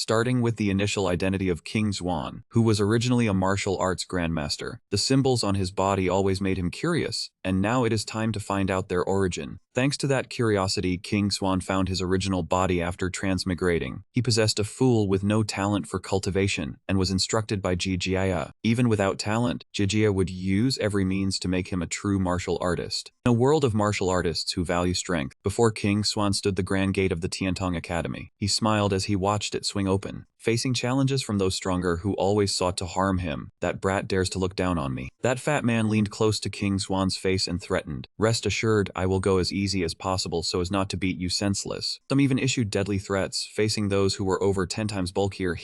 starting with the initial identity of King Xuan, who was originally a martial arts grandmaster. The symbols on his body always made him curious, and now it is time to find out their origin. Thanks to that curiosity, King Xuan found his original body after transmigrating. He possessed a fool with no talent for cultivation, and was instructed by Jijia. Even without talent, Jijia would use every means to make him a true martial artist. In a world of martial artists who value strength, before King Xuan stood the grand gate of the Tiantong Academy. He smiled as he watched it swing open. Facing challenges from those stronger who always sought to harm him, that brat dares to look down on me. That fat man leaned close to King Xuan's face and threatened, "Rest assured, I will go as easy as possible so as not to beat you senseless." Some even issued deadly threats, facing those who were over 10 times bulkier.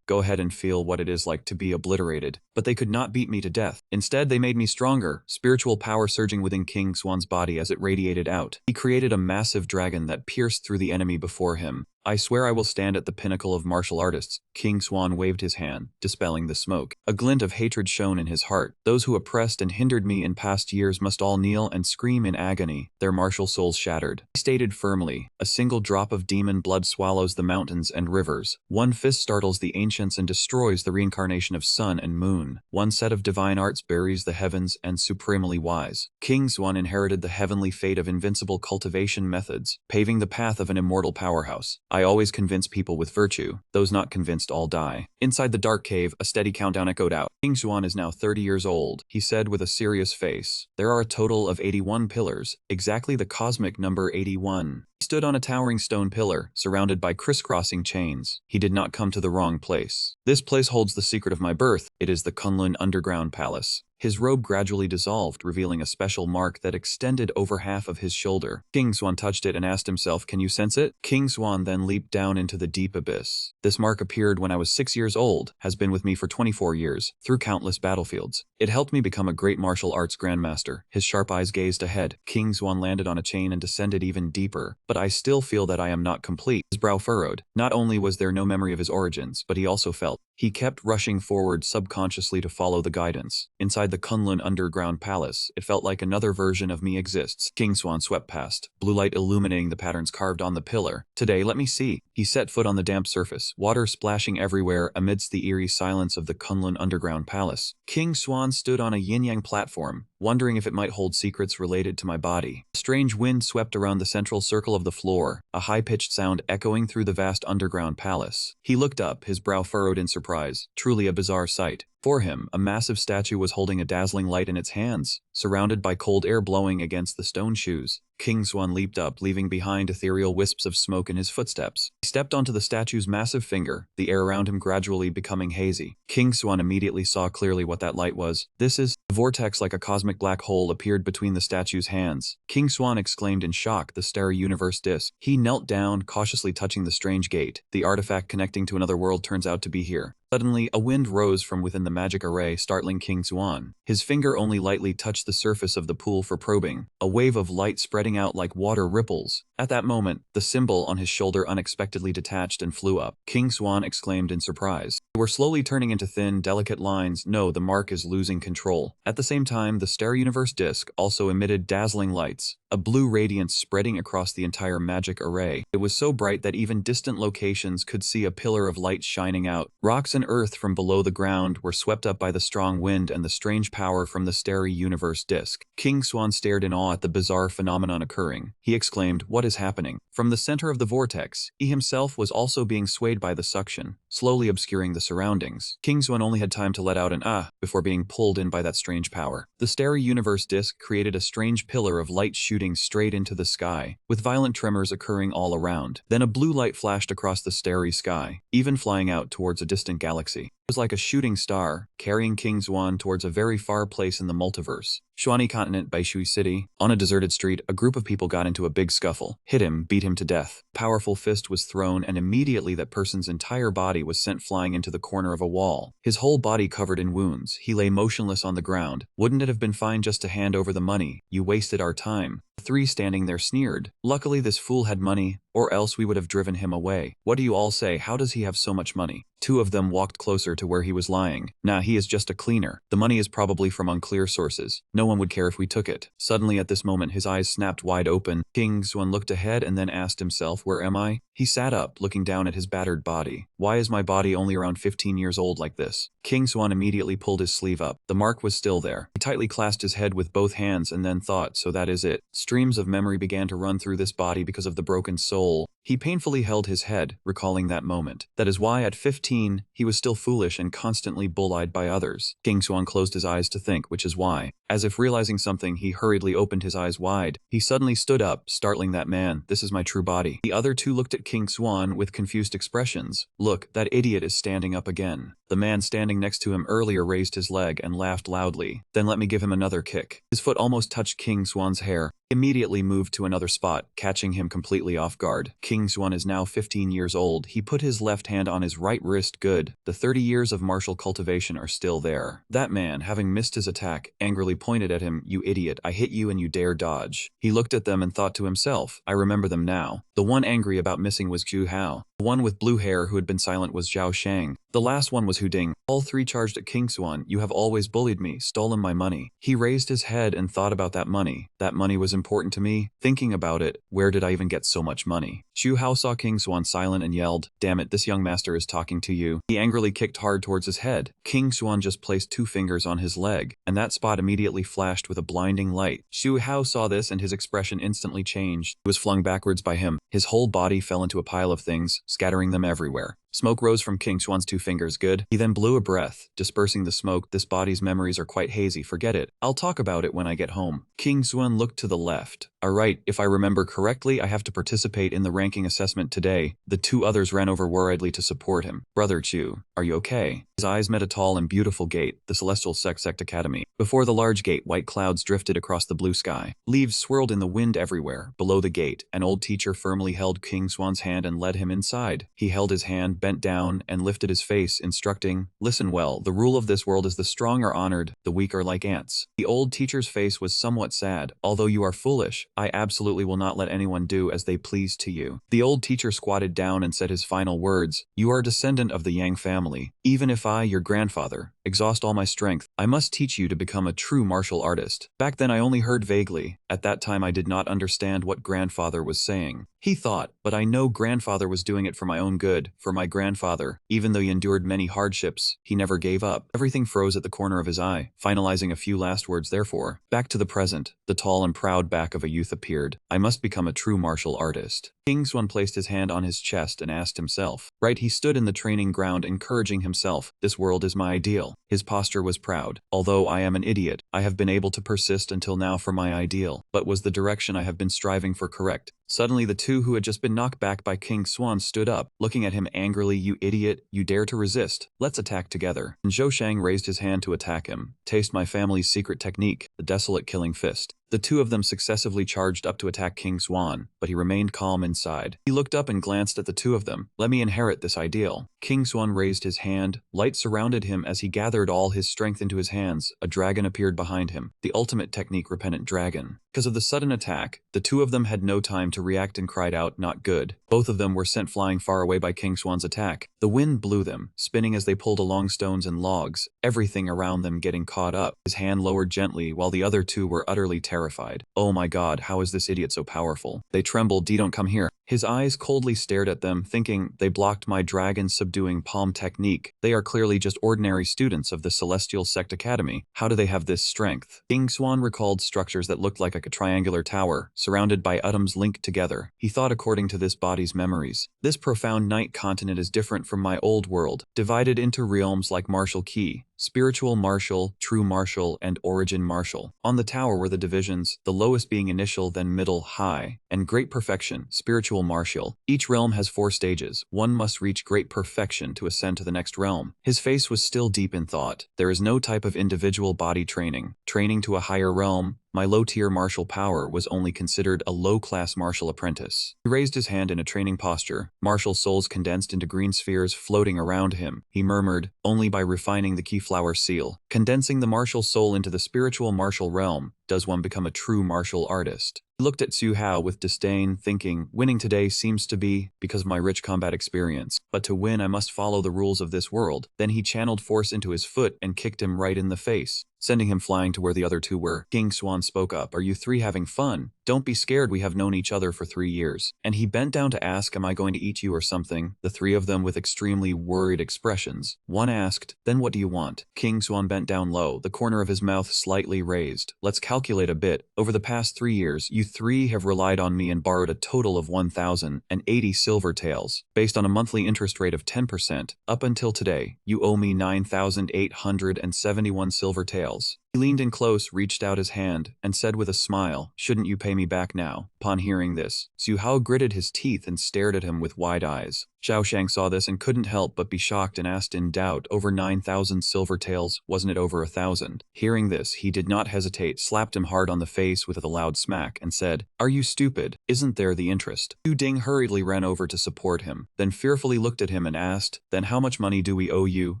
Go ahead and feel what it is like to be obliterated. But they could not beat me to death. Instead, they made me stronger, spiritual power surging within King Xuan's body as it radiated out. He created a massive dragon that pierced through the enemy before him. "I swear I will stand at the pinnacle of martial artists." King Xuan waved his hand, dispelling the smoke. A glint of hatred shone in his heart. "Those who oppressed and hindered me in past years must all kneel and scream in agony, their martial souls shattered." He stated firmly, "A single drop of demon blood swallows the mountains and rivers. One fist startles the ancients and destroys the reincarnation of sun and moon. One set of divine arts buries the heavens and supremely wise." King Xuan inherited the heavenly fate of invincible cultivation methods, paving the path of an immortal powerhouse. "I always convince people with virtue. Those not convinced all die." Inside the dark cave, a steady countdown echoed out. King Xuan is now 30 years old, he said with a serious face. "There are a total of 81 pillars, exactly the cosmic number 81. He stood on a towering stone pillar, surrounded by crisscrossing chains. He did not come to the wrong place. "This place holds the secret of my birth. It is the Kunlun Underground Palace." His robe gradually dissolved, revealing a special mark that extended over half of his shoulder. King Xuan touched it and asked himself, "Can you sense it?" King Xuan then leaped down into the deep abyss. "This mark appeared when I was 6 years old, has been with me for 24 years, through countless battlefields. It helped me become a great martial arts grandmaster." His sharp eyes gazed ahead. King Xuan landed on a chain and descended even deeper. "But I still feel that I am not complete." His brow furrowed. Not only was there no memory of his origins, but he also felt. He kept rushing forward subconsciously to follow the guidance. Inside the Kunlun Underground Palace, it felt like another version of me exists. King Xuan swept past, blue light illuminating the patterns carved on the pillar. "Today, let me see." He set foot on the damp surface, water splashing everywhere amidst the eerie silence of the Kunlun Underground Palace. King Xuan stood on a yin-yang platform, wondering if it might hold secrets related to my body. A strange wind swept around the central circle of the floor, a high-pitched sound echoing through the vast underground palace. He looked up, his brow furrowed in surprise. Truly a bizarre sight. For him, a massive statue was holding a dazzling light in its hands, surrounded by cold air blowing against the stone shoes. King Xuan leaped up, leaving behind ethereal wisps of smoke in his footsteps. He stepped onto the statue's massive finger, the air around him gradually becoming hazy. King Xuan immediately saw clearly what that light was. "This is..." A vortex like a cosmic black hole appeared between the statue's hands. King Xuan exclaimed in shock, "The starry universe disc." He knelt down, cautiously touching the strange gate. The artifact connecting to another world turns out to be here. Suddenly, a wind rose from within the magic array, startling King Xuan. His finger only lightly touched the surface of the pool for probing, a wave of light spreading out like water ripples. At that moment, the symbol on his shoulder unexpectedly detached and flew up. King Xuan exclaimed in surprise. They were slowly turning into thin, delicate lines. No, the mark is losing control. At the same time, the Star Universe disc also emitted dazzling lights, a blue radiance spreading across the entire magic array. It was so bright that even distant locations could see a pillar of light shining out. Rocks and earth from below the ground were swept up by the strong wind and the strange power from the starry universe disc. King Xuan stared in awe at the bizarre phenomenon occurring. He exclaimed, "What is happening?" From the center of the vortex, he himself was also being swayed by the suction, slowly obscuring the surroundings. King Xuan only had time to let out an "ah" before being pulled in by that strange power. The starry universe disc created a strange pillar of light shooting straight into the sky, with violent tremors occurring all around. Then a blue light flashed across the starry sky, even flying out towards a distant galaxy. It was like a shooting star, carrying King Xuan towards a very far place in the multiverse. Shuani Continent, Baishui City. On a deserted street, a group of people got into a big scuffle, hit him, beat him to death. A powerful fist was thrown, and immediately that person's entire body was sent flying into the corner of a wall. His whole body covered in wounds, he lay motionless on the ground. "Wouldn't it have been fine just to hand over the money? You wasted our time." The three standing there sneered. "Luckily this fool had money, or else we would have driven him away. What do you all say? How does he have so much money?" Two of them walked closer to where he was lying. Nah, he is just a cleaner. The money is probably from unclear sources. No one would care if we took it. Suddenly at this moment his eyes snapped wide open. King Xuan looked ahead and then asked himself, where am I? He sat up, looking down at his battered body. Why is my body only around 15 years old like this? King Xuan immediately pulled his sleeve up. The mark was still there. He tightly clasped his head with both hands and then thought, so that is it. Streams of memory began to run through this body because of the broken soul. He painfully held his head, recalling that moment. That is why, at 15, he was still foolish and constantly bull-eyed by others. King Xuan closed his eyes to think, which is why. As if realizing something, he hurriedly opened his eyes wide. He suddenly stood up, startling that man. This is my true body. The other two looked at King Xuan with confused expressions. Look, that idiot is standing up again. The man standing next to him earlier raised his leg and laughed loudly. Then let me give him another kick. His foot almost touched King Xuan's hair. Immediately moved to another spot, catching him completely off guard. King Xuan is now 15 years old. He put his left hand on his right wrist. Good. The 30 years of martial cultivation are still there. That man, having missed his attack, angrily pointed at him. You idiot, I hit you and you dare dodge. He looked at them and thought to himself, I remember them now. The one angry about missing was Zhu Hao. The one with blue hair who had been silent was Zhao Shang. The last one was Hu Ding. All three charged at King Xuan. You have always bullied me, stolen my money. He raised his head and thought about that money. That money was important to me. Thinking about it, where did I even get so much money? Zhu Hao saw King Xuan silent and yelled, damn it, this young master is talking to you. He angrily kicked hard towards his head. King Xuan just placed 2 fingers on his leg, and that spot immediately flashed with a blinding light. Zhu Hao saw this and his expression instantly changed. He was flung backwards by him. His whole body fell into a pile of things, scattering them everywhere. Smoke rose from King Xuan's 2 fingers. Good. He then blew a breath, dispersing the smoke. This body's memories are quite hazy. Forget it. I'll talk about it when I get home. King Xuan looked to the left. Alright, if I remember correctly, I have to participate in the ranking assessment today. The 2 others ran over worriedly to support him. Brother Chu, are you okay? His eyes met a tall and beautiful gate, the Celestial Sect Academy. Before the large gate, white clouds drifted across the blue sky. Leaves swirled in the wind everywhere. Below the gate, an old teacher firmly held King Xuan's hand and led him inside. He held his hand, bent down, and lifted his face, instructing, listen well, the rule of this world is the strong are honored, the weak are like ants. The old teacher's face was somewhat sad. Although you are foolish, I absolutely will not let anyone do as they please to you. The old teacher squatted down and said his final words, you are a descendant of the Yang family. Even if I, your grandfather, exhaust all my strength, I must teach you to become a true martial artist. Back then I only heard vaguely. At that time I did not understand what grandfather was saying. He thought, but I know grandfather was doing it for my own good, for my grandfather. Even though he endured many hardships, he never gave up. Everything froze at the corner of his eye, finalizing a few last words therefore. Back to the present, the tall and proud back of a youth appeared. I must become a true martial artist. King Xuan placed his hand on his chest and asked himself. Right, he stood in the training ground encouraging himself. This world is my ideal. His posture was proud. Although I am an idiot, I have been able to persist until now for my ideal. But was the direction I have been striving for correct? Suddenly the 2 who had just been knocked back by King Xuan stood up, looking at him angrily. You idiot, you dare to resist. Let's attack together. And Zhou Shang raised his hand to attack him. Taste my family's secret technique, the desolate killing fist. The 2 of them successively charged up to attack King Xuan, but he remained calm inside. He looked up and glanced at the 2 of them. Let me inherit this ideal. King Xuan raised his hand. Light surrounded him as he gathered all his strength into his hands. A dragon appeared behind him. The ultimate technique, repentant dragon. Because of the sudden attack, the 2 of them had no time to react and cried out, not good. Both of them were sent flying far away by King Xuan's attack. The wind blew them, spinning as they pulled along stones and logs, everything around them getting caught up. His hand lowered gently while the other 2 were utterly terrified. Oh my god, how is this idiot so powerful? They trembled. Don't come here. His eyes coldly stared at them, thinking, they blocked my dragon subduing palm technique. They are clearly just ordinary students of the Celestial Sect Academy. How do they have this strength? King Xuan recalled structures that looked like a triangular tower, surrounded by atoms linked together. He thought according to this body's memories. This profound night continent is different from my old world, divided into realms like martial key. Spiritual martial, true martial, and origin martial. On the tower were the divisions, the lowest being initial, then middle, high, and great perfection, spiritual martial. Each realm has 4 stages. One must reach great perfection to ascend to the next realm. His face was still deep in thought. There is no type of individual body training. Training to a higher realm, my low-tier martial power was only considered a low-class martial apprentice. He raised his hand in a training posture. Martial souls condensed into green spheres floating around him. He murmured, only by refining the keyflower seal, condensing the martial soul into the spiritual martial realm, does one become a true martial artist. He looked at Su Hao with disdain, thinking, winning today seems to be because of my rich combat experience, but to win I must follow the rules of this world. Then he channeled force into his foot and kicked him right in the face, sending him flying to where the other two were. King Swan spoke up, "Are you three having fun? Don't be scared, we have known each other for 3 years." And he bent down to ask, "Am I going to eat you or something?" The three of them with extremely worried expressions. One asked, "Then what do you want?" King Swan bent down low, the corner of his mouth slightly raised. "Let's calculate a bit. Over the past 3 years, you three have relied on me and borrowed a total of 1,080 silver taels. Based on a monthly interest rate of 10%, up until today, you owe me 9,871 silver taels." He leaned in close, reached out his hand, and said with a smile, "Shouldn't you pay me back now?" Upon hearing this, Su Hao gritted his teeth and stared at him with wide eyes. Xiao Shang saw this and couldn't help but be shocked and asked in doubt, "Over 9,000 silver taels, wasn't it over 1,000? Hearing this, he did not hesitate, slapped him hard on the face with a loud smack, and said, "Are you stupid? Isn't there the interest?" Yu Ding hurriedly ran over to support him, then fearfully looked at him and asked, "Then how much money do we owe you?"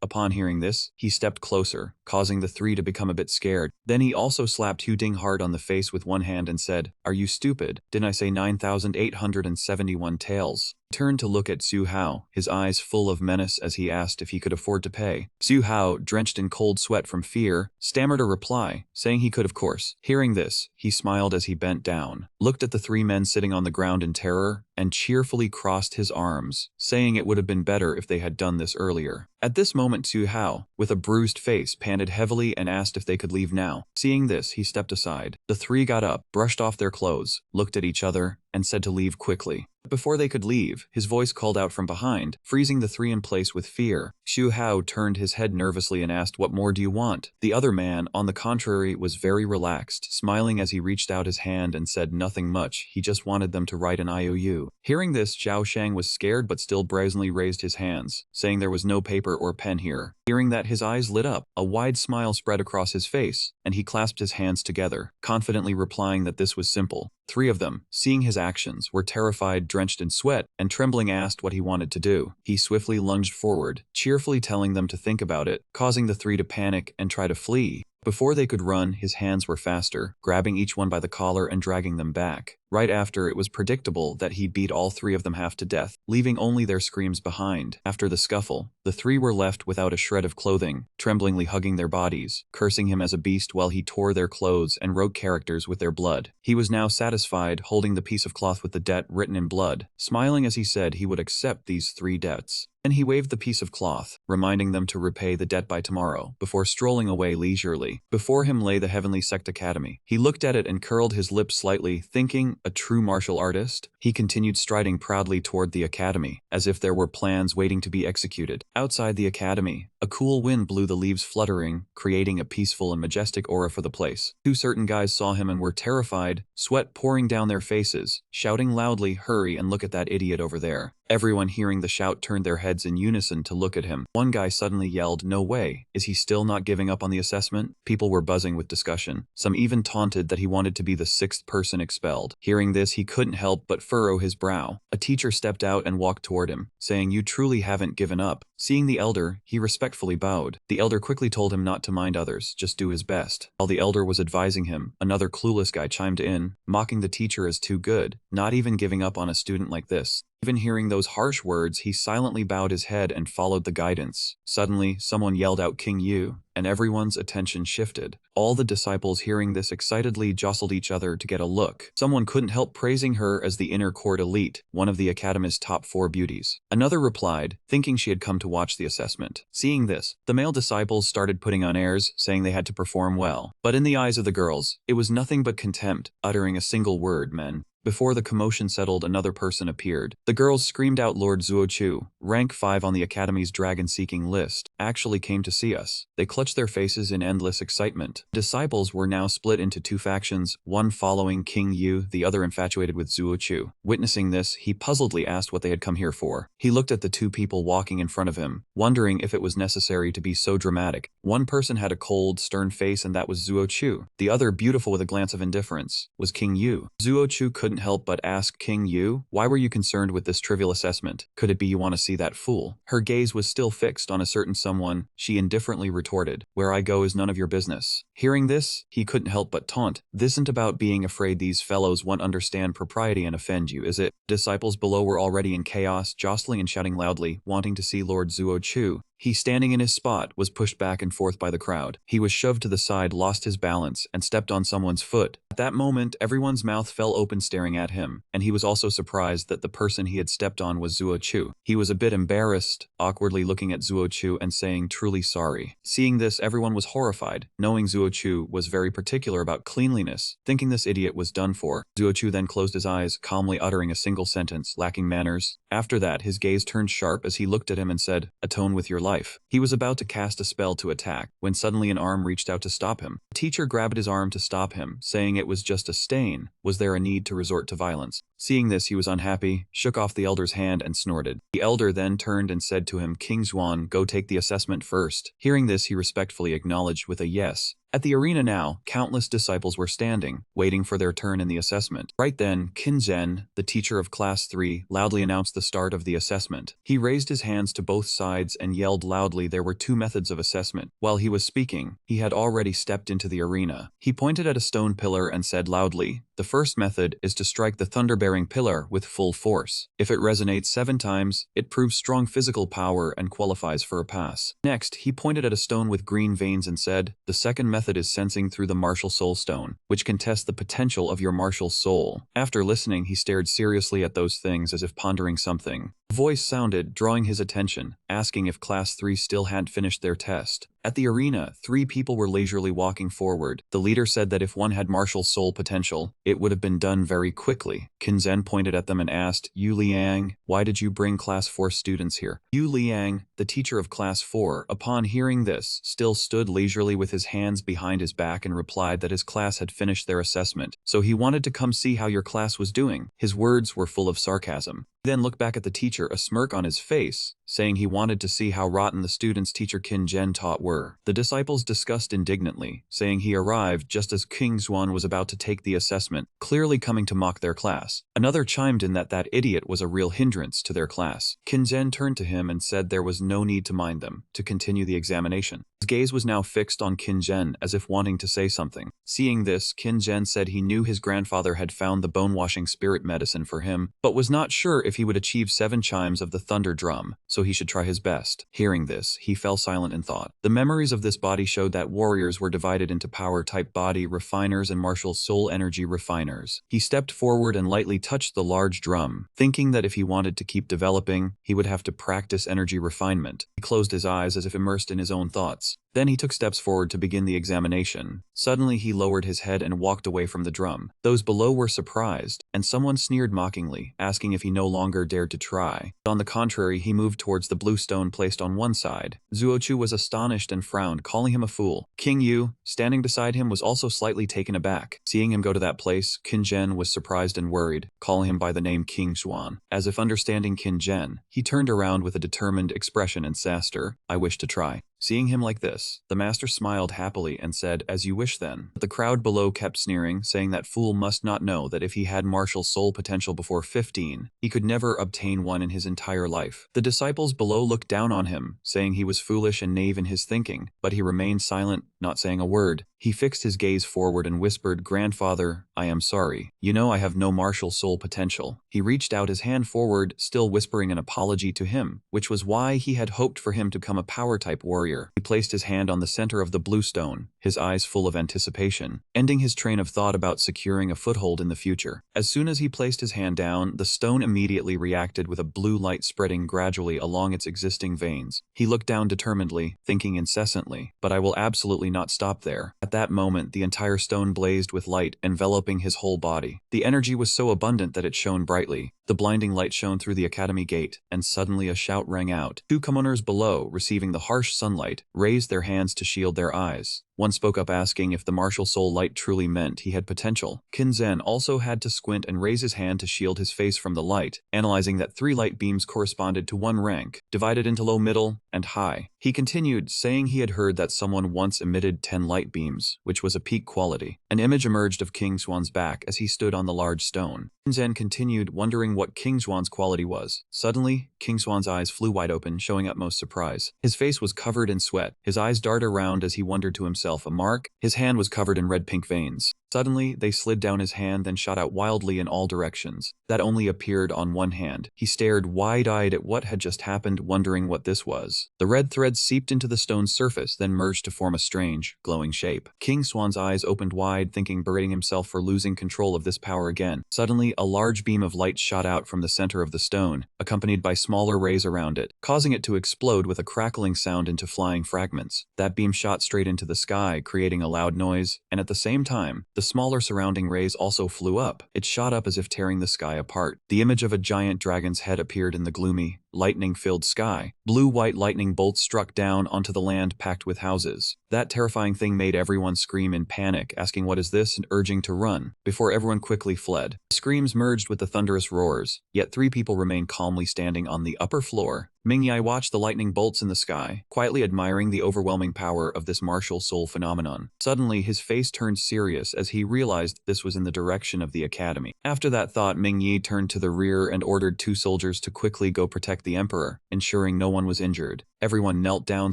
Upon hearing this, he stepped closer, causing the three to become a bit scared. Then he also slapped Yu Ding hard on the face with one hand and said, "Are you stupid? Didn't I say 9,871 taels?" Turned to look at Su Hao, his eyes full of menace as he asked if he could afford to pay. Su Hao, drenched in cold sweat from fear, stammered a reply, saying he could of course. Hearing this, he smiled as he bent down, looked at the three men sitting on the ground in terror, and cheerfully crossed his arms, saying it would have been better if they had done this earlier. At this moment Su Hao, with a bruised face, panted heavily and asked if they could leave now. Seeing this, he stepped aside. The three got up, brushed off their clothes, looked at each other, and said to leave quickly. Before they could leave, his voice called out from behind, freezing the three in place with fear. Su Hao turned his head nervously and asked, "What more do you want?" The other man, on the contrary, was very relaxed, smiling as he reached out his hand and said nothing much, he just wanted them to write an IOU. Hearing this, Xiao Shang was scared but still brazenly raised his hands, saying there was no paper or pen here. Hearing that, his eyes lit up, a wide smile spread across his face, and he clasped his hands together, confidently replying that this was simple. Three of them, seeing his actions, were terrified, drenched in sweat, and trembling asked what he wanted to do. He swiftly lunged forward, cheerfully telling them to think about it, causing the three to panic and try to flee. Before they could run, his hands were faster, grabbing each one by the collar and dragging them back. Right after, it was predictable that he beat all three of them half to death, leaving only their screams behind. After the scuffle, the three were left without a shred of clothing, tremblingly hugging their bodies, cursing him as a beast while he tore their clothes and wrote characters with their blood. He was now satisfied, holding the piece of cloth with the debt written in blood, smiling as he said he would accept these 3 debts. Then he waved the piece of cloth, reminding them to repay the debt by tomorrow, before strolling away leisurely. Before him lay the Heavenly Sect Academy. He looked at it and curled his lips slightly, thinking, a true martial artist? He continued striding proudly toward the academy, as if there were plans waiting to be executed. Outside the academy, a cool wind blew the leaves fluttering, creating a peaceful and majestic aura for the place. 2 certain guys saw him and were terrified, sweat pouring down their faces, shouting loudly, "Hurry and look at that idiot over there." Everyone hearing the shout turned their heads in unison to look at him. One guy suddenly yelled, "No way, is he still not giving up on the assessment?" People were buzzing with discussion. Some even taunted that he wanted to be the 6th person expelled. Hearing this, he couldn't help but furrow his brow. A teacher stepped out and walked toward him, saying, "You truly haven't given up." Seeing the elder, he respectfully bowed. The elder quickly told him not to mind others, just do his best. While the elder was advising him, another clueless guy chimed in, mocking the teacher as too good, not even giving up on a student like this. Even hearing those harsh words, he silently bowed his head and followed the guidance. Suddenly, someone yelled out King Yu, and everyone's attention shifted. All the disciples hearing this excitedly jostled each other to get a look. Someone couldn't help praising her as the inner court elite, one of the academy's top 4 beauties. Another replied, thinking she had come to watch the assessment. Seeing this, the male disciples started putting on airs, saying they had to perform well. But in the eyes of the girls, it was nothing but contempt, uttering a single word, "men." Before the commotion settled, another person appeared. The girls screamed out, "Lord Zuochu, rank 5 on the Academy's dragon-seeking list, actually came to see us." They clutched their faces in endless excitement. Disciples were now split into 2 factions, one following King Yu, the other infatuated with Zuochu. Witnessing this, he puzzledly asked what they had come here for. He looked at the 2 people walking in front of him, wondering if it was necessary to be so dramatic. One person had a cold, stern face, and that was Zuochu. The other, beautiful with a glance of indifference, was King Yu. Zuochu couldn't couldn't help but ask King Yu, why were you concerned with this trivial assessment? Could it be you want to see that fool? Her gaze was still fixed on a certain someone. She indifferently retorted, where I go is none of your business. Hearing this, he couldn't help but taunt, this isn't about being afraid these fellows won't understand propriety and offend you, is it? Disciples below were already in chaos, jostling and shouting loudly, wanting to see Lord Zuo-Chu. He, standing in his spot, was pushed back and forth by the crowd. He was shoved to the side, lost his balance, and stepped on someone's foot. At that moment, everyone's mouth fell open staring at him, and he was also surprised that the person he had stepped on was Zuo-Chu. He was a bit embarrassed, awkwardly looking at Zuo-Chu and saying, truly sorry. Seeing this, everyone was horrified, knowing Zuo-Chu was very particular about cleanliness. Thinking this idiot was done for, Zuo-Chu then closed his eyes, calmly uttering a single sentence, lacking manners. After that, his gaze turned sharp as he looked at him and said, atone with your life. He was about to cast a spell to attack, when suddenly an arm reached out to stop him. The teacher grabbed his arm to stop him, saying it was just a stain. Was there a need to resort to violence? Seeing this, he was unhappy, shook off the elder's hand and snorted. The elder then turned and said to him, King Xuan, go take the assessment first. Hearing this, he respectfully acknowledged with a yes. At the arena now, countless disciples were standing, waiting for their turn in the assessment. Right then, Qin Zhen, the teacher of Class 3, loudly announced the start of the assessment. He raised his hands to both sides and yelled loudly there were 2 methods of assessment. While he was speaking, he had already stepped into the arena. He pointed at a stone pillar and said loudly, the first method is to strike the thunder-bearing pillar with full force. If it resonates 7 times, it proves strong physical power and qualifies for a pass. Next, he pointed at a stone with green veins and said, the second method is sensing through the martial soul stone, which can test the potential of your martial soul. After listening, he stared seriously at those things as if pondering something. A voice sounded, drawing his attention, asking if Class 3 still hadn't finished their test. At the arena, 3 people were leisurely walking forward. The leader said that if one had martial soul potential, it would have been done very quickly. Qin Zhen pointed at them and asked, Yu Liang, why did you bring Class 4 students here? Yu Liang, the teacher of Class 4, upon hearing this, still stood leisurely with his hands behind his back and replied that his class had finished their assessment, so he wanted to come see how your class was doing. His words were full of sarcasm. He then looked back at the teacher, a smirk on his face, saying he wanted to see how rotten the students teacher Qin Zhen taught were. The disciples discussed indignantly, saying he arrived just as King Xuan was about to take the assessment, clearly coming to mock their class. Another chimed in that that idiot was a real hindrance to their class. Qin Zhen turned to him and said there was no need to mind them, to continue the examination. His gaze was now fixed on Qin Zhen as if wanting to say something. Seeing this, Qin Zhen said he knew his grandfather had found the bone-washing spirit medicine for him, but was not sure if he would achieve 7 chimes of the thunder drum, so he should try his best. Hearing this, he fell silent in thought. The memories of this body showed that warriors were divided into power-type body refiners and martial soul energy refiners. He stepped forward and lightly touched the large drum, thinking that if he wanted to keep developing, he would have to practice energy refinement. He closed his eyes as if immersed in his own thoughts. Then he took steps forward to begin the examination. Suddenly he lowered his head and walked away from the drum. Those below were surprised, and someone sneered mockingly, asking if he no longer dared to try. On the contrary, he moved towards the blue stone placed on one side. Zuo-Chu was astonished and frowned, calling him a fool. King Yu, standing beside him, was also slightly taken aback. Seeing him go to that place, Qin Zhen was surprised and worried, calling him by the name King Xuan. As if understanding Qin Zhen, he turned around with a determined expression and Saster, I wish to try. Seeing him like this, the master smiled happily and said, as you wish then. But the crowd below kept sneering, saying that fool must not know that if he had martial soul potential before 15, he could never obtain one in his entire life. The disciples below looked down on him, saying he was foolish and naive in his thinking, but he remained silent, not saying a word. He fixed his gaze forward and whispered, Grandfather, I am sorry. You know I have no martial soul potential. He reached out his hand forward, still whispering an apology to him, which was why he had hoped for him to become a power-type warrior. He placed his hand on the center of the blue stone, his eyes full of anticipation, ending his train of thought about securing a foothold in the future. As soon as he placed his hand down, the stone immediately reacted with a blue light spreading gradually along its existing veins. He looked down determinedly, thinking incessantly, but I will absolutely not stop there. At that moment, the entire stone blazed with light, enveloping his whole body. The energy was so abundant that it shone brightly. The blinding light shone through the academy gate, and suddenly a shout rang out. 2 commoners below, receiving the harsh sunlight, raised their hands to shield their eyes. One spoke up asking if the martial soul light truly meant he had potential. Kinzen also had to squint and raise his hand to shield his face from the light, analyzing that 3 light beams corresponded to 1 rank, divided into low, middle, and high. He continued, saying he had heard that someone once emitted 10 light beams, which was a peak quality. An image emerged of King Swan's back as he stood on the large stone. Kinzen continued, wondering what King Swan's quality was. Suddenly, King Swan's eyes flew wide open, showing utmost surprise. His face was covered in sweat. His eyes darted around as he wondered to himself, a mark? His hand was covered in red-pink veins. Suddenly, they slid down his hand then shot out wildly in all directions. That only appeared on one hand. He stared wide-eyed at what had just happened, wondering what this was. The red threads seeped into the stone's surface, then merged to form a strange, glowing shape. King Swan's eyes opened wide, berating himself for losing control of this power again. Suddenly, a large beam of light shot out from the center of the stone, accompanied by smaller rays around it, causing it to explode with a crackling sound into flying fragments. That beam shot straight into the sky, creating a loud noise, and at the same time, the smaller surrounding rays also flew up. It shot up as if tearing the sky apart. The image of a giant dragon's head appeared in the gloomy, lightning-filled sky. Blue-white lightning bolts struck down onto the land packed with houses. That terrifying thing made everyone scream in panic, asking what is this and urging to run, before everyone quickly fled. The screams merged with the thunderous roars, yet 3 people remained calmly standing on the upper floor. Mingyai watched the lightning bolts in the sky, quietly admiring the overwhelming power of this martial soul phenomenon. Suddenly, his face turned serious as he realized this was in the direction of the academy. After that thought, Mingyi turned to the rear and ordered 2 soldiers to quickly go protect the emperor, ensuring no one was injured. Everyone knelt down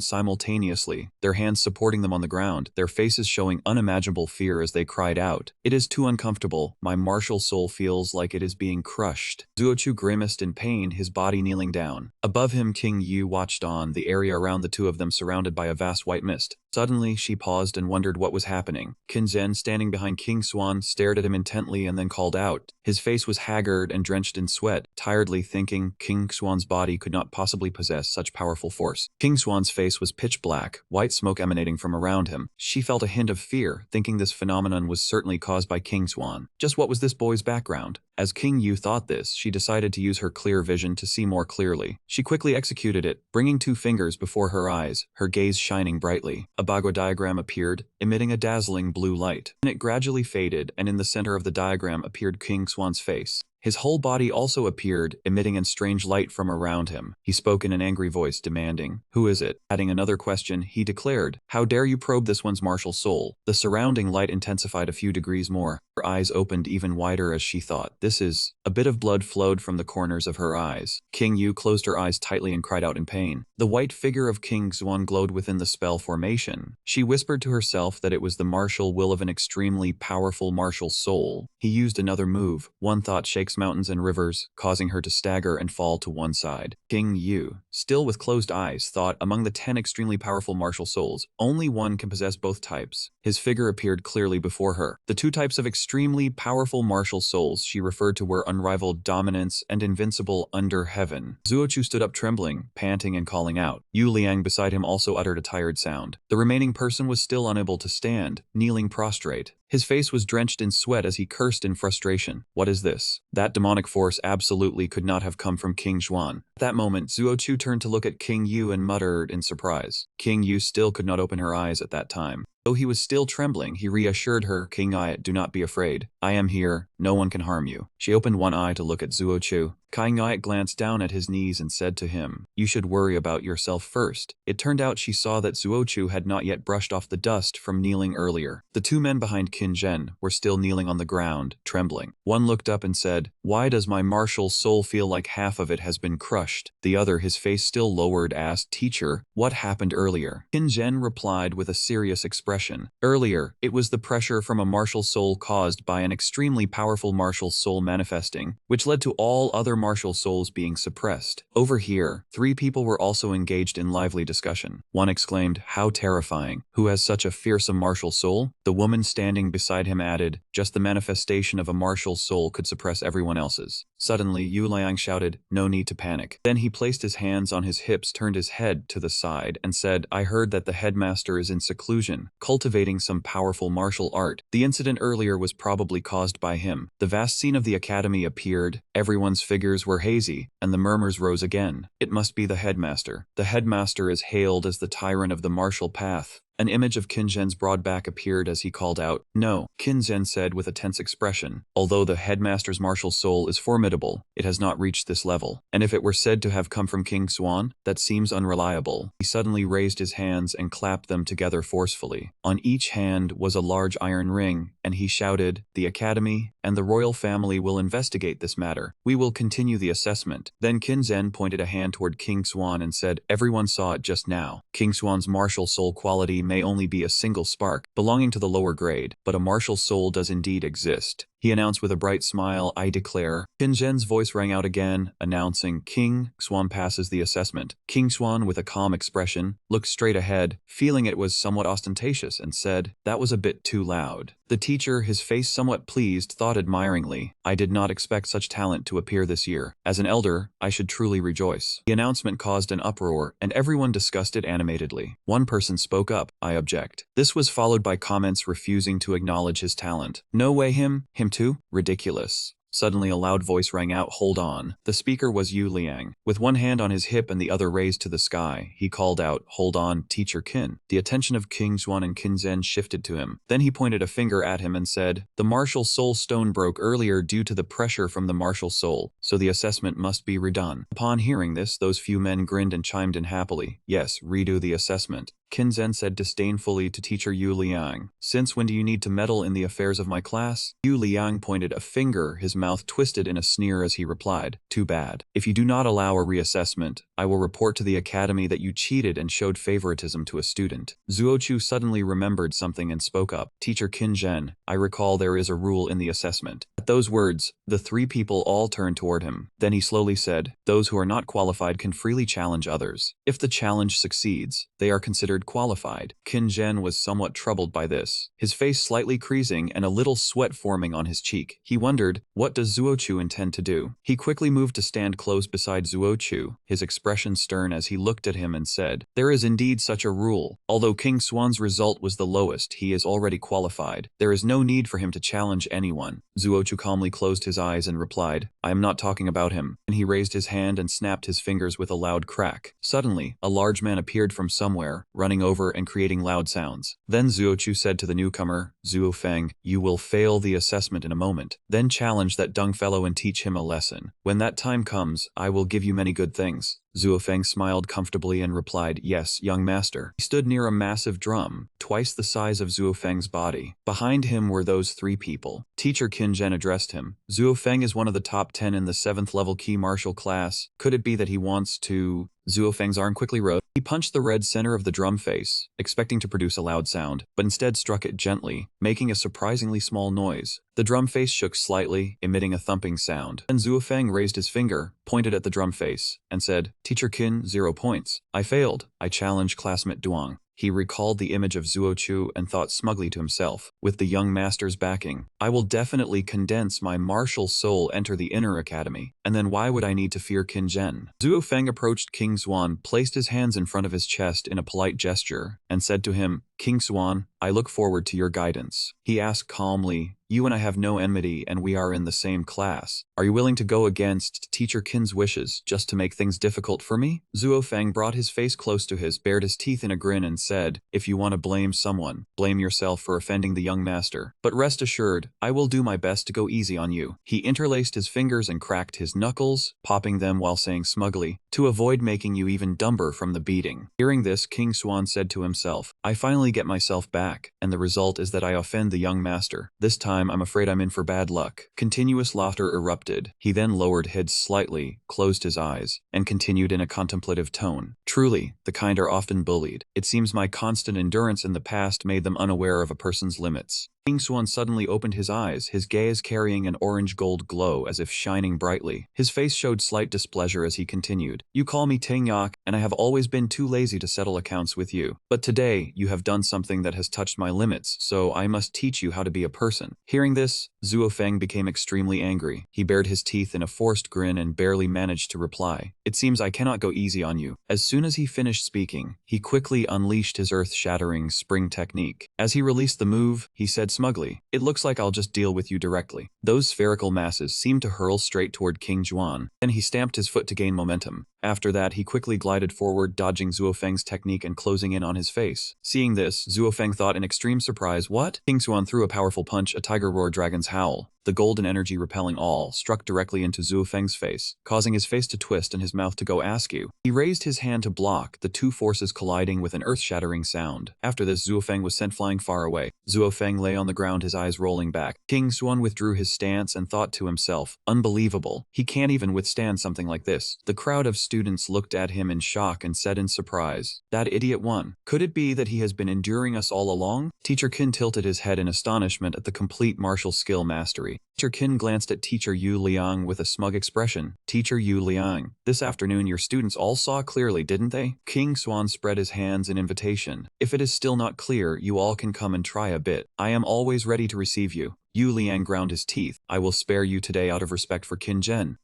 simultaneously, their hands supporting them on the ground, their faces showing unimaginable fear as they cried out, "It is too uncomfortable. My martial soul feels like it is being crushed." Zuochu grimaced in pain, his body kneeling down. Above him, King Yu watched on, the area around the 2 of them surrounded by a vast white mist. Suddenly, she paused and wondered what was happening. Kinzen, standing behind King Swan, stared at him intently and then called out. His face was haggard and drenched in sweat, tiredly thinking King Swan's body could not possibly possess such powerful force. King Swan's face was pitch black, white smoke emanating from around him. She felt a hint of fear, thinking this phenomenon was certainly caused by King Swan. Just what was this boy's background? As King Yu thought this, she decided to use her clear vision to see more clearly. She quickly executed it, bringing 2 fingers before her eyes, her gaze shining brightly. A Bagua diagram appeared, emitting a dazzling blue light. Then it gradually faded, and in the center of the diagram appeared King Swan's face. His whole body also appeared, emitting a strange light from around him. He spoke in an angry voice, demanding, "Who is it?" Adding another question, he declared, "How dare you probe this one's martial soul?" The surrounding light intensified a few degrees more. Her eyes opened even wider as she thought, "This is..." A bit of blood flowed from the corners of her eyes. King Yu closed her eyes tightly and cried out in pain. The white figure of King Xuan glowed within the spell formation. She whispered to herself that it was the martial will of an extremely powerful martial soul. He used another move. One thought shakes mountains and rivers, causing her to stagger and fall to one side. King Yu, still with closed eyes, thought, among the 10 extremely powerful martial souls, only one can possess both types. His figure appeared clearly before her. The 2 types of extremely powerful martial souls she referred to were unrivaled dominance and invincible under heaven. Zuochu stood up trembling, panting and calling out. Yu Liang beside him also uttered a tired sound. The remaining person was still unable to stand, kneeling prostrate. His face was drenched in sweat as he cursed in frustration. What is this? That demonic force absolutely could not have come from King Xuan. At that moment, Zuochu turned to look at King Yu and muttered in surprise. King Yu still could not open her eyes at that time. Though he was still trembling, he reassured her, "King Ai, do not be afraid. I am here. No one can harm you." She opened one eye to look at Zuochu. Kai Ngai glanced down at his knees and said to him, "You should worry about yourself first." It turned out she saw that Zuochu had not yet brushed off the dust from kneeling earlier. The 2 men behind Qin Zhen were still kneeling on the ground, trembling. One looked up and said, "Why does my martial soul feel like half of it has been crushed?" The other, his face still lowered, asked, "Teacher, what happened earlier?" Qin Zhen replied with a serious expression, "Earlier, it was the pressure from a martial soul caused by an extremely powerful martial soul manifesting, which led to all other martial souls being suppressed." Over here, 3 people were also engaged in lively discussion. One exclaimed, "How terrifying! Who has such a fearsome martial soul?" The woman standing beside him added, "Just the manifestation of a martial soul could suppress everyone else's." Suddenly, Yu Liang shouted, "No need to panic." Then he placed his hands on his hips, turned his head to the side, and said, "I heard that the headmaster is in seclusion, cultivating some powerful martial art. The incident earlier was probably caused by him." The vast scene of the academy appeared, everyone's figures were hazy, and the murmurs rose again. "It must be the headmaster. The headmaster is hailed as the tyrant of the martial path." An image of Qin Zhen's broad back appeared as he called out, "No," Qin Zhen said with a tense expression. "Although the headmaster's martial soul is formidable, it has not reached this level. And if it were said to have come from King Xuan, that seems unreliable." He suddenly raised his hands and clapped them together forcefully. On each hand was a large iron ring, and he shouted, "The Academy and the royal family will investigate this matter. We will continue the assessment." Then Qin Zhen pointed a hand toward King Xuan and said, "Everyone saw it just now. King Xuan's martial soul quality may only be a single spark, belonging to the lower grade, but a martial soul does indeed exist." He announced with a bright smile, "I declare." Qin Zhen's voice rang out again, announcing, "King Xuan passes the assessment." King Xuan, with a calm expression, looked straight ahead, feeling it was somewhat ostentatious, and said, "That was a bit too loud." The teacher, his face somewhat pleased, thought admiringly, "I did not expect such talent to appear this year. As an elder, I should truly rejoice." The announcement caused an uproar, and everyone discussed it animatedly. One person spoke up, "I object." This was followed by comments refusing to acknowledge his talent. "No way, him too? Ridiculous." Suddenly a loud voice rang out, "Hold on." The speaker was Yu Liang. With one hand on his hip and the other raised to the sky, he called out, "Hold on, Teacher Qin." The attention of King Xuan and Qin Zhen shifted to him. Then he pointed a finger at him and said, "The martial soul stone broke earlier due to the pressure from the martial soul, so the assessment must be redone." Upon hearing this, those few men grinned and chimed in happily. "Yes, redo the assessment." Qin Zhen said disdainfully to teacher Yu Liang, "Since when do you need to meddle in the affairs of my class?" Yu Liang pointed a finger, his mouth twisted in a sneer as he replied, "Too bad. If you do not allow a reassessment, I will report to the academy that you cheated and showed favoritism to a student." Zuochu suddenly remembered something and spoke up, "Teacher Qin Zhen, I recall there is a rule in the assessment." At those words, the three people all turned toward him. Then he slowly said, "Those who are not qualified can freely challenge others. If the challenge succeeds, they are considered qualified." Qin Zhen was somewhat troubled by this, his face slightly creasing and a little sweat forming on his cheek. He wondered, what does Zuochu intend to do? He quickly moved to stand close beside Zuochu, his expression stern as he looked at him and said, "There is indeed such a rule. Although King Xuan's result was the lowest, he is already qualified. There is no need for him to challenge anyone." Zuochu calmly closed his eyes and replied, "I am not talking about him." And he raised his hand and snapped his fingers with a loud crack. Suddenly, a large man appeared from somewhere, running over and creating loud sounds. Then Zuochu said to the newcomer, "Zuo Feng, you will fail the assessment in a moment. Then challenge that dung fellow and teach him a lesson. When that time comes, I will give you many good things." Zuo Feng smiled comfortably and replied, "Yes, young master." He stood near a massive drum, twice the size of Zuo Feng's body. Behind him were those three people. Teacher Qin Zhen addressed him. "Zuo Feng is one of the top 10 in the 7th level key martial class. Could it be that he wants to—" Zuo Feng's arm quickly rose. He punched the red center of the drum face, expecting to produce a loud sound, but instead struck it gently, making a surprisingly small noise. The drum face shook slightly, emitting a thumping sound. Then Zuo Feng raised his finger, pointed at the drum face, and said, "Teacher Qin, 0 points. I failed. I challenge classmate Duang." He recalled the image of Zuochu and thought smugly to himself, with the young master's backing, "I will definitely condense my martial soul, enter the inner academy, and then why would I need to fear Qin Zhen?" Zuo Feng approached King Xuan, placed his hands in front of his chest in a polite gesture, and said to him, "King Xuan, I look forward to your guidance." He asked calmly, "You and I have no enmity and we are in the same class. Are you willing to go against Teacher Qin's wishes just to make things difficult for me?" Zuo Feng brought his face close to his, bared his teeth in a grin and said, "If you want to blame someone, blame yourself for offending the young master. But rest assured, I will do my best to go easy on you." He interlaced his fingers and cracked his knuckles, popping them while saying smugly, "To avoid making you even dumber from the beating." Hearing this, King Xuan said to himself, "I finally get myself back, and the result is that I offend the young master. This time I'm afraid I'm in for bad luck." Continuous laughter erupted. He then lowered head slightly, closed his eyes, and continued in a contemplative tone, "Truly, the kind are often bullied. It seems my constant endurance in the past made them unaware of a person's limits." King Xuan suddenly opened his eyes, his gaze carrying an orange-gold glow as if shining brightly. His face showed slight displeasure as he continued, "You call me Tengyak, and I have always been too lazy to settle accounts with you. But today, you have done something that has touched my limits, so I must teach you how to be a person." Hearing this, Zuo Feng became extremely angry. He bared his teeth in a forced grin and barely managed to reply, "It seems I cannot go easy on you." As soon as he finished speaking, he quickly unleashed his earth-shattering spring technique. As he released the move, he said smugly, "It looks like I'll just deal with you directly." Those spherical masses seemed to hurl straight toward King Juan. Then he stamped his foot to gain momentum. After that, he quickly glided forward, dodging Zuofeng's technique and closing in on his face. Seeing this, Zuofeng thought in extreme surprise, "What?" King Xuan threw a powerful punch, a tiger roar, dragon's howl. The golden energy repelling all, struck directly into Zuofeng's face, causing his face to twist and his mouth to go askew. He raised his hand to block, the two forces colliding with an earth-shattering sound. After this, Zuofeng was sent flying far away. Zuofeng lay on the ground, his eyes rolling back. King Xuan withdrew his stance and thought to himself, "Unbelievable. He can't even withstand something like this." The crowd of students looked at him in shock and said in surprise, "That idiot won. Could it be that he has been enduring us all along?" Teacher Qin tilted his head in astonishment at the complete martial skill mastery. Teacher Qin glanced at Teacher Yu Liang with a smug expression. "Teacher Yu Liang, this afternoon your students all saw clearly, didn't they?" King Xuan spread his hands in invitation. "If it is still not clear, you all can come and try a bit. I am always ready to receive you." Yu Liang ground his teeth. "I will spare you today out of respect for Qin Zhen."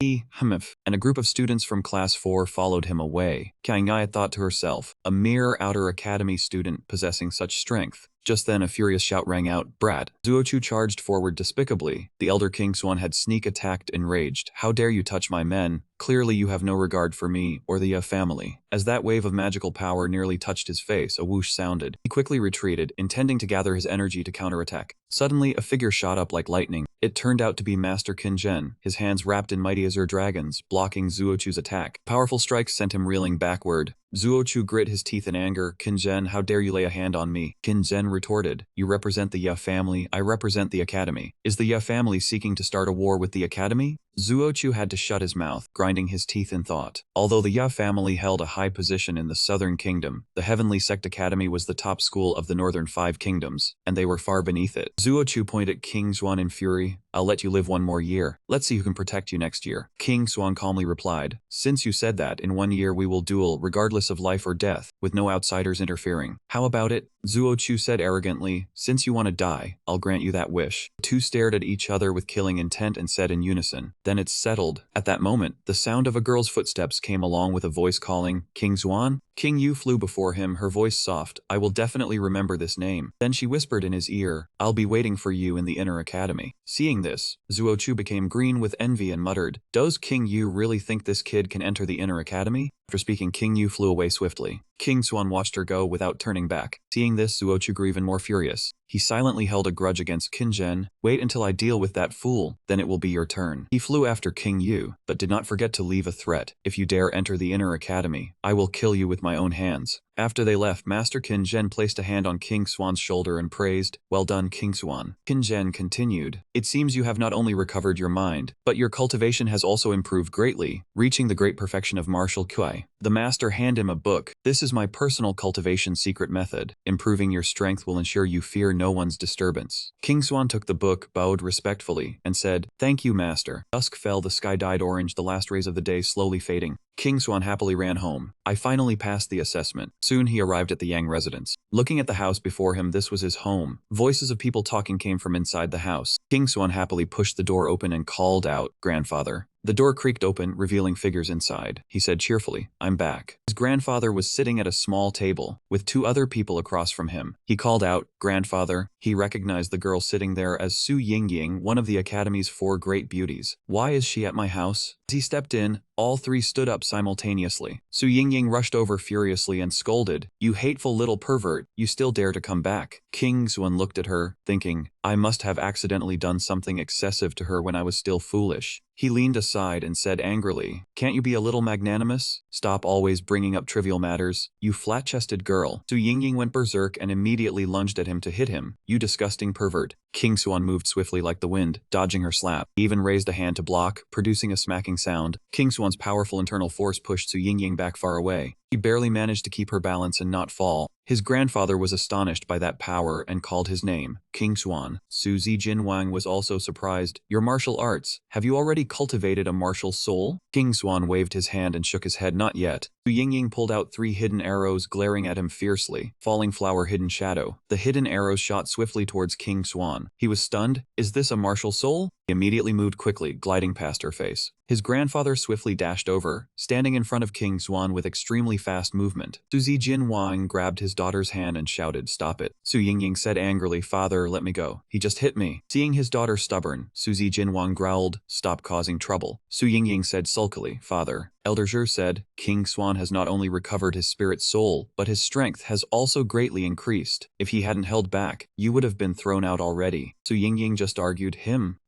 And a group of students from class 4 followed him away. Kang Yi thought to herself, a mere outer academy student possessing such strength. Just then a furious shout rang out, "Brat!" Zuochu charged forward despicably. The elder King Xuan had sneak attacked, enraged. "How dare you touch my men? Clearly you have no regard for me or the family." As that wave of magical power nearly touched his face, a whoosh sounded. He quickly retreated, intending to gather his energy to counterattack. Suddenly, a figure shot up like lightning. It turned out to be Master Qin Zhen, his hands wrapped in mighty azure dragons, blocking Zuochu's attack. Powerful strikes sent him reeling backward. Zuochu grit his teeth in anger. "Qin Zhen, how dare you lay a hand on me?" Qin Zhen retorted, "You represent the family, I represent the academy. Is the family seeking to start a war with the academy?" Zuochu had to shut his mouth, grinding his teeth in thought. Although the family held a high position in the Southern Kingdom, the Heavenly Sect Academy was the top school of the Northern 5 Kingdoms, and they were far beneath it. Zuochu pointed at King Xuan in fury. "I'll let you live one more year. Let's see who can protect you next year." King Xuan calmly replied, "Since you said that, in 1 year we will duel regardless of life or death, with no outsiders interfering. How about it?" Zuochu said arrogantly, "Since you want to die, I'll grant you that wish." The two stared at each other with killing intent and said in unison, "Then it's settled." At that moment, the sound of a girl's footsteps came along with a voice calling, "King Xuan?" King Yu flew before him, her voice soft, "I will definitely remember this name." Then she whispered in his ear, "I'll be waiting for you in the inner academy." Seeing this, Zuochu became green with envy and muttered, "Does King Yu really think this kid can enter the inner academy?" After speaking, King Yu flew away swiftly. King Xuan watched her go without turning back. Seeing this, Zuochu grew even more furious. He silently held a grudge against Qin Zhen. "Wait until I deal with that fool, then it will be your turn." He flew after King Yu, but did not forget to leave a threat. "If you dare enter the inner academy, I will kill you with my own hands." After they left, Master Qin Zhen placed a hand on King Xuan's shoulder and praised, "Well done, King Xuan." Qin Zhen continued, "It seems you have not only recovered your mind, but your cultivation has also improved greatly, reaching the great perfection of martial Kui." The master handed him a book. "This is my personal cultivation secret method. Improving your strength will ensure you fear no one's disturbance." King Xuan took the book, bowed respectfully, and said, "Thank you, master." Dusk fell, the sky dyed orange, the last rays of the day slowly fading. King Xuan happily ran home. "I finally passed the assessment." Soon he arrived at the Yang residence. Looking at the house before him, this was his home. Voices of people talking came from inside the house. King Xuan happily pushed the door open and called out, "Grandfather." The door creaked open, revealing figures inside. He said cheerfully, "I'm back." His grandfather was sitting at a small table, with 2 other people across from him. He called out, "Grandfather." He recognized the girl sitting there as Su Yingying, one of the Academy's 4 great beauties. "Why is she at my house?" As he stepped in, all 3 stood up simultaneously. Su Yingying rushed over furiously and scolded, "You hateful little pervert, you still dare to come back." King Xuan looked at her, thinking, "I must have accidentally done something excessive to her when I was still foolish." He leaned aside and said angrily, "Can't you be a little magnanimous? Stop always bringing up trivial matters, you flat-chested girl." Su Yingying went berserk and immediately lunged at him to hit him. "You disgusting pervert." King Xuan moved swiftly like the wind, dodging her slap. He even raised a hand to block, producing a smacking sound. King Xuan's powerful internal force pushed Su Yingying back far away. He barely managed to keep her balance and not fall. His grandfather was astonished by that power and called his name, King Xuan. Su Zijinwang was also surprised. "Your martial arts, have you already cultivated a martial soul?" King Xuan waved his hand and shook his head, "Not yet." Su Yingying pulled out 3 hidden arrows, glaring at him fiercely. Falling flower, hidden shadow. The hidden arrows shot swiftly towards King Xuan. He was stunned. "Is this a martial soul?" He immediately moved quickly, gliding past her face. His grandfather swiftly dashed over, standing in front of King Xuan with extremely fast movement. Su Zijinwang grabbed his daughter's hand and shouted, "Stop it." Su Yingying said angrily, "Father, let me go. He just hit me." Seeing his daughter stubborn, Su Zijinwang growled, "Stop causing trouble." Su Yingying said sulkily, "Father, Elder Zhe said, King Swan has not only recovered his spirit soul, but his strength has also greatly increased. If he hadn't held back, you would have been thrown out already. Su Yingying just argued,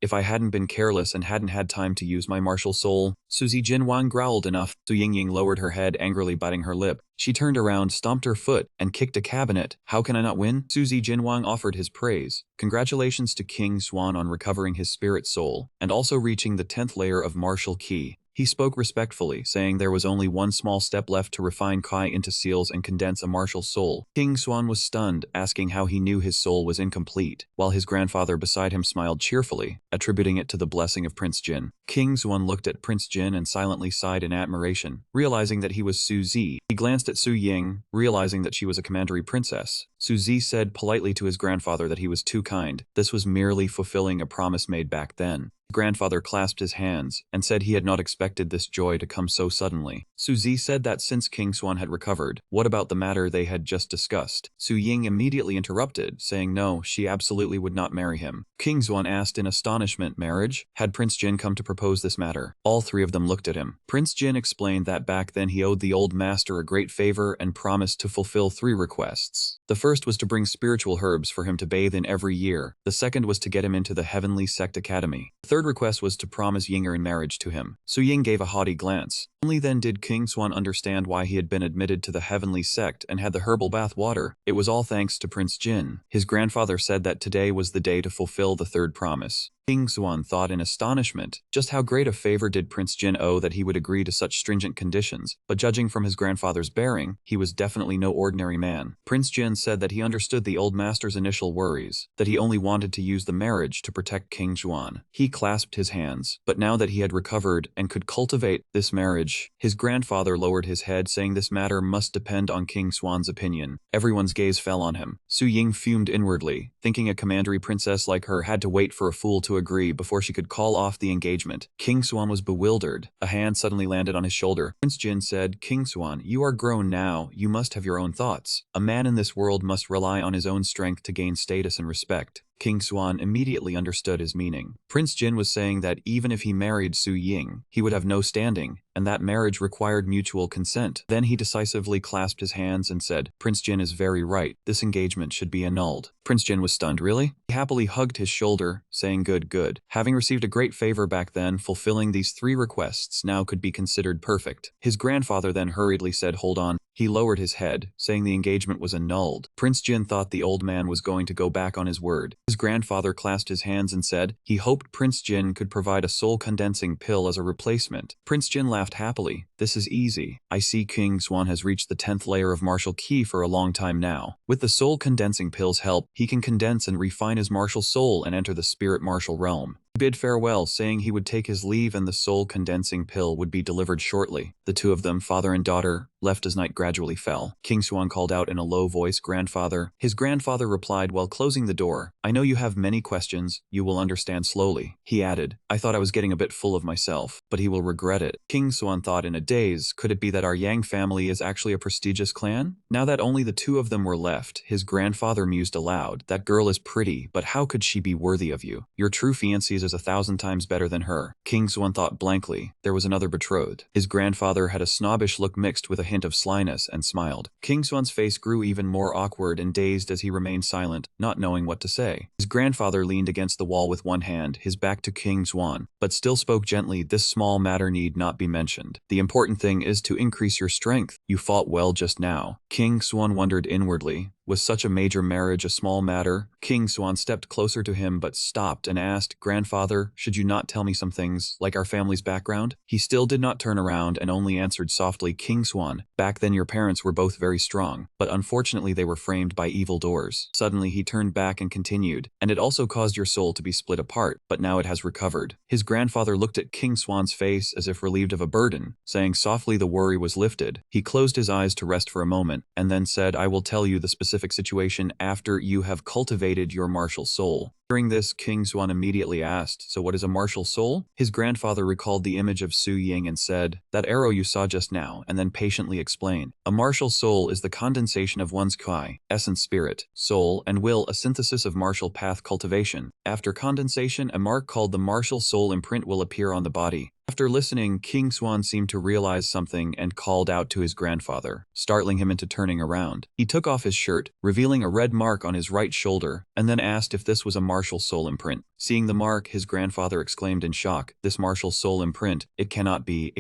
if I hadn't been careless and hadn't had time to use my martial soul. Su Jinwang growled enough. Su Yingying lowered her head, angrily biting her lip. She turned around, stomped her foot, and kicked a cabinet. How can I not win? Su Jinwang offered his praise. Congratulations to King Swan on recovering his spirit soul, and also reaching the 10th layer of martial ki. He spoke respectfully, saying there was only one small step left to refine Kai into seals and condense a martial soul. King Swan was stunned, asking how he knew his soul was incomplete, while his grandfather beside him smiled cheerfully, attributing it to the blessing of Prince Jin. King Swan looked at Prince Jin and silently sighed in admiration, realizing that he was Su Zi. He glanced at Su Ying, realizing that she was a commandery princess. Su Zi said politely to his grandfather that he was too kind. This was merely fulfilling a promise made back then. Grandfather clasped his hands and said he had not expected this joy to come so suddenly. Su Zi said that since King Swan had recovered, what about the matter they had just discussed? Su Ying immediately interrupted, saying no, she absolutely would not marry him. King Swan asked in astonishment, marriage? Had Prince Jin come to propose this matter? All three of them looked at him. Prince Jin explained that back then he owed the old master a great favor and promised to fulfill 3 requests. The first was to bring spiritual herbs for him to bathe in every year. The second was to get him into the Heavenly Sect Academy. The third request was to promise Yinger in marriage to him. Su Ying gave a haughty glance. Only then did King Swan understand why he had been admitted to the Heavenly Sect and had the herbal bath water. It was all thanks to Prince Jin. His grandfather said that today was the day to fulfill the third promise. King Swan thought in astonishment, just how great a favor did Prince Jin owe that he would agree to such stringent conditions, but judging from his grandfather's bearing, he was definitely no ordinary man. Prince Jin said that he understood the old master's initial worries, that he only wanted to use the marriage to protect King Swan. He clasped his hands, but now that he had recovered and could cultivate this marriage, his grandfather lowered his head, saying this matter must depend on King Swan's opinion. Everyone's gaze fell on him. Su Ying fumed inwardly, thinking a commandery princess like her had to wait for a fool to agree before she could call off the engagement. King Swan was bewildered. A hand suddenly landed on his shoulder. Prince Jin said, King Swan, you are grown now, you must have your own thoughts. A man in this world must rely on his own strength to gain status and respect. King Swan immediately understood his meaning. Prince Jin was saying that even if he married Su Ying, he would have no standing, and that marriage required mutual consent. Then he decisively clasped his hands and said, Prince Jin is very right. This engagement should be annulled. Prince Jin was stunned. Really? He happily hugged his shoulder, saying good, good. Having received a great favor back then, fulfilling these 3 requests now could be considered perfect. His grandfather then hurriedly said, hold on. He lowered his head, saying the engagement was annulled. Prince Jin thought the old man was going to go back on his word. His grandfather clasped his hands and said he hoped Prince Jin could provide a soul-condensing pill as a replacement. Prince Jin laughed happily. This is easy. I see King Swan has reached the 10th layer of martial ki for a long time now. With the soul-condensing pill's help, he can condense and refine his martial soul and enter the spirit martial realm. He bid farewell, saying he would take his leave and the soul-condensing pill would be delivered shortly. The two of them, father and daughter, left as night gradually fell. King Swan called out in a low voice, grandfather. His grandfather replied while closing the door, I know you have many questions, you will understand slowly. He added, I thought I was getting a bit full of myself, but he will regret it. King Swan thought in a daze, could it be that our Yang family is actually a prestigious clan? Now that only the two of them were left, his grandfather mused aloud, that girl is pretty, but how could she be worthy of you? Your true fiancé is 1,000 times better than her. King Swan thought blankly, there was another betrothed. His grandfather had a snobbish look mixed with a hint of slyness and smiled. King Swan's face grew even more awkward and dazed as he remained silent, not knowing what to say. His grandfather leaned against the wall with one hand, his back to King Swan, but still spoke gently, this small matter need not be mentioned. The important thing is to increase your strength. You fought well just now. King Swan wondered inwardly, was such a major marriage a small matter? King Swan stepped closer to him but stopped and asked, Grandfather, should you not tell me some things, like our family's background? He still did not turn around and only answered softly, King Swan, back then your parents were both very strong, but unfortunately they were framed by evil doors. Suddenly he turned back and continued, and it also caused your soul to be split apart, but now it has recovered. His grandfather looked at King Swan's face as if relieved of a burden, saying softly the worry was lifted. He closed his eyes to rest for a moment, and then said, I will tell you the specific situation after you have cultivated your martial soul. Hearing this, King Swan immediately asked, so what is a martial soul? His grandfather recalled the image of Su Ying and said, that arrow you saw just now, and then patiently explained. A martial soul is the condensation of one's Kai, essence spirit, soul, and will, a synthesis of martial path cultivation. After condensation, a mark called the martial soul imprint will appear on the body. After listening, King Swan seemed to realize something and called out to his grandfather, startling him into turning around. He took off his shirt, revealing a red mark on his right shoulder, and then asked if this was a martial soul imprint. Seeing the mark, his grandfather exclaimed in shock, "This martial soul imprint, it cannot be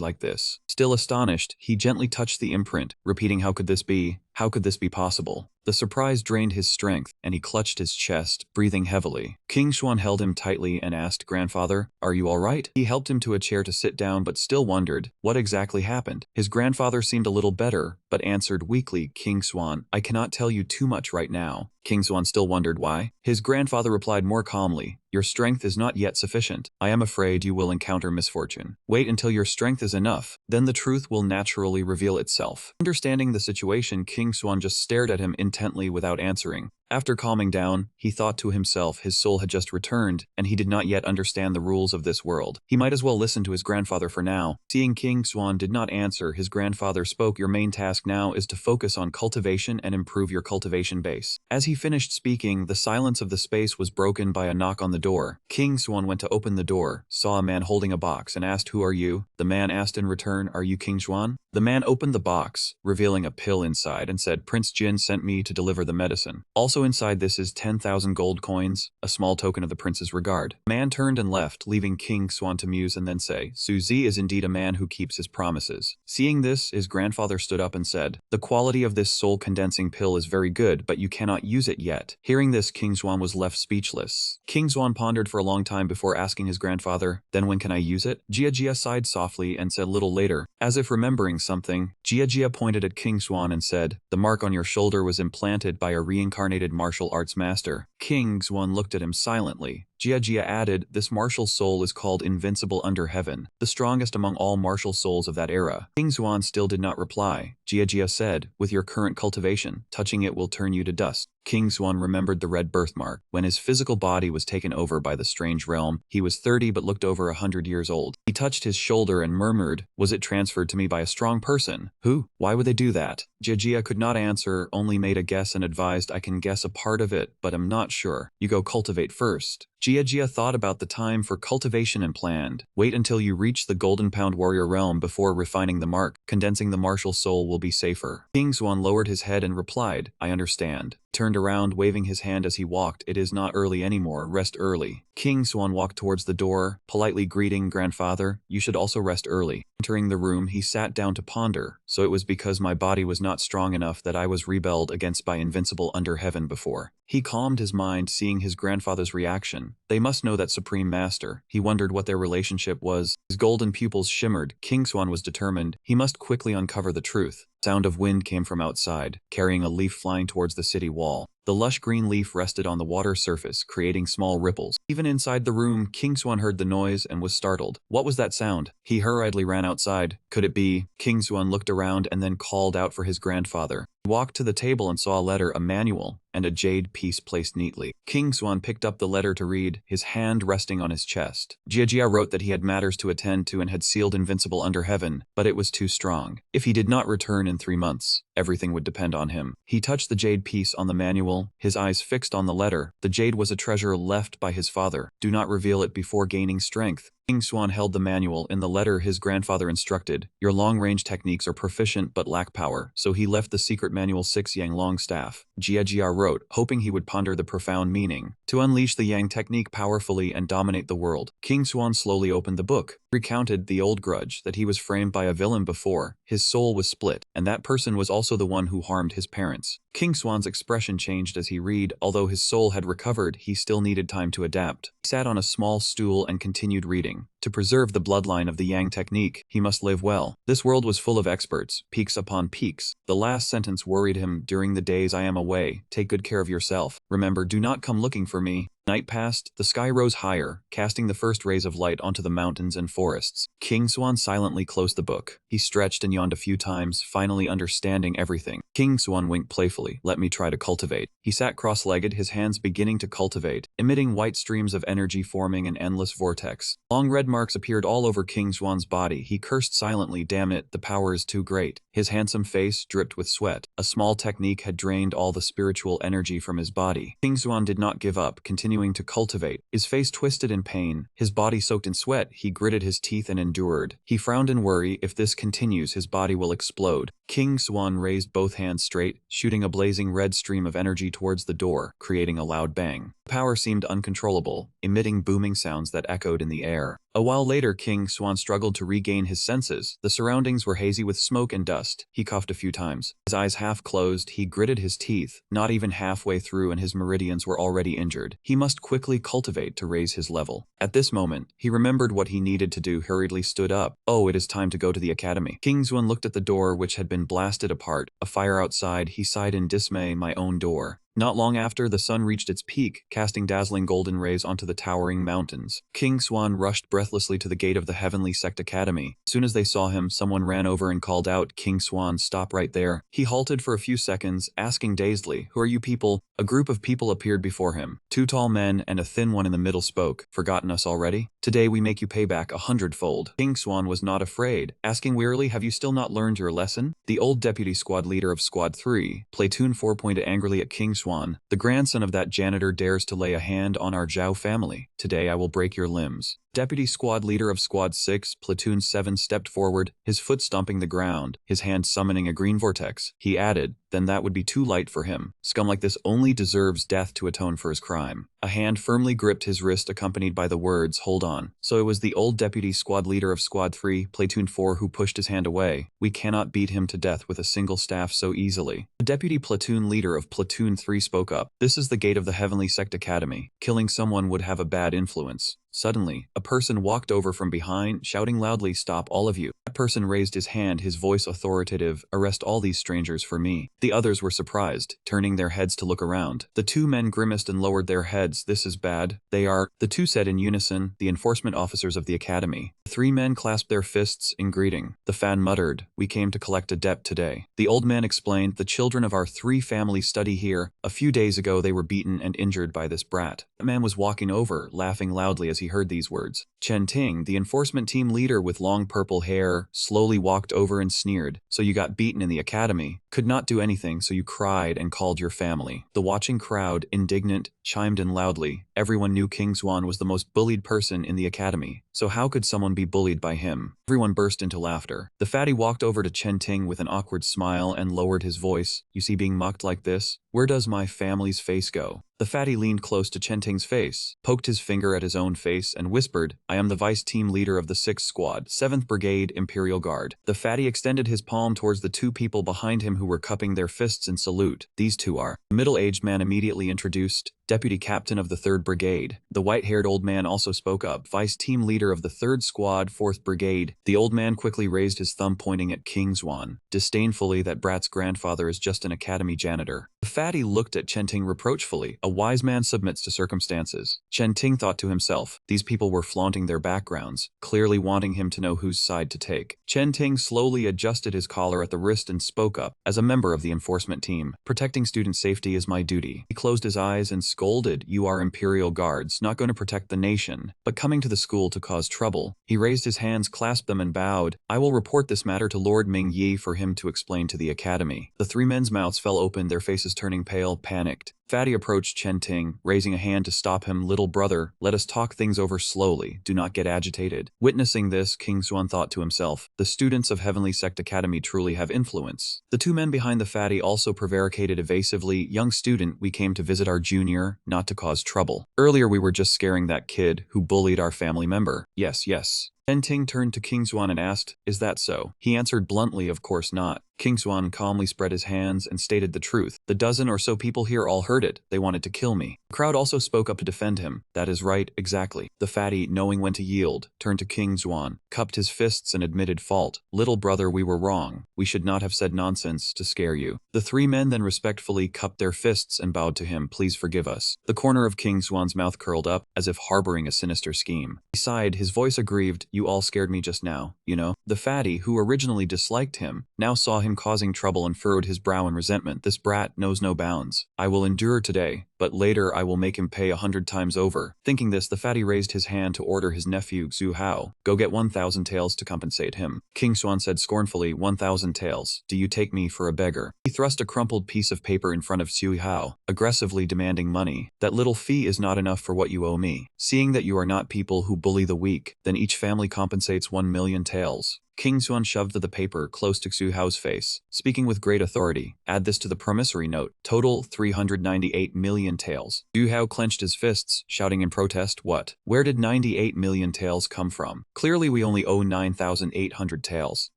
like this." Still astonished, he gently touched the imprint, repeating, "How could this be? How could this be possible?" The surprise drained his strength, and he clutched his chest, breathing heavily. King Swan held him tightly and asked, "Grandfather, are you all right?" He helped him to a chair to sit down but still wondered what exactly happened. His grandfather seemed a little better, but answered weakly, "King Swan, I cannot tell you too much right now." King Swan still wondered why. His grandfather replied more calmly, "Your strength is not yet sufficient. I am afraid you will encounter misfortune. Wait until your strength is enough, then the truth will naturally reveal itself." Understanding the situation, King Swan just stared at him intently without answering. After calming down, he thought to himself his soul had just returned, and he did not yet understand the rules of this world. He might as well listen to his grandfather for now. Seeing King Swan did not answer, his grandfather spoke, "Your main task now is to focus on cultivation and improve your cultivation base." As he finished speaking, the silence of the space was broken by a knock on the door. King Swan went to open the door, saw a man holding a box, and asked, "Who are you?" The man asked in return, "Are you King Swan?" The man opened the box, revealing a pill inside, and said, "Prince Jin sent me to deliver the medicine. Also inside this is 10,000 gold coins, a small token of the prince's regard." The man turned and left, leaving King Swan to muse and then say, "Suzy is indeed a man who keeps his promises." Seeing this, his grandfather stood up and said, "The quality of this soul-condensing pill is very good, but you cannot use it yet." Hearing this, King Swan was left speechless. King Swan pondered for a long time before asking his grandfather, "Then when can I use it?" Jia sighed softly and said a little later, as if remembering something, Jia pointed at King Swan and said, "The mark on your shoulder was implanted by a reincarnated martial arts master." King Swan looked at him silently. Jia added, "This martial soul is called Invincible Under Heaven, the strongest among all martial souls of that era." King Swan still did not reply. Jia said, "With your current cultivation, touching it will turn you to dust." King Swan remembered the red birthmark. When his physical body was taken over by the strange realm, he was 30 but looked over 100 years old. He touched his shoulder and murmured, "Was it transferred to me by a strong person? Who? Why would they do that?" Jia could not answer, only made a guess and advised, "I can guess a part of it, but I'm not sure. You go cultivate first." Jia thought about the time for cultivation and planned, "Wait until you reach the Golden Pound Warrior realm before refining the mark. Condensing the martial soul will be safer." King Swan lowered his head and replied, "I understand." Turned around, waving his hand as he walked, "It is not early anymore, rest early." King Swan walked towards the door, politely greeting, "Grandfather, you should also rest early." Entering the room, he sat down to ponder, "So it was because my body was not strong enough that I was rebelled against by Invincible Under Heaven before." He calmed his mind, seeing his grandfather's reaction. They must know that Supreme Master. He wondered what their relationship was. His golden pupils shimmered. King Swan was determined. He must quickly uncover the truth. Sound of wind came from outside, carrying a leaf flying towards the city wall. The lush green leaf rested on the water surface, creating small ripples. Even inside the room, King Swan heard the noise and was startled. What was that sound? He hurriedly ran outside. Could it be? King Swan looked around and then called out for his grandfather. He walked to the table and saw a letter, a manual, and a jade piece placed neatly. King Swan picked up the letter to read, his hand resting on his chest. Jia wrote that he had matters to attend to and had sealed Invincible Under Heaven, but it was too strong. If he did not return in 3 months, everything would depend on him. He touched the jade piece on the manual, his eyes fixed on the letter. The jade was a treasure left by his father. Do not reveal it before gaining strength. King Swan held the manual. In the letter, his grandfather instructed, "Your long-range techniques are proficient but lack power," so he left the secret manual 6 Yang long staff. Jia wrote, hoping he would ponder the profound meaning. To unleash the Yang technique powerfully and dominate the world. King Swan slowly opened the book, recounted the old grudge that he was framed by a villain before. His soul was split, and that person was also the one who harmed his parents. King Swan's expression changed as he read. Although his soul had recovered, he still needed time to adapt. He sat on a small stool and continued reading. To preserve the bloodline of the Yang technique, he must live well. This world was full of experts, peaks upon peaks. The last sentence worried him. During the days I am away, take good care of yourself. Remember, do not come looking for me. Night passed, the sky rose higher, casting the first rays of light onto the mountains and forests. King Swan silently closed the book. He stretched and yawned a few times, finally understanding everything. King Swan winked playfully. Let me try to cultivate. He sat cross-legged, his hands beginning to cultivate. emitting white streams of energy forming an endless vortex. Long red marks appeared all over King Xuan's body. He cursed silently, "Damn it, the power is too great." His handsome face dripped with sweat. A small technique had drained all the spiritual energy from his body. King Xuan did not give up, continuing to cultivate. His face twisted in pain, his body soaked in sweat. He gritted his teeth and endured. He frowned in worry. If this continues, his body will explode. King Xuan raised both hands straight, shooting a blazing red stream of energy towards the door, creating a loud bang. The power seemed uncontrollable, emitting booming sounds that echoed in the air. A while later, King Xuan struggled to regain his senses. The surroundings were hazy with smoke and dust. He coughed a few times. His eyes half closed, he gritted his teeth, not even halfway through and his meridians were already injured. He must quickly cultivate to raise his level. At this moment, he remembered what he needed to do, hurriedly stood up. "Oh, it is time to go to the academy." King Xuan looked at the door, which had been blasted apart. A fire outside. He sighed in dismay. "My own door." Not long after, the sun reached its peak, casting dazzling golden rays onto the towering mountains. King Xuan rushed breathlessly to the gate of the Heavenly Sect Academy. As soon as they saw him, someone ran over and called out, "King Xuan, stop right there." He halted for a few seconds, asking dazedly, "Who are you people?" A group of people appeared before him. Two tall men and a thin one in the middle spoke. "Forgotten us already? Today we make you pay back 100-fold. King Xuan was not afraid, asking wearily, "Have you still not learned your lesson?" The old deputy squad leader of Squad 3, Platoon 4, pointed angrily at King Xuan. "The grandson of that janitor dares to lay a hand on our Zhao family. Today I will break your limbs." Deputy squad leader of Squad 6, Platoon 7 stepped forward, his foot stomping the ground, his hand summoning a green vortex. He added, "Then that would be too light for him. Scum like this only deserves death to atone for his crime." A hand firmly gripped his wrist, accompanied by the words, "Hold on." So it was the old deputy squad leader of Squad 3, Platoon 4 who pushed his hand away. "We cannot beat him to death with a single staff so easily." The deputy platoon leader of Platoon 3 spoke up. "This is the gate of the Heavenly Sect Academy. Killing someone would have a bad influence." Suddenly, a person walked over from behind, shouting loudly, "Stop, all of you." That person raised his hand, his voice authoritative, "Arrest all these strangers for me." The others were surprised, turning their heads to look around. The two men grimaced and lowered their heads. "This is bad. They are," the two said in unison, "the enforcement officers of the academy." The three men clasped their fists in greeting. The fan muttered, "We came to collect a debt today." The old man explained, "The children of our three families study here. A few days ago they were beaten and injured by this brat." The man was walking over, laughing loudly as he heard these words. Chen Ting, the enforcement team leader with long purple hair, slowly walked over and sneered, "So you got beaten in the academy? Could not do anything, so you cried and called your family." The watching crowd, indignant, chimed in loudly. Everyone knew King Xuan was the most bullied person in the academy, so how could someone be bullied by him? Everyone burst into laughter. The fatty walked over to Chen Ting with an awkward smile and lowered his voice. "You see, being mocked like this, where does my family's face go?" The fatty leaned close to Chen Ting's face, poked his finger at his own face, and whispered, "I am the vice team leader of the 6th Squad, 7th Brigade, Imperial Guard." The fatty extended his palm towards the two people behind him who were cupping their fists in salute. "These two are." The middle-aged man immediately introduced, "Deputy Captain of the 3rd Brigade." The white-haired old man also spoke up, "Vice Team Leader of the 3rd Squad, 4th Brigade." The old man quickly raised his thumb pointing at King Xuan, disdainfully, "That brat's grandfather is just an academy janitor." The fatty looked at Chen Ting reproachfully. "A wise man submits to circumstances." Chen Ting thought to himself, these people were flaunting their backgrounds, clearly wanting him to know whose side to take. Chen Ting slowly adjusted his collar at the wrist and spoke up, "As a member of the enforcement team, protecting student safety is my duty." He closed his eyes and scolded, "You are Imperial Guards, not going to protect the nation, but coming to the school to cause trouble." He raised his hands, clasped them, and bowed. "I will report this matter to Lord Ming Yi for him to explain to the academy." The three men's mouths fell open, their faces turning pale, panicked. Fatty approached Chen Ting, raising a hand to stop him. "Little brother, let us talk things over slowly. Do not get agitated." Witnessing this, King Xuan thought to himself, the students of Heavenly Sect Academy truly have influence. The two men behind the fatty also prevaricated evasively, "Young student, we came to visit our junior, not to cause trouble. Earlier we were just scaring that kid who bullied our family member." "Yes, yes." Chen Ting turned to King Xuan and asked, "Is that so?" He answered bluntly, "Of course not." King Xuan calmly spread his hands and stated the truth. "The dozen or so people here all heard it. They wanted to kill me." The crowd also spoke up to defend him. "That is right, exactly." The fatty, knowing when to yield, turned to King Xuan, cupped his fists and admitted fault. "Little brother, we were wrong. We should not have said nonsense to scare you." The three men then respectfully cupped their fists and bowed to him. "Please forgive us." The corner of King Xuan's mouth curled up, as if harboring a sinister scheme. He sighed, his voice aggrieved, You all scared me just now, you know? The fatty, who originally disliked him, now saw him causing trouble and furrowed his brow in resentment. This brat knows no bounds. I will endure today, but later I will make him pay 100 times over. Thinking this, the fatty raised his hand to order his nephew Xu Hao, go get 1,000 taels to compensate him. King Xuan said scornfully, 1,000 taels. Do you take me for a beggar? He thrust a crumpled piece of paper in front of Xu Hao, aggressively demanding money. That little fee is not enough for what you owe me. Seeing that you are not people who bully the weak, then each family compensates 1,000,000 taels. King Xuan shoved the paper close to Xu Hao's face, speaking with great authority. Add this to the promissory note. Total 398 million taels. Xu Hao clenched his fists, shouting in protest, what? Where did 98 million taels come from? Clearly we only owe 9,800 taels.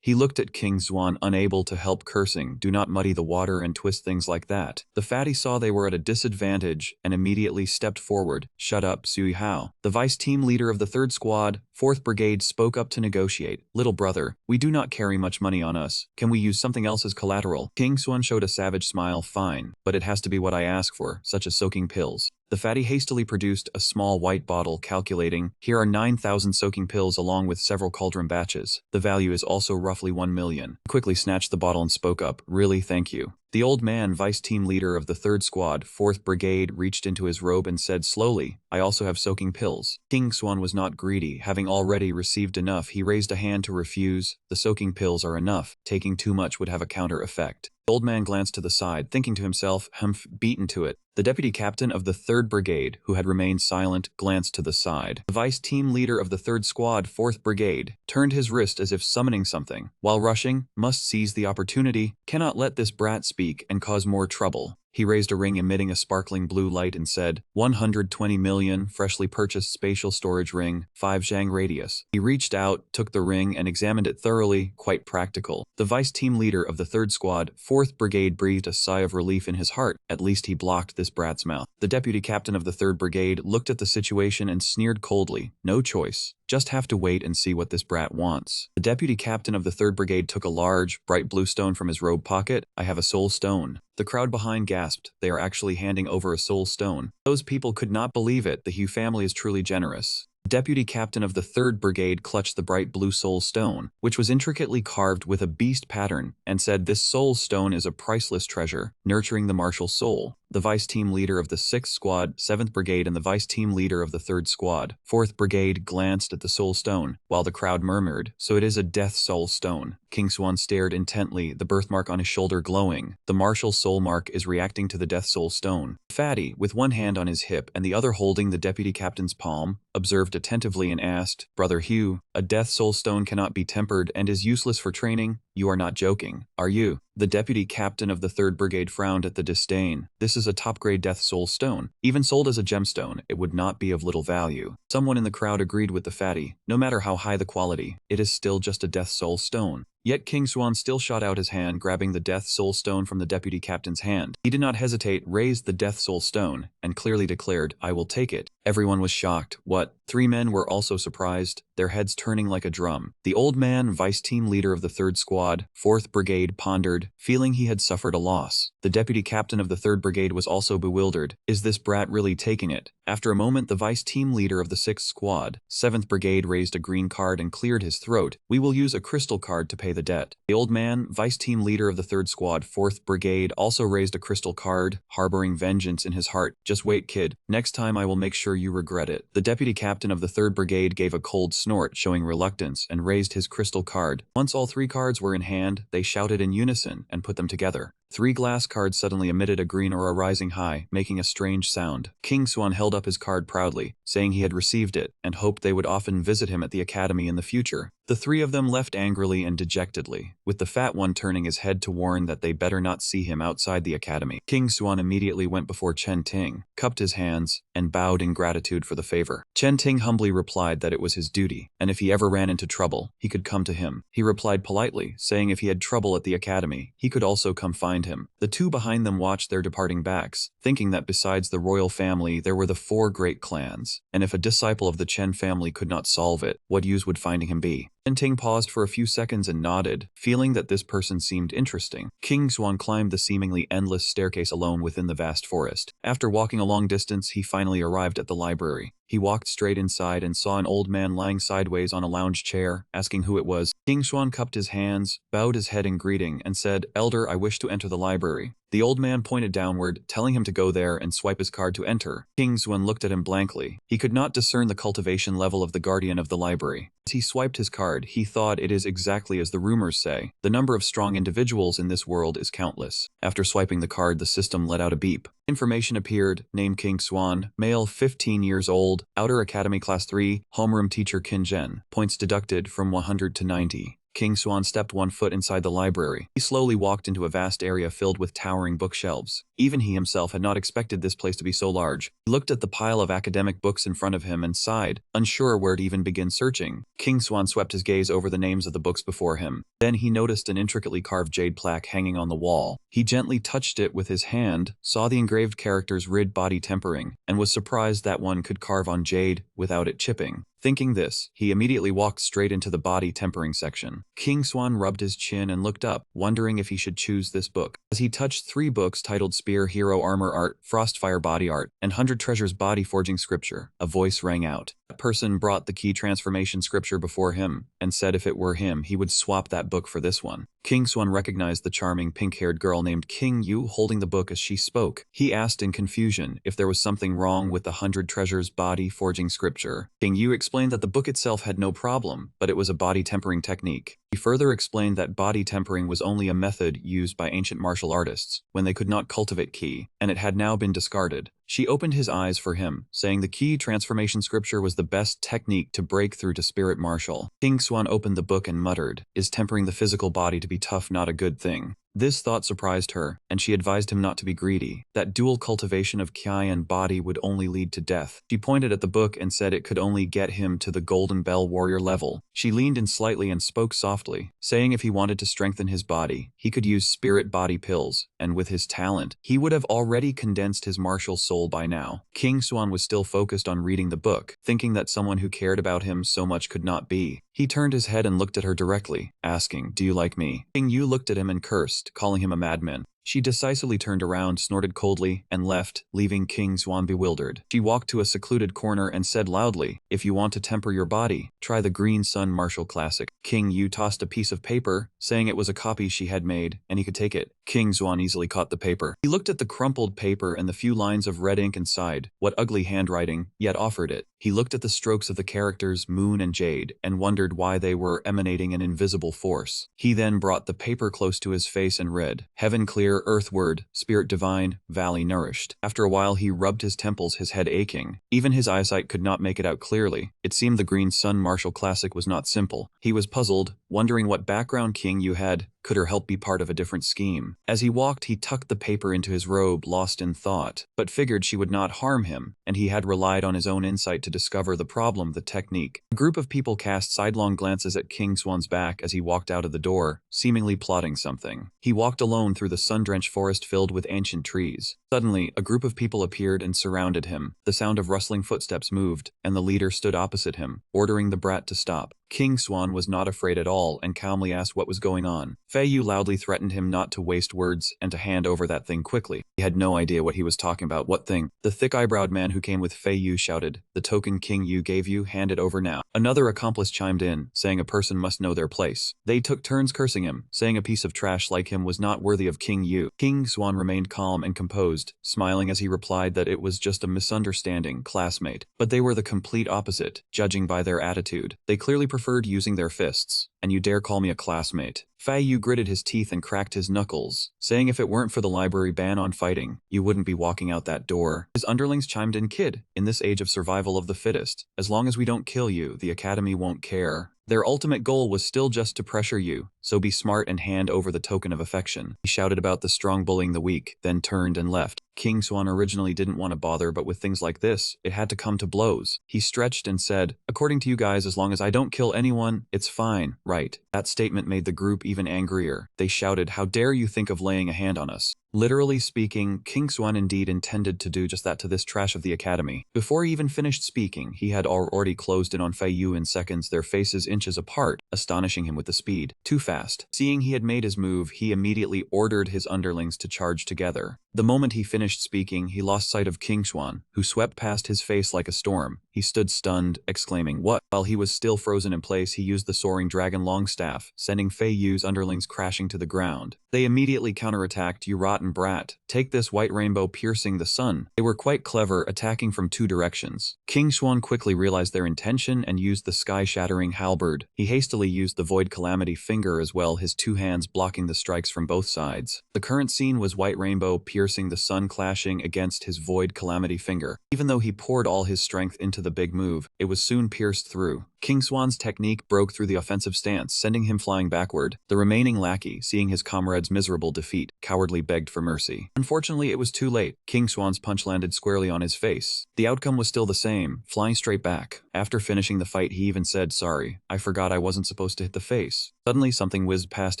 He looked at King Xuan, unable to help cursing. Do not muddy the water and twist things like that. The fatty saw they were at a disadvantage and immediately stepped forward. Shut up, Xu Hao. The vice team leader of the 3rd Squad, 4th Brigade, spoke up to negotiate. Little brother, we do not carry much money on us. Can we use something else as collateral? King Xuan showed a savage smile. Fine, but it has to be what I ask for, such as soaking pills. The fatty hastily produced a small white bottle, calculating, here are 9,000 soaking pills along with several cauldron batches. The value is also roughly 1 million. He quickly snatched the bottle and spoke up, really, thank you. The old man, vice team leader of the 3rd Squad, 4th Brigade, reached into his robe and said slowly, I also have soaking pills. King Xuan was not greedy. Having already received enough, he raised a hand to refuse. The soaking pills are enough. Taking too much would have a counter effect. The old man glanced to the side, thinking to himself, humph, beaten to it. The deputy captain of the 3rd Brigade, who had remained silent, glanced to the side. The vice team leader of the 3rd Squad, 4th Brigade, turned his wrist as if summoning something. While rushing, must seize the opportunity, cannot let this brat speak and cause more trouble. He raised a ring emitting a sparkling blue light and said, 120 million, freshly purchased spatial storage ring, 5 zhang radius. He reached out, took the ring and examined it thoroughly, quite practical. The vice team leader of the 3rd Squad, 4th Brigade breathed a sigh of relief in his heart. At least he blocked this brat's mouth. The deputy captain of the 3rd Brigade looked at the situation and sneered coldly. No choice. Just have to wait and see what this brat wants. The deputy captain of the 3rd Brigade took a large, bright blue stone from his robe pocket. I have a soul stone. The crowd behind gasped. They are actually handing over a soul stone. Those people could not believe it. The Hugh family is truly generous. The deputy captain of the 3rd Brigade clutched the bright blue soul stone, which was intricately carved with a beast pattern, and said this soul stone is a priceless treasure, nurturing the martial soul. The vice team leader of the 6th Squad, 7th Brigade and the vice team leader of the 3rd Squad, 4th Brigade glanced at the soul stone, while the crowd murmured, so it is a death soul stone. King Xuan stared intently, the birthmark on his shoulder glowing. The martial soul mark is reacting to the death soul stone. Fatty, with one hand on his hip and the other holding the deputy captain's palm, observed attentively and asked, Brother Hugh, a death soul stone cannot be tempered and is useless for training? You are not joking, are you? The deputy captain of the 3rd Brigade frowned at the disdain. This is a top-grade death soul stone. Even sold as a gemstone, it would not be of little value. Someone in the crowd agreed with the fatty. No matter how high the quality, it is still just a death soul stone. Yet King Xuan still shot out his hand, grabbing the Death Soul Stone from the deputy captain's hand. He did not hesitate, raised the Death Soul Stone, and clearly declared, I will take it. Everyone was shocked. What? 3 men were also surprised, their heads turning like a drum. The old man, vice team leader of the 3rd Squad, 4th Brigade, pondered, feeling he had suffered a loss. The deputy captain of the 3rd Brigade was also bewildered. Is this brat really taking it? After a moment, the vice team leader of the 6th Squad, 7th Brigade raised a green card and cleared his throat. We will use a crystal card to pay the debt. The old man, vice team leader of the 3rd Squad, 4th Brigade, also raised a crystal card, harboring vengeance in his heart. Just wait, kid. Next time I will make sure you regret it. The deputy captain of the 3rd Brigade gave a cold snort, showing reluctance, and raised his crystal card. Once all 3 cards were in hand, they shouted in unison and put them together. 3 glass cards suddenly emitted a green aura rising high, making a strange sound. King Xuan held up his card proudly, saying he had received it, and hoped they would often visit him at the academy in the future. The 3 of them left angrily and dejectedly, with the fat one turning his head to warn that they better not see him outside the academy. King Xuan immediately went before Chen Ting, cupped his hands, and bowed in gratitude for the favor. Chen Ting humbly replied that it was his duty, and if he ever ran into trouble, he could come to him. He replied politely, saying if he had trouble at the academy, he could also come find him. The 2 behind them watched their departing backs, thinking that besides the royal family, there were the 4 great clans, and if a disciple of the Chen family could not solve it, what use would finding him be? Chen Ting paused for a few seconds and nodded, feeling that this person seemed interesting. King Xuan climbed the seemingly endless staircase alone within the vast forest. After walking a long distance, he finally arrived at the library. He walked straight inside and saw an old man lying sideways on a lounge chair, asking who it was. King Xuan cupped his hands, bowed his head in greeting, and said, "Elder, I wish to enter the library." The old man pointed downward, telling him to go there and swipe his card to enter. King Xuan looked at him blankly. He could not discern the cultivation level of the guardian of the library. As he swiped his card, he thought it is exactly as the rumors say. The number of strong individuals in this world is countless. After swiping the card, the system let out a beep. Information appeared: name King Xuan, male 15 years old, Outer Academy Class 3, homeroom teacher Qin Zhen. Points deducted from 100 to 90. King Xuan stepped 1 foot inside the library. He slowly walked into a vast area filled with towering bookshelves. Even he himself had not expected this place to be so large. He looked at the pile of academic books in front of him and sighed, unsure where to even begin searching. King Xuan swept his gaze over the names of the books before him. Then he noticed an intricately carved jade plaque hanging on the wall. He gently touched it with his hand, saw the engraved characters "Rid Body Tempering," and was surprised that one could carve on jade without it chipping. Thinking this, he immediately walked straight into the body tempering section. King Xuan rubbed his chin and looked up, wondering if he should choose this book. As he touched 3 books titled Spear Hero Armor Art, Frostfire Body Art, and 100 Treasures Body Forging Scripture, a voice rang out. That person brought the key transformation scripture before him, and said if it were him, he would swap that book for this one. King Xuan recognized the charming pink-haired girl named King Yu holding the book as she spoke. He asked in confusion if there was something wrong with the 100 Treasures Body Forging Scripture. King Yu explained that the book itself had no problem, but it was a body tempering technique. He further explained that body tempering was only a method used by ancient martial artists when they could not cultivate ki, and it had now been discarded. She opened his eyes for him, saying the ki transformation scripture was the best technique to break through to spirit martial. King Xuan opened the book and muttered, "Is tempering the physical body to be tough not a good thing?" This thought surprised her, and she advised him not to be greedy. That dual cultivation of ki and body would only lead to death. She pointed at the book and said it could only get him to the Golden Bell Warrior level. She leaned in slightly and spoke softly, saying if he wanted to strengthen his body, he could use spirit body pills, and with his talent, he would have already condensed his martial soul by now. King Xuan was still focused on reading the book, thinking that someone who cared about him so much could not be. He turned his head and looked at her directly, asking, "Do you like me?" King Yu looked at him and cursed, calling him a madman. She decisively turned around, snorted coldly, and left, leaving King Xuan bewildered. She walked to a secluded corner and said loudly, "If you want to temper your body, try the Green Sun Martial Classic." King Yu tossed a piece of paper, saying it was a copy she had made, and he could take it. King Xuan easily caught the paper. He looked at the crumpled paper and the few lines of red ink and sighed, what ugly handwriting, yet offered it. He looked at the strokes of the characters Moon and Jade, and wondered why they were emanating an invisible force. He then brought the paper close to his face and read, "Heaven clear, earthward, spirit divine, valley nourished." After a while he rubbed his temples, his head aching. Even his eyesight could not make it out clearly. It seemed the Green Sun Martial Classic was not simple. He was puzzled, wondering what background King Yu had. Could her help be part of a different scheme? As he walked, he tucked the paper into his robe, lost in thought, but figured she would not harm him, and he had relied on his own insight to discover the problem, the technique. A group of people cast sidelong glances at King Xuan's back as he walked out of the door, seemingly plotting something. He walked alone through the sun-drenched forest filled with ancient trees. Suddenly, a group of people appeared and surrounded him. The sound of rustling footsteps moved, and the leader stood opposite him, ordering the brat to stop. King Xuan was not afraid at all and calmly asked what was going on. Fei Yu loudly threatened him not to waste words and to hand over that thing quickly. He had no idea what he was talking about. What thing? The thick-eyebrowed man who came with Fei Yu shouted, "The token King Yu gave you, hand it over now." Another accomplice chimed in, saying a person must know their place. They took turns cursing him, saying a piece of trash like him was not worthy of King Yu. King Xuan remained calm and composed, smiling as he replied that it was just a misunderstanding, classmate. But they were the complete opposite, judging by their attitude. They clearly preferred using their fists. "And you dare call me a classmate?" Fei Yu gritted his teeth and cracked his knuckles, saying if it weren't for the library ban on fighting, you wouldn't be walking out that door. His underlings chimed in, "Kid, in this age of survival of the fittest, as long as we don't kill you, the academy won't care." Their ultimate goal was still just to pressure you, so be smart and hand over the token of affection. He shouted about the strong bullying the weak, then turned and left. King Xuan originally didn't want to bother, but with things like this, it had to come to blows. He stretched and said, "According to you guys, as long as I don't kill anyone, it's fine, right?" That statement made the group even angrier. They shouted, "How dare you think of laying a hand on us?" Literally speaking, King Xuan indeed intended to do just that to this trash of the academy. Before he even finished speaking, he had already closed in on Fei Yu in seconds, their faces inches apart, astonishing him with the speed. Too fast. Seeing he had made his move, he immediately ordered his underlings to charge together. The moment he finished speaking, he lost sight of King Xuan, who swept past his face like a storm. He stood stunned, exclaiming, "What?" While he was still frozen in place, he used the soaring dragon longstaff, sending Fei Yu's underlings crashing to the ground. They immediately counterattacked. "You rotten brat. Take this white rainbow piercing the sun." They were quite clever, attacking from two directions. King Xuan quickly realized their intention and used the sky-shattering halberd. He hastily used the void calamity finger as well, his two hands blocking the strikes from both sides. The current scene was white rainbow piercing the sun clashing against his void calamity finger. Even though he poured all his strength into the big move, it was soon pierced through. King Xuan's technique broke through the offensive stance, sending him flying backward. The remaining lackey, seeing his comrade's miserable defeat, cowardly begged for mercy. Unfortunately, it was too late. King Xuan's punch landed squarely on his face. The outcome was still the same, flying straight back. After finishing the fight, he even said, "Sorry, I forgot I wasn't supposed to hit the face." Suddenly, something whizzed past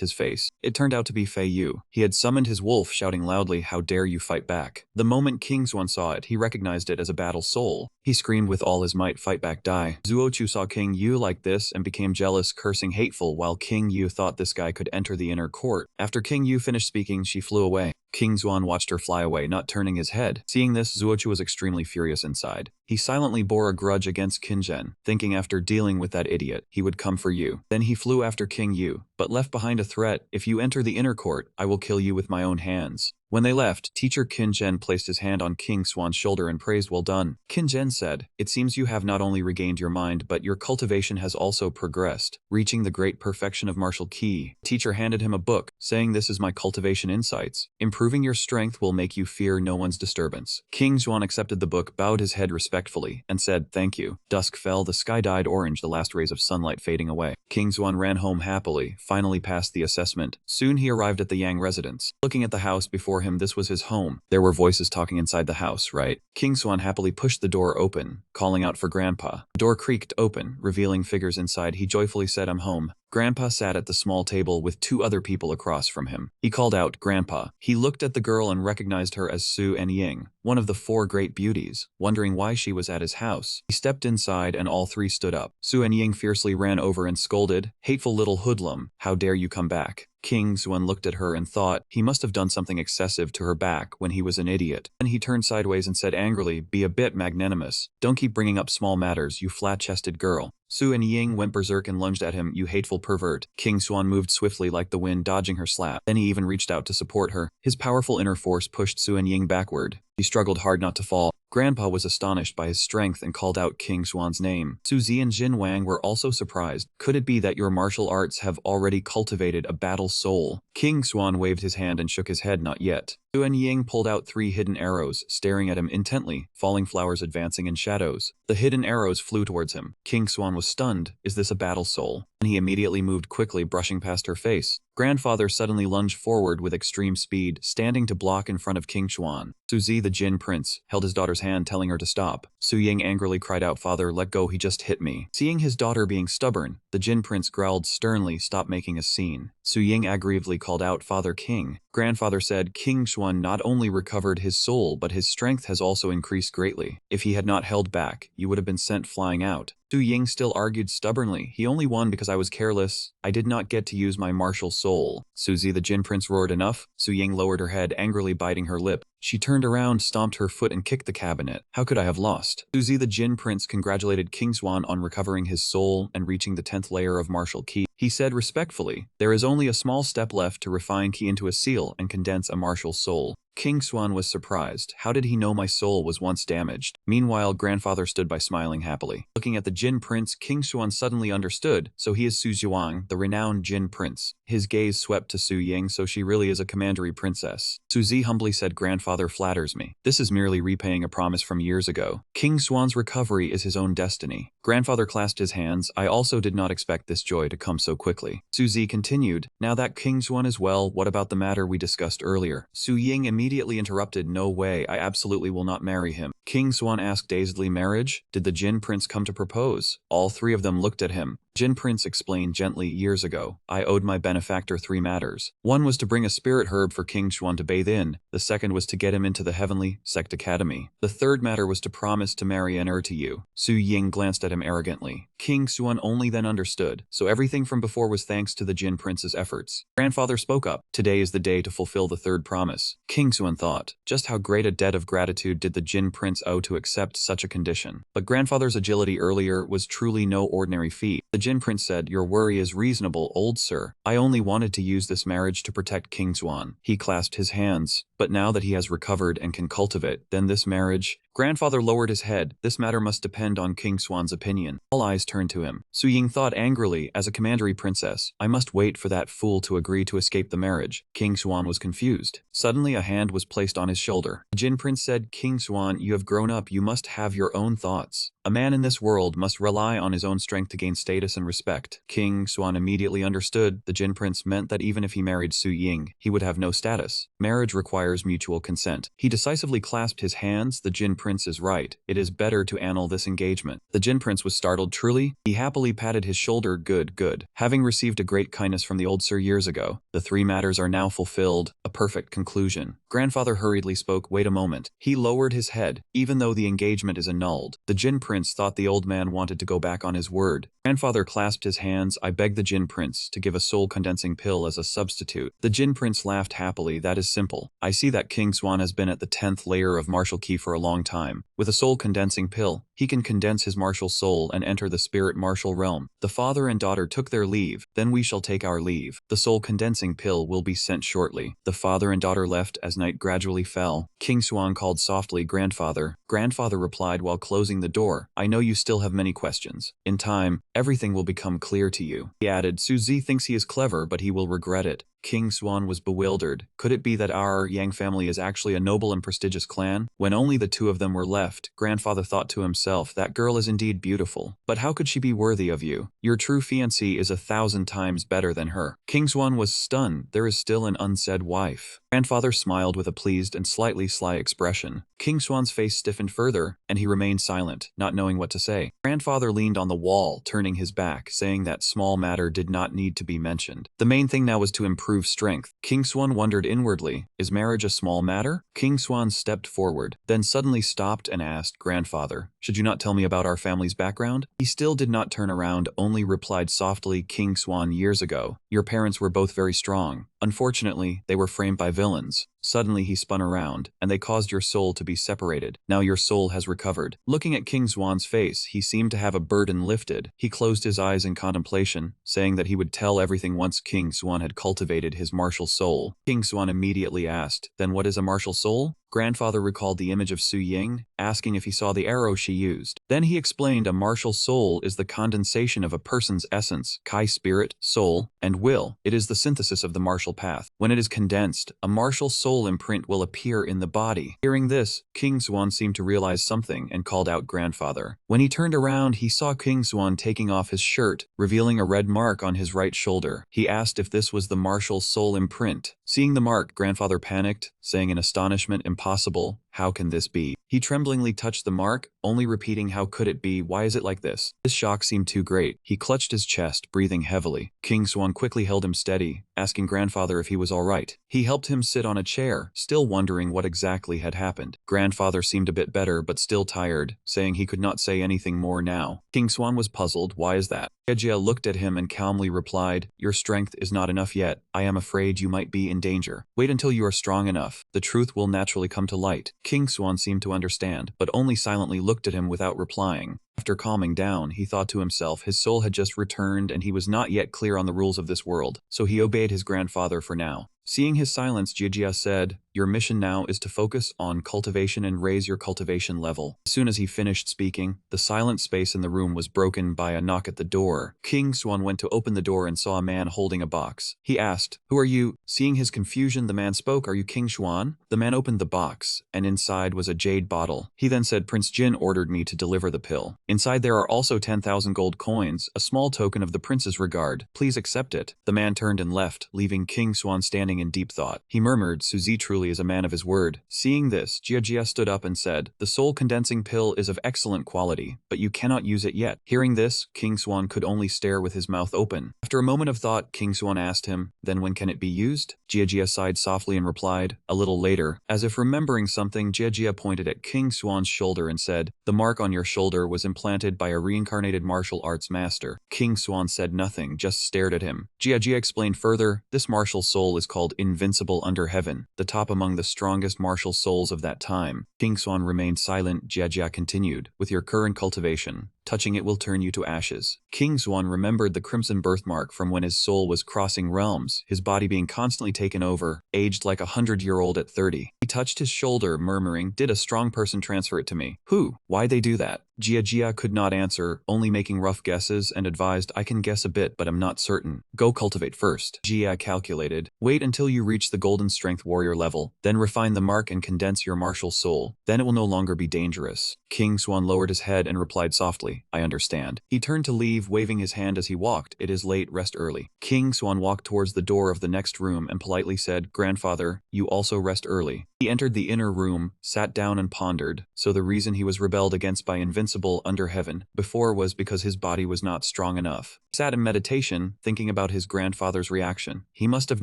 his face. It turned out to be Fei Yu. He had summoned his wolf, shouting loudly, "How dare you fight back?" The moment King Xuan saw it, he recognized it as a battle soul. He screamed with all his might, "Fight back, die." Zuochu saw King Yu like this and became jealous, cursing hateful, while King Yu thought this guy could enter the inner court. After King Yu finished speaking, she flew away. King Xuan watched her fly away, not turning his head. Seeing this, Zuochu was extremely furious inside. He silently bore a grudge against Qinzhen, thinking after dealing with that idiot, he would come for Yu. Then he flew after King Yu, but left behind a threat: "If you enter the inner court, I will kill you with my own hands." When they left, teacher Qinzhen placed his hand on King Xuan's shoulder and praised, "Well done." Qinzhen said, "It seems you have not only regained your mind, but your cultivation has also progressed, reaching the great perfection of martial ki." Teacher handed him a book, saying, "This is my cultivation insights. Improving your strength will make you fear no one's disturbance." King Xuan accepted the book, bowed his head respectfully, and said, "Thank you." Dusk fell, the sky dyed orange, the last rays of sunlight fading away. King Xuan ran home happily, finally passed the assessment. Soon he arrived at the Yang residence. Looking at the house before him, this was his home. There were voices talking inside the house, right? King Xuan happily pushed the door open, calling out for Grandpa. The door creaked open, revealing figures inside. He joyfully said, "I'm home." Grandpa sat at the small table with two other people across from him. He called out, "Grandpa." He looked at the girl and recognized her as Su and Ying, one of the four great beauties. Wondering why she was at his house, he stepped inside and all three stood up. Su and Ying fiercely ran over and scolded, "Hateful little hoodlum, how dare you come back?" King Xuan looked at her and thought he must have done something excessive to her back when he was an idiot. Then he turned sideways and said angrily, "Be a bit magnanimous. Don't keep bringing up small matters, you flat-chested girl." Su and Ying went berserk and lunged at him. "You hateful pervert." King Xuan moved swiftly like the wind, dodging her slap. Then he even reached out to support her. His powerful inner force pushed Su and Ying backward. She struggled hard not to fall. Grandpa was astonished by his strength and called out King Xuan's name. Su Zi and Jin Wang were also surprised. "Could it be that your martial arts have already cultivated a battle soul?" King Xuan waved his hand and shook his head, "Not yet." Su and Ying pulled out 3 hidden arrows, staring at him intently, falling flowers advancing in shadows. The hidden arrows flew towards him. King Xuan was stunned. Is this a battle soul? And he immediately moved quickly, brushing past her face. Grandfather suddenly lunged forward with extreme speed, standing to block in front of King Xuan. Su Zi, the Jin prince, held his daughter's hand, telling her to stop. Su Ying angrily cried out, "Father, let go, he just hit me." Seeing his daughter being stubborn, the Jin prince growled sternly, "Stop making a scene." Su Ying aggrievedly called out, "Father King." Grandfather said, "King Xuan not only recovered his soul, but his strength has also increased greatly. If he had not held back, you would have been sent flying out." Su Ying still argued stubbornly, "He only won because I was careless. I did not get to use my martial soul." Su Zi, the Jin prince, roared, "Enough." Su Ying lowered her head, angrily biting her lip. She turned around, stomped her foot, and kicked the cabinet. "How could I have lost?" Su Zi, the Jin prince, congratulated King Xuan on recovering his soul and reaching the 10th layer of martial ki. He said respectfully, "There is only a small step left to refine ki into a seal and condense a martial soul." King Xuan was surprised. How did he know my soul was once damaged? Meanwhile, Grandfather stood by smiling happily. Looking at the Jin prince, King Xuan suddenly understood. So he is Su Zhuang, the renowned Jin prince. His gaze swept to Su Ying, so she really is a commandery princess. Su Zi humbly said, "Grandfather flatters me. This is merely repaying a promise from years ago. King Xuan's recovery is his own destiny." Grandfather clasped his hands. "I also did not expect this joy to come so quickly." Su Zi continued, "Now that King Xuan is well, what about the matter we discussed earlier?" Su Ying immediately interrupted, "No way, I absolutely will not marry him." King Xuan asked dazedly, "Marriage? Did the Jin prince come to propose?" All 3 of them looked at him. Jin Prince explained gently, years ago, I owed my benefactor 3 matters. One was to bring a spirit herb for King Xuan to bathe in, the second was to get him into the Heavenly Sect Academy. The third matter was to promise to marry enro to you. Su Ying glanced at him arrogantly. King Xuan only then understood, so everything from before was thanks to the Jin Prince's efforts. Grandfather spoke up. Today is the day to fulfill the third promise. King Xuan thought, just how great a debt of gratitude did the Jin Prince owe to accept such a condition. But grandfather's agility earlier was truly no ordinary feat. The Jin Prince said, your worry is reasonable, old sir. I only wanted to use this marriage to protect King Xuan. He clasped his hands. But now that he has recovered and can cultivate, then this marriage... Grandfather lowered his head. This matter must depend on King Xuan's opinion. All eyes turned to him. Su Ying thought angrily, as a commandery princess, I must wait for that fool to agree to escape the marriage. King Xuan was confused. Suddenly a hand was placed on his shoulder. The Jin Prince said, King Xuan, you have grown up, you must have your own thoughts. A man in this world must rely on his own strength to gain status and respect. King Xuan immediately understood. The Jin Prince meant that even if he married Su Ying, he would have no status. Marriage requires mutual consent. He decisively clasped his hands. The Jin Prince is right. It is better to annul this engagement. The Jin Prince was startled truly. He happily patted his shoulder. Good, good. Having received a great kindness from the old sir years ago, the 3 matters are now fulfilled. A perfect conclusion. Grandfather hurriedly spoke. Wait a moment. He lowered his head. Even though the engagement is annulled, the Jin Prince thought the old man wanted to go back on his word. Grandfather clasped his hands. I beg the Jin Prince to give a soul-condensing pill as a substitute. The Jin Prince laughed happily. That is simple. I see that King Xuan has been at the 10th layer of martial key for a long time. With a soul-condensing pill, he can condense his martial soul and enter the spirit martial realm. The father and daughter took their leave. Then we shall take our leave. The soul-condensing pill will be sent shortly. The father and daughter left as night gradually fell. King Xuan called softly, Grandfather. Grandfather replied while closing the door, I know you still have many questions. In time, everything will become clear to you. He added, Su Zi thinks he is clever, but he will regret it. King Xuan was bewildered. Could it be that our Yang family is actually a noble and prestigious clan? When only the 2 of them were left, Grandfather thought to himself, that girl is indeed beautiful. But how could she be worthy of you? Your true fiancé is 1,000 times better than her. King Xuan was stunned. There is still an unsaid wife. Grandfather smiled with a pleased and slightly sly expression. King Xuan's face stiffened further, and he remained silent, not knowing what to say. Grandfather leaned on the wall, turning his back, saying that small matter did not need to be mentioned. The main thing now was to improve strength. King Xuan wondered inwardly, is marriage a small matter? King Xuan stepped forward, then suddenly stopped and asked, Grandfather, should you not tell me about our family's background? He still did not turn around, only replied softly, King Xuan, years ago, your parents were both very strong. Unfortunately, they were framed by villains. Suddenly he spun around, and they caused your soul to be separated. Now your soul has recovered. Looking at King Xuan's face, he seemed to have a burden lifted. He closed his eyes in contemplation, saying that he would tell everything once King Xuan had cultivated his martial soul. King Xuan immediately asked, then what is a martial soul? Grandfather recalled the image of Su Ying, asking if he saw the arrow she used. Then he explained a martial soul is the condensation of a person's essence, Kai spirit, soul, and will. It is the synthesis of the martial path. When it is condensed, a martial soul imprint will appear in the body. Hearing this, King Xuan seemed to realize something and called out Grandfather. When he turned around, he saw King Xuan taking off his shirt, revealing a red mark on his right shoulder. He asked if this was the martial soul imprint. Seeing the mark, Grandfather panicked, saying in astonishment, impossible. How can this be? He tremblingly touched the mark, only repeating, how could it be? Why is it like this? This shock seemed too great. He clutched his chest, breathing heavily. King Xuan quickly held him steady, asking Grandfather if he was all right. He helped him sit on a chair, still wondering what exactly had happened. Grandfather seemed a bit better, but still tired, saying he could not say anything more now. King Xuan was puzzled. Why is that? Yejia looked at him and calmly replied, your strength is not enough yet. I am afraid you might be in danger. Wait until you are strong enough. The truth will naturally come to light. King Xuan seemed to understand, but only silently looked at him without replying. After calming down, he thought to himself his soul had just returned and he was not yet clear on the rules of this world, so he obeyed his grandfather for now. Seeing his silence, Jijia said, your mission now is to focus on cultivation and raise your cultivation level. As soon as he finished speaking, the silent space in the room was broken by a knock at the door. King Xuan went to open the door and saw a man holding a box. He asked, who are you? Seeing his confusion, the man spoke, are you King Xuan? The man opened the box, and inside was a jade bottle. He then said, Prince Jin ordered me to deliver the pill. Inside there are also 10,000 gold coins, a small token of the prince's regard. Please accept it. The man turned and left, leaving King Swan standing in deep thought. He murmured, Suzy truly is a man of his word. Seeing this, Jia stood up and said, the soul condensing pill is of excellent quality, but you cannot use it yet. Hearing this, King Swan could only stare with his mouth open. After a moment of thought, King Swan asked him, then when can it be used? Jia sighed softly and replied, a little later. As if remembering something, Jia pointed at King Swan's shoulder and said, the mark on your shoulder was implanted by a reincarnated martial arts master. King Swan said nothing, just stared at him. Jia explained further, this martial soul is called Invincible Under Heaven, the top among the strongest martial souls of that time. King Swan remained silent. Jia continued, with your current cultivation, touching it will turn you to ashes. King Swan remembered the crimson birthmark from when his soul was crossing realms, his body being constantly taken over, aged like a 100-year-old at 30. He touched his shoulder, murmuring, did a strong person transfer it to me? Who? Why'd they do that? Jia could not answer, only making rough guesses, and advised, I can guess a bit but I'm not certain. Go cultivate first. Jia calculated. Wait until you reach the golden strength warrior level, then refine the mark and condense your martial soul. Then it will no longer be dangerous. King Swan lowered his head and replied softly, I understand. He turned to leave, waving his hand as he walked. It is late, rest early. King Swan walked towards the door of the next room and politely said, Grandfather, you also rest early. He entered the inner room, sat down and pondered. So the reason he was rebelled against by Invincible Under Heaven before was because his body was not strong enough. He sat in meditation, thinking about his grandfather's reaction. He must have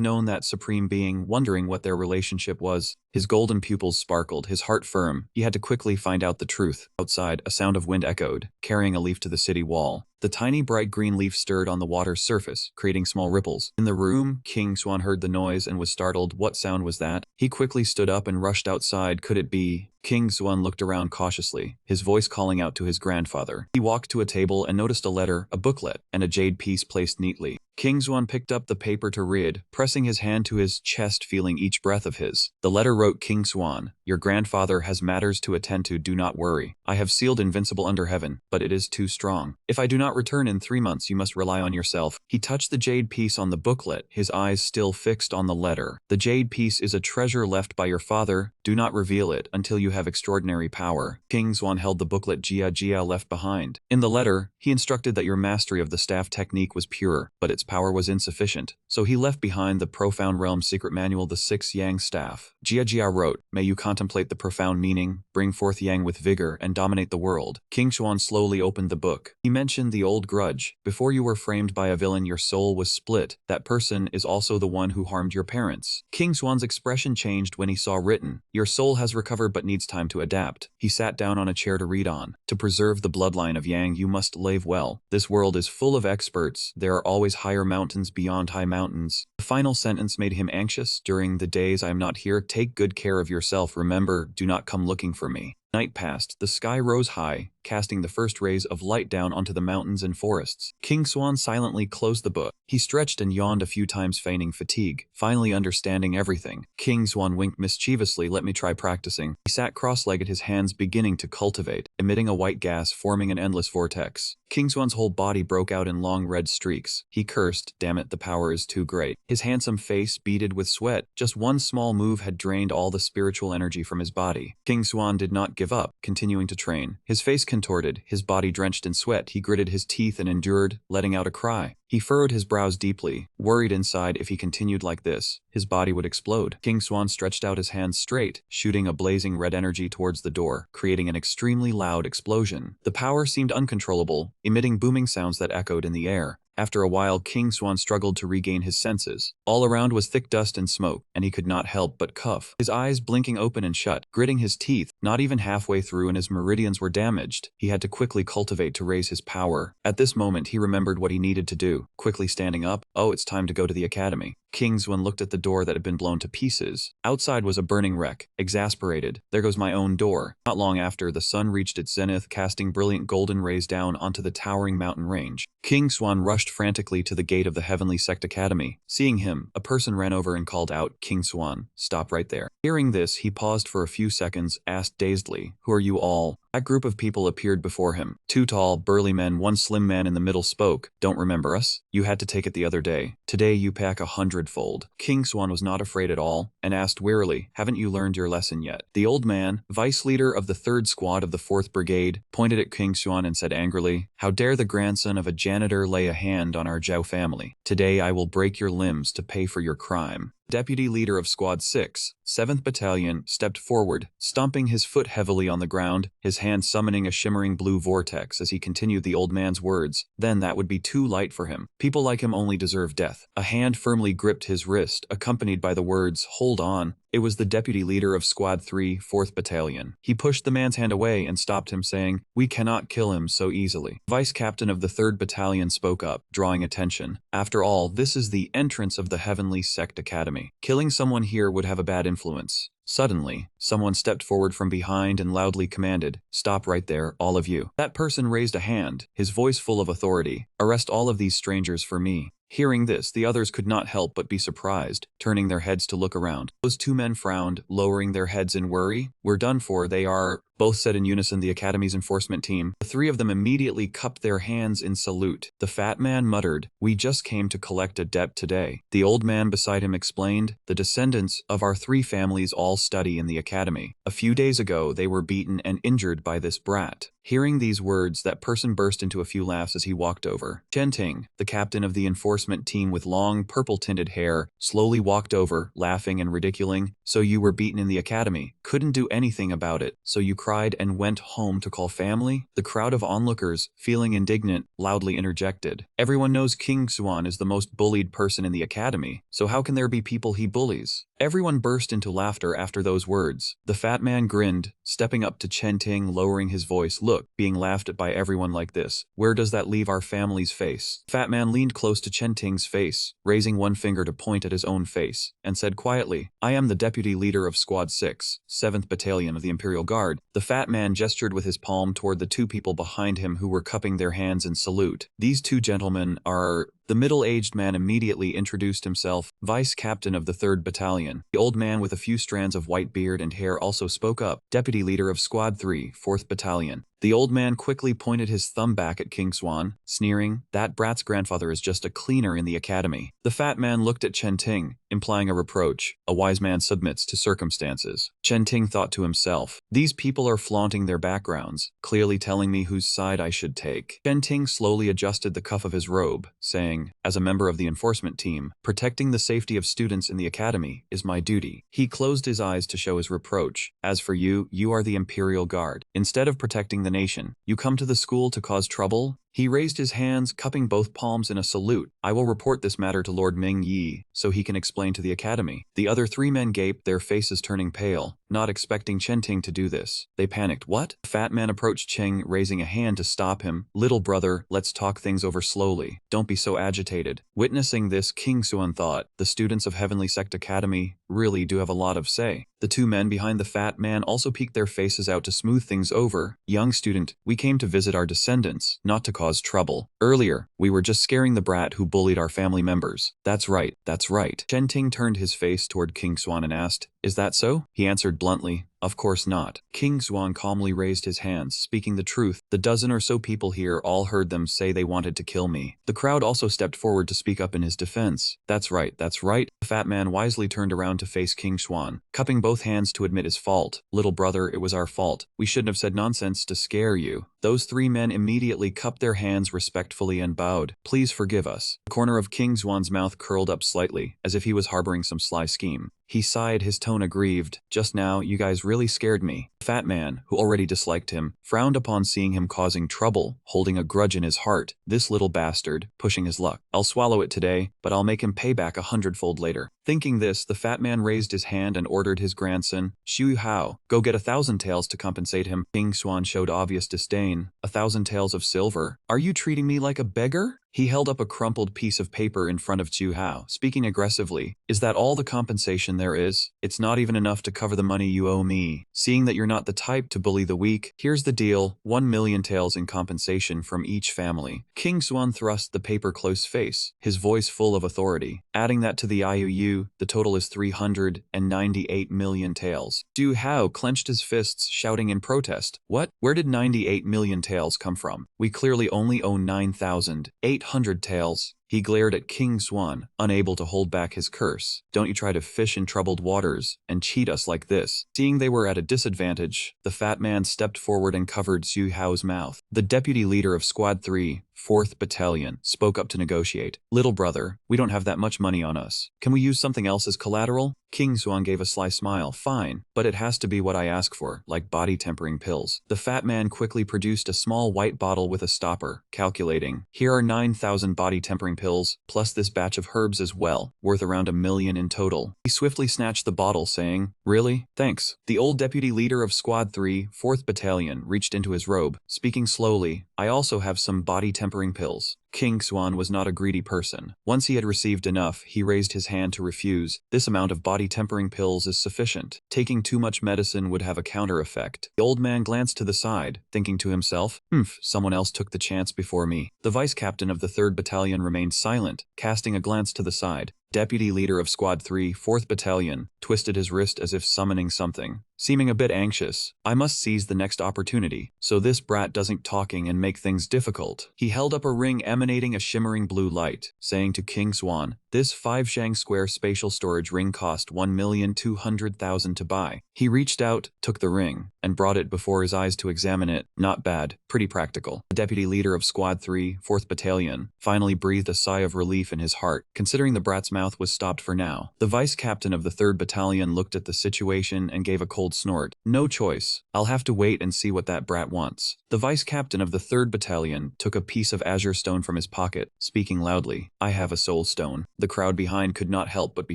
known that supreme being, wondering what their relationship was. His golden pupils sparkled, his heart firm. He had to quickly find out the truth. Outside, a sound of wind echoed, carrying a leaf to the city wall. The tiny bright green leaf stirred on the water's surface, creating small ripples. In the room, King Swan heard the noise and was startled. What sound was that? He quickly stood up and rushed outside. Could it be? King Swan looked around cautiously, his voice calling out to his grandfather. He walked to a table and noticed a letter, a booklet, and a jade piece placed neatly. King Swan picked up the paper to read, pressing his hand to his chest, feeling each breath of his. The letter wrote, King Swan, your grandfather has matters to attend to, do not worry. I have sealed Invincible Under Heaven, but it is too strong. If I do not return in 3 months, you must rely on yourself. He touched the jade piece on the booklet, his eyes still fixed on the letter. The jade piece is a treasure left by your father. Do not reveal it until you have extraordinary power. King Swan held the booklet Jia left behind. In the letter, he instructed that your mastery of the staff technique was pure, but its power was insufficient, so he left behind the Profound Realm secret manual, the 6 Yang staff. Jia wrote, may you contemplate the profound meaning, bring forth Yang with vigor, and dominate the world. King Swan slowly opened the book. He mentioned the old grudge. Before you were framed by a villain, your soul was split. That person is also the one who harmed your parents. King Swan's expression changed when he saw written, your soul has recovered but needs time to adapt. He sat down on a chair to read on. To preserve the bloodline of Yang, you must live well. This world is full of experts. There are always higher mountains beyond high mountains. The final sentence made him anxious. During the days I am not here, take good care of yourself. Remember, do not come looking for me. Night passed. The sky rose high, casting the first rays of light down onto the mountains and forests. King Swan silently closed the book. He stretched and yawned a few times, feigning fatigue. Finally understanding everything, King Swan winked mischievously. Let me try practicing. He sat cross-legged, his hands beginning to cultivate, emitting a white gas, forming an endless vortex. King Swan's whole body broke out in long red streaks. He cursed, damn it, the power is too great. His handsome face beaded with sweat. Just one small move had drained all the spiritual energy from his body. King Swan did not give up, continuing to train. His face contorted, his body drenched in sweat. He gritted his teeth and endured, letting out a cry. He furrowed his brows deeply, worried inside if he continued like this, his body would explode. King Swan stretched out his hands straight, shooting a blazing red energy towards the door, creating an extremely loud explosion. The power seemed uncontrollable, emitting booming sounds that echoed in the air. After a while, King Swan struggled to regain his senses. All around was thick dust and smoke, and he could not help but cough, his eyes blinking open and shut, gritting his teeth. Not even halfway through and his meridians were damaged. He had to quickly cultivate to raise his power. At this moment, he remembered what he needed to do. Quickly standing up, oh, it's time to go to the academy. King Swan looked at the door that had been blown to pieces. Outside was a burning wreck. Exasperated, there goes my own door. Not long after, the sun reached its zenith, casting brilliant golden rays down onto the towering mountain range. King Swan rushed frantically to the gate of the Heavenly Sect Academy. Seeing him, a person ran over and called out, King Swan, stop right there. Hearing this, he paused for a few seconds, asked dazedly, who are you all? That group of people appeared before him. Two tall, burly men, one slim man in the middle spoke. Don't remember us? You had to take it the other day. Today you pack 100-fold. King Swan was not afraid at all, and asked wearily, haven't you learned your lesson yet? The old man, vice leader of the 3rd Squad of the 4th Brigade, pointed at King Swan and said angrily, how dare the grandson of a janitor lay a hand on our Zhao family? Today I will break your limbs to pay for your crime. Deputy leader of Squad 6, 7th Battalion, stepped forward, stomping his foot heavily on the ground, his hand summoning a shimmering blue vortex as he continued the old man's words. Then that would be too light for him. People like him only deserve death. A hand firmly gripped his wrist, accompanied by the words, hold on. It was the deputy leader of Squad 3, 4th Battalion. He pushed the man's hand away and stopped him, saying, we cannot kill him so easily. Vice Captain of the 3rd Battalion spoke up, drawing attention. After all, this is the entrance of the Heavenly Sect Academy. Killing someone here would have a bad influence. Suddenly, someone stepped forward from behind and loudly commanded, stop right there, all of you. That person raised a hand, his voice full of authority. Arrest all of these strangers for me. Hearing this, the others could not help but be surprised, turning their heads to look around. Those two men frowned, lowering their heads in worry. We're done for, they are, both said in unison the Academy's enforcement team. The three of them immediately cupped their hands in salute. The fat man muttered, we just came to collect a debt today. The old man beside him explained, the descendants of our 3 families all study in the Academy. A few days ago, they were beaten and injured by this brat. Hearing these words, that person burst into a few laughs as he walked over. Chen Ting, the captain of the enforcement team with long, purple-tinted hair, slowly walked over, laughing and ridiculing. So you were beaten in the Academy, couldn't do anything about it, so you cried and went home to call family? The crowd of onlookers, feeling indignant, loudly interjected. Everyone knows King Swan is the most bullied person in the Academy, so how can there be people he bullies? Everyone burst into laughter after those words. The fat man grinned, stepping up to Chen Ting, lowering his voice. Look, being laughed at by everyone like this, where does that leave our family's face? Fat man leaned close to Chen Ting's face, raising one finger to point at his own face, and said quietly, I am the deputy leader of Squad 6, 7th Battalion of the Imperial Guard. The fat man gestured with his palm toward the two people behind him who were cupping their hands in salute. These two gentlemen are... The middle-aged man immediately introduced himself, vice captain of the 3rd Battalion. The old man with a few strands of white beard and hair also spoke up, deputy leader of Squad 3, 4th Battalion. The old man quickly pointed his thumb back at King Swan, sneering, that brat's grandfather is just a cleaner in the Academy. The fat man looked at Chen Ting, implying a reproach. A wise man submits to circumstances. Chen Ting thought to himself, these people are flaunting their backgrounds, clearly telling me whose side I should take. Chen Ting slowly adjusted the cuff of his robe, saying, as a member of the enforcement team, protecting the safety of students in the Academy is my duty. He closed his eyes to show his reproach. As for you, you are the Imperial Guard. Instead of protecting the nation, you come to the school to cause trouble? He raised his hands, cupping both palms in a salute. I will report this matter to Lord Ming Yi, so he can explain to the Academy. The other 3 men gaped, their faces turning pale, not expecting Chen Ting to do this. They panicked. What? The fat man approached Cheng, raising a hand to stop him. Little brother, let's talk things over slowly. Don't be so agitated. Witnessing this, King Xuan thought, the students of Heavenly Sect Academy really do have a lot of say. The 2 men behind the fat man also peeked their faces out to smooth things over. Young student, we came to visit our descendants, not to cause trouble. Earlier, we were just scaring the brat who bullied our family members. That's right, that's right. Chen Ting turned his face toward King Xuan and asked, is that so? He answered bluntly, of course not. King Xuan calmly raised his hands, speaking the truth. The dozen or so people here all heard them say they wanted to kill me. The crowd also stepped forward to speak up in his defense. That's right, that's right. The fat man wisely turned around to face King Xuan, cupping both hands to admit his fault. Little brother, it was our fault. We shouldn't have said nonsense to scare you. Those 3 men immediately cupped their hands respectfully and bowed. Please forgive us. The corner of King Xuan's mouth curled up slightly, as if he was harboring some sly scheme. He sighed, his tone aggrieved. Just now, you guys really scared me. The fat man, who already disliked him, frowned upon seeing him causing trouble, holding a grudge in his heart. This little bastard, pushing his luck. I'll swallow it today, but I'll make him pay back 100-fold later. Thinking this, the fat man raised his hand and ordered his grandson, Xu Hao, go get 1,000 taels to compensate him. King Xuan showed obvious disdain. 1,000 taels of silver? Are you treating me like a beggar? He held up a crumpled piece of paper in front of Zhu Hao, speaking aggressively. Is that all the compensation there is? It's not even enough to cover the money you owe me. Seeing that you're not the type to bully the weak, here's the deal, 1,000,000 taels in compensation from each family. King Xuan thrust the paper close face, his voice full of authority. Adding that to the IOU, the total is 398 million taels. Zhu Hao clenched his fists, shouting in protest. What? Where did 98 million taels come from? We clearly only owe 9,800 taels. He glared at King Xuan, unable to hold back his curse. Don't you try to fish in troubled waters and cheat us like this. Seeing they were at a disadvantage, the fat man stepped forward and covered Zhu Hao's mouth. The deputy leader of Squad 3, 4th Battalion, spoke up to negotiate. Little brother, we don't have that much money on us. Can we use something else as collateral? King Xuan gave a sly smile. Fine, but it has to be what I ask for, like body tempering pills. The fat man quickly produced a small white bottle with a stopper, calculating. Here are 9,000 body tempering pills, plus this batch of herbs as well, worth around 1,000,000 in total. He swiftly snatched the bottle, saying, Really? Thanks. The old deputy leader of Squad 3, 4th Battalion, reached into his robe, speaking slowly. I also have some body tempering pills. King Xuan was not a greedy person. Once he had received enough, he raised his hand to refuse. This amount of body tempering pills is sufficient. Taking too much medicine would have a counter effect. The old man glanced to the side, thinking to himself, someone else took the chance before me. The vice captain of the 3rd Battalion remained silent, casting a glance to the side. Deputy leader of Squad 3, 4th Battalion, twisted his wrist as if summoning something. Seeming a bit anxious, I must seize the next opportunity, so this brat doesn't talking and make things difficult. He held up a ring emanating a shimmering blue light, saying to King Xuan, this 5 Shang square spatial storage ring cost 1,200,000 to buy. He reached out, took the ring, and brought it before his eyes to examine it. Not bad, pretty practical. The deputy leader of Squad 3, 4th Battalion, finally breathed a sigh of relief in his heart, considering the brat's mouth was stopped for now. The vice captain of the 3rd Battalion looked at the situation and gave a cold snort. No choice. I'll have to wait and see what that brat wants. The vice captain of the 3rd Battalion took a piece of azure stone from his pocket, speaking loudly. I have a soul stone. The crowd behind could not help but be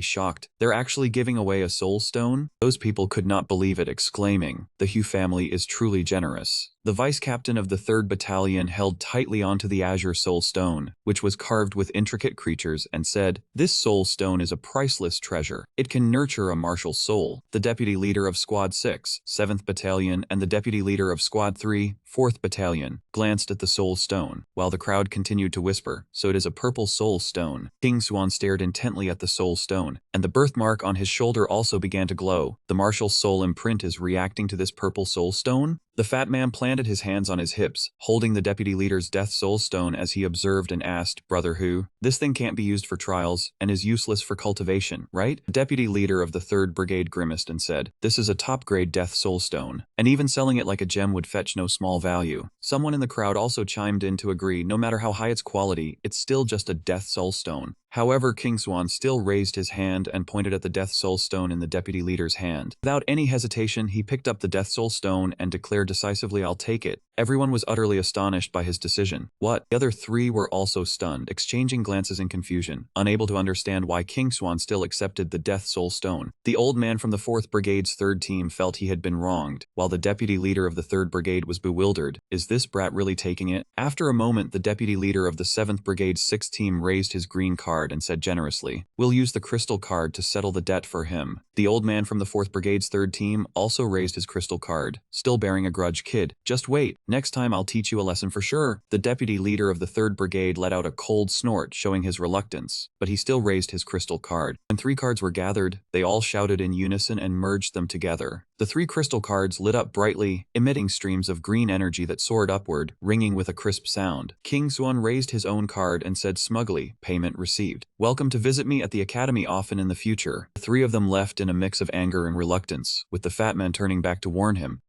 shocked. They're actually giving away a soul stone? Those people could not believe it, exclaiming, the Hu family is truly generous. The vice captain of the 3rd Battalion held tightly onto the azure soul stone, which was carved with intricate creatures, and said, this soul stone is a priceless treasure. It can nurture a martial soul. The deputy leader of Squad 6, 7th Battalion, and the deputy leader of Squad 3, 4th Battalion, glanced at the soul stone, while the crowd continued to whisper, so it is a purple soul stone. King Xuan stared intently at the soul stone, and the birthmark on his shoulder also began to glow. The martial soul imprint is reacting to this purple soul stone? The fat man planted his hands on his hips, holding the deputy leader's death soul stone as he observed and asked, Brother Hu, this thing can't be used for trials, and is useless for cultivation, right? The deputy leader of the 3rd Brigade grimaced and said, this is a top-grade death soul stone, and even selling it like a gem would fetch no small value. Someone in the crowd also chimed in to agree, no matter how high its quality, it's still just a death soul stone. However, King Xuan still raised his hand and pointed at the Death Soul Stone in the deputy leader's hand. Without any hesitation, he picked up the Death Soul Stone and declared decisively, I'll take it. Everyone was utterly astonished by his decision. What? The other 3 were also stunned, exchanging glances in confusion, unable to understand why King Xuan still accepted the Death Soul Stone. The old man from the 4th Brigade's 3rd team felt he had been wronged, while the deputy leader of the 3rd Brigade was bewildered. Is this brat really taking it? After a moment, the deputy leader of the 7th Brigade's 6th team raised his green card and said generously, we'll use the crystal card to settle the debt for him. The old man from the 4th Brigade's 3rd team also raised his crystal card, still bearing a grudge. Kid, just wait. Next time I'll teach you a lesson for sure. The deputy leader of the 3rd Brigade let out a cold snort, showing his reluctance, but he still raised his crystal card. When 3 cards were gathered, they all shouted in unison and merged them together. The 3 crystal cards lit up brightly, emitting streams of green energy that soared upward, ringing with a crisp sound. King Xuan raised his own card and said smugly, payment received. Welcome to visit me at the academy often in the future. The 3 of them left in a mix of anger and reluctance, with the fat man turning back to warn him.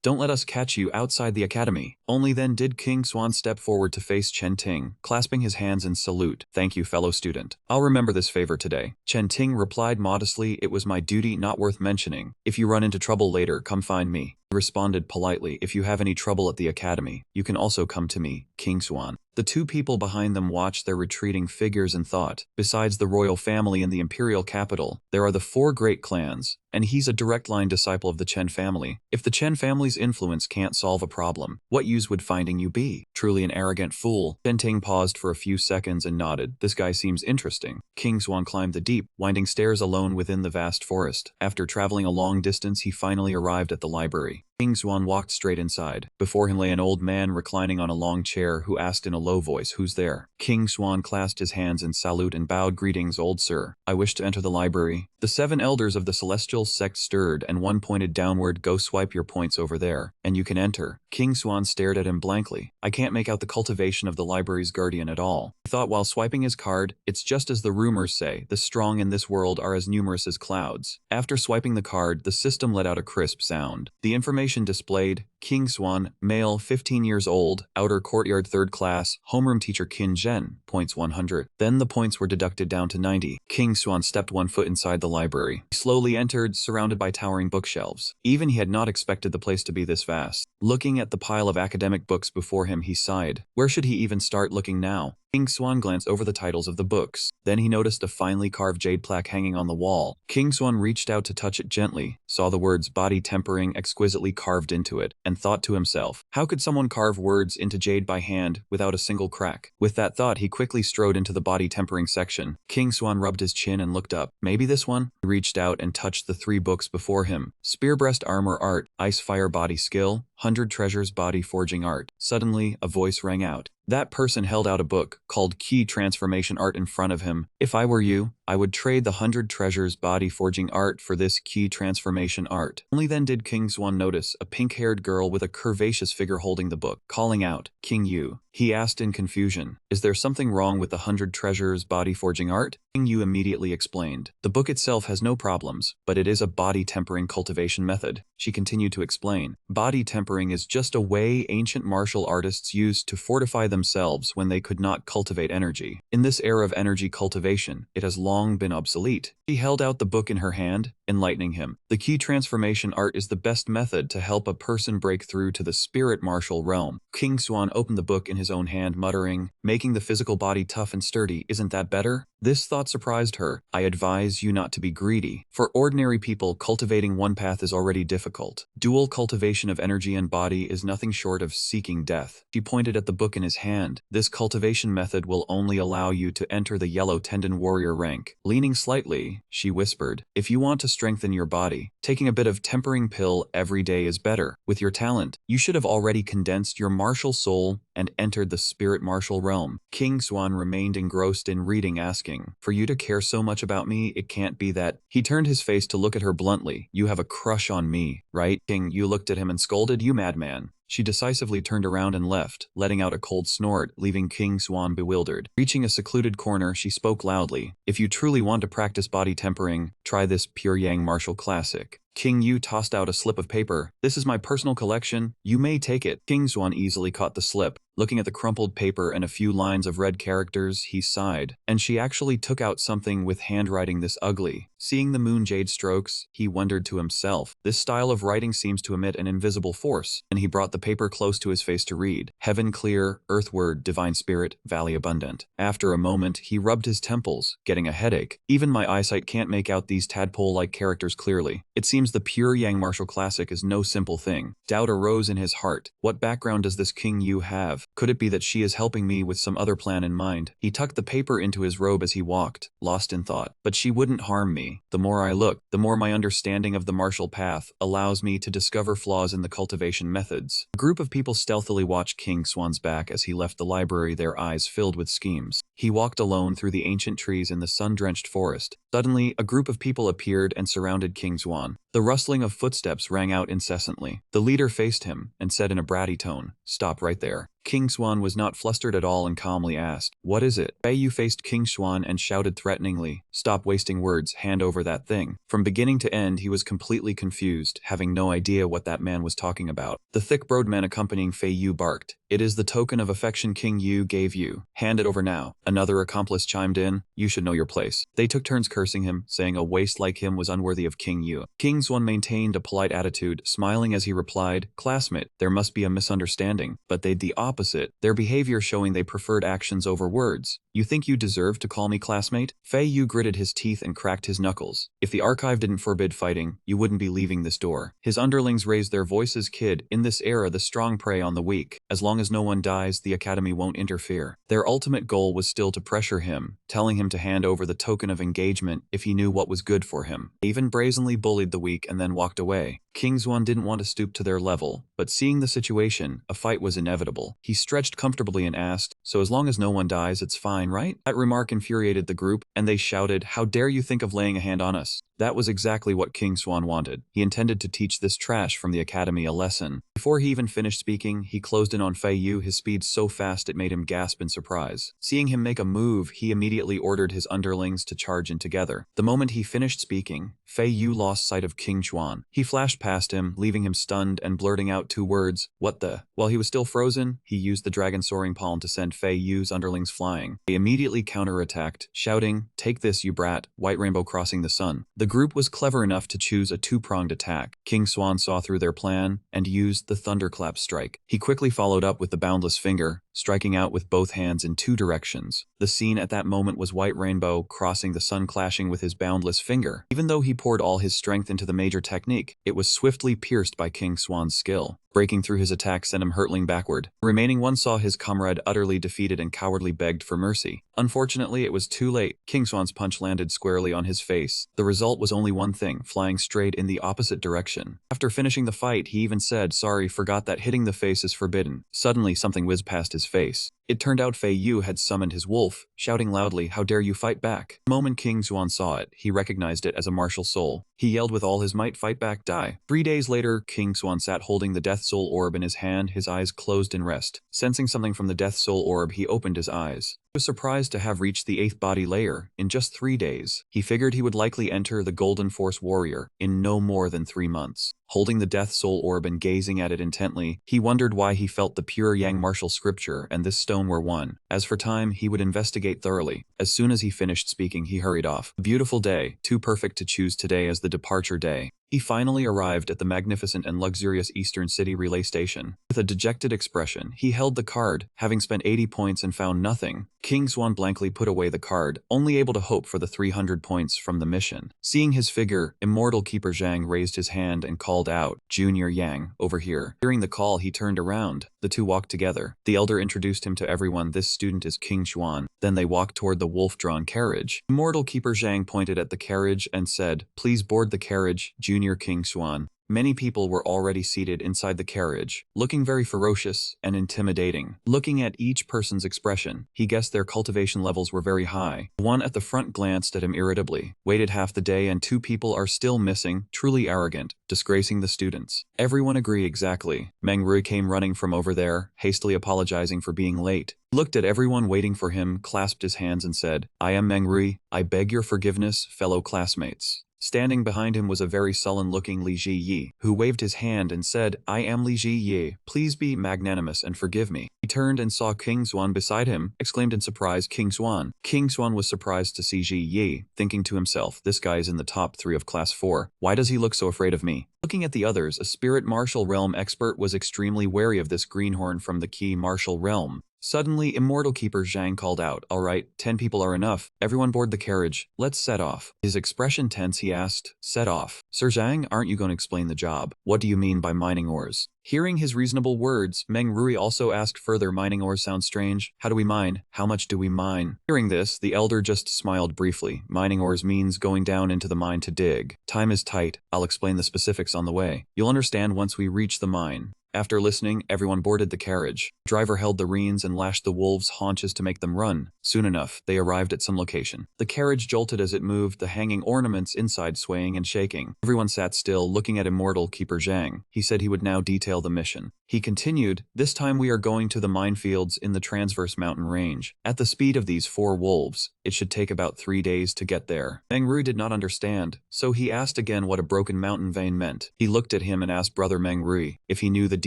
Don't let us catch you outside the academy. Only then did King Xuan step forward to face Chen Ting, clasping his hands in salute. Thank you, fellow student. I'll remember this favor today. Chen Ting replied modestly, it was my duty, not worth mentioning. If you run into trouble later, come find me. He responded politely, "If you have any trouble at the academy, you can also come to me, King Swan." The two people behind them watched their retreating figures and thought, besides the royal family in the imperial capital, there are the four great clans, and he's a direct line disciple of the Chen family. If the Chen family's influence can't solve a problem, what use would finding you be? Truly an arrogant fool. Chen Ting paused for a few seconds and nodded. This guy seems interesting. King Swan climbed the deep, winding stairs alone within the vast forest. After traveling a long distance, he finally arrived at the library. King Swan walked straight inside. Before him lay an old man reclining on a long chair who asked in a low voice, "Who's there?" King Swan clasped his hands in salute and bowed, "Greetings, old sir. I wish to enter the library." The 7 elders of the celestial sect stirred and one pointed downward. "Go swipe your points over there, and you can enter." King Swan stared at him blankly. "I can't make out the cultivation of the library's guardian at all." He thought while swiping his card, "It's just as the rumors say, the strong in this world are as numerous as clouds." After swiping the card, the system let out a crisp sound. The information displayed: King Swan, male, 15 years old, outer courtyard 3rd class, homeroom teacher Qin Zhen, points 100. Then the points were deducted down to 90. King Swan stepped 1 foot inside the library. He slowly entered, surrounded by towering bookshelves. Even he had not expected the place to be this vast. Looking at the pile of academic books before him, he sighed. Where should he even start looking now? King Swan glanced over the titles of the books. Then he noticed a finely carved jade plaque hanging on the wall. King Swan reached out to touch it gently, saw the words "body tempering" exquisitely carved into it, and thought to himself, how could someone carve words into jade by hand without a single crack? With that thought, he quickly strode into the body tempering section. King Swan rubbed his chin and looked up. Maybe this one? He reached out and touched the 3 books before him. Spearbreast Armor Art, Ice Fire Body Skill, 100 Treasures Body Forging Art. Suddenly, a voice rang out. That person held out a book called Key Transformation Art in front of him. "If I were you, I would trade the 100 Treasures Body Forging Art for this Key Transformation Art." Only then did King Swan notice a pink-haired girl with a curvaceous figure holding the book, calling out, "King Yu." He asked in confusion, "Is there something wrong with the 100 Treasures Body Forging Art?" King Yu immediately explained, "The book itself has no problems, but it is a body tempering cultivation method." She continued to explain, "Body tempering is just a way ancient martial artists used to fortify themselves when they could not cultivate energy. In this era of energy cultivation, it has long been obsolete." She held out the book in her hand, enlightening him. "The Key Transformation Art is the best method to help a person break through to the spirit martial realm." King Swan opened the book in his own hand, muttering, "Making the physical body tough and sturdy, isn't that better?" This thought surprised her. "I advise you not to be greedy. For ordinary people, cultivating one path is already difficult. Dual cultivation of energy and body is nothing short of seeking death." She pointed at the book in his hand. "This cultivation method will only allow you to enter the yellow tendon warrior rank." Leaning slightly, she whispered, "If you want to strengthen your body, taking a bit of tempering pill every day is better. With your talent, you should have already condensed your martial soul and entered the spirit martial realm." King Swan remained engrossed in reading, asking, "For you to care so much about me, it can't be that—" He turned his face to look at her bluntly. "You have a crush on me, right?" King Yu looked at him and scolded, "You madman." She decisively turned around and left, letting out a cold snort, leaving King Swan bewildered. Reaching a secluded corner, she spoke loudly, "If you truly want to practice body tempering, try this Pure Yang martial classic." King Yu tossed out a slip of paper. "This is my personal collection. You may take it." King Swan easily caught the slip. Looking at the crumpled paper and a few lines of red characters, he sighed. And she actually took out something with handwriting this ugly. Seeing the moon jade strokes, he wondered to himself, "This style of writing seems to emit an invisible force." And he brought the paper close to his face to read. "Heaven clear, earth word, divine spirit, valley abundant." After a moment, he rubbed his temples, getting a headache. "Even my eyesight can't make out these tadpole-like characters clearly. It seems the Pure Yang martial classic is no simple thing." Doubt arose in his heart. What background does this King Yu have? Could it be that she is helping me with some other plan in mind? He tucked the paper into his robe as he walked, lost in thought. "But she wouldn't harm me. The more I look, the more my understanding of the martial path allows me to discover flaws in the cultivation methods." A group of people stealthily watched King Swan's back as he left the library, their eyes filled with schemes. He walked alone through the ancient trees in the sun-drenched forest. Suddenly, a group of people appeared and surrounded King Swan. The rustling of footsteps rang out incessantly. The leader faced him and said in a bratty tone, "Stop right there." King Swan was not flustered at all and calmly asked, "What is it?" Fei Yu faced King Swan and shouted threateningly, "Stop wasting words, hand over that thing." From beginning to end he was completely confused, having no idea what that man was talking about. The thick-browed man accompanying Fei Yu barked, "It is the token of affection King Yu gave you. Hand it over now." Another accomplice chimed in, "You should know your place." They took turns cursing him, saying a waste like him was unworthy of King Yu. King Swan maintained a polite attitude, smiling as he replied, "Classmate, there must be a misunderstanding." But they the opposite, their behavior showing they preferred actions over words. "You think you deserve to call me classmate?" Fei Yu gritted his teeth and cracked his knuckles. "If the archive didn't forbid fighting, you wouldn't be leaving this door." His underlings raised their voices. "Kid, in this era the strong prey on the weak. As long as no one dies, the academy won't interfere." Their ultimate goal was still to pressure him, telling him to hand over the token of engagement if he knew what was good for him. They even brazenly bullied the weak and then walked away. King Swan didn't want to stoop to their level, but seeing the situation, a fight was inevitable. He stretched comfortably and asked, "So as long as no one dies, it's fine, right?" That remark infuriated the group, and they shouted, "How dare you think of laying a hand on us?" That was exactly what King Swan wanted. He intended to teach this trash from the academy a lesson. Before he even finished speaking, he closed in on Fei Yu, his speed so fast it made him gasp in surprise. Seeing him make a move, he immediately ordered his underlings to charge in together. The moment he finished speaking, Fei Yu lost sight of King Swan. He flashed past him, leaving him stunned and blurting out two words, "What the?" While he was still frozen, he used the dragon soaring palm to send Fei Yu's underlings flying. They immediately counterattacked, shouting, "Take this, you brat," white rainbow crossing the sun. The group was clever enough to choose a two-pronged attack. King Swan saw through their plan and used the thunderclap strike. He quickly followed up with the boundless finger, striking out with both hands in two directions. The scene at that moment was white rainbow crossing the sun clashing with his boundless finger. Even though he poured all his strength into the major technique, it was swiftly pierced by King Swan's skill. Breaking through his attack sent him hurtling backward. The remaining one saw his comrade utterly defeated and cowardly begged for mercy. Unfortunately, it was too late. King Swan's punch landed squarely on his face. The result was only one thing, flying straight in the opposite direction. After finishing the fight, he even said, "Sorry, forgot that hitting the face is forbidden." Suddenly, something whizzed past his face. It turned out Fei Yu had summoned his wolf, shouting loudly, "How dare you fight back?" The moment King Swan saw it, he recognized it as a martial soul. He yelled with all his might, "Fight back, die." 3 days later, King Swan sat holding the Death Soul Orb in his hand, his eyes closed in rest. Sensing something from the Death Soul Orb, he opened his eyes. He was surprised to have reached the 8th body layer in just 3 days. He figured he would likely enter the Golden Force Warrior in no more than 3 months. Holding the Death Soul Orb and gazing at it intently, he wondered why he felt the pure Yang martial scripture and this stone were one. As for time, he would investigate thoroughly. As soon as he finished speaking, he hurried off. A beautiful day, too perfect to choose today as the departure day. He finally arrived at the magnificent and luxurious Eastern City relay station. With a dejected expression, he held the card, having spent 80 points and found nothing. King Swan blankly put away the card, only able to hope for the 300 points from the mission. Seeing his figure, Immortal Keeper Zhang raised his hand and called out, "Junior Yang, over here." Hearing the call, he turned around. The two walked together. The elder introduced him to everyone. "This student is King Swan." Then they walked toward the wolf-drawn carriage. Immortal Keeper Zhang pointed at the carriage and said, "Please board the carriage, Junior King Swan." Many people were already seated inside the carriage, looking very ferocious and intimidating. Looking at each person's expression, he guessed their cultivation levels were very high. One at the front glanced at him irritably. "Waited half the day and 2 people are still missing, truly arrogant, disgracing the students." Everyone agreed exactly. Manhwa came running from over there, hastily apologizing for being late. He looked at everyone waiting for him, clasped his hands and said, "I am Manhwa. I beg your forgiveness, fellow classmates." Standing behind him was a very sullen-looking Li Ji Yi, who waved his hand and said, "I am Li Ji Yi. Please be magnanimous and forgive me." He turned and saw King Swan beside him, exclaimed in surprise, "King Swan." King Swan was surprised to see Ji Yi, thinking to himself, "This guy is in the top 3 of class 4. Why does he look so afraid of me?" Looking at the others, a spirit martial realm expert was extremely wary of this greenhorn from the key martial realm. Suddenly, Immortal Keeper Zhang called out, "All right, 10 people are enough. Everyone board the carriage. Let's set off." His expression tense, he asked, "Set off? Sir Zhang, aren't you going to explain the job? What do you mean by mining ores?" Hearing his reasonable words, Meng Rui also asked further, "Mining ores sound strange. How do we mine? How much do we mine?" Hearing this, the elder just smiled briefly. "Mining ores means going down into the mine to dig. Time is tight. I'll explain the specifics on the way. You'll understand once we reach the mine." After listening, everyone boarded the carriage. The driver held the reins and lashed the wolves' haunches to make them run. Soon enough, they arrived at some location. The carriage jolted as it moved, the hanging ornaments inside swaying and shaking. Everyone sat still, looking at immortal Keeper Zhang. He said he would now detail the mission. He continued, "This time we are going to the minefields in the transverse mountain range. At the speed of these 4 wolves, it should take about 3 days to get there." Meng Rui did not understand, so he asked again what a broken mountain vein meant. He looked at him and asked Brother Meng Rui if he knew the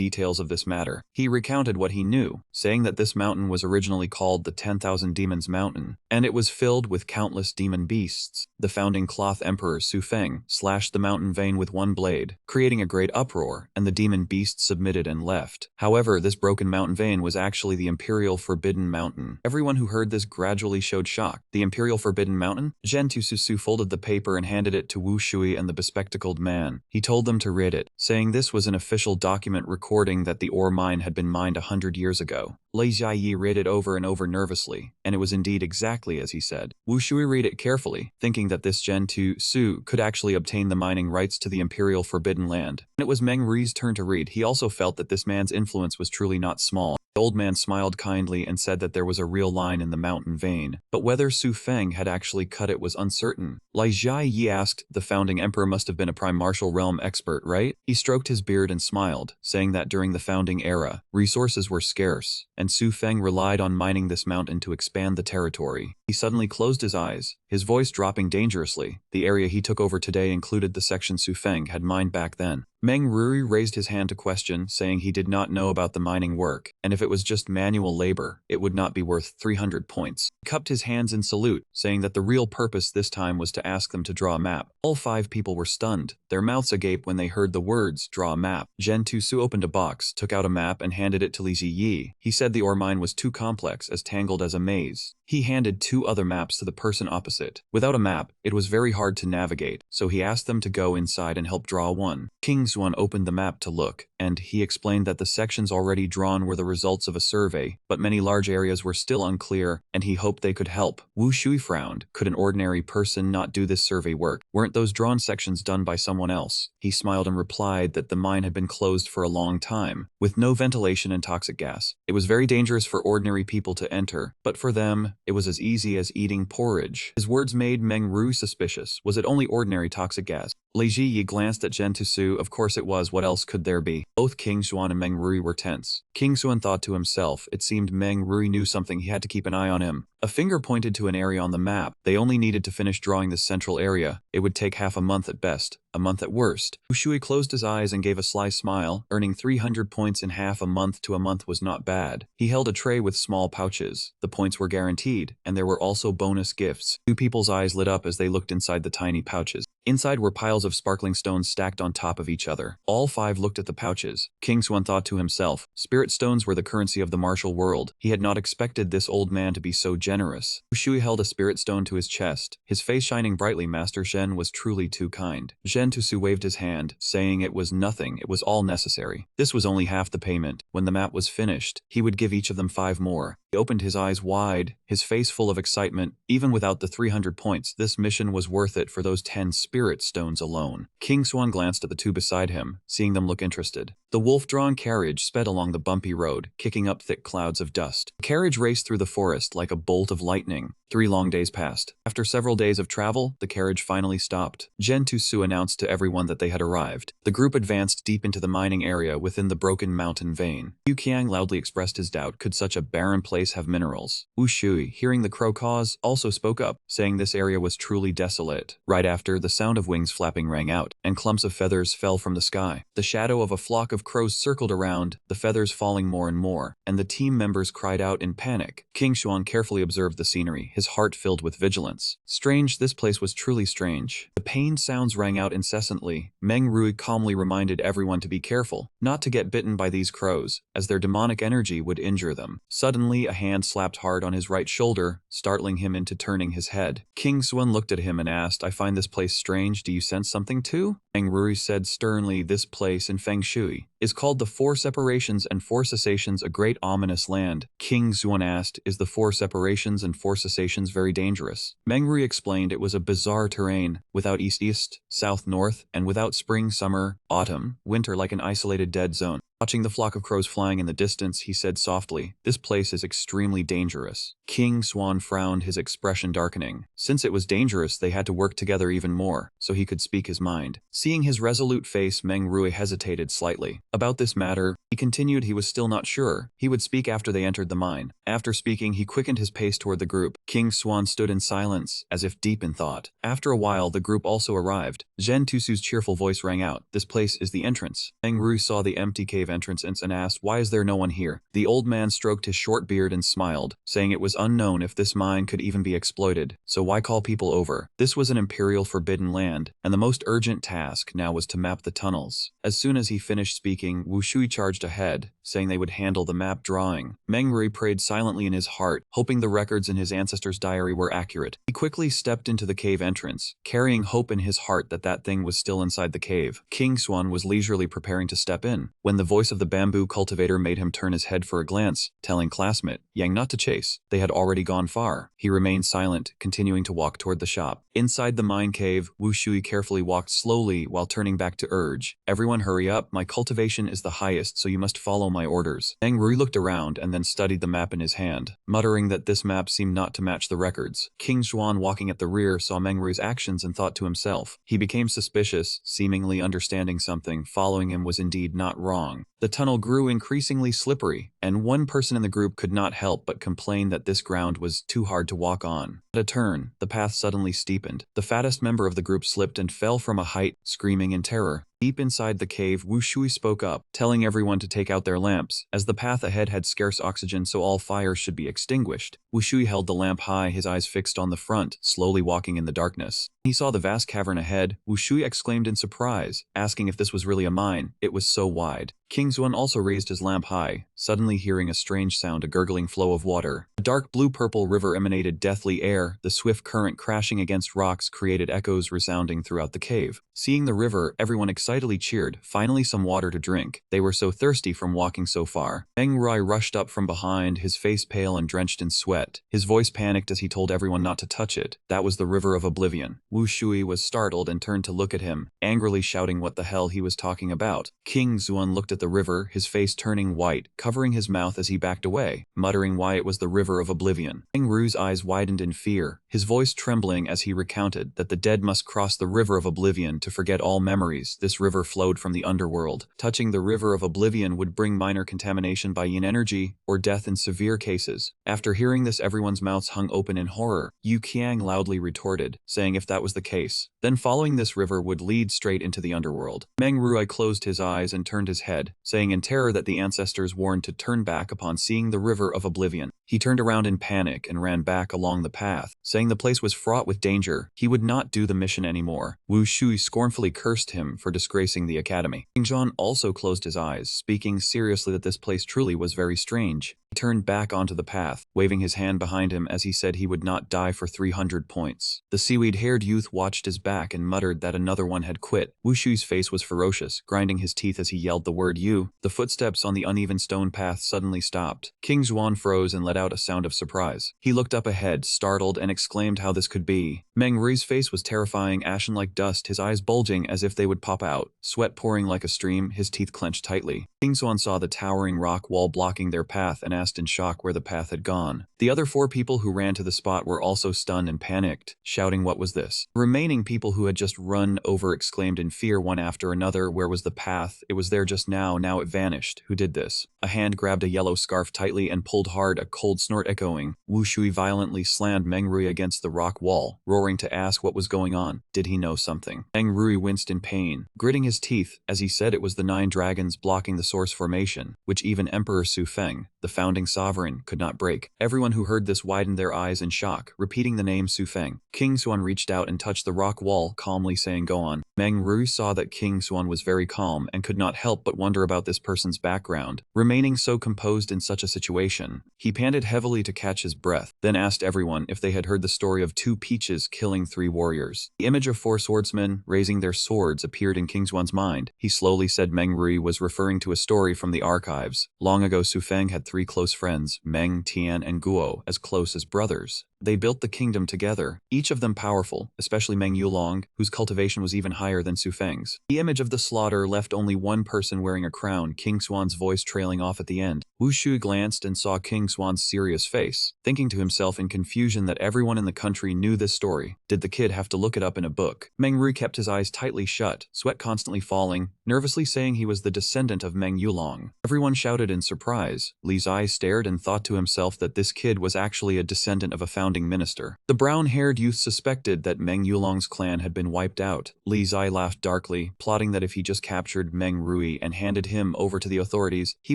details of this matter. He recounted what he knew, saying that this mountain was originally called the 10,000 Demons Mountain, and it was filled with countless demon beasts. The founding cloth emperor Su Feng slashed the mountain vein with one blade, creating a great uproar, and the demon beasts submitted and left. However, this broken mountain vein was actually the Imperial Forbidden Mountain. Everyone who heard this gradually showed shock. The Imperial Forbidden Mountain? Zhen Tususu folded the paper and handed it to Wu Shui and the bespectacled man. He told them to read it, saying this was an official document recording that the ore mine had been mined 100 years ago. Lei Jiayi read it over and over nervously, and it was indeed exactly as he said. Wu Shui read it carefully, thinking that this Zhen Tu-Su could actually obtain the mining rights to the Imperial Forbidden Land. When it was Meng Rui's turn to read, he also felt that this man's influence was truly not small. The old man smiled kindly and said that there was a real line in the mountain vein, but whether Su Feng had actually cut it was uncertain. Lai Jiayi asked, "The founding emperor must have been a primordial realm expert, right?" He stroked his beard and smiled, saying that during the founding era, resources were scarce, and Su Feng relied on mining this mountain to expand the territory. He suddenly closed his eyes, his voice dropping dangerously. The area he took over today included the section Su Feng had mined back then. Meng Rui raised his hand to question, saying he did not know about the mining work, and if it was just manual labor, it would not be worth 300 points. He cupped his hands in salute, saying that the real purpose this time was to ask them to draw a map. All 5 people were stunned, their mouths agape when they heard the words, "draw a map." Zhen Tusu opened a box, took out a map and handed it to Li Ziyi. He said the ore mine was too complex, as tangled as a maze. He handed 2 other maps to the person opposite. Without a map, it was very hard to navigate, so he asked them to go inside and help draw one. King Xuan opened the map to look, and he explained that the sections already drawn were the results of a survey, but many large areas were still unclear, and he hoped they could help. Wu Shui frowned. Could an ordinary person not do this survey work? Weren't those drawn sections done by someone else? He smiled and replied that the mine had been closed for a long time, with no ventilation and toxic gas. It was very dangerous for ordinary people to enter, but for them, it was as easy as eating porridge. His words made Meng Rui suspicious. Was it only ordinary toxic gas? Lei Jiyi glanced at Zhen Tusu. Of course it was, what else could there be? Both King Xuan and Meng Rui were tense. King Xuan thought to himself, it seemed Meng Rui knew something, he had to keep an eye on him. A finger pointed to an area on the map. They only needed to finish drawing this central area. It would take half a month at best, a month at worst. Ushui closed his eyes and gave a sly smile. Earning 300 points in half a month to a month was not bad. He held a tray with small pouches. The points were guaranteed, and there were also bonus gifts. 2 people's eyes lit up as they looked inside the tiny pouches. Inside were piles of sparkling stones stacked on top of each other. All 5 looked at the pouches. King Xuan thought to himself, spirit stones were the currency of the martial world. He had not expected this old man to be so generous. Ushui held a spirit stone to his chest, his face shining brightly. Master Zhen was truly too kind. Zhen Tusu waved his hand, saying it was nothing, it was all necessary. This was only half the payment. When the map was finished, he would give each of them 5 more. He opened his eyes wide, his face full of excitement. Even without the 300 points, this mission was worth it for those 10 spirit stones alone. King Xuan glanced at the 2 beside him, seeing them look interested. The wolf-drawn carriage sped along the bumpy road, kicking up thick clouds of dust. The carriage raced through the forest like a bolt of lightning. 3 long days passed. After several days of travel, the carriage finally stopped. Zhen Tusu announced to everyone that they had arrived. The group advanced deep into the mining area within the broken mountain vein. Yu Qiang loudly expressed his doubt, could such a barren place have minerals? Wu Shui, hearing the crow caws, also spoke up, saying this area was truly desolate. Right after, the sound of wings flapping rang out, and clumps of feathers fell from the sky. The shadow of a flock of crows circled around, the feathers falling more and more, and the team members cried out in panic. King Xuan carefully observed the scenery, his heart filled with vigilance. Strange, this place was truly strange. The pained sounds rang out incessantly. Meng Rui calmly reminded everyone to be careful, not to get bitten by these crows, as their demonic energy would injure them. Suddenly, a hand slapped hard on his right shoulder, startling him into turning his head. King Xuan looked at him and asked, I find this place strange, do you sense something too? Meng Rui said sternly, this place in Feng Shui Is called the Four Separations and Four Cessations a great ominous land? King Xuan asked, is the Four Separations and Four Cessations very dangerous? Mangrui explained it was a bizarre terrain, without east-east, south-north, and without spring, summer, autumn, winter, like an isolated dead zone. Watching the flock of crows flying in the distance, he said softly, this place is extremely dangerous. King Swan frowned, his expression darkening. Since it was dangerous, they had to work together even more, so he could speak his mind. Seeing his resolute face, Meng Rui hesitated slightly. About this matter, he continued, he was still not sure. He would speak after they entered the mine. After speaking, he quickened his pace toward the group. King Swan stood in silence, as if deep in thought. After a while, the group also arrived. Zhen Tusu's cheerful voice rang out, this place is the entrance. Meng Rui saw the empty cave entrance and asked, why is there no one here? The old man stroked his short beard and smiled, saying it was unknown if this mine could even be exploited, so why call people over? This was an imperial forbidden land, and the most urgent task now was to map the tunnels. As soon as he finished speaking, Wu Shui charged ahead, saying they would handle the map drawing. Meng Rui prayed silently in his heart, hoping the records in his ancestor's diary were accurate. He quickly stepped into the cave entrance, carrying hope in his heart that that thing was still inside the cave. King Swan was leisurely preparing to step in, when the voice of the bamboo cultivator made him turn his head for a glance, telling classmate Yang not to chase. They had already gone far. He remained silent, continuing to walk toward the shop. Inside the mine cave, Wu Shui carefully walked slowly while turning back to urge, everyone hurry up, my cultivation is the highest, so you must follow my orders. Meng Rui looked around and then studied the map in his hand, muttering that this map seemed not to match the records. King Xuan, walking at the rear, saw Meng Rui's actions and thought to himself. He became suspicious, seemingly understanding something. Following him was indeed not wrong. The tunnel grew increasingly slippery, and one person in the group could not help but complain that this ground was too hard to walk on. At a turn, the path suddenly steepened. The fattest member of the group slipped and fell from a height, screaming in terror. Deep inside the cave, Wu Shui spoke up, telling everyone to take out their lamps, as the path ahead had scarce oxygen, so all fires should be extinguished. Wu Shui held the lamp high, his eyes fixed on the front, slowly walking in the darkness. He saw the vast cavern ahead. Wu Shui exclaimed in surprise, asking if this was really a mine. It was so wide. King Xuan also raised his lamp high, suddenly hearing a strange sound, a gurgling flow of water. A dark blue-purple river emanated deathly air. The swift current crashing against rocks created echoes resounding throughout the cave. Seeing the river, everyone excitedly cheered. Finally some water to drink. They were so thirsty from walking so far. Meng Rui rushed up from behind, his face pale and drenched in sweat. His voice panicked as he told everyone not to touch it. That was the River of Oblivion. Wu Shui was startled and turned to look at him, angrily shouting what the hell he was talking about. King Xuan looked at the river, his face turning white, covering his mouth as he backed away, muttering why it was the River of Oblivion. Meng Rui's eyes widened in fear, his voice trembling as he recounted that the dead must cross the River of Oblivion to forget all memories. This river flowed from the underworld. Touching the River of Oblivion would bring minor contamination by yin energy, or death in severe cases. After hearing this, everyone's mouths hung open in horror. Yu Qiang loudly retorted, saying if that was the case, then following this river would lead straight into the underworld. Meng Rui closed his eyes and turned his head, saying in terror that the ancestors warned to turn back upon seeing the River of Oblivion. He turned around in panic and ran back along the path, saying the place was fraught with danger. He would not do the mission anymore. Wu Shui scornfully cursed him for disgracing the academy. King Zhan also closed his eyes, speaking seriously that this place truly was very strange. He turned back onto the path, waving his hand behind him as he said he would not die for 300 points. The seaweed-haired youth watched his back and muttered that another one had quit. Wu Shui's face was ferocious, grinding his teeth as he yelled the word "you." The footsteps on the uneven stone path suddenly stopped. King Xuan froze and let out a sound of surprise. He looked up ahead, startled, and exclaimed how this could be. Meng Rui's face was terrifying, ashen like dust, his eyes bulging as if they would pop out, sweat pouring like a stream, his teeth clenched tightly. King Xuan saw the towering rock wall blocking their path and asked in shock where the path had gone. The other 4 people who ran to the spot were also stunned and panicked, shouting what was this? The remaining people who had just run over exclaimed in fear one after another, where was the path? It was there just now it vanished. Who did this? A hand grabbed a yellow scarf tightly and pulled hard, a cold snort echoing. Wu Shui violently slammed Meng Rui against the rock wall, roaring to ask what was going on. Did he know something? Meng Rui winced in pain, gritting his teeth, as he said it was the 9 dragons blocking the source formation, which even Emperor Su Feng, the founding founding sovereign, could not break. Everyone who heard this widened their eyes in shock, repeating the name Su Feng. King Xuan reached out and touched the rock wall, calmly saying, "Go on." Meng Ru saw that King Xuan was very calm and could not help but wonder about this person's background, remaining so composed in such a situation. He panted heavily to catch his breath, then asked everyone if they had heard the story of 2 peaches killing 3 warriors. The image of 4 swordsmen raising their swords appeared in King Xuan's mind. He slowly said Meng Ru was referring to a story from the archives. Long ago, Su Feng had 3 close friends, Meng, Tian, and Guo, as close as brothers. They built the kingdom together, each of them powerful, especially Meng Yulong, whose cultivation was even higher than Su Feng's. The image of the slaughter left only one person wearing a crown, King Xuan's voice trailing off at the end. Wu Shui glanced and saw King Xuan's serious face, thinking to himself in confusion that everyone in the country knew this story. Did the kid have to look it up in a book? Meng Ru kept his eyes tightly shut, sweat constantly falling, nervously saying he was the descendant of Meng Yulong. Everyone shouted in surprise. Li Zai stared and thought to himself that this kid was actually a descendant of a founding minister. The brown-haired youth suspected that Meng Yulong's clan had been wiped out. Li Zai laughed darkly, plotting that if he just captured Meng Rui and handed him over to the authorities, he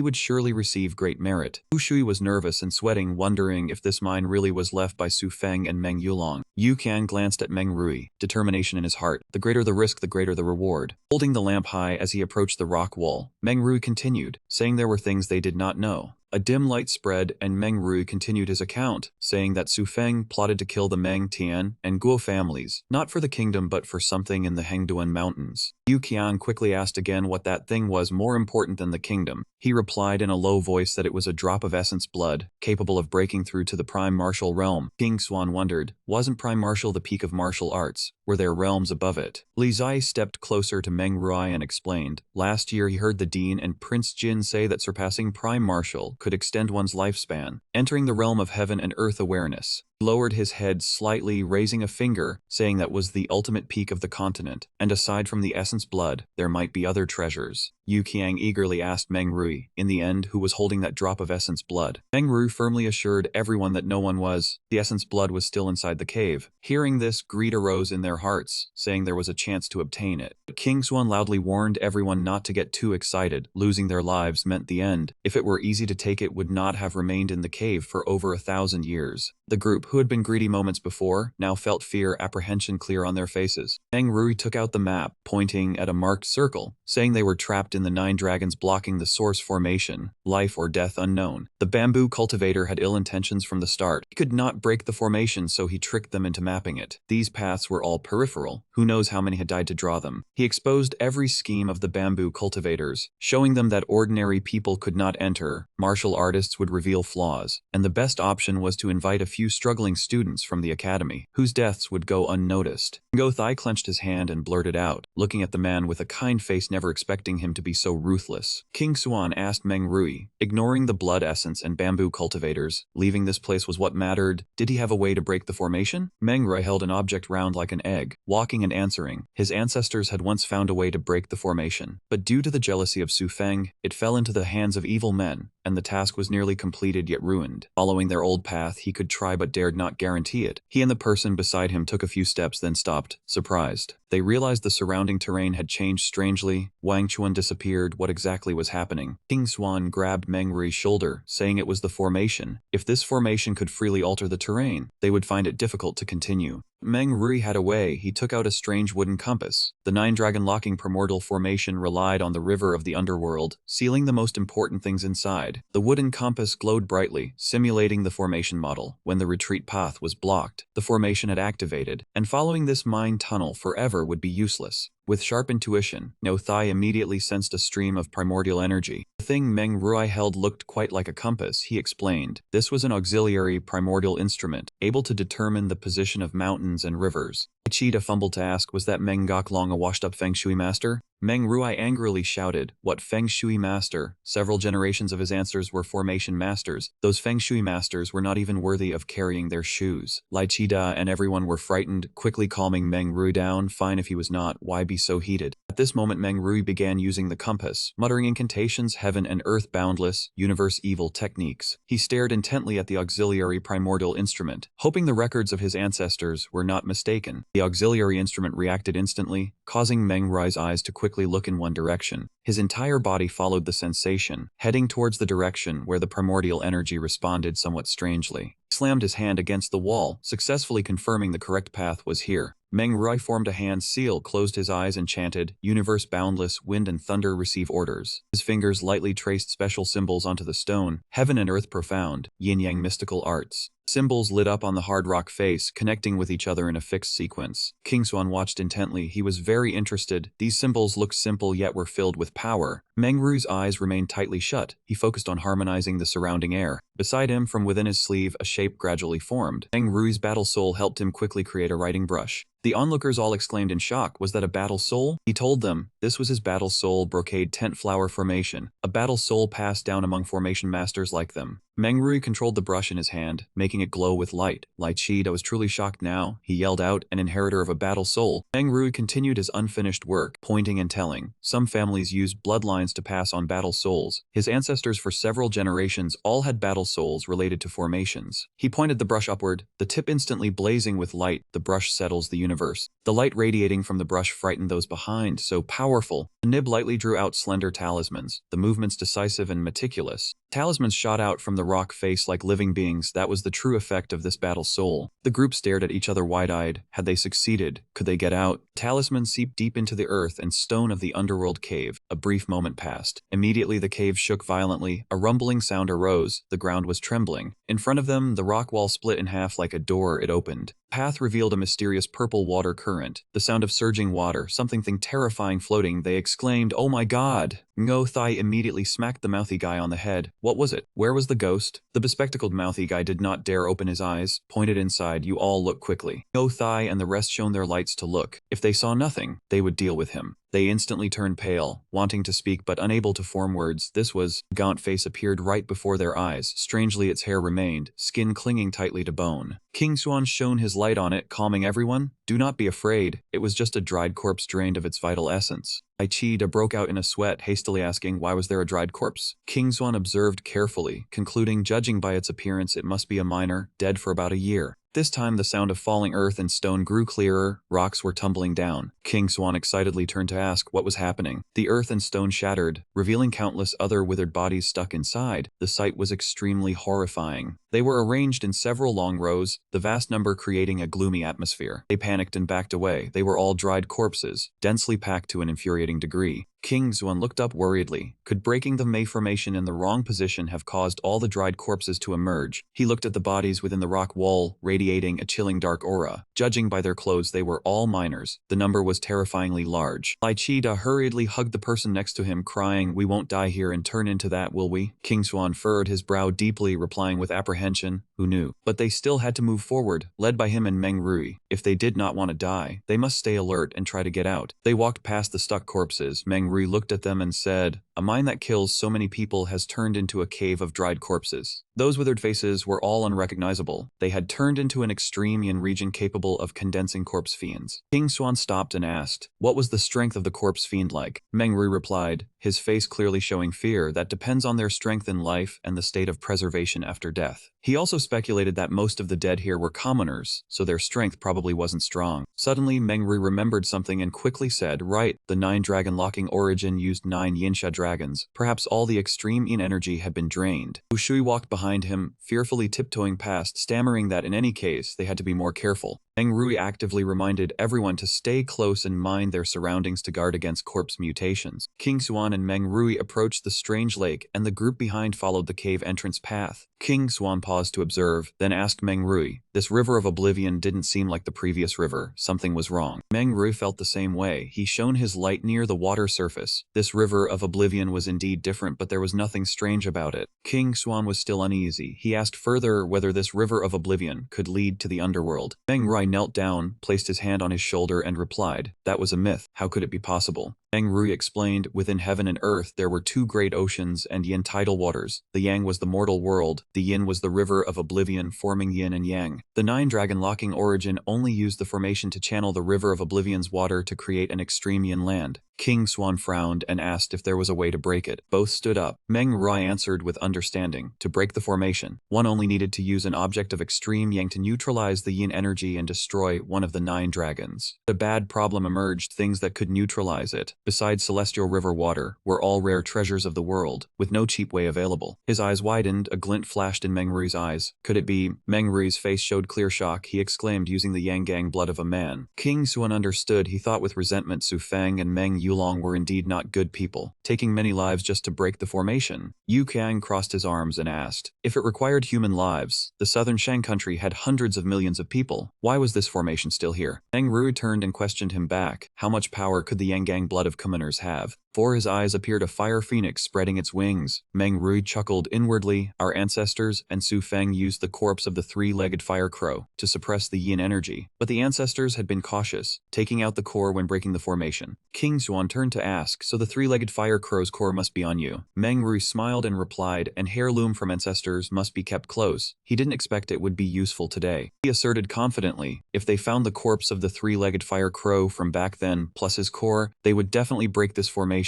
would surely receive great merit. Wu Shui was nervous and sweating, wondering if this mine really was left by Su Feng and Meng Yulong. Yu Qiang glanced at Meng Rui, determination in his heart. The greater the risk, the greater the reward. Holding the lamp high as he approached the rock wall, Meng Rui continued, saying there were things they did not know. A dim light spread, and Meng Rui continued his account, saying that Su Feng plotted to kill the Meng, Tian, and Guo families, not for the kingdom but for something in the Hengduan Mountains. Yu Qiang quickly asked again what that thing was more important than the kingdom. He replied in a low voice that it was a drop of essence blood, capable of breaking through to the prime martial realm. King Xuan wondered, wasn't prime martial the peak of martial arts? Were there realms above it? Li Zai stepped closer to Meng Rui and explained, last year he heard the Dean and Prince Jin say that surpassing prime martial could extend one's lifespan, entering the realm of heaven and earth awareness. He lowered his head slightly, raising a finger, saying that was the ultimate peak of the continent, and aside from the essence blood, there might be other treasures. Yu Qiang eagerly asked Meng Rui, in the end, who was holding that drop of essence blood. Meng Rui firmly assured everyone that no one was. The essence blood was still inside the cave. Hearing this, greed arose in their hearts, saying there was a chance to obtain it. But King Xuan loudly warned everyone not to get too excited. Losing their lives meant the end. If it were easy to take, it would not have remained in the cave for over 1,000 years. The group, who had been greedy moments before, now felt fear, apprehension clear on their faces. Meng Rui took out the map, pointing at a marked circle, saying they were trapped in the 9 dragons blocking the source formation, life or death unknown. The bamboo cultivator had ill intentions from the start. He could not break the formation, so he tricked them into mapping it. These paths were all peripheral. Who knows how many had died to draw them? He exposed every scheme of the bamboo cultivators, showing them that ordinary people could not enter, martial artists would reveal flaws, and the best option was to invite a few struggling students from the academy, whose deaths would go unnoticed. Go Thai clenched his hand and blurted out, looking at the man with a kind face, never expecting him to be so ruthless. King Xuan asked Meng Rui, ignoring the blood essence and bamboo cultivators, leaving this place was what mattered. Did he have a way to break the formation? Meng Rui held an object round like an egg, walking and answering. His ancestors had once found a way to break the formation, but due to the jealousy of Su Feng, it fell into the hands of evil men, and the task was nearly completed yet ruined. Following their old path, he could try but dared not guarantee it. He and the person beside him took a few steps, then stopped, surprised. They realized the surrounding terrain had changed strangely. Wang Chuan disappeared. What exactly was happening? King Xuan grabbed Meng Rui's shoulder, saying it was the formation. If this formation could freely alter the terrain, they would find it difficult to continue. Meng Rui had a way. He took out a strange wooden compass. The 9-dragon locking primordial formation relied on the river of the underworld, sealing the most important things inside. The wooden compass glowed brightly, simulating the formation model. When the retreat path was blocked, the formation had activated, and following this mine tunnel forever would be useless. With sharp intuition, No Thai immediately sensed a stream of primordial energy. The thing Meng Rui held looked quite like a compass, he explained. This was an auxiliary primordial instrument, able to determine the position of mountains and rivers. Cheetah fumbled to ask, was that Meng Goklong a washed-up Feng Shui master? Meng Rui angrily shouted, what Feng Shui master? Several generations of his ancestors were formation masters. Those Feng Shui masters were not even worthy of carrying their shoes. Lai Cheetah and everyone were frightened, quickly calming Meng Rui down. Fine if he was not, why be so heated? At this moment Meng Rui began using the compass, muttering incantations, heaven and earth boundless, universe evil techniques. He stared intently at the auxiliary primordial instrument, hoping the records of his ancestors were not mistaken. The auxiliary instrument reacted instantly, causing Meng Rui's eyes to quickly look in one direction. His entire body followed the sensation, heading towards the direction where the primordial energy responded somewhat strangely. He slammed his hand against the wall, successfully confirming the correct path was here. Meng Rui formed a hand seal, closed his eyes and chanted, "Universe boundless, wind and thunder receive orders." His fingers lightly traced special symbols onto the stone, heaven and earth profound, yin-yang mystical arts. Symbols lit up on the hard rock face, connecting with each other in a fixed sequence. King Xuan watched intently. He was very interested. These symbols looked simple yet were filled with power. Meng Rui's eyes remained tightly shut. He focused on harmonizing the surrounding air. Beside him, from within his sleeve, a shape gradually formed. Meng Rui's battle soul helped him quickly create a writing brush. The onlookers all exclaimed in shock, "Was that a battle soul?" He told them, this was his battle soul brocade tent flower formation, a battle soul passed down among formation masters like them. Meng Rui controlled the brush in his hand, making it glow with light. Lai Qida was truly shocked now. He yelled out, "An inheritor of a battle soul." Meng Rui continued his unfinished work, pointing and telling. Some families used bloodlines to pass on battle souls. His ancestors for several generations all had battle souls related to formations. He pointed the brush upward, the tip instantly blazing with light. The brush settles the universe. The light radiating from the brush frightened those behind, so powerful. The nib lightly drew out slender talismans, the movements decisive and meticulous. Talismans shot out from the rock face like living beings. That was the true effect of this battle soul. The group stared at each other wide-eyed. Had they succeeded? Could they get out? Talismans seeped deep into the earth and stone of the underworld cave. A brief moment passed. Immediately the cave shook violently. A rumbling sound arose. The ground was trembling. In front of them, the rock wall split in half like a door. It opened. Path revealed a mysterious purple water current. The sound of surging water, something terrifying floating. They exclaimed, "Oh my god!" Ngo Thai immediately smacked the mouthy guy on the head. What was it? Where was the ghost? The bespectacled mouthy guy did not dare open his eyes, pointed inside. You all look quickly. Ngo Thai and the rest shone their lights to look. If they saw nothing, they would deal with him. They instantly turned pale, wanting to speak but unable to form words. This was, a gaunt face appeared right before their eyes. Strangely its hair remained, skin clinging tightly to bone. King Xuan shone his light on it, calming everyone. Do not be afraid, it was just a dried corpse drained of its vital essence. Lai Qida broke out in a sweat, hastily asking, why was there a dried corpse? King Xuan observed carefully, concluding, judging by its appearance it must be a miner, dead for about a year. This time the sound of falling earth and stone grew clearer, rocks were tumbling down. King Xuan excitedly turned to ask what was happening. The earth and stone shattered, revealing countless other withered bodies stuck inside. The sight was extremely horrifying. They were arranged in several long rows, the vast number creating a gloomy atmosphere. They panicked and backed away. They were all dried corpses, densely packed to an infuriating degree. King Xuan looked up worriedly. Could breaking the Mei formation in the wrong position have caused all the dried corpses to emerge? He looked at the bodies within the rock wall, radiating a chilling dark aura. Judging by their clothes, they were all miners. The number was terrifyingly large. Lai Qida hurriedly hugged the person next to him, crying, "We won't die here and turn into that, will we?" King Xuan furrowed his brow deeply, replying with apprehension, "Who knew?" But they still had to move forward, led by him and Meng Rui. If they did not want to die, they must stay alert and try to get out. They walked past the stuck corpses. Meng Rui looked at them and said, "A mine that kills so many people has turned into a cave of dried corpses." Those withered faces were all unrecognizable. They had turned into an extreme yin region capable of condensing corpse fiends. King Xuan stopped and asked, what was the strength of the corpse fiend like? Meng Rui replied, his face clearly showing fear, that depends on their strength in life and the state of preservation after death. He also speculated that most of the dead here were commoners, so their strength probably wasn't strong. Suddenly, Meng Rui remembered something and quickly said, right, the 9 dragon locking origin used 9 Yinsha dragons. Perhaps all the extreme yin energy had been drained. Wu Shui walked behind him, fearfully tiptoeing past, stammering that in any case, they had to be more careful. Meng Rui actively reminded everyone to stay close and mind their surroundings to guard against corpse mutations. King Xuan and Meng Rui approached the strange lake, and the group behind followed the cave entrance path. King Xuan paused to observe, then asked Meng Rui, this river of oblivion didn't seem like the previous river. Something was wrong. Meng Rui felt the same way. He shone his light near the water surface. This river of oblivion was indeed different, but there was nothing strange about it. King Xuan was still uneasy. He asked further whether this river of oblivion could lead to the underworld. Meng Rui knelt down, placed his hand on his shoulder and replied, that was a myth. How could it be possible? Meng Rui explained, within heaven and earth there were two great oceans and yin tidal waters. The yang was the mortal world, the yin was the river of oblivion forming yin and yang. The nine dragon locking origin only used the formation to channel the river of oblivion's water to create an extreme yin land. King Swan frowned and asked if there was a way to break it. Both stood up. Meng Rui answered with understanding. To break the formation, one only needed to use an object of extreme yang to neutralize the yin energy and destroy one of the nine dragons. A bad problem emerged, things that could neutralize it, besides celestial river water, were all rare treasures of the world, with no cheap way available. His eyes widened, a glint flashed in Meng Rui's eyes. Could it be? Meng Rui's face showed clear shock. He exclaimed, using the yang gang blood of a man. King Xuan understood. He thought with resentment Su Feng and Meng Yulong were indeed not good people, taking many lives just to break the formation. Yu Qiang crossed his arms and asked, if it required human lives, the southern Shang country had hundreds of millions of people. Why was this formation still here? Meng Rui turned and questioned him back. How much power could the yang gang blood of commoners have? Before his eyes appeared a fire phoenix spreading its wings. Meng Rui chuckled inwardly. Our ancestors and Su Feng used the corpse of the three-legged fire crow to suppress the yin energy, but the ancestors had been cautious, taking out the core when breaking the formation. King Xuan turned to ask, so the three-legged fire crow's core must be on you? Meng Rui smiled and replied, an heirloom from ancestors must be kept close. He didn't expect it would be useful today. He asserted confidently, if they found the corpse of the three-legged fire crow from back then, plus his core, they would definitely break this formation.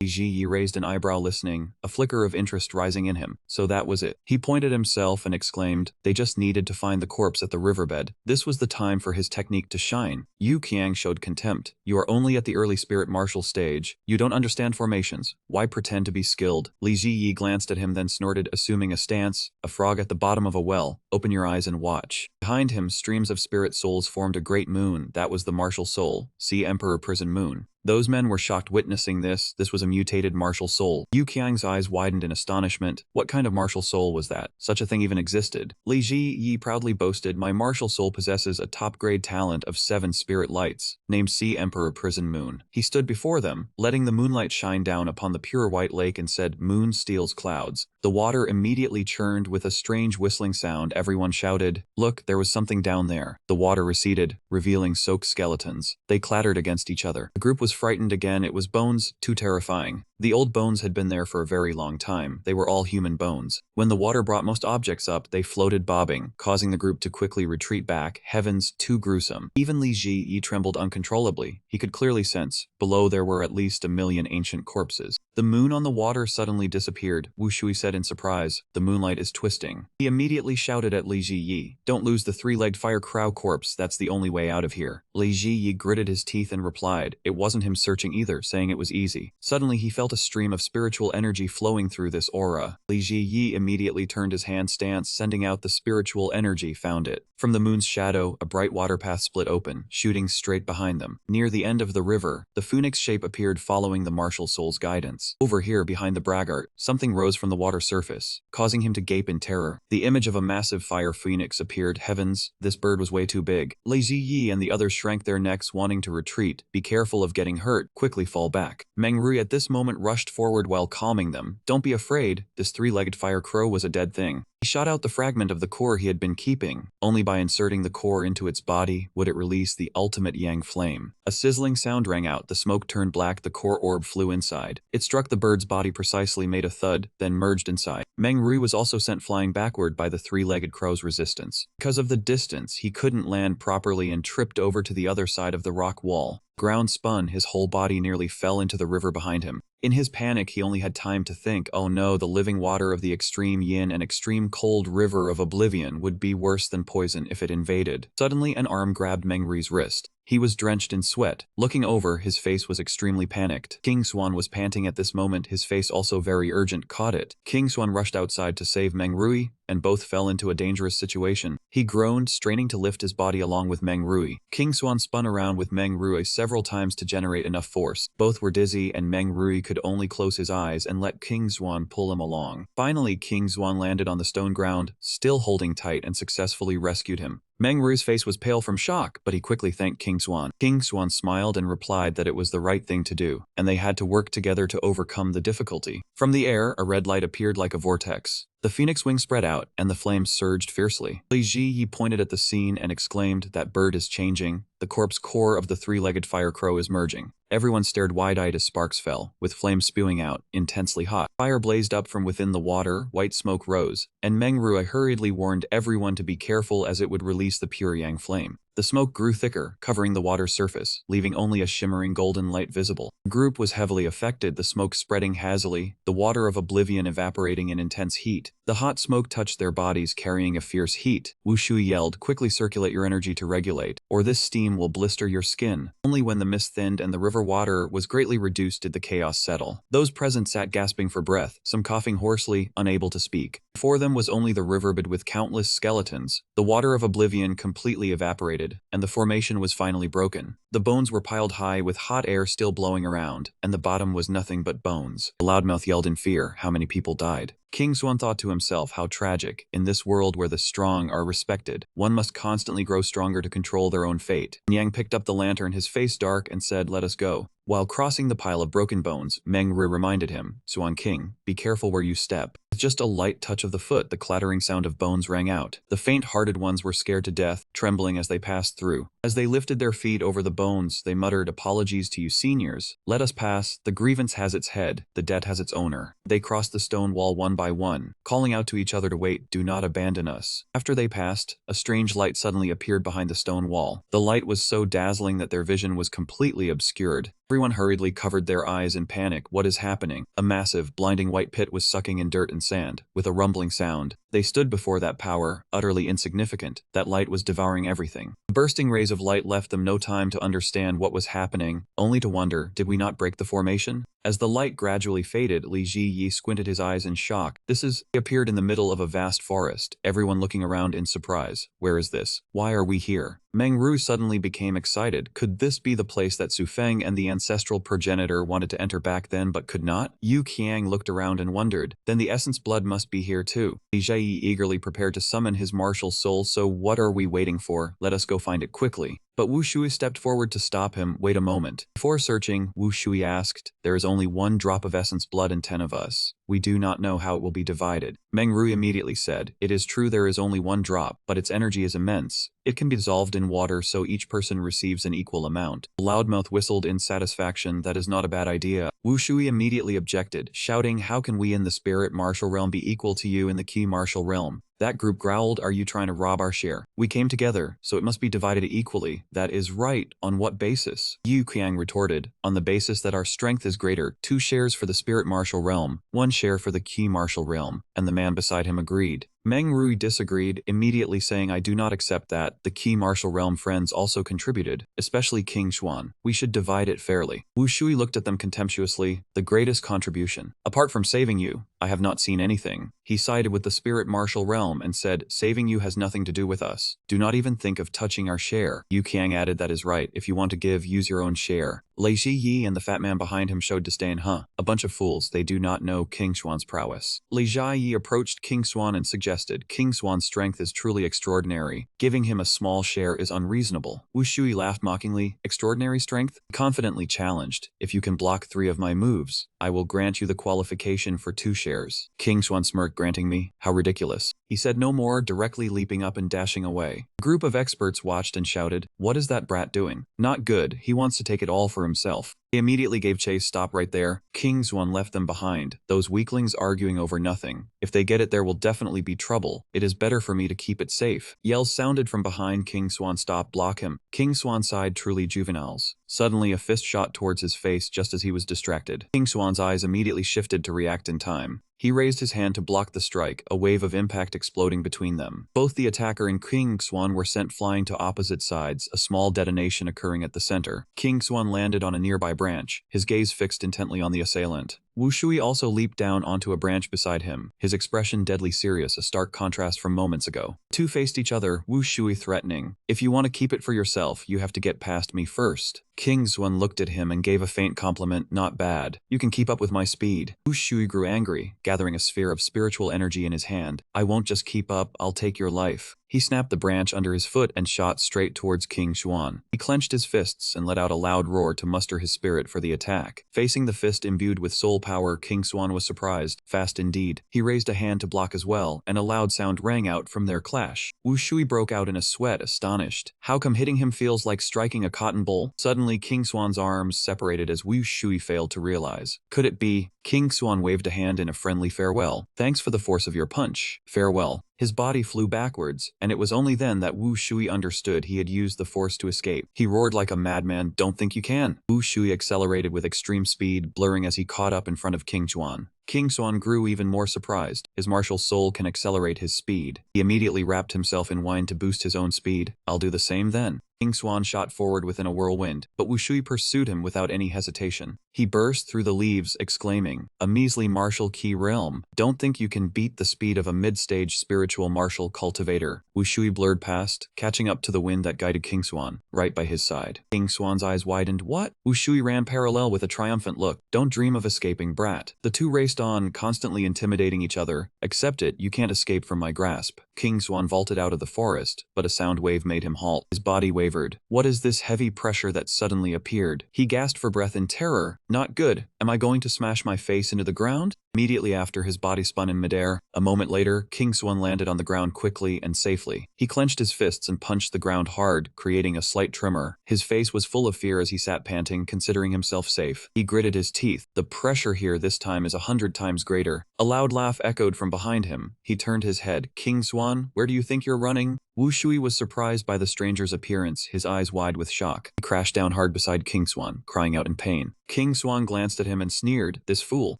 Ji Yi raised an eyebrow listening, a flicker of interest rising in him. So that was it. He pointed himself and exclaimed, they just needed to find the corpse at the riverbed. This was the time for his technique to shine. Yu Qiang showed contempt. You are only at the early spirit martial stage. You don't understand formations. Why pretend to be skilled? Li Ji Yi glanced at him then snorted, assuming a stance, a frog at the bottom of a well. Open your eyes and watch. Behind him, streams of spirit souls formed a great moon. That was the martial soul. See Emperor Prison Moon. Those men were shocked witnessing this. This was a mutated martial soul. Yu Qiang's eyes widened in astonishment. What kind of martial soul was that? Such a thing even existed. Li Ji Yi proudly boasted, my martial soul possesses a top-grade talent of 7 spirit lights, named Sea Emperor Prison Moon. He stood before them, letting the moonlight shine down upon the pure white lake and said, moon steals clouds. The water immediately churned with a strange whistling sound. Everyone shouted, look, there was something down there. The water receded, revealing soaked skeletons. They clattered against each other. The group was frightened again. It was bones, too terrifying. The old bones had been there for a very long time. They were all human bones. When the water brought most objects up, they floated bobbing, causing the group to quickly retreat back. Heavens, too gruesome. Even Li Ji Yi trembled uncontrollably. He could clearly sense, below there were at least 1 million ancient corpses. The moon on the water suddenly disappeared. Wu Shui said in surprise, the moonlight is twisting. He immediately shouted at Li Ji Yi, don't lose the 3-legged fire crow corpse, that's the only way out of here. Li Ji Yi gritted his teeth and replied, it wasn't him searching either, saying it was easy. Suddenly he felt a stream of spiritual energy flowing through this aura. Li Ji Yi immediately turned his hand stance, sending out the spiritual energy, found it. From the moon's shadow, a bright water path split open, shooting straight behind them. Near the end of the river, the phoenix shape appeared following the martial soul's guidance. Over here behind the braggart, something rose from the water surface, causing him to gape in terror. The image of a massive fire phoenix appeared. Heavens, this bird was way too big. Li Ji Yi and the others shrank their necks, wanting to retreat. Be careful of getting hurt, quickly fall back. Meng Rui at this moment rushed forward while calming them. Don't be afraid, this 3-legged fire crow was a dead thing. He shot out the fragment of the core he had been keeping. Only by inserting the core into its body would it release the ultimate yang flame. A sizzling sound rang out, the smoke turned black, the core orb flew inside. It struck the bird's body precisely, made a thud, then merged inside. Meng Rui was also sent flying backward by the 3-legged crow's resistance. Because of the distance, he couldn't land properly and tripped over to the other side of the rock wall. Ground spun, his whole body nearly fell into the river behind him. In his panic, he only had time to think, oh no, the living water of the extreme yin and extreme cold river of oblivion would be worse than poison if it invaded. Suddenly, an arm grabbed Meng Rui's wrist. He was drenched in sweat. Looking over, his face was extremely panicked. King Swan was panting at this moment, his face also very urgent. Caught it. King Swan rushed outside to save Meng Rui, and both fell into a dangerous situation. He groaned, straining to lift his body along with Meng Rui. King Swan spun around with Meng Rui several times to generate enough force. Both were dizzy, and Meng Rui could only close his eyes and let King Swan pull him along. Finally, King Swan landed on the stone ground, still holding tight, and successfully rescued him. Meng Rui's face was pale from shock, but he quickly thanked King Swan. King Swan smiled and replied that it was the right thing to do, and they had to work together to overcome the difficulty. From the air, a red light appeared like a vortex. The phoenix wing spread out, and the flames surged fiercely. Li Ji pointed at the scene and exclaimed, "That bird is changing. The corpse core of the three-legged fire crow is merging." Everyone stared wide-eyed as sparks fell, with flames spewing out, intensely hot. Fire blazed up from within the water, white smoke rose, and Manhwa hurriedly warned everyone to be careful as it would release the pure yang flame. The smoke grew thicker, covering the water's surface, leaving only a shimmering golden light visible. The group was heavily affected, the smoke spreading hazily, the water of oblivion evaporating in intense heat. The hot smoke touched their bodies, carrying a fierce heat. Wu Shui yelled, "Quickly circulate your energy to regulate, or this steam will blister your skin." Only when the mist thinned and the river water was greatly reduced did the chaos settle. Those present sat gasping for breath, some coughing hoarsely, unable to speak. Before them was only the riverbed with countless skeletons. The water of oblivion completely evaporated, and the formation was finally broken. The bones were piled high with hot air still blowing around, and the bottom was nothing but bones. The loudmouth yelled in fear, "How many people died?" King Swan thought to himself, how tragic. In this world where the strong are respected, one must constantly grow stronger to control their own fate. Yang picked up the lantern, his face dark, and said, "Let us go." While crossing the pile of broken bones, Manhwa reminded him, "Swan King, be careful where you step." With just a light touch of the foot, the clattering sound of bones rang out. The faint-hearted ones were scared to death, trembling as they passed through. As they lifted their feet over the bones, they muttered, "Apologies to you seniors. Let us pass. The grievance has its head, the debt has its owner." They crossed the stone wall one by one, calling out to each other to wait, "Do not abandon us." After they passed, a strange light suddenly appeared behind the stone wall. The light was so dazzling that their vision was completely obscured. Everyone hurriedly covered their eyes in panic. What is happening? A massive, blinding white pit was sucking in dirt and sand. With a rumbling sound, they stood before that power, utterly insignificant. That light was devouring everything. The bursting rays of light left them no time to understand what was happening, only to wonder, did we not break the formation? As the light gradually faded, Li Ji squinted his eyes in shock. He appeared in the middle of a vast forest, everyone looking around in surprise. Where is this? Why are we here? Manhwa suddenly became excited. Could this be the place that Su Feng and the ancestral progenitor wanted to enter back then but could not? Yu Qiang looked around and wondered. Then the essence blood must be here too. Li Ji eagerly prepared to summon his martial soul. So what are we waiting for? Let us go find it quickly. But Wu Shui stepped forward to stop him. Wait a moment. Before searching, Wu Shui asked, "There is only one drop of essence blood in 10 of us. We do not know how it will be divided." Manhwa immediately said, "It is true there is only one drop, but its energy is immense. It can be dissolved in water so each person receives an equal amount." The loudmouth whistled in satisfaction. "That is not a bad idea." Wu Shui immediately objected, shouting, "How can we in the spirit martial realm be equal to you in the key martial realm?" That group growled, "Are you trying to rob our share? We came together, so it must be divided equally." "That is right. On what basis?" Yu Qiang retorted, "On the basis that our strength is greater. 2 shares for the spirit martial realm, 1 share for the key martial realm." And the man beside him agreed. Manhwa disagreed, immediately saying, "I do not accept that. The key martial realm friends also contributed, especially King Xuan. We should divide it fairly." Wu Shui looked at them contemptuously. "The greatest contribution. Apart from saving you, I have not seen anything." He sided with the spirit martial realm and said, "Saving you has nothing to do with us. Do not even think of touching our share." Yu Qiang added, "That is right. If you want to give, use your own share." Lei Yi and the fat man behind him showed disdain. A bunch of fools. They do not know King Xuan's prowess." Lei Yi approached King Xuan and suggested, "King Xuan's strength is truly extraordinary. Giving him a small share is unreasonable." Wu Shui laughed mockingly. "Extraordinary strength?" He confidently challenged, "If you can block 3 of my moves, I will grant you the qualification for 2 shares." King Xuan smirked, "Granting me? How ridiculous." He said no more, directly leaping up and dashing away. A group of experts watched and shouted, "What is that brat doing? Not good. He wants to take it all for himself." They immediately gave chase. "Stop right there." King Xuan left them behind. "Those weaklings arguing over nothing. If they get it, there will definitely be trouble. It is better for me to keep it safe." Yells sounded from behind King Xuan. "Stop, block him." King Xuan sighed, "Truly juveniles." Suddenly a fist shot towards his face just as he was distracted. King Xuan's eyes immediately shifted to react in time. He raised his hand to block the strike, a wave of impact exploding between them. Both the attacker and King Xuan were sent flying to opposite sides, a small detonation occurring at the center. King Xuan landed on a nearby branch, his gaze fixed intently on the assailant. Wu Shui also leaped down onto a branch beside him, his expression deadly serious, a stark contrast from moments ago. The 2 faced each other, Wu Shui threatening, "If you want to keep it for yourself, you have to get past me first." King Xuan looked at him and gave a faint compliment, "Not bad. You can keep up with my speed." Wu Shui grew angry, gathering a sphere of spiritual energy in his hand. "I won't just keep up, I'll take your life." He snapped the branch under his foot and shot straight towards King Xuan. He clenched his fists and let out a loud roar to muster his spirit for the attack. Facing the fist imbued with soul power, King Swan was surprised. Fast indeed. He raised a hand to block as well, and a loud sound rang out from their clash. Wu Shui broke out in a sweat, astonished. How come hitting him feels like striking a cotton boll? Suddenly, King Swan's arms separated as Wu Shui failed to realize. Could it be? King Swan waved a hand in a friendly farewell. Thanks for the force of your punch. Farewell. His body flew backwards, and it was only then that Wu Shui understood he had used the force to escape. He roared like a madman, "Don't think you can!" Wu Shui accelerated with extreme speed, blurring as he caught up in front of King Swan. King Swan grew even more surprised. His martial soul can accelerate his speed. He immediately wrapped himself in wine to boost his own speed. I'll do the same then. King Swan shot forward within a whirlwind, but Wu Shui pursued him without any hesitation. He burst through the leaves, exclaiming, "A measly martial key realm. Don't think you can beat the speed of a mid-stage spiritual martial cultivator." Wu Shui blurred past, catching up to the wind that guided King Swan, right by his side. King Swan's eyes widened. What? Wu Shui ran parallel with a triumphant look. Don't dream of escaping, brat. The two raced on, constantly intimidating each other. Accept it, you can't escape from my grasp. King Swan vaulted out of the forest, but a sound wave made him halt. His body wavered. What is this heavy pressure that suddenly appeared? He gasped for breath in terror. Not good. Am I going to smash my face into the ground? Immediately after, his body spun in midair. A moment later, King Swan landed on the ground quickly and safely. He clenched his fists and punched the ground hard, creating a slight tremor. His face was full of fear as he sat panting, considering himself safe. He gritted his teeth. The pressure here this time is 100 times greater. A loud laugh echoed from behind him. He turned his head. King Swan, where do you think you're running? Wu Shui was surprised by the stranger's appearance, his eyes wide with shock. He crashed down hard beside King Swan, crying out in pain. King Swan glanced at him and sneered, "This fool."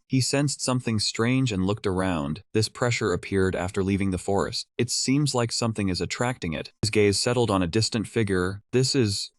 He sensed something strange and looked around. This pressure appeared after leaving the forest. It seems like something is attracting it. His gaze settled on a distant figure.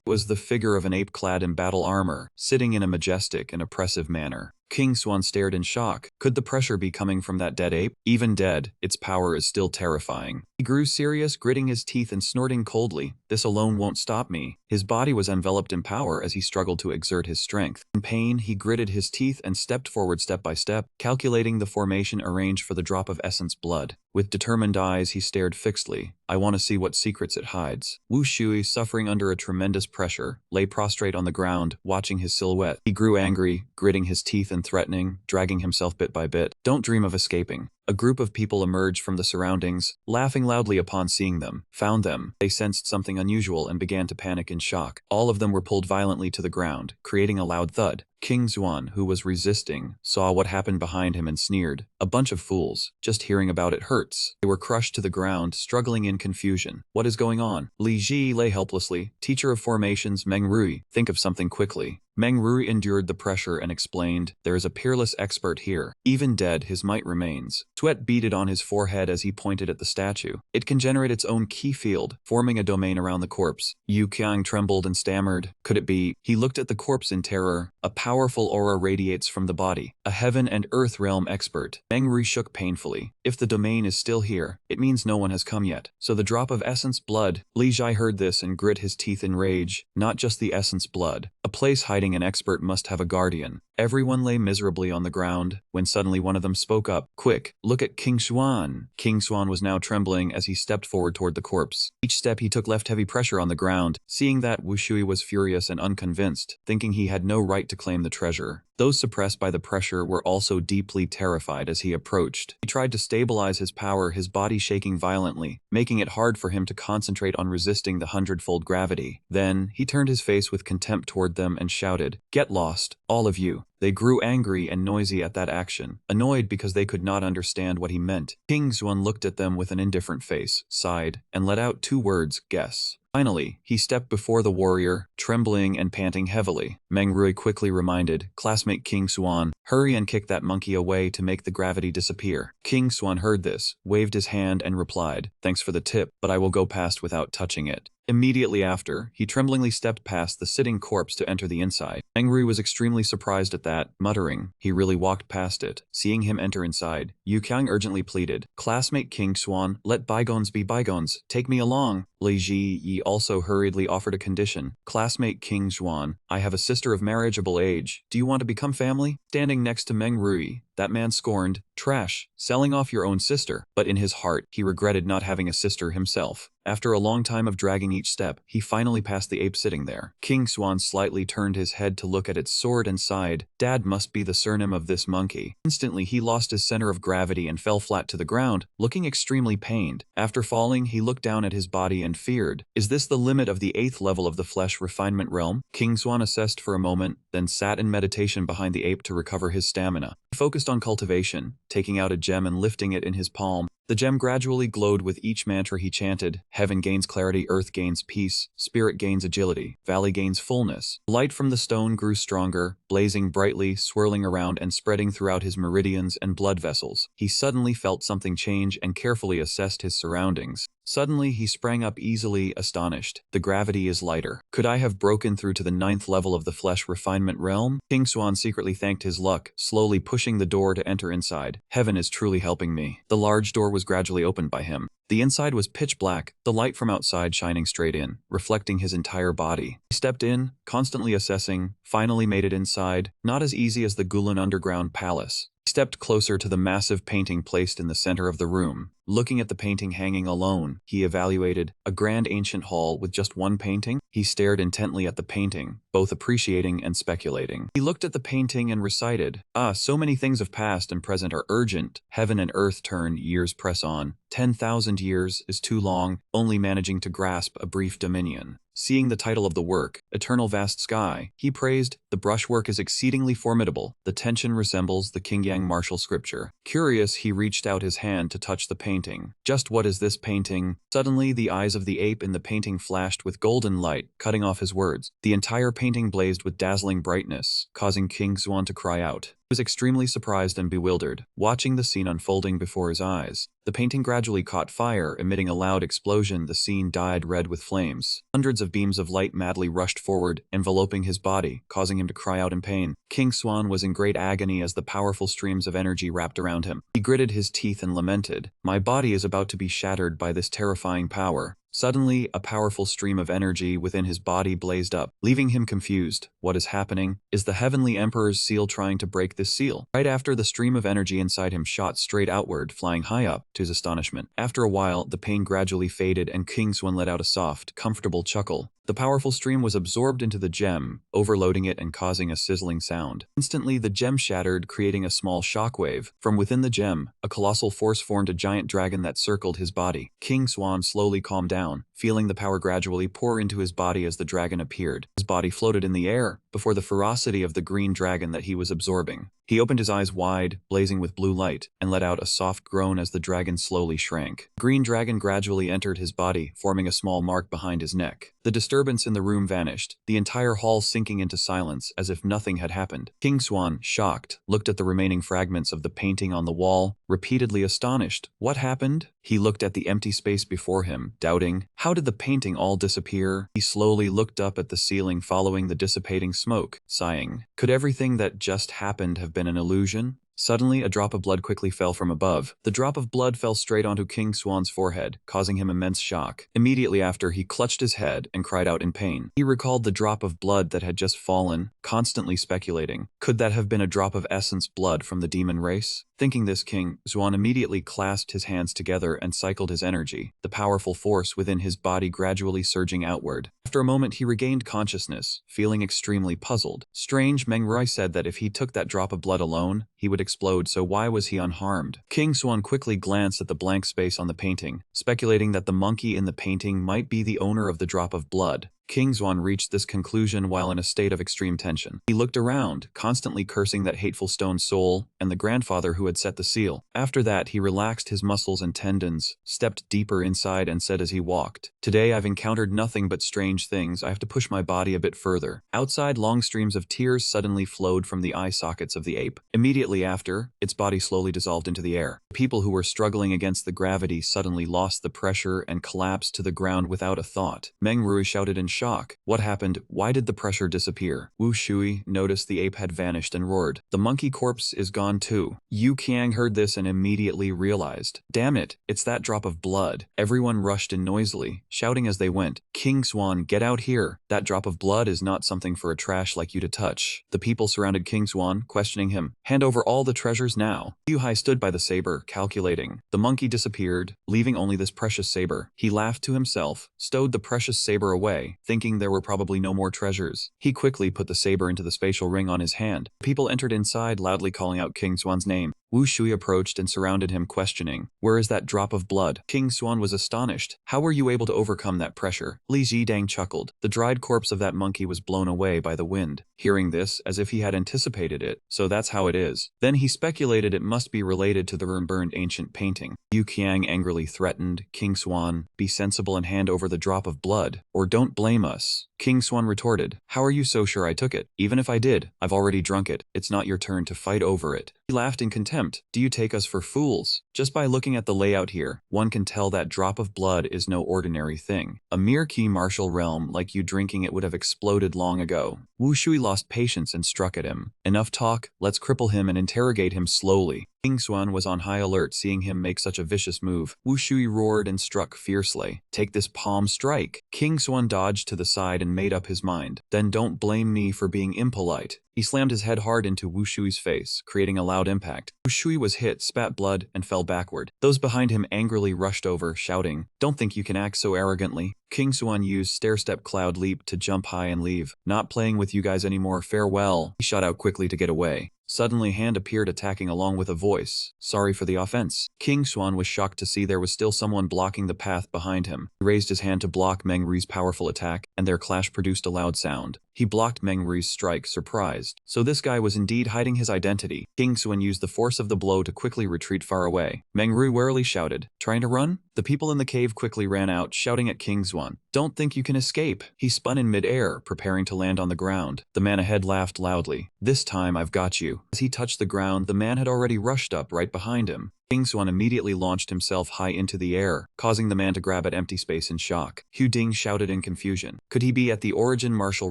Was the figure of an ape clad in battle armor, sitting in a majestic and oppressive manner. King Swan stared in shock. Could the pressure be coming from that dead ape? Even dead, its power is still terrifying. He grew serious, gritting his teeth and snorting coldly. This alone won't stop me. His body was enveloped in power as he struggled to exert his strength. In pain, he gritted his teeth and stepped forward step by step, calculating the formation arranged for the drop of essence blood. With determined eyes, he stared fixedly. I want to see what secrets it hides. Wu Shui, suffering under a tremendous pressure, lay prostrate on the ground, watching his silhouette. He grew angry, gritting his teeth and threatening, dragging himself bit by bit. Don't dream of escaping. A group of people emerged from the surroundings, laughing loudly upon seeing them. Found them. They sensed something unusual and began to panic in shock. All of them were pulled violently to the ground, creating a loud thud. King Swan, who was resisting, saw what happened behind him and sneered. A bunch of fools. Just hearing about it hurts. They were crushed to the ground, struggling in confusion. What is going on? Li Ji lay helplessly. Teacher of formations Meng Rui, think of something quickly. Meng Rui endured the pressure and explained, there is a peerless expert here. Even dead, his might remains. Sweat beaded on his forehead as he pointed at the statue. It can generate its own key field, forming a domain around the corpse. Yu Qiang trembled and stammered. Could it be? He looked at the corpse in terror. A powerful aura radiates from the body. A heaven and earth realm expert. Meng Rui shook painfully. If the domain is still here, it means no one has come yet. So the drop of essence blood. Li Jai heard this and grit his teeth in rage. Not just the essence blood. A place hiding an expert must have a guardian. Everyone lay miserably on the ground, when suddenly one of them spoke up. Quick, look at King Swan. King Swan was now trembling as he stepped forward toward the corpse. Each step he took left heavy pressure on the ground. Seeing that, Wu Shui was furious and unconvinced, thinking he had no right to claim the treasure. Those suppressed by the pressure were also deeply terrified as he approached. He tried to stabilize his power, his body shaking violently, making it hard for him to concentrate on resisting the hundredfold gravity. Then, he turned his face with contempt toward them and shouted, "Get lost, all of you." They grew angry and noisy at that action, annoyed because they could not understand what he meant. King Xuan looked at them with an indifferent face, sighed, and let out 2 words, guess. Finally, he stepped before the warrior, trembling and panting heavily. Meng Rui quickly reminded, classmate King Xuan, hurry and kick that monkey away to make the gravity disappear. King Xuan heard this, waved his hand and replied, thanks for the tip, but I will go past without touching it. Immediately after, he tremblingly stepped past the sitting corpse to enter the inside. Meng Rui was extremely surprised at that, muttering, he really walked past it. Seeing him enter inside, Yu Qiang urgently pleaded, classmate King Xuan, let bygones be bygones, take me along. Li Ji also hurriedly offered a condition. Classmate King Xuan, I have a sister of marriageable age. Do you want to become family? Standing next to Meng Rui, that man scorned, Trash, selling off your own sister. But in his heart, he regretted not having a sister himself. After a long time of dragging each step, he finally passed the ape sitting there. King Swan slightly turned his head to look at its sword and sighed, "Dad must be the surname of this monkey." Instantly, he lost his center of gravity and fell flat to the ground, looking extremely pained. After falling, he looked down at his body and feared, "Is this the limit of the 8th level of the flesh refinement realm?" King Swan assessed for a moment, then sat in meditation behind the ape to recover his stamina. He focused on cultivation, taking out a gem and lifting it in his palm. The gem gradually glowed with each mantra he chanted. Heaven gains clarity, earth gains peace, spirit gains agility, valley gains fullness. Light from the stone grew stronger, blazing brightly, swirling around and spreading throughout his meridians and blood vessels. He suddenly felt something change and carefully assessed his surroundings. Suddenly, he sprang up easily, astonished. The gravity is lighter. Could I have broken through to the 9th level of the flesh refinement realm? King Swan secretly thanked his luck, slowly pushing the door to enter inside. Heaven is truly helping me. The large door was gradually opened by him. The inside was pitch black, the light from outside shining straight in, reflecting his entire body. He stepped in, constantly assessing, finally made it inside, not as easy as the Gulen underground palace. He stepped closer to the massive painting placed in the center of the room. Looking at the painting hanging alone, he evaluated a grand ancient hall with just one painting. He stared intently at the painting, both appreciating and speculating. He looked at the painting and recited, so many things of past and present are urgent. Heaven and earth turn, years press on. 10,000 years is too long, only managing to grasp a brief dominion. Seeing the title of the work, Eternal Vast Sky, he praised, the brushwork is exceedingly formidable. The tension resembles the Qingyang martial scripture. Curious, he reached out his hand to touch the painting. Just what is this painting? Suddenly, the eyes of the ape in the painting flashed with golden light, cutting off his words. The entire painting blazed with dazzling brightness, causing King Swan to cry out. He was extremely surprised and bewildered, watching the scene unfolding before his eyes. The painting gradually caught fire, emitting a loud explosion. The scene dyed red with flames. Hundreds of beams of light madly rushed forward, enveloping his body, causing him to cry out in pain. King Swan was in great agony as the powerful streams of energy wrapped around him. He gritted his teeth and lamented, "My body is about to be shattered by this terrifying power." Suddenly, a powerful stream of energy within his body blazed up, leaving him confused. What is happening? Is the Heavenly Emperor's seal trying to break this seal? Right after, the stream of energy inside him shot straight outward, flying high up, to his astonishment. After a while, the pain gradually faded and King Swan let out a soft, comfortable chuckle. The powerful stream was absorbed into the gem, overloading it and causing a sizzling sound. Instantly, the gem shattered, creating a small shockwave. From within the gem, a colossal force formed a giant dragon that circled his body. King Swan slowly calmed down, feeling the power gradually pour into his body as the dragon appeared. His body floated in the air, before the ferocity of the green dragon that he was absorbing. He opened his eyes wide, blazing with blue light, and let out a soft groan as the dragon slowly shrank. The green dragon gradually entered his body, forming a small mark behind his neck. The disturbance in the room vanished, the entire hall sinking into silence as if nothing had happened. King Swan, shocked, looked at the remaining fragments of the painting on the wall, repeatedly astonished. What happened? He looked at the empty space before him, doubting, how did the painting all disappear? He slowly looked up at the ceiling following the dissipating smoke, sighing. Could everything that just happened have been an illusion? Suddenly, a drop of blood quickly fell from above. The drop of blood fell straight onto King Swan's forehead, causing him immense shock. Immediately after, he clutched his head and cried out in pain. He recalled the drop of blood that had just fallen, constantly speculating, could that have been a drop of essence blood from the demon race? Thinking this, King Swan immediately clasped his hands together and cycled his energy, the powerful force within his body gradually surging outward. After a moment, he regained consciousness, feeling extremely puzzled. Strange, Manhwa said that if he took that drop of blood alone, he would explode, so why was he unharmed? King Swan quickly glanced at the blank space on the painting, speculating that the monkey in the painting might be the owner of the drop of blood. King Swan reached this conclusion while in a state of extreme tension. He looked around, constantly cursing that hateful stone soul and the grandfather who had set the seal. After that, he relaxed his muscles and tendons, stepped deeper inside and said as he walked, "Today I've encountered nothing but strange things. I have to push my body a bit further." Outside, long streams of tears suddenly flowed from the eye sockets of the ape. Immediately after, its body slowly dissolved into the air. People who were struggling against the gravity suddenly lost the pressure and collapsed to the ground without a thought. Manhwa shouted in shock. What happened? Why did the pressure disappear? Wu Shui noticed the ape had vanished and roared. The monkey corpse is gone too. Yu Qiang heard this and immediately realized. Damn it, it's that drop of blood. Everyone rushed in noisily, shouting as they went. King Swan, get out here. That drop of blood is not something for a trash like you to touch. The people surrounded King Swan, questioning him. Hand over all the treasures now. Yu Hai stood by the saber, calculating. The monkey disappeared, leaving only this precious saber. He laughed to himself, stowed the precious saber away, thinking there were probably no more treasures. He quickly put the saber into the spatial ring on his hand. People entered inside, loudly calling out King Swan's name. Wu Shui approached and surrounded him, questioning, "Where is that drop of blood?" King Swan was astonished. "How were you able to overcome that pressure?" Li Zidang chuckled. The dried corpse of that monkey was blown away by the wind. Hearing this, as if he had anticipated it, so that's how it is. Then he speculated it must be related to the burned ancient painting. Yu Qiang angrily threatened, "King Swan, be sensible and hand over the drop of blood, or don't blame us." King Swan retorted, "How are you so sure I took it? Even if I did, I've already drunk it. It's not your turn to fight over it." He laughed in contempt. "Do you take us for fools? Just by looking at the layout here, one can tell that drop of blood is no ordinary thing. A mere key martial realm like you drinking it would have exploded long ago." Wu Shui lost patience and struck at him. "Enough talk, let's cripple him and interrogate him slowly." King Swan was on high alert seeing him make such a vicious move. Wu Shui roared and struck fiercely. "Take this palm strike." King Swan dodged to the side and made up his mind. "Then don't blame me for being impolite." He slammed his head hard into Wu Shui's face, creating a loud impact. Wu Shui was hit, spat blood, and fell backward. Those behind him angrily rushed over, shouting, "Don't think you can act so arrogantly." King Swan used stair-step cloud leap to jump high and leave. "Not playing with you guys anymore, farewell." He shot out quickly to get away. Suddenly, hand appeared attacking along with a voice. "Sorry for the offense." King Swan was shocked to see there was still someone blocking the path behind him. He raised his hand to block Meng Ri's powerful attack, and their clash produced a loud sound. He blocked Meng Ri's strike, surprised. So this guy was indeed hiding his identity. King Swan used the force of the blow to quickly retreat far away. Meng Ri warily shouted, "Trying to run?" The people in the cave quickly ran out, shouting at King Swan, "Don't think you can escape." He spun in mid-air, preparing to land on the ground. The man ahead laughed loudly. "This time I've got you." As he touched the ground, the man had already rushed up right behind him. King Swan immediately launched himself high into the air, causing the man to grab at empty space in shock. Hu Ding shouted in confusion. Could he be at the origin martial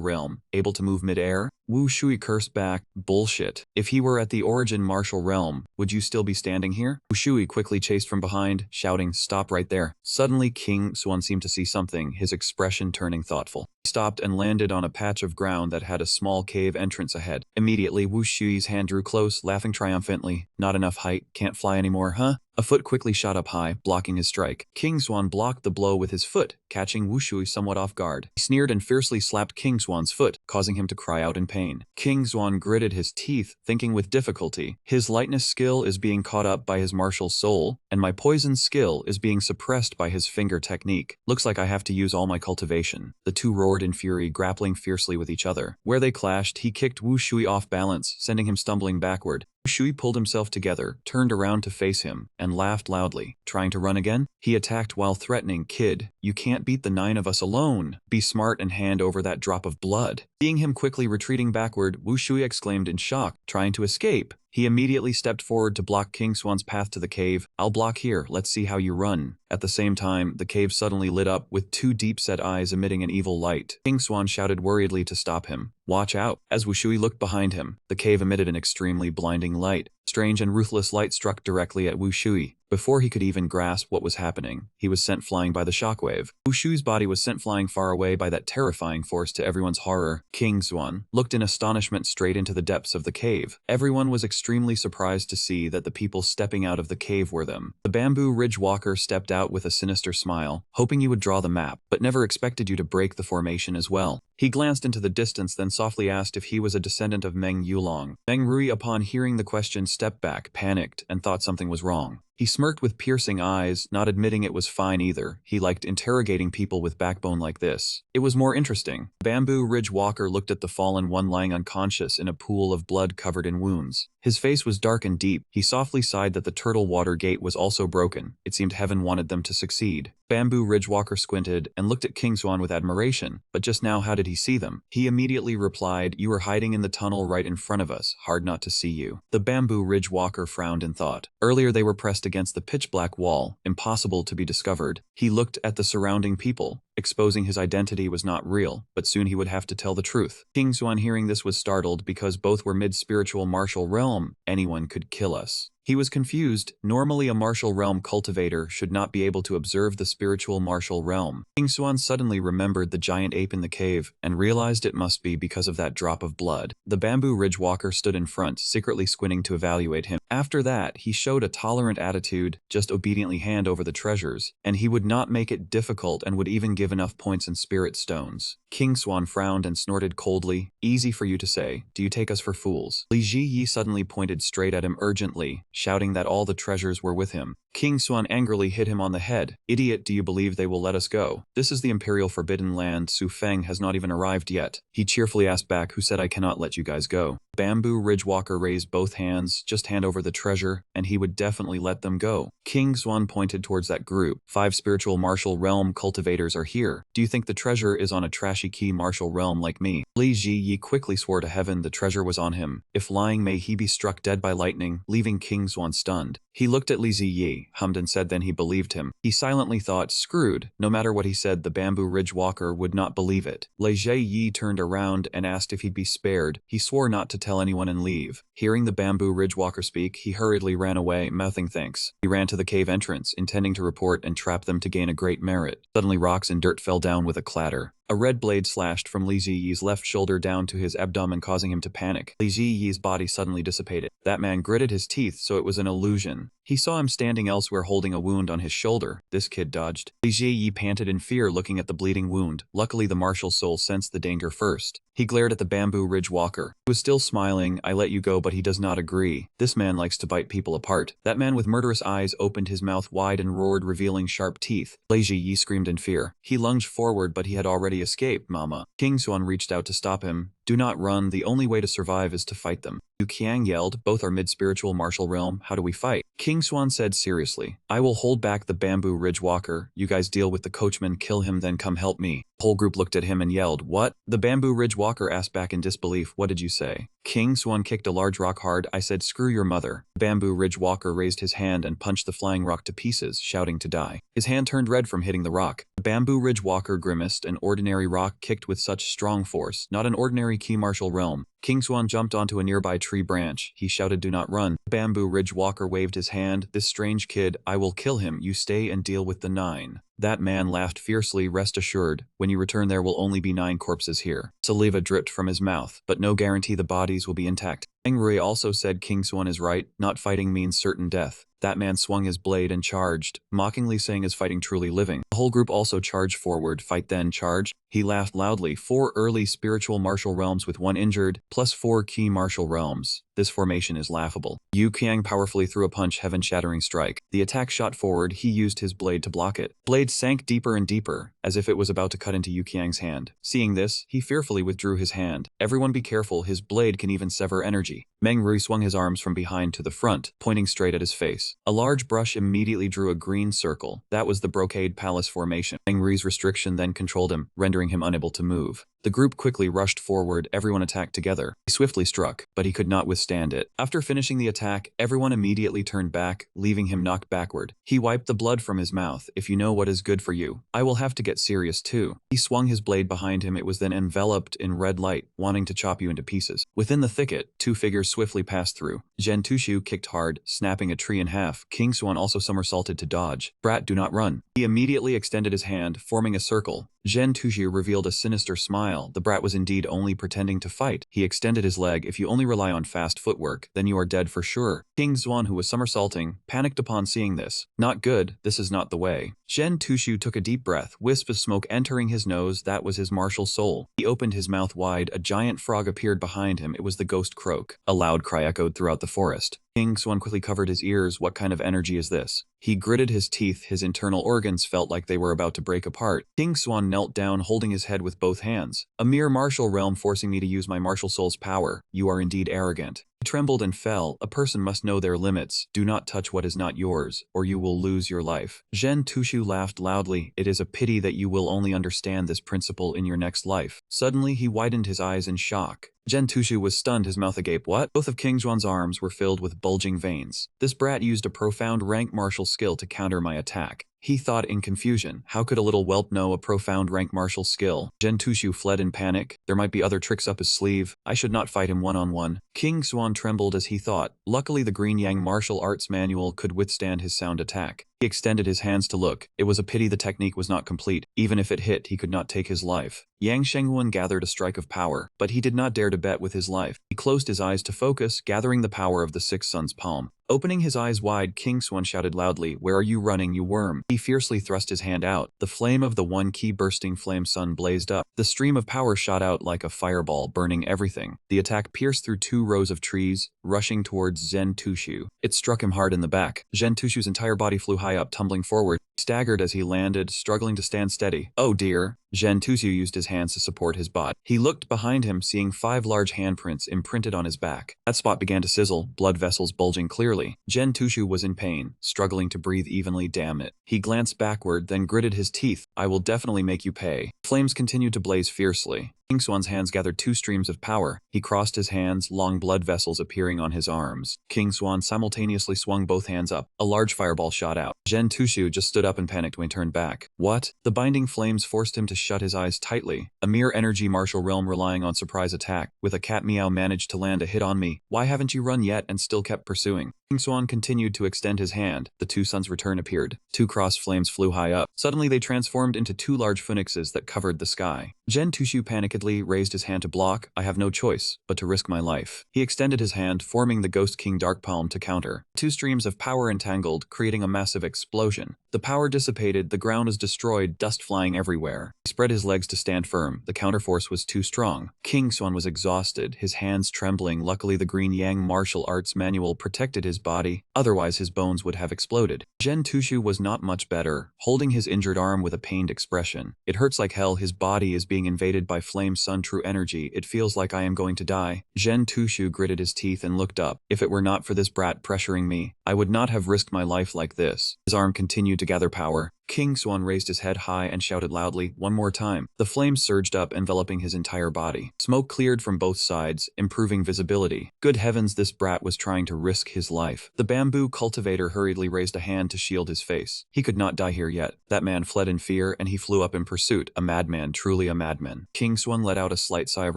realm, able to move mid-air? Wu Shui cursed back, "Bullshit. If he were at the origin martial realm, would you still be standing here?" Wu Shui quickly chased from behind, shouting, "Stop right there." Suddenly King Swan seemed to see something, his expression turning thoughtful. He stopped and landed on a patch of ground that had a small cave entrance ahead. Immediately Wu Shui's hand drew close, laughing triumphantly. "Not enough height, can't fly anymore, huh?" A foot quickly shot up high, blocking his strike. King Swan blocked the blow with his foot, catching Wu Shui somewhat off guard. He sneered and fiercely slapped King Swan's foot, causing him to cry out in pain. King Swan gritted his teeth, thinking with difficulty, "His lightness skill is being caught up by his martial soul, and my poison skill is being suppressed by his finger technique. Looks like I have to use all my cultivation." The two roared in fury, grappling fiercely with each other. Where they clashed, he kicked Wu Shui off balance, sending him stumbling backward. Wu Shui pulled himself together, turned around to face him, and laughed loudly. "Trying to run again?" He attacked while threatening, "Kid, you can't beat the 9 of us alone. Be smart and hand over that drop of blood." Seeing him quickly retreating backward, Wu Shui exclaimed in shock, "Trying to escape?" He immediately stepped forward to block King Swan's path to the cave. "I'll block here, let's see how you run." At the same time, the cave suddenly lit up, with 2 deep-set eyes emitting an evil light. King Swan shouted worriedly to stop him. "Watch out." As Wu Shui looked behind him, the cave emitted an extremely blinding light. Strange and ruthless light struck directly at Wu Shui. Before he could even grasp what was happening, he was sent flying by the shockwave. Wu Shui's body was sent flying far away by that terrifying force to everyone's horror. King Swan looked in astonishment straight into the depths of the cave. Everyone was extremely surprised to see that the people stepping out of the cave were them. The Bamboo Ridge Walker stepped out with a sinister smile, hoping you would draw the map, but never expected you to break the formation as well. He glanced into the distance, then softly asked if he was a descendant of Meng Yulong. Meng Rui, upon hearing the question, stepped back, panicked, and thought something was wrong. He smirked with piercing eyes, not admitting it was fine either. He liked interrogating people with backbone like this. It was more interesting. Bamboo Ridge Walker looked at the fallen one lying unconscious in a pool of blood covered in wounds. His face was dark and deep. He softly sighed that the Turtle Water Gate was also broken. It seemed heaven wanted them to succeed. Bamboo Ridge Walker squinted and looked at King Swan with admiration. But just now, how did he see them? He immediately replied, "You were hiding in the tunnel right in front of us. Hard not to see you." The Bamboo Ridge Walker frowned in thought. Earlier they were pressed against the pitch-black wall, impossible to be discovered. He looked at the surrounding people. exposing his identity was not real, but soon he would have to tell the truth. King Xuan hearing this was startled because both were mid-spiritual martial realm. Anyone could kill us. He was confused. Normally a martial realm cultivator should not be able to observe the spiritual martial realm. King Xuan suddenly remembered the giant ape in the cave and realized it must be because of that drop of blood. The bamboo ridge walker stood in front, secretly squinting to evaluate him. After that, he showed a tolerant attitude, just obediently hand over the treasures, and he would not make it difficult and would even give enough points in spirit stones. King Xuan frowned and snorted coldly. Easy for you to say. Do you take us for fools? Li Ji suddenly pointed straight at him urgently, shouting that all the treasures were with him. King Xuan angrily hit him on the head. Idiot, do you believe they will let us go? This is the Imperial Forbidden Land. Su Feng has not even arrived yet. He cheerfully asked back, who said I cannot let you guys go? Bamboo Ridgewalker raised both hands, just hand over the treasure, and he would definitely let them go. King Xuan pointed towards that group. 5 spiritual martial realm cultivators are here. Do you think the treasure is on a trashy key martial realm like me? Li Ji quickly swore to heaven the treasure was on him. If lying, may he be struck dead by lightning, leaving King Xuan stunned. He looked at Li Ziyi, hummed and said then he believed him. He silently thought, screwed. No matter what he said, the bamboo ridge walker would not believe it. Li Ziyi turned around and asked if he'd be spared. He swore not to tell anyone and leave. Hearing the bamboo ridge walker speak, he hurriedly ran away, mouthing thanks. He ran to the cave entrance, intending to report and trap them to gain a great merit. Suddenly rocks and dirt fell down with a clatter. A red blade slashed from Li Ziyi's left shoulder down to his abdomen, causing him to panic. Li Ziyi's body suddenly dissipated. That man gritted his teeth, so it was an illusion. He saw him standing elsewhere holding a wound on his shoulder. This kid dodged. Li Ziyi panted in fear, looking at the bleeding wound. Luckily the martial soul sensed the danger first. He glared at the bamboo ridge walker. He was still smiling. I let you go, but he does not agree. This man likes to bite people apart. That man with murderous eyes opened his mouth wide and roared, revealing sharp teeth. Li Ziyi screamed in fear. He lunged forward, but he had already escaped. Mama. King Xuan reached out to stop him. Do not run. The only way to survive is to fight them. Yu Qiang yelled, both are mid-spiritual martial realm. How do we fight? King Xuan said seriously, I will hold back the bamboo ridge walker. You guys deal with the coachman, kill him, then come help me. The whole group looked at him and yelled, what? The bamboo ridge walker asked back in disbelief, what did you say? King Xuan kicked a large rock hard. I said, screw your mother. The bamboo ridge walker raised his hand and punched the flying rock to pieces, shouting to die. His hand turned red from hitting the rock. The bamboo ridge walker grimaced. An ordinary rock kicked with such strong force, not an ordinary key martial realm. King Xuan jumped onto a nearby tree branch. He shouted, do not run. The bamboo ridge walker waved his hand. This strange kid, I will kill him. You stay and deal with the 9. That man laughed fiercely. Rest assured, when you return there will only be 9 corpses here. Saliva dripped from his mouth, but no guarantee the bodies will be intact. Enro also said King Xuan is right. Not fighting means certain death. That man swung his blade and charged, mockingly saying is fighting truly living. The whole group also charged forward. Fight then, charge. He laughed loudly. 4 early spiritual martial realms with 1 injured, plus 4 key martial realms. This formation is laughable. Yu Qiang powerfully threw a punch, heaven-shattering strike. The attack shot forward. He used his blade to block it. Blade sank deeper and deeper, as if it was about to cut into Yu Qiang's hand. Seeing this, he fearfully withdrew his hand. Everyone be careful, his blade can even sever energy. Meng Rui swung his arms from behind to the front, pointing straight at his face. A large brush immediately drew a green circle. That was the Brocade Palace formation. Meng Rui's restriction then controlled him, rendering him unable to move. The group quickly rushed forward. Everyone attacked together. He swiftly struck, but he could not withstand it. After finishing the attack, everyone immediately turned back, leaving him knocked backward. He wiped the blood from his mouth. If you know what is good for you, I will have to get serious too. He swung his blade behind him. It was then enveloped in red light, wanting to chop you into pieces. Within the thicket, 2 figures swiftly passed through. Zhen Tushu kicked hard, snapping a tree in half. King Xuan also somersaulted to dodge. Brat, do not run. He immediately extended his hand, forming a circle. Zhen Tushu revealed a sinister smile. The brat was indeed only pretending to fight. He extended his leg. If you only rely on fast footwork, then you are dead for sure. King Xuan, who was somersaulting, panicked upon seeing this. Not good. This is not the way. Zhen Tushu took a deep breath, wisp of smoke entering his nose. That was his martial soul. He opened his mouth wide. A giant frog appeared behind him. It was the ghost croak. A loud cry echoed throughout the forest. King Xuan quickly covered his ears. What kind of energy is this? He gritted his teeth. His internal organs felt like they were about to break apart. King Xuan knelt down, holding his head with both hands. A mere martial realm forcing me to use my martial soul's power. You are indeed arrogant. He trembled and fell. A person must know their limits. Do not touch what is not yours, or you will lose your life. Zhen Tushu laughed loudly. It is a pity that you will only understand this principle in your next life. Suddenly he widened his eyes in shock. Zhen Tushu was stunned, his mouth agape. What? Both of King Xuan's arms were filled with bulging veins. This brat used a profound rank martial skill to counter my attack. He thought in confusion. How could a little whelp know a profound rank martial skill? Zhen Tushu fled in panic. There might be other tricks up his sleeve. I should not fight him one-on-one. King Xuan trembled as he thought. Luckily the Green Yang martial arts manual could withstand his sound attack. He extended his hands to look. It was a pity the technique was not complete. Even if it hit, he could not take his life. Yang Shenghuan gathered a strike of power, but he did not dare to bet with his life. He closed his eyes to focus, gathering the power of the Six Suns palm. Opening his eyes wide, King Xuan shouted loudly, "Where are you running, you worm?" He fiercely thrust his hand out. The flame of the one key bursting flame sun blazed up. The stream of power shot out like a fireball, burning everything. The attack pierced through 2 rows of trees, rushing towards Zhen Tushu. It struck him hard in the back. Zhen Tushu's entire body flew high up, tumbling forward. He staggered as he landed, struggling to stand steady. "Oh dear." Zhen Tushu used his hands to support his body. He looked behind him, seeing 5 large handprints imprinted on his back. That spot began to sizzle, blood vessels bulging clearly. Zhen Tushu was in pain, struggling to breathe evenly. Damn it. He glanced backward, then gritted his teeth. "I will definitely make you pay." Flames continued to blaze fiercely. King Xuan's hands gathered 2 streams of power. He crossed his hands, long blood vessels appearing on his arms. King Xuan simultaneously swung both hands up. A large fireball shot out. Zhen Tushu just stood up and panicked when he turned back. What? The binding flames forced him to shut his eyes tightly. A mere energy martial realm relying on surprise attack. With a cat meow managed to land a hit on me. Why haven't you run yet? And still kept pursuing. King Xuan continued to extend his hand. The 2 suns' return appeared. 2 cross flames flew high up. Suddenly they transformed into 2 large phoenixes that covered the sky. Zhen Tushu panikedly raised his hand to block. "I have no choice but to risk my life." He extended his hand, forming the Ghost King Dark Palm to counter. 2 streams of power entangled, creating a massive explosion. The power dissipated, the ground was destroyed, dust flying everywhere. He spread his legs to stand firm. The counterforce was too strong. King Xuan was exhausted, his hands trembling. Luckily the Green Yang martial arts manual protected his body, otherwise his bones would have exploded. Zhen Tushu was not much better, holding his injured arm with a pained expression. "It hurts like hell. His body is being invaded by flame sun true energy. It feels like I am going to die." Zhen Tushu gritted his teeth and looked up. "If it were not for this brat pressuring me, I would not have risked my life like this." His arm continued to gather power. King Xuan raised his head high and shouted loudly, "One more time." The flames surged up, enveloping his entire body. Smoke cleared from both sides, improving visibility. Good heavens, this brat was trying to risk his life. The bamboo cultivator hurriedly raised a hand to shield his face. He could not die here yet. That man fled in fear, and he flew up in pursuit. A madman, truly a madman. King Xuan let out a slight sigh of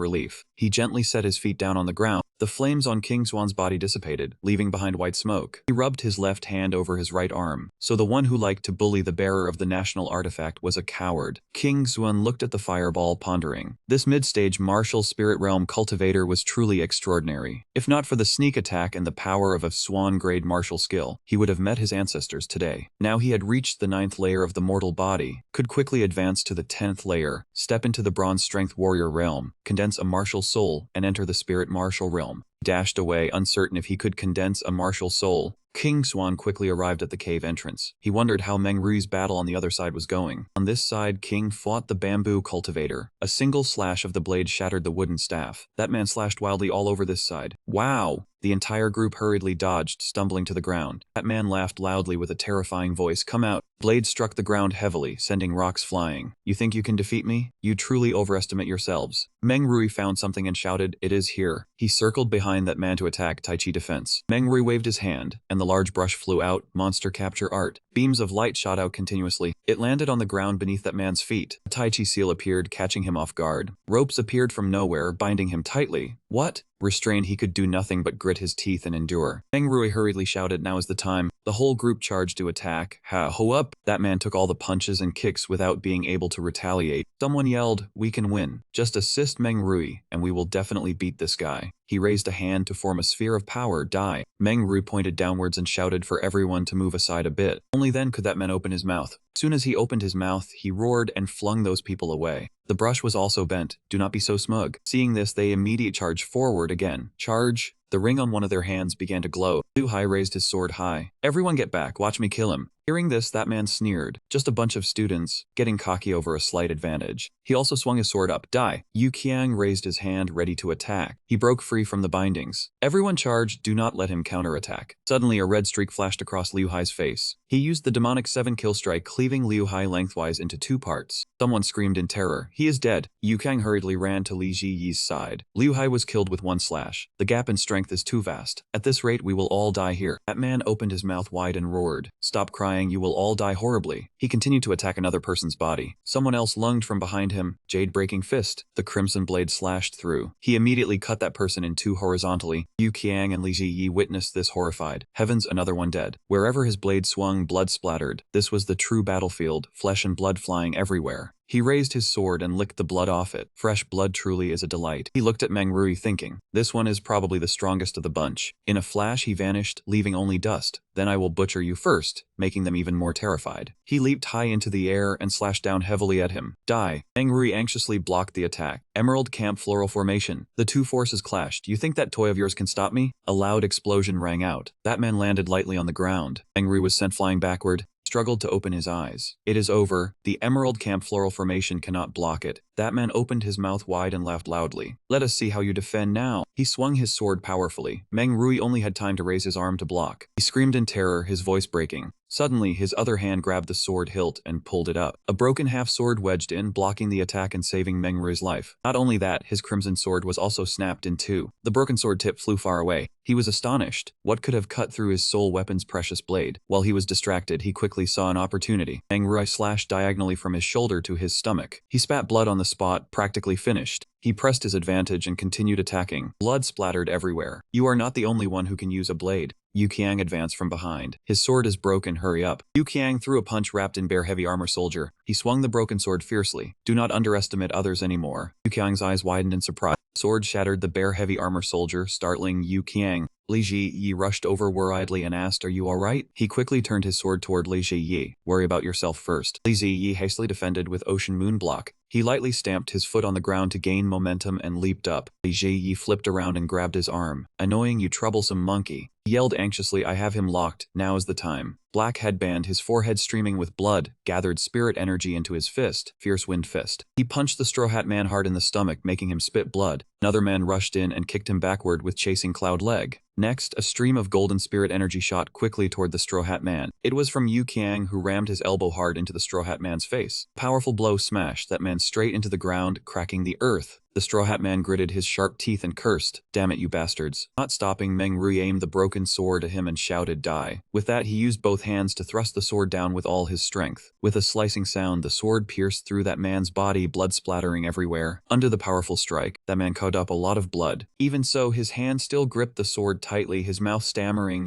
relief. He gently set his feet down on the ground. The flames on King Xuan's body dissipated, leaving behind white smoke. He rubbed his left hand over his right arm. So the one who liked to bully the bearer of the national artifact was a coward. King Xuan looked at the fireball, pondering. This mid-stage martial spirit realm cultivator was truly extraordinary. If not for the sneak attack and the power of a swan-grade martial skill, he would have met his ancestors today. Now he had reached the 9th layer of the mortal body, could quickly advance to the 10th layer, step into the bronze strength warrior realm, condense a martial soul, and enter the spirit martial realm. Dashed away, uncertain if he could condense a martial soul. King Xuan quickly arrived at the cave entrance. He wondered how Meng Rui's battle on the other side was going. On this side, King fought the bamboo cultivator. A single slash of the blade shattered the wooden staff. That man slashed wildly all over this side. Wow! The entire group hurriedly dodged, stumbling to the ground. That man laughed loudly with a terrifying voice. "Come out." Blade struck the ground heavily, sending rocks flying. "You think you can defeat me? You truly overestimate yourselves." Meng Rui found something and shouted, "It is here." He circled behind that man to attack Tai Chi defense. Meng Rui waved his hand, and the large brush flew out. Monster capture art. Beams of light shot out continuously. It landed on the ground beneath that man's feet. A Tai Chi seal appeared, catching him off guard. Ropes appeared from nowhere, binding him tightly. What? Restrained, he could do nothing but grit his teeth and endure. Meng Rui hurriedly shouted, "Now is the time." The whole group charged to attack. Ho up! That man took all the punches and kicks without being able to retaliate. Someone yelled, "We can win. Just assist Meng Rui, and we will definitely beat this guy." He raised a hand to form a sphere of power. Die. Meng Rui pointed downwards and shouted for everyone to move aside a bit. Only then could that man open his mouth. Soon as he opened his mouth, he roared and flung those people away. The brush was also bent. "Do not be so smug." Seeing this, they immediately charged forward again. Charge! The ring on one of their hands began to glow. Liu Hai raised his sword high. "Everyone get back, watch me kill him." Hearing this, that man sneered. Just a bunch of students, getting cocky over a slight advantage. He also swung his sword up. "Die." Yu Qiang raised his hand, ready to attack. He broke free from the bindings. "Everyone charge, do not let him counterattack." Suddenly a red streak flashed across Liu Hai's face. He used the demonic 7-kill strike, cleaving Liu Hai lengthwise into 2 parts. Someone screamed in terror. He is dead. Yu Kang hurriedly ran to Li Ziyi's side. Liu Hai was killed with 1 slash. The gap in strength is too vast. At this rate we will all die here. That man opened his mouth wide and roared. Stop crying, you will all die horribly. He continued to attack another person's body. Someone else lunged from behind him. Jade-breaking fist. The crimson blade slashed through. He immediately cut that person in 2 horizontally. Yu Qiang and Li Ziyi witnessed this horrified. Heavens, another one dead. Wherever his blade swung, blood splattered. This was the true battlefield, flesh and blood flying everywhere. He raised his sword and licked the blood off it. Fresh blood truly is a delight. He looked at Meng Rui thinking, this one is probably the strongest of the bunch. In a flash he vanished, leaving only dust. Then I will butcher you first, making them even more terrified. He leaped high into the air and slashed down heavily at him. Die. Meng Rui anxiously blocked the attack. Emerald Camp Floral Formation. The 2 forces clashed. You think that toy of yours can stop me? A loud explosion rang out. That man landed lightly on the ground. Meng Rui was sent flying backward. Struggled to open his eyes. It is over. The Emerald Camp Floral Formation cannot block it. That man opened his mouth wide and laughed loudly. Let us see how you defend now. He swung his sword powerfully. Meng Rui only had time to raise his arm to block. He screamed in terror, his voice breaking. Suddenly, his other hand grabbed the sword hilt and pulled it up. A broken half-sword wedged in, blocking the attack and saving Meng Rui's life. Not only that, his crimson sword was also snapped in 2. The broken sword tip flew far away. He was astonished. What could have cut through his soul weapon's precious blade? While he was distracted, he quickly saw an opportunity. Meng Rui slashed diagonally from his shoulder to his stomach. He spat blood on the spot, practically finished. He pressed his advantage and continued attacking. Blood splattered everywhere. You are not the only one who can use a blade. Yu Qiang advanced from behind. His sword is broken, hurry up. Yu Qiang threw a punch wrapped in bare heavy armor soldier. He swung the broken sword fiercely. Do not underestimate others anymore. Yu Qiang's eyes widened in surprise. Sword shattered the bare heavy armor soldier, startling Yu Qiang. Li Ziyi rushed over worriedly and asked, are you alright? He quickly turned his sword toward Li Ziyi. Worry about yourself first. Li Ziyi hastily defended with Ocean Moon Block. He lightly stamped his foot on the ground to gain momentum and leaped up. Li Ziyi flipped around and grabbed his arm. Annoying, you troublesome monkey. He yelled anxiously, I have him locked. Now is the time. Black Headband, his forehead streaming with blood, gathered spirit energy into his fist, Fierce Wind Fist. He punched the Straw Hat Man hard in the stomach, making him spit blood. Another man rushed in and kicked him backward with Chasing Cloud Leg. Next, a stream of golden spirit energy shot quickly toward the Straw Hat Man. It was from Yu Qiang, who rammed his elbow hard into the Straw Hat Man's face. Powerful blow smashed that man straight into the ground, cracking the earth. The Straw Hat Man gritted his sharp teeth and cursed, damn it, you bastards. Not stopping, Meng Rui aimed the broken sword at him and shouted, die. With that, he used both hands to thrust the sword down with all his strength. With a slicing sound, the sword pierced through that man's body, blood splattering everywhere. Under the powerful strike, that man caught up a lot of blood. Even so, his hand still gripped the sword tightly, his mouth stammering,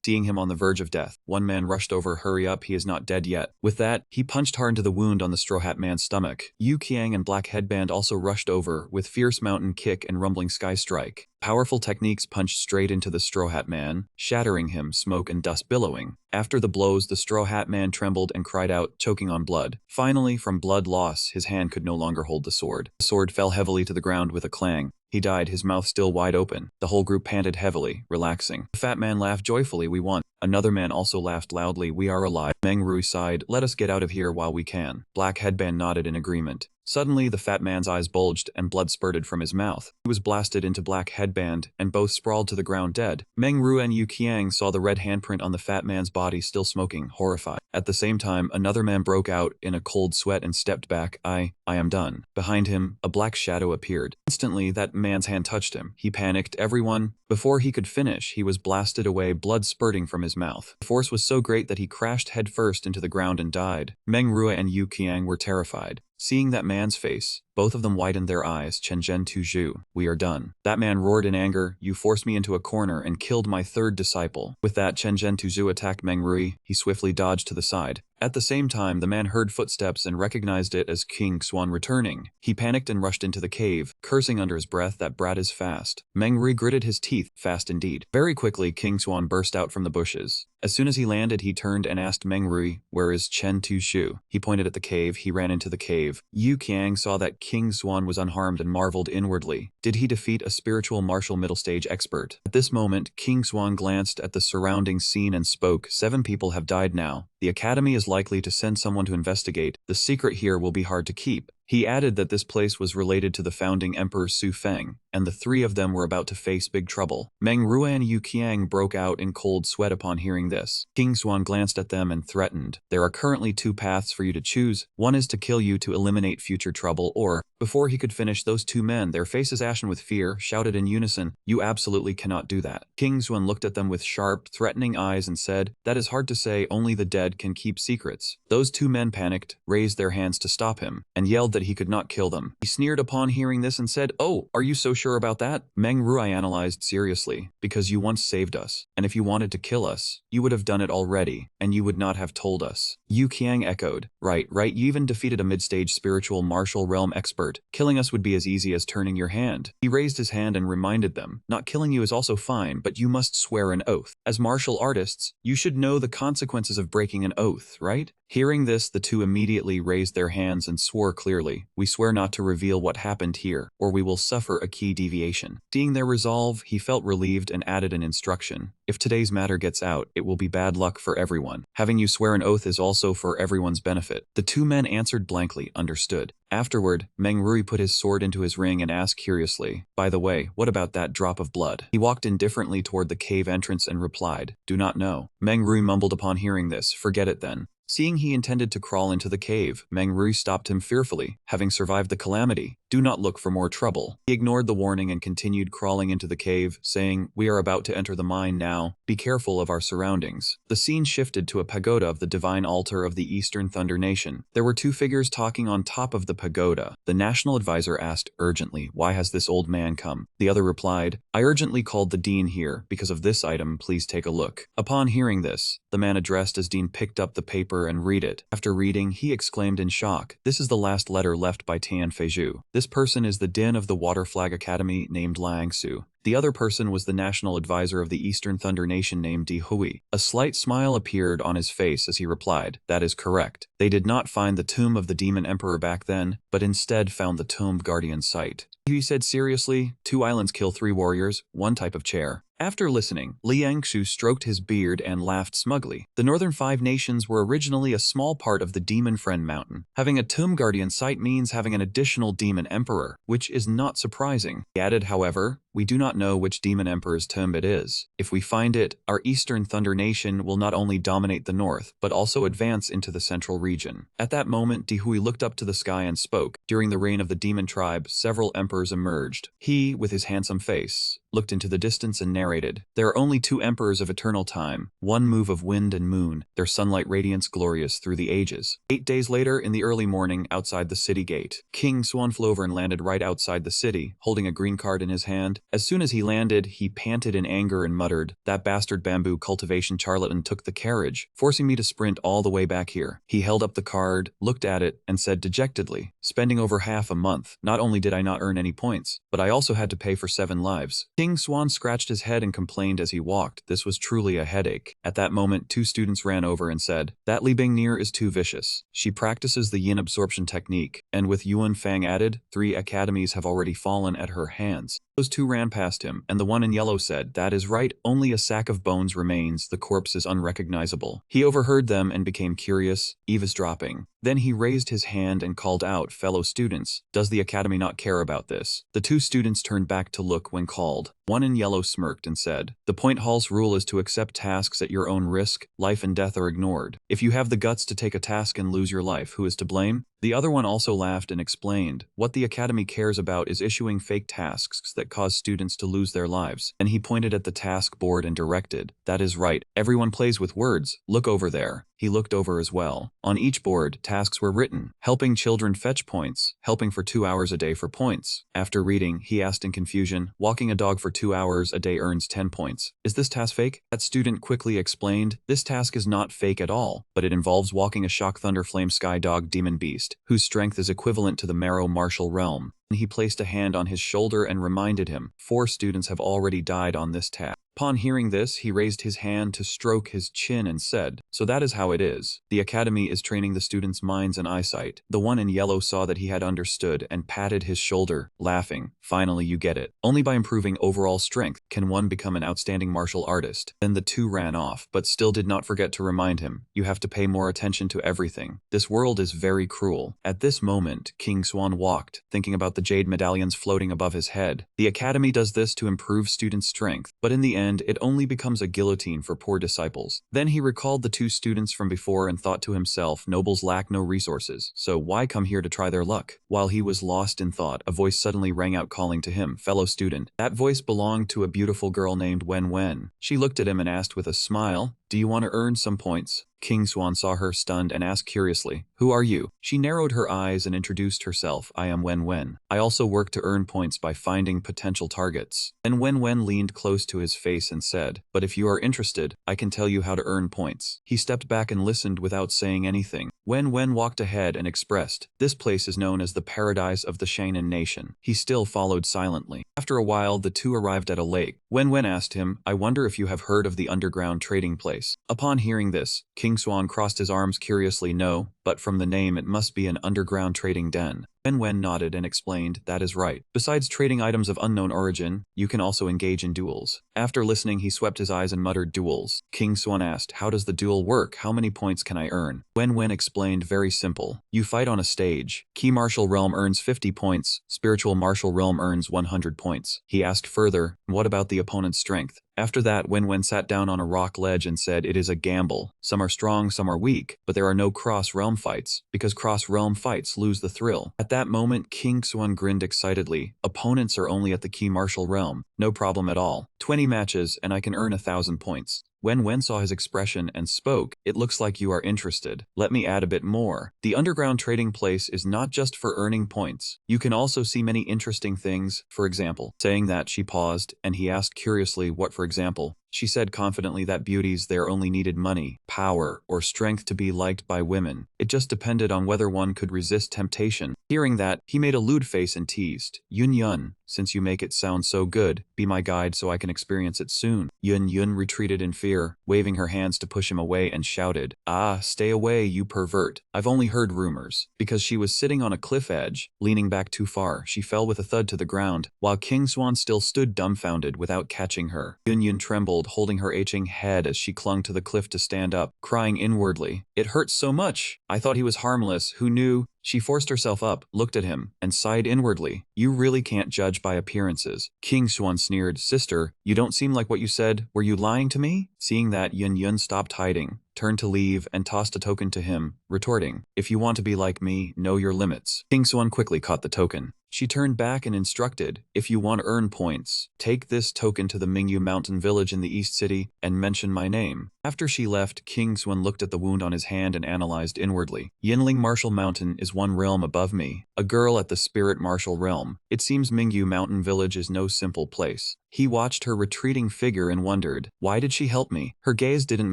seeing him on the verge of death. One man rushed over, hurry up, he is not dead yet. With that, he punched hard into the wound on the Straw Hat Man's stomach. Yu Qiang and Black Headband also rushed over with Fierce Mountain Kick and Rumbling Sky Strike. Powerful techniques punched straight into the Straw Hat Man, shattering him, smoke and dust billowing. After the blows, the Straw Hat Man trembled and cried out, choking on blood. Finally, from blood loss, his hand could no longer hold the sword. The sword fell heavily to the ground with a clang. He died, his mouth still wide open. The whole group panted heavily, relaxing. The fat man laughed joyfully, we won. Another man also laughed loudly, we are alive. Meng Rui sighed, let us get out of here while we can. Black Headband nodded in agreement. Suddenly, the fat man's eyes bulged and blood spurted from his mouth. He was blasted into Black Headband, and both sprawled to the ground dead. Meng Rui and Yu Qiang saw the red handprint on the fat man's body still smoking, horrified. At the same time, another man broke out in a cold sweat and stepped back. I am done. Behind him, a black shadow appeared. Instantly, that man's hand touched him. He panicked. Everyone. Before he could finish, he was blasted away, blood spurting from his mouth. The force was so great that he crashed headfirst into the ground and died. Meng Rui and Yu Qiang were terrified. Seeing that man's face, both of them widened their eyes. Chenzhen Tuzhu, we are done. That man roared in anger, you forced me into a corner and killed my third disciple. With that, Chenzhen Tuzhu attacked Meng Rui. He swiftly dodged to the side. At the same time, the man heard footsteps and recognized it as King Xuan returning. He panicked and rushed into the cave, cursing under his breath, that brat is fast. Meng Rui gritted his teeth, fast indeed. Very quickly, King Xuan burst out from the bushes. As soon as he landed, he turned and asked Meng Rui, where is Chen Tuzhu? He pointed at the cave. He ran into the cave. Yu Qiang saw that King Xuan was unharmed and marveled inwardly. Did he defeat a spiritual martial middle stage expert? At this moment, King Xuan glanced at the surrounding scene and spoke, 7 people have died now. The academy is likely to send someone to investigate. The secret here will be hard to keep. He added that this place was related to the founding Emperor Su Feng, and the three of them were about to face big trouble. Meng Rua and Yu Qiang broke out in cold sweat upon hearing this. King Xuan glanced at them and threatened, "There are currently two paths for you to choose. One is to kill you to eliminate future trouble, or..." Before he could finish, those two men, their faces ashen with fear, shouted in unison, "You absolutely cannot do that." King Xuan looked at them with sharp, threatening eyes and said, "That is hard to say, only the dead can keep secrets." Those two men panicked, raised their hands to stop him, and yelled that he could not kill them. He sneered upon hearing this and said, "Oh, are you so sure about that?" Meng Ruai analyzed seriously, "Because you once saved us, and if you wanted to kill us, you would have done it already, and you would not have told us." Yu Qiang echoed, right, you even defeated a mid-stage spiritual martial realm expert. Killing us would be as easy as turning your hand. He raised his hand and reminded them, "Not killing you is also fine, but you must swear an oath. As martial artists, you should know the consequences of breaking an oath, right?" Hearing this, the two immediately raised their hands and swore clearly, "We swear not to reveal what happened here, or we will suffer a key deviation." Seeing their resolve, he felt relieved and added an instruction, "If today's matter gets out, it will be bad luck for everyone. Having you swear an oath is also for everyone's benefit." The two men answered blankly, "Understood." Afterward, Meng Rui put his sword into his ring and asked curiously, "By the way, what about that drop of blood?" He walked indifferently toward the cave entrance and replied, "Do not know." Meng Rui mumbled upon hearing this, "Forget it then." Seeing he intended to crawl into the cave, Meng Rui stopped him fearfully, "Having survived the calamity, do not look for more trouble." He ignored the warning and continued crawling into the cave, saying, "We are about to enter the mine now. Be careful of our surroundings." The scene shifted to a pagoda of the divine altar of the Eastern Thunder Nation. There were two figures talking on top of the pagoda. The national advisor asked urgently, "Why has this old man come?" The other replied, "I urgently called the dean here because of this item. Please take a look." Upon hearing this, the man addressed as dean picked up the paper and read it. After reading, he exclaimed in shock, "This is the last letter left by Tian Feiju. This person is the Din of the Water Flag Academy named Lang Su. The other person was the national advisor of the Eastern Thunder Nation named Di Hui." A slight smile appeared on his face as he replied, "That is correct. They did not find the tomb of the Demon Emperor back then, but instead found the tomb guardian site." He said seriously, "Two islands kill three warriors, one type of chair." After listening, Liangshu stroked his beard and laughed smugly. The Northern Five Nations were originally a small part of the Demon Friend Mountain. Having a Tomb Guardian site means having an additional Demon Emperor, which is not surprising. He added, however, "We do not know which Demon Emperor's tomb it is. If we find it, our Eastern Thunder Nation will not only dominate the north, but also advance into the central region." At that moment, Dihui looked up to the sky and spoke. During the reign of the Demon Tribe, several emperors emerged. He, with his handsome face, looked into the distance and narrated, "There are only two emperors of eternal time, one move of wind and moon, their sunlight radiance glorious through the ages." 8 days later, in the early morning, outside the city gate, King Swan flew over and landed right outside the city, holding a green card in his hand. As soon as he landed, he panted in anger and muttered, "That bastard bamboo cultivation charlatan took the carriage, forcing me to sprint all the way back here." He held up the card, looked at it, and said dejectedly, "Spending over half a month, not only did I not earn any points, but I also had to pay for 7 lives." King Swan scratched his head and complained as he walked. This was truly a headache. At that moment, 2 students ran over and said, "That Li Bingnir is too vicious. She practices the yin absorption technique, and with Yuan Fang added, 3 academies have already fallen at her hands." Those 2 ran past him, and the one in yellow said, "That is right, only a sack of bones remains, the corpse is unrecognizable." He overheard them and became curious, eavesdropping. Then he raised his hand and called out, "Fellow students, does the academy not care about this?" The 2 students turned back to look when called. One in yellow smirked and said, "The Point Hall's rule is to accept tasks at your own risk. Life and death are ignored. If you have the guts to take a task and lose your life, who is to blame?" The other one also laughed and explained, "What the academy cares about is issuing fake tasks that cause students to lose their lives." And he pointed at the task board and directed, "That is right, everyone plays with words, look over there." He looked over as well. On each board, tasks were written, helping children fetch points, helping for 2 hours a day for points. After reading, he asked in confusion, "Walking a dog for 2 hours a day earns 10 points. Is this task fake?" That student quickly explained, "This task is not fake at all, but it involves walking a Shock Thunder Flame Sky Dog Demon Beast, whose strength is equivalent to the Marrow Martial Realm." He placed a hand on his shoulder and reminded him, 4 students have already died on this task. Upon hearing this, he raised his hand to stroke his chin and said, "So that is how it is. The academy is training the students' minds and eyesight." The one in yellow saw that he had understood and patted his shoulder, laughing. "Finally you get it. Only by improving overall strength can one become an outstanding martial artist." Then the two ran off, but still did not forget to remind him, "You have to pay more attention to everything. This world is very cruel." At this moment, King Swan walked, thinking about the jade medallions floating above his head. The academy does this to improve students' strength, but in the end, it only becomes a guillotine for poor disciples. Then he recalled the two students from before and thought to himself, nobles lack no resources, so why come here to try their luck? While he was lost in thought, a voice suddenly rang out calling to him, "Fellow student." That voice belonged to a beautiful girl named Wen Wen. She looked at him and asked with a smile, "Do you want to earn some points?" King Swan saw her stunned and asked curiously, "Who are you?" She narrowed her eyes and introduced herself, "I am Wen Wen. I also work to earn points by finding potential targets." Then Wen Wen leaned close to his face and said, "But if you are interested, I can tell you how to earn points." He stepped back and listened without saying anything. Wen Wen walked ahead and expressed, "This place is known as the paradise of the Shainan nation." He still followed silently. After a while, the two arrived at a lake. Wen Wen asked him, "I wonder if you have heard of the underground trading place." Upon hearing this, King Swan crossed his arms curiously. "No, but from the name it must be an underground trading den." Wen Wen nodded and explained, "That is right. Besides trading items of unknown origin, you can also engage in duels." After listening, he swept his eyes and muttered, "Duels." King Swan asked, "How does the duel work? How many points can I earn?" Wen Wen explained, "Very simple. You fight on a stage. Key martial realm earns 50 points, spiritual martial realm earns 100 points. He asked further, "What about the opponent's strength?" After that, Wen Wen sat down on a rock ledge and said, "It is a gamble. Some are strong, some are weak, but there are no cross-realm fights, because cross-realm fights lose the thrill." At that moment, King Swan grinned excitedly. "Opponents are only at the key martial realm. No problem at all. 20 matches and I can earn 1,000 points." Wen Wen saw his expression and spoke, "It looks like you are interested. Let me add a bit more. The underground trading place is not just for earning points. You can also see many interesting things, for example." Saying that, she paused, and he asked curiously, "What for example?" She said confidently that beauties there only needed money, power, or strength to be liked by women. It just depended on whether one could resist temptation. Hearing that, he made a lewd face and teased, "Yun Yun, since you make it sound so good, be my guide so I can experience it soon." Yun Yun retreated in fear, waving her hands to push him away and shouted, "Ah, stay away, you pervert. I've only heard rumors." Because she was sitting on a cliff edge, leaning back too far, she fell with a thud to the ground, while King Swan still stood dumbfounded without catching her. Yun Yun trembled, holding her aching head as she clung to the cliff to stand up, crying inwardly, "It hurts so much. I thought he was harmless. Who knew?" She forced herself up, looked at him, and sighed inwardly. "You really can't judge by appearances." King Swan sneered, "Sister, you don't seem like what you said. Were you lying to me?" Seeing that, Yun Yun stopped hiding, turned to leave, and tossed a token to him, retorting, "If you want to be like me, know your limits." King Swan quickly caught the token. She turned back and instructed, "If you want to earn points, take this token to the Mingyu Mountain Village in the East City and mention my name." After she left, King Swan looked at the wound on his hand and analyzed inwardly. "Yinling Martial Mountain is one realm above me, a girl at the Spirit Martial Realm. It seems Mingyu Mountain Village is no simple place." He watched her retreating figure and wondered, why did she help me? Her gaze didn't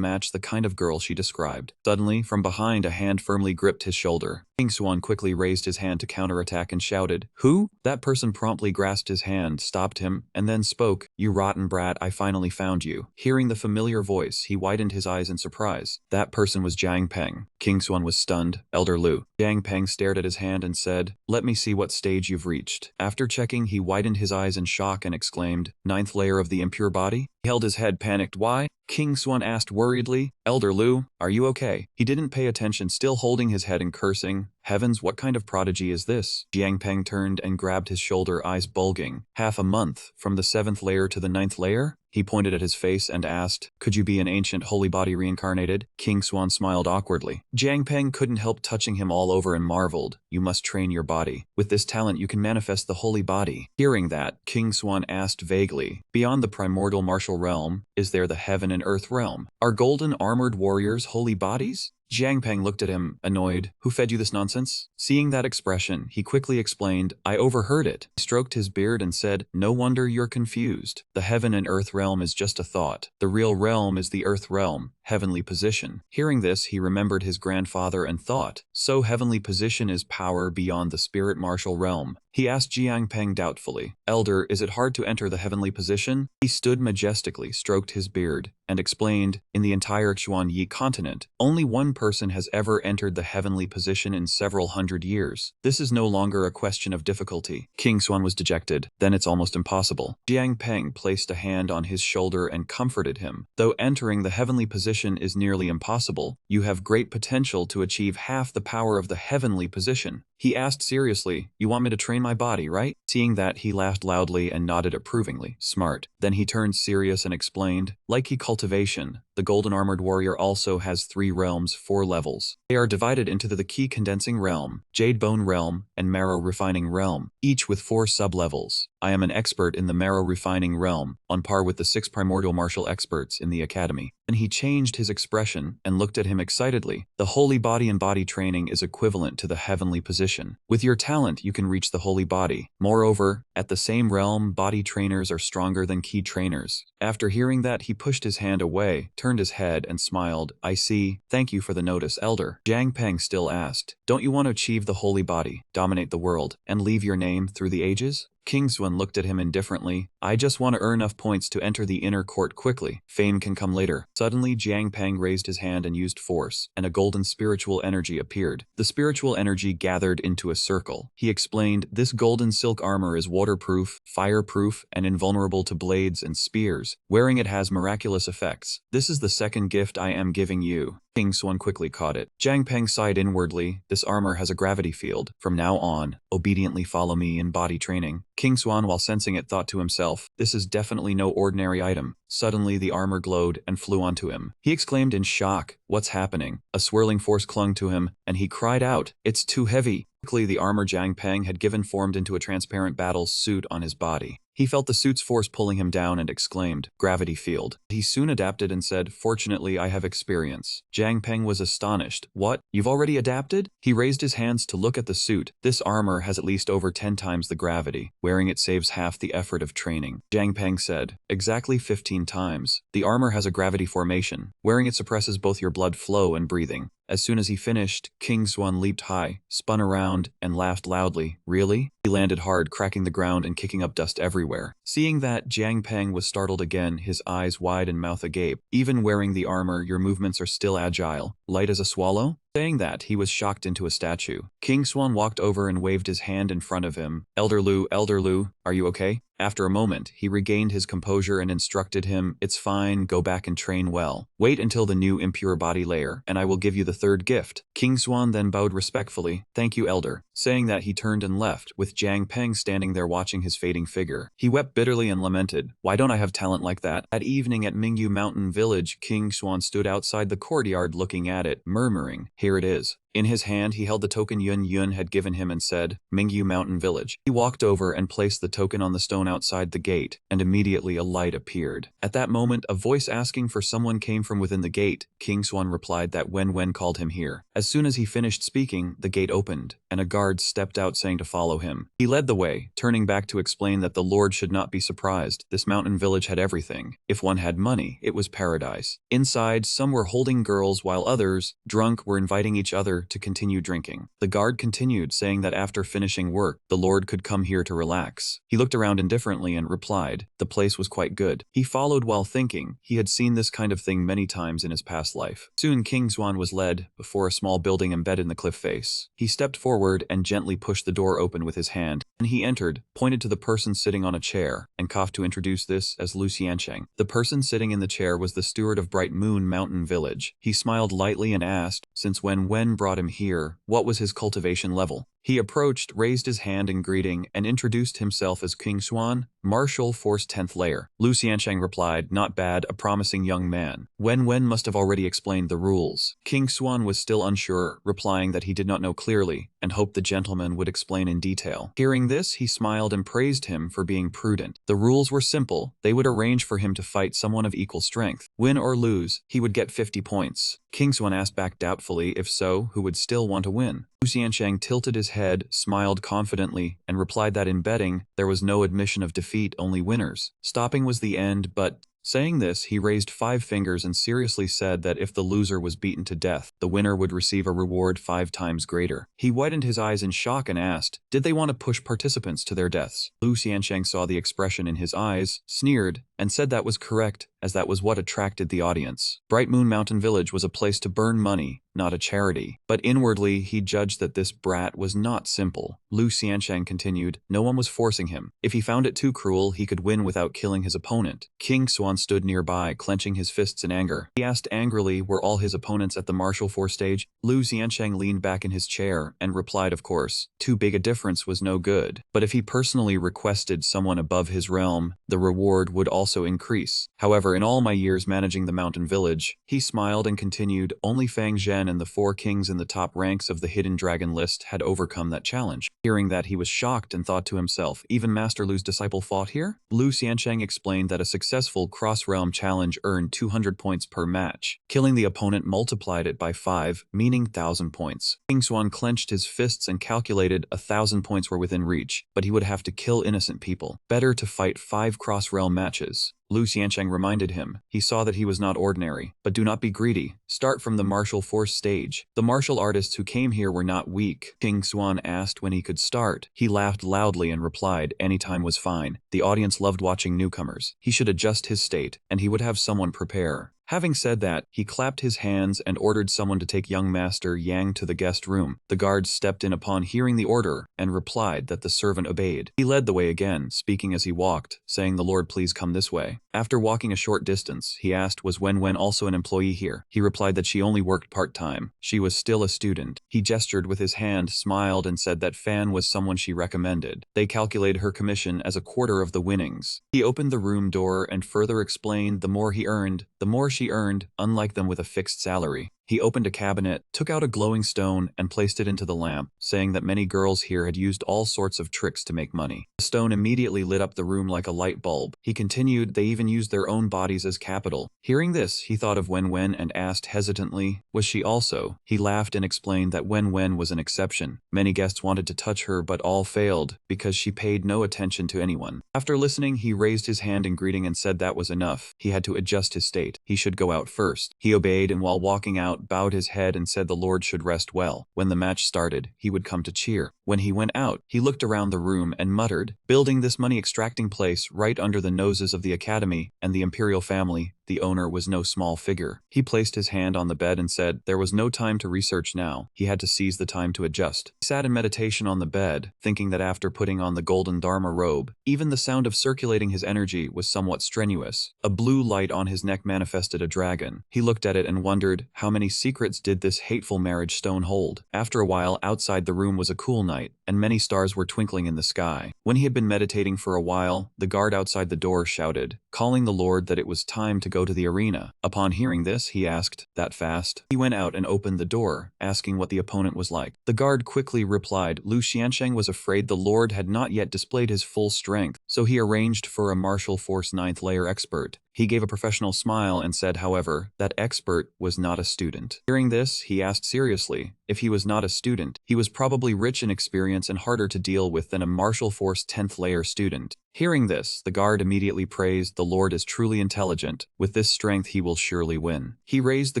match the kind of girl she described. Suddenly, from behind, a hand firmly gripped his shoulder. King Swan quickly raised his hand to counterattack and shouted, "Who?" That person promptly grasped his hand, stopped him, and then spoke, "You rotten brat, I finally found you." Hearing the familiar voice, he widened his eyes in surprise. That person was Jiang Peng. King Swan was stunned. "Elder Lu." Jiang Peng stared at his hand and said, "Let me see what stage you've reached." After checking, he widened his eyes in shock and exclaimed, "Ninth layer of the impure body?" He held his head, panicked. "Why?" King Swan asked worriedly, "Elder Lu, are you okay?" He didn't pay attention, still holding his head and cursing. "Heavens, what kind of prodigy is this?" Jiang Peng turned and grabbed his shoulder, eyes bulging. "Half a month, from the 7th layer to the 9th layer?" He pointed at his face and asked, "Could you be an ancient holy body reincarnated?" King Swan smiled awkwardly. Jiang Peng couldn't help touching him all over and marveled, "You must train your body. With this talent you can manifest the holy body." Hearing that, King Swan asked vaguely, "Beyond the primordial martial realm, is there the heaven and earth realm? Are golden armored warriors holy bodies?" Jiang Peng looked at him, annoyed. Who fed you this nonsense? Seeing that expression, he quickly explained, I overheard it. He stroked his beard and said, no wonder you're confused. The heaven and earth realm is just a thought. The real realm is the earth realm, heavenly position. Hearing this, he remembered his grandfather and thought, so heavenly position is power beyond the spirit martial realm. He asked Jiang Peng doubtfully, Elder, is it hard to enter the heavenly position? He stood majestically, stroked his beard, and explained, in the entire Xuan Yi continent, only one person has ever entered the heavenly position in several hundred years. This is no longer a question of difficulty. King Xuan was dejected. Then it's almost impossible. Jiang Peng placed a hand on his shoulder and comforted him. Though entering the heavenly position is nearly impossible, you have great potential to achieve half the power of the heavenly position. He asked seriously, you want me to train my body, right? Seeing that, he laughed loudly and nodded approvingly. Smart. Then he turned serious and explained, like Cultivation, the golden armored warrior also has 3 realms, 4 levels. They are divided into the Key Condensing Realm, Jade Bone Realm, and Marrow Refining Realm, each with 4 sub-levels. I am an expert in the Marrow Refining Realm, on par with the 6 primordial martial experts in the academy. Then he changed his expression and looked at him excitedly. The holy body and body training is equivalent to the heavenly position. With your talent, you can reach the holy body. Moreover, at the same realm, body trainers are stronger than key trainers. After hearing that, he pushed his hand away, turned his head, and smiled. I see. Thank you for the notice, Elder. Jiang Peng still asked, don't you want to achieve the holy body, dominate the world, and leave your name through the ages? King Xuan looked at him indifferently. I just want to earn enough points to enter the inner court quickly. Fame can come later. Suddenly, Jiang Peng raised his hand and used force, and a golden spiritual energy appeared. The spiritual energy gathered into a circle. He explained, this golden silk armor is waterproof, fireproof, and invulnerable to blades and spears. Wearing it has miraculous effects. This is the second gift I am giving you. King Xuan quickly caught it. Jiang Peng sighed inwardly. This armor has a gravity field. From now on, obediently follow me in body training. King Xuan, while sensing it, thought to himself, this is definitely no ordinary item. Suddenly, the armor glowed and flew onto him. He exclaimed in shock, what's happening? A swirling force clung to him, and he cried out, it's too heavy. Quickly, the armor Jiang Peng had given formed into a transparent battle suit on his body. He felt the suit's force pulling him down and exclaimed, gravity field. He soon adapted and said, fortunately, I have experience. Jiang Peng was astonished. What? You've already adapted? He raised his hands to look at the suit. This armor has at least over 10 times the gravity. Wearing it saves half the effort of training. Jiang Peng said, exactly 15 times. The armor has a gravity formation. Wearing it suppresses both your blood flow and breathing. As soon as he finished, King Xuan leaped high, spun around, and laughed loudly. Really? He landed hard, cracking the ground and kicking up dust everywhere. Seeing that, Jiang Peng was startled again, his eyes wide and mouth agape. Even wearing the armor, your movements are still agile, light as a swallow? Saying that, he was shocked into a statue. King Xuan walked over and waved his hand in front of him. Elder Lu, are you okay? After a moment, he regained his composure and instructed him, it's fine, go back and train well. Wait until the new impure body layer, and I will give you the 3rd gift. King Xuan then bowed respectfully. Thank you, Elder. Saying that, he turned and left, with Jiang Peng standing there watching his fading figure. He wept bitterly and lamented, why don't I have talent like that? That evening at Mingyu Mountain Village, King Xuan stood outside the courtyard looking at it, murmuring, here it is. In his hand, he held the token Yun Yun had given him and said, Mingyu Mountain Village. He walked over and placed the token on the stone outside the gate, and immediately a light appeared. At that moment, a voice asking for someone came from within the gate. King Xuan replied that Wen called him here. As soon as he finished speaking, the gate opened, and a guard stepped out saying to follow him. He led the way, turning back to explain that the Lord should not be surprised. This mountain village had everything. If one had money, it was paradise. Inside, some were holding girls while others, drunk, were inviting each other to continue drinking. The guard continued, saying that after finishing work, the Lord could come here to relax. He looked around indifferently and replied, the place was quite good. He followed while thinking. He had seen this kind of thing many times in his past life. Soon King Xuan was led before a small building embedded in the cliff face. He stepped forward and gently pushed the door open with his hand. And he entered, pointed to the person sitting on a chair, and coughed to introduce this as Lu Xiancheng. The person sitting in the chair was the steward of Bright Moon Mountain Village. He smiled lightly and asked, since when Wen brought him here, what was his cultivation level? He approached, raised his hand in greeting, and introduced himself as King Xuan, Martial Force 10th Layer. Lu Xiansheng replied, "Not bad, a promising young man." Wen Wen must have already explained the rules. King Xuan was still unsure, replying that he did not know clearly, and hoped the gentleman would explain in detail. Hearing this, he smiled and praised him for being prudent. The rules were simple. They would arrange for him to fight someone of equal strength. Win or lose, he would get 50 points. King Xuan asked back doubtfully if so, who would still want to win. Lu Xiansheng tilted his head, smiled confidently, and replied that in betting, there was no admission of defeat, only winners. Stopping was the end, but saying this, he raised 5 fingers and seriously said that if the loser was beaten to death, the winner would receive a reward 5 times greater. He widened his eyes in shock and asked, did they want to push participants to their deaths? Lu Xiansheng saw the expression in his eyes, sneered, and said that was correct, as that was what attracted the audience. Bright Moon Mountain Village was a place to burn money, not a charity. But inwardly, he judged that this brat was not simple. Lu Xiansheng continued, no one was forcing him. If he found it too cruel, he could win without killing his opponent. King Xuan stood nearby, clenching his fists in anger. He asked angrily, were all his opponents at the martial force stage? Lu Xiansheng leaned back in his chair and replied, of course. Too big a difference was no good. But if he personally requested someone above his realm, the reward would also increase. However, in all my years managing the mountain village, he smiled and continued, only Fang Zhen and the 4 kings in the top ranks of the hidden dragon list had overcome that challenge. Hearing that, he was shocked and thought to himself, even Master Lu's disciple fought here? Lu Xiansheng explained that a successful cross-realm challenge earned 200 points per match. Killing the opponent multiplied it by 5, meaning 1,000 points. King Xuan clenched his fists and calculated 1,000 points were within reach, but he would have to kill innocent people. Better to fight 5 cross-realm matches. Lu Xiansheng reminded him. He saw that he was not ordinary. But do not be greedy. Start from the martial force stage. The martial artists who came here were not weak. King Xuan asked when he could start. He laughed loudly and replied, any time was fine. The audience loved watching newcomers. He should adjust his state, and he would have someone prepare. Having said that, he clapped his hands and ordered someone to take young Master Yang to the guest room. The guards stepped in upon hearing the order and replied that the servant obeyed. He led the way again, speaking as he walked, saying, the Lord, please come this way. After walking a short distance, he asked, was Wen Wen also an employee here? He replied that she only worked part-time. She was still a student. He gestured with his hand, smiled, and said that Fan was someone she recommended. They calculated her commission as a quarter of the winnings. He opened the room door and further explained the more he earned, the more she earned, unlike them with a fixed salary. He opened a cabinet, took out a glowing stone, and placed it into the lamp, saying that many girls here had used all sorts of tricks to make money. The stone immediately lit up the room like a light bulb. He continued, they even used their own bodies as capital. Hearing this, he thought of Wen Wen and asked hesitantly, was she also? He laughed and explained that Wen Wen was an exception. Many guests wanted to touch her, but all failed, because she paid no attention to anyone. After listening, he raised his hand in greeting and said that was enough. He had to adjust his state. He should go out first. He obeyed, and while walking out, bowed his head and said the Lord should rest well. When the match started, he would come to cheer. When he went out, he looked around the room and muttered, building this money-extracting place right under the noses of the academy and the imperial family, the owner was no small figure. He placed his hand on the bed and said there was no time to research now. He had to seize the time to adjust. He sat in meditation on the bed, thinking that after putting on the golden Dharma robe, even the sound of circulating his energy was somewhat strenuous. A blue light on his neck manifested a dragon. He looked at it and wondered, how many secrets did this hateful marriage stone hold? After a while, outside the room was a cool night, and many stars were twinkling in the sky. When he had been meditating for a while, the guard outside the door shouted, calling the Lord that it was time to go to the arena. Upon hearing this, he asked, that fast? He went out and opened the door, asking what the opponent was like. The guard quickly replied, Lu Xiansheng was afraid the Lord had not yet displayed his full strength, so he arranged for a martial force 9th layer expert. He gave a professional smile and said, however, that expert was not a student. Hearing this, he asked seriously, if he was not a student, he was probably rich in experience and harder to deal with than a martial force 10th layer student. Hearing this, the guard immediately praised, the Lord is truly intelligent. With this strength he will surely win. He raised the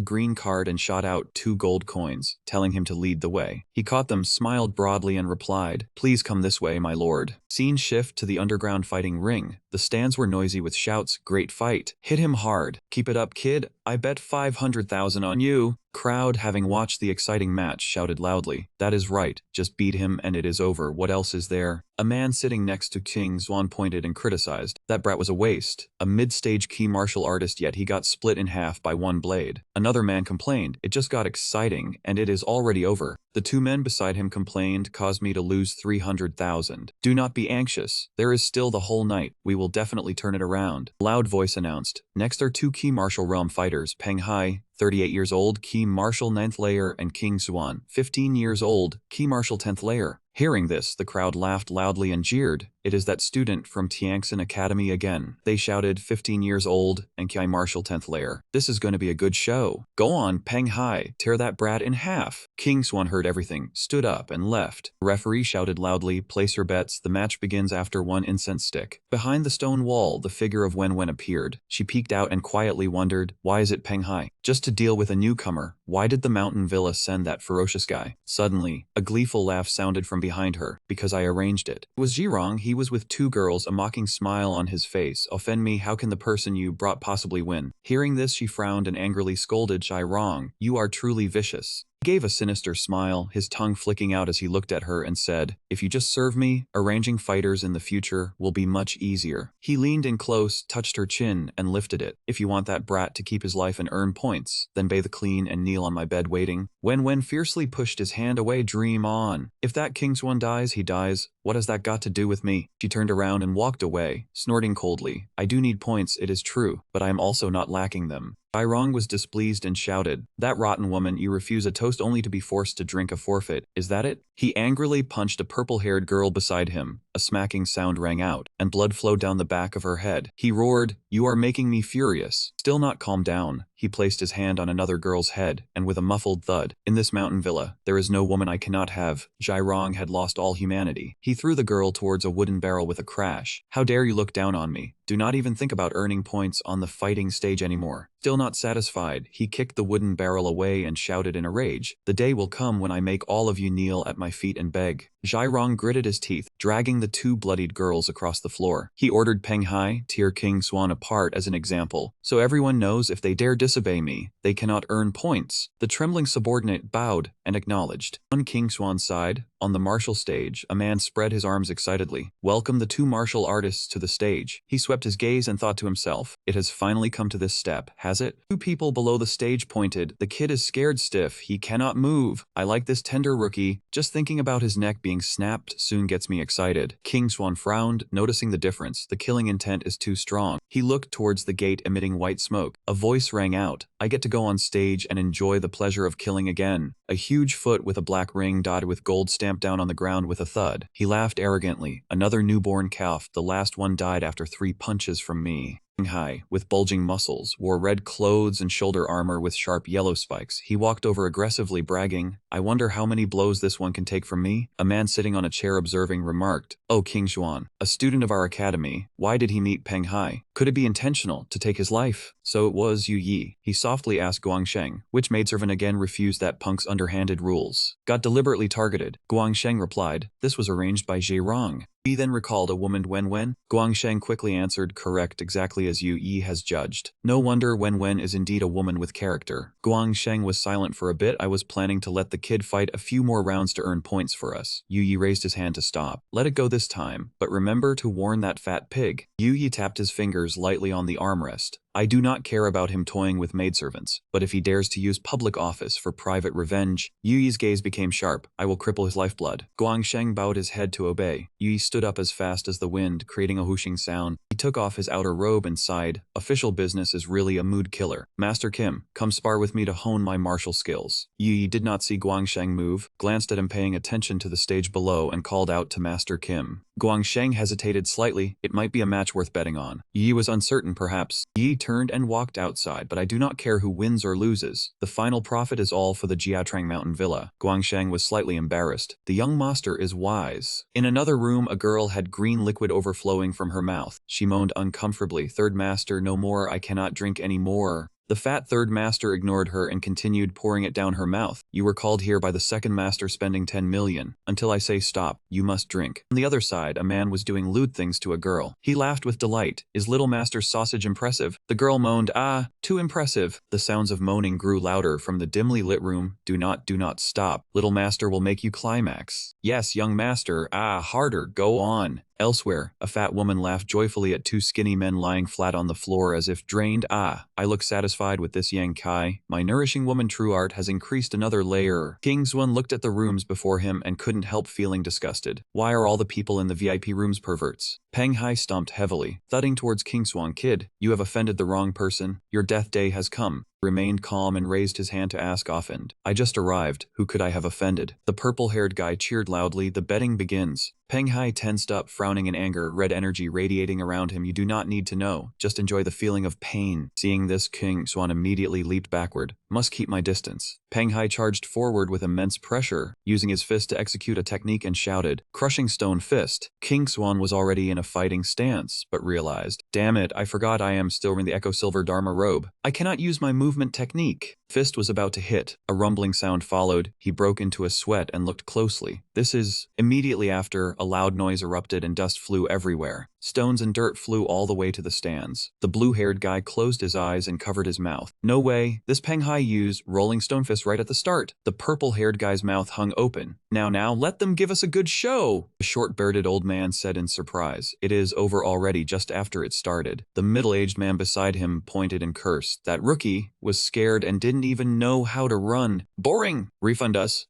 green card and shot out 2 gold coins, telling him to lead the way. He caught them, smiled broadly, and replied, please come this way, my lord. Scene shift to the underground fighting ring. The stands were noisy with shouts, great fight. Hit him hard. Keep it up, kid. I bet 500,000 on you. Crowd, having watched the exciting match, shouted loudly, "That is right, just beat him and it is over, what else is there?" A man sitting next to King Xuan pointed and criticized, "That brat was a waste. A mid-stage key martial artist, yet he got split in half by one blade." Another man complained, "It just got exciting and it is already over." The two men beside him complained, "Caused me to lose 300,000. Do not be anxious. There is still the whole night. We will definitely turn it around." Loud voice announced, "Next are two key martial realm fighters, Peng Hai, 38 years old, key martial 9th layer, and King Xuan, 15 years old, key martial 10th layer." Hearing this, the crowd laughed loudly and jeered. "It is that student from Tiangxin Academy again." They shouted, 15 years old and Kei Martial 10th layer. "This is going to be a good show. Go on, Peng Hai, tear that brat in half." King Xuan heard everything, stood up and left. The referee shouted loudly, "Place your bets, the match begins after one incense stick." Behind the stone wall, the figure of Wen appeared. She peeked out and quietly wondered, "Why is it Peng Hai? Just to deal with a newcomer? Why did the mountain villa send that ferocious guy?" Suddenly, a gleeful laugh sounded from behind her, "Because I arranged it." It was Zhirong. He was with two girls, a mocking smile on his face. "Offend me, how can the person you brought possibly win?" Hearing this, she frowned and angrily scolded Zhirong, "You are truly vicious." He gave a sinister smile, his tongue flicking out as he looked at her and said, "If you just serve me, arranging fighters in the future will be much easier." He leaned in close, touched her chin, and lifted it. "If you want that brat to keep his life and earn points, then bathe clean and kneel on my bed waiting." Wen fiercely pushed his hand away, "Dream on. If that King's one dies, he dies. What has that got to do with me?" She turned around and walked away, snorting coldly, "I do need points, it is true, but I am also not lacking them." Irong was displeased and shouted, "That rotten woman, you refuse a toast only to be forced to drink a forfeit, is that it?" He angrily punched a purple-haired girl beside him. A smacking sound rang out, and blood flowed down the back of her head. He roared, "You are making me furious." Still not calmed down, he placed his hand on another girl's head, and with a muffled thud, "In this mountain villa, there is no woman I cannot have." Zhirong had lost all humanity. He threw the girl towards a wooden barrel with a crash. "How dare you look down on me? Do not even think about earning points on the fighting stage anymore." Still not satisfied, he kicked the wooden barrel away and shouted in a rage, "The day will come when I make all of you kneel at my feet and beg." Zhirong gritted his teeth, dragging the two bloodied girls across the floor. He ordered Peng Hai, tear King Xuan apart as an example, so everyone knows if they dare disobey me, they cannot earn points. The trembling subordinate bowed and acknowledged. On King Xuan's side, on the martial stage, a man spread his arms excitedly. "Welcome the two martial artists to the stage." He swept his gaze and thought to himself, "It has finally come to this step, has it?" Two people below the stage pointed, "The kid is scared stiff, he cannot move. I like this tender rookie. Just thinking about his neck being snapped soon gets me excited." King Xuan frowned, noticing the difference. The killing intent is too strong. He looked towards the gate emitting white smoke. A voice rang out, "I get to go on stage and enjoy the pleasure of killing again." A huge foot with a black ring dotted with gold stamped down on the ground with a thud. He laughed arrogantly. "Another newborn calf. The last one died after 3 punches from me." Peng Hai, with bulging muscles, wore red clothes and shoulder armor with sharp yellow spikes. He walked over aggressively, bragging, "I wonder how many blows this one can take from me." A man sitting on a chair observing remarked, "Oh, King Xuan, a student of our academy. Why did he meet Peng Hai? Could it be intentional, to take his life?" "So it was Yu Yi," he softly asked Guangsheng. "Which maidservant again refused that punk's underhanded rules? Got deliberately targeted." Guangsheng replied, "This was arranged by Zhirong." He then recalled a woman Wen. Guangsheng quickly answered, "Correct, exactly as Yu Yi has judged." No wonder Wen is indeed a woman with character. Guangsheng was silent for a bit. "I was planning to let the kid fight a few more rounds to earn points for us." Yu Yi raised his hand to stop. "Let it go this time, but remember to warn that fat pig." Yu Yi tapped his fingers lightly on the armrest. "I do not care about him toying with maidservants, but if he dares to use public office for private revenge." Yu Yi's gaze became sharp. "I will cripple his lifeblood." Guangsheng bowed his head to obey. Yu Yi stood up as fast as the wind, creating a whooshing sound. He took off his outer robe and sighed, "Official business is really a mood killer. Master Kim, come spar with me to hone my martial skills." Yu Yi did not see Guangsheng move, glanced at him paying attention to the stage below, and called out to Master Kim. Guangsheng hesitated slightly. It might be a match worth betting on. Yu Yi was uncertain, perhaps. Yi turned and walked outside, "But I do not care who wins or loses. The final profit is all for the Jiatrang Mountain Villa." Guangsheng was slightly embarrassed. "The young master is wise." In another room, a girl had green liquid overflowing from her mouth. She moaned uncomfortably, "Third master, no more, I cannot drink any more." The fat third master ignored her and continued pouring it down her mouth. You were called here by the second master spending 10 million. Until I say stop, you must drink. On the other side, a man was doing lewd things to a girl. He laughed with delight. Is little master's sausage impressive? The girl moaned, ah, too impressive. The sounds of moaning grew louder from the dimly lit room. Do not stop. Little master will make you climax. Yes, young master, ah, harder, go on. Elsewhere, a fat woman laughed joyfully at two skinny men lying flat on the floor as if drained. Ah, I look satisfied with this Yang Kai. My nourishing woman true art has increased another layer. King Xuan looked at the rooms before him and couldn't help feeling disgusted. Why are all the people in the VIP rooms perverts? Peng Hai stomped heavily, thudding towards King Xuan. Kid, you have offended the wrong person. Your death day has come. Remained calm and raised his hand to ask offend. I just arrived. Who could I have offended? The purple-haired guy cheered loudly. The betting begins. Peng Hai tensed up, frowning in anger, red energy radiating around him. You do not need to know. Just enjoy the feeling of pain. Seeing this, King Xuan immediately leaped backward. Must keep my distance. Peng Hai charged forward with immense pressure, using his fist to execute a technique and shouted, crushing stone fist. King Xuan was already in a fighting stance, but realized, damn it, I forgot I am still in the Echo Silver Dharma robe. I cannot use my movement technique. Fist was about to hit. A rumbling sound followed. He broke into a sweat and looked closely. This is... Immediately after, a loud noise erupted and dust flew everywhere. Stones and dirt flew all the way to the stands. The blue-haired guy closed his eyes and covered his mouth. No way. This Peng Hai used rolling stone fist right at the start. The purple-haired guy's mouth hung open. Now, let them give us a good show, the short-bearded old man said in surprise. It is over already just after it started. The middle-aged man beside him pointed and cursed. That rookie was scared and didn't even know how to run. Boring! Refund us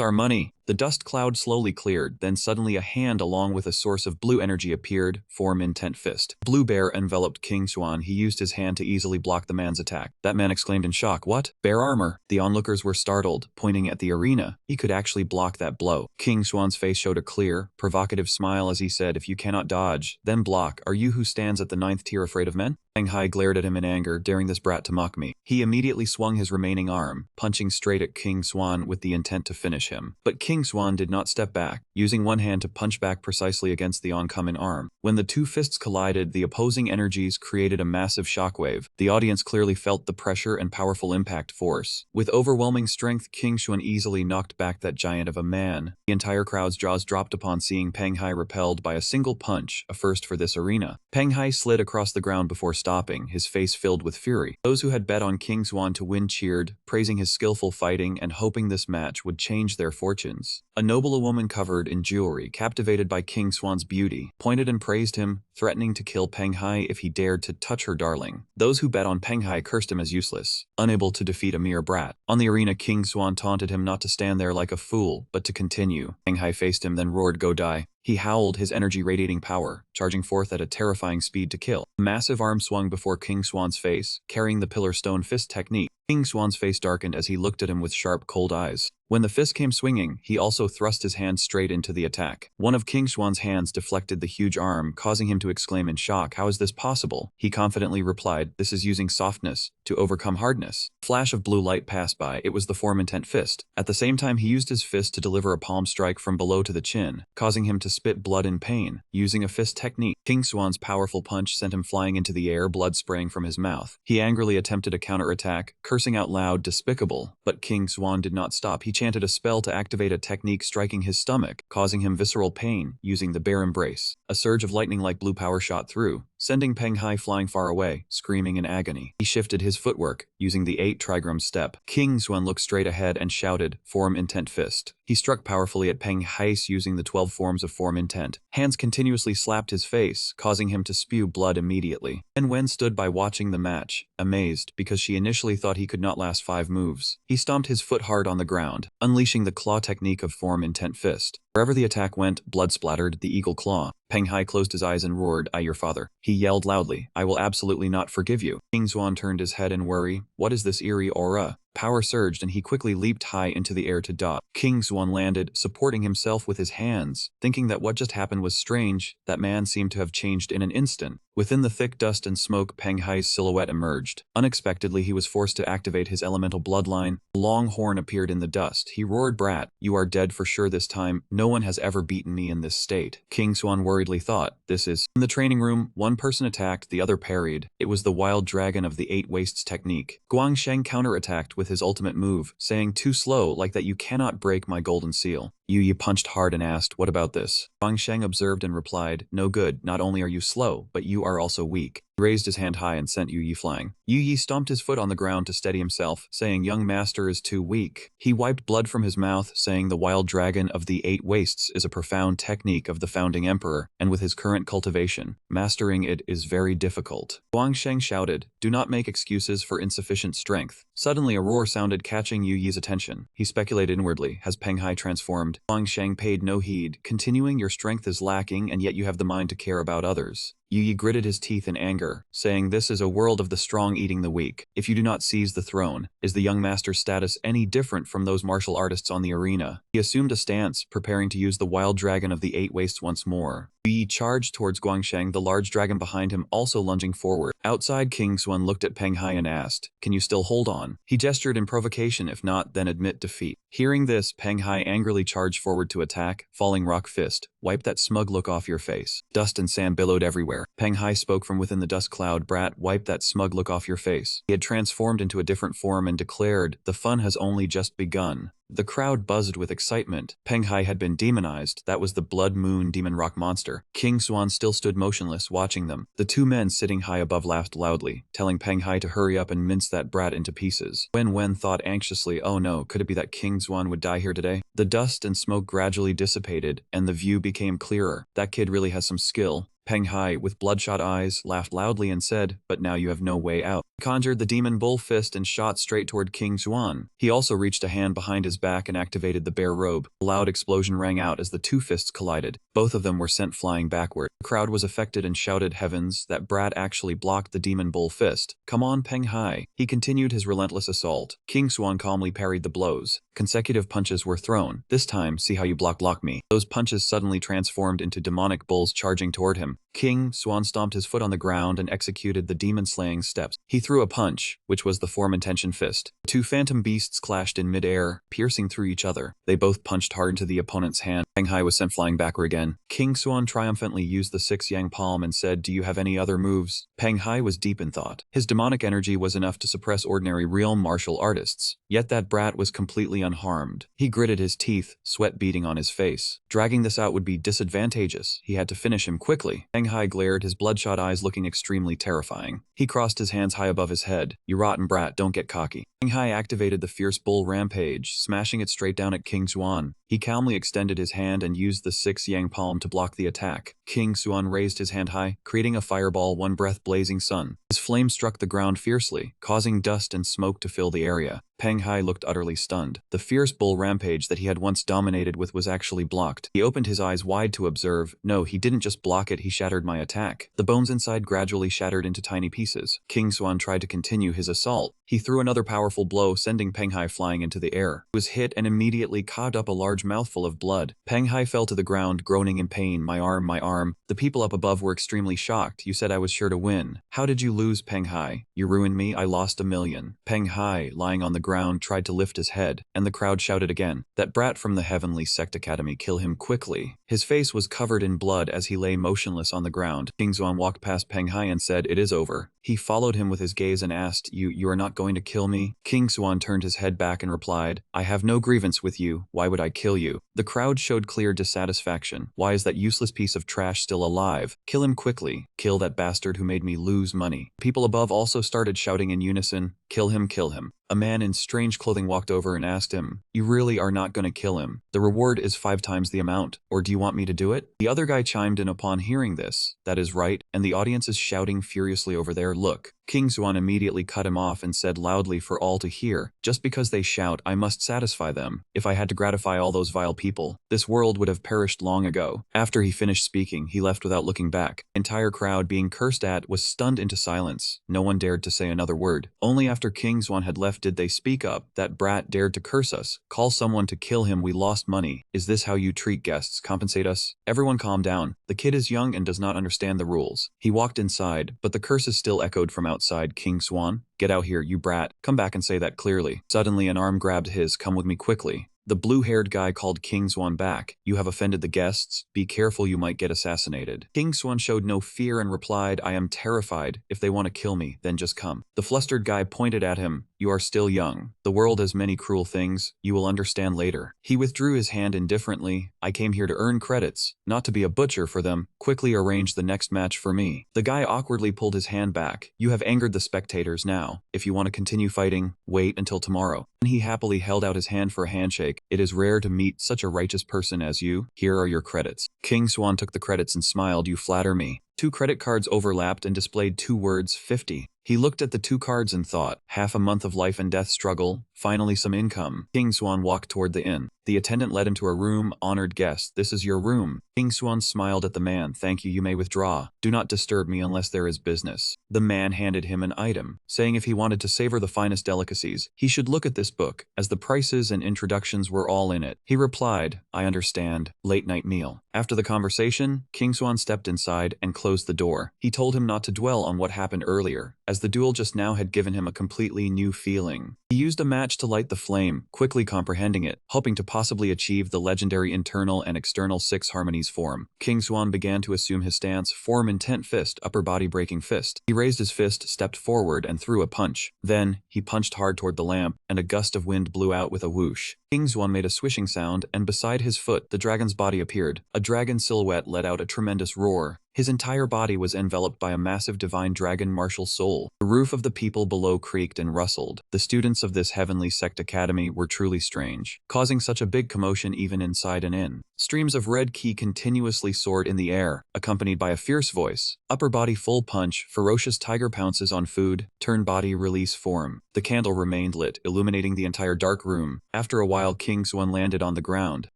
our money. The dust cloud slowly cleared, then suddenly a hand along with a source of blue energy appeared, form intent fist. Blue bear enveloped King Xuan. He used his hand to easily block the man's attack. That man exclaimed in shock, what? Bear armor? The onlookers were startled, pointing at the arena. He could actually block that blow. King Xuan's face showed a clear, provocative smile as he said, if you cannot dodge, then block. Are you who stands at the 9th tier afraid of men? Peng Hai glared at him in anger, daring this brat to mock me. He immediately swung his remaining arm, punching straight at King Xuan with the intent to finish him. But King Xuan did not step back, using one hand to punch back precisely against the oncoming arm. When the two fists collided, the opposing energies created a massive shockwave. The audience clearly felt the pressure and powerful impact force. With overwhelming strength, King Xuan easily knocked back that giant of a man. The entire crowd's jaws dropped upon seeing Peng Hai repelled by a single punch, a first for this arena. Peng Hai slid across the ground before stopping, his face filled with fury. Those who had bet on King Xuan to win cheered, praising his skillful fighting and hoping this match would change their fortunes. A noble woman covered in jewelry, captivated by King Xuan's beauty, pointed and praised him, threatening to kill Peng Hai if he dared to touch her darling. Those who bet on Peng Hai cursed him as useless, unable to defeat a mere brat. On the arena, King Xuan taunted him not to stand there like a fool, but to continue. Peng Hai faced him, then roared, go die. He howled, his energy radiating power, charging forth at a terrifying speed to kill. A massive arm swung before King Xuan's face, carrying the pillar stone fist technique. King Xuan's face darkened as he looked at him with sharp, cold eyes. When the fist came swinging, he also thrust his hand straight into the attack. One of King Xuan's hands deflected the huge arm, causing him to exclaim in shock, how is this possible? He confidently replied, this is using softness to overcome hardness. A flash of blue light passed by. It was the form intent fist. At the same time, he used his fist to deliver a palm strike from below to the chin, causing him to spit blood in pain. Using a fist technique, King Xuan's powerful punch sent him flying into the air, blood spraying from his mouth. He angrily attempted a counterattack, cursing out loud, despicable. But King Xuan did not stop. He chanted a spell to activate a technique striking his stomach, causing him visceral pain, using the bear embrace. A surge of lightning-like blue power shot through, sending Peng Hai flying far away, screaming in agony. He shifted his footwork, using the 8 trigram step. King Xuan looked straight ahead and shouted, form intent fist. He struck powerfully at Peng Hai using the 12 forms of form intent. Hands continuously slapped his face, causing him to spew blood immediately. And Wen stood by watching the match, amazed, because she initially thought he could not last 5 moves. He stomped his foot hard on the ground, unleashing the claw technique of form intent fist. Wherever the attack went, blood splattered the eagle claw. Peng Hai closed his eyes and roared, I your father. He yelled loudly, I will absolutely not forgive you. King Xuan turned his head in worry. What is this eerie aura? Power surged and he quickly leaped high into the air to dodge. King Xuan landed, supporting himself with his hands. Thinking that what just happened was strange, that man seemed to have changed in an instant. Within the thick dust and smoke, Peng Hai's silhouette emerged. Unexpectedly, he was forced to activate his elemental bloodline. A long horn appeared in the dust. He roared, "Brat, you are dead for sure this time. No one has ever beaten me in this state." King Swan worriedly thought, this is... In the training room, one person attacked, the other parried. It was the wild dragon of the Eight Wastes technique. Guangsheng counterattacked with his ultimate move, saying, "Too slow, like that you cannot break my golden seal." Yu Yi punched hard and asked, "What about this?" Guangsheng observed and replied, "No good. Not only are you slow, but you are also weak." He raised his hand high and sent Yu Yi flying. Yu Yi stomped his foot on the ground to steady himself, saying, "Young master is too weak." He wiped blood from his mouth, saying, "The wild dragon of the Eight Wastes is a profound technique of the founding emperor, and with his current cultivation, mastering it is very difficult." Guangsheng shouted, "Do not make excuses for insufficient strength." Suddenly a roar sounded, catching Yu Yi's attention. He speculated inwardly, has Peng Hai transformed? Guangsheng paid no heed, continuing, "Your strength is lacking, and yet you have the mind to care about others." Yu Yi gritted his teeth in anger, saying, "This is a world of the strong eating the weak. If you do not seize the throne, is the young master's status any different from those martial artists on the arena?" He assumed a stance, preparing to use the wild dragon of the Eight Wastes once more. Yu Yi charged towards Guangsheng, the large dragon behind him also lunging forward. Outside, King Xuan looked at Peng Hai and asked, "Can you still hold on?" He gestured in provocation, "If not, then admit defeat." Hearing this, Peng Hai angrily charged forward to attack, falling rock fist. "Wipe that smug look off your face." Dust and sand billowed everywhere. Peng Hai spoke from within the dust cloud, "Brat, wipe that smug look off your face." He had transformed into a different form and declared, "The fun has only just begun." The crowd buzzed with excitement. Peng Hai had been demonized. That was the Blood Moon demon rock monster. King Xuan still stood motionless, watching them. The two men sitting high above laughed loudly, telling Peng Hai to hurry up and mince that brat into pieces. Wen thought anxiously, "Oh no, could it be that King Xuan would die here today?" The dust and smoke gradually dissipated, and the view became clearer. That kid really has some skill. Peng Hai, with bloodshot eyes, laughed loudly and said, "But now you have no way out." He conjured the demon bull fist and shot straight toward King Xuan. He also reached a hand behind his back and activated the bear robe. A loud explosion rang out as the two fists collided. Both of them were sent flying backward. The crowd was affected and shouted, "Heavens, that brat actually blocked the demon bull fist." "Come on, Peng Hai." He continued his relentless assault. King Xuan calmly parried the blows. Consecutive punches were thrown. "This time, see how you block me." Those punches suddenly transformed into demonic bulls charging toward him. King Xuan stomped his foot on the ground and executed the demon-slaying steps. He threw a punch, which was the form intention fist. Two phantom beasts clashed in mid-air, piercing through each other. They both punched hard into the opponent's hand. Peng Hai was sent flying backward again. King Xuan triumphantly used the 6-yang palm and said, "Do you have any other moves?" Peng Hai was deep in thought. His demonic energy was enough to suppress ordinary real martial artists. Yet that brat was completely unharmed. He gritted his teeth, sweat beading on his face. Dragging this out would be disadvantageous. He had to finish him quickly. Peng Hai glared, his bloodshot eyes looking extremely terrifying. He crossed his hands high above his head. "You rotten brat, don't get cocky." Peng Hai activated the fierce bull rampage, smashing it straight down at King Xuan. He calmly extended his hand and used the 6-yang palm to block the attack. King Xuan raised his hand high, creating a fireball, one breath blazing sun. His flame struck the ground fiercely, causing dust and smoke to fill the area. Peng Hai looked utterly stunned. The fierce bull rampage that he had once dominated with was actually blocked. He opened his eyes wide to observe. No, he didn't just block it, he shattered my attack. The bones inside gradually shattered into tiny pieces. King Xuan tried to continue his assault. He threw another powerful blow, sending Peng Hai flying into the air. He was hit and immediately coughed up a large mouthful of blood. Peng Hai fell to the ground, groaning in pain. My arm, my arm." The people up above were extremely shocked. "You said I was sure to win. How did you lose, Peng Hai? You ruined me, I lost 1,000,000. Peng Hai, lying on the ground, tried to lift his head, and the crowd shouted again, "That brat from the Heavenly Sect Academy, kill him quickly." His face was covered in blood as he lay motionless on the ground. King Xuan walked past Peng Hai and said, "It is over." He followed him with his gaze and asked, You are not going to kill me?" King Xuan turned his head back and replied, "I have no grievance with you. Why would I kill you?" The crowd showed clear dissatisfaction. "Why is that useless piece of trash still alive? Kill him quickly. Kill that bastard who made me lose money." People above also started shouting in unison, "Kill him, kill him." A man in strange clothing walked over and asked him, "You really are not going to kill him? The reward is 5 times the amount, or do you want me to do it?" The other guy chimed in upon hearing this, "That is right," and the audience is shouting furiously over there, "Look, King Xuan immediately cut him off and said loudly for all to hear, "Just because they shout, I must satisfy them. If I had to gratify all those vile people, this world would have perished long ago." After he finished speaking, he left without looking back. The entire crowd being cursed at was stunned into silence. No one dared to say another word. Only after King Xuan had left did they speak up. "That brat dared to curse us. Call someone to kill him. We lost money. Is this how you treat guests? Compensate us?" Everyone calm down. The kid is young and does not understand the rules. He walked inside, but the curses still echoed from outside. "King Xuan, get out here, you brat. Come back and say that clearly." Suddenly an arm grabbed his. "Come with me quickly." The blue-haired guy called King Xuan back. "You have offended the guests. Be careful, you might get assassinated." King Xuan showed no fear and replied, "I am terrified. If they want to kill me, then just come." The flustered guy pointed at him. "You are still young. The world has many cruel things. You will understand later." He withdrew his hand indifferently. "I came here to earn credits, not to be a butcher for them. Quickly arrange the next match for me." The guy awkwardly pulled his hand back. "You have angered the spectators now. If you want to continue fighting, wait until tomorrow." And he happily held out his hand for a handshake. "It is rare to meet such a righteous person as you. Here are your credits." King Xuan took the credits and smiled. "You flatter me." Two credit cards overlapped and displayed two words, 50. He looked at the two cards and thought, half a month of life and death struggle, finally some income. King Xuan walked toward the inn. The attendant led him to a room. "Honored guest, this is your room." King Xuan smiled at the man. "Thank you, you may withdraw. Do not disturb me unless there is business." The man handed him an item, saying if he wanted to savor the finest delicacies, he should look at this book, as the prices and introductions were all in it. He replied, "I understand. Late night meal." After the conversation, King Xuan stepped inside and closed the door. He told him not to dwell on what happened earlier, as the duel just now had given him a completely new feeling. He used a match to light the flame, quickly comprehending it, hoping to possibly achieve the legendary internal and external 6 harmonies form. King Xuan began to assume his stance, form intent fist, upper body breaking fist. He raised his fist, stepped forward, and threw a punch. Then, he punched hard toward the lamp, and a gust of wind blew out with a whoosh. King Xuan made a swishing sound, and beside his foot, the dragon's body appeared. A dragon silhouette let out a tremendous roar. His entire body was enveloped by a massive divine dragon martial soul. The roof of the people below creaked and rustled. The students of this heavenly sect academy were truly strange, causing such a big commotion even inside an inn. Streams of red ki continuously soared in the air, accompanied by a fierce voice. Upper body full punch, ferocious tiger pounces on food, turn body release form. The candle remained lit, illuminating the entire dark room. After a while, King Xuan landed on the ground.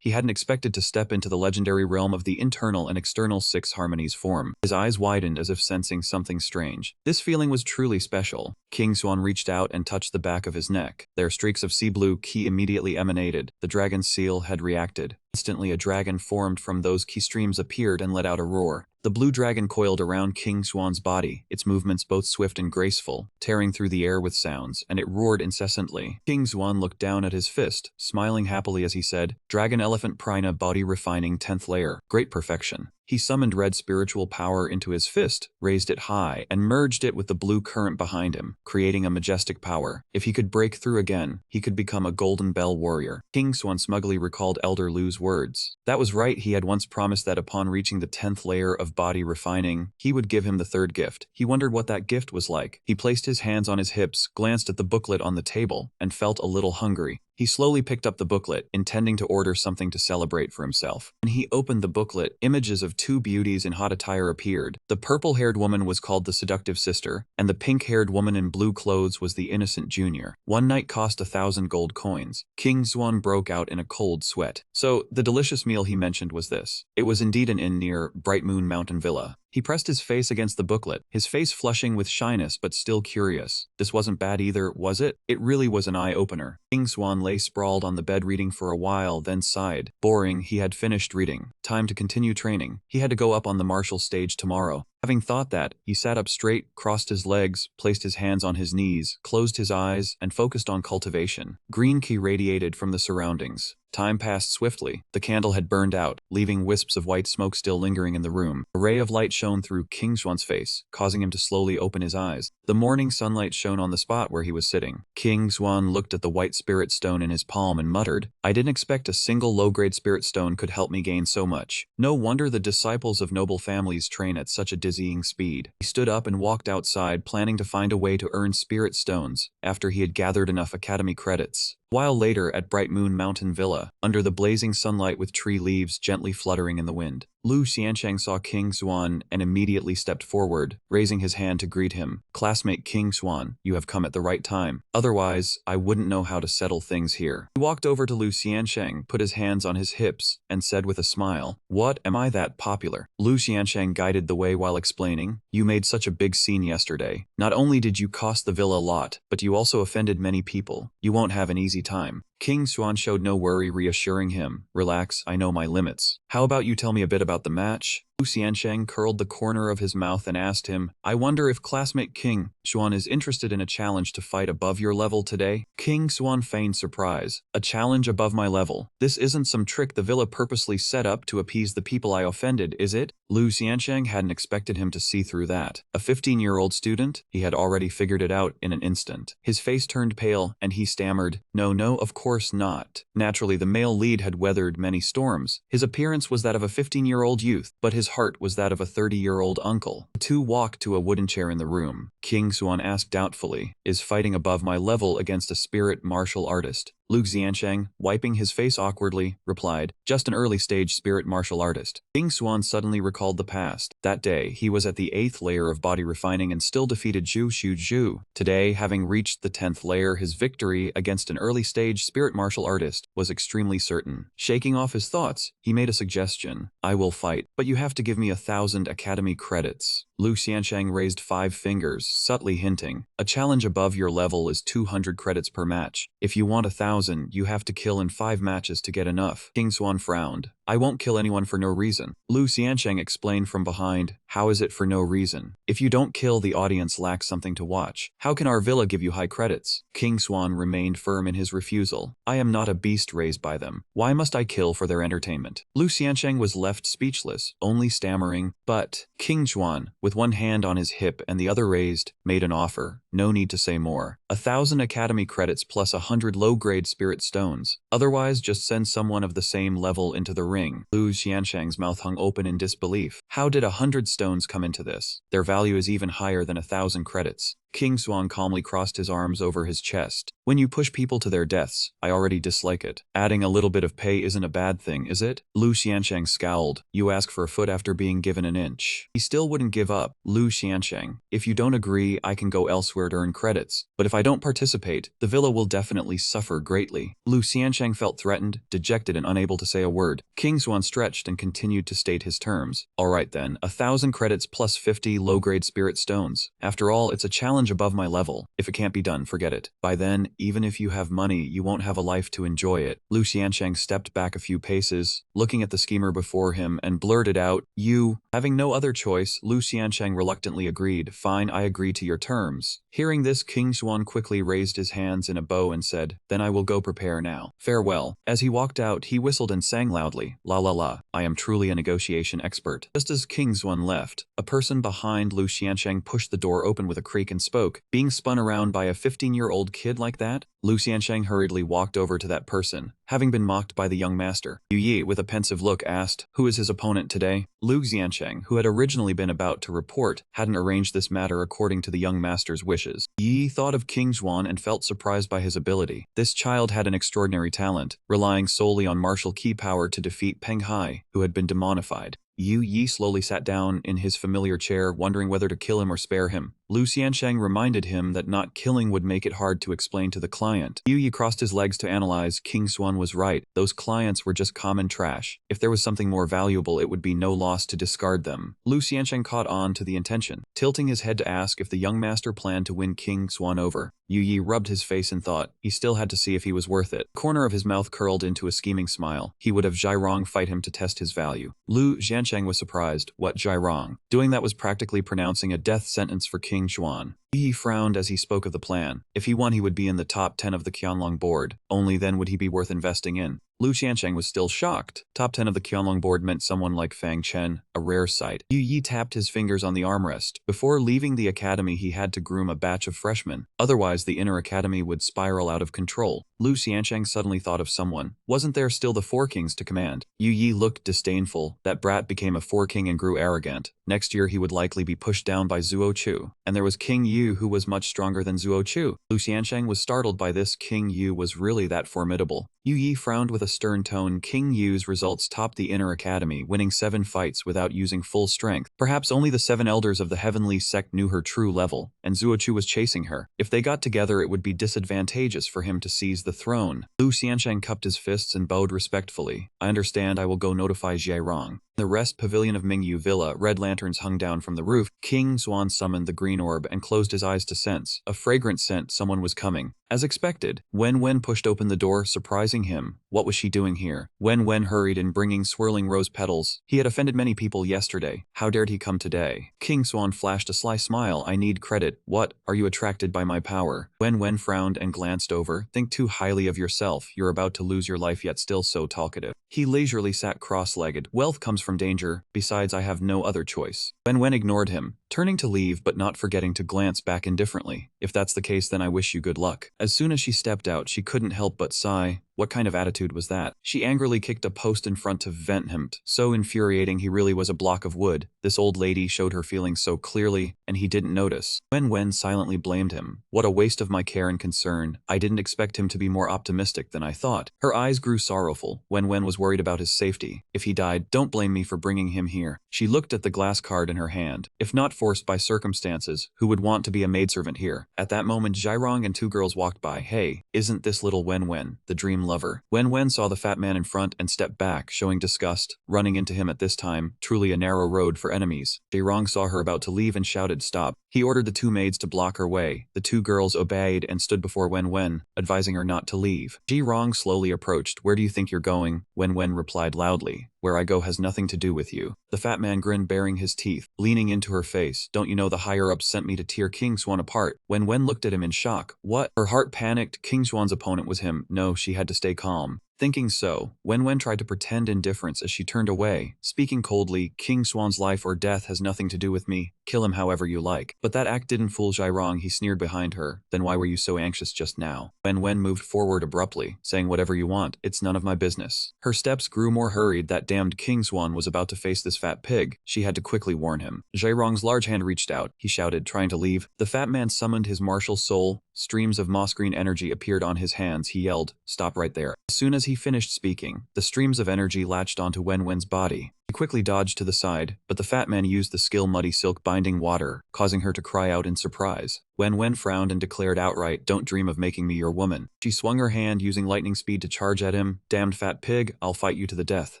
He hadn't expected to step into the legendary realm of the internal and external 6 harmonies form. His eyes widened as if sensing something strange. This feeling was truly special. King Xuan reached out and touched the back of his neck. There, streaks of sea blue ki immediately emanated. The dragon's seal had reacted. Instantly, a dragon formed from those ki streams appeared and let out a roar. The blue dragon coiled around King Xuan's body, its movements both swift and graceful, tearing through the air with sounds, and it roared incessantly. King Xuan looked down at his fist, smiling happily as he said, "Dragon Elephant Prina Body Refining 10th Layer. Great perfection." He summoned red spiritual power into his fist, raised it high, and merged it with the blue current behind him, creating a majestic power. If he could break through again, he could become a Golden Bell warrior. King Xuan smugly recalled Elder Lu's words. That was right, he had once promised that upon reaching the 10th layer of body refining, he would give him the 3rd gift. He wondered what that gift was like. He placed his hands on his hips, glanced at the booklet on the table, and felt a little hungry. He slowly picked up the booklet, intending to order something to celebrate for himself. When he opened the booklet, images of 2 beauties in hot attire appeared. The purple-haired woman was called the Seductive Sister, and the pink-haired woman in blue clothes was the Innocent Junior. One night cost 1,000 gold coins. King Xuan broke out in a cold sweat. So, the delicious meal he mentioned was this. It was indeed an inn near Bright Moon Mountain Villa. He pressed his face against the booklet, his face flushing with shyness but still curious. This wasn't bad either, was it? It really was an eye-opener. King Xuan lay sprawled on the bed reading for a while, then sighed. Boring, he had finished reading. Time to continue training. He had to go up on the martial stage tomorrow. Having thought that, he sat up straight, crossed his legs, placed his hands on his knees, closed his eyes, and focused on cultivation. Green ki radiated from the surroundings. Time passed swiftly. The candle had burned out, leaving wisps of white smoke still lingering in the room. A ray of light shone through King Xuan's face, causing him to slowly open his eyes. The morning sunlight shone on the spot where he was sitting. King Xuan looked at the white spirit stone in his palm and muttered, "I didn't expect a single low-grade spirit stone could help me gain so much. No wonder the disciples of noble families train at such a dizzying speed." He stood up and walked outside, planning to find a way to earn spirit stones, after he had gathered enough academy credits. While later at Bright Moon Mountain Villa, under the blazing sunlight with tree leaves gently fluttering in the wind, Lu Xiansheng saw King Xuan and immediately stepped forward, raising his hand to greet him. Classmate King Xuan, you have come at the right time. Otherwise, I wouldn't know how to settle things here. He walked over to Lu Xiansheng, put his hands on his hips, and said with a smile, what, am I that popular? Lu Xiansheng guided the way while explaining, you made such a big scene yesterday. Not only did you cost the villa a lot, but you also offended many people. You won't have an easy time. King Xuan showed no worry, reassuring him, relax, I know my limits. How about you tell me a bit about the match? Lu Xiansheng curled the corner of his mouth and asked him, I wonder if classmate King Xuan is interested in a challenge to fight above your level today? King Xuan feigned surprise. A challenge above my level? This isn't some trick the villa purposely set up to appease the people I offended, is it? Lu Xiansheng hadn't expected him to see through that. A 15-year-old student? He had already figured it out in an instant. His face turned pale, and he stammered, no, of course not. Naturally, the male lead had weathered many storms. His appearance was that of a 15-year-old youth, but his heart was that of a 30-year-old uncle. The two walked to a wooden chair in the room. King Xuan asked doubtfully, is fighting above my level against a spirit martial artist? Lu Xiansheng, wiping his face awkwardly, replied, just an early-stage spirit martial artist. King Xuan suddenly recalled the past. That day, he was at the 8th layer of body refining and still defeated Zhu Xuzhu. Today, having reached the 10th layer, his victory against an early-stage spirit martial artist was extremely certain. Shaking off his thoughts, he made a suggestion. I will fight, but you have to give me 1,000 academy credits. Lu Xiansheng raised 5 fingers, subtly hinting, a challenge above your level is 200 credits per match. If you want 1,000, you have to kill in 5 matches to get enough. King Xuan frowned. I won't kill anyone for no reason. Lu Xiansheng explained from behind, how is it for no reason? If you don't kill, the audience lacks something to watch. How can our villa give you high credits? King Xuan remained firm in his refusal. I am not a beast raised by them. Why must I kill for their entertainment? Lu Xiansheng was left speechless, only stammering, but King Xuan, with one hand on his hip and the other raised, made an offer. No need to say more. 1,000 academy credits plus 100 low-grade spirit stones. Otherwise, just send someone of the same level into the ring. Lu Xiansheng's mouth hung open in disbelief. How did 100 stones come into this? Their value is even higher than 1,000 credits. King Xuan calmly crossed his arms over his chest. When you push people to their deaths, I already dislike it. Adding a little bit of pay isn't a bad thing, is it? Lu Xiansheng scowled. You ask for a foot after being given an inch. He still wouldn't give up. Lu Xiansheng, if you don't agree, I can go elsewhere to earn credits. But if I don't participate, the villa will definitely suffer greatly. Lu Xiansheng felt threatened, dejected, and unable to say a word. King Xuan stretched and continued to state his terms. Alright then, 1,000 credits plus 50 low-grade spirit stones. After all, it's a challenge above my level. If it can't be done, forget it. By then, even if you have money, you won't have a life to enjoy it. Lu Xiansheng stepped back a few paces, looking at the schemer before him, and blurted out, you. Having no other choice, Lu Xiansheng reluctantly agreed. Fine, I agree to your terms. Hearing this, King Xuan quickly raised his hands in a bow and said, then I will go prepare now. Farewell. As he walked out, he whistled and sang loudly, la la la, I am truly a negotiation expert. Just as King Xuan left, a person behind Lu Xiansheng pushed the door open with a creak and spoke, being spun around by a 15-year-old kid like that? Lu Xiansheng hurriedly walked over to that person, having been mocked by the young master. Yu Yi, with a pensive look, asked, who is his opponent today? Lu Xiansheng, who had originally been about to report, hadn't arranged this matter according to the young master's wishes. Yi thought of King Xuan and felt surprised by his ability. This child had an extraordinary talent, relying solely on martial ki power to defeat Peng Hai, who had been demonified. Yu Yi slowly sat down in his familiar chair, wondering whether to kill him or spare him. Lu Xiansheng reminded him that not killing would make it hard to explain to the client. Yu Yi crossed his legs to analyze. King Xuan was right. Those clients were just common trash. If there was something more valuable, it would be no loss to discard them. Lu Xiansheng caught on to the intention, tilting his head to ask if the young master planned to win King Xuan over. Yu Yi rubbed his face and thought. He still had to see if he was worth it. The corner of his mouth curled into a scheming smile. He would have Zhairong fight him to test his value. Lu Xiansheng was surprised. What Zhairong? Doing that was practically pronouncing a death sentence for King Xuan. He frowned as he spoke of the plan. If he won, he would be in the top 10 of the Qianlong board. Only then would he be worth investing in. Lu Xiansheng was still shocked. Top 10 of the Qianlong board meant someone like Fang Chen, a rare sight. Yu Yi tapped his fingers on the armrest. Before leaving the academy, he had to groom a batch of freshmen. Otherwise, the inner academy would spiral out of control. Lu Xiansheng suddenly thought of someone. Wasn't there still the Four Kings to command? Yu Yi looked disdainful. That brat became a Four King and grew arrogant. Next year, he would likely be pushed down by Zuo Chu. And there was King Yu, Yu, who was much stronger than Zuo Chu. Lu Xiansheng was startled by this. King Yu was really that formidable. Yu Yi frowned with a stern tone. King Yu's results topped the inner academy, winning 7 fights without using full strength. Perhaps only the 7 elders of the heavenly sect knew her true level, and Zuo Chu was chasing her. If they got together, it would be disadvantageous for him to seize the throne. Lu Xiansheng cupped his fists and bowed respectfully. I understand. I will go notify Zhairong. The rest pavilion of Mingyu Villa, red lanterns hung down from the roof. King Xuan summoned the green orb and closed his eyes to sense a fragrant scent. Someone was coming. As expected, Wen pushed open the door, surprising him. What was she doing here? Wen hurried in, bringing swirling rose petals. He had offended many people yesterday. How dared he come today? King Xuan flashed a sly smile. I need credit. What? Are you attracted by my power? Wen frowned and glanced over. Think too highly of yourself. You're about to lose your life, yet still so talkative. He leisurely sat cross-legged. Wealth comes from danger. Besides, I have no other choice. Wen ignored him, turning to leave but not forgetting to glance back indifferently. If that's the case, then I wish you good luck. As soon as she stepped out, she couldn't help but sigh. What kind of attitude was that? She angrily kicked a post in front to vent him. So infuriating, he really was a block of wood. This old lady showed her feelings so clearly, and he didn't notice. Wen silently blamed him. What a waste of my care and concern. I didn't expect him to be more optimistic than I thought. Her eyes grew sorrowful. Wen was worried about his safety. If he died, don't blame me for bringing him here. She looked at the glass card in her hand. If not forced by circumstances, who would want to be a maidservant here? At that moment, Zhairong and 2 girls walked by. Hey, isn't this little Wen, the dream lover? Wen saw the fat man in front and stepped back, showing disgust. Running into him at this time, truly a narrow road for enemies. Zhairong saw her about to leave and shouted, stop. He ordered the 2 maids to block her way. The 2 girls obeyed and stood before Wen, advising her not to leave. Zhairong slowly approached. Where do you think you're going? Wen replied loudly. Where I go has nothing to do with you. The fat man grinned, baring his teeth, leaning into her face. Don't you know the higher-ups sent me to tear King Xuan apart? Wen looked at him in shock. What? Her heart panicked. King Xuan's opponent was him. No, she had to stay calm. Thinking so, Wen tried to pretend indifference as she turned away, speaking coldly. King Xuan's life or death has nothing to do with me. Kill him however you like. But that act didn't fool Zhairong. He sneered behind her. Then why were you so anxious just now? Wen moved forward abruptly, saying whatever you want. It's none of my business. Her steps grew more hurried. That damned King Xuan was about to face this fat pig. She had to quickly warn him. Zhairong's large hand reached out. He shouted, trying to leave. The fat man summoned his martial soul. Streams of moss green energy appeared on his hands. He yelled, stop right there. As soon as he finished speaking, the streams of energy latched onto Wen's body. He quickly dodged to the side, but the fat man used the skill Muddy Silk Binding Water, causing her to cry out in surprise. Wen frowned and declared outright, don't dream of making me your woman. She swung her hand, using lightning speed to charge at him. Damned fat pig, I'll fight you to the death.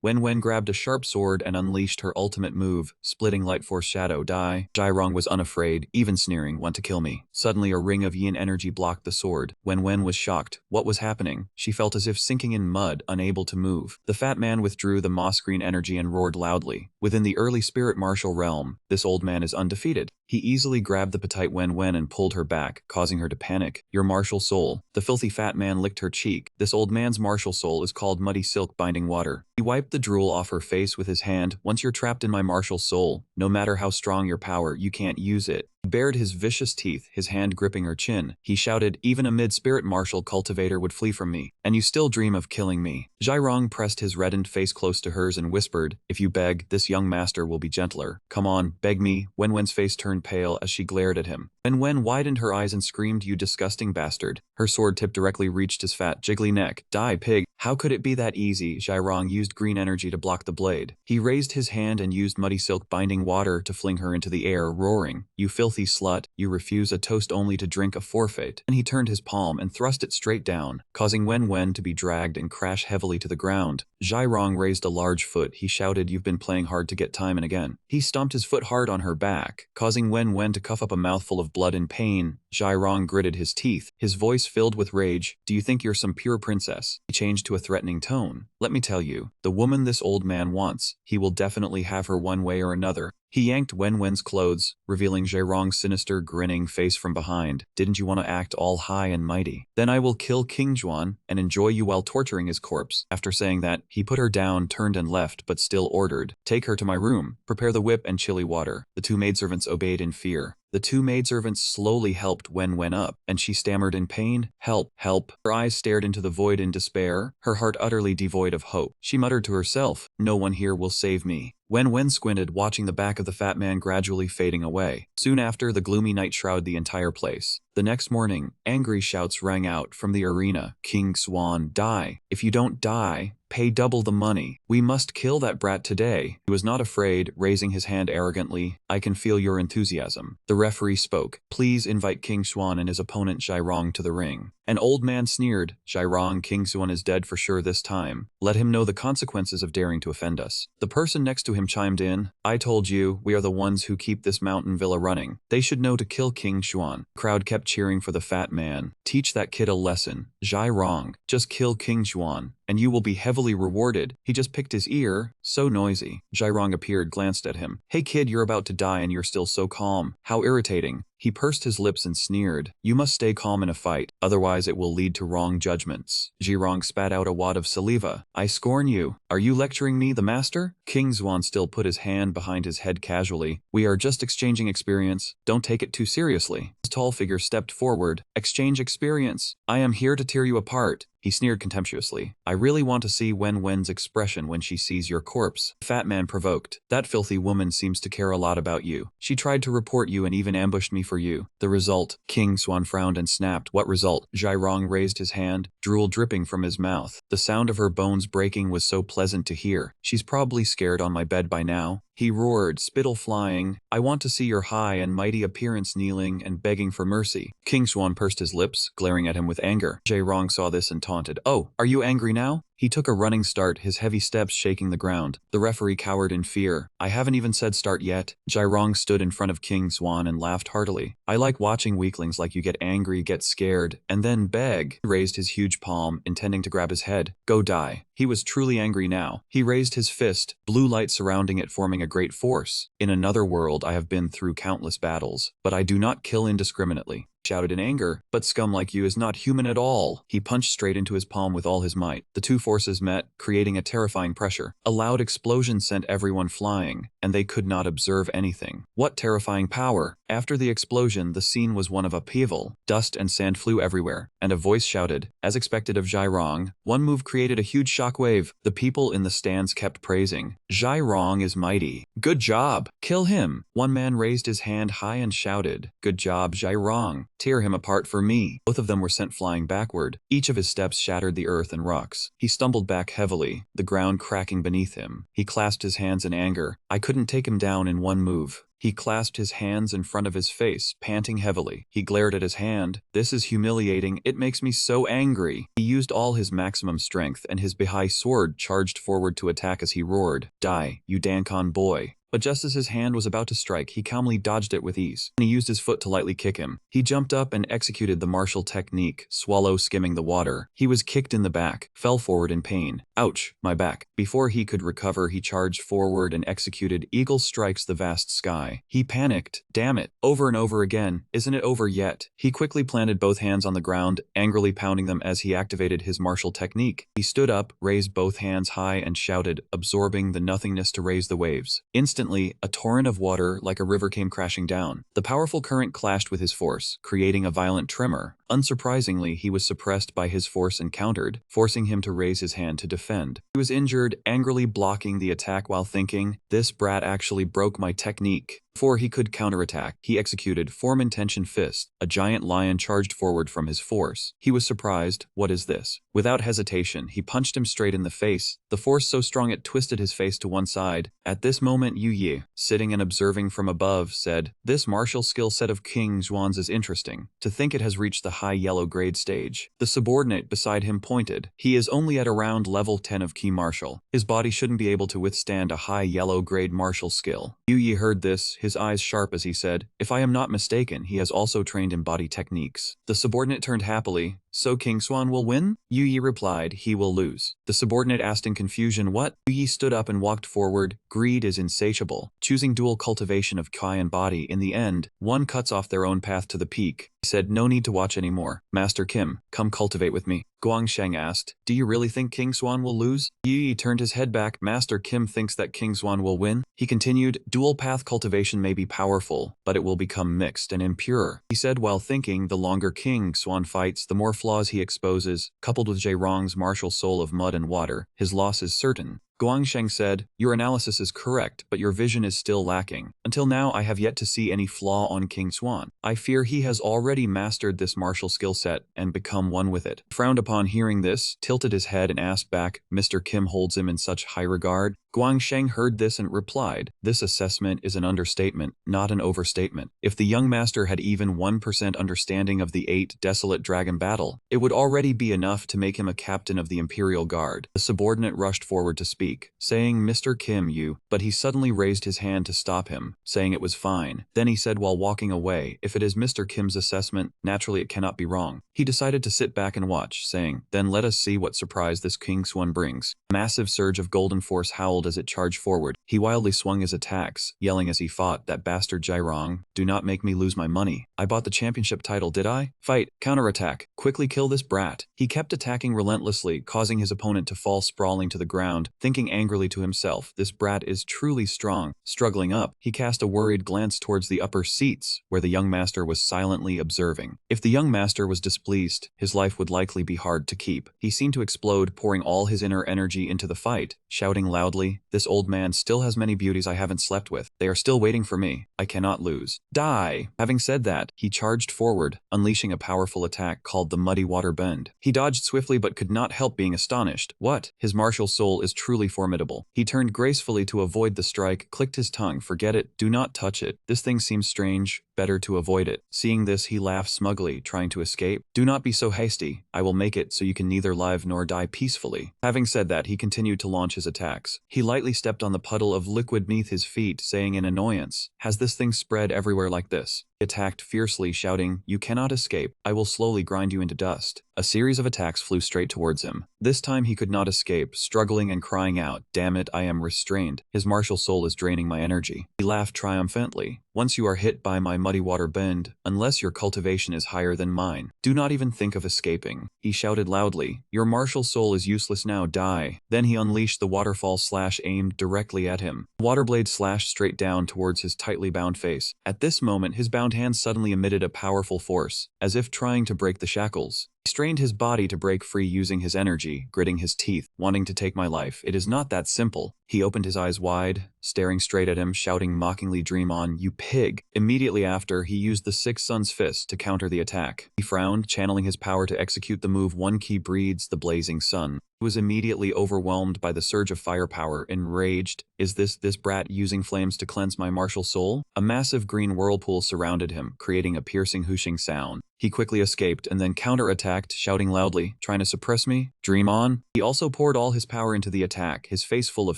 Wen grabbed a sharp sword and unleashed her ultimate move, splitting Light Force Shadow die. Zhairong was unafraid, even sneering, want to kill me. Suddenly a ring of yin energy blocked the sword. Wen was shocked. What was happening? She felt as if sinking in mud, unable to move. The fat man withdrew the moss green energy and roared loudly. Within the early spirit martial realm, this old man is undefeated. He easily grabbed the petite Wen and pulled her back, causing her to panic. Your martial soul. The filthy fat man licked her cheek. This old man's martial soul is called Muddy Silk Binding Water. He wiped the drool off her face with his hand. Once you're trapped in my martial soul, no matter how strong your power, you can't use it. He bared his vicious teeth, his hand gripping her chin. He shouted, even a mid-spirit martial cultivator would flee from me, and you still dream of killing me. Zhairong pressed his reddened face close to hers and whispered, if you beg, this young master will be gentler. Come on, beg me. Wen's face turned pale as she glared at him. Wen widened her eyes and screamed, you disgusting bastard. Her sword tip directly reached his fat, jiggly neck. Die, pig. How could it be that easy? Zhairong used green energy to block the blade. He raised his hand and used Muddy Silk Binding Water to fling her into the air, roaring, you filthy slut, you refuse a toast only to drink a forfeit. Then he turned his palm and thrust it straight down, causing Wen to be dragged and crash heavily to the ground. Zhairong raised a large foot. He shouted, you've been playing hard to get time and again. He stomped his foot hard on her back, causing Wen to cough up a mouthful of blood in pain. Zhairong gritted his teeth, his voice filled with rage. Do you think you're some pure princess? He changed to a threatening tone. Let me tell you, the woman this old man wants, he will definitely have her one way or another. He yanked Wen's clothes, revealing Zhairong's sinister, grinning face from behind. Didn't you want to act all high and mighty? Then I will kill King Xuan and enjoy you while torturing his corpse. After saying that, he put her down, turned and left, but still ordered, take her to my room, prepare the whip and chilly water. The 2 maidservants obeyed in fear. The two maidservants slowly helped Wen up, and she stammered in pain, "Help, help." Her eyes stared into the void in despair, her heart utterly devoid of hope. She muttered to herself, "No one here will save me." Wen squinted, watching the back of the fat man gradually fading away. Soon after, the gloomy night shrouded the entire place. The next morning, angry shouts rang out from the arena. "King Swan, die. If you don't die, pay double the money. We must kill that brat today." He was not afraid, raising his hand arrogantly. "I can feel your enthusiasm." The referee spoke. "Please invite King Swan and his opponent Jairong to the ring." An old man sneered. "Jairong, King Swan is dead for sure this time. Let him know the consequences of daring to offend us." The person next to him chimed in. "I told you, we are the ones who keep this mountain villa running. They should know to kill King Swan." Crowd kept cheering for the fat man. "Teach that kid a lesson. Jairong, just kill King Swan, and you will be heavily rewarded. He just picked his ear. So noisy." Jairong appeared, glanced at him. "Hey kid, you're about to die and you're still so calm. How irritating." He pursed his lips and sneered. "You must stay calm in a fight, otherwise it will lead to wrong judgments." Jairong spat out a wad of saliva. "I scorn you. Are you lecturing me, the master?" King Swan still put his hand behind his head casually. "We are just exchanging experience. Don't take it too seriously." His tall figure stepped forward. "Exchange experience? I am here to tear you apart." He sneered contemptuously. "I really want to see Wen's expression when she sees your corpse." The fat man provoked. "That filthy woman seems to care a lot about you. She tried to report you and even ambushed me for you. The result?" King Swan frowned and snapped. "What result?" Jairong raised his hand, drool dripping from his mouth. The sound of her bones breaking was so pleasant to hear. "She's probably scared on my bed by now." He roared, spittle flying. "I want to see your high and mighty appearance kneeling and begging for mercy." King Swan pursed his lips, glaring at him with anger. Jairong saw this and taunted. "Oh, are you angry now?" He took a running start, his heavy steps shaking the ground. The referee cowered in fear. "I haven't even said start yet." Jairong stood in front of King Swan and laughed heartily. "I like watching weaklings like you get angry, get scared, and then beg." He raised his huge palm, intending to grab his head. "Go die." He was truly angry now. He raised his fist, blue light surrounding it forming a great force. "In another world I have been through countless battles, but I do not kill indiscriminately." Shouted in anger, "But scum like you is not human at all." He punched straight into his palm with all his might. The two forces met, creating a terrifying pressure. A loud explosion sent everyone flying, and they could not observe anything. What terrifying power! After the explosion, the scene was one of upheaval. Dust and sand flew everywhere, and a voice shouted, as expected of Jairong. One move created a huge shockwave. The people in the stands kept praising. "Jairong is mighty. Good job. Kill him." One man raised his hand high and shouted, "Good job, Jairong. Tear him apart for me." Both of them were sent flying backward. Each of his steps shattered the earth and rocks. He stumbled back heavily, the ground cracking beneath him. He clasped his hands in anger. "I couldn't take him down in one move." He clasped his hands in front of his face, panting heavily. He glared at his hand. "This is humiliating. It makes me so angry." He used all his maximum strength, and his Bahai sword charged forward to attack as he roared, "Die, you Dankon boy." But just as his hand was about to strike, he calmly dodged it with ease. He used his foot to lightly kick him. He jumped up and executed the martial technique, swallow skimming the water. He was kicked in the back, fell forward in pain. "Ouch, my back." Before he could recover, he charged forward and executed eagle strikes the vast sky. He panicked. "Damn it. Over and over again. Isn't it over yet?" He quickly planted both hands on the ground, angrily pounding them as he activated his martial technique. He stood up, raised both hands high and shouted, absorbing the nothingness to raise the waves. Instantly, a torrent of water like a river came crashing down. The powerful current clashed with his force, creating a violent tremor. Unsurprisingly, he was suppressed by his force and countered, forcing him to raise his hand to defend. He was injured, angrily blocking the attack while thinking, "This brat actually broke my technique." Before he could counterattack, he executed Form Intention Fist. A giant lion charged forward from his force. He was surprised. "What is this?" Without hesitation, he punched him straight in the face, the force so strong it twisted his face to one side. At this moment, Yu Yi, sitting and observing from above, said, "This martial skill set of King Zhuan's is interesting. To think it has reached the high yellow grade stage." The subordinate beside him pointed. "He is only at around level 10 of Key Martial. His body shouldn't be able to withstand a high yellow grade martial skill." Yu Yi heard this, his eyes sharp as he said, "If I am not mistaken, he has also trained in body techniques." The subordinate turned happily. "So King Swan will win?" Yu Yi replied, "He will lose." The subordinate asked in confusion, "What?" Yu Yi stood up and walked forward. Greed is insatiable. Choosing dual cultivation of Kai and body, in the end, one cuts off their own path to the peak. He said, "No need to watch anymore. Master Kim, come cultivate with me." Guangsheng asked. Do you really think King Swan will lose? Yi turned his head back. Master Kim thinks that King Swan will win. He continued, dual path cultivation may be powerful, but it will become mixed and impure. He said while thinking, the longer King Swan fights, the more flaws he exposes, coupled with Jaerong's martial soul of mud and water, his loss is certain. Guangsheng said, your analysis is correct, but your vision is still lacking. Until now, I have yet to see any flaw on King Swan. I fear he has already mastered this martial skill set and become one with it. He frowned upon hearing this, tilted his head and asked back, Mr. Kim holds him in such high regard. Guangsheng heard this and replied, this assessment is an understatement, not an overstatement. If the young master had even 1% understanding of the 8 desolate dragon battle, it would already be enough to make him a captain of the Imperial Guard. The subordinate rushed forward to speak, saying, Mr. Kim, but he suddenly raised his hand to stop him, saying it was fine. Then he said while walking away, if it is Mr. Kim's assessment, naturally it cannot be wrong. He decided to sit back and watch, saying, then let us see what surprise this King Swan brings. A massive surge of golden force howled as it charged forward. He wildly swung his attacks, yelling as he fought, that bastard Jaerong, do not make me lose my money. I bought the championship title, did I? Fight, counterattack, quickly kill this brat. He kept attacking relentlessly, causing his opponent to fall sprawling to the ground, thinking angrily to himself, this brat is truly strong. Struggling up, he cast a worried glance towards the upper seats, where the young master was silently observing. If the young master was displeased, his life would likely be hard to keep. He seemed to explode, pouring all his inner energy into the fight, shouting loudly, this old man still has many beauties I haven't slept with. They are still waiting for me. I cannot lose. Die! Having said that, he charged forward, unleashing a powerful attack called the Muddy Water Bend. He dodged swiftly but could not help being astonished. What? His martial soul is truly formidable. He turned gracefully to avoid the strike, clicked his tongue. Forget it. Do not touch it. This thing seems strange. Better to avoid it. Seeing this, he laughed smugly, trying to escape. Do not be so hasty. I will make it so you can neither live nor die peacefully. Having said that, he continued to launch his attacks. He lightly stepped on the puddle of liquid beneath his feet, saying in annoyance, has this thing spread everywhere like this? He attacked fiercely, shouting, you cannot escape. I will slowly grind you into dust. A series of attacks flew straight towards him. This time he could not escape, struggling and crying out, damn it, I am restrained. His martial soul is draining my energy. He laughed triumphantly. Once you are hit by my Muddy Water Bend, unless your cultivation is higher than mine, do not even think of escaping. He shouted loudly, your martial soul is useless now, die. Then he unleashed the waterfall slash aimed directly at him. The water blade slashed straight down towards his tightly bound face. At this moment, his bound hand suddenly emitted a powerful force, as if trying to break the shackles. He strained his body to break free using his energy, gritting his teeth, wanting to take my life. It is not that simple. He opened his eyes wide, staring straight at him, shouting mockingly, dream on, you pig. Immediately after, he used the Six Suns Fist to counter the attack. He frowned, channeling his power to execute the move One Key breeds the blazing sun. He was immediately overwhelmed by the surge of firepower, enraged. Is this brat using flames to cleanse my martial soul? A massive green whirlpool surrounded him, creating a piercing whooshing sound. He quickly escaped and then counterattacked, shouting loudly, trying to suppress me? Dream on. He also poured all his power into the attack, his face full of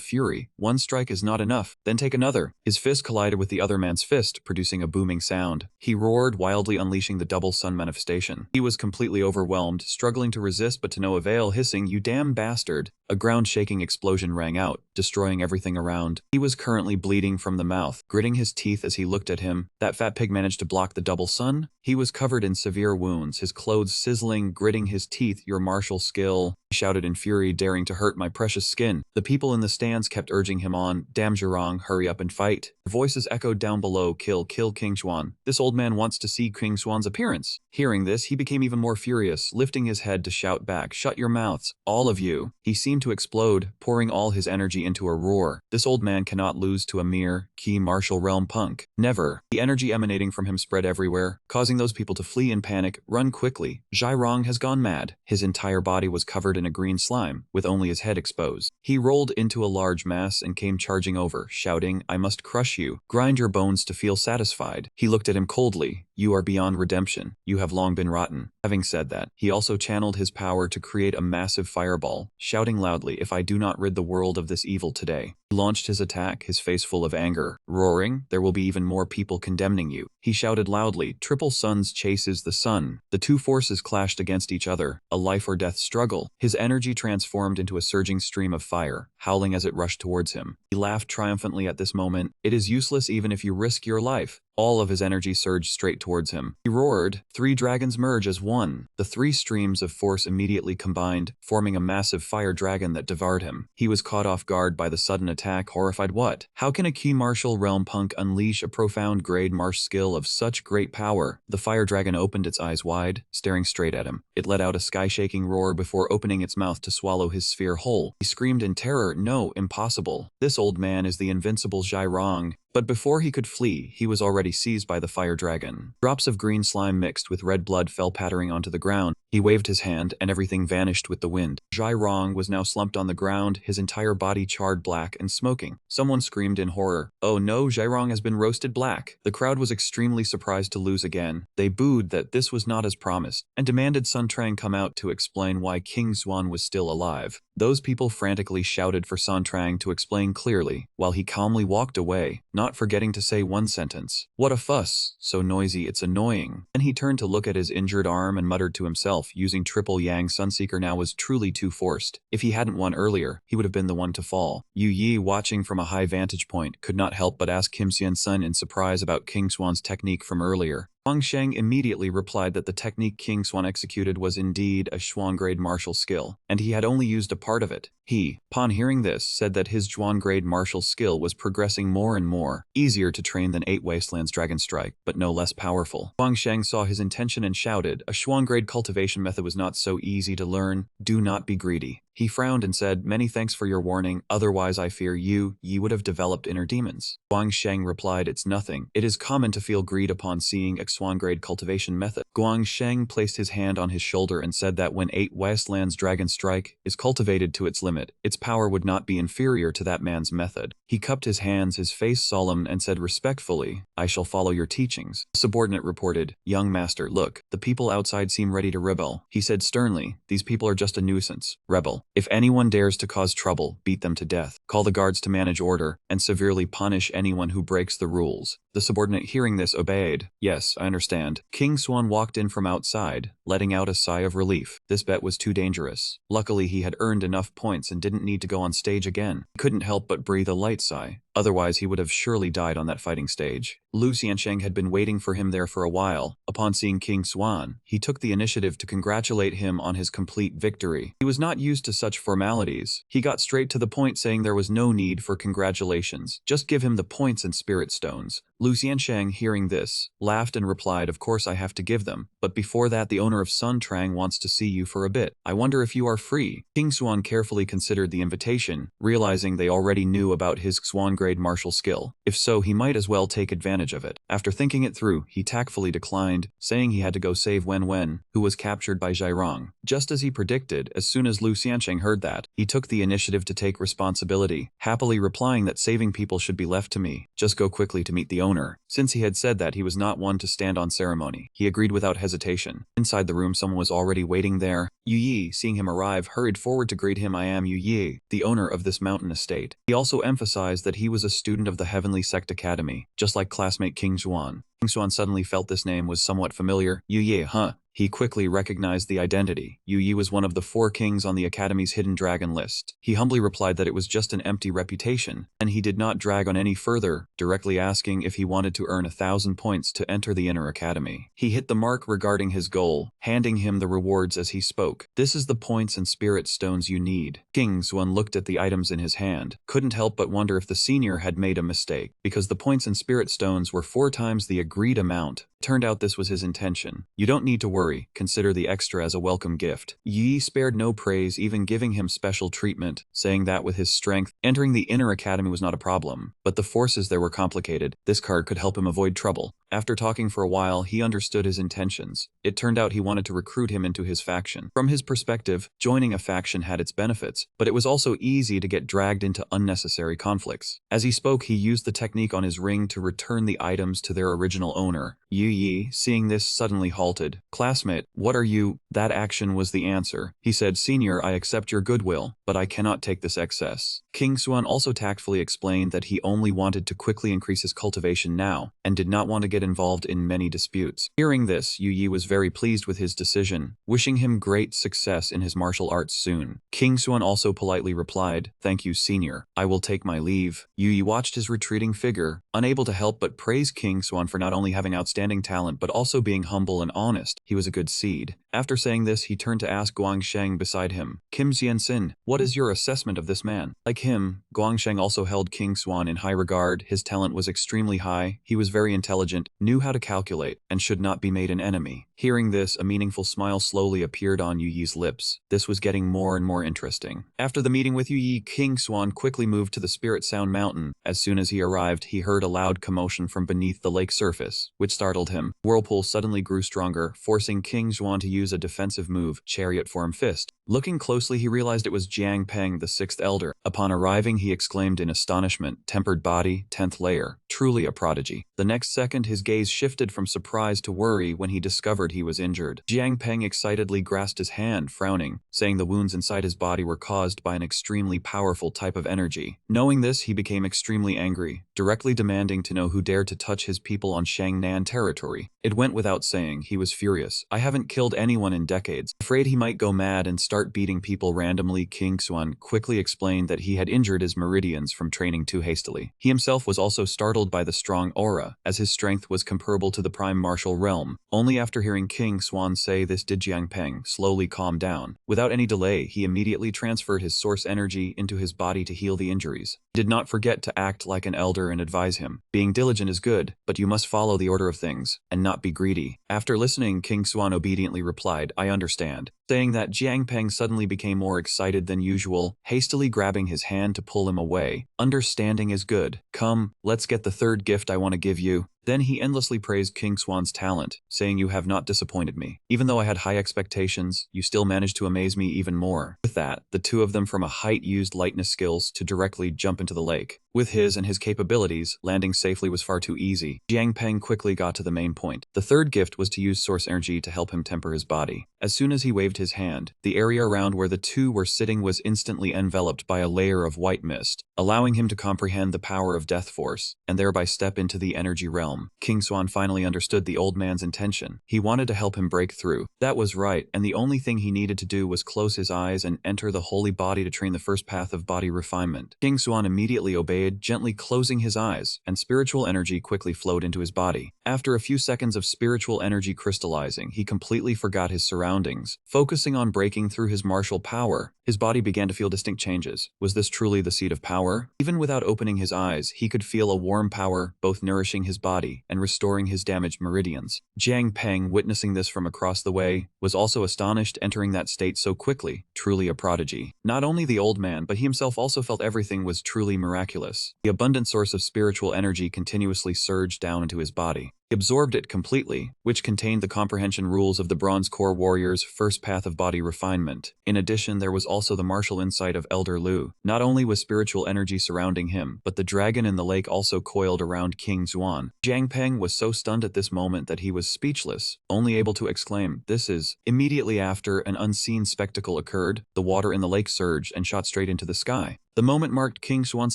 fury. One strike is not enough, then take another. His fist collided with the other man's fist, producing a booming sound. He roared, wildly unleashing the double sun manifestation. He was completely overwhelmed, struggling to resist but to no avail, hissing, you damn bastard. A ground-shaking explosion rang out, destroying everything around. He was currently bleeding from the mouth, gritting his teeth as he looked at him. That fat pig managed to block the double sun? He was covered in severe wounds, his clothes sizzling, gritting his teeth. Your martial skill, he shouted in fury, daring to hurt my precious skin. The people in the stands kept urging him on. Damn Zhurong, hurry up and fight. Their voices echoed down below, kill King Swan. This old man wants to see King Swan's appearance. Hearing this, he became even more furious, lifting his head to shout back, shut your mouths, all of you. He seemed to explode, pouring all his energy into a roar. This old man cannot lose to a mere key martial realm punk. Never. The energy emanating from him spread everywhere, causing those people to flee in panic. Run quickly. Zhurong has gone mad. His entire body was covered in a green slime, with only his head exposed. He rolled into a large mass and came charging over, shouting, I must crush you. Grind your bones to feel satisfied. He looked at him coldly. You are beyond redemption. You have long been rotten. Having said that, he also channeled his power to create a massive fireball, shouting loudly, if I do not rid the world of this evil today. He launched his attack, his face full of anger, roaring, there will be even more people condemning you. He shouted loudly, triple suns chases the sun. The two forces clashed against each other, a life or death struggle. His energy transformed into a surging stream of fire, howling as it rushed towards him. He laughed triumphantly at this moment. It is useless even if you risk your life. All of his energy surged straight towards him. He roared, "3 dragons merge as one." The 3 streams of force immediately combined, forming a massive fire dragon that devoured him. He was caught off guard by the sudden attack, horrified. What? How can a key martial realm punk unleash a profound grade marsh skill of such great power? The fire dragon opened its eyes wide, staring straight at him. It let out a sky-shaking roar before opening its mouth to swallow his sphere whole. He screamed in terror, "No, impossible. This old man is the invincible Jairong." But before he could flee, he was already seized by the fire dragon. Drops of green slime mixed with red blood fell pattering onto the ground. He waved his hand, and everything vanished with the wind. Jairong was now slumped on the ground, his entire body charred black and smoking. Someone screamed in horror, "Oh no, Jairong has been roasted black." The crowd was extremely surprised to lose again. They booed that this was not as promised, and demanded Sun Trang come out to explain why King Xuan was still alive. Those people frantically shouted for Sun Trang to explain clearly, while he calmly walked away, not forgetting to say one sentence. "What a fuss, so noisy it's annoying." Then he turned to look at his injured arm and muttered to himself, using triple Yang Sunseeker now was truly too forced. If he hadn't won earlier, he would have been the one to fall. Yu Yi, watching from a high vantage point, could not help but ask Kim Xian Sun in surprise about King Xuan's technique from earlier. Huang Sheng immediately replied that the technique King Xuan executed was indeed a Xuan-grade martial skill, and he had only used a part of it. He, upon hearing this, said that his Xuan-grade martial skill was progressing more and more, easier to train than 8 Wastelands Dragon Strike, but no less powerful. Huang Sheng saw his intention and shouted, "A Xuan-grade cultivation method was not so easy to learn. Do not be greedy." He frowned and said, "Many thanks for your warning, otherwise I fear ye would have developed inner demons." Huang Sheng replied, "It's nothing. It is common to feel greed upon seeing a Xuan-grade cultivation method." Guang Sheng placed his hand on his shoulder and said that when 8 Wastelands Dragon Strike is cultivated to its limit, its power would not be inferior to that man's method. He cupped his hands, his face solemn, and said respectfully, "I shall follow your teachings." A subordinate reported, "Young master, look, the people outside seem ready to rebel." He said sternly, "These people are just a nuisance. Rebel. If anyone dares to cause trouble, beat them to death. Call the guards to manage order, and severely punish anyone who breaks the rules." The subordinate hearing this obeyed. "Yes, I understand." King Xuan walked in from outside, letting out a sigh of relief. This bet was too dangerous. Luckily he had earned enough points and didn't need to go on stage again. He couldn't help but breathe a light sigh. Otherwise he would have surely died on that fighting stage. Lu Xiansheng had been waiting for him there for a while. Upon seeing King Xuan, he took the initiative to congratulate him on his complete victory. He was not used to such formalities. He got straight to the point, saying there was no need for congratulations. Just give him the points and spirit stones. Lu Xiansheng, hearing this, laughed and replied, "Of course I have to give them, but before that the owner of Sun Trang wants to see you for a bit. I wonder if you are free." King Xuan carefully considered the invitation, realizing they already knew about his Xuan-grade martial skill. If so, he might as well take advantage of it. After thinking it through, he tactfully declined, saying he had to go save Wen, who was captured by Jairong. Just as he predicted, as soon as Lu Xiansheng heard that, he took the initiative to take responsibility, happily replying that saving people should be left to me. Just go quickly to meet the owner. Since he had said that, he was not one to stand on ceremony. He agreed without hesitation. Inside the room, someone was already waiting there. Yu Yi, seeing him arrive, hurried forward to greet him. "I am Yu Yi, the owner of this mountain estate." He also emphasized that he was a student of the Heavenly Sect Academy, just like classmate King Xuan. King Xuan suddenly felt this name was somewhat familiar. "Yu Yi, huh?" He quickly recognized the identity. Yu Yi was one of the 4 kings on the Academy's hidden dragon list. He humbly replied that it was just an empty reputation, and he did not drag on any further, directly asking if he wanted to earn 1,000 points to enter the inner academy. He hit the mark regarding his goal, handing him the rewards as he spoke. "This is the points and spirit stones you need." King Xuan looked at the items in his hand, couldn't help but wonder if the senior had made a mistake, because the points and spirit stones were 4 times the agreed amount. Turned out this was his intention. "You don't need to worry, consider the extra as a welcome gift." Yi spared no praise, even giving him special treatment, saying that with his strength, entering the inner academy was not a problem, but the forces there were complicated. This card could help him avoid trouble. After talking for a while, he understood his intentions. It turned out he wanted to recruit him into his faction. From his perspective, joining a faction had its benefits, but it was also easy to get dragged into unnecessary conflicts. As he spoke, he used the technique on his ring to return the items to their original owner. Yu Yi, seeing this, suddenly halted. "Classmate, what are you?" That action was the answer. He said, "Senior, I accept your goodwill, but I cannot take this excess." King Xuan also tactfully explained that he only wanted to quickly increase his cultivation now, and did not want to get involved in many disputes. Hearing this, Yu Yi was very pleased with his decision, wishing him great success in his martial arts soon. King Xuan also politely replied, "Thank you, Senior. I will take my leave." Yu Yi watched his retreating figure, unable to help but praise King Xuan for not only having outstanding talent but also being humble and honest. He was a good seed. After saying this, he turned to ask Guangsheng beside him, "Kim Xianxin, what is your assessment of this man?" Like him, Guangsheng also held King Xuan in high regard. His talent was extremely high, he was very intelligent, knew how to calculate, and should not be made an enemy. Hearing this, a meaningful smile slowly appeared on Yu Yi's lips. This was getting more and more interesting. After the meeting with Yu Yi, King Xuan quickly moved to the Spirit Sound Mountain. As soon as he arrived, he heard a loud commotion from beneath the lake surface, which startled him. Whirlpool suddenly grew stronger, forcing King Xuan to use a defensive move, Chariot Form Fist. Looking closely, he realized it was Jiang Peng, the 6th Elder. Upon arriving, he exclaimed in astonishment, "Tempered body, 10th layer, truly a prodigy." The next second, his gaze shifted from surprise to worry when he discovered he was injured. Jiang Peng excitedly grasped his hand, frowning, saying the wounds inside his body were caused by an extremely powerful type of energy. Knowing this, he became extremely angry, directly demanding to know who dared to touch his people on Shangnan territory. It went without saying, he was furious. "I haven't killed anyone in decades." Afraid he might go mad and start beating people randomly, King Xuan quickly explained that he had injured his meridians from training too hastily. He himself was also startled by the strong aura, as his strength was comparable to the prime martial realm. Only after hearing King Xuan say this did Jiang Peng slowly calm down. Without any delay, he immediately transferred his source energy into his body to heal the injuries. He did not forget to act like an elder and advise him. "Being diligent is good, but you must follow the order of things, and not be greedy." After listening, King Xuan obediently replied, "I understand." Saying that, Jiang Peng suddenly became more excited than usual, hastily grabbing his hand to pull him away. "Understanding is good. Come, let's get the third gift I want to give you." Then he endlessly praised King Xuan's talent, saying, "You have not disappointed me. Even though I had high expectations, you still managed to amaze me even more." With that, the two of them from a height used lightness skills to directly jump into the lake. With his and his capabilities, landing safely was far too easy. Jiang Peng quickly got to the main point. The third gift was to use source energy to help him temper his body. As soon as he waved his hand, the area around where the two were sitting was instantly enveloped by a layer of white mist, allowing him to comprehend the power of Death Force, and thereby step into the energy realm. King Xuan finally understood the old man's intention. He wanted to help him break through. That was right, and the only thing he needed to do was close his eyes and enter the holy body to train the first path of body refinement. King Xuan immediately obeyed, gently closing his eyes, and spiritual energy quickly flowed into his body. After a few seconds of spiritual energy crystallizing, he completely forgot his surroundings. Focusing on breaking through his martial power, his body began to feel distinct changes. Was this truly the seed of power? Even without opening his eyes, he could feel a warm power, both nourishing his body and restoring his damaged meridians. Jiang Peng, witnessing this from across the way, was also astonished, entering that state so quickly, truly a prodigy. Not only the old man, but he himself also felt everything was truly miraculous. The abundant source of spiritual energy continuously surged down into his body. He absorbed it completely, which contained the comprehension rules of the Bronze Core Warrior's first path of body refinement. In addition, there was also the martial insight of Elder Lu. Not only was spiritual energy surrounding him, but the dragon in the lake also coiled around King Xuan. Jiang Peng was so stunned at this moment that he was speechless, only able to exclaim, "This is..." Immediately after, an unseen spectacle occurred. The water in the lake surged and shot straight into the sky. The moment marked King Xuan's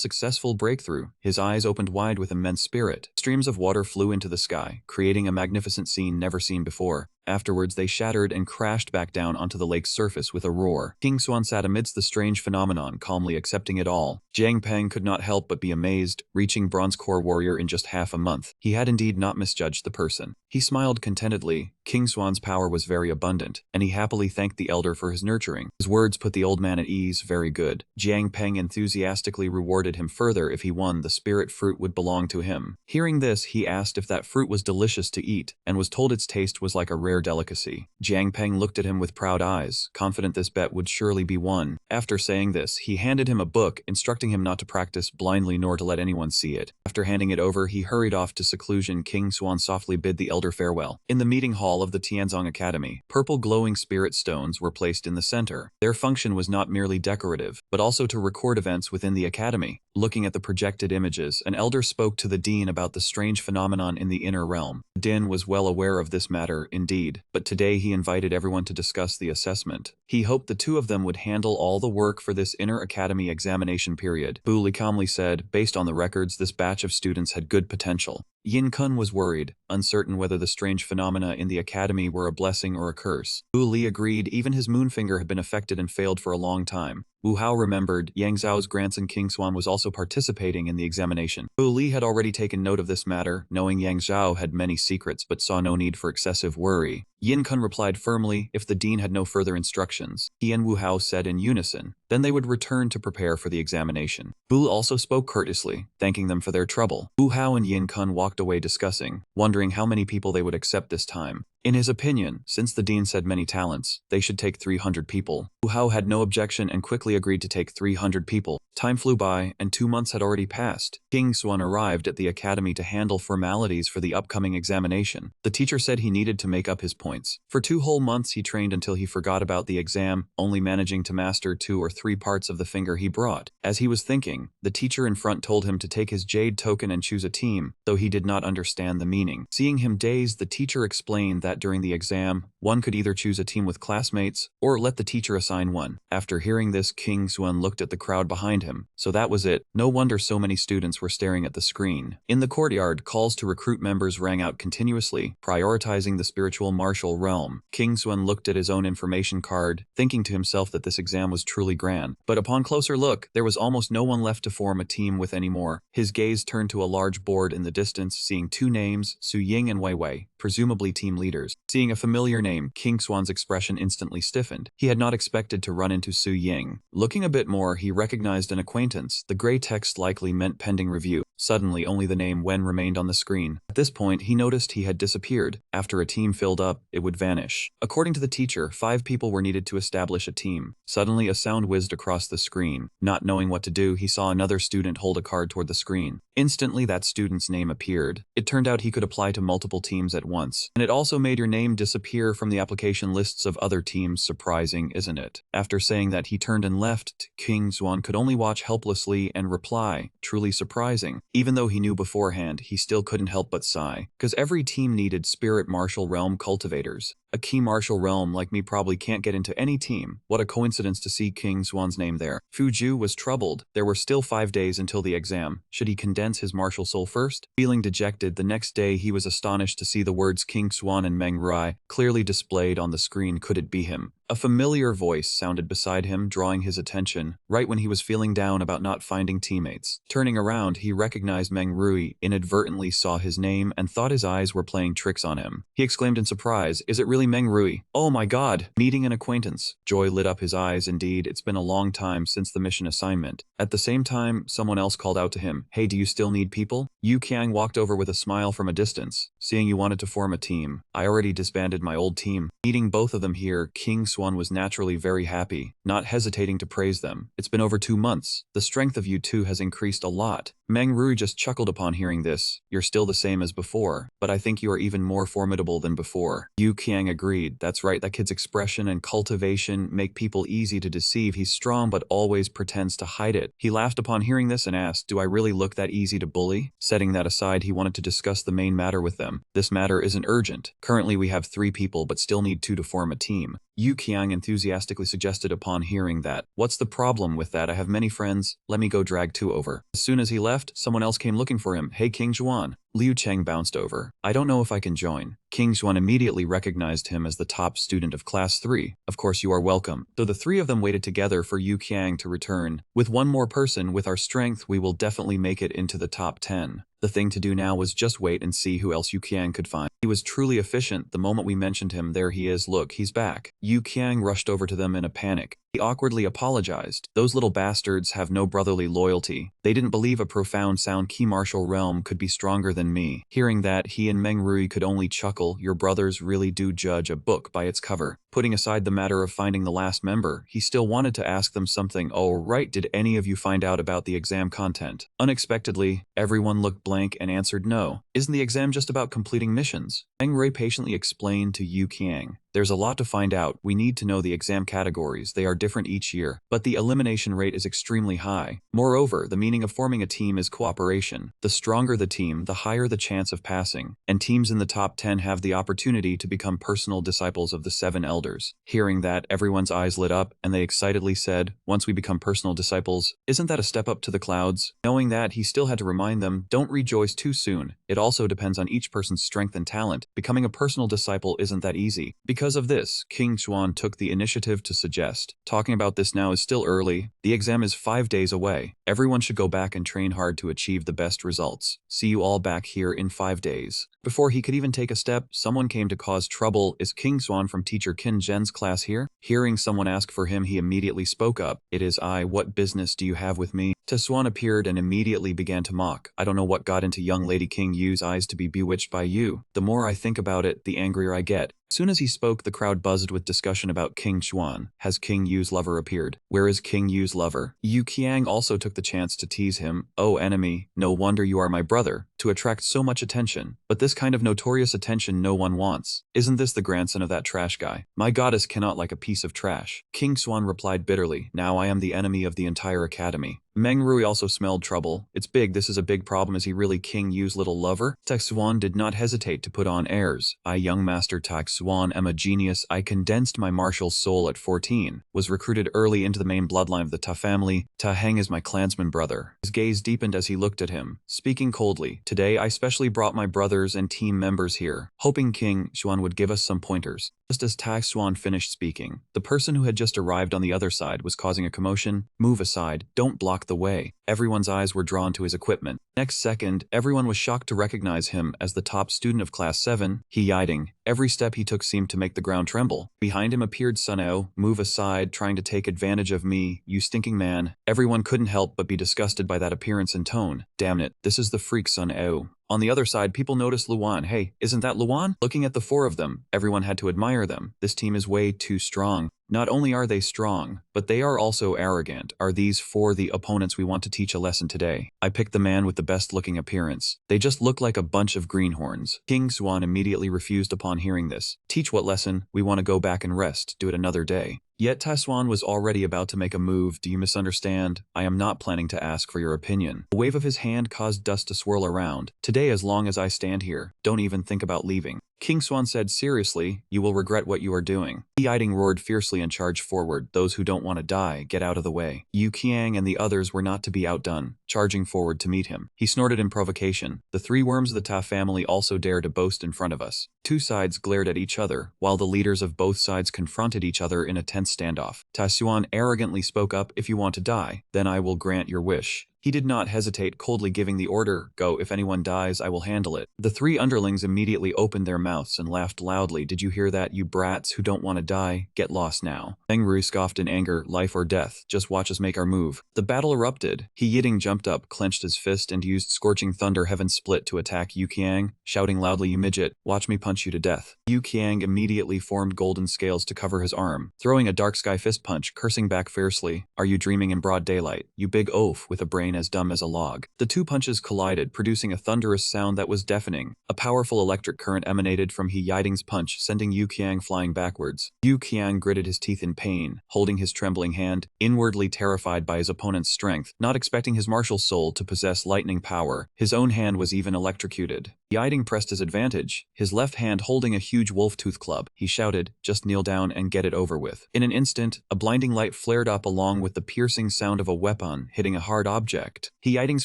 successful breakthrough. His eyes opened wide with immense spirit. Streams of water flew into the sky, creating a magnificent scene never seen before. Afterwards, they shattered and crashed back down onto the lake's surface with a roar. King Xuan sat amidst the strange phenomenon, calmly accepting it all. Jiang Peng could not help but be amazed, reaching Bronze Core Warrior in just half a month. He had indeed not misjudged the person. He smiled contentedly. King Xuan's power was very abundant, and he happily thanked the elder for his nurturing. His words put the old man at ease. Very good. Jiang Peng enthusiastically rewarded him further. If he won, the spirit fruit would belong to him. Hearing this, he asked if that fruit was delicious to eat, and was told its taste was like a rare rare delicacy. Jiang Peng looked at him with proud eyes, confident this bet would surely be won. After saying this, he handed him a book, instructing him not to practice blindly nor to let anyone see it. After handing it over, he hurried off to seclusion. King Xuan softly bid the elder farewell. In the meeting hall of the Tianzong Academy, purple glowing spirit stones were placed in the center. Their function was not merely decorative, but also to record events within the academy. Looking at the projected images, an elder spoke to the dean about the strange phenomenon in the inner realm. Din was well aware of this matter, indeed, but today he invited everyone to discuss the assessment. He hoped the two of them would handle all the work for this inner academy examination period. Bu Li calmly said, based on the records, this batch of students had good potential. Yin Kun was worried, uncertain whether the strange phenomena in the academy were a blessing or a curse. Bu Li agreed even his moonfinger had been affected and failed for a long time. Wu Hao remembered Yang Zhao's grandson King Xuan was also participating in the examination. Bu Li had already taken note of this matter, knowing Yang Zhao had many secrets but saw no need for excessive worry. Yin Kun replied firmly if the dean had no further instructions. He and Wu Hao said in unison. Then they would return to prepare for the examination. Bu also spoke courteously, thanking them for their trouble. Wu Hao and Yin Kun walked away discussing, wondering how many people they would accept this time. In his opinion, since the dean said many talents, they should take 300 people. Wu Hao had no objection and quickly agreed to take 300 people. Time flew by, and 2 months had already passed. King Xuan arrived at the academy to handle formalities for the upcoming examination. The teacher said he needed to make up his points. For 2 whole months he trained until he forgot about the exam, only managing to master 2 or 3 parts of the finger he brought. As he was thinking, the teacher in front told him to take his jade token and choose a team, though he did not understand the meaning. Seeing him dazed, the teacher explained that during the exam, one could either choose a team with classmates, or let the teacher assign one. After hearing this, King Xuan looked at the crowd behind him. So that was it. No wonder so many students were staring at the screen. In the courtyard, calls to recruit members rang out continuously, prioritizing the spiritual martial realm. King Xuan looked at his own information card, thinking to himself that this exam was truly grand. But upon closer look, there was almost no one left to form a team with anymore. His gaze turned to a large board in the distance, seeing 2 names, Su Ying and Wei Wei, presumably team leaders. Seeing a familiar name, King Xuan's expression instantly stiffened. He had not expected to run into Su Ying. Looking a bit more, he recognized an acquaintance. The gray text likely meant pending review. Suddenly, only the name Wen remained on the screen. At this point, he noticed he had disappeared. After a team filled up, it would vanish. According to the teacher, 5 people were needed to establish a team. Suddenly, a sound whizzed across the screen. Not knowing what to do, he saw another student hold a card toward the screen. Instantly, that student's name appeared. It turned out he could apply to multiple teams at once. And it also made your name disappear from the application lists of other teams. Surprising, isn't it? After saying that, he turned and left. King Xuan could only watch helplessly and reply, truly surprising. Even though he knew beforehand, he still couldn't help but sigh. Because every team needed spirit martial realm cultivators. A key martial realm like me probably can't get into any team. What a coincidence to see King Xuan's name there. Fu Ju was troubled. There were still 5 days until the exam. Should he condense his martial soul first? Feeling dejected, the next day he was astonished to see the words King Xuan and Meng Rai clearly displayed on the screen. Could it be him? A familiar voice sounded beside him, drawing his attention, right when he was feeling down about not finding teammates. Turning around, he recognized Meng Rui, inadvertently saw his name, and thought his eyes were playing tricks on him. He exclaimed in surprise, "Is it really Meng Rui? Oh my god! Meeting an acquaintance." Joy lit up his eyes. Indeed, it's been a long time since the mission assignment. At the same time, someone else called out to him, "Hey, do you still need people?" Yu Qiang walked over with a smile from a distance. Seeing you wanted to form a team, I already disbanded my old team. Meeting both of them here, King Xuan was naturally very happy, not hesitating to praise them. It's been over 2 months. The strength of you two has increased a lot. Meng Rui just chuckled upon hearing this. You're still the same as before, but I think you are even more formidable than before. Yu Qiang agreed. That's right, that kid's expression and cultivation make people easy to deceive. He's strong but always pretends to hide it. He laughed upon hearing this and asked, "Do I really look that easy to bully?" Setting that aside, he wanted to discuss the main matter with them. This matter isn't urgent. Currently we have 3 people but still need 2 to form a team. Yu Qiang enthusiastically suggested upon hearing that. What's the problem with that? I have many friends. Let me go drag 2 over. As soon as he left, someone else came looking for him. Hey King Xuan. Liu Cheng bounced over. I don't know if I can join. King Xuan immediately recognized him as the top student of class 3. Of course you are welcome. Though the 3 of them waited together for Yu Qiang to return. With 1 more person, with our strength, we will definitely make it into the top 10. The thing to do now was just wait and see who else Yu Qiang could find. He was truly efficient the moment we mentioned him. There he is, look, he's back. Yu Qiang rushed over to them in a panic. He awkwardly apologized. Those little bastards have no brotherly loyalty. They didn't believe a profound sound key martial realm could be stronger than me. Hearing that, he and Meng Rui could only chuckle. Your brothers really do judge a book by its cover. Putting aside the matter of finding the last member, he still wanted to ask them something. Oh, right, did any of you find out about the exam content? Unexpectedly, everyone looked blank and answered no. Isn't the exam just about completing missions? Meng Rui patiently explained to Yu Qiang. There's a lot to find out. We need to know the exam categories. They are different each year, but the elimination rate is extremely high. Moreover, the meaning of forming a team is cooperation. The stronger the team, the higher the chance of passing, and teams in the top 10 have the opportunity to become personal disciples of the 7 elders. Hearing that, everyone's eyes lit up, and they excitedly said, once we become personal disciples, isn't that a step up to the clouds? Knowing that, he still had to remind them, don't rejoice too soon. It also depends on each person's strength and talent. Becoming a personal disciple isn't that easy. Because of this, King Xuan took the initiative to suggest, talking about this now is still early. The exam is 5 days away. Everyone should go back and train hard to achieve the best results. See you all back here in 5 days. Before he could even take a step, someone came to cause trouble. Is King Xuan from teacher Qin Zhen's class here? Hearing someone ask for him, he immediately spoke up. It is I. What business do you have with me? Tesuan appeared and immediately began to mock. I don't know what got into young lady King Yu's eyes to be bewitched by you. The more I think about it, the angrier I get. Soon as he spoke, the crowd buzzed with discussion about King Xuan. Has King Yu's lover appeared? Where is King Yu's lover? Yu Qiang also took the chance to tease him. Oh, enemy, no wonder you are my brother, to attract so much attention. But this kind of notorious attention no one wants. Isn't this the grandson of that trash guy? My goddess cannot like a piece of trash. King Xuan replied bitterly. Now I am the enemy of the entire academy. Meng Rui also smelled trouble. It's big, this is a big problem. Is he really King Yu's little lover? Taxuan did not hesitate to put on airs. I, young master Taxuan, am a genius. I condensed my martial soul at 14. Was recruited early into the main bloodline of the Ta family. Ta Heng is my clansman brother. His gaze deepened as he looked at him, speaking coldly. Today I specially brought my brothers and team members here, hoping King Xuan would give us some pointers. Just as Taxuan finished speaking, the person who had just arrived on the other side was causing a commotion. Move aside, don't block the way. Everyone's eyes were drawn to his equipment. Next second, everyone was shocked to recognize him as the top student of Class 7, He Yiding. Every step he took seemed to make the ground tremble. Behind him appeared Sun O. Move aside, trying to take advantage of me, you stinking man. Everyone couldn't help but be disgusted by that appearance and tone. Damn it, this is the freak Sun O. On the other side, people noticed Luan. Hey, isn't that Luan? Looking at the 4 of them, everyone had to admire them. This team is way too strong. Not only are they strong, but they are also arrogant. Are these 4 the opponents we want to teach a lesson today? I picked the man with the best looking appearance. They just look like a bunch of greenhorns. King Xuan immediately refused upon hearing this. Teach what lesson? We want to go back and rest. Do it another day. Yet Taiswan was already about to make a move. Do you misunderstand? I am not planning to ask for your opinion. A wave of his hand caused dust to swirl around. Today, as long as I stand here, don't even think about leaving. King Swan said seriously, you will regret what you are doing. He Yiding roared fiercely and charged forward. Those who don't want to die, get out of the way. Yu Qiang and the others were not to be outdone, charging forward to meet him. He snorted in provocation. The 3 worms of the Ta family also dare to boast in front of us. 2 sides glared at each other, while the leaders of both sides confronted each other in a tense standoff. Ta Xuan arrogantly spoke up, if you want to die, then I will grant your wish. He did not hesitate, coldly giving the order, go, if anyone dies, I will handle it. The 3 underlings immediately opened their mouths and laughed loudly. Did you hear that, you brats who don't want to die? Get lost now. Meng Rui scoffed in anger, life or death, just watch us make our move. The battle erupted. He Yiding jumped up, clenched his fist, and used Scorching Thunder Heaven Split to attack Yu Qiang, shouting loudly, you midget, watch me punch you to death. Yu Qiang immediately formed golden scales to cover his arm, throwing a dark sky fist punch, cursing back fiercely. Are you dreaming in broad daylight, you big oaf with a brain as dumb as a log? The 2 punches collided, producing a thunderous sound that was deafening. A powerful electric current emanated from He Yiding's punch, sending Yu Qiang flying backwards. Yu Qiang gritted his teeth in pain, holding his trembling hand, inwardly terrified by his opponent's strength, not expecting his martial soul to possess lightning power. His own hand was even electrocuted. Yiding pressed his advantage, his left hand holding a huge wolf-tooth club. He shouted, just kneel down and get it over with. In an instant, a blinding light flared up along with the piercing sound of a weapon hitting a hard object. He Yiding's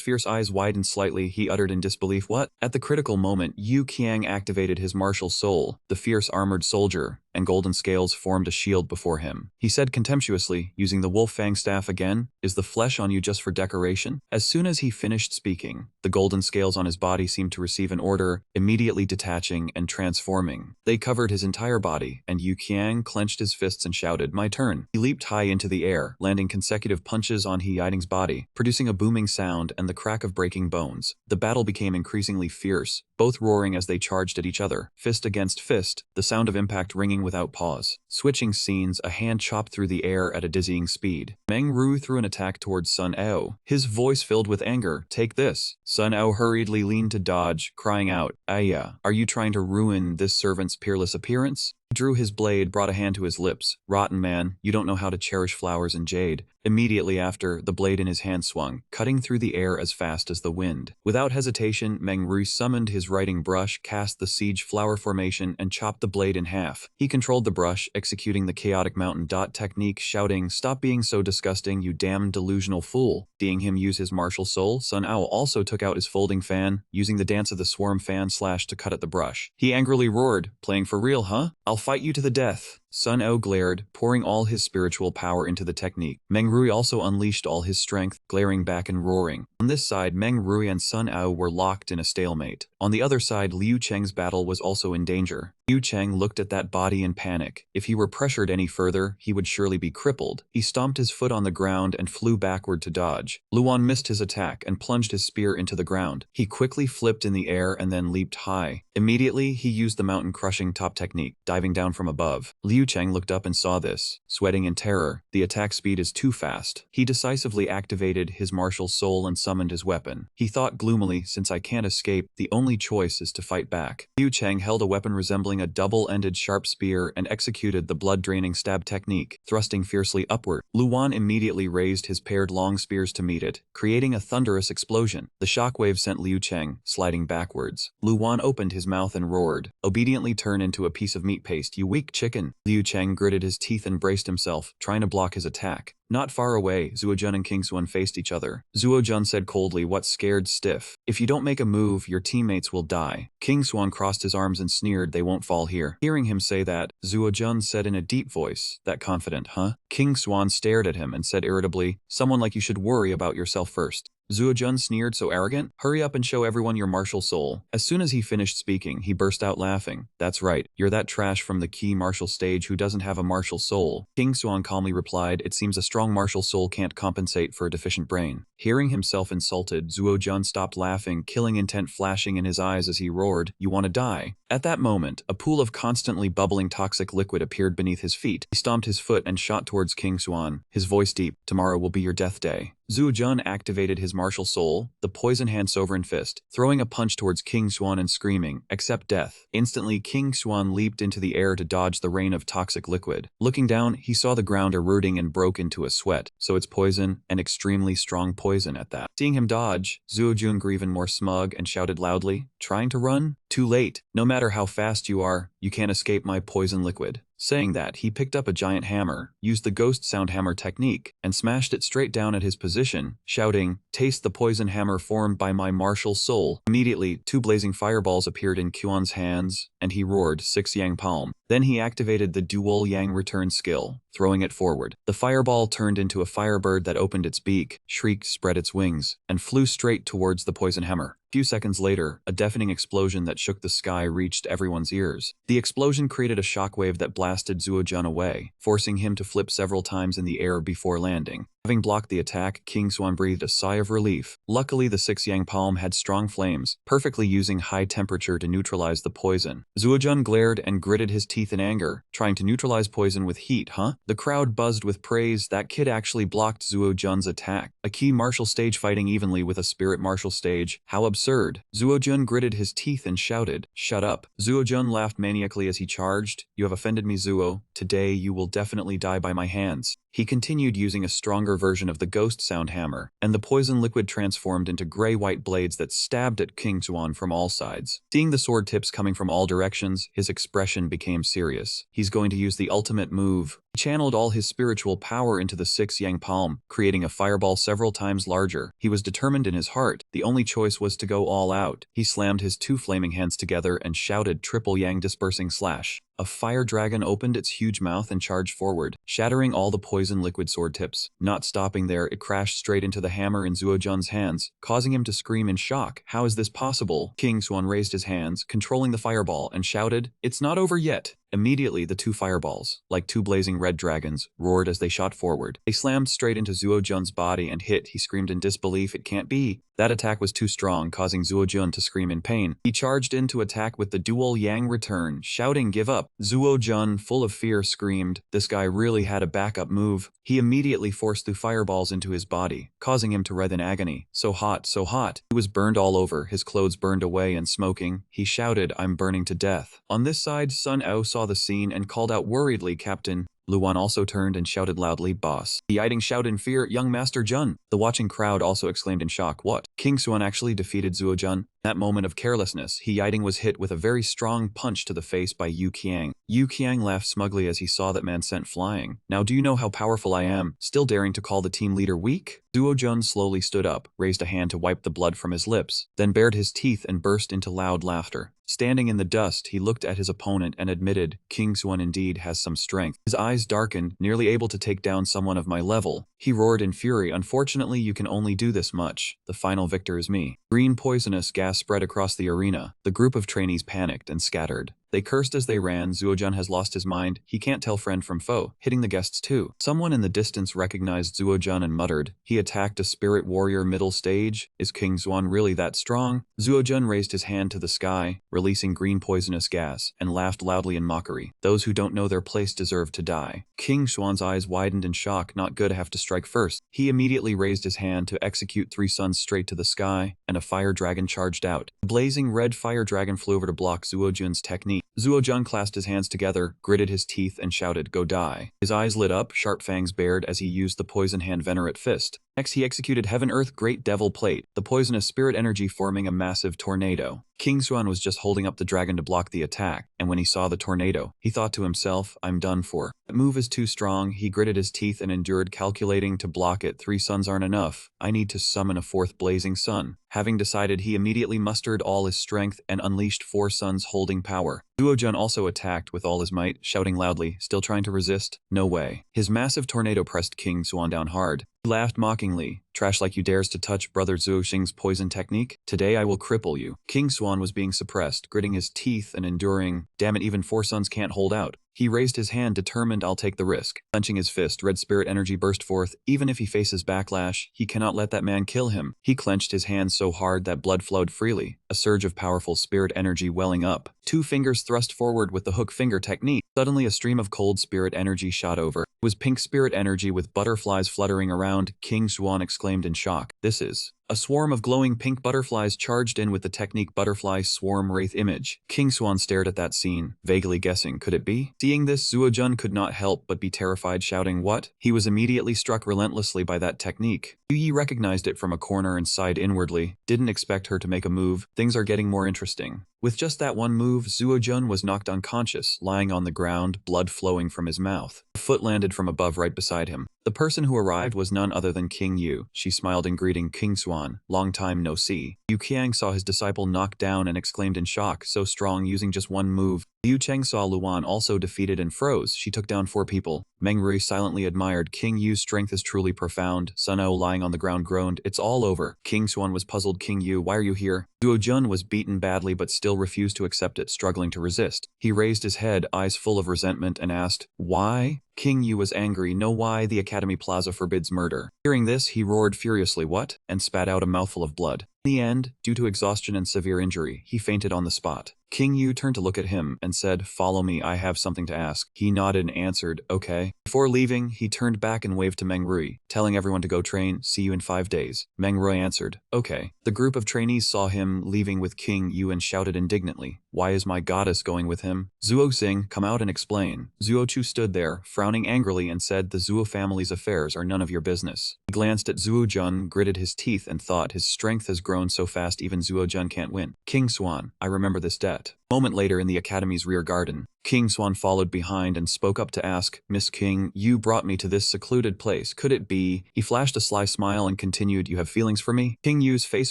fierce eyes widened slightly. He uttered in disbelief, what? At the critical moment, Yu Qiang activated his martial soul, the fierce armored soldier. and golden scales formed a shield before him. He said contemptuously, using the wolf fang staff again, "Is the flesh on you just for decoration?" As soon as he finished speaking, the golden scales on his body seemed to receive an order, immediately detaching and transforming. They covered his entire body, and Yu Qiang clenched his fists and shouted, "My turn." He leaped high into the air, landing consecutive punches on He Yiding's body, producing a booming sound and the crack of breaking bones. The battle became increasingly fierce, both roaring as they charged at each other, fist against fist, the sound of impact ringing without pause. Switching scenes, a hand chopped through the air at a dizzying speed. Meng Ru threw an attack towards Sun Ao, his voice filled with anger. "Take this." Sun Ao hurriedly leaned to dodge, crying out, "Aya, are you trying to ruin this servant's peerless appearance?" He drew his blade, brought a hand to his lips. "Rotten man, you don't know how to cherish flowers and jade." Immediately after, the blade in his hand swung, cutting through the air as fast as the wind. Without hesitation, Meng Ru summoned his writing brush, cast the siege flower formation, and chopped the blade in half. He controlled the brush, executing the chaotic mountain dot technique, shouting, "Stop being so disgusting, you damned delusional fool." Seeing him use his martial soul, Sun Ao also took out his folding fan, using the dance of the swarm fan slash to cut at the brush. He angrily roared, "Playing for real, huh? I'll fight you to the death." Sun O glared, pouring all his spiritual power into the technique. Meng Rui also unleashed all his strength, glaring back and roaring. On this side, Meng Rui and Sun Ao were locked in a stalemate. On the other side, Liu Cheng's battle was also in danger. Liu Cheng looked at that body in panic. If he were pressured any further, he would surely be crippled. He stomped his foot on the ground and flew backward to dodge. Luan missed his attack and plunged his spear into the ground. He quickly flipped in the air and then leaped high. Immediately, he used the mountain-crushing top technique, diving down from above. Liu Cheng looked up and saw this, sweating in terror. The attack speed is too fast. He decisively activated his martial soul and summoned his weapon. He thought gloomily, since I can't escape, the only choice is to fight back. Liu Cheng held a weapon resembling a double-ended sharp spear and executed the blood-draining stab technique, thrusting fiercely upward. Luan immediately raised his paired long spears to meet it, creating a thunderous explosion. The shockwave sent Liu Cheng sliding backwards. Luan opened his mouth and roared, "Obediently turn into a piece of meat paste, you weak chicken." Liu Cheng gritted his teeth and braced himself, trying to block his attack. Not far away, Zuojun and King Xuan faced each other. Zuojun said coldly, "What scared stiff? If you don't make a move, your teammates will die." King Xuan crossed his arms and sneered, "They won't fall here." Hearing him say that, Zuojun said in a deep voice, "That confident, huh?" King Xuan stared at him and said irritably, "Someone like you should worry about yourself first." Zuojun sneered, "So arrogant? Hurry up and show everyone your martial soul." As soon as he finished speaking, he burst out laughing. "That's right, you're that trash from the key martial stage who doesn't have a martial soul." King Xuan calmly replied, "It seems a strong martial soul can't compensate for a deficient brain." Hearing himself insulted, Zuojun stopped laughing, killing intent flashing in his eyes as he roared, "You want to die?" At that moment, a pool of constantly bubbling toxic liquid appeared beneath his feet. He stomped his foot and shot towards King Xuan, his voice deep, "Tomorrow will be your death day." Zuojun activated his martial soul, the poison hand sovereign fist, throwing a punch towards King Xuan and screaming, "Accept death." Instantly, King Xuan leaped into the air to dodge the rain of toxic liquid. Looking down, he saw the ground eroding and broke into a sweat, so it's poison, and extremely strong poison at that. Seeing him dodge, Zuojun grew even more smug and shouted loudly, "Trying to run? Too late. No matter how fast you are, you can't escape my poison liquid." Saying that, he picked up a giant hammer, used the ghost sound hammer technique, and smashed it straight down at his position, shouting, "Taste the poison hammer formed by my martial soul." Immediately, two blazing fireballs appeared in Qian's hands, and he roared, "Six Yang Palm." Then he activated the dual Yang return skill, throwing it forward. The fireball turned into a firebird that opened its beak, shrieked, spread its wings, and flew straight towards the poison hammer. A few seconds later, a deafening explosion that shook the sky reached everyone's ears. The explosion created a shockwave that blasted Zuojun away, forcing him to flip several times in the air before landing. Having blocked the attack, King Xuan breathed a sigh of relief. Luckily, the Six Yang Palm had strong flames, perfectly using high temperature to neutralize the poison. Zuojun glared and gritted his teeth in anger, trying to neutralize poison with heat, huh? The crowd buzzed with praise. That kid actually blocked Zuojun's attack. A key martial stage fighting evenly with a spirit martial stage. How absurd. Zuojun gritted his teeth and shouted, "Shut up." Zuojun laughed maniacally as he charged, "You have offended me, Zuo. Today you will definitely die by my hands." He continued using a stronger version of the ghost sound hammer, and the poison liquid transformed into gray-white blades that stabbed at King Xuan from all sides. Seeing the sword tips coming from all directions, his expression became serious. He's going to use the ultimate move. He channeled all his spiritual power into the Six Yang Palm, creating a fireball several times larger. He was determined in his heart. The only choice was to go all out. He slammed his two flaming hands together and shouted, "Triple Yang dispersing slash." A fire dragon opened its huge mouth and charged forward, shattering all the poison liquid sword tips. Not stopping there, it crashed straight into the hammer in Zuo-jun's hands, causing him to scream in shock. How is this possible? King Xuan raised his hands, controlling the fireball, and shouted, "It's not over yet." Immediately, the two fireballs, like two blazing red dragons, roared as they shot forward. They slammed straight into Zuo-jun's body and hit. He screamed in disbelief. It can't be. That attack was too strong, causing Zuo-jun to scream in pain. He charged in to attack with the dual yang return, shouting, "Give up." Zuo-jun, full of fear, screamed. This guy really had a backup move. He immediately forced through fireballs into his body, causing him to writhe in agony. So hot, so hot. He was burned all over, his clothes burned away and smoking. He shouted, "I'm burning to death." On this side, Sun Ao saw the scene and called out worriedly, "Captain." Luan also turned and shouted loudly, "Boss." The Yiting shouted in fear, "Young Master Jun." The watching crowd also exclaimed in shock, "What?" King Xuan actually defeated Zuo-jun. That moment of carelessness, He Yiting was hit with a very strong punch to the face by Yu Qiang. Yu Qiang laughed smugly as he saw that man sent flying. "Now do you know how powerful I am? Still daring to call the team leader weak?" Zuo-jun slowly stood up, raised a hand to wipe the blood from his lips, then bared his teeth and burst into loud laughter. Standing in the dust, he looked at his opponent and admitted, "King Xuan indeed has some strength." His eyes darkened, nearly able to take down someone of my level. He roared in fury, "Unfortunately, you can only do this much. The final victor is me." Green poisonous gas spread across the arena. The group of trainees panicked and scattered. They cursed as they ran. Zuo-jun has lost his mind. He can't tell friend from foe, hitting the guests too. Someone in the distance recognized Zuo-jun and muttered, "He attacked a spirit warrior middle stage. Is King Xuan really that strong?" Zuo-jun raised his hand to the sky, releasing green poisonous gas, and laughed loudly in mockery. "Those who don't know their place deserve to die." King Xuan's eyes widened in shock. Not good, I have to strike first. He immediately raised his hand to execute three suns straight to the sky, and a fire dragon charged out. The blazing red fire dragon flew over to block Zuo-jun's technique. Zuo-jun clasped his hands together, gritted his teeth, and shouted, "Go die." His eyes lit up, sharp fangs bared as he used the poison hand venerate fist. Next, he executed Heaven Earth Great Devil Plate, the poisonous spirit energy forming a massive tornado. King Xuan was just holding up the dragon to block the attack, and when he saw the tornado, he thought to himself, "I'm done for. That move is too strong." He gritted his teeth and endured, calculating to block it. Three suns aren't enough. I need to summon a fourth blazing sun. Having decided, he immediately mustered all his strength and unleashed four suns holding power. Zuo-jun also attacked with all his might, shouting loudly, still trying to resist. No way. His massive tornado pressed King Xuan down hard. He laughed mockingly. "Trash like you dares to touch Brother Zhou Xing's poison technique? Today I will cripple you." King Xuan was being suppressed, gritting his teeth and enduring. Damn it, even four suns can't hold out. He raised his hand, determined, "I'll take the risk." Clenching his fist, red spirit energy burst forth. Even if he faces backlash, he cannot let that man kill him. He clenched his hand so hard that blood flowed freely, a surge of powerful spirit energy welling up. Two fingers thrust forward with the hook finger technique. Suddenly a stream of cold spirit energy shot over. It was pink spirit energy with butterflies fluttering around. King Xuan exclaimed in shock, "This is..." A swarm of glowing pink butterflies charged in with the technique Butterfly Swarm Wraith Image. King Xuan stared at that scene, vaguely guessing, could it be? Seeing this, Zuo-jun could not help but be terrified, shouting, "What?" He was immediately struck relentlessly by that technique. Yu Yi recognized it from a corner and sighed inwardly. Didn't expect her to make a move. Things are getting more interesting. With just that one move, Zuo-jun was knocked unconscious, lying on the ground, blood flowing from his mouth. A foot landed from above right beside him. The person who arrived was none other than King Yu. She smiled in greeting, "King Xuan, long time no see." Yu Qiang saw his disciple knocked down and exclaimed in shock, "So strong using just one move." Liu Cheng saw Luan also defeated and froze. She took down four people. Meng Rui silently admired. King Yu's strength is truly profound. Sun O lying on the ground groaned, "It's all over." King Xuan was puzzled. "King Yu, why are you here?" Zuo-jun was beaten badly but still refused to accept it, struggling to resist. He raised his head, eyes full of resentment, and asked, "Why?" King Yu was angry. "No, why? The Academy Plaza forbids murder." Hearing this, he roared furiously, "What?" and spat out a mouthful of blood. In the end, due to exhaustion and severe injury, he fainted on the spot. King Yu turned to look at him and said, "Follow me, I have something to ask." He nodded and answered, "Okay." Before leaving, he turned back and waved to Meng Rui, telling everyone to go train. "See you in 5 days." Meng Rui answered, "Okay." The group of trainees saw him leaving with King Yu and shouted indignantly, "Why is my goddess going with him?" "Zuo Xing, come out and explain." Zuo Chu stood there, frowning angrily, and said, "The Zuo family's affairs are none of your business." He glanced at Zuo-jun, gritted his teeth, and thought, his strength has grown so fast even Zuo-jun can't win. "King Xuan, I remember this debt. Moment later in the academy's rear garden, King Swan followed behind and spoke up to ask, "Miss King, you brought me to this secluded place. Could it be?" He flashed a sly smile and continued, "You have feelings for me?" King Yu's face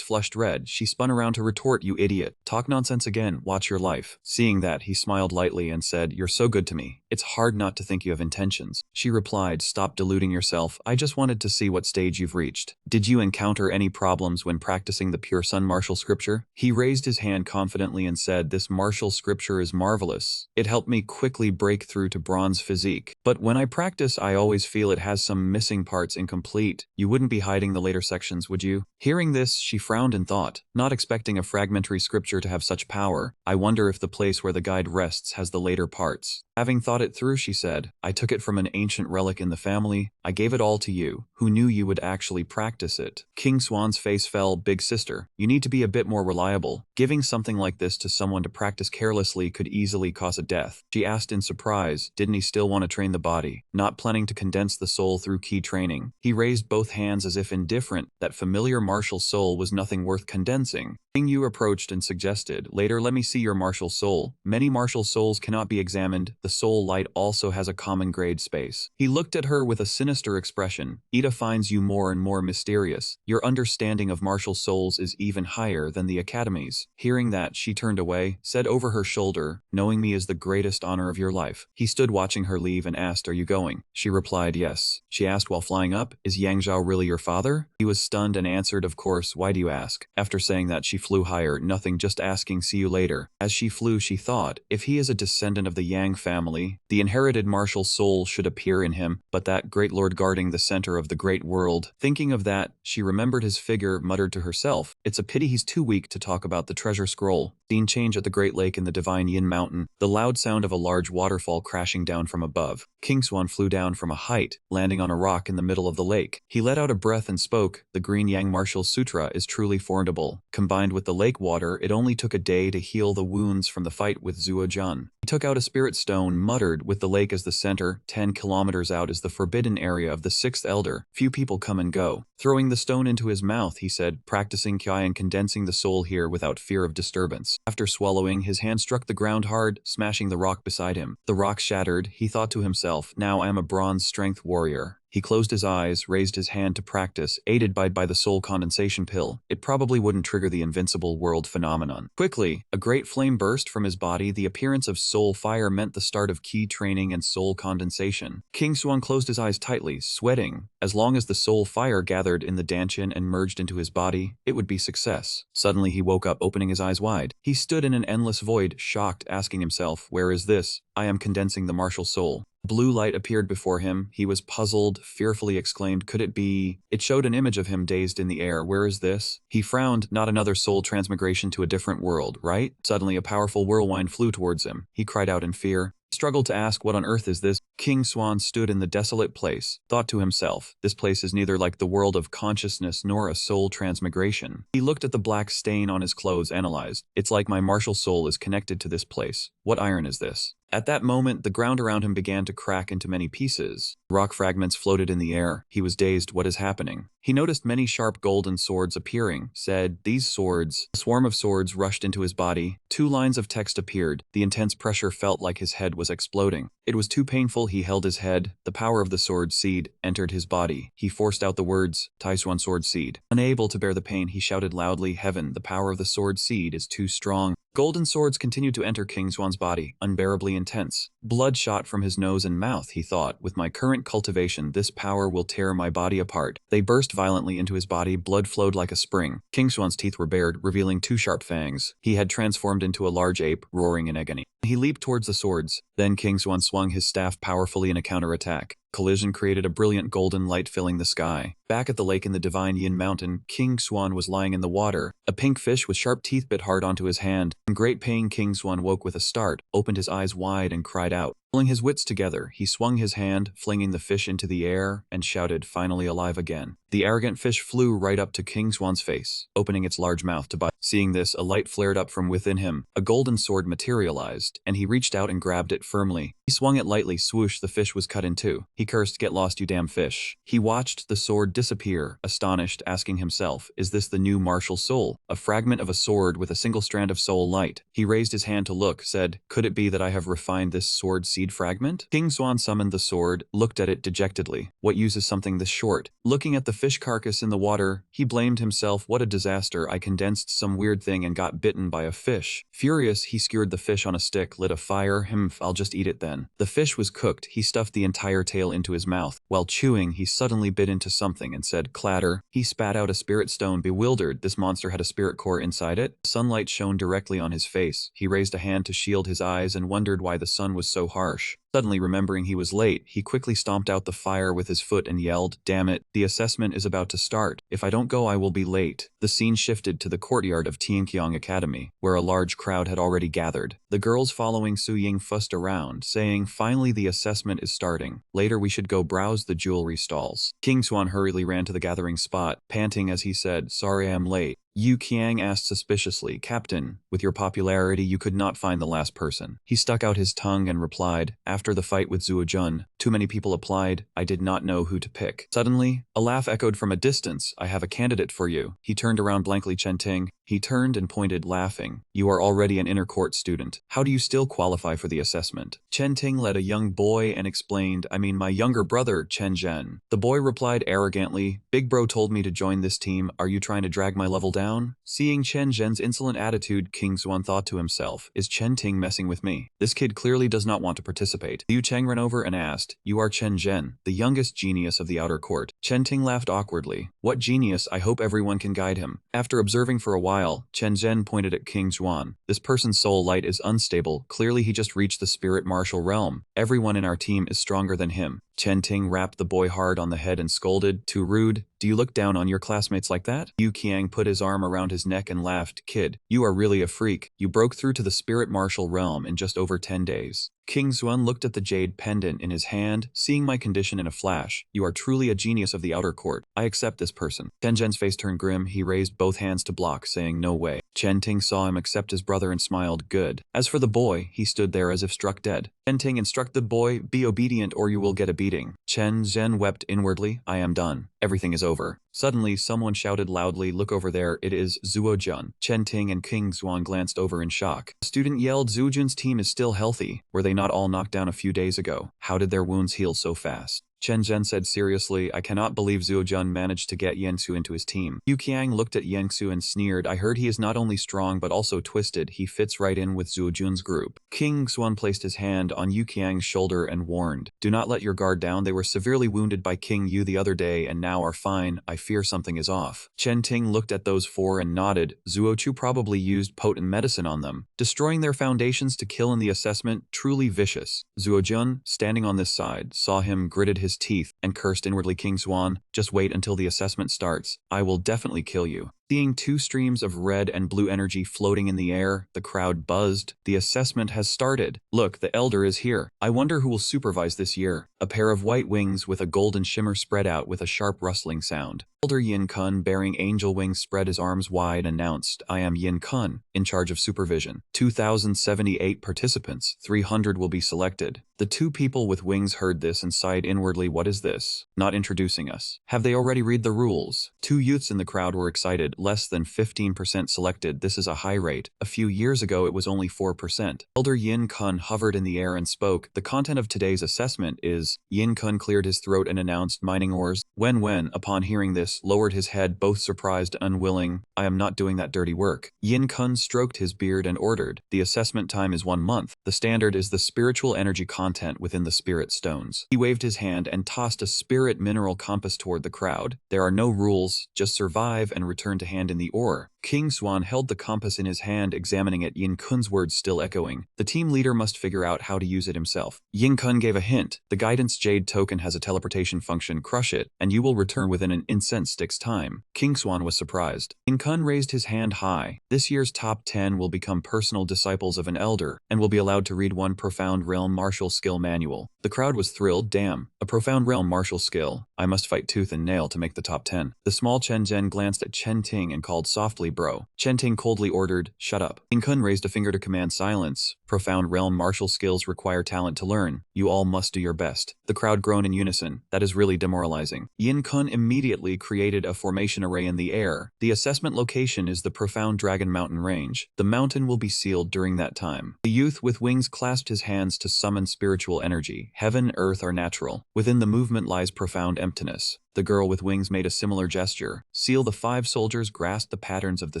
flushed red. She spun around to retort, "You idiot. Talk nonsense again. Watch your life." Seeing that, he smiled lightly and said, "You're so good to me. It's hard not to think you have intentions." She replied, "Stop deluding yourself. I just wanted to see what stage you've reached. Did you encounter any problems when practicing the pure sun martial scripture?" He raised his hand confidently and said, "This martial scripture is marvelous. It helped me quickly break through to bronze physique. But when I practice, I always feel it has some missing parts incomplete. You wouldn't be hiding the later sections, would you?" Hearing this, she frowned and thought, not expecting a fragmentary scripture to have such power. "I wonder if the place where the guide rests has the later parts." Having thought it through, she said, "I took it from an ancient relic in the family. I gave it all to you. Who knew you would actually practice it?" King Swan's face fell. "Big sister, you need to be a bit more reliable. Giving something like this to someone to practice carelessly could easily cause a death." She asked in surprise, didn't he still want to train the body, not planning to condense the soul through key training? He raised both hands as if indifferent. That familiar martial soul was nothing worth condensing. King Yu approached and suggested, "Later, let me see your martial soul. Many martial souls cannot be examined. The soul light also has a common grade space." He looked at her with a sinister expression. "Ida finds you more and more mysterious. Your understanding of martial souls is even higher than the academy's." Hearing that, she turned away, said over her shoulder, "Knowing me is the greatest honor of your life." He stood watching her leave and asked, "Are you going?" She replied, "Yes." She asked while flying up, "Is Yang Zhao really your father?" He was stunned and answered, "Of course, why do you ask?" After saying that, she flew higher. "Nothing, just asking, see you later." As she flew, she thought, if he is a descendant of the Yang family, the inherited martial soul should appear in him, but that great lord guarding the center of the great world. Thinking of that, she remembered his figure, muttered to herself, "It's a pity he's too weak to talk about the treasure scroll." Scene change at the Great Lake in the divine Yin Mountain, the loud sound of a large waterfall crashing down from above. King Swan flew down from a height, landing on a rock in the middle of the lake. He let out a breath and spoke, "The Green Yang Martial Sutra is truly formidable. Combined with the lake water, it only took a day to heal the wounds from the fight with Zuo Jun." He took out a spirit stone, muttered, "With the lake as the center, 10 kilometers out is the forbidden area of the sixth elder. Few people come and go." Throwing the stone into his mouth, he said, "Practicing Qi and condensing the soul here without fear of disturbance." After swallowing, his hand struck the ground hard, smashing the rock beside him. The rock shattered. He thought to himself, "Now I am a bronze strength warrior." He closed his eyes, raised his hand to practice, aided by the soul condensation pill. It probably wouldn't trigger the invincible world phenomenon. Quickly, a great flame burst from his body. The appearance of soul fire meant the start of key training and soul condensation. King Swan closed his eyes tightly, sweating. As long as the soul fire gathered in the Danshin and merged into his body, it would be success. Suddenly he woke up, opening his eyes wide. He stood in an endless void, shocked, asking himself, "Where is this? I am condensing the martial soul." Blue light appeared before him. He was puzzled, fearfully exclaimed, "Could it be?" It showed an image of him dazed in the air. "Where is this?" He frowned. Not another soul transmigration to a different world, right? Suddenly a powerful whirlwind flew towards him. He cried out in fear. Struggled to ask, "What on earth is this?" King Swan stood in the desolate place, thought to himself, "This place is neither like the world of consciousness nor a soul transmigration." He looked at the black stain on his clothes, analyzed. "It's like my martial soul is connected to this place. What iron is this?" At that moment, the ground around him began to crack into many pieces. Rock fragments floated in the air. He was dazed. What is happening? He noticed many sharp golden swords appearing, said, "These swords." A swarm of swords rushed into his body. 2 lines of text appeared. The intense pressure felt like his head was exploding. It was too painful. He held his head. The power of the sword seed entered his body. He forced out the words, "Taiswan sword seed." Unable to bear the pain, he shouted loudly, "Heaven, the power of the sword seed is too strong." Golden swords continued to enter King Swan's body, unbearably intense. Blood shot from his nose and mouth, he thought. With my current cultivation, this power will tear my body apart. They burst violently into his body, blood flowed like a spring. King Swan's teeth were bared, revealing 2 sharp fangs. He had transformed into a large ape, roaring in agony. He leaped towards the swords. Then King Swan swung his staff powerfully in a counterattack. Collision created a brilliant golden light filling the sky. Back at the lake in the divine Yin Mountain, King Swan was lying in the water. A pink fish with sharp teeth bit hard onto his hand. In great pain, King Swan woke with a start, opened his eyes wide and cried out. Pulling his wits together, he swung his hand, flinging the fish into the air, and shouted, "Finally alive again." The arrogant fish flew right up to King Swan's face, opening its large mouth to bite. Seeing this, a light flared up from within him, a golden sword materialized, and he reached out and grabbed it firmly. He swung it lightly, swoosh, the fish was cut in two. He cursed, "Get lost, you damn fish." He watched the sword disappear, astonished, asking himself, is this the new martial soul? A fragment of a sword with a single strand of soul light. He raised his hand to look, said, "Could it be that I have refined this sword seed fragment?" King Swan summoned the sword, looked at it dejectedly. What use is something this short? Looking at the fish carcass in the water, he blamed himself. What a disaster, I condensed some weird thing and got bitten by a fish. Furious, he skewered the fish on a stick, lit a fire. I'll just eat it then. The fish was cooked. He stuffed the entire tail into his mouth. While chewing, he suddenly bit into something and said, clatter. He spat out a spirit stone. Bewildered, this monster had a spirit core inside it. Sunlight shone directly on his face. He raised a hand to shield his eyes and wondered why the sun was so harsh. Suddenly remembering he was late, he quickly stomped out the fire with his foot and yelled, "Damn it, the assessment is about to start. If I don't go, I will be late." The scene shifted to the courtyard of Tianqiang Academy, where a large crowd had already gathered. The girls following Su Ying fussed around, saying, "Finally the assessment is starting. Later we should go browse the jewelry stalls." King Swan hurriedly ran to the gathering spot, panting as he said, "Sorry I am late." Yu Qiang asked suspiciously, "Captain, with your popularity you could not find the last person." He stuck out his tongue and replied, "After the fight with Zuo Jun, too many people applied, I did not know who to pick." Suddenly, a laugh echoed from a distance, "I have a candidate for you." He turned around blankly. Chen Ting. He turned and pointed, laughing. "You are already an inner court student. How do you still qualify for the assessment?" Chen Ting led a young boy and explained, "I mean my younger brother, Chen Zhen." The boy replied arrogantly, "Big bro told me to join this team. Are you trying to drag my level down?" Seeing Chen Zhen's insolent attitude, King Swan thought to himself, is Chen Ting messing with me? This kid clearly does not want to participate. Liu Cheng ran over and asked, "You are Chen Zhen, the youngest genius of the outer court." Chen Ting laughed awkwardly. "What genius? I hope everyone can guide him." After observing for a while, Chen Zhen pointed at King Xuan. "This person's soul light is unstable. Clearly he just reached the spirit martial realm. Everyone in our team is stronger than him." Chen Ting rapped the boy hard on the head and scolded, "Too rude. Do you look down on your classmates like that?" Yu Qiang put his arm around his neck and laughed, "Kid, you are really a freak. You broke through to the spirit martial realm in just over 10 days. King Xuan looked at the jade pendant in his hand, seeing my condition in a flash. "You are truly a genius of the outer court. I accept this person." Chen Zhen's face turned grim. He raised both hands to block, saying, "No way." Chen Ting saw him accept his brother and smiled, "Good." As for the boy, he stood there as if struck dead. Chen Ting instructed the boy, "Be obedient or you will get a beating." Chen Zhen wept inwardly, "I am done. Everything is over." Suddenly, someone shouted loudly, "Look over there, it is Zuo Jun." Chen Ting and King Xuan glanced over in shock. The student yelled, "Zuo Jun's team is still healthy. Were they not all knocked down a few days ago? How did their wounds heal so fast?" Chen Zhen said seriously, "I cannot believe Zuo Jun managed to get Yensu into his team." Yu Qiang looked at Yensu and sneered, "I heard he is not only strong but also twisted. He fits right in with Zuo Jun's group." King Xuan placed his hand on Yu Qiang's shoulder and warned, "Do not let your guard down. They were severely wounded by King Yu the other day and now are fine. I fear something is off." Chen Ting looked at those four and nodded. Zuo Chu probably used potent medicine on them, destroying their foundations to kill in the assessment. Truly vicious. Zuo Jun, standing on this side, saw him, gritted his teeth, and cursed inwardly, "King Xuan, just wait until the assessment starts. I will definitely kill you." Seeing two streams of red and blue energy floating in the air, the crowd buzzed. "The assessment has started. Look, the elder is here. I wonder who will supervise this year." A pair of white wings with a golden shimmer spread out with a sharp rustling sound. Elder Yin Kun, bearing angel wings, spread his arms wide and announced, "I am Yin Kun, in charge of supervision. 2,078 participants, 300 will be selected." The two people with wings heard this and sighed inwardly, "What is this? Not introducing us. Have they already read the rules?" Two youths in the crowd were excited. "Less than 15% selected. This is a high rate. A few years ago it was only 4%. Elder Yin Kun hovered in the air and spoke, "The content of today's assessment is..." Yin Kun cleared his throat and announced, "Mining ores." Wen, upon hearing this, lowered his head, both surprised and unwilling. "I am not doing that dirty work." Yin Kun stroked his beard and ordered, "The assessment time is 1 month. The standard is the spiritual energy content within the spirit stones." He waved his hand and tossed a spirit mineral compass toward the crowd. "There are no rules, just survive and return to hand in the ore." King Swan held the compass in his hand, examining it, Yin Kun's words still echoing. The team leader must figure out how to use it himself. Yin Kun gave a hint. The guidance jade token has a teleportation function. Crush it, and you will return within an incense stick's time. King Swan was surprised. Yin Kun raised his hand high. This year's top 10 will become personal disciples of an elder, and will be allowed to read one profound realm martial skill manual. The crowd was thrilled. Damn, a profound realm martial skill. I must fight tooth and nail to make the top 10. The small Chen Zhen glanced at Chen Ting and called softly, bro. Chen Ting coldly ordered, shut up. Yin Kun raised a finger to command silence. Profound realm martial skills require talent to learn. You all must do your best. The crowd groaned in unison. That is really demoralizing. Yin Kun immediately created a formation array in the air. The assessment location is the profound Dragon Mountain range. The mountain will be sealed during that time. The youth with wings clasped his hands to summon spiritual energy. Heaven, earth are natural. Within the movement lies profound emptiness. The girl with wings made a similar gesture. Seal. The 5 soldiers grasped the patterns of the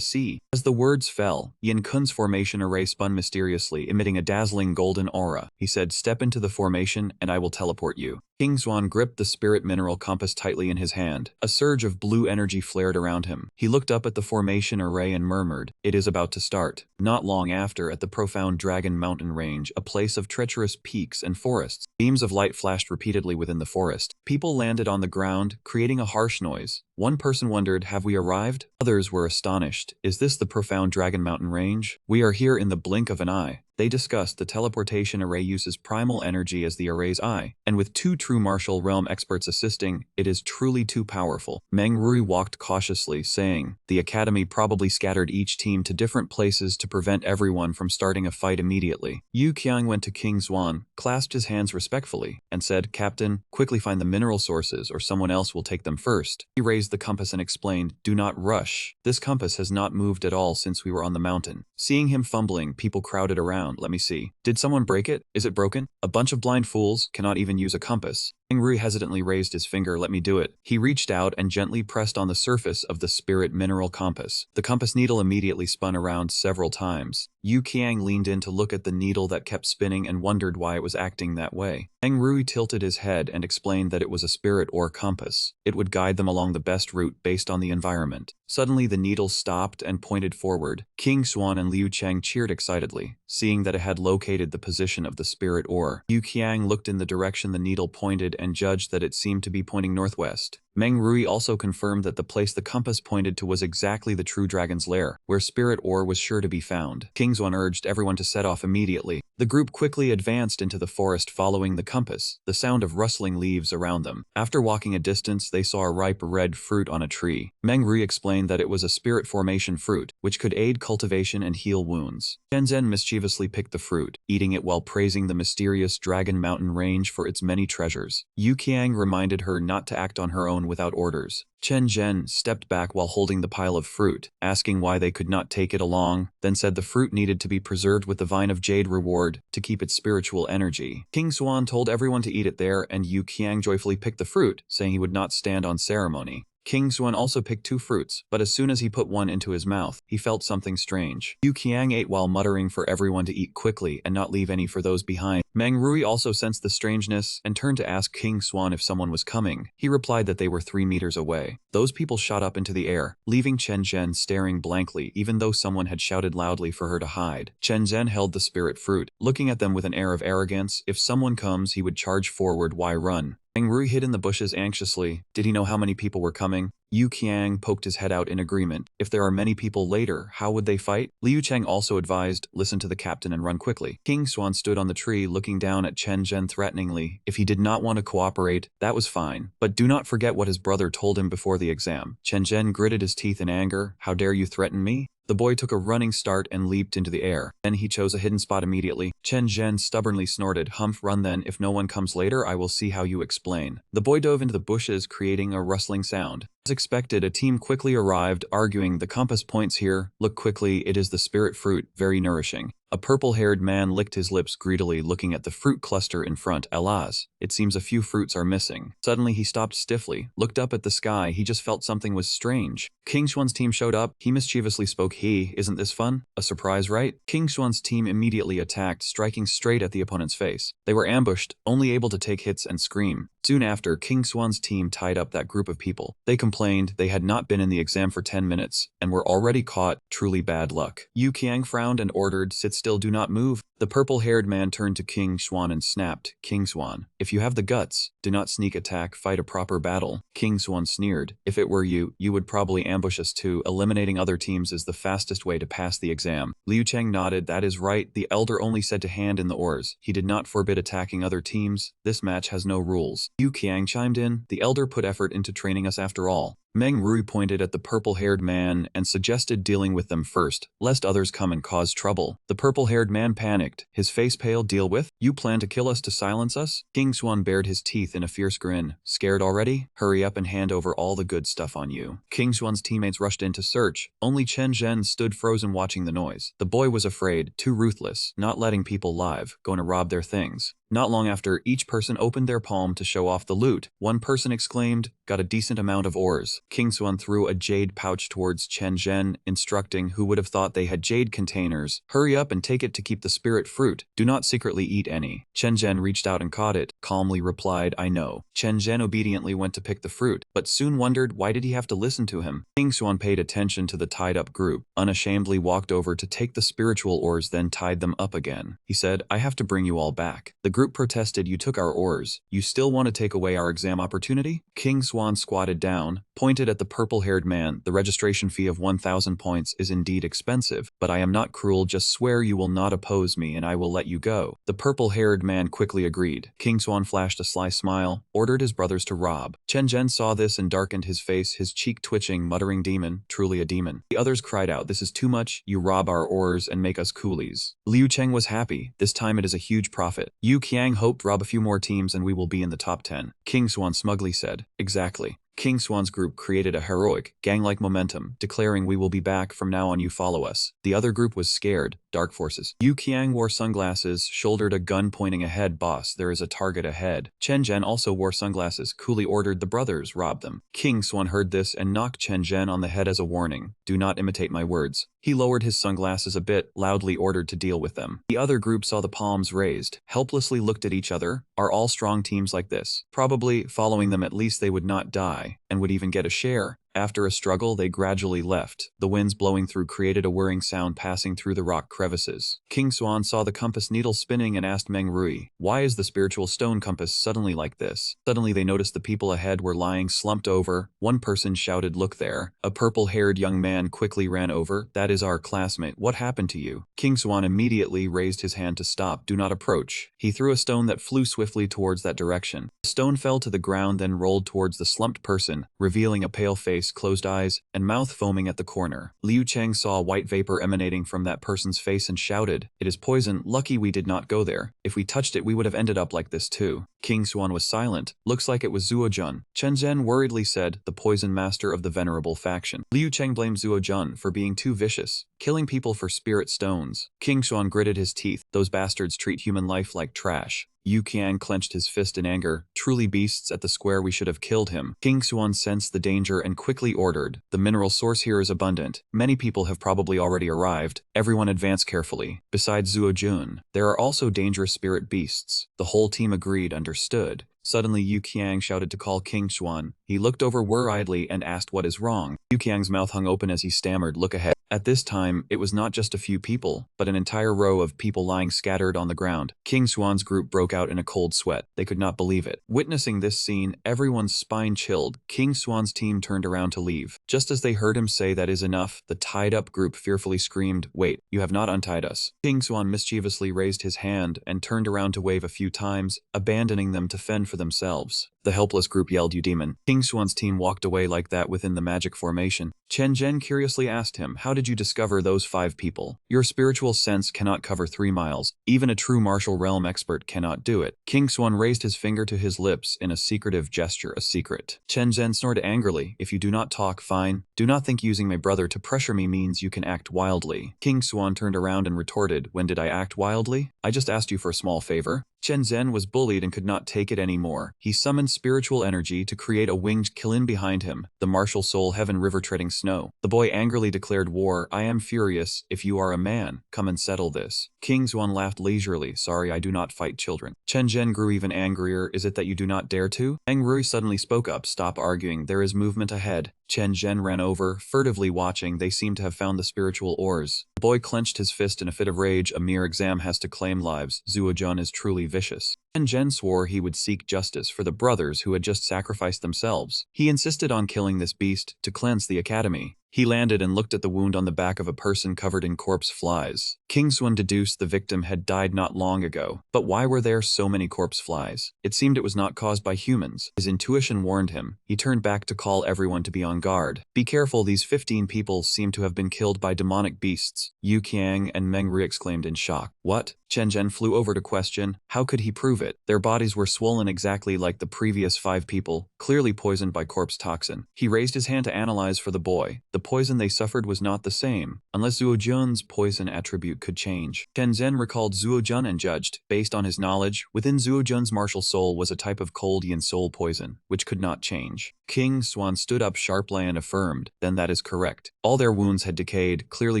sea. As the words fell, Yin Kun's formation array spun mysteriously, emitting a dazzling golden aura. He said, step into the formation and I will teleport you. King Swan gripped the spirit mineral compass tightly in his hand. A surge of blue energy flared around him. He looked up at the formation array and murmured, it is about to start. Not long after, at the profound Dragon Mountain range, a place of treacherous peaks and forests, beams of light flashed repeatedly within the forest. People landed on the ground, creating a harsh noise. One person wondered, have we arrived? Others were astonished. Is this the profound Dragon Mountain range? We are here in the blink of an eye. They discussed the teleportation array uses primal energy as the array's eye, and with 2 true martial realm experts assisting, it is truly too powerful. Meng Rui walked cautiously, saying, the academy probably scattered each team to different places to prevent everyone from starting a fight immediately. Yu Qiang went to King Xuan, clasped his hands respectfully, and said, Captain, quickly find the mineral sources or someone else will take them first. He raised the compass and explained, do not rush. This compass has not moved at all since we were on the mountain. Seeing him fumbling, people crowded around. Let me see. Did someone break it? Is it broken? A bunch of blind fools cannot even use a compass. Meng Rui hesitantly raised his finger. Let me do it. He reached out and gently pressed on the surface of the spirit mineral compass. The compass needle immediately spun around several times. Yu Qiang leaned in to look at the needle that kept spinning and wondered why it was acting that way. Meng Rui tilted his head and explained that it was a spirit or compass. It would guide them along the best route based on the environment. Suddenly the needle stopped and pointed forward. King Xuan and Liu Cheng cheered excitedly, seeing that it had located the position of the spirit ore. Yu Qiang looked in the direction the needle pointed and judged that it seemed to be pointing northwest. Meng Rui also confirmed that the place the compass pointed to was exactly the true dragon's lair, where spirit ore was sure to be found. King Xuan urged everyone to set off immediately. The group quickly advanced into the forest following the compass, the sound of rustling leaves around them. After walking a distance, they saw a ripe red fruit on a tree. Meng Rui explained that it was a spirit formation fruit, which could aid cultivation and heal wounds. Shenzhen mischievously picked the fruit, eating it while praising the mysterious Dragon Mountain range for its many treasures. Yu Qiang reminded her not to act on her own without orders. Chen Zhen stepped back while holding the pile of fruit, asking why they could not take it along, then said the fruit needed to be preserved with the vine of jade reward to keep its spiritual energy. King Xuan told everyone to eat it there, and Yu Qiang joyfully picked the fruit, saying he would not stand on ceremony. King Xuan also picked 2 fruits, but as soon as he put one into his mouth, he felt something strange. Yu Qiang ate while muttering for everyone to eat quickly and not leave any for those behind. Meng Rui also sensed the strangeness and turned to ask King Xuan if someone was coming. He replied that they were 3 meters away. Those people shot up into the air, leaving Chen Zhen staring blankly even though someone had shouted loudly for her to hide. Chen Zhen held the spirit fruit, looking at them with an air of arrogance. If someone comes, he would charge forward. Why run? Meng Rui hid in the bushes anxiously. Did he know how many people were coming? Yu Qiang poked his head out in agreement. If there are many people later, how would they fight? Liu Cheng also advised, listen to the captain and run quickly. King Xuan stood on the tree looking down at Chen Zhen threateningly. If he did not want to cooperate, that was fine. But do not forget what his brother told him before the exam. Chen Zhen gritted his teeth in anger. How dare you threaten me? The boy took a running start and leaped into the air. Then he chose a hidden spot immediately. Chen Zhen stubbornly snorted, humph, run then. If no one comes later, I will see how you explain. The boy dove into the bushes, creating a rustling sound. As expected, a team quickly arrived, arguing, the compass points here. Look quickly, it is the spirit fruit, very nourishing. A purple-haired man licked his lips greedily, looking at the fruit cluster in front. Alas, it seems a few fruits are missing. Suddenly he stopped stiffly, looked up at the sky. He just felt something was strange. King Xuan's team showed up. He mischievously spoke, isn't this fun? A surprise, right? King Xuan's team immediately attacked, striking straight at the opponent's face. They were ambushed, only able to take hits and scream. Soon after, King Swan's team tied up that group of people. They complained they had not been in the exam for 10 minutes and were already caught. Truly bad luck. Yu Qiang frowned and ordered, "Sit still, do not move." The purple-haired man turned to King Swan and snapped, "King Swan, if you have the guts, do not sneak attack, fight a proper battle." King Swan sneered, "If it were you, you would probably ambush us too. Eliminating other teams is the fastest way to pass the exam." Liu Cheng nodded, "That is right." The elder only said to hand in the oars. He did not forbid attacking other teams. This match has no rules. Yu Qiang chimed in, "The elder put effort into training us after all." Meng Rui pointed at the purple-haired man and suggested dealing with them first, lest others come and cause trouble. The purple-haired man panicked, his face pale. "Deal with? You plan to kill us to silence us?" King Swan bared his teeth in a fierce grin. "Scared already? Hurry up and hand over all the good stuff on you." King Swan's teammates rushed in to search. Only Chen Zhen stood frozen watching the noise. The boy was afraid, too ruthless, not letting people live, going to rob their things. Not long after, each person opened their palm to show off the loot. One person exclaimed, "Got a decent amount of ores." King Swan threw a jade pouch towards Chen Zhen, instructing, "Who would have thought they had jade containers? Hurry up and take it to keep the spirit fruit. Do not secretly eat any." Chen Zhen reached out and caught it, calmly replied, "I know." Chen Zhen obediently went to pick the fruit, but soon wondered, why did he have to listen to him? King Swan paid attention to the tied-up group, unashamedly walked over to take the spiritual ores, then tied them up again. He said, "I have to bring you all back." The group protested, "You took our ores. You still want to take away our exam opportunity?" King Swan squatted down, pointed at the purple-haired man. "The registration fee of 1,000 points is indeed expensive, but I am not cruel. Just swear you will not oppose me and I will let you go." The purple-haired man quickly agreed. King Swan flashed a sly smile, ordered his brothers to rob. Chen Zhen saw this and darkened his face, his cheek twitching, muttering, "Demon, truly a demon." The others cried out, "This is too much. You rob our ores and make us coolies." Liu Cheng was happy. This time it is a huge profit. Yu Qiang hoped, "Rob a few more teams and we will be in the top 10. King Swan smugly said, "Exactly." King Swan's group created a heroic, gang-like momentum, declaring, "We will be back. From now on you follow us." The other group was scared. Dark forces. Yu Qiang wore sunglasses, shouldered a gun pointing ahead. "Boss, there is a target ahead." Chen Zhen also wore sunglasses, coolly ordered the brothers, "Rob them." King Swan heard this and knocked Chen Zhen on the head as a warning, "Do not imitate my words." He lowered his sunglasses a bit, loudly ordered to deal with them. The other group saw the palms raised, helplessly looked at each other. Are all strong teams like this? Probably. Following them, at least they would not die, and would even get a share. After a struggle, they gradually left. The winds blowing through created a whirring sound passing through the rock crevices. King Swan saw the compass needle spinning and asked Meng Rui, "Why is the spiritual stone compass suddenly like this?" Suddenly they noticed the people ahead were lying slumped over. One person shouted, "Look there." A purple-haired young man quickly ran over. "That is our classmate. What happened to you?" King Swan immediately raised his hand to stop. "Do not approach." He threw a stone that flew swiftly towards that direction. The stone fell to the ground, then rolled towards the slumped person, revealing a pale face, closed eyes, and mouth foaming at the corner. Liu Cheng saw white vapor emanating from that person's face and shouted, "It is poison. Lucky we did not go there. If we touched it, we would have ended up like this too." King Swan was silent. "Looks like it was Zuo Jun." Chen Zhen worriedly said, "The poison master of the venerable faction." Liu Cheng blamed Zuo Jun for being too vicious, killing people for spirit stones. King Swan gritted his teeth. "Those bastards treat human life like trash." Yu Qiang clenched his fist in anger. "Truly beasts at the square, we should have killed him." King Swan sensed the danger and quickly ordered, "The mineral source here is abundant. Many people have probably already arrived. Everyone advance carefully." Besides Zuo Jun, there are also dangerous spirit beasts. The whole team agreed, understood. Suddenly Yu Qiang shouted to call King Swan. He looked over worriedly and asked, "What is wrong?" Yu Qiang's mouth hung open as he stammered, "Look ahead." At this time, it was not just a few people, but an entire row of people lying scattered on the ground. King Swan's group broke out in a cold sweat. They could not believe it. Witnessing this scene, everyone's spine chilled. King Swan's team turned around to leave. Just as they heard him say, "That is enough," the tied-up group fearfully screamed, "Wait, you have not untied us." King Swan mischievously raised his hand and turned around to wave a few times, abandoning them to fend for themselves. The helpless group yelled, "You demon." King Swan's team walked away like that within the magic formation. Chen Zhen curiously asked him, "How did you discover those 5 people? Your spiritual sense cannot cover 3 miles. Even a true martial realm expert cannot do it." King Swan raised his finger to his lips in a secretive gesture, a secret. Chen Zhen snorted angrily, "If you do not talk, fine. Do not think using my brother to pressure me means you can act wildly." King Swan turned around and retorted, "When did I act wildly? I just asked you for a small favor." Chen Zhen was bullied and could not take it anymore. He summoned spiritual energy to create a winged Qilin behind him, the martial soul heaven river treading snow. The boy angrily declared war. I am furious. If you are a man, come and settle this. King Xuan laughed leisurely. Sorry, I do not fight children. Chen Zhen grew even angrier. Is it that you do not dare to? Meng Rui suddenly spoke up. Stop arguing. There is movement ahead. Chen Zhen ran over, furtively watching. They seemed to have found the spiritual ores. The boy clenched his fist in a fit of rage. A mere exam has to claim lives. Zuojun is truly vicious. Chen Zhen swore he would seek justice for the brothers who had just sacrificed themselves. He insisted on killing this beast to cleanse the academy. He landed and looked at the wound on the back of a person covered in corpse flies. King Xuan deduced the victim had died not long ago. But why were there so many corpse flies? It seemed it was not caused by humans. His intuition warned him. He turned back to call everyone to be on guard. Be careful, these 15 people seem to have been killed by demonic beasts. Yu Qiang and Meng Ri exclaimed in shock. What? Chen Zhen flew over to question. How could he prove it? Their bodies were swollen exactly like the previous 5 people, clearly poisoned by corpse toxin. He raised his hand to analyze for the boy. The poison they suffered was not the same, unless Zuojun's poison attribute could change. Chen Zhen recalled Zuojun and judged, based on his knowledge, within Zuojun's martial soul was a type of cold yin soul poison, which could not change. King Xuan stood up sharply and affirmed, then that is correct. All their wounds had decayed, clearly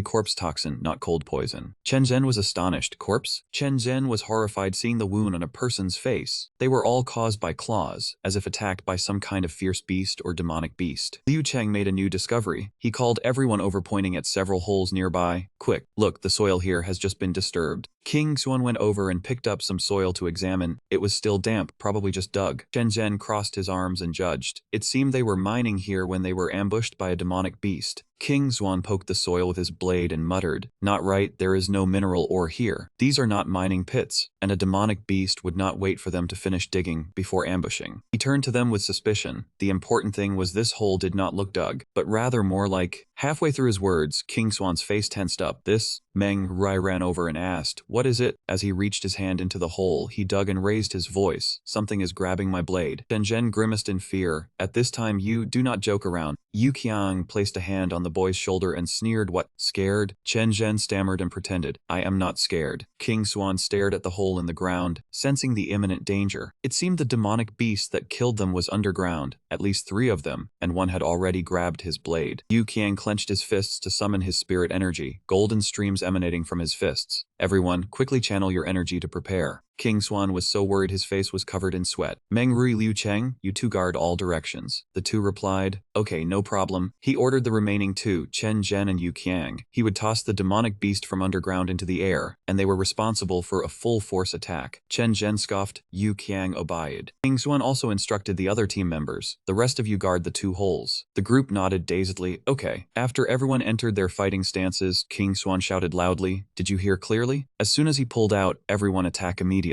corpse toxin, not cold poison. Chen Zhen was astonished. Corpse? Chen Zhen was horrified seeing the wound on a person's face. They were all caused by claws, as if attacked by some kind of fierce beast or demonic beast. Liu Cheng made a new discovery. He called everyone over, pointing at several holes nearby. Quick, look, the soil here has just been disturbed. King Xuan went over and picked up some soil to examine. It was still damp, probably just dug. Chen Zhen crossed his arms and judged. It seemed they were mining here when they were ambushed by a demonic beast. King Xuan poked the soil with his blade and muttered, Not right, there is no mineral ore here. These are not mining pits, and a demonic beast would not wait for them to finish digging before ambushing. He turned to them with suspicion. The important thing was this hole did not look dug, but rather more like... Halfway through his words, King Xuan's face tensed up. This? Meng Rai ran over and asked, What is it? As he reached his hand into the hole, he dug and raised his voice. Something is grabbing my blade. Chen Zhen grimaced in fear. At this time you do not joke around. Yu Qiang placed a hand on the boy's shoulder and sneered. What? Scared? Chen Zhen stammered and pretended. I am not scared. King Xuan stared at the hole in the ground, sensing the imminent danger. It seemed the demonic beast that killed them was underground, at least 3 of them, and one had already grabbed his blade. Yu Qiang clenched his fists to summon his spirit energy, golden streams emanating from his fists. Everyone, quickly channel your energy to prepare. King Xuan was so worried his face was covered in sweat. Meng Rui, Liu Cheng, you 2 guard all directions. The 2 replied, Okay, no problem. He ordered the remaining 2, Chen Zhen and Yu Qiang. He would toss the demonic beast from underground into the air, and they were responsible for a full force attack. Chen Zhen scoffed, Yu Qiang obeyed. King Xuan also instructed the other team members, the rest of you guard the 2 holes. The group nodded dazedly, okay. After everyone entered their fighting stances, King Xuan shouted loudly, Did you hear clearly? As soon as he pulled out, everyone attack immediately.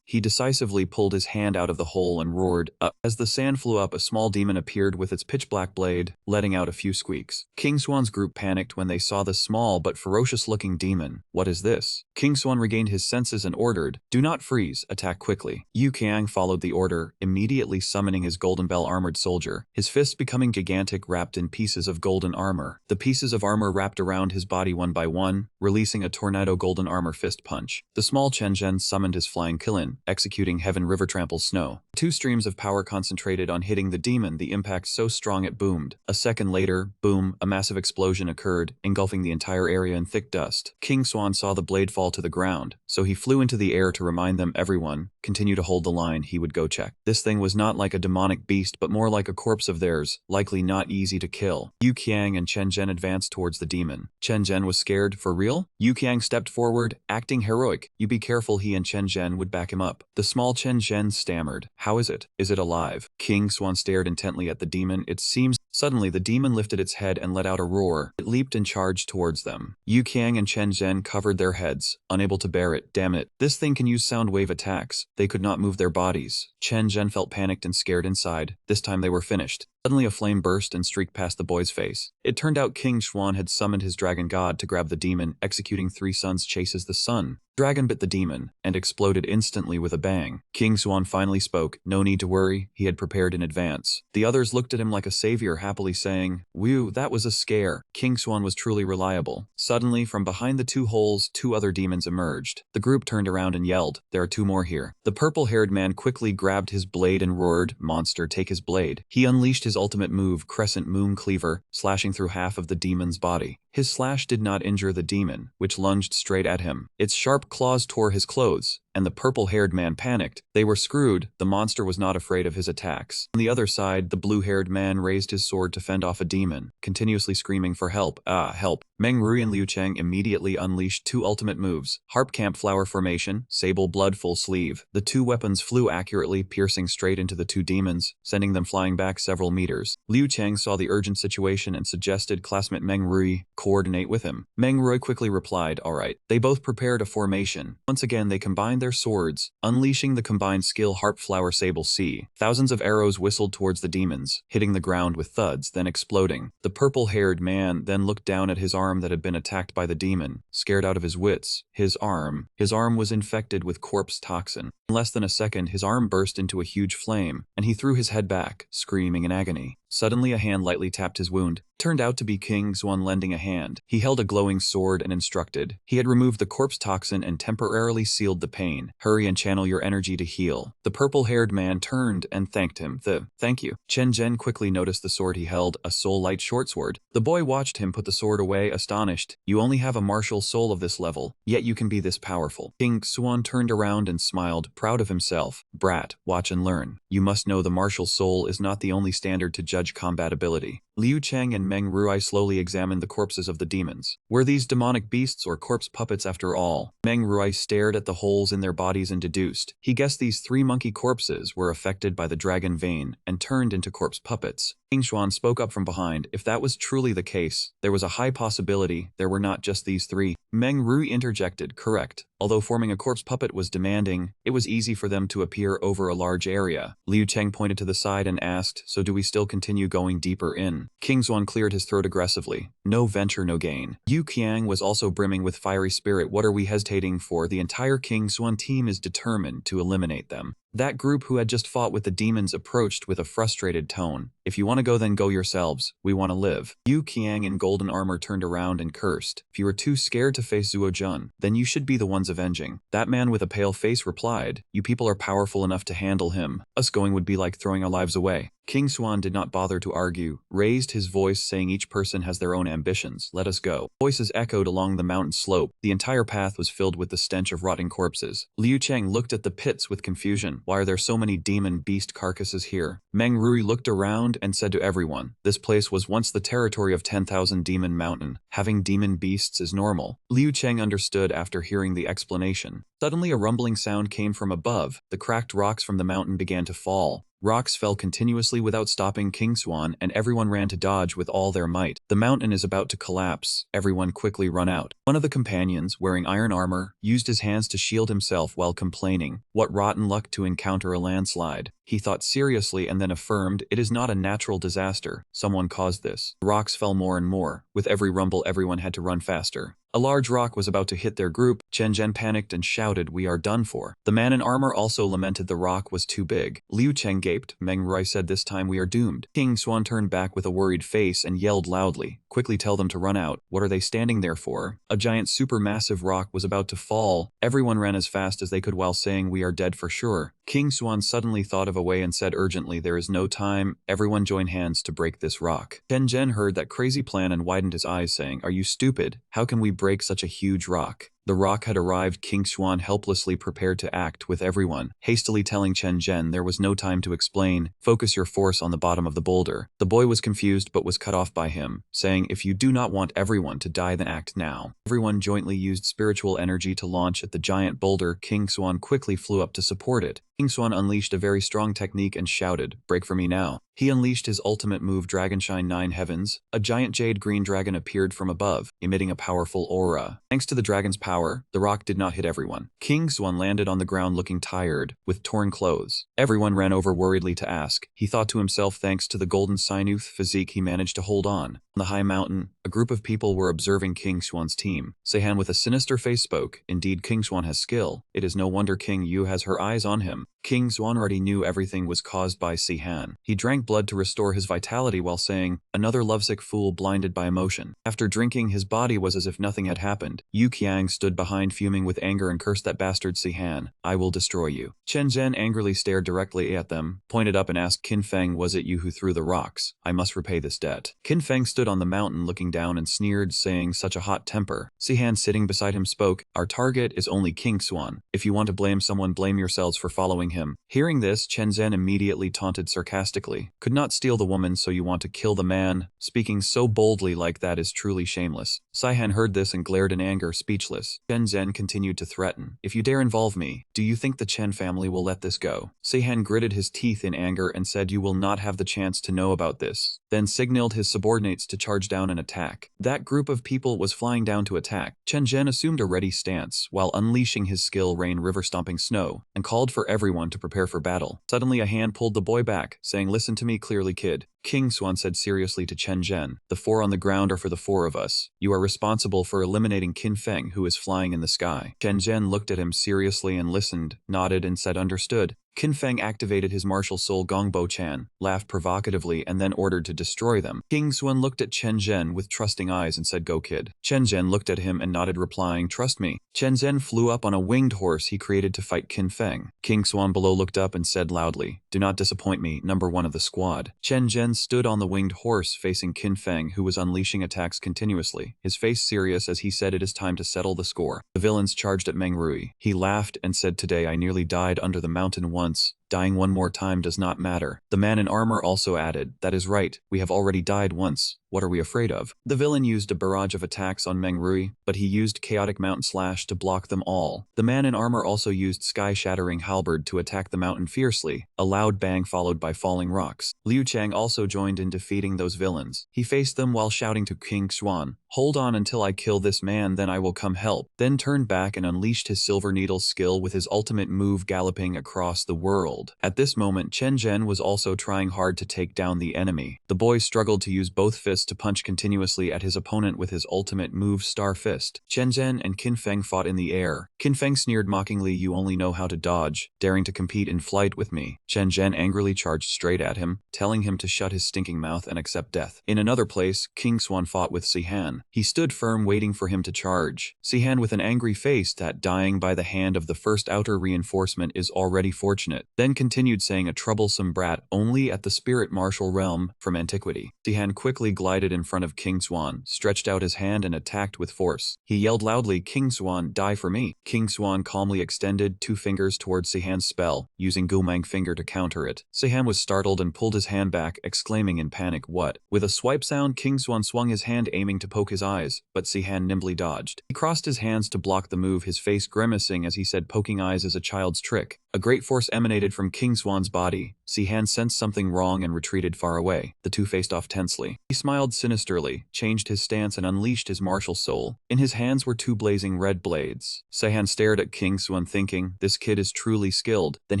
He decisively pulled his hand out of the hole and roared, up. As the sand flew up, a small demon appeared with its pitch-black blade, letting out a few squeaks. King Xuan's group panicked when they saw the small but ferocious-looking demon. What is this? King Xuan regained his senses and ordered, Do not freeze, attack quickly. Yu Qiang followed the order, immediately summoning his golden bell armored soldier, his fists becoming gigantic, wrapped in pieces of golden armor. The pieces of armor wrapped around his body one by one, releasing a tornado golden armor fist punch. The small Chen Zhen summoned his flying Qilin, executing Heaven River Tramples Snow. 2 streams of power concentrated on hitting the demon, the impact so strong it boomed. A second later, boom, a massive explosion occurred, engulfing the entire area in thick dust. King Xuan saw the blade fall to the ground, so he flew into the air to remind them everyone, continue to hold the line, he would go check. This thing was not like a demonic beast but more like a corpse of theirs, likely not easy to kill. Yu Qiang and Chen Zhen advanced towards the demon. Chen Zhen was scared. For real? Yu Qiang stepped forward, acting heroic. You be careful, he and Chen Zhen would back him up. The small Chen Zhen stammered. How is it? Is it alive? King Xuan stared intently at the demon. It seems... Suddenly the demon lifted its head and let out a roar. It leaped and charged towards them. Yu Qiang and Chen Zhen covered their heads, unable to bear it. Damn it. This thing can use sound wave attacks. They could not move their bodies. Chen Zhen felt panicked and scared inside. This time they were finished. Suddenly a flame burst and streaked past the boy's face. It turned out King Xuan had summoned his dragon god to grab the demon, executing 3 suns chases the sun. Dragon bit the demon, and exploded instantly with a bang. King Swan finally spoke. No need to worry, he had prepared in advance. The others looked at him like a savior, happily saying, "Whew, that was a scare." King Swan was truly reliable. Suddenly, from behind the two holes, two other demons emerged. The group turned around and yelled, "There are two more here." The purple-haired man quickly grabbed his blade and roared, "Monster, take his blade." He unleashed his ultimate move, Crescent Moon Cleaver, slashing through half of the demon's body. His slash did not injure the demon, which lunged straight at him. Its sharp claws tore his clothes, and the purple-haired man panicked. They were screwed. The monster was not afraid of his attacks. On the other side, the blue-haired man raised his sword to fend off a demon, continuously screaming for help. Help. Meng Rui and Liu Cheng immediately unleashed two ultimate moves, Harp Camp Flower Formation, Sable Blood Full Sleeve. The two weapons flew accurately, piercing straight into the two demons, sending them flying back several meters. Liu Cheng saw the urgent situation and suggested classmate Meng Rui coordinate with him. Meng Rui quickly replied, "All right." They both prepared a formation. Once again, they combined their swords, unleashing the combined skill Harp Flower Sable C. Thousands of arrows whistled towards the demons, hitting the ground with thuds, then exploding. The purple-haired man then looked down at his arm that had been attacked by the demon, scared out of his wits. His arm was infected with corpse toxin. In less than a second, his arm burst into a huge flame, and he threw his head back, screaming in agony. Suddenly, a hand lightly tapped his wound. Turned out to be King Swan lending a hand. He held a glowing sword and instructed. He had removed the corpse toxin and temporarily sealed the pain. "Hurry and channel your energy to heal." The purple-haired man turned and thanked him. Thank you. Chen Zhen quickly noticed the sword he held, a soul-light short sword. The boy watched him put the sword away, astonished. "You only have a martial soul of this level, yet you can be this powerful." King Swan turned around and smiled, proud of himself. "Brat, watch and learn. You must know the martial soul is not the only standard to judge combat ability." Liu Cheng and Meng Rui slowly examined the corpses of the demons. Were these demonic beasts or corpse puppets after all? Meng Rui stared at the holes in their bodies and deduced. He guessed these three monkey corpses were affected by the dragon vein and turned into corpse puppets. King Swan spoke up from behind. If that was truly the case, there was a high possibility there were not just these three. Meng Rui interjected, "Correct. Although forming a corpse puppet was demanding, it was easy for them to appear over a large area." Liu Cheng pointed to the side and asked, "So do we still continue going deeper in?" King Swan cleared his throat aggressively. "No venture, no gain." Yu Qiang was also brimming with fiery spirit. "What are we hesitating for? The entire King Swan team is determined to eliminate them." That group who had just fought with the demons approached with a frustrated tone. "If you want to go, then go yourselves. We want to live." Yu Qiang in golden armor turned around and cursed. "If you are too scared to face Zuo Jun, then you should be the ones avenging." That man with a pale face replied, "You people are powerful enough to handle him. Us going would be like throwing our lives away." King Swan did not bother to argue, raised his voice saying each person has their own ambitions. "Let us go." Voices echoed along the mountain slope. The entire path was filled with the stench of rotting corpses. Liu Cheng looked at the pits with confusion. "Why are there so many demon beast carcasses here?" Meng Rui looked around and said to everyone, "This place was once the territory of 10,000 Demon Mountain. Having demon beasts is normal." Liu Cheng understood after hearing the explanation. Suddenly a rumbling sound came from above. The cracked rocks from the mountain began to fall. Rocks fell continuously without stopping. King Swan and everyone ran to dodge with all their might. "The mountain is about to collapse. Everyone quickly run out." One of the companions, wearing iron armor, used his hands to shield himself while complaining, "What rotten luck to encounter a landslide." He thought seriously and then affirmed, "It is not a natural disaster. Someone caused this." The rocks fell more and more. With every rumble, everyone had to run faster. A large rock was about to hit their group. Chen Zhen panicked and shouted, "We are done for." The man in armor also lamented the rock was too big. Liu Cheng gaped. Meng Rui said, "This time we are doomed." King Swan turned back with a worried face and yelled loudly, "Quickly tell them to run out. What are they standing there for?" A giant supermassive rock was about to fall. Everyone ran as fast as they could while saying, "We are dead for sure." King Swan suddenly thought of a way and said urgently, "There is no time. Everyone join hands to break this rock." Chen Zhen heard that crazy plan and widened his eyes, saying, "Are you stupid? How can we break such a huge rock?" The rock had arrived. King Swan helplessly prepared to act with everyone, hastily telling Chen Zhen there was no time to explain. "Focus your force on the bottom of the boulder." The boy was confused but was cut off by him, saying, "If you do not want everyone to die, then act now." Everyone jointly used spiritual energy to launch at the giant boulder. King Swan quickly flew up to support it. King Swan unleashed a very strong technique and shouted, "Break for me now." He unleashed his ultimate move, Dragonshine 9 Heavens. A giant jade green dragon appeared from above, emitting a powerful aura. Thanks to the dragon's power, the rock did not hit everyone. King Swan landed on the ground looking tired, with torn clothes. Everyone ran over worriedly to ask. He thought to himself, thanks to the golden Sinooth physique he managed to hold on. On the high mountain, a group of people were observing King Xuan's team. Seihan with a sinister face spoke, "Indeed, King Xuan has skill. It is no wonder King Yu has her eyes on him." King Xuan already knew everything was caused by Seihan. He drank blood to restore his vitality while saying, "Another lovesick fool blinded by emotion." After drinking, his body was as if nothing had happened. Yu Qiang stood behind fuming with anger and cursed that bastard Seihan. "I will destroy you." Chen Zhen angrily stared directly at them, pointed up and asked Qin Feng, "Was it you who threw the rocks? I must repay this debt." Qin Feng stood on the mountain looking down and sneered, saying, "Such a hot temper." Seihan sitting beside him spoke, "Our target is only King Xuan. If you want to blame someone, blame yourselves for following him." Hearing this, Chen Zhen immediately taunted sarcastically, "Could not steal the woman, so you want to kill the man? Speaking so boldly like that is truly shameless." Seihan heard this and glared in anger, speechless. Chen Zhen continued to threaten, "If you dare involve me, do you think the Chen family will let this go?" Seihan gritted his teeth in anger and said, "You will not have the chance to know about this," then signaled his subordinates to charge down and attack. That group of people was flying down to attack. Chen Zhen assumed a ready stance, while unleashing his skill rain river stomping snow, and called for everyone to prepare for battle. Suddenly a hand pulled the boy back, saying, "Listen to me clearly, kid." King Xuan said seriously to Chen Zhen, "The four on the ground are for the four of us. You are responsible for eliminating Qin Feng, who is flying in the sky." Chen Zhen looked at him seriously and listened, nodded and said understood. Qin Feng activated his martial soul Gongbo Chan, laughed provocatively and then ordered to destroy them. King Xuan looked at Chen Zhen with trusting eyes and said, "Go kid." Chen Zhen looked at him and nodded, replying, "Trust me." Chen Zhen flew up on a winged horse he created to fight Qin Feng. King Xuan below looked up and said loudly, "Do not disappoint me, number one of the squad." Chen Zhen stood on the winged horse facing Qin Feng, who was unleashing attacks continuously, his face serious as he said, "It is time to settle the score." The villains charged at Meng Rui. He laughed and said, "Today I nearly died under the mountain once. Dying one more time does not matter." The man in armor also added, "That is right, we have already died once. What are we afraid of?" The villain used a barrage of attacks on Meng Rui, but he used chaotic mountain slash to block them all. The man in armor also used sky-shattering halberd to attack the mountain fiercely, a loud bang followed by falling rocks. Liu Chang also joined in defeating those villains. He faced them while shouting to King Xuan, "Hold on until I kill this man, then I will come help," then turned back and unleashed his Silver Needle skill with his ultimate move galloping across the world. At this moment, Chen Zhen was also trying hard to take down the enemy. The boy struggled to use both fists to punch continuously at his opponent with his ultimate move Star Fist. Chen Zhen and Qin Feng fought in the air. Qin Feng sneered mockingly, "You only know how to dodge, daring to compete in flight with me." Chen Zhen angrily charged straight at him, telling him to shut his stinking mouth and accept death. In another place, King Xuan fought with Seihan. He stood firm waiting for him to charge. Seihan with an angry face that dying by the hand of the first outer reinforcement is already fortunate, then continued saying, "A troublesome brat only at the spirit martial realm from antiquity." Seihan quickly glided in front of King Xuan, stretched out his hand and attacked with force. He yelled loudly, "King Xuan, die for me." King Xuan calmly extended 2 fingers towards Seihan's spell, using Gumang finger to counter it. Seihan was startled and pulled his hand back, exclaiming in panic, "What?" With a swipe sound, King Xuan swung his hand aiming to poke his eyes, but Seihan nimbly dodged. He crossed his hands to block the move, his face grimacing as he said, "Poking eyes is a child's trick." A great force emanated from King Xuan's body. Seihan sensed something wrong and retreated far away. The two faced off tensely. He smiled sinisterly, changed his stance and unleashed his martial soul. In his hands were 2 blazing red blades. Seihan stared at King Xuan thinking, "This kid is truly skilled." Then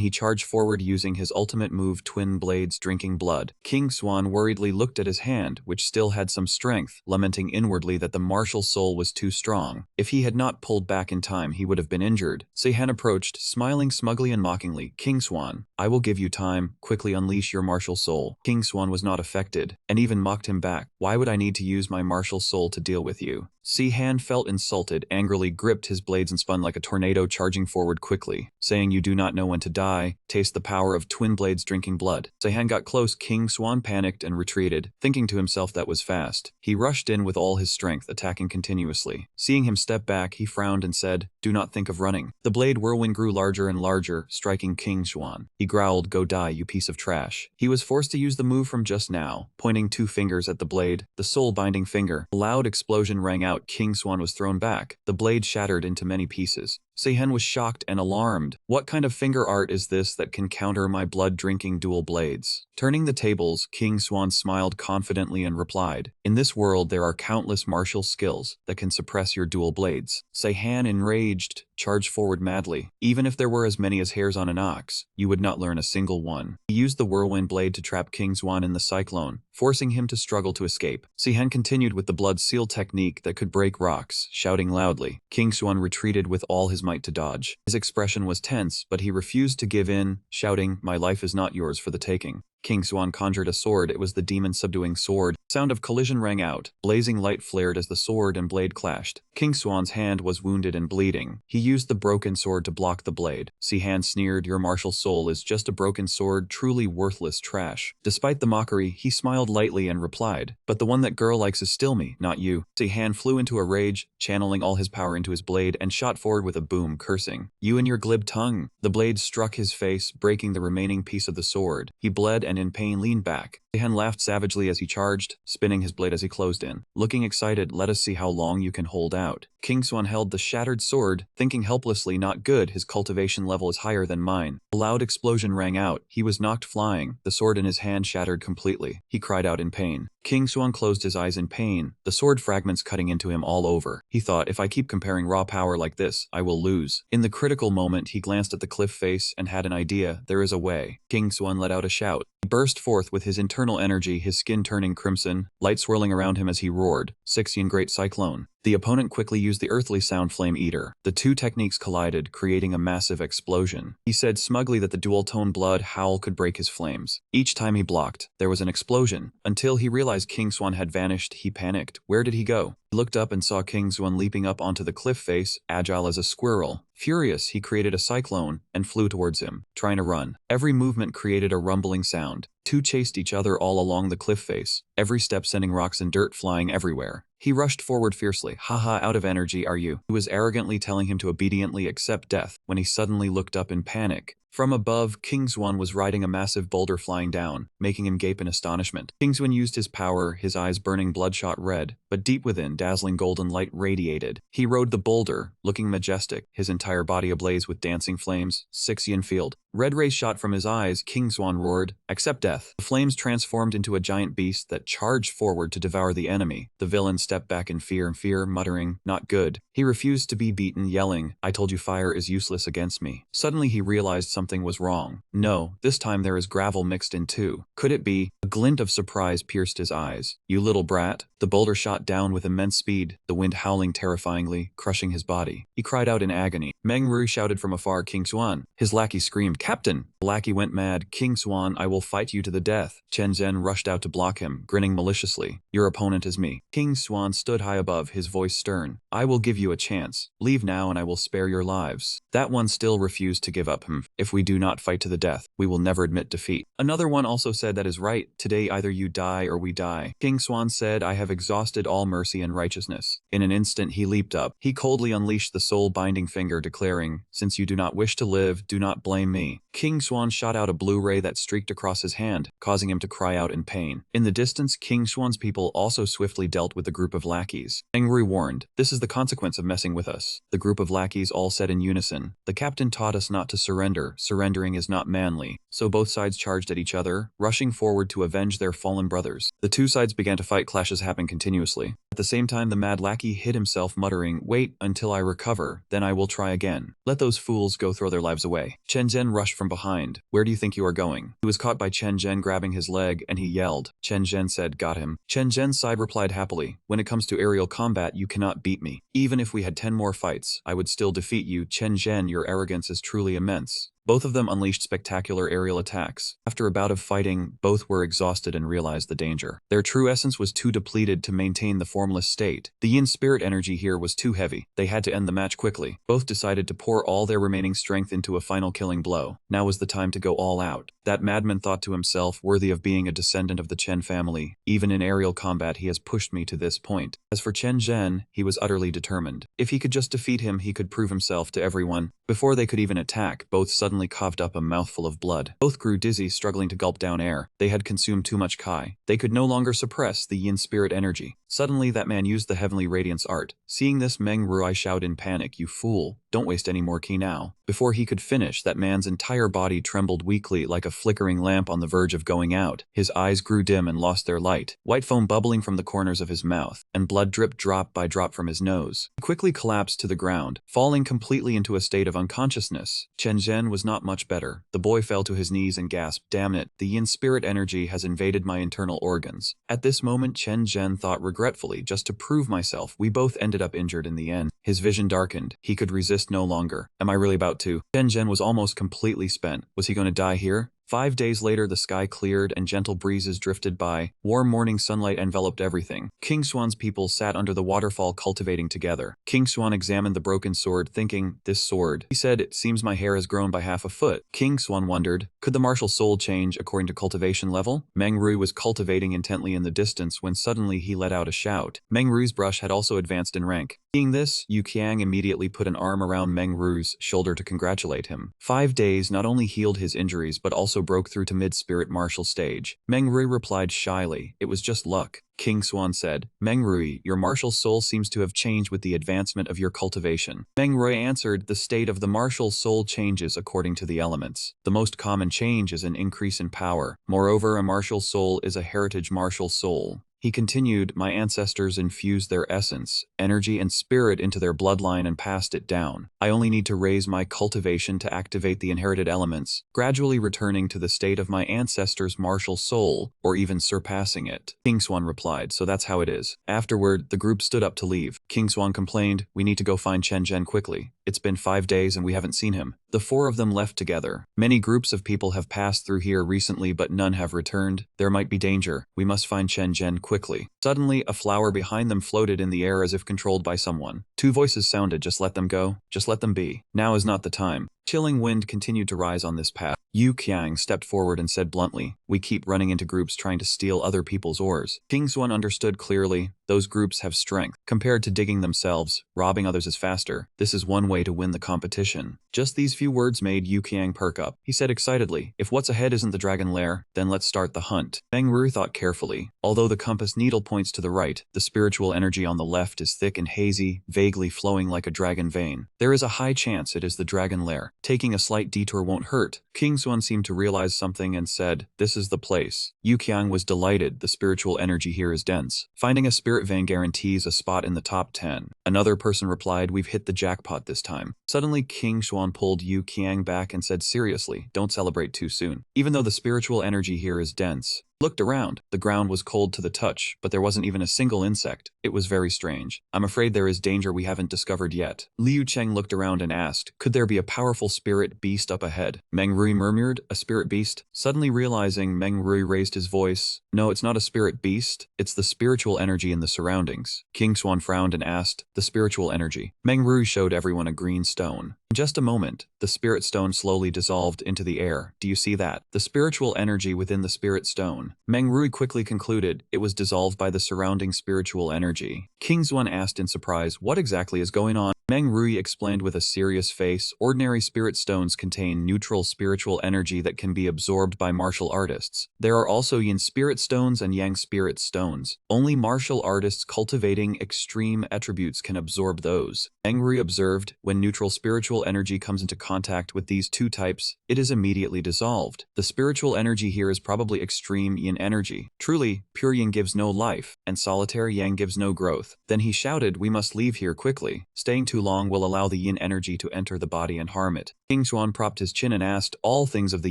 he charged forward using his ultimate move Twin Blades drinking blood. King Xuan worriedly looked at his hand, which still had some strength, lamenting inwardly that the martial soul was too strong. If he had not pulled back in time, he would have been injured. Seihan approached, smiling smugly and mockingly, "King Xuan, I will give you time. Quickly unleash your martial soul." King Xuan was not affected, and even mocked him back. "Why would I need to use my martial soul to deal with you?" Seihan felt insulted, angrily gripped his blades and spun like a tornado, charging forward quickly, saying, "You do not know when to die. Taste the power of twin blades drinking blood." Seihan got close. King Xuan panicked and retreated, thinking to himself that was fast. He rushed in with all his strength, attacking continuously. Seeing him step back, he frowned and said, "Do not think of running." The blade whirlwind grew larger and larger, striking King Xuan. He growled, "Go die, you piece of trash." He was forced to use the move from just now, pointing 2 fingers at the blade, the soul binding finger. A loud explosion rang out out, King Swan was thrown back. The blade shattered into many pieces. Seihen was shocked and alarmed. What kind of finger art is this that can counter my blood-drinking dual blades? Turning the tables, King Swan smiled confidently and replied, "In this world there are countless martial skills that can suppress your dual blades." Seihen, enraged, charged forward madly. Even if there were as many as hairs on an ox, you would not learn a single one. He used the whirlwind blade to trap King Swan in the cyclone, forcing him to struggle to escape. Seihen continued with the blood seal technique that could break rocks, shouting loudly. King Swan retreated with all his might to dodge. His expression was tense, but he refused to give in, shouting, "My life is not yours for the taking." King Swan conjured a sword. It was the demon-subduing sword. Sound of collision rang out. Blazing light flared as the sword and blade clashed. King Swan's hand was wounded and bleeding. He used the broken sword to block the blade. Seihen sneered, "Your martial soul is just a broken sword, truly worthless trash." Despite the mockery, he smiled lightly and replied, "But the one that girl likes is still me, not you." Seihen flew into a rage, channeling all his power into his blade, and shot forward with a boom, cursing, "You and your glib tongue." The blade struck his face, breaking the remaining piece of the sword. He bled and in pain leaned back. Seihen laughed savagely as he charged, spinning his blade as he closed in. Looking excited, "Let us see how long you can hold out." King Swan held the shattered sword, thinking helplessly, "Not good, his cultivation level is higher than mine." A loud explosion rang out. He was knocked flying. The sword in his hand shattered completely. He cried out in pain. King Swan closed his eyes in pain, the sword fragments cutting into him all over. He thought, "If I keep comparing raw power like this, I will lose." In the critical moment, he glanced at the cliff face and had an idea. There is a way. King Swan let out a shout. He burst forth with his internal energy, his skin turning crimson, light swirling around him as he roared, "Sixian Great Cyclone." The opponent quickly used the earthly sound Flame Eater. The two techniques collided, creating a massive explosion. He said smugly that the dual-tone blood howl could break his flames. Each time he blocked, there was an explosion. Until he realized King Swan had vanished, he panicked. Where did he go? He looked up and saw King Swan leaping up onto the cliff face, agile as a squirrel. Furious, he created a cyclone and flew towards him, trying to run. Every movement created a rumbling sound. Two chased each other all along the cliff face, every step sending rocks and dirt flying everywhere. He rushed forward fiercely. "Haha, out of energy are you?" He was arrogantly telling him to obediently accept death when he suddenly looked up in panic. From above, King Swan was riding a massive boulder flying down, making him gape in astonishment. King Swan used his power, his eyes burning bloodshot red, but deep within, dazzling golden light radiated. He rode the boulder, looking majestic, his entire body ablaze with dancing flames. Sixian Field. Red rays shot from his eyes. King Swan roared, "Accept death." The flames transformed into a giant beast that charged forward to devour the enemy. The villain stepped back in fear, muttering, "Not good." He refused to be beaten, yelling, "I told you fire is useless against me." Suddenly he realized something was wrong. No, this time there is gravel mixed in too. Could it be? A glint of surprise pierced his eyes. "You little brat." The boulder shot down with immense speed, the wind howling terrifyingly, crushing his body. He cried out in agony. Meng Rui shouted from afar, "King Swan." His lackey screamed, "Captain!" The lackey went mad. "King Swan, I will fight you to the death." Chen Zhen rushed out to block him, grinning maliciously. "Your opponent is me." King Swan stood high above, his voice stern. "I will give you a chance. Leave now and I will spare your lives." That one still refused to give up. "If we do not fight to the death, we will never admit defeat." Another one also said, "That is right. Today either you die or we die." King Swan said, "I have exhausted all mercy and righteousness." In an instant he leaped up. He coldly unleashed the soul-binding finger, declaring, "Since you do not wish to live, do not blame me." King Swan shot out a blue ray that streaked across his hand, causing him to cry out in pain. In the distance, King Swan's people also swiftly dealt with the group of lackeys. Angry warned, "This is the consequence of messing with us." The group of lackeys all said in unison, "The captain taught us not to surrender. Surrendering is not manly." So both sides charged at each other, rushing forward to avenge their fallen brothers. The two sides began to fight. Clashes happened continuously. At the same time, the mad lackey hid himself, muttering, "Wait until I recover, then I will try again. Let those fools go throw their lives away." Chen Zhen rushed from behind. "Where do you think you are going?" He was caught by Chen Zhen grabbing his leg, and he yelled. Chen Zhen said, "Got him." Chen Zhen's side replied happily, "When it comes to aerial combat, you cannot beat me. Even if we had 10 more fights, I would still defeat you. Chen Zhen, your arrogance is truly immense." Both of them unleashed spectacular aerial attacks. After a bout of fighting, both were exhausted and realized the danger. Their true essence was too depleted to maintain the formless state. The yin spirit energy here was too heavy. They had to end the match quickly. Both decided to pour all their remaining strength into a final killing blow. Now was the time to go all out. That madman thought to himself, "Worthy of being a descendant of the Chen family. Even in aerial combat he has pushed me to this point." As for Chen Zhen, he was utterly determined. If he could just defeat him, he could prove himself to everyone. Before they could even attack, both suddenly coughed up a mouthful of blood. Both grew dizzy, struggling to gulp down air. They had consumed too much Kai. They could no longer suppress the yin spirit energy. Suddenly that man used the heavenly radiance art. Seeing this, Meng Ruai shouted in panic, "You fool! Don't waste any more ki now." Before he could finish, that man's entire body trembled weakly like a flickering lamp on the verge of going out. His eyes grew dim and lost their light, white foam bubbling from the corners of his mouth, and blood dripped drop by drop from his nose. He quickly collapsed to the ground, falling completely into a state of unconsciousness. Chen Zhen was not much better. The boy fell to his knees and gasped, "Damn it, the yin spirit energy has invaded my internal organs." At this moment, Chen Zhen thought regretfully, "Just to prove myself, we both ended up injured in the end." His vision darkened. He could resist no longer. Am I really about to? Chen Zhen was almost completely spent. Was he going to die here? 5 days later, the sky cleared and gentle breezes drifted by. Warm morning sunlight enveloped everything. King Swan's people sat under the waterfall cultivating together. King Swan examined the broken sword, thinking, "This sword," he said, "it seems my hair has grown by half a foot." King Swan wondered, could the martial soul change according to cultivation level? Meng Rui was cultivating intently in the distance when suddenly he let out a shout. Meng Rui's brush had also advanced in rank. Seeing this, Yu Qiang immediately put an arm around Meng Rui's shoulder to congratulate him. 5 days not only healed his injuries but also broke through to mid-spirit martial stage. Meng Rui replied shyly, "It was just luck." King Swan said, "Meng Rui, your martial soul seems to have changed with the advancement of your cultivation." Meng Rui answered, "The state of the martial soul changes according to the elements. The most common change is an increase in power. Moreover, a martial soul is a heritage martial soul." He continued, "My ancestors infused their essence, energy, and spirit into their bloodline and passed it down. I only need to raise my cultivation to activate the inherited elements, gradually returning to the state of my ancestors' martial soul, or even surpassing it." King Swan replied, "So that's how it is." Afterward, the group stood up to leave. King Swan complained, "We need to go find Chen Zhen quickly. It's been 5 days and we haven't seen him." The four of them left together. "Many groups of people have passed through here recently but none have returned. There might be danger. We must find Chen Zhen quickly." Suddenly, a flower behind them floated in the air as if controlled by someone. Two voices sounded, "Just let them go. Just let them be. Now is not the time." Chilling wind continued to rise on this path. Yu Qiang stepped forward and said bluntly, "We keep running into groups trying to steal other people's ores." King Xuan understood clearly. Those groups have strength. Compared to digging themselves, robbing others is faster. This is one way to win the competition. Just these few words made Yu Qiang perk up. He said excitedly, "If what's ahead isn't the dragon lair, then let's start the hunt." Meng Ru thought carefully. Although the compass needle points to the right, the spiritual energy on the left is thick and hazy, vaguely flowing like a dragon vein. There is a high chance it is the dragon lair. Taking a slight detour won't hurt. King Xuan seemed to realize something and said, "This is the place." Yu Qiang was delighted. The spiritual energy here is dense. Finding a spirit vein guarantees a spot in the top 10. Another person replied, "We've hit the jackpot this time." Suddenly, King Xuan pulled Yu Qiang back and said seriously, "Don't celebrate too soon. Even though the spiritual energy here is dense." Looked around. The ground was cold to the touch, but there wasn't even a single insect. It was very strange. "I'm afraid there is danger we haven't discovered yet." Liu Cheng looked around and asked, "Could there be a powerful spirit beast up ahead?" Meng Rui murmured, "A spirit beast?" Suddenly realizing, Meng Rui raised his voice, "No, it's not a spirit beast. It's the spiritual energy in the surroundings." King Swan frowned and asked, "The spiritual energy?" Meng Rui showed everyone a green stone. In just a moment, the spirit stone slowly dissolved into the air. "Do you see that? The spiritual energy within the spirit stone." Meng Rui quickly concluded it was dissolved by the surrounding spiritual energy. King Xuan asked in surprise, "What exactly is going on?" Meng Rui explained with a serious face, "Ordinary spirit stones contain neutral spiritual energy that can be absorbed by martial artists. There are also yin spirit stones and yang spirit stones. Only martial artists cultivating extreme attributes can absorb those." Meng Rui observed, "When neutral spiritual energy comes into contact with these two types, it is immediately dissolved. The spiritual energy here is probably extreme yin energy. Truly, pure yin gives no life, and solitary yang gives no growth." Then he shouted, "We must leave here quickly. Staying too long will allow the yin energy to enter the body and harm it." King Xuan propped his chin and asked, "All things of the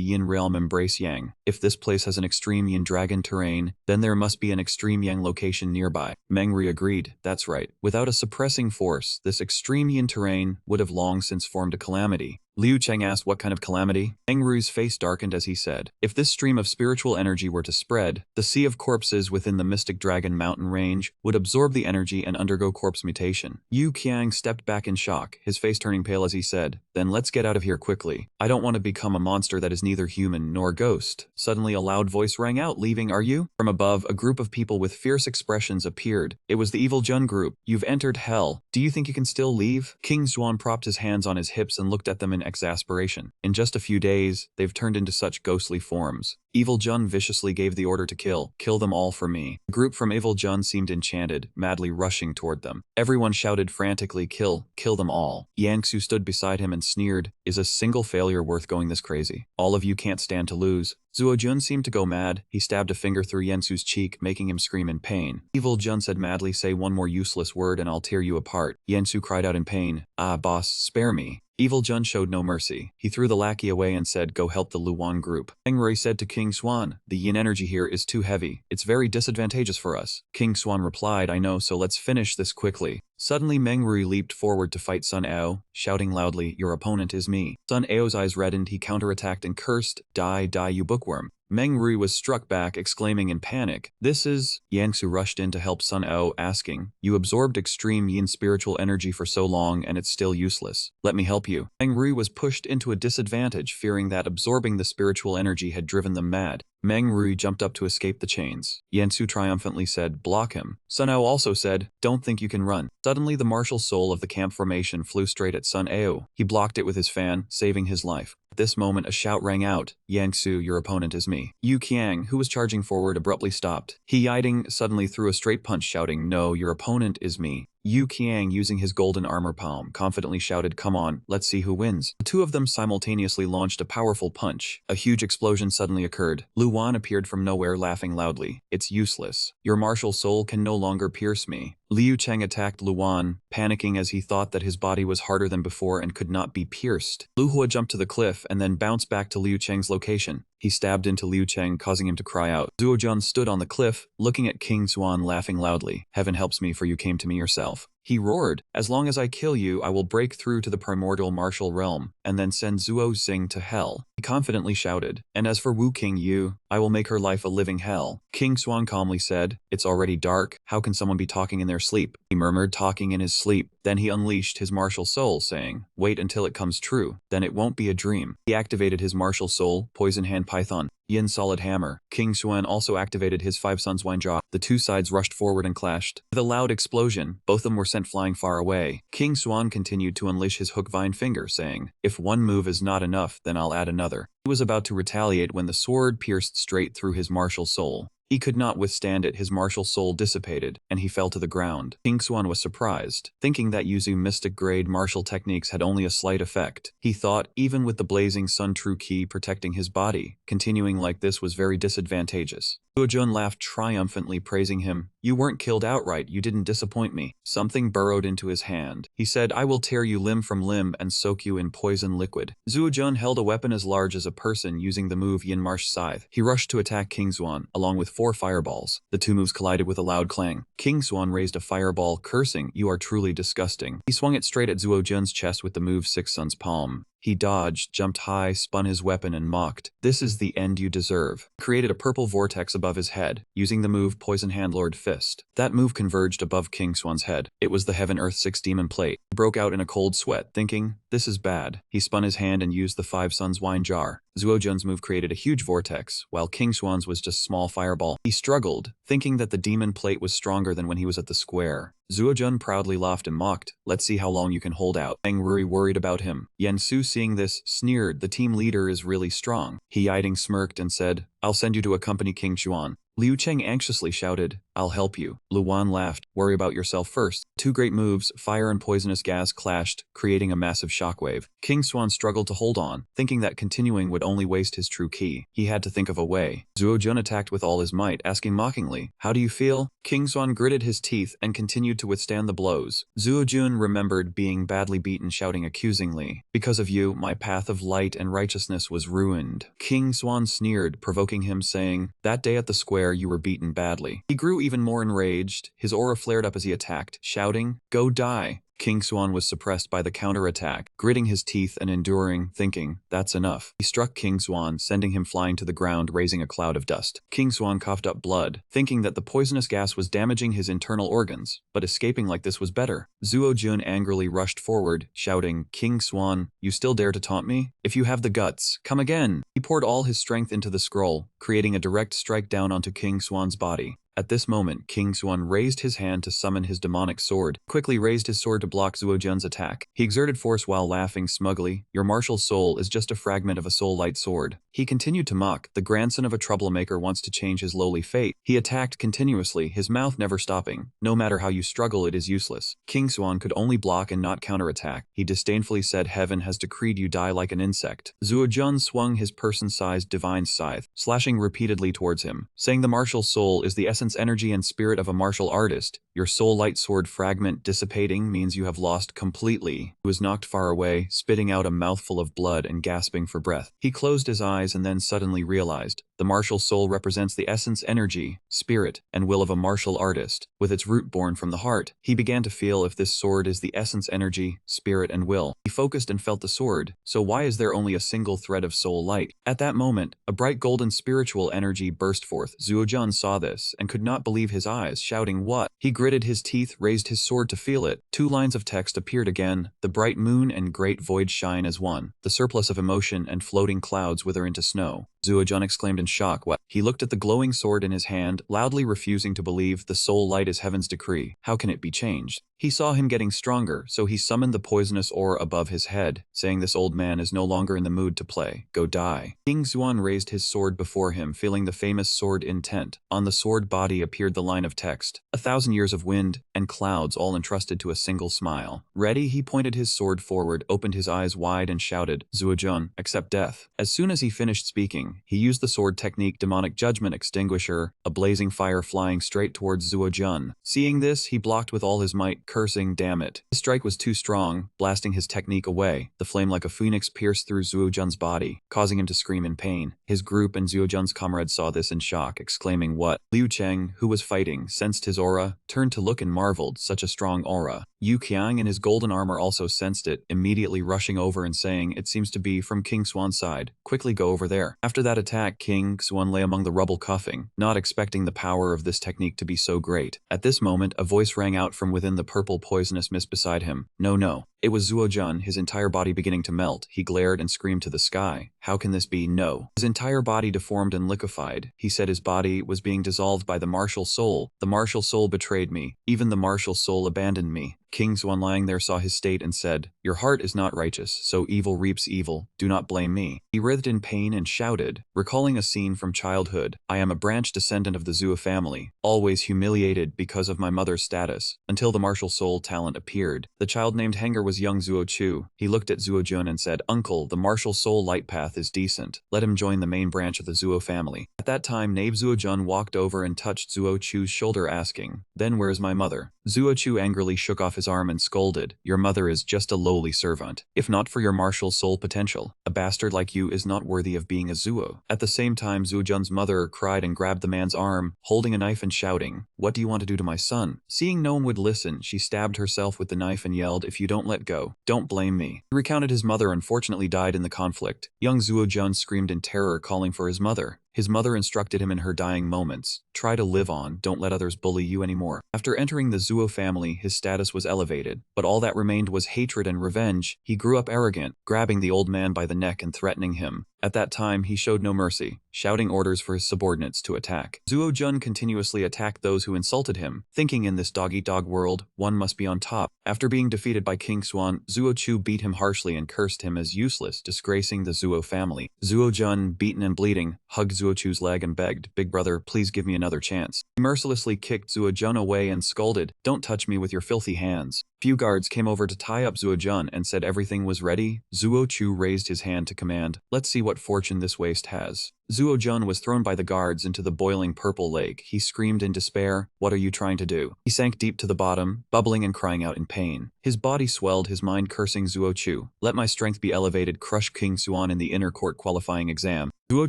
yin realm embrace yang. If this place has an extreme yin dragon terrain, then there must be an extreme yang location nearby." Meng Rui agreed, "That's right. Without a suppressing force, this extreme yin terrain would have long since formed a calamity." Liu Cheng asked, "What kind of calamity?" Meng Rui's face darkened as he said, "If this stream of spiritual energy were to spread, the sea of corpses within the Mystic Dragon mountain range would absorb the energy and undergo corpse mutation." Yu Qiang stepped back in shock, his face turning pale as he said, "Then let's get out of here quickly. I don't want to become a monster that is neither human nor ghost." Suddenly a loud voice rang out, "Leaving, are you?" From above, a group of people with fierce expressions appeared. It was the Evil Jun group. "You've entered hell. Do you think you can still leave?" King Xuan propped his hands on his hips and looked at them in in exasperation. In just a few days, they've turned into such ghostly forms. Evil Jun viciously gave the order to kill. Kill them all for me. The group from Evil Jun seemed enchanted, madly rushing toward them. Everyone shouted frantically, kill them all. Yangsu stood beside him and sneered, is a single failure worth going this crazy? All of you can't stand to lose. Zuo Jun seemed to go mad. He stabbed a finger through Yensu's cheek, making him scream in pain. Evil Jun said madly, say one more useless word and I'll tear you apart. Yensu cried out in pain, ah boss, spare me. Evil Jun showed no mercy. He threw the lackey away and said, go help the Luwan group. Enro said to King Swan, the yin energy here is too heavy. It's very disadvantageous for us. King Swan replied, I know, so let's finish this quickly. Suddenly Mengrui leaped forward to fight Sun Ao, shouting loudly, your opponent is me. Sun Ao's eyes reddened, he counterattacked and cursed, die, die you bookworm. Mengrui was struck back, exclaiming in panic, this is… Yangsu rushed in to help Sun Ao, asking, you absorbed extreme yin spiritual energy for so long and it's still useless. Let me help you. Mengrui was pushed into a disadvantage, fearing that absorbing the spiritual energy had driven them mad. Mengrui jumped up to escape the chains. Yensu triumphantly said, block him. Sun Ao also said, don't think you can run. Suddenly the martial soul of the camp formation flew straight at Sun Ao. He blocked it with his fan, saving his life. At this moment a shout rang out, Yangsu, your opponent is me. Yu Qiang, who was charging forward, abruptly stopped. He Yiding suddenly threw a straight punch, shouting, no, your opponent is me. Yu Qiang, using his golden armor palm, confidently shouted, come on, let's see who wins. The two of them simultaneously launched a powerful punch. A huge explosion suddenly occurred. Luwan appeared from nowhere, laughing loudly. It's useless. Your martial soul can no longer pierce me. Liu Cheng attacked Luwan, panicking as he thought that his body was harder than before and could not be pierced. Lu Hua jumped to the cliff and then bounced back to Liu Cheng's location. He stabbed into Liu Cheng, causing him to cry out. Zuo Jun stood on the cliff, looking at King Xuan, laughing loudly. Heaven helps me, for you came to me yourself. He roared, as long as I kill you, I will break through to the primordial martial realm, and then send Zuo Xing to hell. He confidently shouted, and as for Wu King Yu, I will make her life a living hell. King Xuan calmly said, it's already dark, how can someone be talking in their sleep? He murmured, talking in his sleep. Then he unleashed his martial soul, saying, wait until it comes true, then it won't be a dream. He activated his martial soul, Poison Hand Python, Yin Solid Hammer. King Xuan also activated his Five Suns Wine Jaw. The two sides rushed forward and clashed. With a loud explosion, both of them were sent flying far away. King Xuan continued to unleash his Hook Vine Finger, saying, if one move is not enough, then I'll add another. He was about to retaliate when the sword pierced straight through his martial soul. He could not withstand it, his martial soul dissipated, and he fell to the ground. King Xuan was surprised, thinking that using mystic-grade martial techniques had only a slight effect. He thought, even with the blazing sun true ki protecting his body, continuing like this was very disadvantageous. Zuo Jun laughed triumphantly, praising him. You weren't killed outright, you didn't disappoint me. Something burrowed into his hand. He said, I will tear you limb from limb and soak you in poison liquid. Zuo Jun held a weapon as large as a person using the move Yin Marsh Scythe. He rushed to attack King Xuan, along with 4 fireballs. The two moves collided with a loud clang. King Xuan raised a fireball, cursing, you are truly disgusting. He swung it straight at Zuo Jun's chest with the move Six Suns Palm. He dodged, jumped high, spun his weapon and mocked. This is the end you deserve. Created a purple vortex above his head, using the move Poison Handlord Fist. That move converged above King Xuan's head. It was the Heaven Earth 6 Demon Plate. He broke out in a cold sweat, thinking, this is bad. He spun his hand and used the Five Suns Wine Jar. Zuo Jun's move created a huge vortex, while King Xuan's was just small fireball. He struggled, thinking that the demon plate was stronger than when he was at the square. Zuo Jun proudly laughed and mocked, let's see how long you can hold out. Meng Rui worried about him. Yen Su, seeing this, sneered, the team leader is really strong. He Yiding smirked and said, I'll send you to accompany King Xuan. Liu Cheng anxiously shouted, I'll help you. Luwan laughed, worry about yourself first. Two great moves, fire and poisonous gas, clashed, creating a massive shockwave. King Xuan struggled to hold on, thinking that continuing would only waste his true ki. He had to think of a way. Zuo Jun attacked with all his might, asking mockingly, how do you feel? King Xuan gritted his teeth and continued to withstand the blows. Zuo Jun remembered being badly beaten, shouting accusingly, because of you, my path of light and righteousness was ruined. King Xuan sneered, provoking him, saying, that day at the square you were beaten badly. He grew even more enraged. His aura flared up as he attacked, shouting, go die. King Xuan was suppressed by the counterattack, gritting his teeth and enduring, thinking, that's enough. He struck King Xuan, sending him flying to the ground, raising a cloud of dust. King Xuan coughed up blood, thinking that the poisonous gas was damaging his internal organs, but escaping like this was better. Zuo Jun angrily rushed forward, shouting, King Xuan, you still dare to taunt me? If you have the guts, come again. He poured all his strength into the scroll, creating a direct strike down onto King Xuan's body. At this moment, King Xuan raised his hand to summon his demonic sword, quickly raised his sword to block Zuojun's attack. He exerted force while laughing smugly. Your martial soul is just a fragment of a soul light sword. He continued to mock. The grandson of a troublemaker wants to change his lowly fate. He attacked continuously, his mouth never stopping. No matter how you struggle, it is useless. King Xuan could only block and not counterattack. He disdainfully said, heaven has decreed you die like an insect. Zuojun swung his person-sized divine scythe, slashing repeatedly towards him, saying the martial soul is the essence, energy, and spirit of a martial artist. Your soul light sword fragment dissipating means you have lost completely. He was knocked far away, spitting out a mouthful of blood and gasping for breath. He closed his eyes and then suddenly realized the martial soul represents the essence, energy, spirit, and will of a martial artist, with its root born from the heart. He began to feel if this sword is the essence, energy, spirit, and will. He focused and felt the sword. So why is there only a single thread of soul light? At that moment, a bright golden spiritual energy burst forth. Zuojun saw this and could not believe his eyes, shouting, what? He gritted his teeth, raised his sword to feel it. 2 lines of text appeared again. The bright moon and great void shine as one. The surplus of emotion and floating clouds wither into snow. Zuojun exclaimed in shock. What? He looked at the glowing sword in his hand, loudly refusing to believe the soul light is heaven's decree. How can it be changed? He saw him getting stronger, so he summoned the poisonous aura above his head, saying this old man is no longer in the mood to play. Go die. King Xuan raised his sword before him, feeling the famous sword intent. On the sword body appeared the line of text, 1,000 years of wind and clouds all entrusted to a single smile. Ready, he pointed his sword forward, opened his eyes wide and shouted, Zuojun, accept death. As soon as he finished speaking, he used the sword technique demonic judgment extinguisher, a blazing fire flying straight towards Zuojun. Seeing this, he blocked with all his might, cursing, damn it. His strike was too strong, blasting his technique away. The flame like a phoenix pierced through Zuojun's body, causing him to scream in pain. His group and Zuojun's comrades saw this in shock, exclaiming, what? Liu Cheng, who was fighting, sensed his aura, turned to look and marveled, such a strong aura. Yu Qiang in his golden armor also sensed it, immediately rushing over and saying, it seems to be from King Xuan's side. Quickly go over there. After that attack, King Xuan lay among the rubble coughing, not expecting the power of this technique to be so great. At this moment, a voice rang out from within the purple poisonous mist beside him. No, no. It was Zuojun, his entire body beginning to melt. He glared and screamed to the sky. How can this be? No. His entire body deformed and liquefied. He said his body was being dissolved by the martial soul. The martial soul betrayed me. Even the martial soul abandoned me. King Xuan lying there saw his state and said, your heart is not righteous, so evil reaps evil. Do not blame me. He writhed in pain and shouted, recalling a scene from childhood. I am a branch descendant of the Zuo family, always humiliated because of my mother's status, until the martial soul talent appeared. The child named Henger was young Zuo Chu. He looked at Zuojun and said, Uncle, the martial soul light path is decent. Let him join the main branch of the Zuo family. At that time, knave Zuojun walked over and touched Zuo Chu's shoulder, asking, then where is my mother? Zuo Chu angrily shook off his arm and scolded, your mother is just a lowly servant. If not for your martial soul potential, a bastard like you is not worthy of being a Zuo. At the same time, Zuojun's mother cried and grabbed the man's arm, holding a knife and shouting, what do you want to do to my son? Seeing no one would listen, she stabbed herself with the knife and yelled, if you don't let go, don't blame me. He recounted his mother unfortunately died in the conflict. Young Zuojun screamed in terror, calling for his mother. His mother instructed him in her dying moments, try to live on, don't let others bully you anymore. After entering the Zuo family, his status was elevated, but all that remained was hatred and revenge. He grew up arrogant, grabbing the old man by the neck and threatening him. At that time, he showed no mercy, shouting orders for his subordinates to attack. Zuojun continuously attacked those who insulted him, thinking in this dog-eat-dog world, one must be on top. After being defeated by King Xuan, Zuo Chu beat him harshly and cursed him as useless, disgracing the Zuo family. Zuojun, beaten and bleeding, hugged Zuo Chu's leg and begged, big brother, please give me another chance. He mercilessly kicked Zuojun away and scolded, don't touch me with your filthy hands. Few guards came over to tie up Zuojun and said everything was ready. Zuo Chu raised his hand to command, let's see what fortune this waste has. Zuojun was thrown by the guards into the boiling purple lake. He screamed in despair, what are you trying to do? He sank deep to the bottom, bubbling and crying out in pain. His body swelled, his mind cursing Zuo Chu. Let my strength be elevated, crush King Xuan in the inner court qualifying exam. Zuo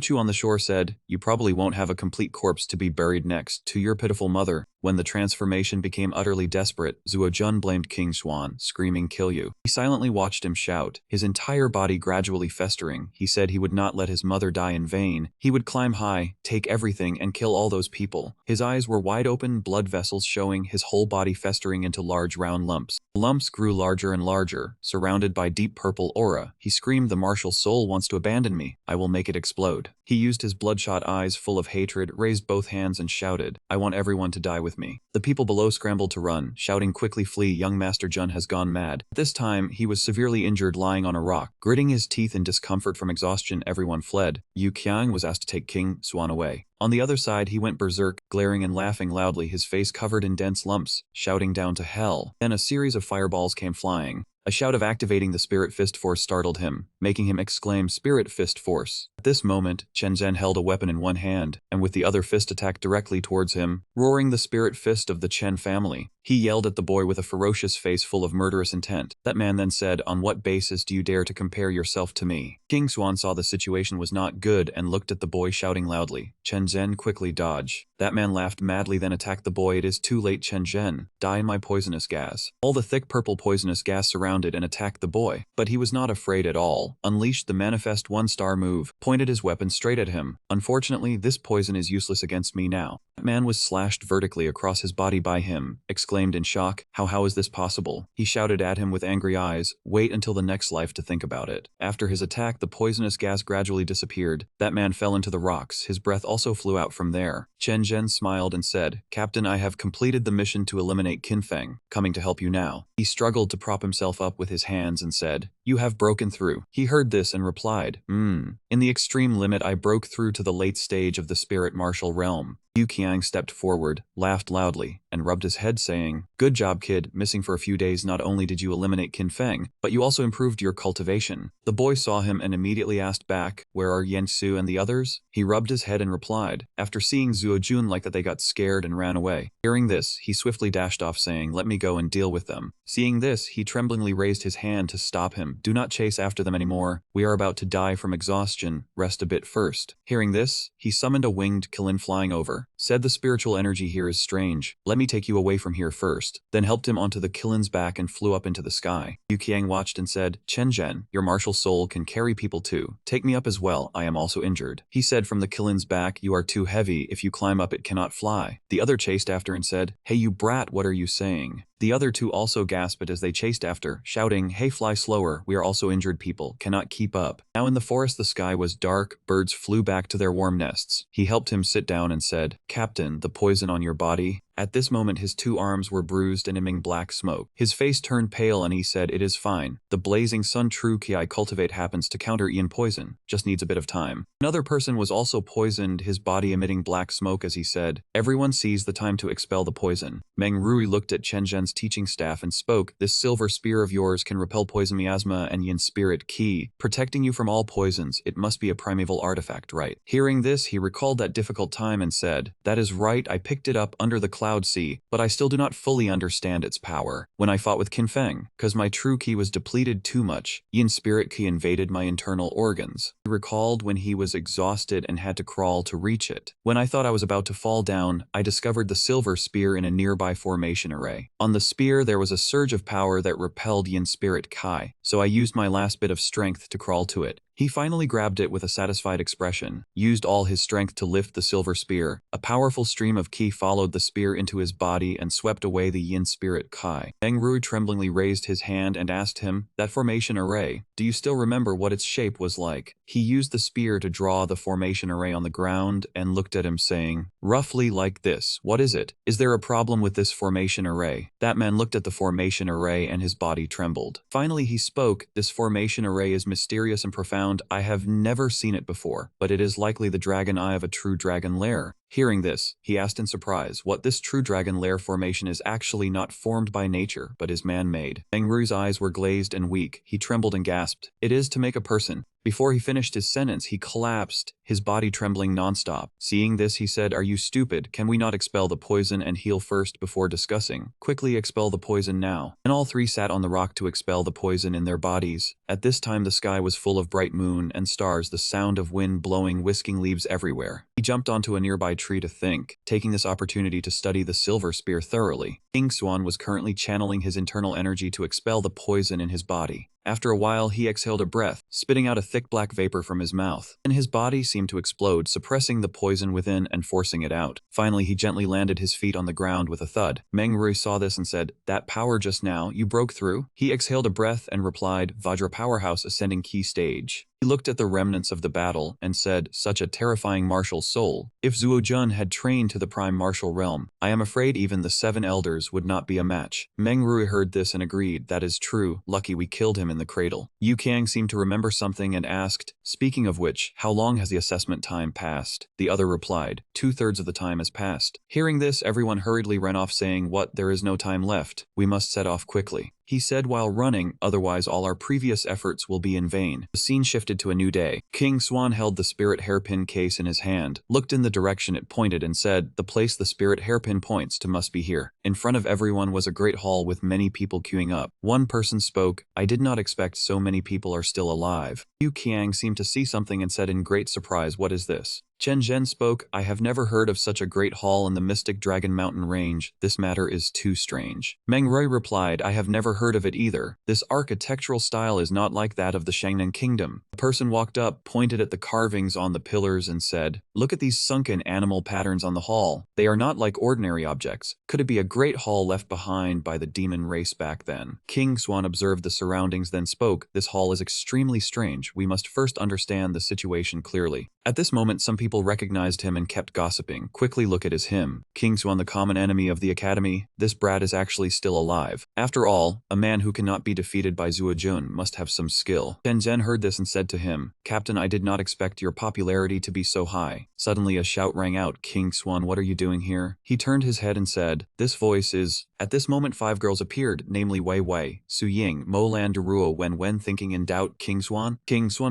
Chu on the shore said, you probably won't have a complete corpse to be buried next to your pitiful mother. When the transformation became utterly desperate, Zuojun blamed King Xuan, screaming, kill you. He silently watched him shout, his entire body gradually festering. He said he would not let his mother die in vain. He would climb high, take everything, and kill all those people. His eyes were wide open, blood vessels showing, his whole body festering into large round lumps. The lumps grew larger and larger, surrounded by deep purple aura. He screamed, the martial soul wants to abandon me. I will make it explode. He used his bloodshot eyes full of hatred, raised both hands and shouted, "I want everyone to die with me." The people below scrambled to run, shouting, "Quickly flee, young Master Jun has gone mad." At this time, he was severely injured lying on a rock. Gritting his teeth in discomfort from exhaustion, everyone fled. Yu Qiang was asked to take King Swan away. On the other side, he went berserk, glaring and laughing loudly, his face covered in dense lumps, shouting down to hell. Then a series of fireballs came flying. A shout of activating the Spirit Fist Force startled him, making him exclaim, "Spirit Fist Force." At this moment, Chen Zhen held a weapon in one hand, and with the other fist attacked directly towards him, roaring the Spirit Fist of the Chen family. He yelled at the boy with a ferocious face full of murderous intent. That man then said, "On what basis do you dare to compare yourself to me?" King Swan saw the situation was not good and looked at the boy shouting loudly. Chen Zhen quickly dodged. That man laughed madly, then attacked the boy. "It is too late, Chen Zhen. Die in my poisonous gas." All the thick purple poisonous gas surrounded and attacked the boy. But he was not afraid at all. Unleashed the manifest one-star move, pointed his weapon straight at him. "Unfortunately, this poison is useless against me now." That man was slashed vertically across his body by him, exclaimed in shock, How is this possible?" He shouted at him with angry eyes, "Wait until the next life to think about it." After his attack, the poisonous gas gradually disappeared. That man fell into the rocks. His breath also flew out from there. Chen Zhen smiled and said, "Captain, I have completed the mission to eliminate Qinfeng, coming to help you now." He struggled to prop himself up with his hands and said, "You have broken through." He heard this and replied, In the extreme limit, I broke through to the late stage of the spirit martial realm." Yu Qiang stepped forward, laughed loudly, and rubbed his head saying, "Good job, kid. Missing for a few days, not only did you eliminate Qinfeng, but you also improved your cultivation." The boy saw him and immediately asked back, "Where are Yansu and the others?" He rubbed his head and replied, after seeing Zuo Jun like that, they got scared and ran away. Hearing this, he swiftly dashed off saying, "Let me go and deal with them." Seeing this, he tremblingly raised his hand to stop him. "Do not chase after them anymore. We are about to die from exhaustion. Rest a bit first." Hearing this, he summoned a winged Qilin flying over. Said, "The spiritual energy here is strange. Let me take you away from here first." Then helped him onto the Qilin's back and flew up into the sky. Yu Qiang watched and said, "Chen Zhen, your martial soul can carry people too. Take me up as well, I am also injured." He said from the Qilin's back, "You are too heavy. If you climb up it cannot fly." The other chased after and said, "Hey you brat, what are you saying?" The other two also gasped as they chased after, shouting, "Hey, fly slower, we are also injured people, cannot keep up." Now in the forest the sky was dark, birds flew back to their warm nests. He helped him sit down and said, "Captain, the poison on your body?" At this moment his two arms were bruised and emitting black smoke. His face turned pale and he said, "It is fine. The blazing sun true ki I cultivate happens to counter Ian poison, just needs a bit of time." Another person was also poisoned, his body emitting black smoke as he said, "Everyone sees the time to expel the poison." Meng Rui looked at Chen Zhen's teaching staff and spoke, "This silver spear of yours can repel poison miasma and Yin spirit ki, protecting you from all poisons. It must be a primeval artifact, right?" Hearing this, he recalled that difficult time and said, "That is right, I picked it up under the Cloud Sea, but I still do not fully understand its power. When I fought with Qinfeng, cause my true ki was depleted too much, Yin spirit ki invaded my internal organs." He recalled when he was exhausted and had to crawl to reach it. "When I thought I was about to fall down, I discovered the silver spear in a nearby formation array. On the spear there was a surge of power that repelled Yin spirit kai, so I used my last bit of strength to crawl to it." He finally grabbed it with a satisfied expression, used all his strength to lift the silver spear. A powerful stream of ki followed the spear into his body and swept away the Yin spirit kai. Meng Rui tremblingly raised his hand and asked him, "That formation array, do you still remember what its shape was like?" He used the spear to draw the formation array on the ground and looked at him saying, "Roughly like this. What is it? Is there a problem with this formation array?" That man looked at the formation array and his body trembled. Finally he spoke, "This formation array is mysterious and profound. I have never seen it before, but it is likely the dragon eye of a true dragon lair." Hearing this, he asked in surprise what this true dragon lair formation is actually not formed by nature, but is man-made. Meng Rui's eyes were glazed and weak. He trembled and gasped, "It is to make a person." Before he finished his sentence, he collapsed, his body trembling nonstop. Seeing this, he said, "Are you stupid? Can we not expel the poison and heal first before discussing? Quickly expel the poison now." And all three sat on the rock to expel the poison in their bodies. At this time the sky was full of bright moon and stars, the sound of wind blowing, whisking leaves everywhere. He jumped onto a nearby tree to think, taking this opportunity to study the silver spear thoroughly. King Swan was currently channeling his internal energy to expel the poison in his body. After a while, he exhaled a breath, spitting out a thick black vapor from his mouth. Then his body seemed to explode, suppressing the poison within and forcing it out. Finally, he gently landed his feet on the ground with a thud. Meng Rui saw this and said, "That power just now, you broke through?" He exhaled a breath and replied, "Vajra Powerhouse ascending key stage." He looked at the remnants of the battle and said, "Such a terrifying martial soul. If Zuo Jun had trained to the prime martial realm, I am afraid even the 7 elders would not be a match." Meng Rui heard this and agreed, "That is true, lucky we killed him in the cradle." Yu Qiang seemed to remember something and asked, "Speaking of which, how long has the assessment time passed?" The other replied, "2/3 of the time has passed." Hearing this, everyone hurriedly ran off saying, "What, there is no time left. We must set off quickly." He said while running, "Otherwise all our previous efforts will be in vain." The scene shifted to a new day. King Swan held the spirit hairpin case in his hand, looked in the direction it pointed and said, "The place the spirit hairpin points to must be here." In front of everyone was a great hall with many people queuing up. One person spoke, "I did not expect so many people are still alive." Yu Qiang seemed to see something and said in great surprise, "What is this?" Chen Zhen spoke, "I have never heard of such a great hall in the mystic Dragon Mountain range. This matter is too strange." Meng Rui replied, "I have never heard of it either. This architectural style is not like that of the Shangnan Kingdom." A person walked up, pointed at the carvings on the pillars and said, "Look at these sunken animal patterns on the hall. They are not like ordinary objects. Could it be a great hall left behind by the demon race back then?" King Swan observed the surroundings then spoke, "This hall is extremely strange. We must first understand the situation clearly." At this moment, some people recognized him and kept gossiping. "Quickly look at him. King Swan, the common enemy of the academy. This brat is actually still alive. After all, a man who cannot be defeated by Zuo Jun must have some skill." Chen Zhen heard this and said to him, "Captain, I did not expect your popularity to be so high." Suddenly a shout rang out, "King Swan, what are you doing here?" He turned his head and said, "This voice is..." At this moment 5 girls appeared, namely Wei Wei, Su Ying, Mo Lan Deruo. When thinking in doubt, King Swan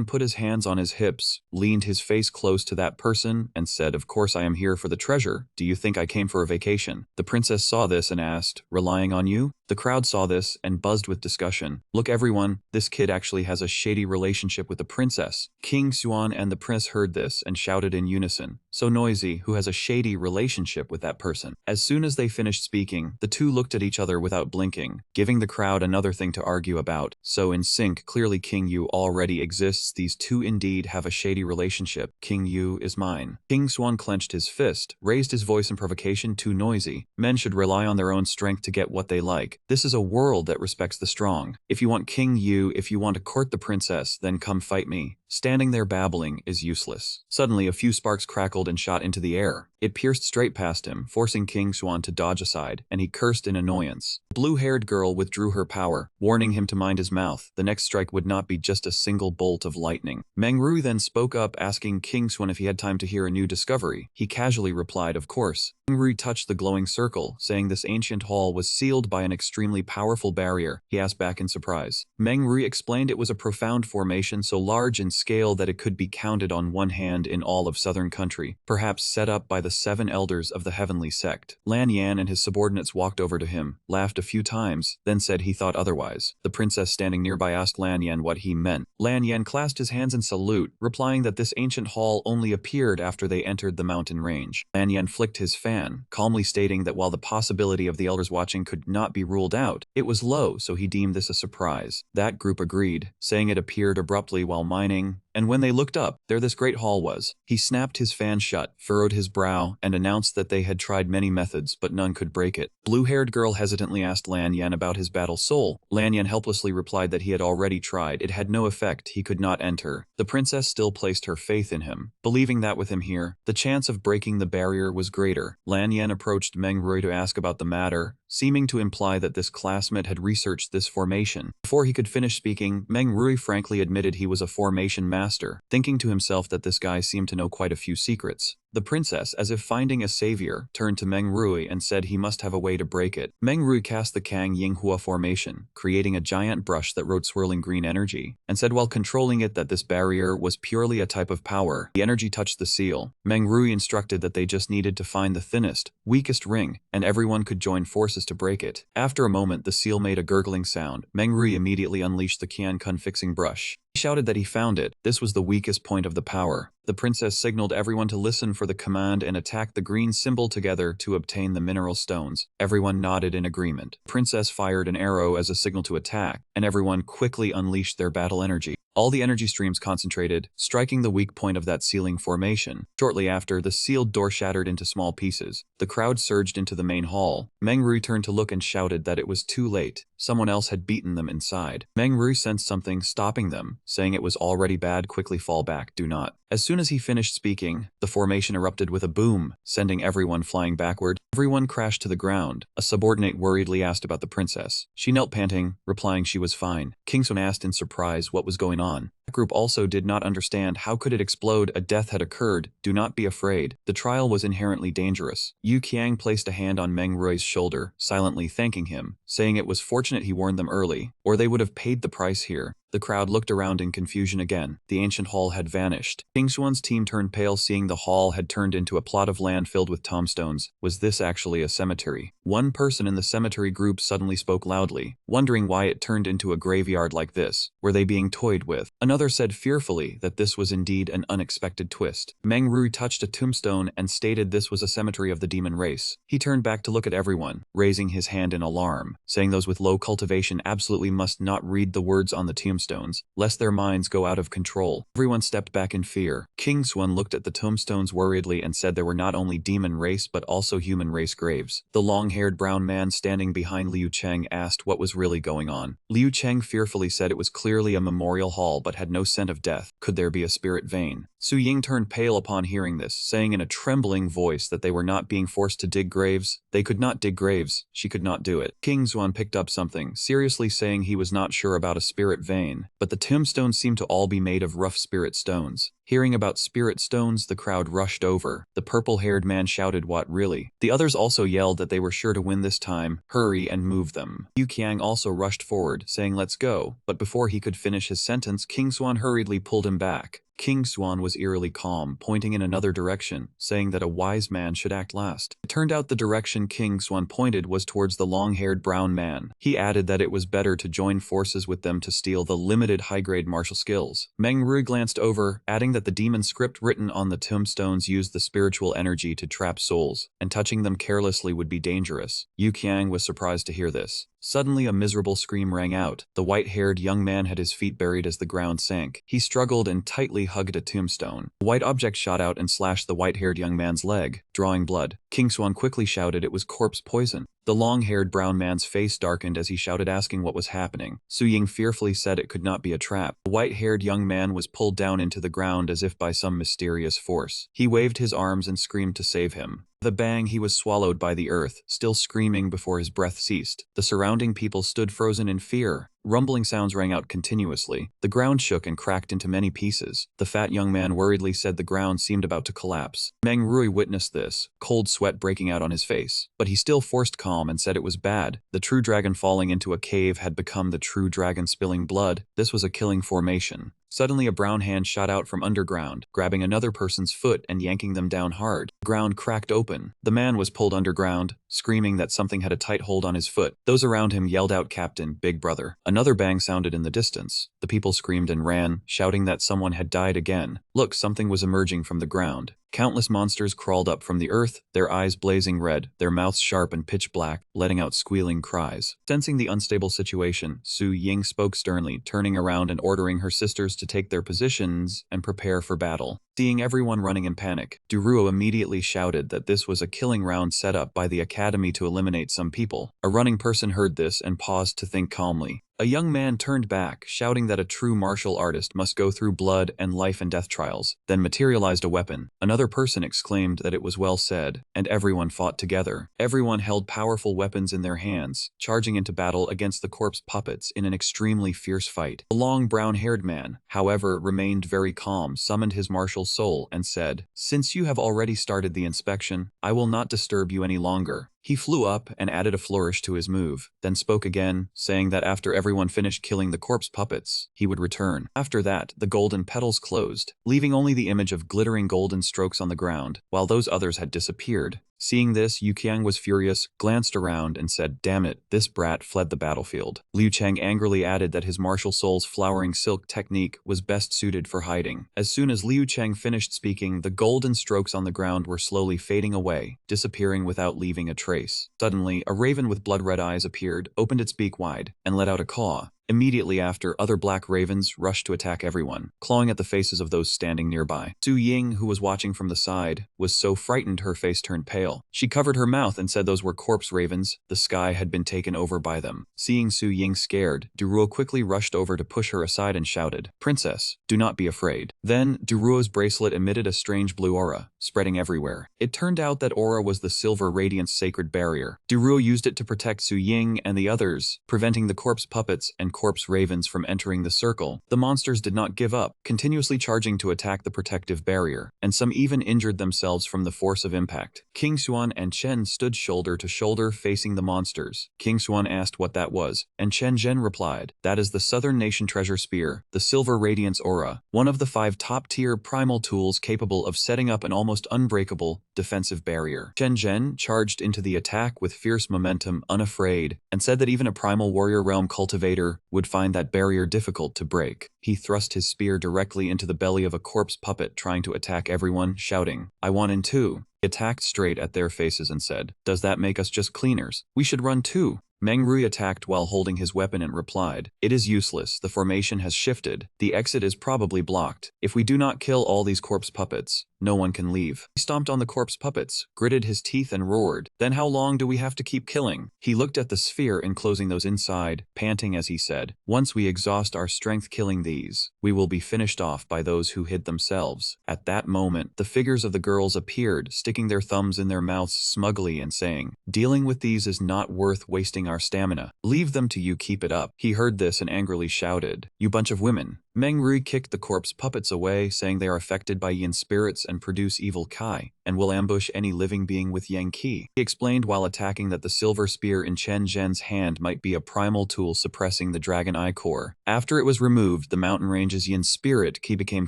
put his hands on his hips, leaned his face close to that person, and said, "Of course I am here for the treasure. Do you think I came for a vacation?" The princess saw this and asked, "Relying on you?" The crowd saw this and buzzed with discussion. "Look everyone, this kid actually has a shady relationship with the princess." King Xuan and the prince heard this and shouted in unison, "So noisy, who has a shady relationship with that person?" As soon as they finished speaking, the two looked at each other without blinking, giving the crowd another thing to argue about. So in sync, clearly King Yu already exists. These two indeed have a shady relationship. King Yu is mine. King Xuan clenched his fist, raised his voice in provocation, "Too noisy. Men should rely on their own strength to get what they like. This is a world that respects the strong. If you want King Yu, if you want to court the princess, then come fight me. Standing there babbling is useless." Suddenly, a few sparks crackled and shot into the air. It pierced straight past him, forcing King Xuan to dodge aside, and he cursed in annoyance. The blue-haired girl withdrew her power, warning him to mind his mouth. The next strike would not be just a single bolt of lightning. Meng Rui then spoke up, asking King Xuan if he had time to hear a new discovery. He casually replied, "Of course." Meng Rui touched the glowing circle, saying this ancient hall was sealed by an extremely powerful barrier. He asked back in surprise. Meng Rui explained it was a profound formation so large in scale that it could be counted on one hand in all of southern country, perhaps set up by the 7 elders of the heavenly sect. Lan Yan and his subordinates walked over to him, laughed a few times, then said he thought otherwise. The princess standing nearby asked Lan Yan what he meant. Lan Yan clasped his hands in salute, replying that this ancient hall only appeared after they entered the mountain range. Lan Yan flicked his fan, calmly stating that while the possibility of the elders watching could not be ruled out, it was low, so he deemed this a surprise. That group agreed, saying it appeared abruptly while mining, and when they looked up, there this great hall was. He snapped his fan shut, furrowed his brow, and announced that they had tried many methods, but none could break it. Blue-haired girl hesitantly asked Lan Yan about his battle soul. Lan Yan helplessly replied that he had already tried. It had no effect. He could not enter. The princess still placed her faith in him, believing that with him here, the chance of breaking the barrier was greater. Lan Yan approached Meng Rui to ask about the matter, seeming to imply that this classmate had researched this formation. Before he could finish speaking, Meng Rui frankly admitted he was a formation master, thinking to himself that this guy seemed to know quite a few secrets. The princess, as if finding a savior, turned to Meng Rui and said he must have a way to break it. Meng Rui cast the Kang Yinghua formation, creating a giant brush that wrote swirling green energy, and said while controlling it that this barrier was purely a type of power. The energy touched the seal. Meng Rui instructed that they just needed to find the thinnest, weakest ring, and everyone could join forces to break it. After a moment, the seal made a gurgling sound. Meng Rui immediately unleashed the Qian Kun fixing brush. He shouted that he found it. This was the weakest point of the power. The princess signaled everyone to listen for the command and attack the green symbol together to obtain the mineral stones. Everyone nodded in agreement. The princess fired an arrow as a signal to attack, and everyone quickly unleashed their battle energy. All the energy streams concentrated, striking the weak point of that sealing formation. Shortly after, the sealed door shattered into small pieces. The crowd surged into the main hall. Meng turned to look and shouted that it was too late. Someone else had beaten them inside. Meng sensed something stopping them, saying it was already bad. Quickly fall back, do not. As soon as he finished speaking, the formation erupted with a boom, sending everyone flying backward. Everyone crashed to the ground. A subordinate worriedly asked about the princess. She knelt panting, replying she was fine. King Sun asked in surprise what was going on. The group also did not understand how could it explode. A death had occurred. Do not be afraid. The trial was inherently dangerous. Yu Qiang placed a hand on Meng Rui's shoulder, silently thanking him, saying it was fortunate he warned them early, or they would have paid the price here. The crowd looked around in confusion again. The ancient hall had vanished. King Xuan's team turned pale, seeing the hall had turned into a plot of land filled with tombstones. Was this actually a cemetery? One person in the cemetery group suddenly spoke loudly, wondering why it turned into a graveyard like this. Were they being toyed with? Another said fearfully that this was indeed an unexpected twist. Meng Ru touched a tombstone and stated this was a cemetery of the demon race. He turned back to look at everyone, raising his hand in alarm, saying those with low cultivation absolutely must not read the words on the tombstones, lest their minds go out of control. Everyone stepped back in fear. King Xuan looked at the tombstones worriedly and said there were not only demon race but also human race graves. The long-haired brown man standing behind Liu Cheng asked what was really going on. Liu Cheng fearfully said it was clearly a memorial hall but had no scent of death. Could there be a spirit vein? Su Ying turned pale upon hearing this, saying in a trembling voice that they were not being forced to dig graves. They could not dig graves. She could not do it. King Xuan picked up something, seriously saying he was not sure about a spirit vein, but the tombstones seemed to all be made of rough spirit stones. Hearing about spirit stones, the crowd rushed over. The purple-haired man shouted, "What, really?" The others also yelled that they were sure to win this time. Hurry and move them. Yu Qiang also rushed forward, saying let's go, but before he could finish his sentence, King Xuan hurriedly pulled him back. King Xuan was eerily calm, pointing in another direction, saying that a wise man should act last. It turned out the direction King Xuan pointed was towards the long-haired brown man. He added that it was better to join forces with them to steal the limited high-grade martial skills. Meng Rui glanced over, adding that the demon script written on the tombstones used the spiritual energy to trap souls, and touching them carelessly would be dangerous. Yu Qiang was surprised to hear this. Suddenly a miserable scream rang out. The white-haired young man had his feet buried as the ground sank. He struggled and tightly hugged a tombstone. A white object shot out and slashed the white-haired young man's leg, drawing blood. King Xuan quickly shouted it was corpse poison. The long-haired brown man's face darkened as he shouted, asking what was happening. Su Ying fearfully said it could not be a trap. The white-haired young man was pulled down into the ground as if by some mysterious force. He waved his arms and screamed to save him. With a bang, he was swallowed by the earth, still screaming before his breath ceased. The surrounding people stood frozen in fear. Rumbling sounds rang out continuously. The ground shook and cracked into many pieces. The fat young man worriedly said the ground seemed about to collapse. Meng Rui witnessed this, cold sweat breaking out on his face. But he still forced calm and said it was bad. The true dragon falling into a cave had become the true dragon spilling blood. This was a killing formation. Suddenly a brown hand shot out from underground, grabbing another person's foot and yanking them down hard. The ground cracked open. The man was pulled underground, screaming that something had a tight hold on his foot. Those around him yelled out, "Captain, Big Brother." Another bang sounded in the distance. The people screamed and ran, shouting that someone had died again. Look, something was emerging from the ground. Countless monsters crawled up from the earth, their eyes blazing red, their mouths sharp and pitch black, letting out squealing cries. Sensing the unstable situation, Su Ying spoke sternly, turning around and ordering her sisters to take their positions and prepare for battle. Seeing everyone running in panic, Duruo immediately shouted that this was a killing round set up by the academy to eliminate some people. A running person heard this and paused to think calmly. A young man turned back, shouting that a true martial artist must go through blood and life and death trials, then materialized a weapon. Another person exclaimed that it was well said, and everyone fought together. Everyone held powerful weapons in their hands, charging into battle against the corpse puppets in an extremely fierce fight. The long brown-haired man, however, remained very calm, summoned his martial soul, and said, "Since you have already started the inspection, I will not disturb you any longer." He flew up and added a flourish to his move, then spoke again, saying that after everyone finished killing the corpse puppets, he would return. After that, the golden petals closed, leaving only the image of glittering golden strokes on the ground, while those others had disappeared. Seeing this, Yu Qiang was furious, glanced around, and said, "Damn it, this brat fled the battlefield." Liu Cheng angrily added that his martial soul's flowering silk technique was best suited for hiding. As soon as Liu Cheng finished speaking, the golden strokes on the ground were slowly fading away, disappearing without leaving a trace. Suddenly, a raven with blood-red eyes appeared, opened its beak wide, and let out a caw. Immediately after, other black ravens rushed to attack everyone, clawing at the faces of those standing nearby. Su Ying, who was watching from the side, was so frightened her face turned pale. She covered her mouth and said those were corpse ravens, the sky had been taken over by them. Seeing Su Ying scared, Duruo quickly rushed over to push her aside and shouted, "Princess, do not be afraid." Then, Duruo's bracelet emitted a strange blue aura, spreading everywhere. It turned out that aura was the Silver Radiance sacred barrier. Duruo used it to protect Su Ying and the others, preventing the corpse puppets and corpse ravens from entering the circle. The monsters did not give up, continuously charging to attack the protective barrier, and some even injured themselves from the force of impact. King Xuan and Chen stood shoulder to shoulder facing the monsters. King Xuan asked what that was, and Chen Zhen replied, "That is the Southern Nation Treasure Spear, the Silver Radiance Aura, one of the 5 top-tier primal tools capable of setting up an almost unbreakable defensive barrier." Chen Zhen charged into the attack with fierce momentum, unafraid, and said that even a primal warrior realm cultivator would find that barrier difficult to break. He thrust his spear directly into the belly of a corpse puppet trying to attack everyone, shouting, "I want in too." He attacked straight at their faces and said, "Does that make us just cleaners? We should run too." Meng Rui attacked while holding his weapon and replied, "It is useless, the formation has shifted, the exit is probably blocked. If we do not kill all these corpse puppets, no one can leave." He stomped on the corpse puppets, gritted his teeth and roared, "Then how long do we have to keep killing?" He looked at the sphere enclosing those inside, panting as he said, "Once we exhaust our strength killing these, we will be finished off by those who hid themselves." At that moment, the figures of the girls appeared, sticking their thumbs in their mouths smugly and saying, "Dealing with these is not worth wasting our stamina. Leave them to you, keep it up." He heard this and angrily shouted, "You bunch of women." Meng Rui kicked the corpse puppets away, saying they are affected by yin spirits and produce evil kai, and will ambush any living being with yang qi. He explained while attacking that the silver spear in Chen Zhen's hand might be a primal tool suppressing the dragon eye core. After it was removed, the mountain range's yin spirit ki became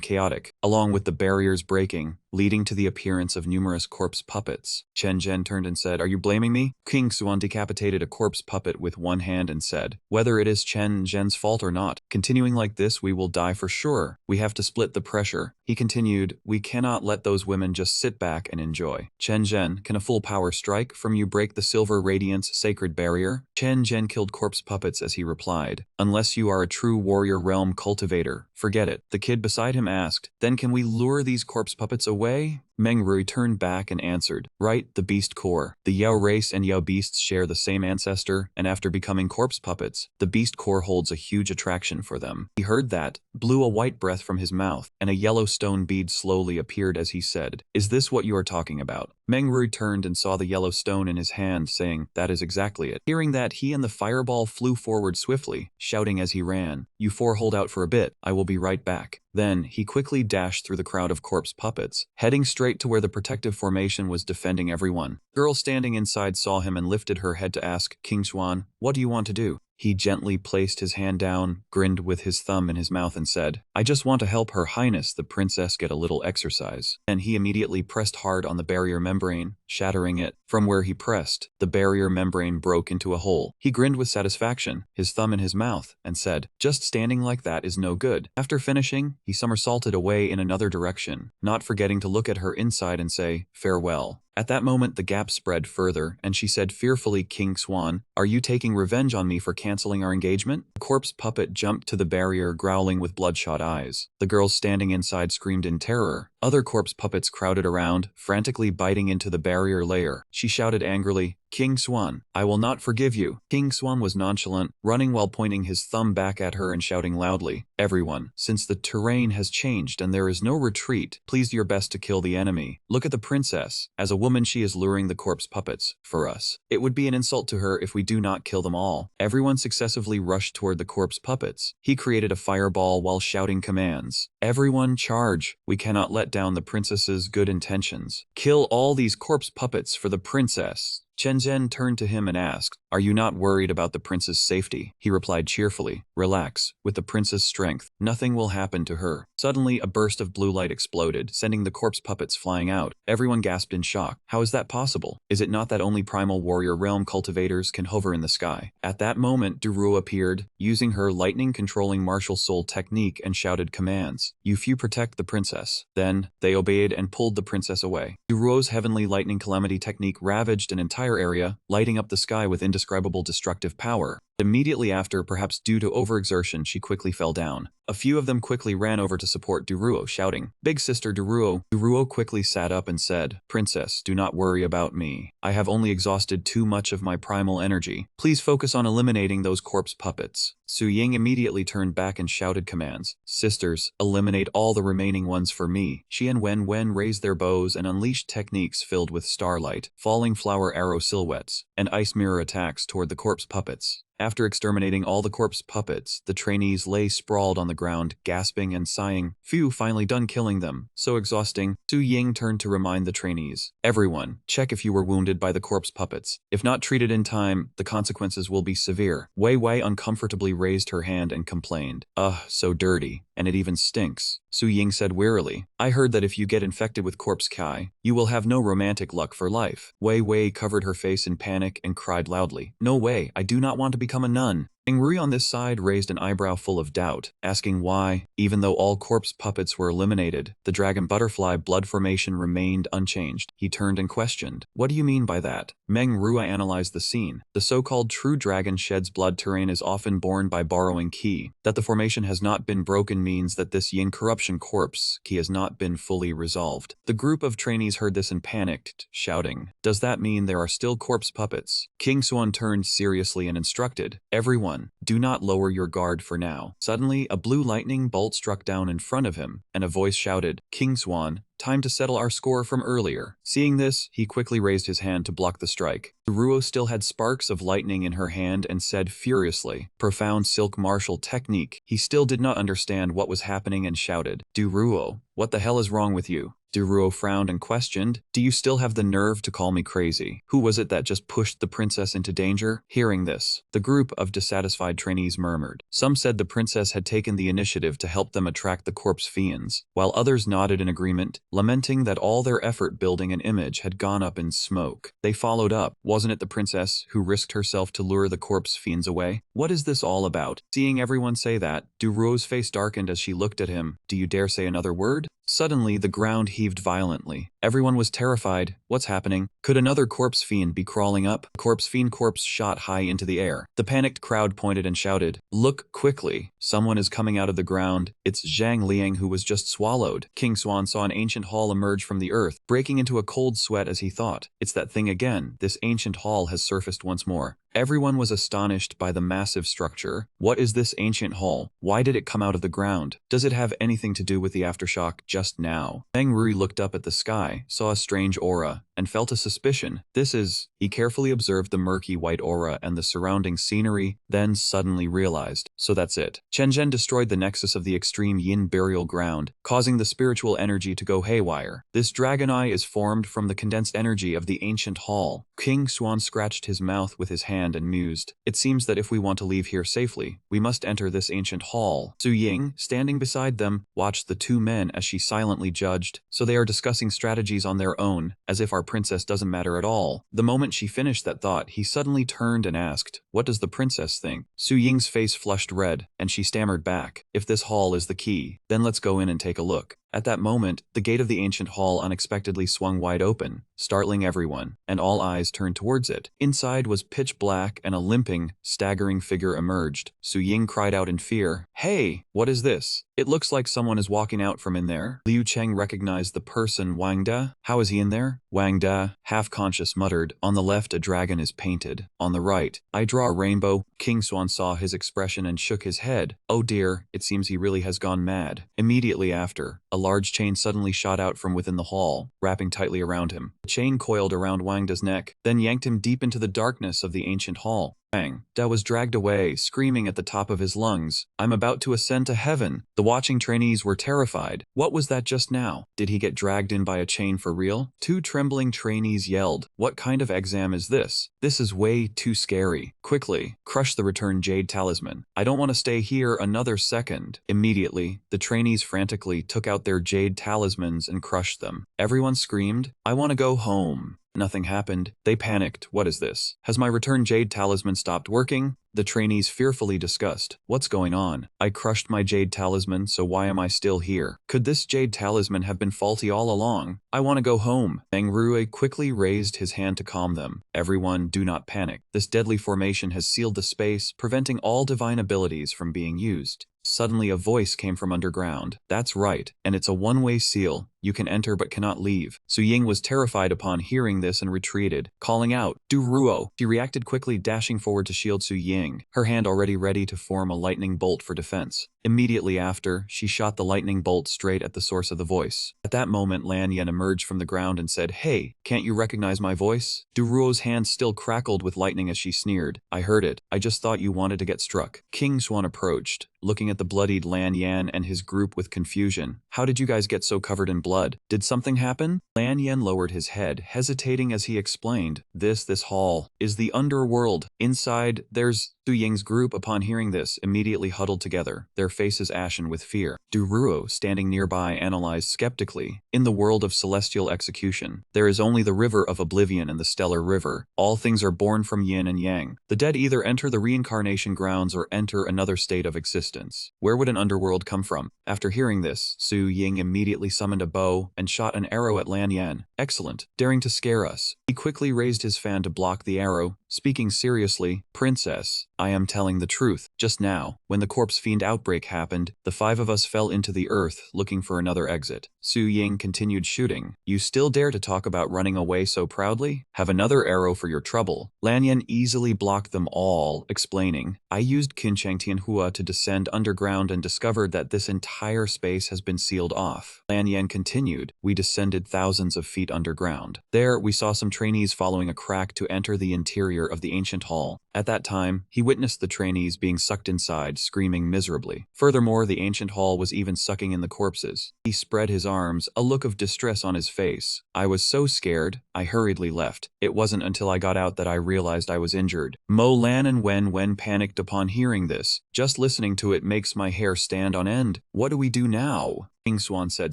chaotic, along with the barriers breaking, leading to the appearance of numerous corpse puppets. Chen Zhen turned and said, "Are you blaming me?" King Xuan decapitated a corpse puppet with one hand and said, "Whether it is Chen Zhen's fault or not, continuing like this we will die for sure. We have to split the pressure." He continued, "We cannot let those women just sit back and enjoy." Chen Zhen, can a full power strike from you break the Silver Radiance sacred barrier? Chen Zhen killed corpse puppets as he replied, "Unless you are a true warrior realm cultivator, forget it." The kid beside him asked, "Then can we lure these corpse puppets away?" Meng Rui turned back and answered, "Right, the beast core. The Yao race and Yao beasts share the same ancestor, and after becoming corpse puppets, the beast core holds a huge attraction for them." He heard that, blew a white breath from his mouth, and a yellow stone bead slowly appeared as he said, "Is this what you are talking about?" Meng Rui turned and saw the yellow stone in his hand, saying, "That is exactly it." Hearing that, he and the fireball flew forward swiftly, shouting as he ran, "You 4 hold out for a bit, I will be right back." Then, he quickly dashed through the crowd of corpse puppets, heading straight to where the protective formation was defending everyone. The girl standing inside saw him and lifted her head to ask, "King Xuan, what do you want to do?" He gently placed his hand down, grinned with his thumb in his mouth and said, "I just want to help Her Highness the Princess get a little exercise." And he immediately pressed hard on the barrier membrane, shattering it. From where he pressed, the barrier membrane broke into a hole. He grinned with satisfaction, his thumb in his mouth, and said, "Just standing like that is no good." After finishing, he somersaulted away in another direction, not forgetting to look at her inside and say, "Farewell." At that moment the gap spread further, and she said fearfully, "King Xuan, are you taking revenge on me for canceling our engagement?" The corpse puppet jumped to the barrier, growling with bloodshot eyes. The girls standing inside screamed in terror. Other corpse puppets crowded around, frantically biting into the barrier layer. She shouted angrily, "King Xuan, I will not forgive you." King Xuan was nonchalant, running while pointing his thumb back at her and shouting loudly, "Everyone, since the terrain has changed and there is no retreat, please do your best to kill the enemy. Look at the princess. As a woman she is luring the corpse puppets for us. It would be an insult to her if we do not kill them all." Everyone successively rushed toward the corpse puppets. He created a fireball while shouting commands. "Everyone charge. We cannot let down the princess's good intentions. Kill all these corpse puppets for the princess." Chen Zhen turned to him and asked, "Are you not worried about the prince's safety?" He replied cheerfully, "Relax, with the prince's strength, nothing will happen to her." Suddenly, a burst of blue light exploded, sending the corpse puppets flying out. Everyone gasped in shock. How is that possible? Is it not that only primal warrior realm cultivators can hover in the sky? At that moment, Duruo appeared, using her lightning-controlling martial soul technique and shouted commands. "You few protect the princess." Then, they obeyed and pulled the princess away. Duruo's heavenly lightning calamity technique ravaged an entire area, lighting up the sky with indescribable destructive power. Immediately after, perhaps due to overexertion, she quickly fell down. A few of them quickly ran over to support Duruo, shouting, "Big sister Duruo." Duruo quickly sat up and said, "Princess, do not worry about me. I have only exhausted too much of my primal energy. Please focus on eliminating those corpse puppets." Su Ying immediately turned back and shouted commands. "Sisters, eliminate all the remaining ones for me." Xi and Wen raised their bows and unleashed techniques filled with starlight, falling flower arrow silhouettes, and ice mirror attacks toward the corpse puppets. After exterminating all the corpse puppets, the trainees lay sprawled on the ground, gasping and sighing. Phew, finally done killing them. So exhausting. Su Ying turned to remind the trainees. "Everyone, check if you were wounded by the corpse puppets. If not treated in time, the consequences will be severe." Wei uncomfortably raised her hand and complained, "Ugh, so dirty. And it even stinks." Su Ying said wearily, "I heard that if you get infected with corpse kai, you will have no romantic luck for life." Wei covered her face in panic and cried loudly, "No way, I do not want to become a nun." Rui on this side raised an eyebrow full of doubt, asking why, even though all corpse puppets were eliminated, the dragon butterfly blood formation remained unchanged. He turned and questioned, "What do you mean by that?" Rui analyzed the scene. The so-called true dragon sheds blood terrain is often born by borrowing ki. That the formation has not been broken means that this yin corruption corpse ki has not been fully resolved. The group of trainees heard this and panicked, shouting, "Does that mean there are still corpse puppets?" King Xuan turned seriously and instructed, "Everyone, do not lower your guard for now." Suddenly, a blue lightning bolt struck down in front of him, and a voice shouted, "King Swan, time to settle our score from earlier." Seeing this, he quickly raised his hand to block the strike. Duruo still had sparks of lightning in her hand and said furiously, "Profound silk martial technique." He still did not understand what was happening and shouted, "Duruo, what the hell is wrong with you?" Duruo frowned and questioned, "Do you still have the nerve to call me crazy? Who was it that just pushed the princess into danger?" Hearing this, the group of dissatisfied trainees murmured. Some said the princess had taken the initiative to help them attract the corpse fiends, while others nodded in agreement, lamenting that all their effort building an image had gone up in smoke. They followed up, "Wasn't it the princess who risked herself to lure the corpse fiends away? What is this all about?" Seeing everyone say that, Duruo's face darkened as she looked at him. "Do you dare say another word?" Suddenly, the ground heaved violently. Everyone was terrified. What's happening? Could another corpse fiend be crawling up? A corpse fiend corpse shot high into the air. The panicked crowd pointed and shouted, "Look quickly! Someone is coming out of the ground. It's Zhang Liang who was just swallowed." King Swan saw an ancient hall emerge from the earth, breaking into a cold sweat as he thought, "It's that thing again. This ancient hall has surfaced once more." Everyone was astonished by the massive structure. What is this ancient hall? Why did it come out of the ground? Does it have anything to do with the aftershock just now? Meng Rui looked up at the sky, saw a strange aura, and felt a suspicion. This is... He carefully observed the murky white aura and the surrounding scenery, then suddenly realized, so that's it. Chen Zhen destroyed the nexus of the extreme yin burial ground, causing the spiritual energy to go haywire. This dragon eye is formed from the condensed energy of the ancient hall. King Swan scratched his mouth with his hand and mused, "It seems that if we want to leave here safely, we must enter this ancient hall." Su Ying, standing beside them, watched the two men as she silently judged, "So they are discussing strategies on their own, as if our princess doesn't matter at all." The moment she finished that thought, he suddenly turned and asked, "What does the princess think?" Su Ying's face flushed red, and she stammered back, "If this hall is the key, then let's go in and take a look." At that moment, the gate of the ancient hall unexpectedly swung wide open, startling everyone, and all eyes turned towards it. Inside was pitch black and a limping, staggering figure emerged. Su Ying cried out in fear, "Hey, what is this? It looks like someone is walking out from in there." Liu Cheng recognized the person Wang Da. "How is he in there?" Wang Da, half-conscious, muttered, "On the left a dragon is painted. On the right, I draw a rainbow." King Swan saw his expression and shook his head. "Oh dear, it seems he really has gone mad." Immediately after, a large chain suddenly shot out from within the hall, wrapping tightly around him. The chain coiled around Wang Da's neck, then yanked him deep into the darkness of the ancient hall. Bang. Da was dragged away, screaming at the top of his lungs, "I'm about to ascend to heaven." The watching trainees were terrified. What was that just now? Did he get dragged in by a chain for real? Two trembling trainees yelled, "What kind of exam is this? This is way too scary. Quickly, crush the returned jade talisman. I don't want to stay here another second." Immediately, the trainees frantically took out their jade talismans and crushed them. Everyone screamed, "I want to go home." Nothing happened. They panicked. What is this? Has my returned jade talisman stopped working? The trainees fearfully discussed. What's going on? I crushed my jade talisman, so why am I still here? Could this jade talisman have been faulty all along? I want to go home. Manhwa quickly raised his hand to calm them. Everyone, do not panic. This deadly formation has sealed the space, preventing all divine abilities from being used. Suddenly a voice came from underground. That's right, and it's a one-way seal. You can enter but cannot leave. Su Ying was terrified upon hearing this and retreated, calling out, "Duruo!" She reacted quickly, dashing forward to shield Su Ying, her hand already ready to form a lightning bolt for defense. Immediately after, she shot the lightning bolt straight at the source of the voice. At that moment, Lan Yan emerged from the ground and said, "Hey, can't you recognize my voice?" Duruo's hand still crackled with lightning as she sneered, "I heard it. I just thought you wanted to get struck." King Swan approached, looking at the bloodied Lan Yan and his group with confusion. "How did you guys get so covered in blood? Did something happen?" Lan Yan lowered his head, hesitating as he explained, This hall is the underworld. Inside, there's..." Su Ying's group, upon hearing this, immediately huddled together, their faces ashen with fear. Duruo, standing nearby, analyzed skeptically. "In the world of celestial execution, there is only the river of oblivion and the stellar river. All things are born from yin and yang. The dead either enter the reincarnation grounds or enter another state of existence. Where would an underworld come from?" After hearing this, Su Ying immediately summoned a bow and shot an arrow at Lan Yan. "Excellent, daring to scare us." He quickly raised his fan to block the arrow, speaking seriously, "Princess, I am telling the truth. Just now, when the corpse fiend outbreak happened, the 5 of us fell into the earth looking for another exit." Su Ying continued shooting. "You still dare to talk about running away so proudly? Have another arrow for your trouble." Lan Yan easily blocked them all, explaining, "I used Qinchang Tianhua to descend underground and discovered that this entire space has been sealed off." Lan Yan continued, "We descended thousands of feet underground. There, we saw some trainees following a crack to enter the interior of the ancient hall. At that time, he witnessed the trainees being sucked inside, screaming miserably. Furthermore, the ancient hall was even sucking in the corpses." He spread his arms, a look of distress on his face. "I was so scared, I hurriedly left. It wasn't until I got out that I realized I was injured." Mo Lan and Wen panicked upon hearing this. "Just listening to it makes my hair stand on end. What do we do now?" King Swan said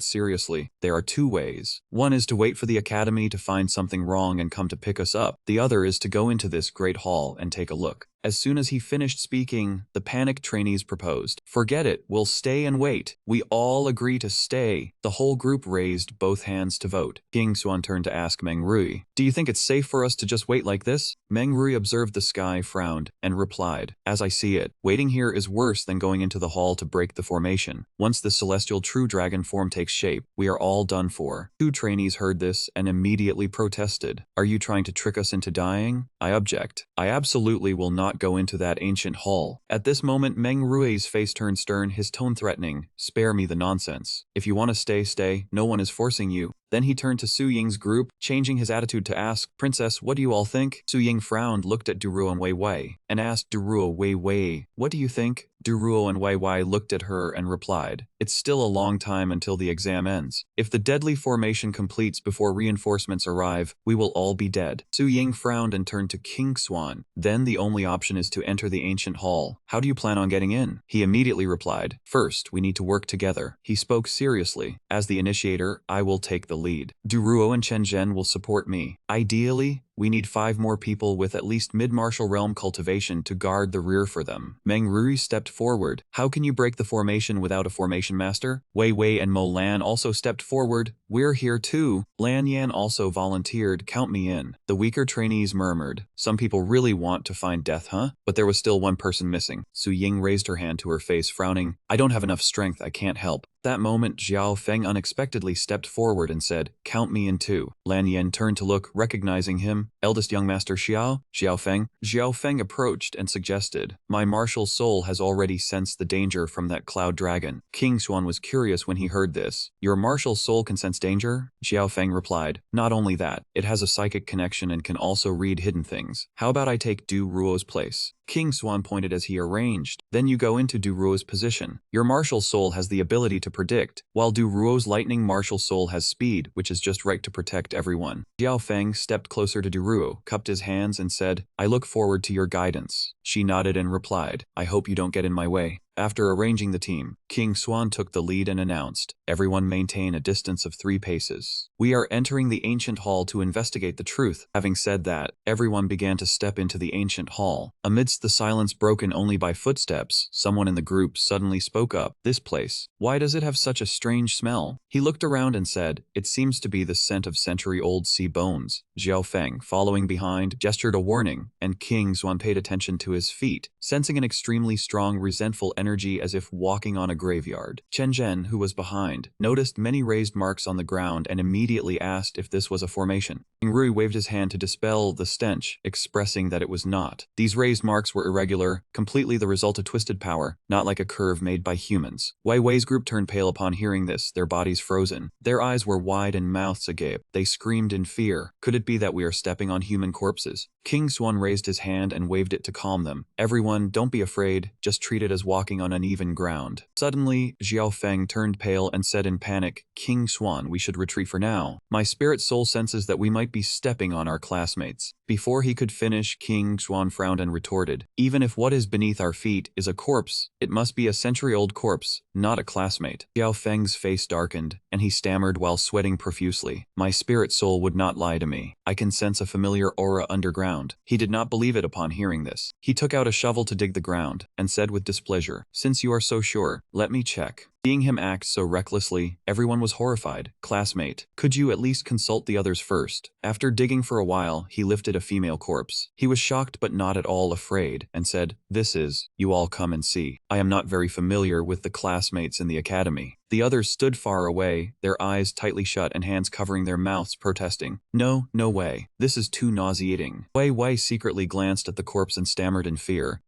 seriously, "There are 2 ways. One is to wait for the academy to find something wrong and come to pick us up. The other is to go into this great hall and take a look." As soon as he finished speaking, the panicked trainees proposed, "Forget it, we'll stay and wait." We all agree to stay. The whole group raised both hands to vote. King Swan turned to ask Meng Rui, "Do you think it's safe for us to just wait like this?" Meng Rui observed the sky, frowned, and replied, "As I see it, waiting here is worse than going into the hall to break the formation. Once the celestial true dragon form takes shape, we are all done for." 2 trainees heard this and immediately protested. "Are you trying to trick us into dying?" I object. I absolutely will not go into that ancient hall. At this moment, Meng Rui's face turned stern, his tone threatening. "Spare me the nonsense. If you want to stay, stay. No one is forcing you." Then he turned to Su Ying's group, changing his attitude to ask, "Princess, what do you all think?" Su Ying frowned, looked at Duruo and Wei Wei, and asked Duruo, "Wei Wei, what do you think?" Duruo and Wei Wei looked at her and replied, "It's still a long time until the exam ends. If the deadly formation completes before reinforcements arrive, we will all be dead." Su Ying frowned and turned to King Swan. "Then the only option is to enter the ancient hall. How do you plan on getting in?" He immediately replied, "First, we need to work together." He spoke seriously. "As the initiator, I will take the lead. Duruo and Chen Zhen will support me. Ideally, we need 5 more people with at least mid-martial realm cultivation to guard the rear for them." Meng Rui stepped forward. "How can you break the formation without a formation master?" Wei Wei and Mo Lan also stepped forward. "We're here too." Lan Yan also volunteered, "Count me in." The weaker trainees murmured, "Some people really want to find death, huh?" But there was still one person missing. Su Ying raised her hand to her face, frowning, "I don't have enough strength, I can't help." That moment, Xiao Feng unexpectedly stepped forward and said, "Count me in two." Lan Yen turned to look, recognizing him. "Eldest young master Xiao Feng." Xiao Feng approached and suggested, "My martial soul has already sensed the danger from that cloud dragon." King Xuan was curious when he heard this. "Your martial soul can sense danger?" Xiao Feng replied, "Not only that, it has a psychic connection and can also read hidden things. How about I take Du Ruo's place?" King Xuan pointed as he arranged. "Then you go into Du Ruo's position. Your martial soul has the ability to predict, while Du Ruo's lightning martial soul has speed, which is just right to protect everyone." Xiao Feng stepped closer to Du Ruo, cupped his hands and said, "I look forward to your guidance." She nodded and replied, "I hope you don't get in my way." After arranging the team, King Xuan took the lead and announced, "Everyone maintain a distance of 3 paces. We are entering the ancient hall to investigate the truth." Having said that, everyone began to step into the ancient hall. Amidst the silence broken only by footsteps, someone in the group suddenly spoke up, "This place, why does it have such a strange smell?" He looked around and said, "It seems to be the scent of century-old sea bones." Xiao Feng, following behind, gestured a warning, and King Xuan paid attention to his feet, sensing an extremely strong, resentful energy as if walking on a graveyard. Chen Zhen, who was behind, noticed many raised marks on the ground and immediately asked if this was a formation. Rui waved his hand to dispel the stench, expressing that it was not. These raised marks were irregular, completely the result of twisted power, not like a curve made by humans. Wei Wei's group turned pale upon hearing this, their bodies frozen. Their eyes were wide and mouths agape. They screamed in fear. Could it be that we are stepping on human corpses? King Xuan raised his hand and waved it to calm them. "Everyone, don't be afraid, just treat it as walking on uneven ground." Suddenly, Xiao Feng turned pale and said in panic, "King Xuan, we should retreat for now. My spirit soul senses that we might be stepping on our classmates." Before he could finish, King Xuan frowned and retorted, "Even if what is beneath our feet is a corpse, it must be a century-old corpse, not a classmate." Xiao Feng's face darkened, and he stammered while sweating profusely, "My spirit soul would not lie to me. I can sense a familiar aura underground." He did not believe it upon hearing this. He took out a shovel to dig the ground, and said with displeasure, "Since you are so sure, let me check." Seeing him act so recklessly, everyone was horrified. "Classmate, could you at least consult the others first?" After digging for a while, he lifted a female corpse. He was shocked but not at all afraid, and said, "This is, you all come and see. I am not very familiar with the classmates in the academy." The others stood far away, their eyes tightly shut and hands covering their mouths, protesting, "No, no way. This is too nauseating." Wei Wei secretly glanced at the corpse and stammered in fear.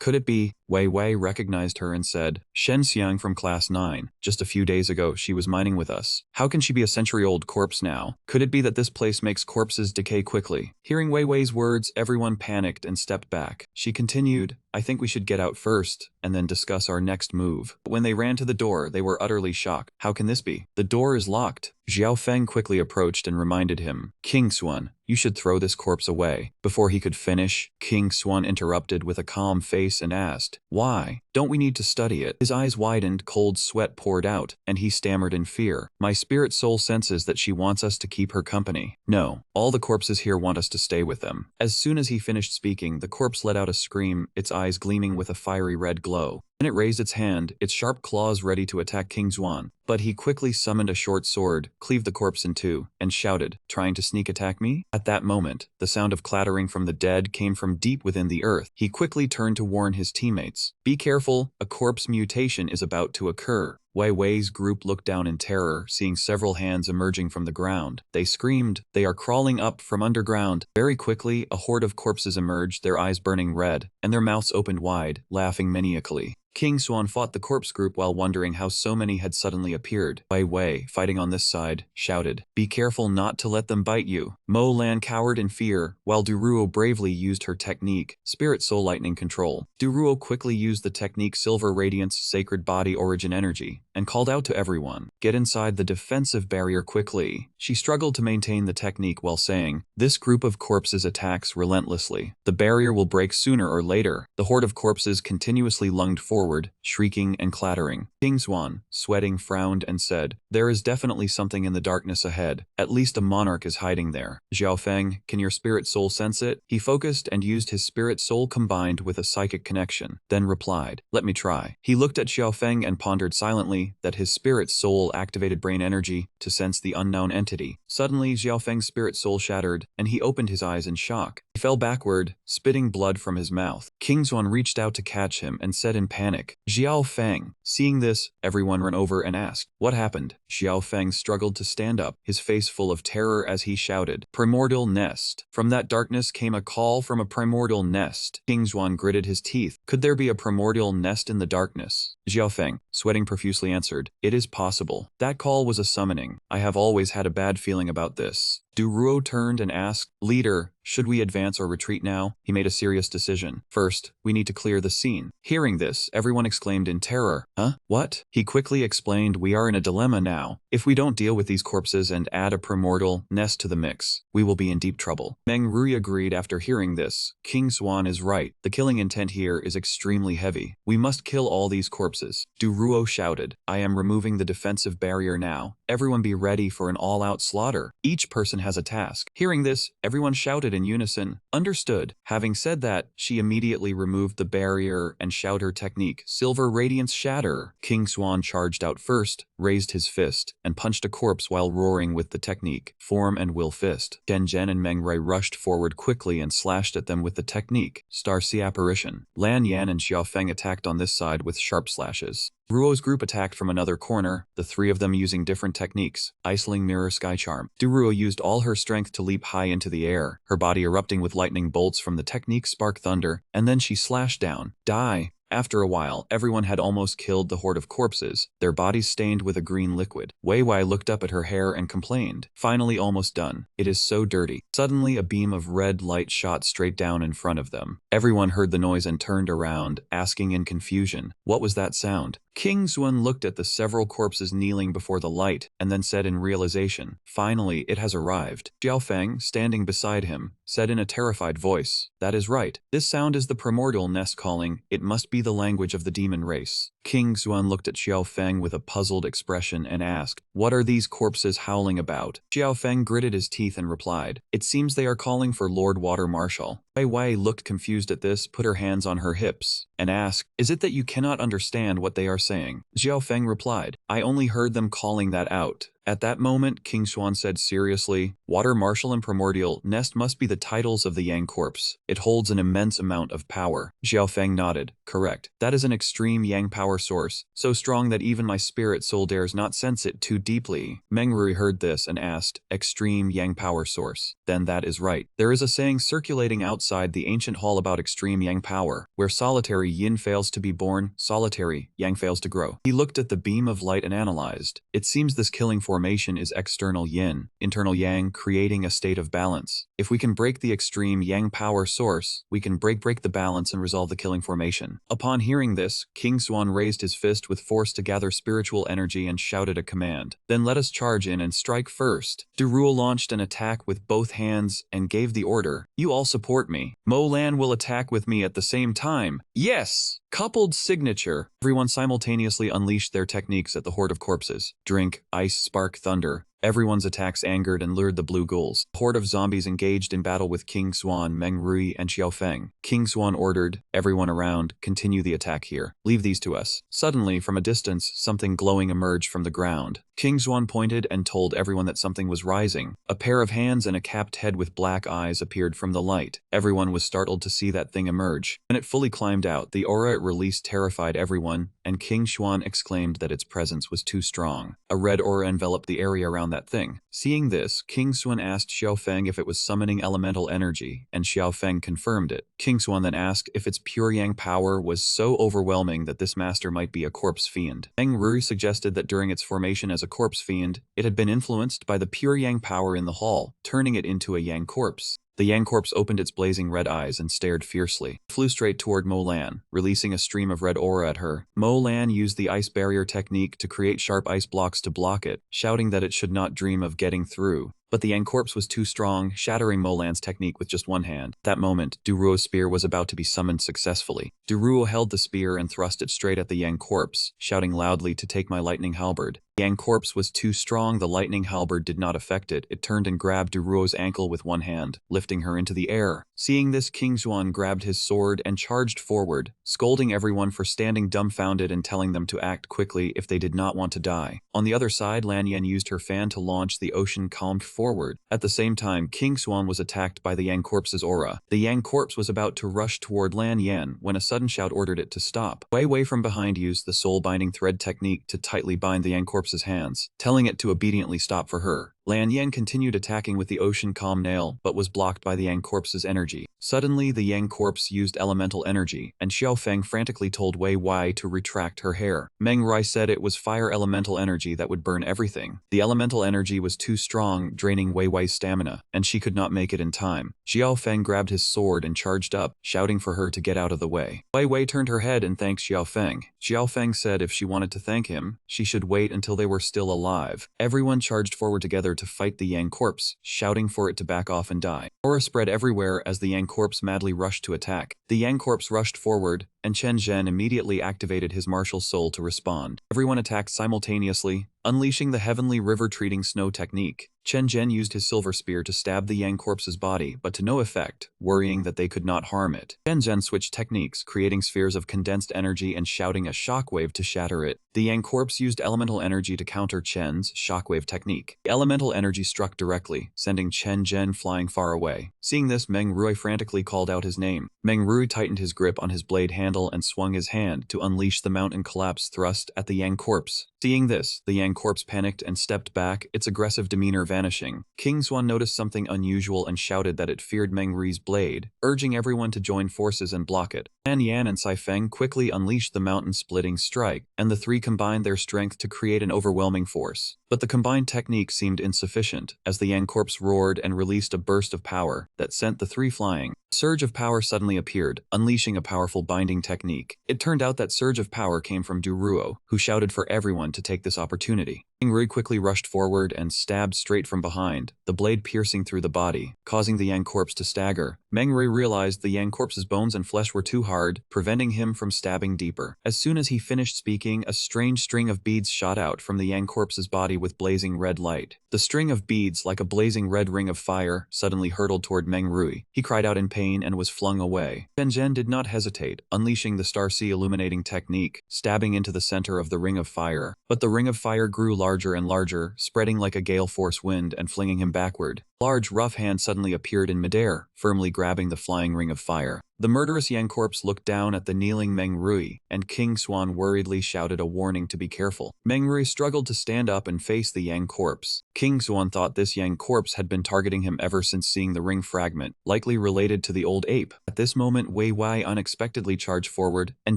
Could it be? Wei Wei recognized her and said, "Shen Xiang from class 9. Just a few days ago, she was mining with us. How can she be a century-old corpse now? Could it be that this place makes corpses decay quickly?" Hearing Wei Wei's words, everyone panicked and stepped back. She continued, "I think we should get out first, and then discuss our next move." But when they ran to the door, they were utterly shocked. "How can this be? The door is locked." Xiao Feng quickly approached and reminded him, "King Xuan, you should throw this corpse away." Before he could finish, King Xuan interrupted with a calm face and asked, "Why? Don't we need to study it?" His eyes widened, cold sweat poured out, and he stammered in fear, "My spirit soul senses that she wants us to keep her company. No, all the corpses here want us to stay with them." As soon as he finished speaking, the corpse let out a scream, its eyes gleaming with a fiery red glow. Then it raised its hand, its sharp claws ready to attack King Xuan. But he quickly summoned a short sword, cleaved the corpse in two, and shouted, "Trying to sneak attack me?" At that moment, the sound of clattering from the dead came from deep within the earth. He quickly turned to warn his teammates, "Be careful, a corpse mutation is about to occur." Wei Wei's group looked down in terror, seeing several hands emerging from the ground. They screamed, "They are crawling up from underground." Very quickly, a horde of corpses emerged, their eyes burning red, and their mouths opened wide, laughing maniacally. King Xuan fought the corpse group while wondering how so many had suddenly appeared. Wei Wei, fighting on this side, shouted, "Be careful not to let them bite you." Mo Lan cowered in fear, while Duruo bravely used her technique, Spirit Soul Lightning Control. Duruo quickly used the technique Silver Radiance Sacred Body Origin Energy, and called out to everyone, "Get inside the defensive barrier quickly." She struggled to maintain the technique while saying, "This group of corpses attacks relentlessly. The barrier will break sooner or later." The horde of corpses continuously lunged forward, shrieking and clattering. King Xuan, sweating, frowned and said, "There is definitely something in the darkness ahead. At least a monarch is hiding there." Xiao Feng, can your spirit soul sense it? He focused and used his spirit soul combined with a psychic connection, then replied, "Let me try." He looked at Xiao Feng and pondered silently, only that his spirit soul activated brain energy to sense the unknown entity. Suddenly, Xiaofeng's spirit soul shattered, and he opened his eyes in shock. He fell backward, spitting blood from his mouth. King Xuan reached out to catch him and said in panic, "Xiaofeng." Seeing this, everyone ran over and asked, "What happened?" Xiaofeng struggled to stand up, his face full of terror as he shouted, "Primordial nest." From that darkness came a call from a primordial nest. King Xuan gritted his teeth. Could there be a primordial nest in the darkness? Xiaofeng, sweating profusely, answered, "It is possible. That call was a summoning. I have always had a bad feeling about this." Duruo turned and asked, "Leader, should we advance or retreat now?" He made a serious decision. "First, we need to clear the scene." Hearing this, everyone exclaimed in terror. "Huh? What?" He quickly explained, "We are in a dilemma now. If we don't deal with these corpses and add a primordial nest to the mix, we will be in deep trouble." Meng Rui agreed after hearing this. King Xuan is right. The killing intent here is extremely heavy. We must kill all these corpses. Duruo shouted, "I am removing the defensive barrier now. Everyone be ready for an all-out slaughter. Each person has a task." Hearing this, everyone shouted in unison, "Understood." Having said that, she immediately removed the barrier and shouted her technique, Silver Radiance Shatter. King Xuan charged out first, raised his fist, and punched a corpse while roaring with the technique, Form and Will Fist. Zhen and Meng Rui rushed forward quickly and slashed at them with the technique, Star Sea Apparition. Lan Yan and Xiaofeng attacked on this side with sharp slashes. Ruo's group attacked from another corner, the three of them using different techniques, Iceling Mirror Sky Charm. Duruo used all her strength to leap high into the air, her body erupting with lightning bolts from the technique Spark Thunder, and then she slashed down. Die! After a while, everyone had almost killed the horde of corpses, their bodies stained with a green liquid. Wei Wei looked up at her hair and complained, "Finally almost done. It is so dirty." Suddenly, a beam of red light shot straight down in front of them. Everyone heard the noise and turned around, asking in confusion, "What was that sound?" King Xuan looked at the several corpses kneeling before the light, and then said in realization, "Finally, it has arrived." Xiaofeng, standing beside him, said in a terrified voice, "That is right. This sound is the primordial nest calling. It must be the language of the demon race." King Xuan looked at Xiaofeng with a puzzled expression and asked, "What are these corpses howling about?" Xiaofeng gritted his teeth and replied, "It seems they are calling for Lord Water Marshal." Wei Wei looked confused at this, put her hands on her hips, and asked, "Is it that you cannot understand what they are saying?" Xiaofeng replied, "I only heard them calling that out." At that moment, King Xuan said seriously, "Water Marshal and Primordial Nest must be the titles of the Yang Corpse. It holds an immense amount of power." Xiaofeng nodded. "Correct. That is an extreme Yang power source, so strong that even my spirit soul dares not sense it too deeply." Meng Rui heard this and asked, "Extreme Yang power source? Then that is right. There is a saying circulating outside the ancient hall about extreme Yang power, where solitary Yin fails to be born, solitary Yang fails to grow." He looked at the beam of light and analyzed. It seems this killing formation is external Yin, internal Yang, creating a state of balance. If we can break the extreme Yang power source, we can break the balance and resolve the killing formation. Upon hearing this, King Xuan raised his fist with force to gather spiritual energy and shouted a command. "Then let us charge in and strike first." Duruo launched an attack with both hands and gave the order, "You all support me. Mo Lan will attack with me at the same time." Yes! Coupled signature. Everyone simultaneously unleashed their techniques at the horde of corpses. Drink, ice, spark, thunder. Everyone's attacks angered and lured the blue ghouls. A horde of zombies engaged in battle with King Xuan, Meng Rui, and Xiaofeng. King Xuan ordered, "Everyone around, continue the attack here. Leave these to us." Suddenly, from a distance, something glowing emerged from the ground. King Xuan pointed and told everyone that something was rising. A pair of hands and a capped head with black eyes appeared from the light. Everyone was startled to see that thing emerge. When it fully climbed out, the aura it released terrified everyone, and King Xuan exclaimed that its presence was too strong. A red aura enveloped the area around that thing. Seeing this, King Xuan asked Xiaofeng if it was summoning elemental energy, and Xiaofeng confirmed it. King Xuan then asked if its pure Yang power was so overwhelming that this master might be a corpse fiend. Meng Rui suggested that during its formation as a corpse fiend, it had been influenced by the pure Yang power in the hall, turning it into a Yang corpse. The Yang corpse opened its blazing red eyes and stared fiercely. It flew straight toward Mo Lan, releasing a stream of red aura at her. Mo Lan used the ice barrier technique to create sharp ice blocks to block it, shouting that it should not dream of getting through. But the Yang corpse was too strong, shattering Mo Lan's technique with just one hand. At that moment, Duruo's spear was about to be summoned successfully. Duruo held the spear and thrust it straight at the Yang corpse, shouting loudly to take my lightning halberd. The Yang corpse was too strong, the lightning halberd did not affect it. It turned and grabbed Duruo's ankle with one hand, lifting her into the air. Seeing this, King Xuan grabbed his sword and charged forward, scolding everyone for standing dumbfounded and telling them to act quickly if they did not want to die. On the other side, Lan Yan used her fan to launch the ocean calmed forward. At the same time, King Xuan was attacked by the Yang corpse's aura. The Yang corpse was about to rush toward Lan Yan when a sudden shout ordered it to stop. Wei Wei from behind used the soul binding thread technique to tightly bind the Yang corpse's hands, telling it to obediently stop for her. Lan Yan continued attacking with the ocean calm nail, but was blocked by the Yang corpse's energy. Suddenly, the Yang corpse used elemental energy, and Xiao Feng frantically told Wei Wei to retract her hair. Meng Rai said it was fire elemental energy that would burn everything. The elemental energy was too strong, draining Wei Wei's stamina, and she could not make it in time. Xiao Feng grabbed his sword and charged up, shouting for her to get out of the way. Wei Wei turned her head and thanked Xiao Feng. Xiao Feng said if she wanted to thank him, she should wait until they were still alive. Everyone charged forward together to fight the Yang corpse, shouting for it to back off and die. Aura spread everywhere as the Yang corpse madly rushed to attack. The Yang corpse rushed forward, and Chen Zhen immediately activated his martial soul to respond. Everyone attacked simultaneously, unleashing the heavenly river-treating snow technique. Chen Zhen used his silver spear to stab the Yang corpse's body, but to no effect, worrying that they could not harm it. Chen Zhen switched techniques, creating spheres of condensed energy and shouting a shockwave to shatter it. The Yang corpse used elemental energy to counter Chen's shockwave technique. The elemental energy struck directly, sending Chen Zhen flying far away. Seeing this, Meng Rui frantically called out his name. Meng Rui tightened his grip on his blade handle and swung his hand to unleash the mountain collapse thrust at the Yang corpse. Seeing this, the Yang corpse panicked and stepped back, its aggressive demeanor vanishing. King Xuan noticed something unusual and shouted that it feared Meng Rui's blade, urging everyone to join forces and block it. An Yan and Sai Feng quickly unleashed the mountain-splitting strike, and the three combined their strength to create an overwhelming force. But the combined technique seemed insufficient, as the Yang corpse roared and released a burst of power that sent the three flying. A surge of power suddenly appeared, unleashing a powerful binding technique. It turned out that surge of power came from Duruo, who shouted for everyone to take this opportunity. Meng Rui quickly rushed forward and stabbed straight from behind, the blade piercing through the body, causing the Yang corpse to stagger. Meng Rui realized the Yang corpse's bones and flesh were too hard, preventing him from stabbing deeper. As soon as he finished speaking, a strange string of beads shot out from the Yang corpse's body with blazing red light. The string of beads, like a blazing red ring of fire, suddenly hurtled toward Meng Rui. He cried out in pain and was flung away. Chen Zhen did not hesitate, unleashing the Star Sea illuminating technique, stabbing into the center of the ring of fire. But the ring of fire grew larger and larger, spreading like a gale force wind and flinging him backward. A large, rough hand suddenly appeared in midair, firmly grabbing the flying ring of fire. The murderous Yang corpse looked down at the kneeling Meng Rui, and King Xuan worriedly shouted a warning to be careful. Meng Rui struggled to stand up and face the Yang corpse. King Xuan thought this Yang corpse had been targeting him ever since seeing the ring fragment, likely related to the old ape. At this moment, Wei Wei unexpectedly charged forward, and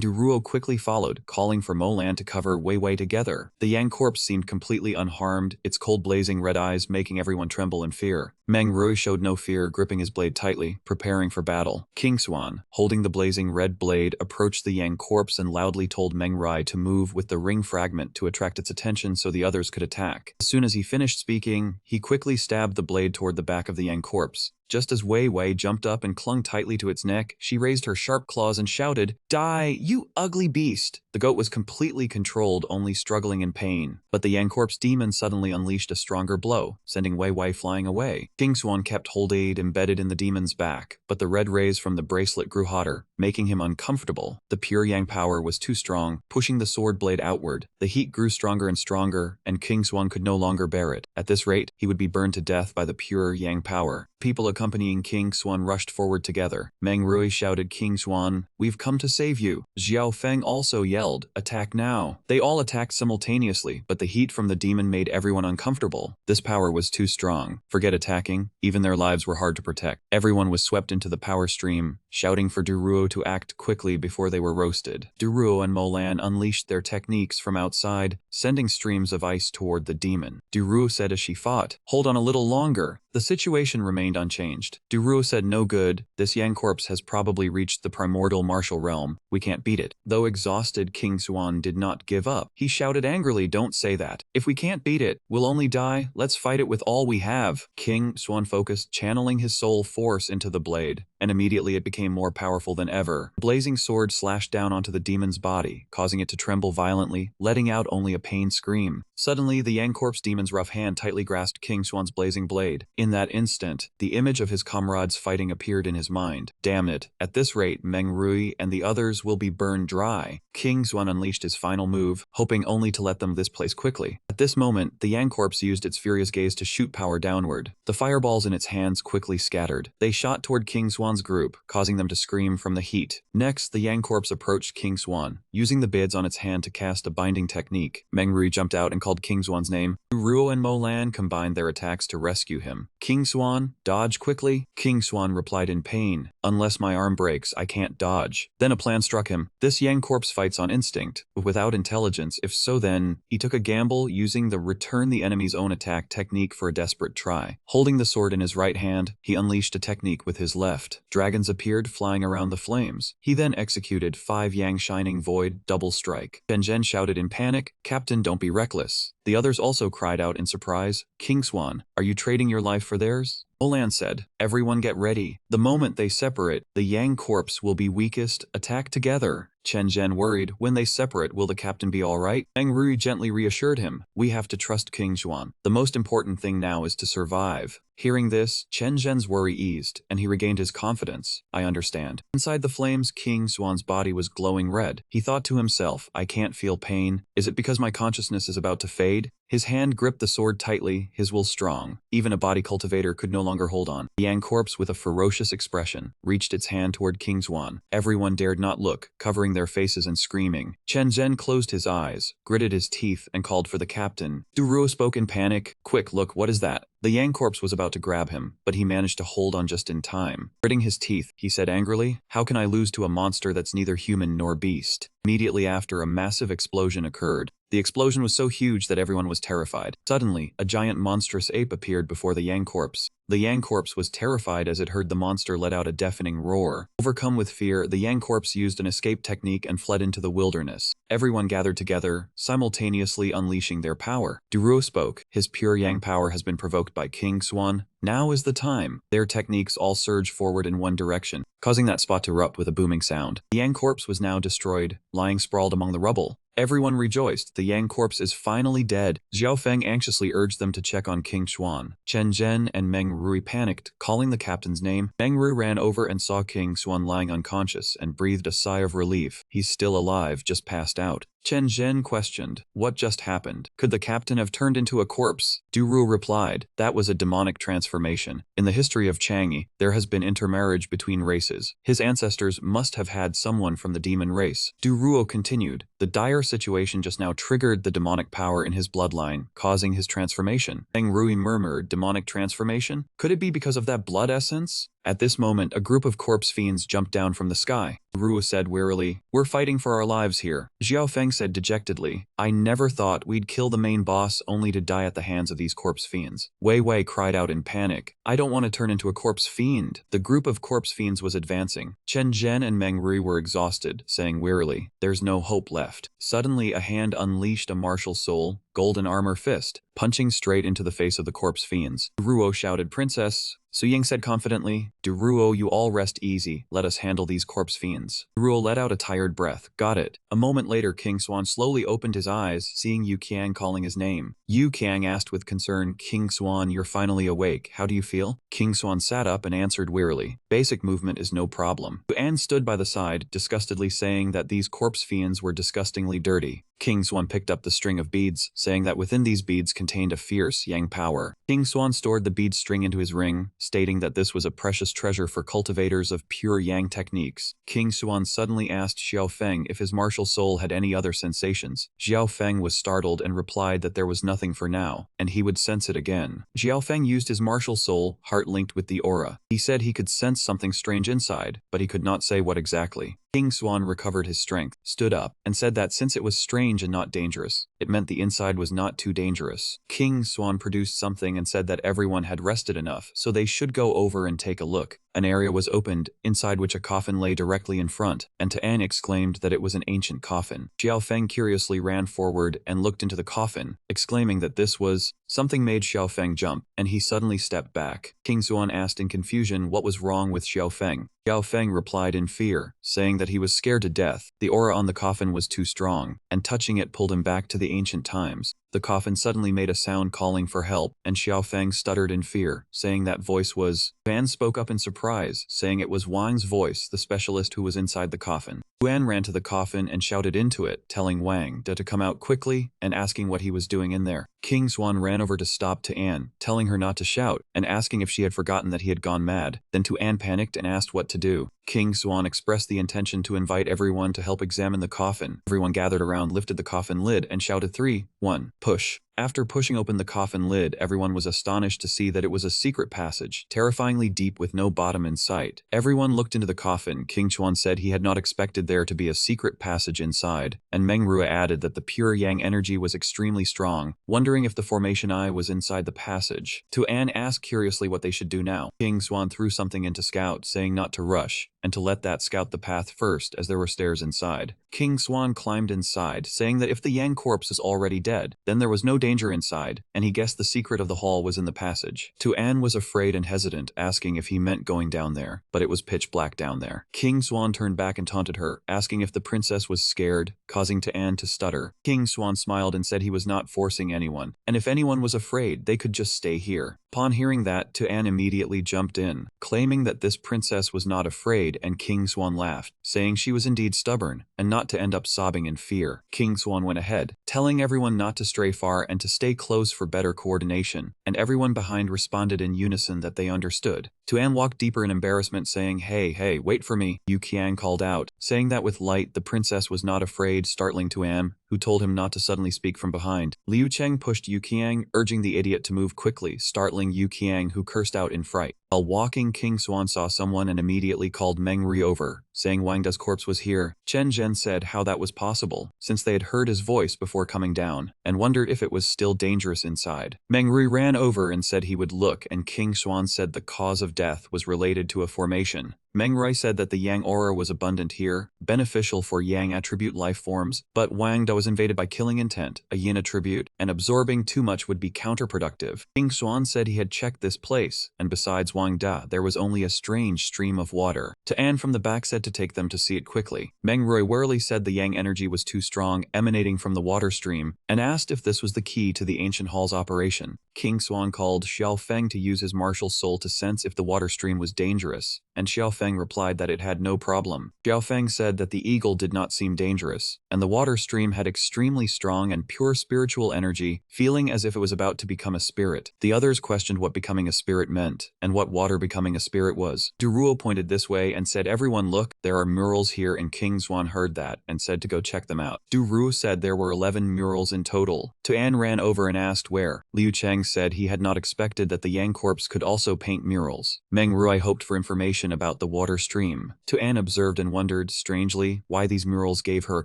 Duruo quickly followed, calling for Molan to cover Wei Wei together. The Yang corpse seemed completely unharmed, its cold blazing red eyes making everyone tremble in fear. Meng Rui showed no fear, gripping his blade tightly, preparing for battle. King Xuan, holding the blazing red blade, approached the Yang corpse and loudly told Meng Rai to move with the ring fragment to attract its attention so the others could attack. As soon as he finished speaking, he quickly stabbed the blade toward the back of the Yang corpse. Just as Wei Wei jumped up and clung tightly to its neck, she raised her sharp claws and shouted, "Die, you ugly beast!" The goat was completely controlled, only struggling in pain. But the Yang corpse demon suddenly unleashed a stronger blow, sending Wei Wei flying away. King Xuan kept hold aid embedded in the demon's back, but the red rays from the bracelet grew hotter, making him uncomfortable. The pure Yang power was too strong, pushing the sword blade outward. The heat grew stronger and stronger, and King Xuan could no longer bear it. At this rate, he would be burned to death by the pure Yang power. People accompanying King Xuan rushed forward together. Meng Rui shouted, "King Xuan, we've come to save you." Xiao Feng also yelled, "Attack now." They all attacked simultaneously, but the heat from the demon made everyone uncomfortable. This power was too strong. Forget attacking, even their lives were hard to protect. Everyone was swept into the power stream, shouting for Duruo to act quickly before they were roasted. Duruo and Molan unleashed their techniques from outside, sending streams of ice toward the demon. Duruo said as she fought, "Hold on a little longer. The situation remained unchanged. Duruo said no good, this Yang corpse has probably reached the primordial martial realm, we can't beat it. Though exhausted, King Xuan did not give up. He shouted angrily, don't say that. If we can't beat it, we'll only die, let's fight it with all we have. King Xuan focused, channeling his soul force into the blade, and immediately it became more powerful than ever. The blazing sword slashed down onto the demon's body, causing it to tremble violently, letting out only a pained scream. Suddenly, the Yang corpse demon's rough hand tightly grasped King Xuan's blazing blade. In that instant, the image of his comrades fighting appeared in his mind. Damn it, at this rate, Meng Rui and the others will be burned dry. King Xuan unleashed his final move, hoping only to let them this place quickly. At this moment, the Yang corpse used its furious gaze to shoot power downward. The fireballs in its hands quickly scattered. They shot toward King Xuan's group, causing them to scream from the heat. Next, the Yang corpse approached King Xuan, using the bids on its hand to cast a binding technique. Meng Rui jumped out and called King Xuan's name. Ruo and Mo Lan combined their attacks to rescue him. King Xuan, dodge quickly. King Xuan replied in pain, unless my arm breaks, I can't dodge. Then a plan struck him. This Yang corpse fights on instinct, without intelligence. If so, then he took a gamble, using the return the enemy's own attack technique for a desperate try. Holding the sword in his right hand, he unleashed a technique with his left. Dragons appeared, flying around the flames. He then executed 5 Yang Shining Void double strike. Zhen shouted in panic, Captain, don't be reckless. The others also cried out in surprise, King Xuan, are you trading your life for theirs? Olan said, everyone get ready. The moment they separate, the Yang corpse will be weakest. Attack together. Chen Zhen worried, when they separate, will the captain be alright? Meng Rui gently reassured him, we have to trust King Xuan. The most important thing now is to survive. Hearing this, Chen Zhen's worry eased, and he regained his confidence. I understand. Inside the flames, King Xuan's body was glowing red. He thought to himself, I can't feel pain. Is it because my consciousness is about to fade? His hand gripped the sword tightly, his will strong. Even a body cultivator could no longer hold on. The Yang corpse, with a ferocious expression, reached its hand toward King Xuan. Everyone dared not look, covering their faces and screaming. Chen Zhen closed his eyes, gritted his teeth, and called for the captain. Duruo spoke in panic. Quick, look, what is that? The Yang corpse was about to grab him, but he managed to hold on just in time. Gritting his teeth, he said angrily, how can I lose to a monster that's neither human nor beast? Immediately after, a massive explosion occurred. The explosion was so huge that everyone was terrified. Suddenly, a giant monstrous ape appeared before the Yang corpse. The Yang corpse was terrified as it heard the monster let out a deafening roar. Overcome with fear, the Yang corpse used an escape technique and fled into the wilderness. Everyone gathered together, simultaneously unleashing their power. Duruo spoke, his pure Yang power has been provoked by King Xuan. Now is the time. Their techniques all surged forward in one direction, causing that spot to erupt with a booming sound. The Yang corpse was now destroyed, lying sprawled among the rubble. Everyone rejoiced. The Yang corpse is finally dead. Xiao Feng anxiously urged them to check on King Xuan. Chen Zhen and Meng Rui panicked, calling the captain's name. Meng Rui ran over and saw King Xuan lying unconscious and breathed a sigh of relief. He's still alive, just passed out. Chen Zhen questioned, what just happened? Could the captain have turned into a corpse? Duruo replied, that was a demonic transformation. In the history of Changi, there has been intermarriage between races. His ancestors must have had someone from the demon race. Duruo continued, the dire situation just now triggered the demonic power in his bloodline, causing his transformation. Meng Rui murmured, demonic transformation? Could it be because of that blood essence? At this moment, a group of corpse fiends jumped down from the sky. Ruo said wearily, we're fighting for our lives here. Xiao Feng said dejectedly, I never thought we'd kill the main boss only to die at the hands of these corpse fiends. Wei Wei cried out in panic, I don't want to turn into a corpse fiend. The group of corpse fiends was advancing. Chen Zhen and Meng Rui were exhausted, saying wearily, there's no hope left. Suddenly, a hand unleashed a martial soul, golden armor fist, punching straight into the face of the corpse fiends. Ruo shouted, Princess. Su Ying said confidently, Duruo, you all rest easy. Let us handle these corpse fiends. Duruo let out a tired breath. Got it. A moment later, King Xuan slowly opened his eyes, seeing Yu Qiang calling his name. Yu Qiang asked with concern, King Xuan, you're finally awake. How do you feel? King Xuan sat up and answered wearily, basic movement is no problem. Anne stood by the side, disgustedly saying that these corpse fiends were disgustingly dirty. King Xuan picked up the string of beads, saying that within these beads contained a fierce Yang power. King Xuan stored the bead string into his ring, stating that this was a precious treasure for cultivators of pure Yang techniques. King Xuan suddenly asked Xiao Feng if his martial soul had any other sensations. Xiao Feng was startled and replied that there was nothing for now, and he would sense it again. Xiao Feng used his martial soul, heart linked with the aura. He said he could sense something strange inside, but he could not say what exactly. King Xuan recovered his strength, stood up, and said that since it was strange and not dangerous, it meant the inside was not too dangerous. King Swan produced something and said that everyone had rested enough, so they should go over and take a look. An area was opened, inside which a coffin lay directly in front, and Tuan exclaimed that it was an ancient coffin. Xiaofeng curiously ran forward and looked into the coffin, exclaiming that this was... Something made Xiaofeng jump, and he suddenly stepped back. King Xuan asked in confusion what was wrong with Xiaofeng. Xiaofeng replied in fear, saying that he was scared to death. The aura on the coffin was too strong, and touching it pulled him back to the ancient times. The coffin suddenly made a sound calling for help, and Xiaofeng stuttered in fear, saying that voice was... Van spoke up in surprise, saying it was Wang's voice, the specialist who was inside the coffin. Yuan ran to the coffin and shouted into it, telling Wang to come out quickly and asking what he was doing in there. King Xuan ran over to stop Tuan, telling her not to shout, and asking if she had forgotten that he had gone mad. Then Tuan panicked and asked what to do. King Xuan expressed the intention to invite everyone to help examine the coffin. Everyone gathered around lifted the coffin lid and shouted 3, 1, push. After pushing open the coffin lid, everyone was astonished to see that it was a secret passage, terrifyingly deep with no bottom in sight. Everyone looked into the coffin. King Xuan said he had not expected there to be a secret passage inside, and Meng Rua added that the pure yang energy was extremely strong, wondering if the formation eye was inside the passage. Tuan asked curiously what they should do now. King Xuan threw something into Scout, saying not to rush, and to let that scout the path first as there were stairs inside. King Xuan climbed inside, saying that if the Yang corpse is already dead, then there was no danger inside, and he guessed the secret of the hall was in the passage. Tuan was afraid and hesitant, asking if he meant going down there, but it was pitch black down there. King Xuan turned back and taunted her, asking if the princess was scared, causing Tuan to stutter. King Xuan smiled and said he was not forcing anyone, and if anyone was afraid, they could just stay here. Upon hearing that, Tuan immediately jumped in, claiming that this princess was not afraid, and King Xuan laughed, saying she was indeed stubborn, and not to end up sobbing in fear. King Xuan went ahead, telling everyone not to stray far and to stay close for better coordination, and everyone behind responded in unison that they understood. Tuan walked deeper in embarrassment, saying, Hey, wait for me. Yu Qiang called out, saying that with light the princess was not afraid, startling Tuan, who told him not to suddenly speak from behind. Liu Cheng pushed Yu Qiang, urging the idiot to move quickly, startling Yu Qiang, who cursed out in fright. While walking, King Xuan saw someone and immediately called Meng Ri over, saying Wang Da's corpse was here. Chen Zhen said how that was possible, since they had heard his voice before coming down, and wondered if it was still dangerous inside. Meng Ri ran over and said he would look, and King Xuan said the cause of death was related to a formation. Meng Rai said that the Yang aura was abundant here, beneficial for Yang attribute life forms, but Wang Da was invaded by killing intent, a Yin attribute, and absorbing too much would be counterproductive. King Xuan said he had checked this place, and besides Wang Da, there was only a strange stream of water. Tuan from the back said to take them to see it quickly. Meng Rui warily said the Yang energy was too strong, emanating from the water stream, and asked if this was the key to the ancient hall's operation. King Xuan called Xiao Feng to use his martial soul to sense if the water stream was dangerous, and Xiao Feng replied that it had no problem. Xiao Feng said that the eagle did not seem dangerous, and the water stream had extremely strong and pure spiritual energy, feeling as if it was about to become a spirit. The others questioned what becoming a spirit meant, and what water becoming a spirit was. Duruo pointed this way and said, "Everyone look, there are murals here," and King Xuan heard that, and said to go check them out. Duruo said there were 11 murals in total. Tuan ran over and asked where. Liu Cheng said he had not expected that the Yang corpse could also paint murals. Meng Rui hoped for information about the water stream. Tuan observed and wondered, strangely, why these murals gave her a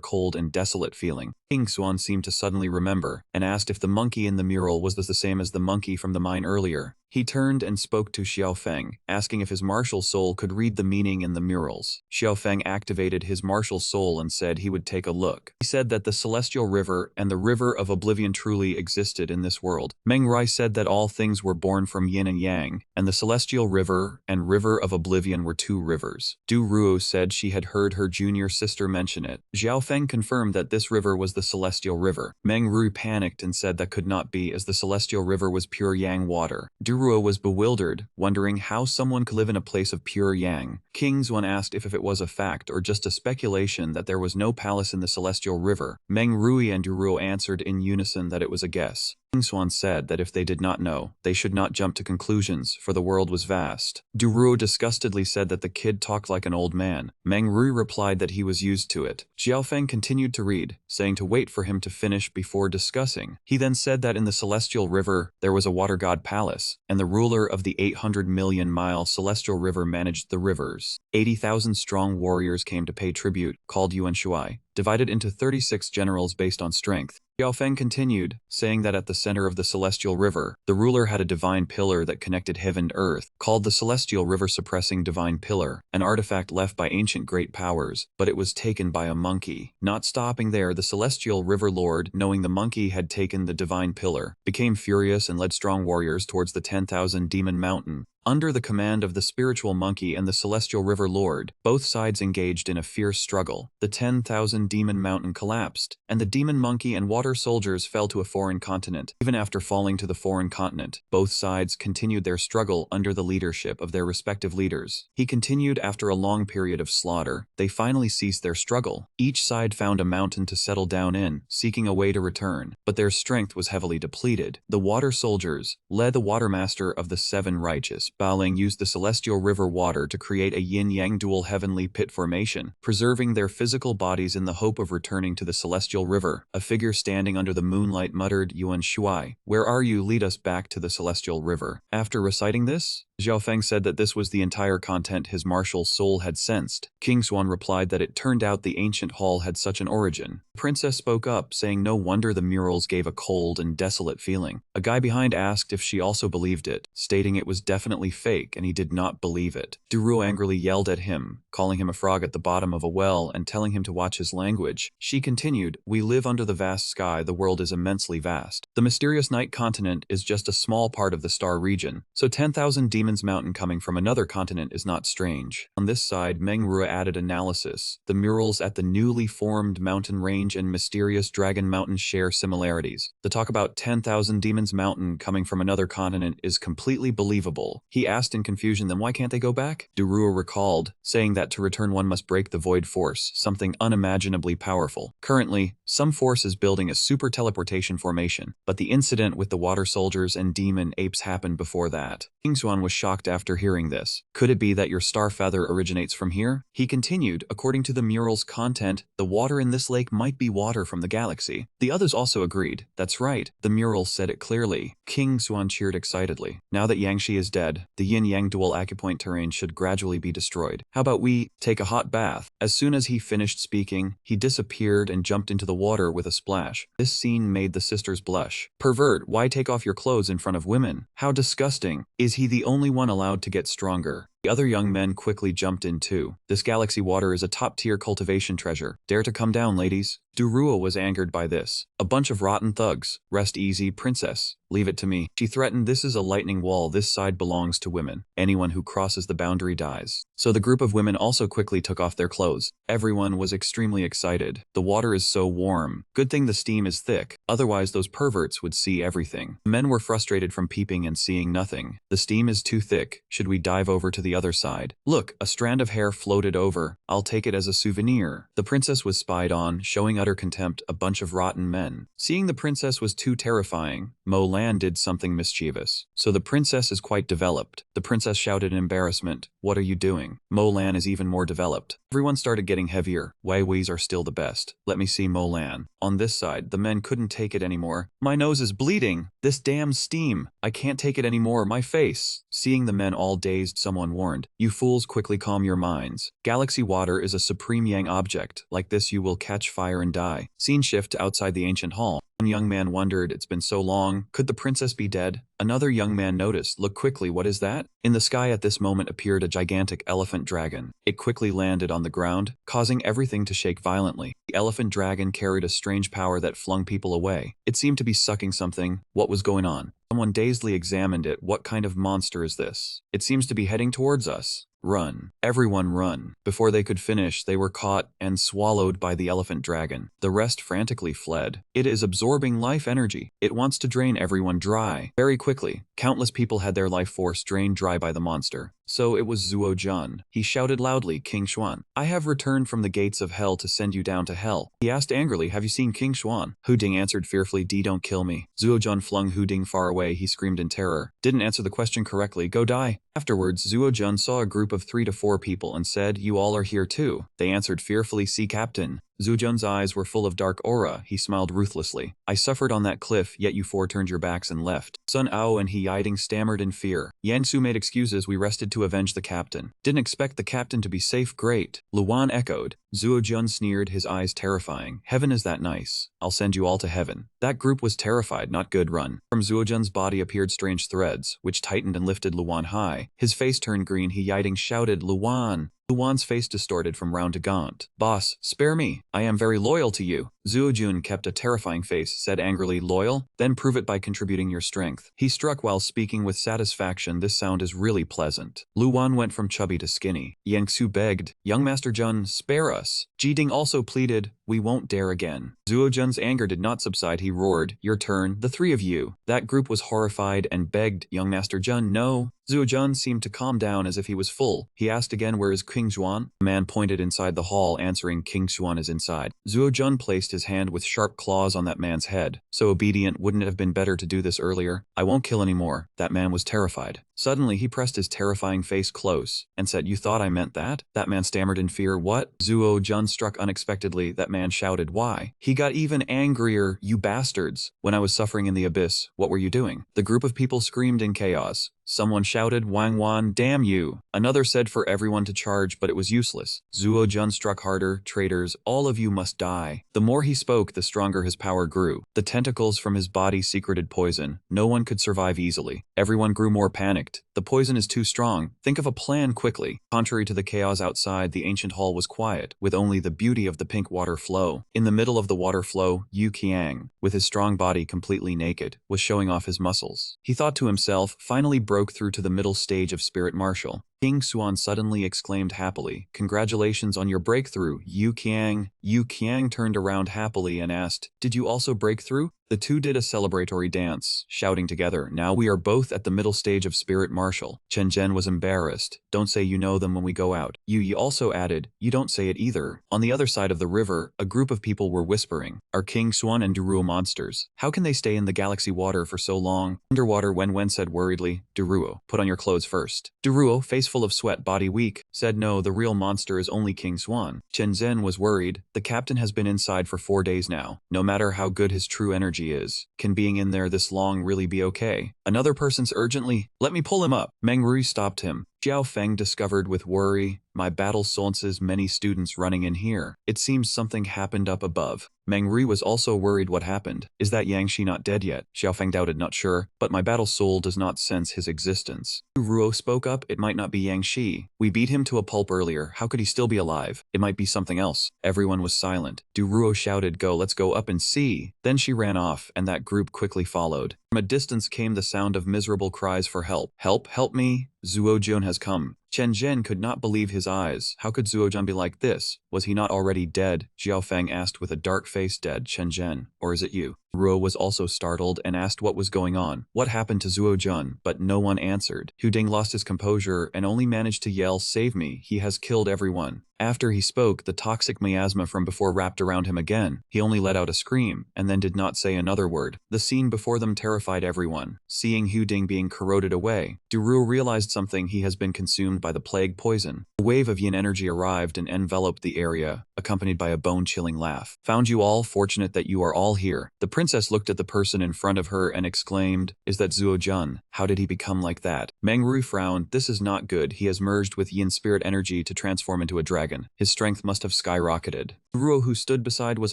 cold and desolate feeling. King Xuan seemed to suddenly remember, and asked if the monkey in the mural was the same as the monkey from the mine earlier. He turned and spoke to Xiao Feng, asking if his martial soul could read the meaning in the murals. Xiao Feng activated his martial soul and said he would take a look. He said that the Celestial River and the River of Oblivion truly existed in this world. Meng Rai said that all things were born from Yin and Yang, and the Celestial River and River of Oblivion were two rivers. Du Ruo said she had heard her junior sister mention it. Xiao Feng confirmed that this river was the Celestial River. Meng Ru panicked and said that could not be, as the Celestial River was pure Yang water. Duruo was bewildered, wondering how someone could live in a place of pure Yang. King Xuan asked if it was a fact or just a speculation that there was no palace in the Celestial River. Meng Rui and Duruo answered in unison that it was a guess. King Xuan said that if they did not know, they should not jump to conclusions, for the world was vast. Duruo disgustedly said that the kid talked like an old man. Meng Rui replied that he was used to it. Xiao Feng continued to read, saying to wait for him to finish before discussing. He then said that in the Celestial River, there was a water god palace, and the ruler of the 800-million-mile Celestial River managed the rivers. 80,000 strong warriors came to pay tribute, called Yuan Shuai. divided into 36 generals based on strength. Xiao Feng continued, saying that at the center of the Celestial River, the ruler had a divine pillar that connected heaven and earth, called the Celestial River Suppressing Divine Pillar, an artifact left by ancient great powers, but it was taken by a monkey. Not stopping there, the Celestial River Lord, knowing the monkey had taken the divine pillar, became furious and led strong warriors towards the 10,000 Demon Mountain. Under the command of the spiritual monkey and the Celestial River Lord, both sides engaged in a fierce struggle. The 10,000 Demon Mountain collapsed, and the demon monkey and water soldiers fell to a foreign continent. Even after falling to the foreign continent, both sides continued their struggle under the leadership of their respective leaders. He continued after a long period of slaughter. They finally ceased their struggle. Each side found a mountain to settle down in, seeking a way to return, but their strength was heavily depleted. The water soldiers, led the Watermaster of the Seven Righteous, Baoling, used the celestial river water to create a yin-yang dual heavenly pit formation, preserving their physical bodies in the hope of returning to the celestial river. A figure standing under the moonlight muttered, "Yuan Shuai, where are you? Lead us back to the celestial river." After reciting this, Xiao Feng said that this was the entire content his martial soul had sensed. King Xuan replied that it turned out the ancient hall had such an origin. The princess spoke up, saying no wonder the murals gave a cold and desolate feeling. A guy behind asked if she also believed it, stating it was definitely fake and he did not believe it. Duruo angrily yelled at him, calling him a frog at the bottom of a well and telling him to watch his language. She continued, "We live under the vast sky, the world is immensely vast. The mysterious night continent is just a small part of the star region, so 10,000 demons mountain coming from another continent is not strange." On this side, Manhwa added analysis. The murals at the newly formed mountain range and mysterious dragon mountain share similarities. The talk about 10,000 demons mountain coming from another continent is completely believable. He asked in confusion, then why can't they go back? Duruo recalled, saying that to return one must break the void force, something unimaginably powerful. Currently, some force is building a super teleportation formation, but the incident with the water soldiers and demon apes happened before that. King Xuan was shocked after hearing this. Could it be that your star feather originates from here? He continued, according to the mural's content, the water in this lake might be water from the galaxy. The others also agreed. That's right, the mural said it clearly. King Xuan cheered excitedly. Now that Yangshi is dead, the yin-yang dual acupoint terrain should gradually be destroyed. How about we take a hot bath? As soon as he finished speaking, he disappeared and jumped into the water with a splash. This scene made the sisters blush. Pervert, why take off your clothes in front of women? How disgusting. Is he the only one allowed to get stronger? The other young men quickly jumped in too. This galaxy water is a top-tier cultivation treasure. Dare to come down, ladies. Duruo was angered by this. A bunch of rotten thugs. Rest easy, princess. Leave it to me. She threatened, this is a lightning wall. This side belongs to women. Anyone who crosses the boundary dies. So the group of women also quickly took off their clothes. Everyone was extremely excited. The water is so warm. Good thing the steam is thick. Otherwise those perverts would see everything. The men were frustrated from peeping and seeing nothing. The steam is too thick. Should we dive over to the other side? Look, a strand of hair floated over. I'll take it as a souvenir. The princess was spied on, showing utter contempt, a bunch of rotten men. Seeing the princess was too terrifying, Mo Lan did something mischievous. So the princess is quite developed. The princess shouted in embarrassment, "What are you doing?" Mo Lan is even more developed. Everyone started getting heavier. Wei Wei's are still the best. Let me see Mo Lan. On this side, the men couldn't take it anymore. My nose is bleeding. This damn steam. I can't take it anymore. My face. Seeing the men all dazed, someone warned, "You fools, quickly calm your minds. Galaxy water is a supreme yang object. Like this you will catch fire and die." Scene shift to outside the ancient hall. One young man wondered, it's been so long, could the princess be dead? Another young man noticed, look quickly, what is that? In the sky at this moment appeared a gigantic elephant dragon. It quickly landed on the ground, causing everything to shake violently. The elephant dragon carried a strange power that flung people away. It seemed to be sucking something. What was going on? Someone dazedly examined it. What kind of monster is this? It seems to be heading towards us. Run. Everyone run. Before they could finish, they were caught and swallowed by the elephant dragon. The rest frantically fled. It is absorbing life energy. It wants to drain everyone dry. Very quickly, countless people had their life force drained dry by the monster. So it was Zuo Jun. He shouted loudly, "King Xuan, I have returned from the gates of hell to send you down to hell." He asked angrily, "Have you seen King Xuan?" Hu Ding answered fearfully, Don't kill me." Zuo Jun flung Hu Ding far away. He screamed in terror. Didn't answer the question correctly. Go die. Afterwards, Zuo Jun saw a group of 3 to 4 people and said, "You all are here too." They answered fearfully, "See Captain." Zhuojun's eyes were full of dark aura. He smiled ruthlessly. I suffered on that cliff, yet you four turned your backs and left. Sun Ao and He Yiding stammered in fear. Yangsu made excuses. We rested to avenge the captain. Didn't expect the captain to be safe. Great. Luan echoed. Zhuojun sneered, his eyes terrifying. Heaven is that nice? I'll send you all to heaven. That group was terrified, not good. Run. From Zhuojun's body appeared strange threads, which tightened and lifted Luan high. His face turned green. He Yiding shouted, Luan. Luan's face distorted from round to gaunt. Boss, spare me. I am very loyal to you. Zhuojun kept a terrifying face, said angrily, loyal? Then prove it by contributing your strength. He struck while speaking with satisfaction. This sound is really pleasant. Luan went from chubby to skinny. Yangsu begged, young Master Jun, spare us. Jiding also pleaded, we won't dare again. Zhuojun's anger did not subside. He roared, your turn, the three of you. That group was horrified and begged, young Master Jun, no. Zhuojun seemed to calm down as if he was full. He asked again, where is King Xuan? The man pointed inside the hall, answering, King Xuan is inside. Zhuojun placed his hand with sharp claws on that man's head. So obedient, wouldn't it have been better to do this earlier? I won't kill anymore. That man was terrified. Suddenly, he pressed his terrifying face close and said, you thought I meant that? That man stammered in fear. What? Zhuojun struck unexpectedly. That man shouted, why? He got even angrier. You bastards. When I was suffering in the abyss, what were you doing? The group of people screamed in chaos. Someone shouted, Wang Wan, damn you. Another said for everyone to charge, but it was useless. Zhuojun struck harder. Traitors, all of you must die. The more he spoke, the stronger his power grew. The tentacles from his body secreted poison. No one could survive easily. Everyone grew more panicked. The poison is too strong. Think of a plan quickly. Contrary to the chaos outside, the ancient hall was quiet, with only the beauty of the pink water flow. In the middle of the water flow, Yu Qiang, with his strong body completely naked, was showing off his muscles. He thought to himself, finally broke through to the middle stage of spirit martial. King Xuan suddenly exclaimed happily, congratulations on your breakthrough, Yu Qiang. Yu Qiang turned around happily and asked, did you also break through? The two did a celebratory dance, shouting together, now we are both at the middle stage of spirit martial. Chen Zhen was embarrassed. Don't say you know them when we go out. Yu Yi also added, you don't say it either. On the other side of the river, a group of people were whispering, are King Xuan and Duruo monsters? How can they stay in the galaxy water for so long? Underwater, Wen said worriedly, Duruo, put on your clothes first. Duruo, face full of sweat, body weak, said no, the real monster is only King Xuan. Chen Zhen was worried. The captain has been inside for 4 days now. No matter how good his true energy is, can being in there this long really be okay? Another person's urgently, let me pull him up. Meng Rui stopped him. Xiao Feng discovered with worry, my battle senses many students running in here. It seems something happened up above. Meng Rui was also worried what happened. Is that Yang Shi not dead yet? Xiao Feng doubted, not sure, but my battle soul does not sense his existence. Ruo spoke up, it might not be Yang Shi. We beat him to a pulp earlier, how could he still be alive? It might be something else. Everyone was silent. Duruo shouted, go, let's go up and see. Then she ran off, and that group quickly followed. From a distance came the sound of miserable cries for help. Help, help me. Zhuojun has come. Chen Zhen could not believe his eyes. How could Zhuojun be like this? Was he not already dead? Xiao Feng asked with a dark face. Dead, Chen Zhen. Or is it you? Ruo was also startled and asked what was going on. What happened to Zhuojun? But no one answered. Hu Ding lost his composure and only managed to yell, save me, he has killed everyone. After he spoke, the toxic miasma from before wrapped around him again. He only let out a scream, and then did not say another word. The scene before them terrified everyone. Seeing Hu Ding being corroded away, Duruo realized something. He has been consumed by the plague poison. A wave of yin energy arrived and enveloped the area, accompanied by a bone-chilling laugh. Found you all, fortunate that you are all here. The princess looked at the person in front of her and exclaimed, is that Zhuojun? How did he become like that? Meng Rui frowned, this is not good. He has merged with yin spirit energy to transform into a dragon. His strength must have skyrocketed. Ruo, who stood beside, was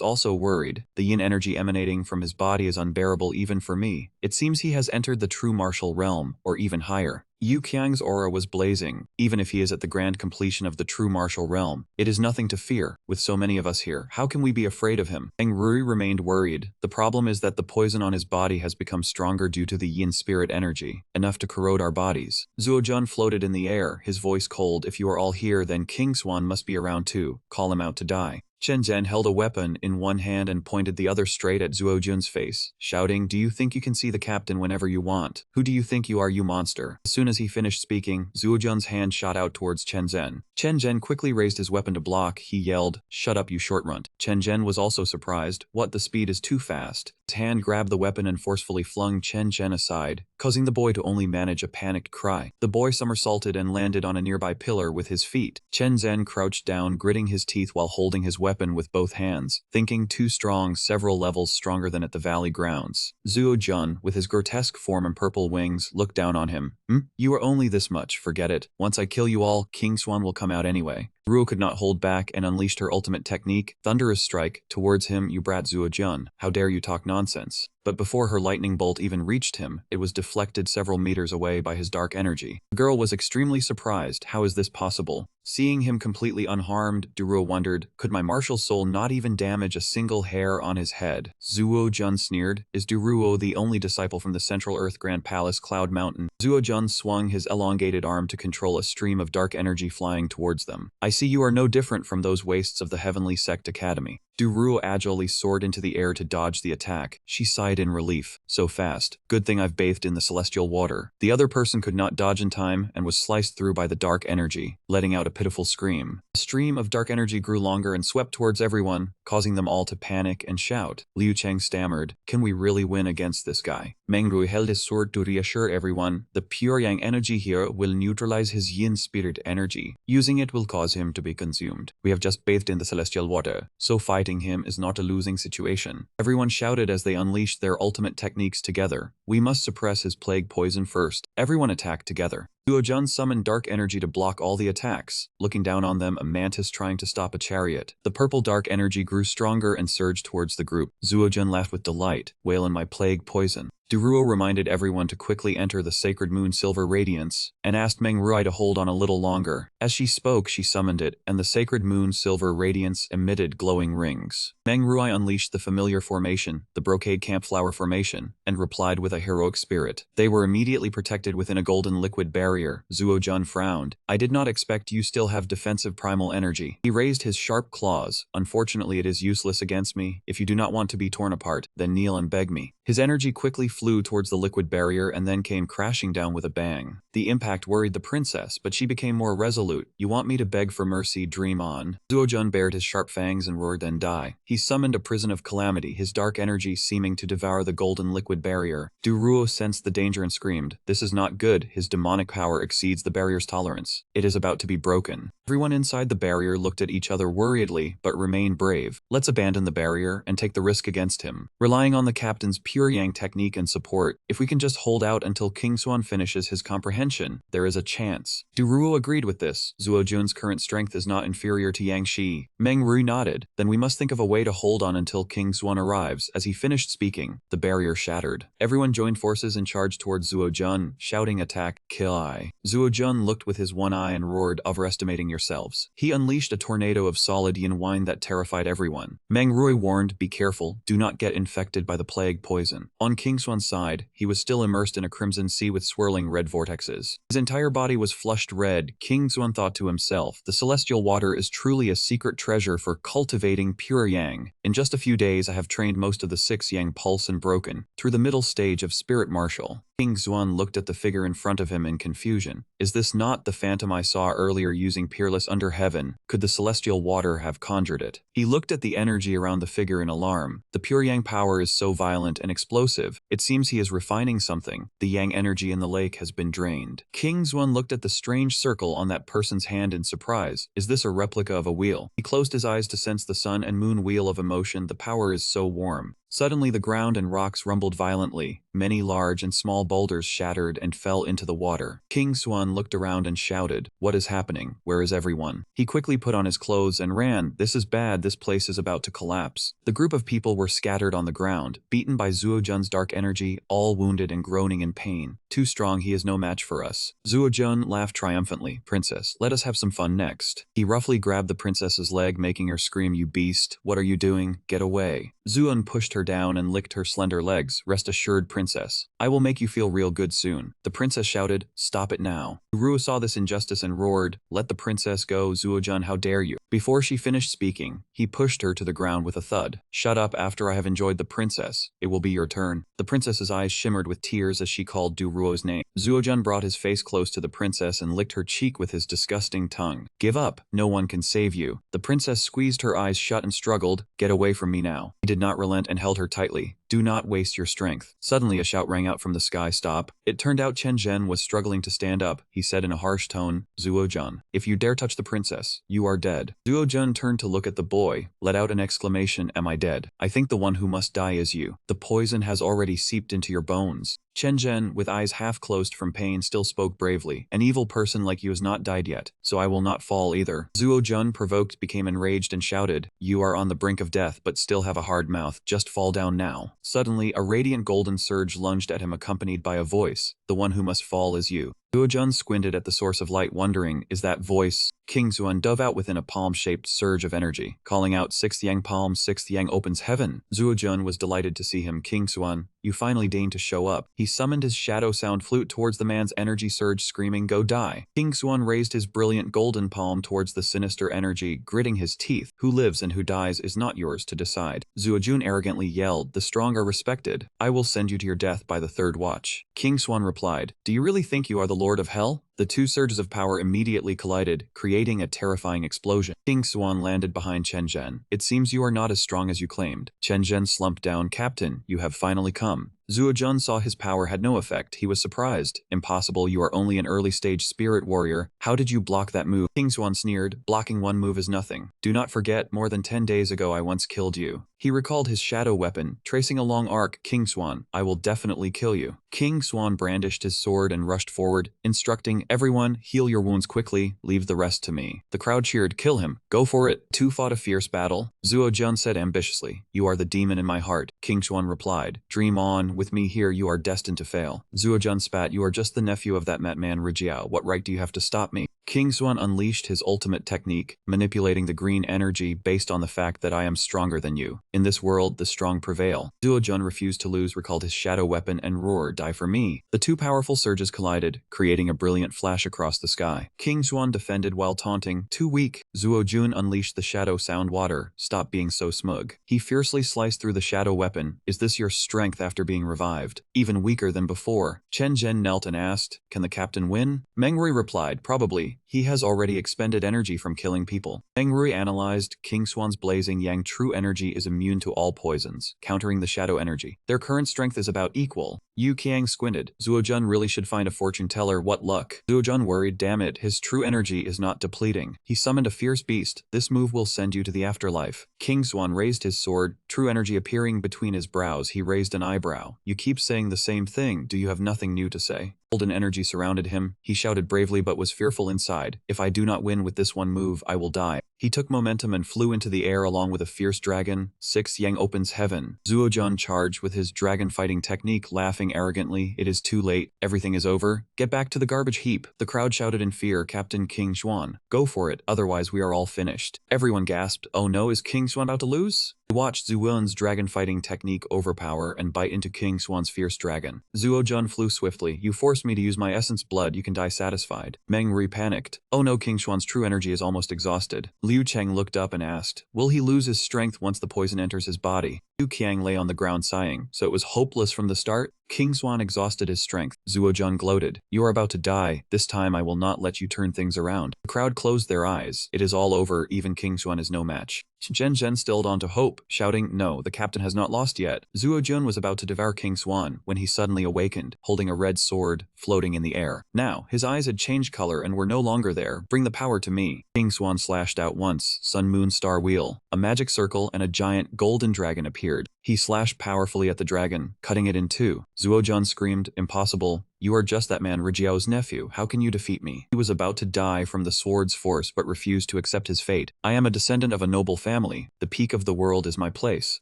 also worried. The yin energy emanating from his body is unbearable even for me. It seems he has entered the true martial realm, or even higher. Yu Qiang's aura was blazing. Even if he is at the grand completion of the true martial realm, it is nothing to fear. With so many of us here, how can we be afraid of him? Meng Rui remained worried. The problem is that the poison on his body has become stronger due to the yin spirit energy, enough to corrode our bodies. Zhuojun floated in the air, his voice cold. If you are all here, then King Xuan must be around too. Call him out to die. Chen Zhen held a weapon in one hand and pointed the other straight at Zhuojun's face, shouting, do you think you can see the captain whenever you want? Who do you think you are, you monster? As soon as he finished speaking, Zhuojun's hand shot out towards Chen Zhen. Chen Zhen quickly raised his weapon to block. He yelled, shut up, you short runt. Chen Zhen was also surprised. What, the speed is too fast. His hand grabbed the weapon and forcefully flung Chen Zhen aside. causing the boy to only manage a panicked cry. The boy somersaulted and landed on a nearby pillar with his feet. Chen Zhen crouched down, gritting his teeth while holding his weapon with both hands, thinking too strong, several levels stronger than at the valley grounds. Zuo Jun, with his grotesque form and purple wings, looked down on him. You are only this much, forget it. Once I kill you all, King Swan will come out anyway. Ruo could not hold back and unleashed her ultimate technique, Thunderous Strike, towards him. You brat Zuo Jun, how dare you talk nonsense. But before her lightning bolt even reached him, it was deflected several meters away by his dark energy. The girl was extremely surprised. How is this possible? Seeing him completely unharmed, Duruo wondered, could my martial soul not even damage a single hair on his head? Zuo Jun sneered, is Duruo the only disciple from the Central Earth Grand Palace Cloud Mountain? Zuo Jun swung his elongated arm to control a stream of dark energy flying towards them. I see you are no different from those wastes of the Heavenly Sect Academy. Duruo agilely soared into the air to dodge the attack. She sighed in relief. So fast. Good thing I've bathed in the celestial water. The other person could not dodge in time and was sliced through by the dark energy, letting out a pitiful scream. The stream of dark energy grew longer and swept towards everyone, causing them all to panic and shout. Liu Cheng stammered, can we really win against this guy? Meng Rui held his sword to reassure everyone. The pure yang energy here will neutralize his yin spirit energy. Using it will cause him to be consumed. We have just bathed in the celestial water, so fighting him is not a losing situation. Everyone shouted as they unleashed their ultimate techniques together. We must suppress his plague poison first. Everyone attacked together. Zuo Jun summoned dark energy to block all the attacks, looking down on them a mantis trying to stop a chariot. The purple dark energy grew stronger and surged towards the group. Zuo Jun laughed with delight, wail in my plague poison. Duruo reminded everyone to quickly enter the sacred moon silver radiance, and asked Meng Rui to hold on a little longer. As she spoke, she summoned it, and the sacred moon silver radiance emitted glowing rings. Meng Rui unleashed the familiar formation, the brocade campflower formation, and replied with a heroic spirit. They were immediately protected within a golden liquid barrier. Zuo Jun frowned. I did not expect you still have defensive primal energy. He raised his sharp claws. Unfortunately, it is useless against me. If you do not want to be torn apart, then kneel and beg me. His energy quickly flew towards the liquid barrier and then came crashing down with a bang. The impact worried the princess, but she became more resolute. You want me to beg for mercy? Dream on. Zuo Jun bared his sharp fangs and roared, then die. He summoned a prison of calamity, his dark energy seeming to devour the golden liquid barrier. Duruo sensed the danger and screamed, this is not good. His demonic power exceeds the barrier's tolerance. It is about to be broken. Everyone inside the barrier looked at each other worriedly, but remained brave. Let's abandon the barrier and take the risk against him. Relying on the captain's pure yang technique and support, if we can just hold out until King Swan finishes his comprehension, there is a chance. Duruo agreed with this. Zuo Jun's current strength is not inferior to Yang Shi. Meng Rui nodded. Then we must think of a way to hold on until King Swan arrives. As he finished speaking, the barrier shattered. Everyone joined forces and charged towards Zuo Jun, shouting attack, kill I. Zuo Jun looked with his one eye and roared, overestimating yourselves. He unleashed a tornado of solid yin wine that terrified everyone. Meng Rui warned, be careful, do not get infected by the plague poison. On King Swan's side, he was still immersed in a crimson sea with swirling red vortexes. His entire body was flushed red. King Swan thought to himself, the celestial water is truly a secret treasure for cultivating pure yang. In just a few days I have trained most of the 6 yang pulse and broken, through the middle stage of spirit martial. King Xuan looked at the figure in front of him in confusion. Is this not the phantom I saw earlier using Peerless under heaven? Could the celestial water have conjured it? He looked at the energy around the figure in alarm. The pure yang power is so violent and explosive. It seems he is refining something. The yang energy in the lake has been drained. King Xuan looked at the strange circle on that person's hand in surprise. Is this a replica of a wheel? He closed his eyes to sense the sun and moon wheel of emotion. The power is so warm. Suddenly the ground and rocks rumbled violently. Many large and small boulders shattered and fell into the water. King Xuan looked around and shouted, what is happening? Where is everyone? He quickly put on his clothes and ran. This is bad. This place is about to collapse. The group of people were scattered on the ground, beaten by Zuo Jun's dark energy, all wounded and groaning in pain. Too strong, he is no match for us. Zuo Jun laughed triumphantly. Princess, let us have some fun next. He roughly grabbed the princess's leg, making her scream, you beast. What are you doing? Get away. Zuan pushed her down and licked her slender legs. Rest assured, princess. I will make you feel real good soon. The princess shouted, stop it now. Ruo saw this injustice and roared, let the princess go, Zuo-jun, how dare you. Before she finished speaking, he pushed her to the ground with a thud. Shut up after I have enjoyed the princess. It will be your turn. The princess's eyes shimmered with tears as she called Du Ruo's name. Zuo-jun brought his face close to the princess and licked her cheek with his disgusting tongue. Give up. No one can save you. The princess squeezed her eyes shut and struggled. Get away from me now. He did not relent and held her tightly. Do not waste your strength. Suddenly a shout rang out from the sky. Stop. It turned out Chen Zhen was struggling to stand up. He said in a harsh tone, Zuo-jun, if you dare touch the princess, you are dead. Zuo-jun turned to look at the boy, let out an exclamation, am I dead? I think the one who must die is you. The poison has already seeped into your bones. Chen Zhen, with eyes half closed from pain, still spoke bravely. An evil person like you has not died yet, so I will not fall either. Zuo-jun, provoked, became enraged and shouted, you are on the brink of death but still have a hard mouth, just fall down now. Suddenly, a radiant golden surge lunged at him, accompanied by a voice, the one who must fall is you. Zuo-jun squinted at the source of light, wondering, is that voice? King Xuan dove out within a palm-shaped surge of energy, calling out, Sixth Yang palm, Sixth Yang opens heaven. Zuo-jun was delighted to see him. King Xuan, you finally deigned to show up. He summoned his shadow sound flute towards the man's energy surge, screaming, go die. King Xuan raised his brilliant golden palm towards the sinister energy, gritting his teeth. Who lives and who dies is not yours to decide. Zuo-jun arrogantly yelled, the strong are respected. I will send you to your death by the third watch. King Xuan replied, do you really think you are the Lord of Hell? The two surges of power immediately collided, creating a terrifying explosion. King Xuan landed behind Chen Zhen. It seems you are not as strong as you claimed. Chen Zhen slumped down. Captain, you have finally come. Zuo-jun saw his power had no effect. He was surprised. Impossible, you are only an early-stage spirit warrior. How did you block that move? King Xuan sneered, blocking one move is nothing. Do not forget, more than 10 days ago I once killed you. He recalled his shadow weapon, tracing a long arc. King Xuan, I will definitely kill you. King Xuan brandished his sword and rushed forward, instructing, everyone, heal your wounds quickly, leave the rest to me. The crowd cheered, kill him, go for it. Two fought a fierce battle. Zuo-jun said ambitiously, you are the demon in my heart. King Xuan replied, dream on, with me here you are destined to fail. Zuo-jun spat, you are just the nephew of that madman Rijiao, what right do you have to stop me? King Xuan unleashed his ultimate technique, manipulating the green energy based on the fact that I am stronger than you. In this world, the strong prevail. Zuo-jun refused to lose, recalled his shadow weapon and roared, die for me. The two powerful surges collided, creating a brilliant flash across the sky. King Xuan defended while taunting, too weak. Zuo-jun unleashed the shadow sound water, stop being so smug. He fiercely sliced through the shadow weapon, is this your strength after being revived? Even weaker than before. Chen Zhen knelt and asked, can the captain win? Meng Rui replied, probably. He has already expended energy from killing people. Meng Rui analyzed, King Xuan's blazing yang true energy is immune to all poisons, countering the shadow energy. Their current strength is about equal. Yu Qiang squinted. Zuo-jun really should find a fortune teller, what luck. Zuo-jun worried, damn it, his true energy is not depleting. He summoned a fierce beast, this move will send you to the afterlife. King Xuan raised his sword, true energy appearing between his brows. He raised an eyebrow. You keep saying the same thing, do you have nothing new to say? Golden energy surrounded him. He shouted bravely but was fearful inside. If I do not win with this one move, I will die. He took momentum and flew into the air along with a fierce dragon. Sixth Yang opens heaven. Zuo-jun charged with his dragon fighting technique, laughing arrogantly. It is too late. Everything is over. Get back to the garbage heap. The crowd shouted in fear, Captain King Xuan. Go for it, otherwise we are all finished. Everyone gasped, oh no, is King Xuan about to lose? They watched Zuo-jun's dragon fighting technique overpower and bite into King Xuan's fierce dragon. Zuo-jun flew swiftly. You forced me to use my essence blood, you can die satisfied. Meng Rui panicked. Oh no, King Xuan's true energy is almost exhausted. Liu Cheng looked up and asked, will he lose his strength once the poison enters his body? Yu Qiang lay on the ground sighing, so it was hopeless from the start? King Xuan exhausted his strength. Zuo-jun gloated. You are about to die. This time I will not let you turn things around. The crowd closed their eyes. It is all over. Even King Xuan is no match. Chen Zhen stilled on to hope, shouting, no, the captain has not lost yet. Zuo-jun was about to devour King Xuan when he suddenly awakened, holding a red sword, floating in the air. Now, his eyes had changed color and were no longer there. Bring the power to me. King Xuan slashed out once. Sun Moon Star Wheel. A magic circle and a giant golden dragon appeared. He slashed powerfully at the dragon, cutting it in two. Zuo-jun screamed, impossible. You are just that man Rijiao's nephew. How can you defeat me? He was about to die from the sword's force but refused to accept his fate. I am a descendant of a noble family. The peak of the world is my place.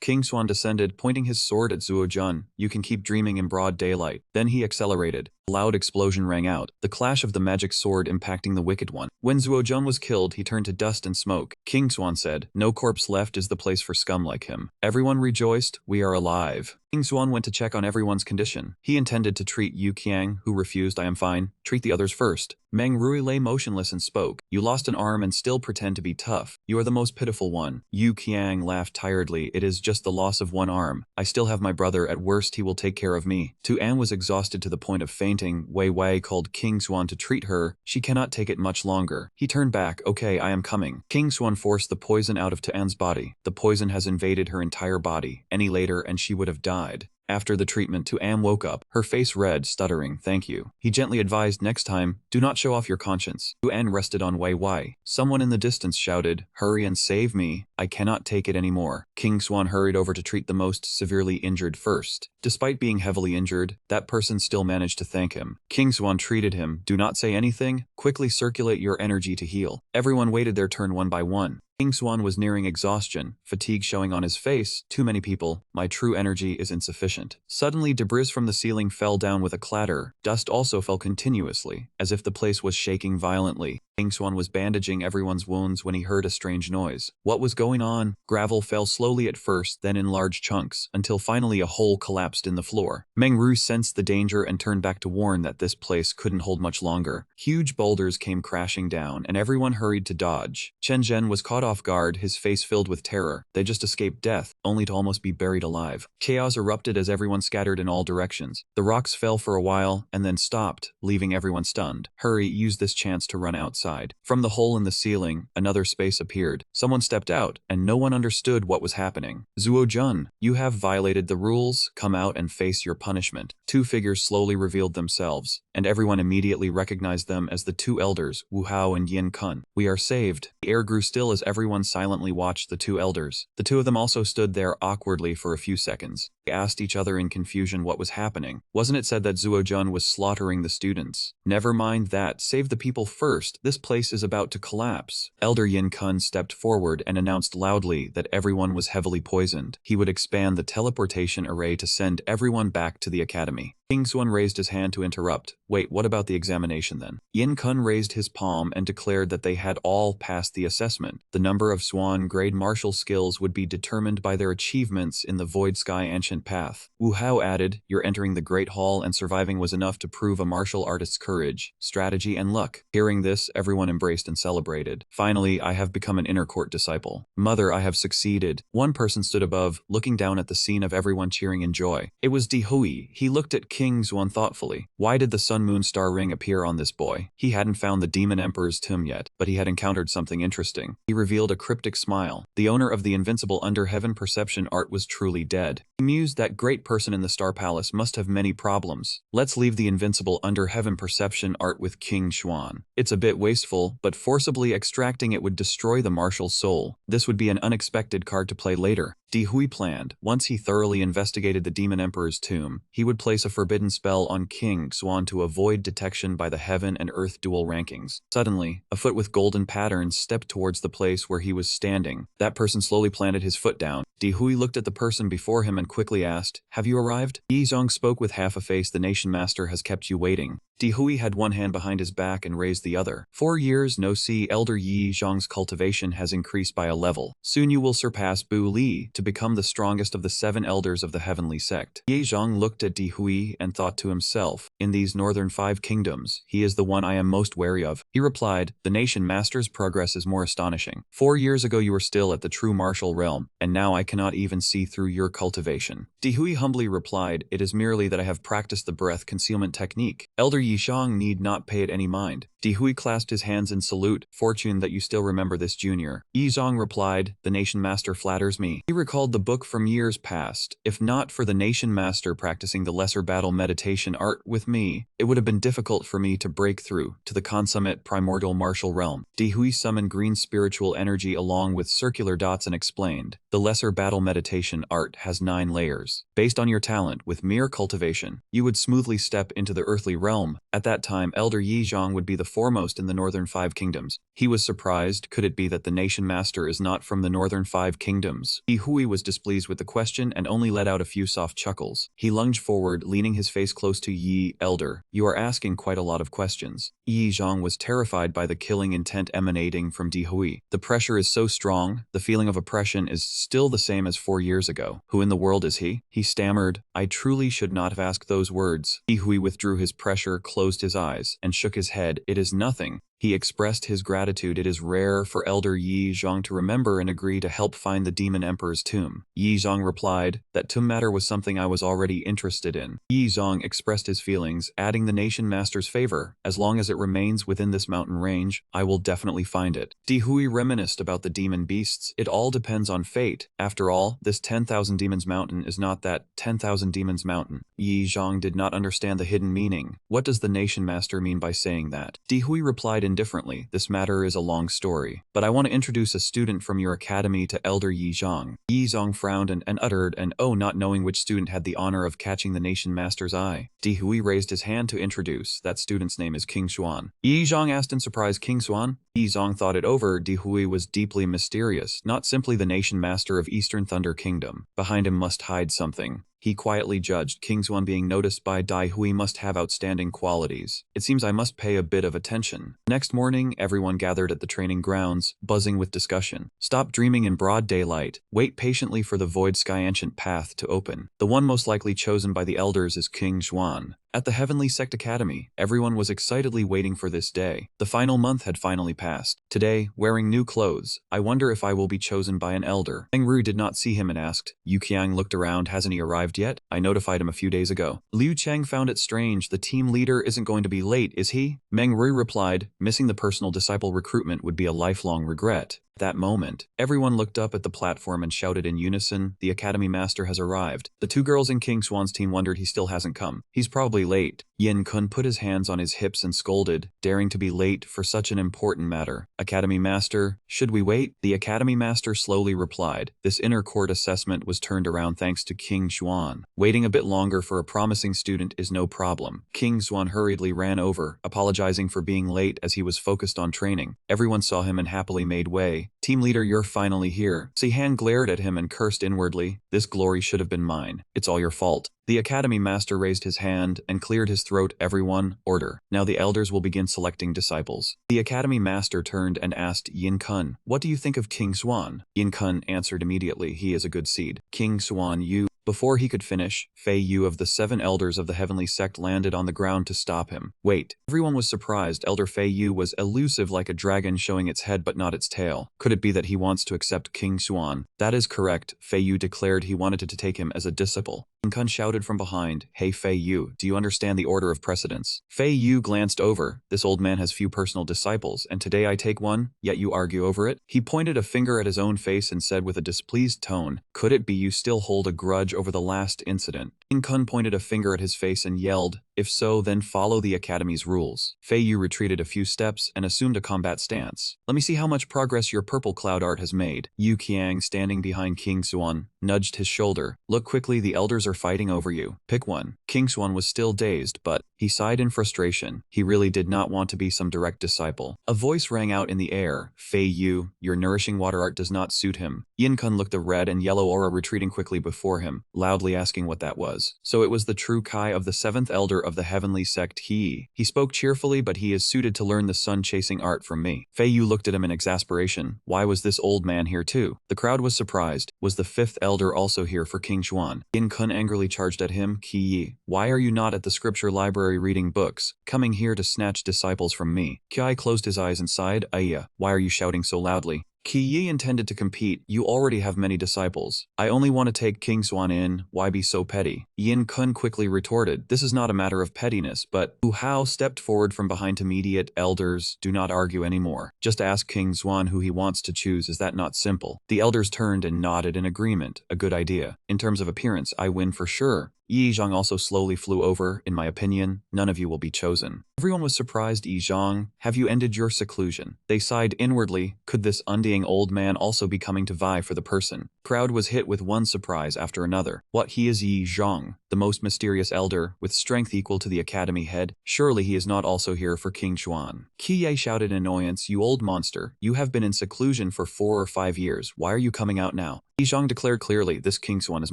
King Xuan descended, pointing his sword at Zuo-jun. You can keep dreaming in broad daylight. Then he accelerated. A loud explosion rang out, the clash of the magic sword impacting the wicked one. When Zuo-jun was killed, he turned to dust and smoke. King Xuan said, no corpse left is the place for scum like him. Everyone rejoiced, we are alive. King Xuan went to check on everyone's condition. He intended to treat Yu Qiang Qiang, who refused. I am fine. Treat the others first. Meng Rui lay motionless and spoke. You lost an arm and still pretend to be tough. You are the most pitiful one. Yu Qiang laughed tiredly. It is just the loss of one arm. I still have my brother. At worst he will take care of me. Tu An was exhausted to the point of fainting. Wei Wei called King Xuan to treat her. She cannot take it much longer. He turned back. Okay, I am coming. King Xuan forced the poison out of Tu An's body. The poison has invaded her entire body. Any later and she would have died. After the treatment, Tu An woke up, her face red, stuttering, thank you. He gently advised, next time, do not show off your conscience. Tu An rested on Wei Wei. Someone in the distance shouted, hurry and save me. I cannot take it anymore. King Xuan hurried over to treat the most severely injured first. Despite being heavily injured, that person still managed to thank him. King Xuan treated him, do not say anything, quickly circulate your energy to heal. Everyone waited their turn one by one. King Xuan was nearing exhaustion, fatigue showing on his face. Too many people, my true energy is insufficient. Suddenly debris from the ceiling fell down with a clatter. Dust also fell continuously, as if the place was shaking violently. King Xuan was bandaging everyone's wounds when he heard a strange noise. What was going on? Gravel fell slowly at first, then in large chunks, until finally a hole collapsed in the floor. Meng Ru sensed the danger and turned back to warn that this place couldn't hold much longer. Huge boulders came crashing down, and everyone hurried to dodge. Chen Zhen was caught off guard, his face filled with terror. They just escaped death, only to almost be buried alive. Chaos erupted as everyone scattered in all directions. The rocks fell for a while, and then stopped, leaving everyone stunned. Hurry, use this chance to run outside. From the hole in the ceiling, another space appeared. Someone stepped out, and no one understood what was happening. Zuo Jun, you have violated the rules. Come out and face your punishment. Two figures slowly revealed themselves, and everyone immediately recognized them as the two elders, Wu Hao and Yin Kun. We are saved. The air grew still as everyone silently watched the two elders. The two of them also stood there awkwardly for a few seconds. They asked each other in confusion what was happening. Wasn't it said that Zuo Jun was slaughtering the students? Never mind that. Save the people first. This place is about to collapse. Elder Yin Kun stepped forward and announced loudly that everyone was heavily poisoned. He would expand the teleportation array to send everyone back to the academy. King Xuan raised his hand to interrupt. Wait, what about the examination then? Yin Kun raised his palm and declared that they had all passed the assessment. The number of Swan grade martial skills would be determined by their achievements in the Void Sky Ancient Path. Wu Hao added, you're entering the Great Hall and surviving was enough to prove a martial artist's courage, strategy, and luck. Hearing this, everyone embraced and celebrated. Finally, I have become an inner court disciple. Mother, I have succeeded. One person stood above, looking down at the scene of everyone cheering in joy. It was Di Hui. He looked at King Xuan thoughtfully. Why did the Sun Moon Star ring appear on this boy? He hadn't found the Demon Emperor's tomb yet, but he had encountered something interesting. He revealed a cryptic smile. The owner of the invincible Under Heaven perception art was truly dead. He mused that great person in the Star Palace must have many problems. Let's leave the invincible Under Heaven perception art with King Xuan. It's a bit wasteful, but forcibly extracting it would destroy the martial soul. This would be an unexpected card to play later. Di Hui planned, once he thoroughly investigated the Demon Emperor's tomb, he would place a forbidden spell on King Xuan to avoid detection by the Heaven and Earth dual rankings. Suddenly, a foot with golden patterns stepped towards the place where he was standing. That person slowly planted his foot down. Di Hui looked at the person before him and quickly asked, have you arrived? Yi Zhong spoke with half a face. The Nation Master has kept you waiting. Di Hui had one hand behind his back and raised the other. 4 years no see. Elder Yi Zhong's cultivation has increased by a level. Soon you will surpass Bu Li to become the strongest of the 7 elders of the heavenly sect. Yi Zhong looked at Di Hui and thought to himself, in these northern 5 kingdoms, he is the one I am most wary of. He replied, the Nation Master's progress is more astonishing. 4 years ago you were still at the true martial realm, and now I cannot even see through your cultivation. Di Hui humbly replied, it is merely that I have practiced the breath concealment technique. Elder Yi Zhong need not pay it any mind. Di Hui clasped his hands in salute. Fortune that you still remember this, junior. Yi Zhong replied, the Nation Master flatters me. He recalled the book from years past. If not for the Nation Master practicing the lesser battle meditation art with me, it would have been difficult for me to break through to the consummate primordial martial realm. Di Hui summoned green spiritual energy along with circular dots and explained, the lesser battle meditation art has 9 layers. Based on your talent with mere cultivation, you would smoothly step into the earthly realm. At that time, Elder Yi Zhang would be the foremost in the Northern Five Kingdoms. He was surprised. Could it be that the nation master is not from the Northern Five Kingdoms? Yi Hui was displeased with the question and only let out a few soft chuckles. He lunged forward, leaning his face close to Yi. Elder, you are asking quite a lot of questions. Yi Zhang was terrified by the killing intent emanating from Di Hui. The pressure is so strong, the feeling of oppression is still the same as 4 years ago. Who in the world is he? He stammered. I truly should not have asked those words. Di Hui withdrew his pressure, closed his eyes, and shook his head. It is nothing. He expressed his gratitude. It is rare for Elder Yi Zhang to remember and agree to help find the Demon Emperor's tomb. Yi Zhang replied, that tomb matter was something I was already interested in. Yi Zhang expressed his feelings, adding the nation master's favor. As long as it remains within this mountain range, I will definitely find it. Di Hui reminisced about the demon beasts. It all depends on fate. After all, this 10,000 Demons Mountain is not that 10,000 Demons Mountain. Yi Zhang did not understand the hidden meaning. What does the nation master mean by saying that? Di Hui replied indifferently, this matter is a long story, but I want to introduce a student from your academy to Elder Yi Zhang. Yi Zhang frowned and uttered an oh, not knowing which student had the honor of catching the nation master's eye. Di Hui raised his hand to introduce. That student's name is King Xuan. Yi Zhang asked in surprise, King Xuan? Yi Zhang thought it over. Di Hui was deeply mysterious, not simply the nation master of Eastern Thunder Kingdom. Behind him must hide something. He quietly judged. King Xuan being noticed by Di Hui must have outstanding qualities. It seems I must pay a bit of attention. Next morning, everyone gathered at the training grounds, buzzing with discussion. Stop dreaming in broad daylight. Wait patiently for the Void Sky Ancient path to open. The one most likely chosen by the elders is King Xuan. At the Heavenly Sect Academy, everyone was excitedly waiting for this day. The final month had finally passed. Today, wearing new clothes, I wonder if I will be chosen by an elder. Meng Ru did not see him and asked. Yu Qiang looked around. Hasn't he arrived yet? I notified him a few days ago. Liu Cheng found it strange. The team leader isn't going to be late, is he? Meng Ru replied, missing the personal disciple recruitment would be a lifelong regret. At that moment, everyone looked up at the platform and shouted in unison, the Academy Master has arrived. The two girls in King Swan's team wondered he still hasn't come. He's probably late. Yin Kun put his hands on his hips and scolded, daring to be late for such an important matter. Academy Master, should we wait? The Academy Master slowly replied. This inner court assessment was turned around thanks to King Xuan. Waiting a bit longer for a promising student is no problem. King Xuan hurriedly ran over, apologizing for being late as he was focused on training. Everyone saw him and happily made way. Team leader, you're finally here. Sihan glared at him and cursed inwardly. This glory should have been mine. It's all your fault. The Academy Master raised his hand and cleared his throat. Everyone, order. Now the elders will begin selecting disciples. The Academy Master turned and asked Yin Kun, what do you think of King Xuan? Yin Kun answered immediately, he is a good seed. King Xuan, you... Before he could finish, Fei Yu of the 7 elders of the Heavenly Sect landed on the ground to stop him. Wait. Everyone was surprised. Elder Fei Yu was elusive like a dragon showing its head but not its tail. Could it be that he wants to accept King Xuan? That is correct. Fei Yu declared he wanted to take him as a disciple. Yin Kun shouted from behind, hey Fei Yu, do you understand the order of precedence? Fei Yu glanced over. This old man has few personal disciples, and today I take one, yet you argue over it? He pointed a finger at his own face and said with a displeased tone, could it be you still hold a grudge over the last incident? Yin Kun pointed a finger at his face and yelled, if so, then follow the Academy's rules. Fei Yu retreated a few steps and assumed a combat stance. Let me see how much progress your purple cloud art has made. Yu Qiang, standing behind King Xuan, nudged his shoulder. Look quickly, the elders are fighting over you. Pick one. King Xuan was still dazed, but he sighed in frustration. He really did not want to be some direct disciple. A voice rang out in the air. Fei Yu, your nourishing water art does not suit him. Yin Kun looked the red and yellow aura retreating quickly before him, loudly asking what that was. So it was the true Kai of the 7th elder of the Heavenly Sect. He spoke cheerfully, but he is suited to learn the sun-chasing art from me. Fei Yu looked at him in exasperation. Why was this old man here too? The crowd was surprised. Was the 5th elder also here for King Xuan? Yin Kun angrily charged at him. Qi Yi, why are you not at the scripture library reading books, coming here to snatch disciples from me? Qi closed his eyes and sighed. Aya, why are you shouting so loudly? Qi Yi intended to compete. You already have many disciples. I only want to take King Xuan in. Why be so petty? Yin Kun quickly retorted. This is not a matter of pettiness, but Wu Hao stepped forward from behind to mediate. Elders, do not argue anymore. Just ask King Xuan who he wants to choose. Is that not simple? The elders turned and nodded in agreement. A good idea. In terms of appearance, I win for sure. Yi Zhang also slowly flew over. In my opinion, none of you will be chosen. Everyone was surprised. Yi Zhang, have you ended your seclusion? They sighed inwardly. Could this undying old man also be coming to vie for the person? Crowd was hit with one surprise after another. What, he is Yi Zhang, the most mysterious elder, with strength equal to the academy head? Surely he is not also here for King Xuan. Qi Ye shouted in annoyance, you old monster, you have been in seclusion for 4 or 5 years, why are you coming out now? Yi Zhang declared clearly, this King Xuan is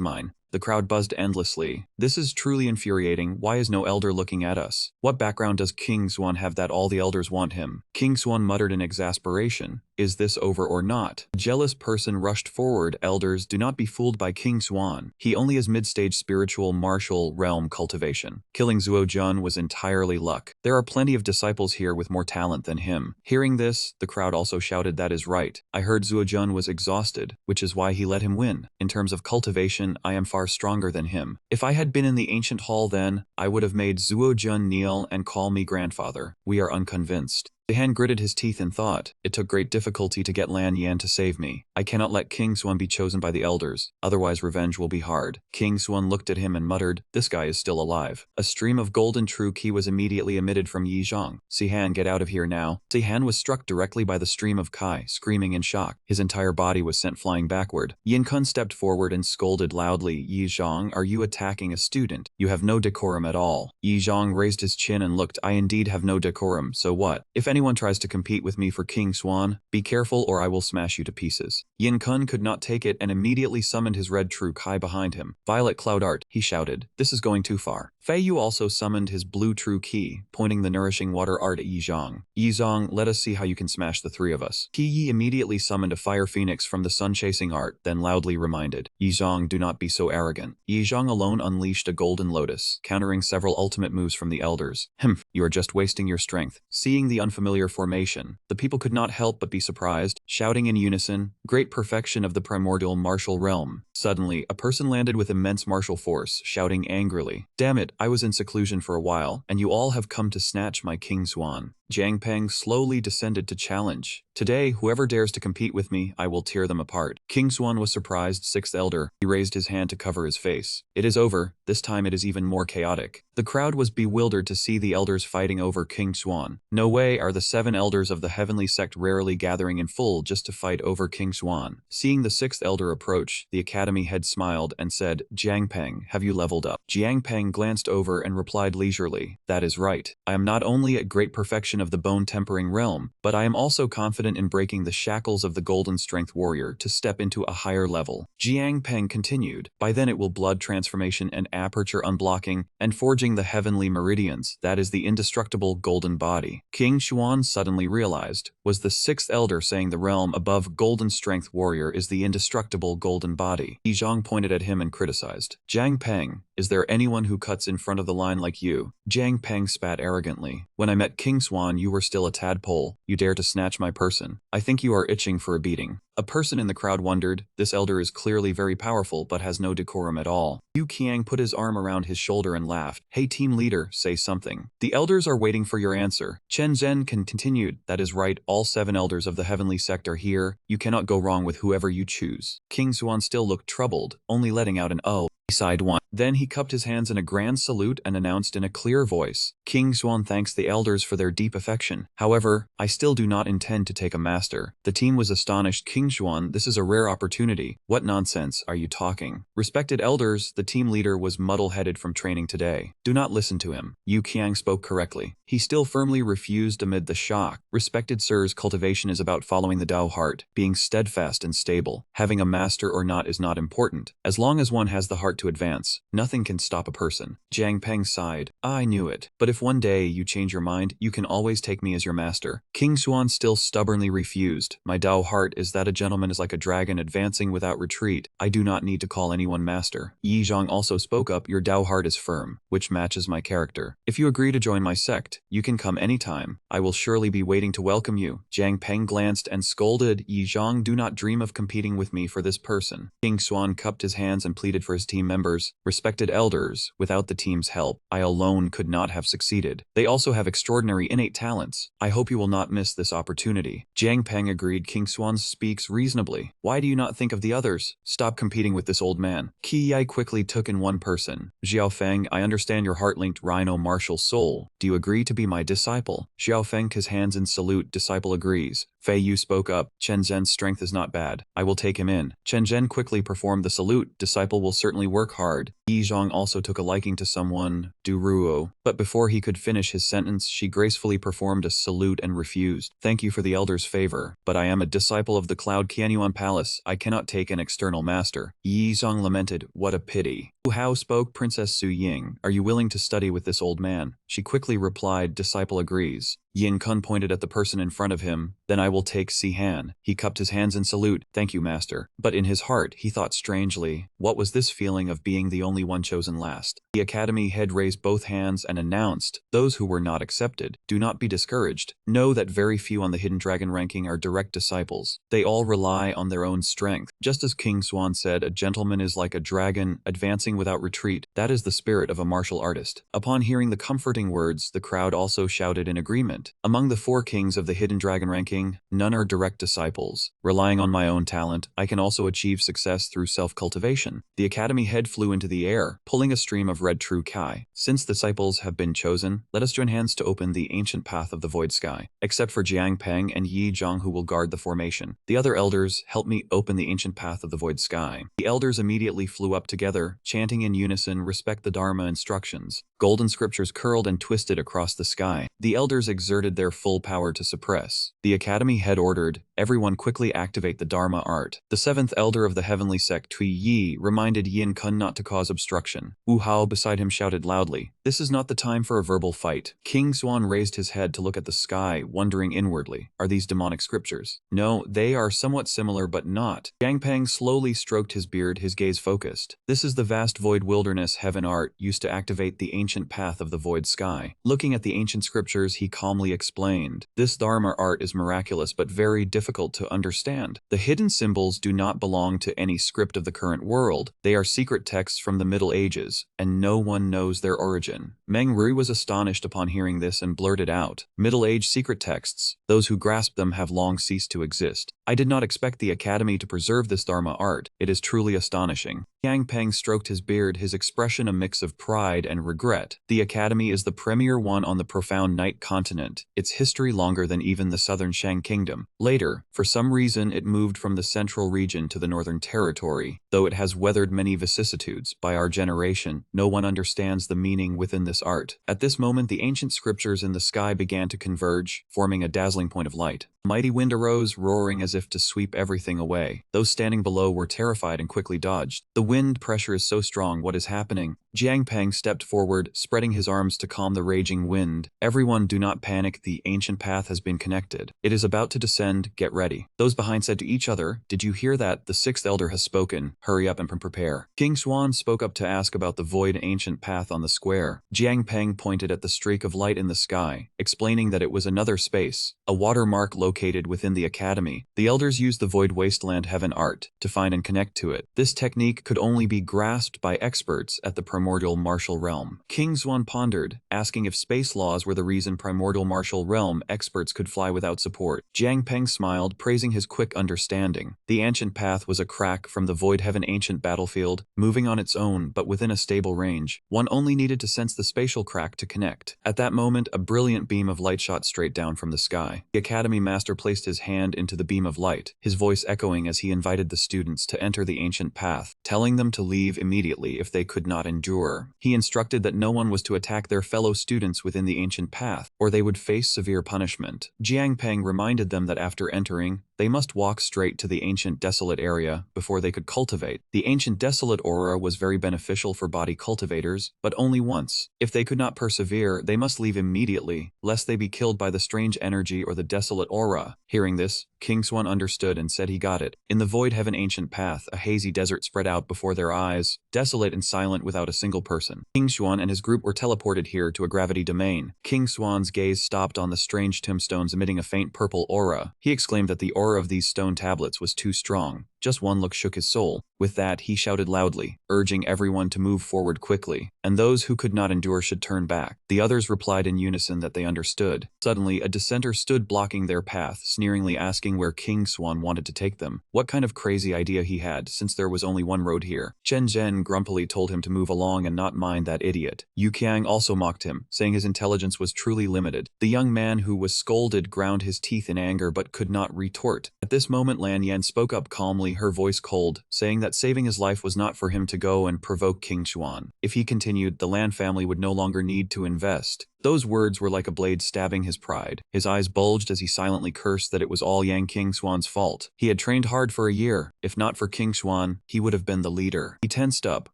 mine. The crowd buzzed endlessly. This is truly infuriating. Why is no elder looking at us? What background does King Xuan have that all the elders want him? King Xuan muttered in exasperation. Is this over or not? A jealous person rushed forward. Elders, do not be fooled by King Xuan. He only has mid-stage spiritual martial realm cultivation. Killing Zuo Jun was entirely luck. There are plenty of disciples here with more talent than him. Hearing this, the crowd also shouted, that is right. I heard Zuo Jun was exhausted, which is why he let him win. In terms of cultivation, I am far stronger than him. If I had been in the ancient hall then, I would have made Zuo Jun kneel and call me grandfather. We are unconvinced. Zihan gritted his teeth in thought. It took great difficulty to get Lan Yan to save me. I cannot let King Xuan be chosen by the elders, otherwise revenge will be hard. King Xuan looked at him and muttered, this guy is still alive. A stream of golden true qi was immediately emitted from Yi Zhang. Zihan, get out of here now. Zihan was struck directly by the stream of Kai, screaming in shock. His entire body was sent flying backward. Yin Kun stepped forward and scolded loudly, Yi Zhang, are you attacking a student? You have no decorum at all. Yi Zhang raised his chin and looked, I indeed have no decorum, so what? If anyone tries to compete with me for King Xuan, be careful or I will smash you to pieces. Yin Kun could not take it and immediately summoned his red true Kai behind him. Violet Cloud Art, he shouted. This is going too far. Fei Yu also summoned his blue true Qi, pointing the nourishing water art at Yi Zhang. Yi Zhang, let us see how you can smash the three of us. Qi Yi immediately summoned a fire phoenix from the sun-chasing art, then loudly reminded, Yi Zhang, do not be so arrogant. Yi Zhang alone unleashed a golden lotus, countering several ultimate moves from the elders. You are just wasting your strength. Seeing the unfamiliar formation, the people could not help but be surprised, shouting in unison, great perfection of the primordial martial realm. Suddenly, a person landed with immense martial force, shouting angrily, damn it, I was in seclusion for a while, and you all have come to snatch my King Xuan. Jiang Peng slowly descended to challenge. Today, whoever dares to compete with me, I will tear them apart. King Xuan was surprised, sixth elder. He raised his hand to cover his face. It is over. This time it is even more chaotic. The crowd was bewildered to see the elders fighting over King Xuan. No way are the 7 elders of the heavenly sect rarely gathering in full just to fight over King Xuan. Seeing the 6th elder approach, the academy head smiled and said, Jiang Peng, have you leveled up? Jiang Peng glanced over and replied leisurely, that is right. I am not only at great perfection of the bone tempering realm, but I am also confident in breaking the shackles of the golden strength warrior to step into a higher level. Jiang Peng continued, by then it will blood transformation and aperture unblocking and forging the heavenly meridians, that is the indestructible golden body. King Xuan suddenly realized, was the 6th elder saying the realm above golden strength warrior is the indestructible golden body? Yi Zhang pointed at him and criticized, Jiang Peng, is there anyone who cuts in front of the line like you? Jiang Peng spat arrogantly. When I met King Xuan, you were still a tadpole. You dare to snatch my person. I think you are itching for a beating. A person in the crowd wondered, this elder is clearly very powerful but has no decorum at all. Yu Qiang put his arm around his shoulder and laughed. Hey team leader, say something. The elders are waiting for your answer. Chen Zhen continued, that is right, all 7 elders of the heavenly sect are here. You cannot go wrong with whoever you choose. King Xuan still looked troubled, only letting out an oh. Sighed one. Then he cupped his hands in a grand salute and announced in a clear voice, King Xuan thanks the elders for their deep affection. However, I still do not intend to take a master. The team was astonished. King Xuan, this is a rare opportunity. What nonsense are you talking? Respected elders, the team leader was muddle-headed from training today. Do not listen to him. Yu Qiang spoke correctly. He still firmly refused amid the shock. Respected sirs, cultivation is about following the Tao heart, being steadfast and stable. Having a master or not is not important. As long as one has the heart to advance, nothing can stop a person. Jiang Peng sighed. I knew it. But if one day you change your mind, you can always take me as your master. King Xuan still stubbornly refused. My Tao heart is that a gentleman is like a dragon advancing without retreat. I do not need to call anyone master. Yi Zhang also spoke up. Your Tao heart is firm, which matches my character. If you agree to join my sect, you can come anytime. I will surely be waiting to welcome you. Jiang Peng glanced and scolded, Yi Zhang, do not dream of competing with me for this person. King Xuan cupped his hands and pleaded for his team team members, respected elders, without the team's help, I alone could not have succeeded. They also have extraordinary innate talents. I hope you will not miss this opportunity. Jiang Peng agreed. King Xuan speaks reasonably. Why do you not think of the others? Stop competing with this old man. Qi Yi quickly took in one person. Xiao Feng, I understand your heart-linked rhino martial soul. Do you agree to be my disciple? Xiao Feng his hands in salute. Disciple agrees. Fei Yu spoke up. Chen Zhen's strength is not bad. I will take him in. Chen Zhen quickly performed the salute. Disciple will certainly work hard. Yi Zhang also took a liking to someone, Du Ruo, but before he could finish his sentence, she gracefully performed a salute and refused. Thank you for the elder's favor, but I am a disciple of the Cloud Qianyuan Palace. I cannot take an external master. Yi Zhang lamented. What a pity. Wu Hao spoke. Princess Su Ying, are you willing to study with this old man? She quickly replied. Disciple agrees. Yin Kun pointed at the person in front of him. Then I will take Si Han. He cupped his hands in salute. Thank you, master. But in his heart, he thought strangely, what was this feeling of being the only one chosen last? The academy head raised both hands and announced, those who were not accepted, do not be discouraged. Know that very few on the Hidden Dragon ranking are direct disciples. They all rely on their own strength. Just as King Swan said, a gentleman is like a dragon, advancing without retreat. That is the spirit of a martial artist. Upon hearing the comforting words, the crowd also shouted in agreement. Among the 4 kings of the Hidden Dragon ranking, none are direct disciples. Relying on my own talent, I can also achieve success through self-cultivation. The academy head flew into the air, pulling a stream of red true Kai. Since disciples have been chosen, let us join hands to open the ancient path of the void sky. Except for Jiang Peng and Yi Zhang who will guard the formation. The other elders, help me open the ancient path of the void sky. The elders immediately flew up together, chanting in unison, respect the Dharma instructions. Golden scriptures curled and twisted across the sky. The elders exerted their full power to suppress. The academy head ordered, everyone quickly activate the Dharma art. The 7th elder of the heavenly sect, Tui Yi, reminded Yin Kun not to cause obstruction. Wu Hao beside him shouted loudly, this is not the time for a verbal fight. King Xuan raised his head to look at the sky, wondering inwardly, are these demonic scriptures? No, they are somewhat similar but not. Jiang Peng slowly stroked his beard, his gaze focused. This is the vast void wilderness heaven art used to activate the ancient path of the void sky. Looking at the ancient scriptures, he calmly explained, this Dharma art is miraculous but very difficult to understand. The hidden symbols do not belong to any script of the current world. They are secret texts from the Middle Ages, and no one knows their origin. Meng Rui was astonished upon hearing this and blurted out, Middle Age secret texts, those who grasp them have long ceased to exist. I did not expect the academy to preserve this Dharma art. It is truly astonishing. Yang Peng stroked his beard, his expression a mix of pride and regret. The academy is the premier one on the profound Night continent, its history longer than even the southern Shang kingdom. Later, for some reason it moved from the central region to the northern territory. Though it has weathered many vicissitudes, by our generation, no one understands the meaning within this art. At this moment the ancient scriptures in the sky began to converge, forming a dazzling point of light. A mighty wind arose, roaring as if to sweep everything away. Those standing below were terrified and quickly dodged. The wind pressure is so strong, what is happening? Jiang Peng stepped forward, spreading his arms to calm the raging wind. Everyone do not panic, the ancient path has been connected. It is about to descend, get ready. Those behind said to each other, did you hear that? The 6th elder has spoken. Hurry up and prepare. King Xuan spoke up to ask about the void ancient path on the square. Jiang Peng pointed at the streak of light in the sky, explaining that it was another space, a watermark located within the academy. The elders used the void wasteland heaven art to find and connect to it. This technique could only be grasped by experts at the primordial martial realm. King Xuan pondered, asking if space laws were the reason primordial martial realm experts could fly without support. Jiang Peng smiled, praising his quick understanding. The ancient path was a crack from the void heaven ancient battlefield, moving on its own but within a stable range. One only needed to sense the spatial crack to connect. At that moment, a brilliant beam of light shot straight down from the sky. The academy master placed his hand into the beam of light, his voice echoing as he invited the students to enter the ancient path, telling them to leave immediately if they could not endure. He instructed that no one was to attack their fellow students within the ancient path, or they would face severe punishment. Jiang Peng reminded them that after entering, they must walk straight to the ancient desolate area before they could cultivate. The ancient desolate aura was very beneficial for body cultivators, but only once. If they could not persevere, they must leave immediately, lest they be killed by the strange energy or the desolate aura. Hearing this, King Xuan understood and said he got it. In the void heaven ancient path, a hazy desert spread out before their eyes, desolate and silent without a single person. King Xuan and his group were teleported here to a gravity domain. King Xuan's gaze stopped on the strange tombstones emitting a faint purple aura. He exclaimed that the aura of these stone tablets was too strong. Just one look shook his soul. With that, he shouted loudly, urging everyone to move forward quickly, and those who could not endure should turn back. The others replied in unison that they understood. Suddenly, a dissenter stood blocking their path, sneeringly asking where King Swan wanted to take them. What kind of crazy idea he had, since there was only one road here. Chen Zhen grumpily told him to move along and not mind that idiot. Yu Qiang also mocked him, saying his intelligence was truly limited. The young man who was scolded ground his teeth in anger but could not retort. At this moment, Lan Yan spoke up calmly, her voice cold, saying that saving his life was not for him to go and provoke King Xuan. If he continued, the Lan family would no longer need to invest. Those words were like a blade stabbing his pride. His eyes bulged as he silently cursed that it was all Yang King Xuan's fault. He had trained hard for a year. If not for King Xuan, he would have been the leader. He tensed up,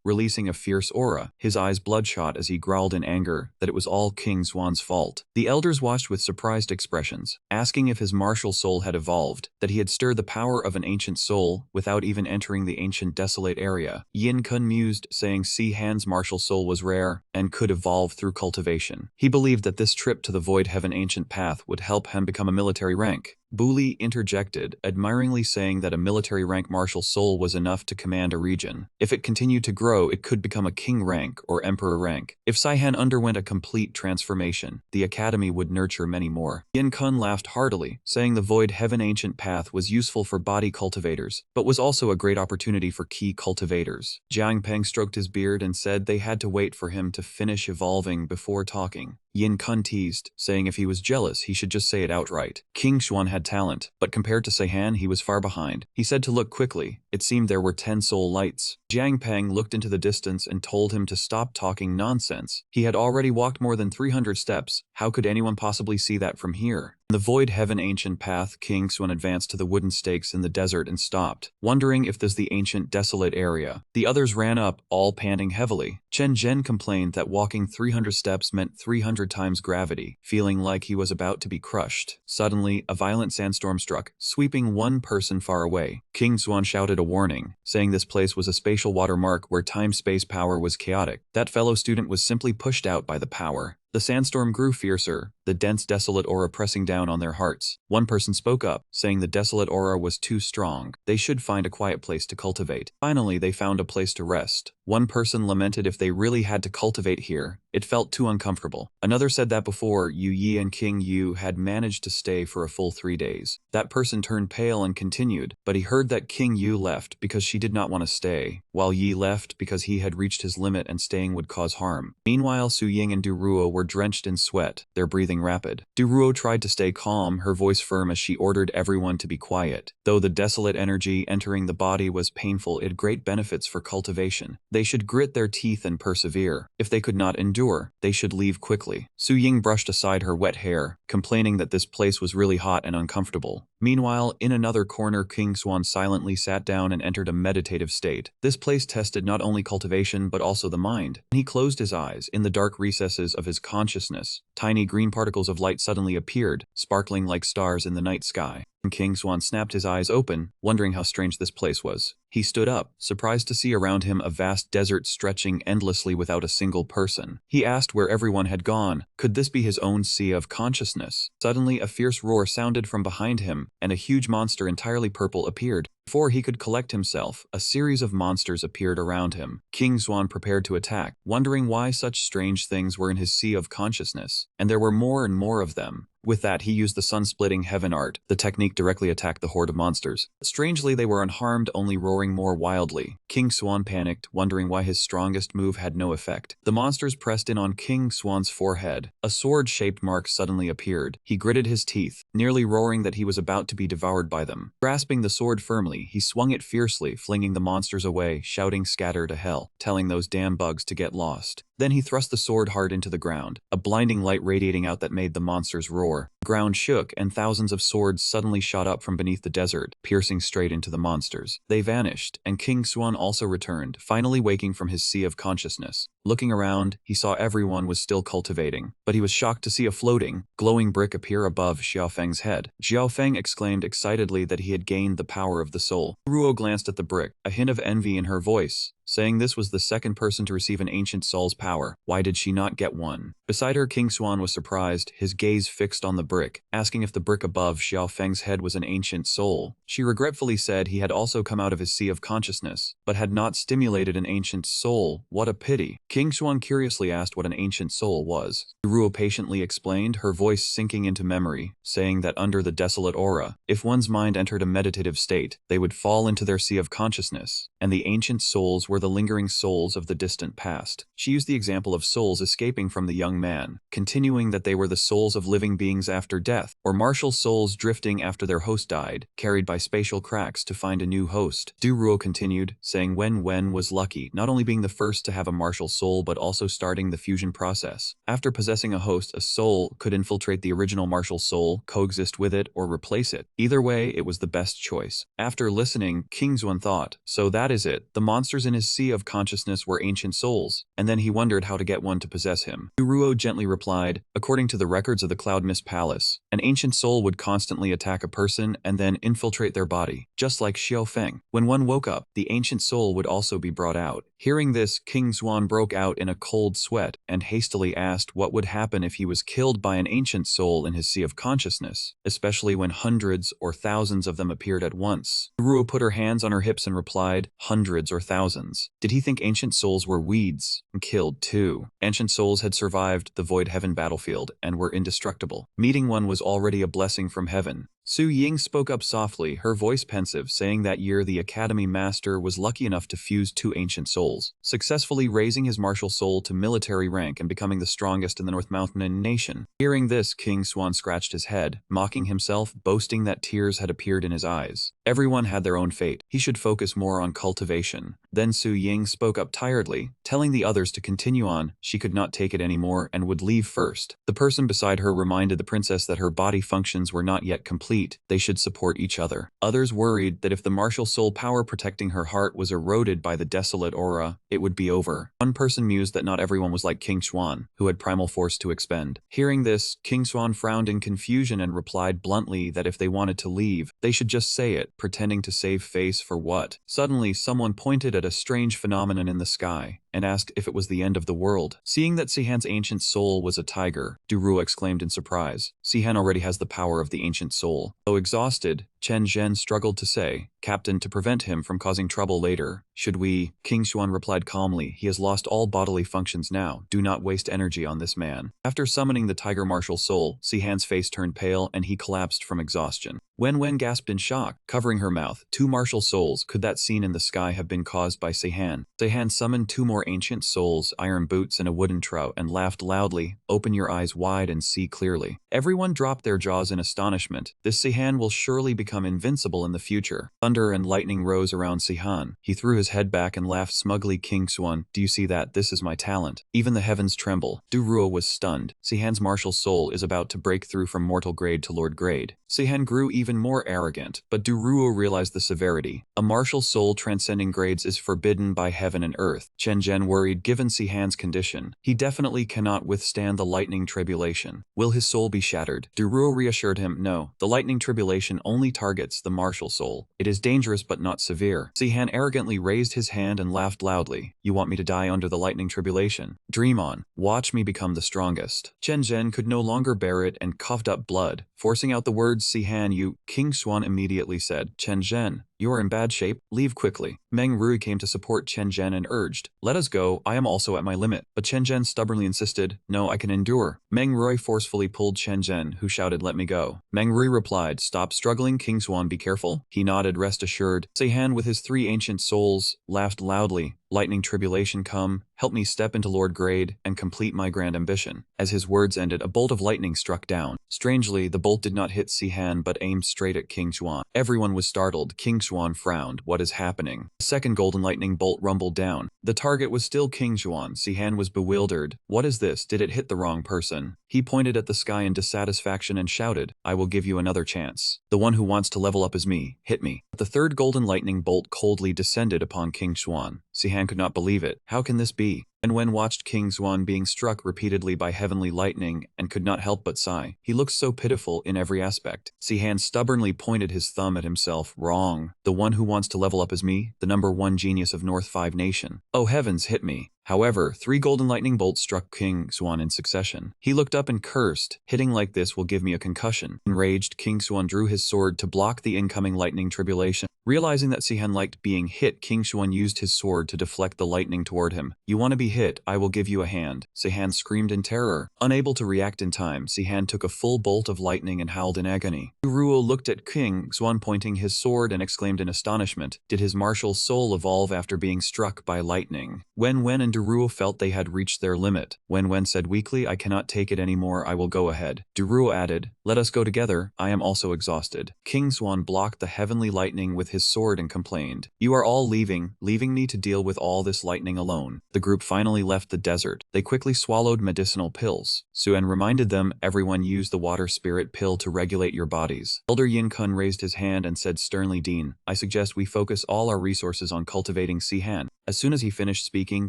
releasing a fierce aura, his eyes bloodshot as he growled in anger that it was all King Xuan's fault. The elders watched with surprised expressions, asking if his martial soul had evolved, that he had stirred the power of an ancient soul without even entering the ancient desolate area. Yin Kun mused, saying Si Han's martial soul was rare and could evolve through cultivation. He believed that this trip to the Void Heaven ancient path would help him become a military rank. Buli interjected, admiringly saying that a military rank martial soul was enough to command a region. If it continued to grow, it could become a king rank or emperor rank. If Saihan underwent a complete transformation, the academy would nurture many more. Yin Kun laughed heartily, saying the Void Heaven ancient path was useful for body cultivators, but was also a great opportunity for key cultivators. Jiang Peng stroked his beard and said they had to wait for him to finish evolving before talking. Yin Kun teased, saying if he was jealous, he should just say it outright. King Xuan had talent, but compared to Saihan, he was far behind. He said to look quickly. It seemed there were 10 soul lights. Jiang Peng looked into the distance and told him to stop talking nonsense. He had already walked more than 300 steps. How could anyone possibly see that from here? In the Void Heaven ancient path, King Xuan advanced to the wooden stakes in the desert and stopped, wondering if this the ancient desolate area. The others ran up, all panting heavily. Chen Zhen complained that walking 300 steps meant 300 times gravity, feeling like he was about to be crushed. Suddenly, a violent sandstorm struck, sweeping one person far away. King Xuan shouted a warning, saying this place was a spatial watermark where time-space power was chaotic. That fellow student was simply pushed out by the power. The sandstorm grew fiercer, the dense desolate aura pressing down on their hearts. One person spoke up, saying the desolate aura was too strong. They should find a quiet place to cultivate. Finally, they found a place to rest. One person lamented if they really had to cultivate here. It felt too uncomfortable. Another said that before, Yu Yi and King Yu had managed to stay for a full 3 days. That person turned pale and continued, but he heard that King Yu left because she did not want to stay, while Yi left because he had reached his limit and staying would cause harm. Meanwhile, Su Ying and Duruo were drenched in sweat, their breathing rapid. Duruo tried to stay calm, her voice firm as she ordered everyone to be quiet. Though the desolate energy entering the body was painful, it had great benefits for cultivation. They should grit their teeth and persevere. If they could not endure, they should leave quickly. Su Ying brushed aside her wet hair, complaining that this place was really hot and uncomfortable. Meanwhile, in another corner, King Xuan silently sat down and entered a meditative state. This place tested not only cultivation but also the mind. He closed his eyes. In the dark recesses of his consciousness, tiny green particles of light suddenly appeared, sparkling like stars in the night sky. King Xuan snapped his eyes open, wondering how strange this place was. He stood up, surprised to see around him a vast desert stretching endlessly without a single person. He asked where everyone had gone. Could this be his own sea of consciousness? Suddenly, a fierce roar sounded from behind him, and a huge monster entirely purple appeared. Before he could collect himself, a series of monsters appeared around him. King Xuan prepared to attack, wondering why such strange things were in his sea of consciousness, and there were more and more of them. With that, he used the sun-splitting heaven art. The technique directly attacked the horde of monsters. Strangely, they were unharmed, only roaring more wildly. King Xuan panicked, wondering why his strongest move had no effect. The monsters pressed in on King Xuan's forehead. A sword-shaped mark suddenly appeared. He gritted his teeth, nearly roaring that he was about to be devoured by them. Grasping the sword firmly, he swung it fiercely, flinging the monsters away, shouting "Scatter to hell," telling those damn bugs to get lost. Then he thrust the sword hard into the ground, a blinding light radiating out that made the monsters roar. The ground shook, and thousands of swords suddenly shot up from beneath the desert, piercing straight into the monsters. They vanished, and King Xuan also returned, finally waking from his sea of consciousness. Looking around, he saw everyone was still cultivating, but he was shocked to see a floating, glowing brick appear above Xiaofeng's head. Xiaofeng exclaimed excitedly that he had gained the power of the soul. Ruo glanced at the brick, a hint of envy in her voice, saying this was the second person to receive an ancient soul's power. Why did she not get one? Beside her, King Xuan was surprised, his gaze fixed on the brick, asking if the brick above Xiaofeng's head was an ancient soul. She regretfully said he had also come out of his sea of consciousness, but had not stimulated an ancient soul. What a pity. King Xuan curiously asked what an ancient soul was. Ruo patiently explained, her voice sinking into memory, saying that under the desolate aura, if one's mind entered a meditative state, they would fall into their sea of consciousness, and the ancient souls were the lingering souls of the distant past. She used the example of souls escaping from the young man, continuing that they were the souls of living beings after death, or martial souls drifting after their host died, carried by spatial cracks to find a new host. Du Ruo continued, saying Wen was lucky, not only being the first to have a martial soul but also starting the fusion process. After possessing a host, a soul could infiltrate the original martial soul, coexist with it, or replace it. Either way, it was the best choice. After listening, King Xuan thought, so that is it. The monsters in his sea of consciousness were ancient souls, and then he wondered how to get one to possess him. Duruo gently replied, according to the records of the Cloud Mist Palace, an ancient soul would constantly attack a person and then infiltrate their body, just like Xiaofeng. When one woke up, the ancient soul would also be brought out. Hearing this, King Xuan broke out in a cold sweat and hastily asked what would happen if he was killed by an ancient soul in his sea of consciousness, especially when hundreds or thousands of them appeared at once. Duruo put her hands on her hips and replied, hundreds or thousands. Did he think ancient souls were weeds? And killed too. Ancient souls had survived the Void Heaven battlefield and were indestructible. Meeting one was already a blessing from heaven. Su Ying spoke up softly, her voice pensive, saying that year the Academy Master was lucky enough to fuse two ancient souls, successfully raising his martial soul to military rank and becoming the strongest in the North Mountain nation. Hearing this, King Xuan scratched his head, mocking himself, boasting that tears had appeared in his eyes. Everyone had their own fate. He should focus more on cultivation. Then Su Ying spoke up tiredly, telling the others to continue on. She could not take it anymore and would leave first. The person beside her reminded the princess that her body functions were not yet complete. They should support each other. Others worried that if the martial soul power protecting her heart was eroded by the desolate aura, it would be over. One person mused that not everyone was like King Xuan, who had primal force to expend. Hearing this, King Xuan frowned in confusion and replied bluntly that if they wanted to leave, they should just say it, pretending to save face for what? Suddenly, someone pointed at a strange phenomenon in the sky and asked if it was the end of the world. Seeing that Sihan's ancient soul was a tiger, Duruo exclaimed in surprise. Sihan already has the power of the ancient soul. Though exhausted, Chen Zhen struggled to say, Captain, to prevent him from causing trouble later, should we? King Xuan replied calmly, he has lost all bodily functions now. Do not waste energy on this man. After summoning the tiger martial soul, Sihan's face turned pale and he collapsed from exhaustion. Wen gasped in shock, covering her mouth. Two martial souls. Could that scene in the sky have been caused by Sihan? Sihan summoned two more ancient souls, iron boots and a wooden trout, and laughed loudly. Open your eyes wide and see clearly. Everyone dropped their jaws in astonishment. This Sihan will surely become invincible in the future. Thunder and lightning rose around Sihan. He threw his head back and laughed smugly. King Xuan, do you see that? This is my talent. Even the heavens tremble. Duruo was stunned. Sihan's martial soul is about to break through from mortal grade to lord grade. Sihan grew even more arrogant, but Duruo realized the severity. A martial soul transcending grades is forbidden by heaven and earth. Chen Zhen worried, given Sihan's condition. He definitely cannot withstand the lightning tribulation. Will his soul be shattered? Duruo reassured him, no, the lightning tribulation only targets the martial soul. It is dangerous but not severe. Sihan arrogantly raised his hand and laughed loudly. You want me to die under the lightning tribulation? Dream on. Watch me become the strongest. Chen Zhen could no longer bear it and coughed up blood, forcing out the words Sihan you. King Xuan immediately said, Chen Zhen, you are in bad shape, leave quickly. Meng Rui came to support Chen Zhen and urged, let us go, I am also at my limit. But Chen Zhen stubbornly insisted, no, I can endure. Meng Rui forcefully pulled Chen Zhen, who shouted, let me go. Meng Rui replied, stop struggling, King Xuan, be careful. He nodded, rest assured. Sihan with his three ancient souls laughed loudly. Lightning tribulation come, help me step into Lord Grade and complete my grand ambition. As his words ended, a bolt of lightning struck down. Strangely, the bolt did not hit Sihan but aimed straight at King Xuan. Everyone was startled. King Xuan frowned. What is happening? A second golden lightning bolt rumbled down. The target was still King Xuan. Sihan was bewildered. What is this? Did it hit the wrong person? He pointed at the sky in dissatisfaction and shouted, I will give you another chance. The one who wants to level up is me. Hit me. The third golden lightning bolt coldly descended upon King Xuan. Sihan could not believe it. How can this be? And Wen watched King Xuan being struck repeatedly by heavenly lightning and could not help but sigh. He looked so pitiful in every aspect. Sihan stubbornly pointed his thumb at himself. Wrong. The one who wants to level up is me, the #1 genius of North 5 Nation. Oh heavens, hit me. However, 3 golden lightning bolts struck King Xuan in succession. He looked up and cursed, hitting like this will give me a concussion. Enraged, King Xuan drew his sword to block the incoming lightning tribulation. Realizing that Sihan liked being hit, King Xuan used his sword to deflect the lightning toward him. You want to be hit, I will give you a hand. Sihan screamed in terror. Unable to react in time, Sihan took a full bolt of lightning and howled in agony. Ruo looked at King Xuan pointing his sword and exclaimed in astonishment. Did his martial soul evolve after being struck by lightning? Wen and Duruo felt they had reached their limit. Wen said weakly, I cannot take it anymore, I will go ahead. Duruo added, let us go together, I am also exhausted. King Xuan blocked the heavenly lightning with his sword and complained, you are all leaving me to deal with all this lightning alone. The group finally left the desert. They quickly swallowed medicinal pills. Suen reminded them, everyone use the water spirit pill to regulate your bodies. Elder Yin Kun raised his hand and said sternly, Dean, I suggest we focus all our resources on cultivating Sihan. As soon as he finished speaking,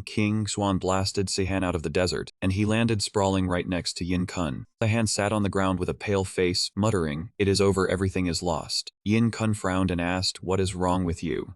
King Xuan blasted Sihan out of the desert, and he landed sprawling right next to Yin Kun. Sihan sat on the ground with a pale face, muttering, it is over, everything is lost. Yin Kun frowned and asked, what is wrong with you?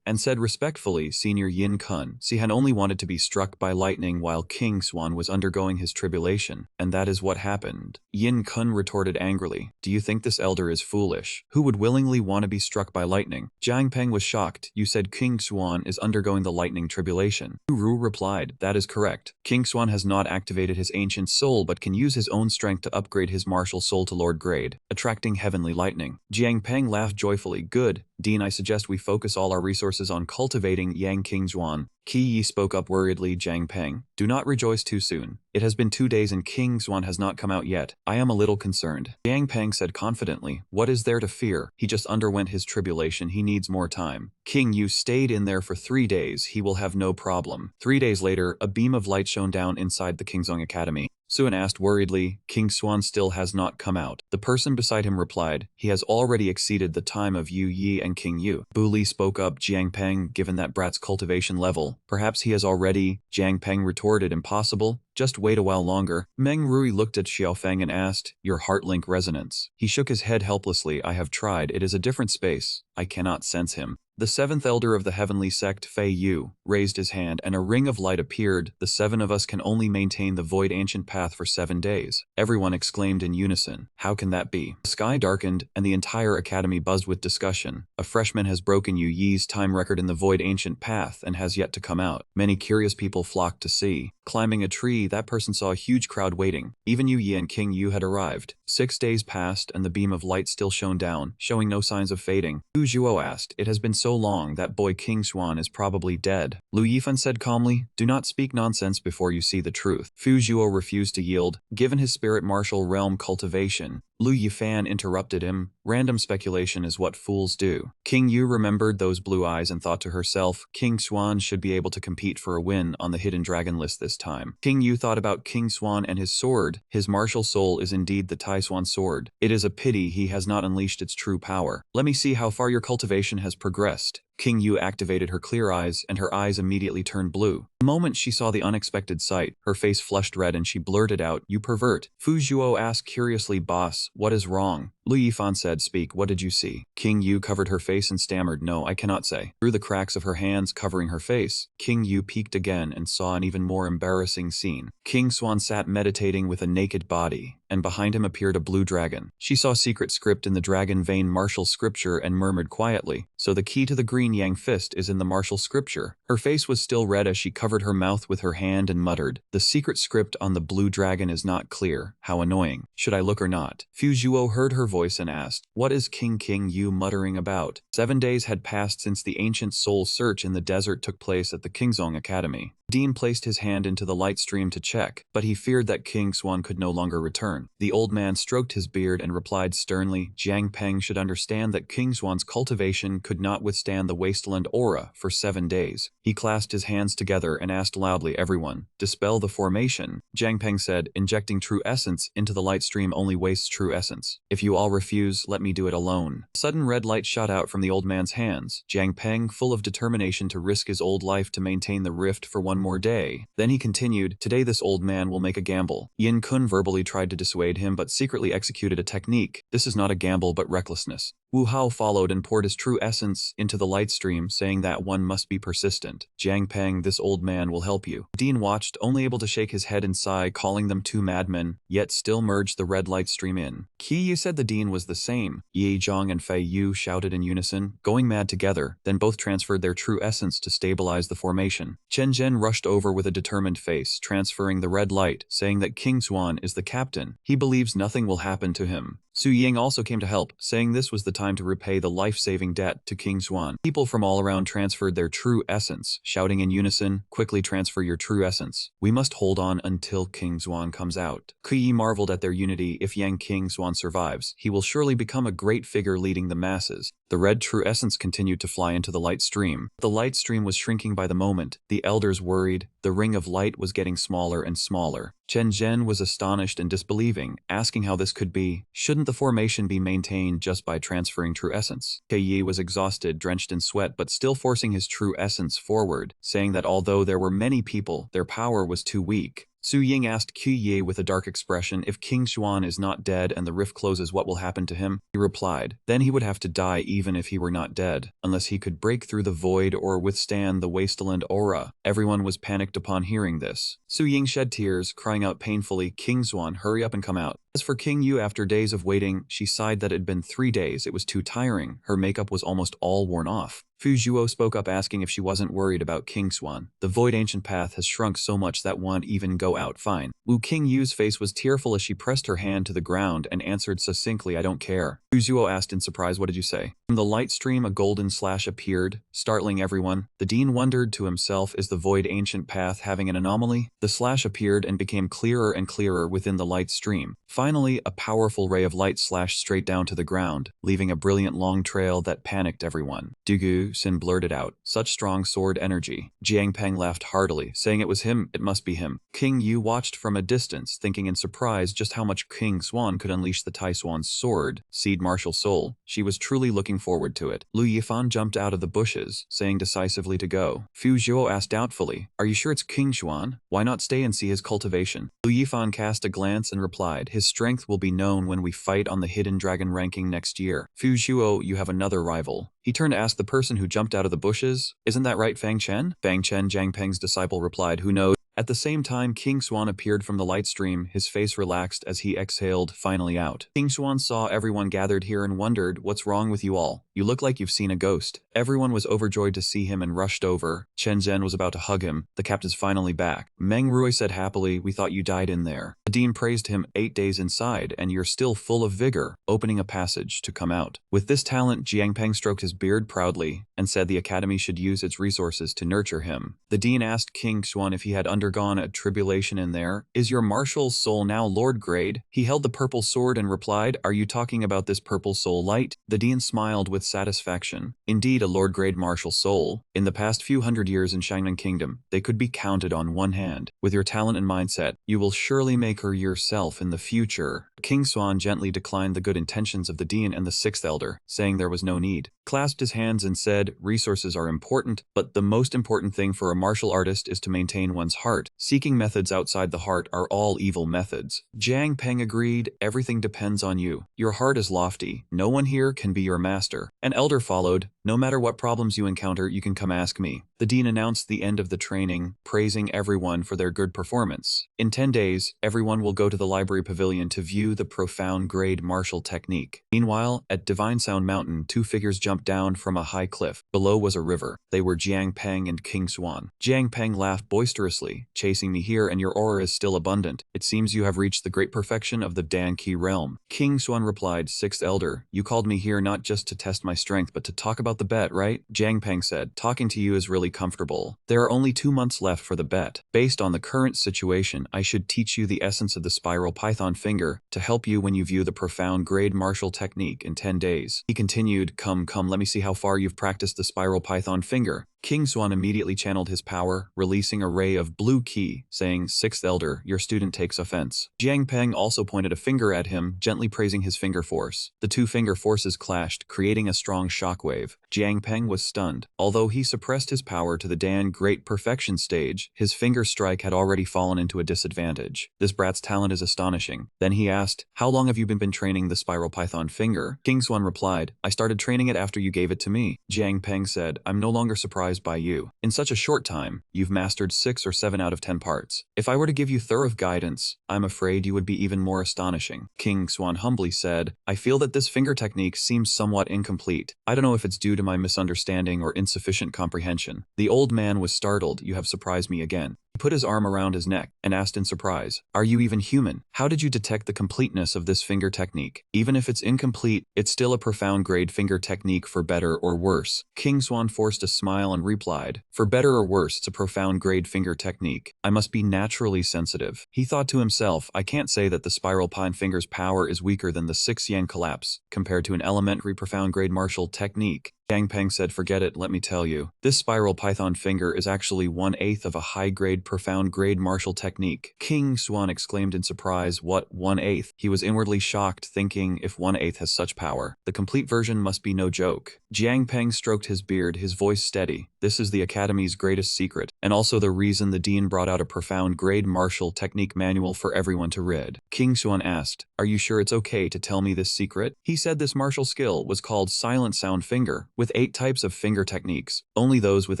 And said respectfully, Senior Yin Kun, Sihan only wanted to be struck by lightning while King Xuan was undergoing his tribulation, and that is what happened. Yin Kun retorted angrily, do you think this elder is foolish? Who would willingly want to be struck by lightning? Jiang Peng was shocked. You said King Xuan is undergoing the lightning tribulation. Ru replied, that is correct. King Xuan has not activated his ancient soul but can use his own strength to upgrade his martial soul to Lord grade, attracting heavenly lightning. Jiang Peng laughed joyfully. Good, Dean, I suggest we focus all our resources on cultivating Yang King Xuan. Qi Yi spoke up worriedly, Jiang Peng, do not rejoice too soon. It has been 2 days and King Xuan has not come out yet. I am a little concerned. Jiang Peng said confidently, what is there to fear? He just underwent his tribulation, he needs more time. King Yu stayed in there for 3 days, he will have no problem. 3 days later, a beam of light shone down inside the Kingzong Academy. Suen asked worriedly, King Xuan still has not come out. The person beside him replied, he has already exceeded the time of Yu Yi and King Yu. Bu Li spoke up, Jiang Peng, given that brat's cultivation level, perhaps he has already. Jiang Peng retorted, impossible. Just wait a while longer. Meng Rui looked at Xiaofeng and asked, your heart link resonance. He shook his head helplessly, I have tried, it is a different space. I cannot sense him. The 7th elder of the heavenly sect, Fei Yu, raised his hand and a ring of light appeared. The 7 of us can only maintain the void ancient path for 7 days. Everyone exclaimed in unison, how can that be? The sky darkened and the entire academy buzzed with discussion. A freshman has broken Yu Yi's time record in the void ancient path and has yet to come out. Many curious people flocked to see. Climbing a tree, that person saw a huge crowd waiting. Even Yu Yi and King Yu had arrived. 6 days passed and the beam of light still shone down, showing no signs of fading. Hu Zhuo asked, it has been so long, that boy King Xuan is probably dead. Lu Yifan said calmly, do not speak nonsense before you see the truth. Fu Zhuo refused to yield. Given his spirit martial realm cultivation, Lu Yifan interrupted him. Random speculation is what fools do. King Yu remembered those blue eyes and thought to herself, King Xuan should be able to compete for a win on the hidden dragon list this time. King Yu thought about King Xuan and his sword. His martial soul is indeed the Tai Xuan sword. It is a pity he has not unleashed its true power. Let me see how far your cultivation has progressed. King Yu activated her clear eyes, and her eyes immediately turned blue. The moment she saw the unexpected sight, her face flushed red and she blurted out, you pervert. Fu Zhuo asked curiously, boss, what is wrong? Lu Yifan said, speak, what did you see? King Yu covered her face and stammered, no, I cannot say. Through the cracks of her hands covering her face, King Yu peeked again and saw an even more embarrassing scene. King Xuan sat meditating with a naked body, and behind him appeared a blue dragon. She saw secret script in the dragon vein martial scripture and murmured quietly, so the key to the green yang fist is in the martial scripture. Her face was still red as she covered her mouth with her hand and muttered, the secret script on the blue dragon is not clear. How annoying. Should I look or not? Fu Zhuo heard her voice and asked, what is King Yu muttering about? 7 days had passed since the ancient soul search in the desert took place at the Kingzong Academy. Dean placed his hand into the light stream to check, but he feared that King Xuan could no longer return. The old man stroked his beard and replied sternly, Jiang Peng should understand that King Xuan's cultivation could not withstand the the wasteland aura for 7 days. He clasped his hands together and asked loudly, everyone, dispel the formation. Jiang Peng said, injecting true essence into the light stream only wastes true essence. If you all refuse, let me do it alone. A sudden red light shot out from the old man's hands. Jiang Peng, full of determination to risk his old life to maintain the rift for one more day. Then he continued, today this old man will make a gamble. Yin Kun verbally tried to dissuade him but secretly executed a technique. This is not a gamble but recklessness. Wu Hao followed and poured his true essence into the light stream, saying that one must be persistent. Jiang Peng, this old man will help you. Dean watched, only able to shake his head and sigh, calling them two madmen, yet still merged the red light stream in. Qi Yi said the Dean was the same. Yi Zhang and Fei Yu shouted in unison, going mad together, then both transferred their true essence to stabilize the formation. Chen Zhen rushed over with a determined face, transferring the red light, saying that King Xuan is the captain. He believes nothing will happen to him. Su Ying also came to help, saying this was the time to repay the life-saving debt to King Xuan. People from all around transferred their true essence, shouting in unison, quickly transfer your true essence. We must hold on until King Xuan comes out. Qi marveled at their unity. If Yang King Xuan survives, he will surely become a great figure leading the masses. The red true essence continued to fly into the light stream. The light stream was shrinking by the moment. The elders worried. The ring of light was getting smaller and smaller. Chen Zhen was astonished and disbelieving, asking how this could be. Shouldn't the formation be maintained just by transferring true essence? Kei Yi was exhausted, drenched in sweat, but still forcing his true essence forward, saying that although there were many people, their power was too weak. Su Ying asked Qi Yi with a dark expression, if King Xuan is not dead and the rift closes, what will happen to him? He replied, then he would have to die even if he were not dead, unless he could break through the void or withstand the wasteland aura. Everyone was panicked upon hearing this. Su Ying shed tears, crying out painfully, King Xuan, hurry up and come out. As for King Yu, after days of waiting, she sighed that it had been 3 days. It was too tiring. Her makeup was almost all worn off. Fu Zhuo spoke up asking if she wasn't worried about King Xuan. The void ancient path has shrunk so much that won't even go out fine. Wu King Yu's face was tearful as she pressed her hand to the ground and answered succinctly, I don't care. Fu Zhuo asked in surprise, what did you say? From the light stream a golden slash appeared, startling everyone. The Dean wondered to himself, is the void ancient path having an anomaly? The slash appeared and became clearer and clearer within the light stream. Finally, a powerful ray of light slashed straight down to the ground, leaving a brilliant long trail that panicked everyone. Dugu Sin blurted out, such strong sword energy. Jiang Peng laughed heartily, saying it was him, it must be him. King Yu watched from a distance, thinking in surprise just how much King Xuan could unleash the Tai Xuan's sword, seed martial soul. She was truly looking forward to it. Lu Yifan jumped out of the bushes, saying decisively to go. Fu Zhuo asked doubtfully, are you sure it's King Xuan? Why not stay and see his cultivation? Lu Yifan cast a glance and replied, his strength will be known when we fight on the hidden dragon ranking next year. Fu Zhuo, you have another rival. He turned to ask the person who jumped out of the bushes, isn't that right, Fang Chen? Fang Chen, Jiang Peng's disciple, replied, who knows? At the same time, King Xuan appeared from the light stream, his face relaxed as he exhaled, finally out. King Xuan saw everyone gathered here and wondered, what's wrong with you all? You look like you've seen a ghost. Everyone was overjoyed to see him and rushed over. Chen Zhen was about to hug him. The captain's finally back. Meng Rui said happily, we thought you died in there. The Dean praised him, 8 days inside, and you're still full of vigor, opening a passage to come out. With this talent, Jiang Peng stroked his beard proudly and said the academy should use its resources to nurture him. The Dean asked King Xuan if he had undergone a tribulation in there. Is your martial soul now Lord grade? He held the purple sword and replied, are you talking about this purple soul light? The Dean smiled with satisfaction. Indeed, a Lord grade martial soul. In the past few hundred years in Shangnan Kingdom, they could be counted on one hand. With your talent and mindset, you will surely make her yourself in the future. King Xuan gently declined the good intentions of the Dean and the sixth elder, saying there was no need. Clasped his hands and said, resources are important, but the most important thing for a martial artist is to maintain one's heart. Seeking methods outside the heart are all evil methods. Jiang Peng agreed, everything depends on you. Your heart is lofty. No one here can be your master. An elder followed, no matter what problems you encounter, you can come ask me. The Dean announced the end of the training, praising everyone for their good performance. In 10 days, everyone will go to the library pavilion to view the profound grade martial technique. Meanwhile, at Divine Sound Mountain, 2 figures jumped down from a high cliff. Below was a river. They were Jiang Peng and King Xuan. Jiang Peng laughed boisterously, chasing me here and your aura is still abundant. It seems you have reached the great perfection of the Dan Qi realm. King Xuan replied, sixth elder, you called me here not just to test my strength but to talk about the bet, right? Jiang Peng said, talking to you is really really comfortable. There are only 2 months left for the bet. Based on the current situation, I should teach you the essence of the spiral python finger to help you when you view the profound grade martial technique in 10 days. He continued, come, let me see how far you've practiced the spiral python finger. King Xuan immediately channeled his power, releasing a ray of blue ki, saying, "Sixth Elder, your student takes offense." Jiang Peng also pointed a finger at him, gently praising his finger force. The two finger forces clashed, creating a strong shockwave. Jiang Peng was stunned. Although he suppressed his power to the Dan Great Perfection stage, his finger strike had already fallen into a disadvantage. This brat's talent is astonishing. Then he asked, "How long have you been training the spiral python finger?" King Xuan replied, "I started training it after you gave it to me." Jiang Peng said, "I'm no longer surprised by you. In such a short time, you've mastered 6 or 7 out of 10 parts. If I were to give you thorough guidance, I'm afraid you would be even more astonishing." King Xuan humbly said, "I feel that this finger technique seems somewhat incomplete. I don't know if it's due to my misunderstanding or insufficient comprehension." The old man was startled. "You have surprised me again." He put his arm around his neck and asked in surprise, "Are you even human? How did you detect the completeness of this finger technique? Even if it's incomplete, it's still a profound grade finger technique for better or worse." King Xuan forced a smile and replied, "For better or worse, it's a profound grade finger technique. I must be naturally sensitive." He thought to himself, "I can't say that the spiral pine finger's power is weaker than the 6 yang collapse compared to an elementary profound grade martial technique." Jiang Peng said, "Forget it, let me tell you. This spiral python finger is actually 1/8 of a high-grade profound grade martial technique." King Xuan exclaimed in surprise, "What, 1/8? He was inwardly shocked, thinking, if 1/8 has such power, the complete version must be no joke. Jiang Peng stroked his beard, his voice steady. "This is the Academy's greatest secret, and also the reason the Dean brought out a profound grade martial technique manual for everyone to read." King Xuan asked, "Are you sure it's okay to tell me this secret?" He said this martial skill was called Silent Sound Finger, with 8 types of finger techniques. Only those with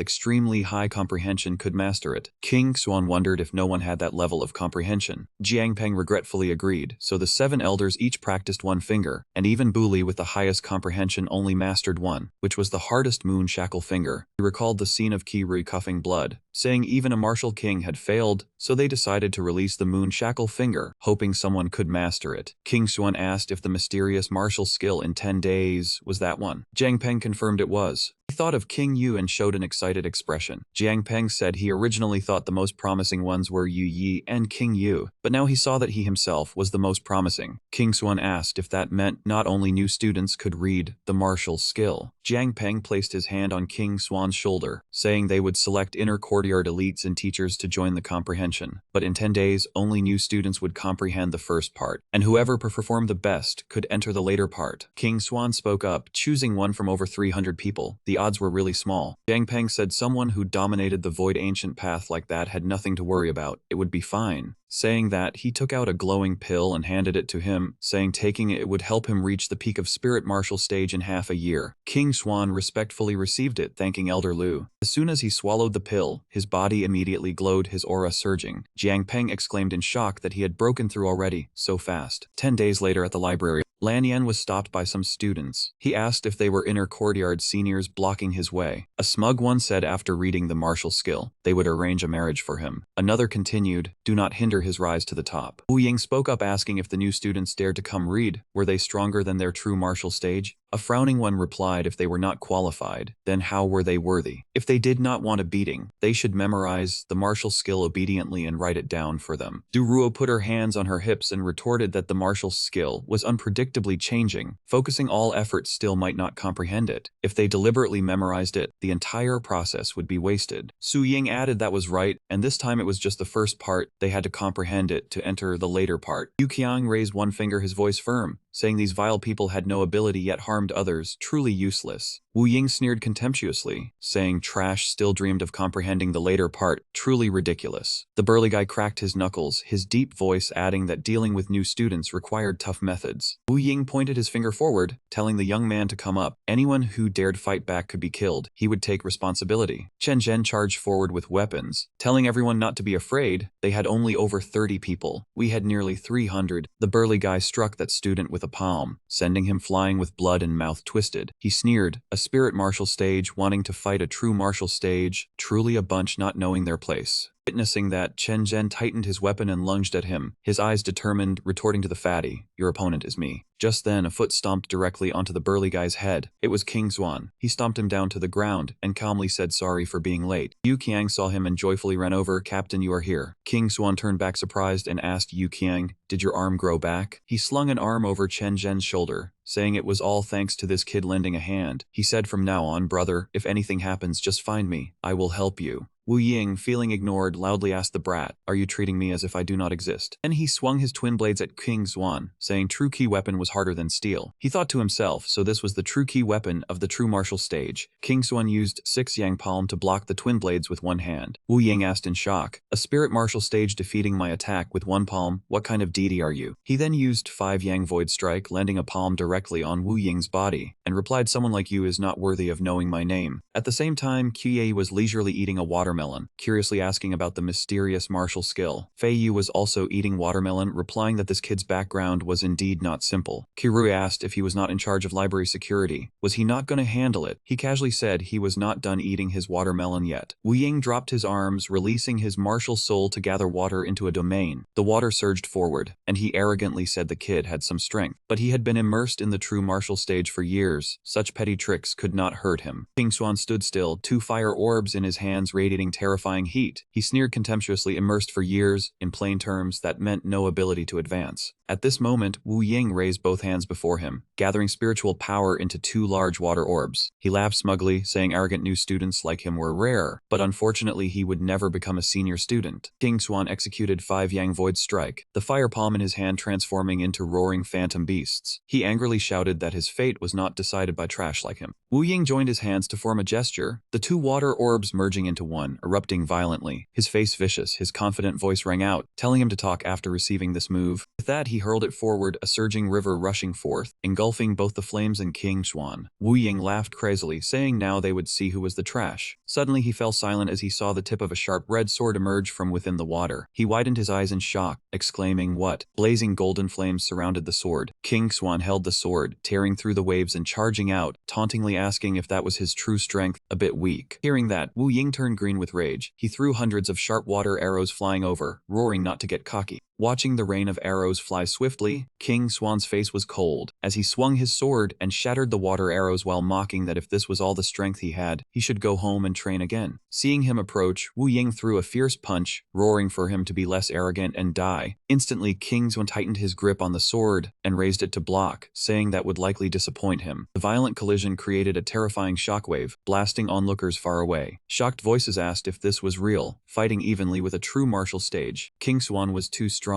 extremely high comprehension could master it. King Xuan wondered if no one had that level of comprehension. Jiang Peng regretfully agreed, so the 7 elders each practiced 1 finger, and even Bu Li with the highest comprehension only mastered 1, which was the hardest moon shackle finger. He recalled the scene of Qi Rui cuffing blood, saying even a martial king had failed, so they decided to release the moon shackle finger, hoping someone could master it. King Xuan asked if the mysterious martial skill in 10 days was that one. Jiang Peng confirmed it was. He thought of King Yu and showed an excited expression. Jiang Peng said he originally thought the most promising ones were Yu Yi and King Yu, but now he saw that he himself was the most promising. King Xuan asked if that meant not only new students could read the martial skill. Jiang Peng placed his hand on King Xuan's shoulder, saying they would select inner courtyard elites and teachers to join the comprehension. But in 10 days, only new students would comprehend the first part, and whoever performed the best could enter the later part. King Xuan spoke up, choosing one from over 300 people. The odds were really small. Jiang Peng said someone who dominated the void ancient path like that had nothing to worry about. It would be fine. Saying that, he took out a glowing pill and handed it to him, saying taking it would help him reach the peak of spirit martial stage in half a year. King Xuan respectfully received it, thanking Elder Lu. As soon as he swallowed the pill, his body immediately glowed, his aura surging. Jiang Peng exclaimed in shock that he had broken through already, so fast. 10 days later at the library, Lan Yan was stopped by some students. He asked if they were inner courtyard seniors blocking his way. A smug one said after reading the martial skill, they would arrange a marriage for him. Another continued, "Do not hinder his rise to the top." Wu Ying spoke up asking if the new students dared to come read, were they stronger than their true martial stage? A frowning one replied if they were not qualified, then how were they worthy? If they did not want a beating, they should memorize the martial skill obediently and write it down for them. Du Ruo put her hands on her hips and retorted that the martial skill was unpredictably changing, focusing all efforts still might not comprehend it. If they deliberately memorized it, the entire process would be wasted. Su Ying added that was right, and this time it was just the first part, they had to comprehend it to enter the later part. Yu Qiang raised one finger, his voice firm, saying these vile people had no ability yet harmed others, truly useless. Wu Ying sneered contemptuously, saying trash still dreamed of comprehending the later part, truly ridiculous. The burly guy cracked his knuckles, his deep voice adding that dealing with new students required tough methods. Wu Ying pointed his finger forward, telling the young man to come up. Anyone who dared fight back could be killed. He would take responsibility. Chen Zhen charged forward with weapons, telling everyone not to be afraid. They had only over 30 people. We had nearly 300. The burly guy struck that student with a palm, sending him flying with blood and mouth twisted. He sneered, a spirit martial stage wanting to fight a true martial stage, truly a bunch not knowing their place. Witnessing that, Chen Zhen tightened his weapon and lunged at him, his eyes determined, retorting to the fatty, "Your opponent is me." Just then, a foot stomped directly onto the burly guy's head. It was King Xuan. He stomped him down to the ground and calmly said sorry for being late. Yu Qiang saw him and joyfully ran over. "Captain, you are here." King Xuan turned back surprised and asked Yu Qiang, "Did your arm grow back?" He slung an arm over Chen Zhen's shoulder, saying it was all thanks to this kid lending a hand. He said, "From now on, brother, if anything happens, just find me. I will help you." Wu Ying, feeling ignored, loudly asked the brat, "Are you treating me as if I do not exist?" Then he swung his twin blades at King Xuan, saying true key weapon was harder than steel. He thought to himself, so this was the true key weapon of the true martial stage. King Xuan used 6 yang palm to block the twin blades with one hand. Wu Ying asked in shock, "A spirit martial stage defeating my attack with one palm, what kind of deity are you?" He then used 5 yang void strike, landing a palm directly on Wu Ying's body, and replied, "Someone like you is not worthy of knowing my name." At the same time, Qiye was leisurely eating a watermelon, curiously asking about the mysterious martial skill. Fei Yu was also eating watermelon, replying that this kid's background was indeed not simple. Kirui asked if he was not in charge of library security. Was he not going to handle it? He casually said he was not done eating his watermelon yet. Wu Ying dropped his arms, releasing his martial soul to gather water into a domain. The water surged forward, and he arrogantly said the kid had some strength. But he had been immersed in the true martial stage for years. Such petty tricks could not hurt him. King Xuan stood still, 2 fire orbs in his hands radiating terrifying heat. He sneered contemptuously. Immersed for years, in plain terms, that meant no ability to advance. At this moment, Wu Ying raised both hands before him, gathering spiritual power into 2 large water orbs. He laughed smugly, saying arrogant new students like him were rare, but unfortunately he would never become a senior student. King Xuan executed 5 yang void strike, the fire palm in his hand transforming into roaring phantom beasts. He angrily shouted that his fate was not decided by trash like him. Wu Ying joined his hands to form a gesture, the 2 water orbs merging into one, erupting violently. His face vicious, his confident voice rang out, telling him to talk after receiving this move. With that, he hurled it forward, a surging river rushing forth, engulfing both the flames and King Xuan. Wu Ying laughed crazily, saying now they would see who was the trash. Suddenly he fell silent as he saw the tip of a sharp red sword emerge from within the water. He widened his eyes in shock, exclaiming, "What?" Blazing golden flames surrounded the sword. King Xuan held the sword, tearing through the waves and charging out, tauntingly asking if that was his true strength. A bit weak. Hearing that, Wu Ying turned green with rage. He threw hundreds of sharp water arrows flying over, roaring not to get cocky. Watching the rain of arrows fly swiftly, King Xuan's face was cold, as he swung his sword and shattered the water arrows while mocking that if this was all the strength he had, he should go home and train again. Seeing him approach, Wu Ying threw a fierce punch, roaring for him to be less arrogant and die. Instantly, King Xuan tightened his grip on the sword and raised it to block, saying that would likely disappoint him. The violent collision created a terrifying shockwave, blasting onlookers far away. Shocked voices asked if this was real, fighting evenly with a true martial stage. King Xuan was too strong.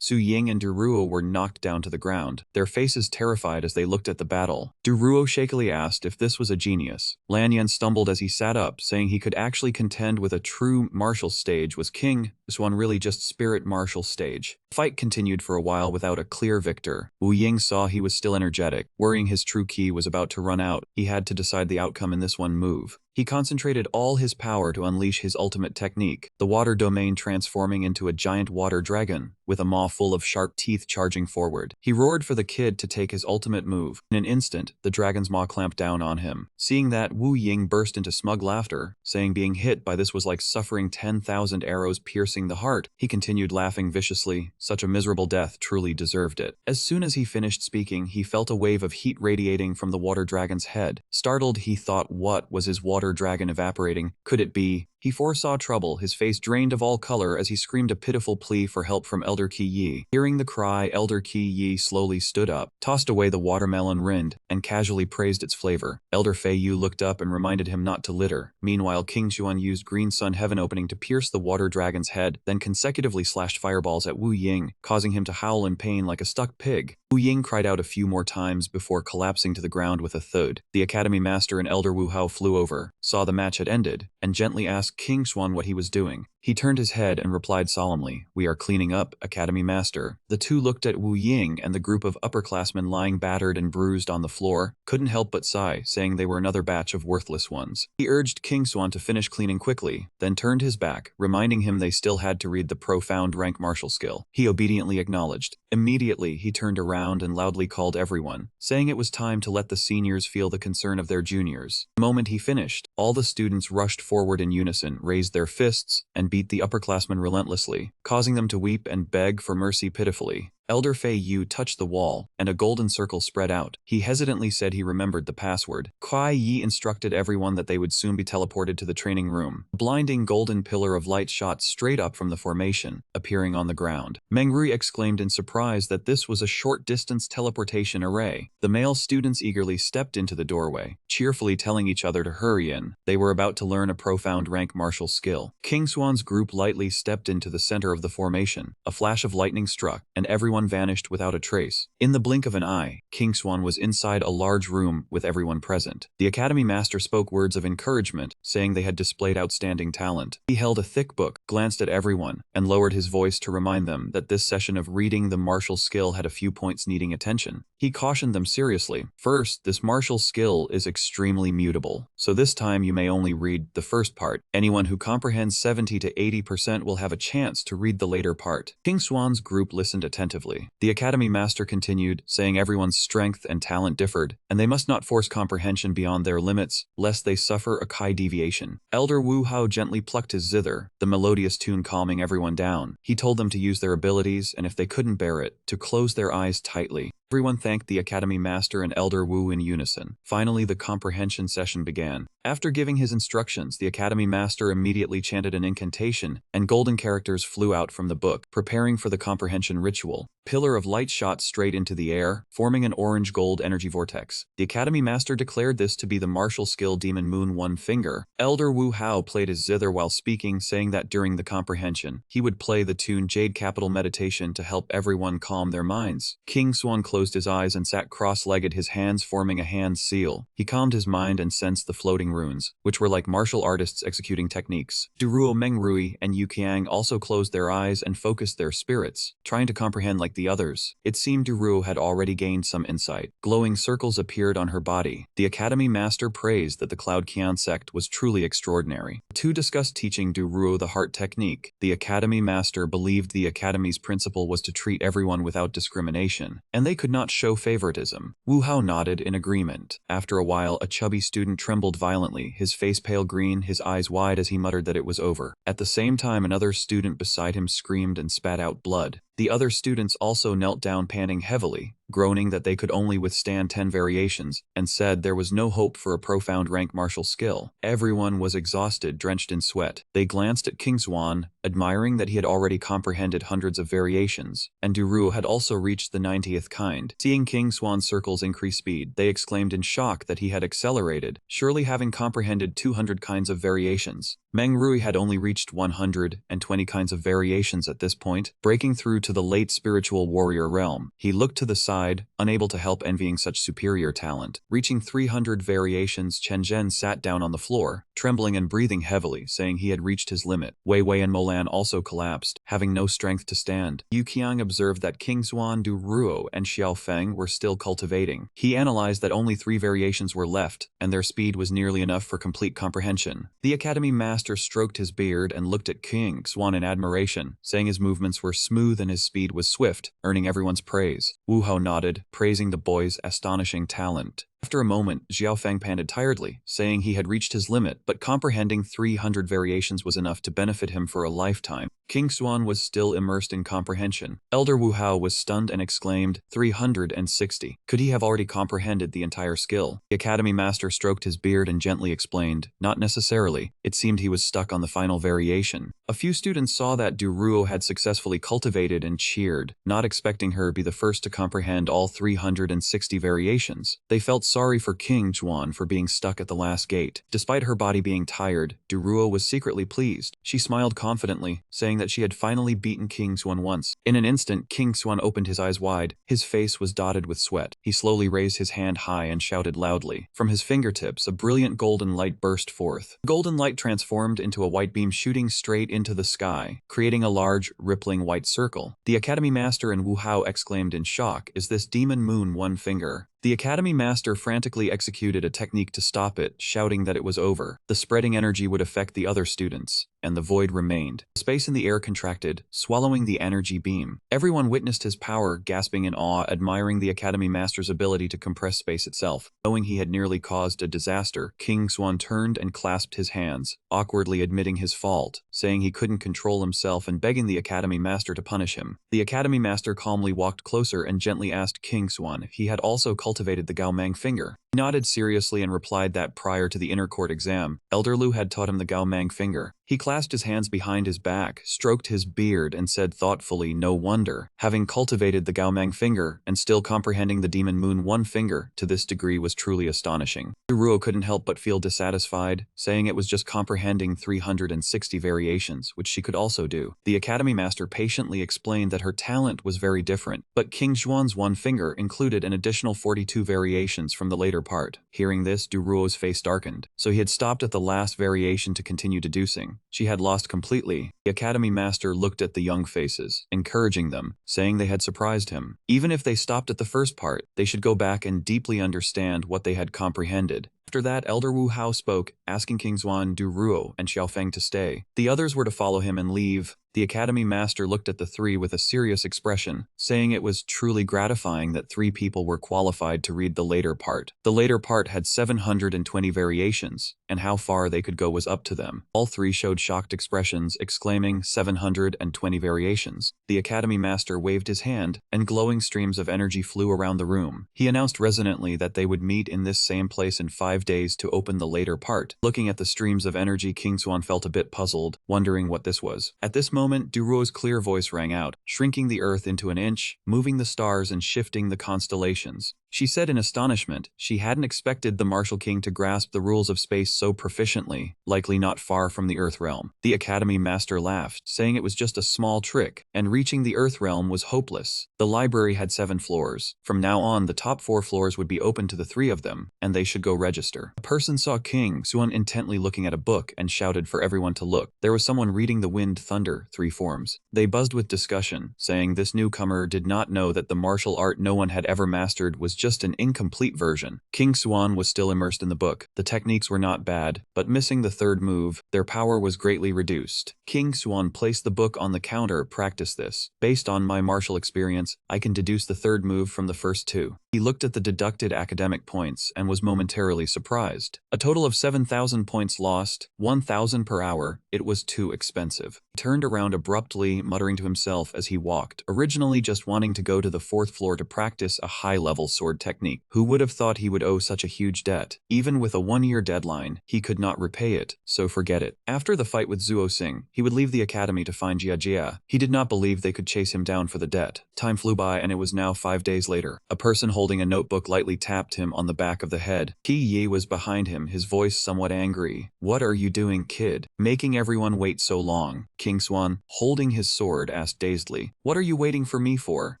Su Ying and Duruo were knocked down to the ground, their faces terrified as they looked at the battle. Duruo shakily asked if this was a genius. Lan Yan stumbled as he sat up, saying he could actually contend with a true martial stage. Was King Xuan really just spirit martial stage? The fight continued for a while without a clear victor. Wu Ying saw he was still energetic, worrying his true ki was about to run out. He had to decide the outcome in this one move. He concentrated all his power to unleash his ultimate technique, the water domain transforming into a giant water dragon, with a maw full of sharp teeth charging forward. He roared for the kid to take his ultimate move. In an instant, the dragon's maw clamped down on him. Seeing that, Wu Ying burst into smug laughter, saying being hit by this was like suffering 10,000 arrows piercing the heart. He continued laughing viciously. Such a miserable death truly deserved it. As soon as he finished speaking, he felt a wave of heat radiating from the water dragon's head. Startled, he thought, what was his water dragon evaporating? Could it be? He foresaw trouble, his face drained of all color as he screamed a pitiful plea for help from Elder Qi Yi. Hearing the cry, Elder Qi Yi slowly stood up, tossed away the watermelon rind, and casually praised its flavor. Elder Fei Yu looked up and reminded him not to litter. Meanwhile, King Xuan used Green Sun Heaven Opening to pierce the water dragon's head, then consecutively slashed fireballs at Wu Ying, causing him to howl in pain like a stuck pig. Wu Ying cried out a few more times before collapsing to the ground with a thud. The Academy Master and Elder Wu Hao flew over, saw the match had ended, and gently asked King Xuan what he was doing. He turned his head and replied solemnly, "We are cleaning up, Academy Master." The two looked at Wu Ying and the group of upperclassmen lying battered and bruised on the floor, couldn't help but sigh, saying they were another batch of worthless ones. He urged King Xuan to finish cleaning quickly, then turned his back, reminding him they still had to read the profound rank martial skill. He obediently acknowledged. Immediately, he turned around and loudly called everyone, saying it was time to let the seniors feel the concern of their juniors. The moment he finished, all the students rushed forward in unison, raised their fists, and beat beat the upperclassmen relentlessly, causing them to weep and beg for mercy pitifully. Elder Fei Yu touched the wall, and a golden circle spread out. He hesitantly said he remembered the password. Kuai Yi instructed everyone that they would soon be teleported to the training room. A blinding golden pillar of light shot straight up from the formation, appearing on the ground. Meng Rui exclaimed in surprise that this was a short-distance teleportation array. The male students eagerly stepped into the doorway, cheerfully telling each other to hurry in. They were about to learn a profound rank martial skill. King Swan's group lightly stepped into the center of the formation. A flash of lightning struck, and everyone vanished without a trace. In the blink of an eye, King Swan was inside a large room with everyone present. The Academy Master spoke words of encouragement, saying they had displayed outstanding talent. He held a thick book, glanced at everyone, and lowered his voice to remind them that this session of reading the martial skill had a few points needing attention. He cautioned them seriously. First, this martial skill is extremely mutable, so this time you may only read the first part. Anyone who comprehends 70 to 80% will have a chance to read the later part. King Swan's group listened attentively. The Academy Master continued, saying everyone's strength and talent differed, and they must not force comprehension beyond their limits, lest they suffer a Kai deviation. Elder Wu Hao gently plucked his zither, the melodious tune calming everyone down. He told them to use their abilities, and if they couldn't bear it, to close their eyes tightly. Everyone thanked the Academy Master and Elder Wu in unison. Finally, the comprehension session began. After giving his instructions, the Academy Master immediately chanted an incantation, and golden characters flew out from the book, preparing for the comprehension ritual. Pillar of light shot straight into the air, forming an orange-gold energy vortex. The Academy Master declared this to be the martial skill Demon Moon One Finger. Elder Wu Hao played his zither while speaking, saying that during the comprehension, he would play the tune Jade Capital Meditation to help everyone calm their minds. King Swan closed his eyes and sat cross-legged, his hands forming a hand seal. He calmed his mind and sensed the floating runes, which were like martial artists executing techniques. Duruo, Meng Rui, and Yu Qiang also closed their eyes and focused their spirits, trying to comprehend like the others. It seemed Duruo had already gained some insight. Glowing circles appeared on her body. The Academy Master praised that the Cloud Qian sect was truly extraordinary. The two discussed teaching Duruo the heart technique. The Academy Master believed the Academy's principle was to treat everyone without discrimination, and they could not show favoritism. Wu Hao nodded in agreement. After a while, a chubby student trembled violently, his face pale green, his eyes wide as he muttered that it was over. At the same time, another student beside him screamed and spat out blood. The other students also knelt down, panting heavily, groaning that they could only withstand 10 variations, and said there was no hope for a profound rank martial skill. Everyone was exhausted, drenched in sweat. They glanced at King Swan, admiring that he had already comprehended hundreds of variations, and Duruo had also reached the 90th kind. Seeing King Swan's circles increase speed, they exclaimed in shock that he had accelerated, surely having comprehended 200 kinds of variations. Meng Rui had only reached 120 kinds of variations at this point, breaking through to the late spiritual warrior realm. He looked to the side, unable to help envying such superior talent. Reaching 300 variations, Chen Zhen sat down on the floor, trembling and breathing heavily, saying he had reached his limit. Wei Wei and Molan also collapsed, having no strength to stand. Yu Qiang observed that King Xuan, Duruo, and Xiao Feng were still cultivating. He analyzed that only 3 variations were left, and their speed was nearly enough for complete comprehension. The Academy Master stroked his beard and looked at King Xuan in admiration, saying his movements were smooth and his speed was swift, earning everyone's praise. Wu Hao nodded, praising the boy's astonishing talent. After a moment, Xiao Feng panted tiredly, saying he had reached his limit, but comprehending 300 variations was enough to benefit him for a lifetime. King Xuan was still immersed in comprehension. Elder Wu Hao was stunned and exclaimed, 360. Could he have already comprehended the entire skill? The Academy Master stroked his beard and gently explained, not necessarily. It seemed he was stuck on the final variation. A few students saw that Duruo had successfully cultivated and cheered, not expecting her to be the first to comprehend all 360 variations. They felt sorry for King Juan for being stuck at the last gate. Despite her body being tired, Duruo was secretly pleased. She smiled confidently, saying that she had finally beaten King Xuan once. In an instant, King Xuan opened his eyes wide. His face was dotted with sweat. He slowly raised his hand high and shouted loudly. From his fingertips, a brilliant golden light burst forth. The golden light transformed into a white beam shooting straight into the sky, creating a large, rippling white circle. The Academy Master and Wu Hao exclaimed in shock, "Is this Demon Moon One Finger?" The Academy Master frantically executed a technique to stop it, shouting that it was over. The spreading energy would affect the other students, and the void remained. The space in the air contracted, swallowing the energy beam. Everyone witnessed his power, gasping in awe, admiring the Academy Master's ability to compress space itself. Knowing he had nearly caused a disaster, King Xuan turned and clasped his hands, awkwardly admitting his fault, saying he couldn't control himself and begging the Academy Master to punish him. The Academy Master calmly walked closer and gently asked King Swan if he had also cultivated the Gaomang finger. He nodded seriously and replied that prior to the inner court exam, Elder Lu had taught him the Gaomang finger. He clasped his hands behind his back, stroked his beard, and said thoughtfully, "No wonder. Having cultivated the Gaomang finger and still comprehending the Demon Moon one finger to this degree was truly astonishing." Ruo couldn't help but feel dissatisfied, saying it was just comprehending 360 variations, which she could also do. The Academy Master patiently explained that her talent was very different, but King Xuan's one finger included an additional 42 variations from the later part. Hearing this, Duruo's face darkened, so he had stopped at the last variation to continue deducing. She had lost completely. The Academy Master looked at the young faces, encouraging them, saying they had surprised him. Even if they stopped at the first part, they should go back and deeply understand what they had comprehended. After that, Elder Wu Hao spoke, asking King Xuan, Duruo, and Xiaofeng to stay. The others were to follow him and leave. The Academy Master looked at the three with a serious expression, saying it was truly gratifying that 3 people were qualified to read the later part. The later part had 720 variations, and how far they could go was up to them. All 3 showed shocked expressions, exclaiming 720 variations. The Academy Master waved his hand, and glowing streams of energy flew around the room. He announced resonantly that they would meet in this same place in 5 days to open the later part. Looking at the streams of energy, King Xuan felt a bit puzzled, wondering what this was. At this moment, Duruo's clear voice rang out, shrinking the earth into an inch, moving the stars and shifting the constellations. She said in astonishment she hadn't expected the Martial King to grasp the rules of space so proficiently, likely not far from the Earth realm. The Academy Master laughed, saying it was just a small trick, and reaching the Earth realm was hopeless. The library had 7 floors. From now on, the top 4 floors would be open to the 3 of them, and they should go register. A person saw King Xuan intently looking at a book and shouted for everyone to look. There was someone reading the Wind Thunder 3 forms. They buzzed with discussion, saying this newcomer did not know that the martial art no one had ever mastered was just an incomplete version. King Xuan was still immersed in the book. The techniques were not bad, but missing the 3rd move, their power was greatly reduced. King Xuan placed the book on the counter. "Practice this. Based on my martial experience, I can deduce the 3rd move from the first 2. He looked at the deducted academic points and was momentarily surprised. A total of 7,000 points lost, 1,000 per hour. It was too expensive. He turned around abruptly, muttering to himself as he walked, originally just wanting to go to the 4th floor to practice a high-level sword technique. Who would have thought he would owe such a huge debt? Even with a 1-year deadline, he could not repay it, so forget it. After the fight with Zuo Xing, he would leave the academy to find Jia Jia. He did not believe they could chase him down for the debt. Time flew by and it was now 5 days later. A person holding a notebook lightly tapped him on the back of the head. Qi Yi was behind him, his voice somewhat angry. "What are you doing, kid? Making everyone wait so long?" King Xuan, holding his sword, asked dazedly. "What are you waiting for me for?"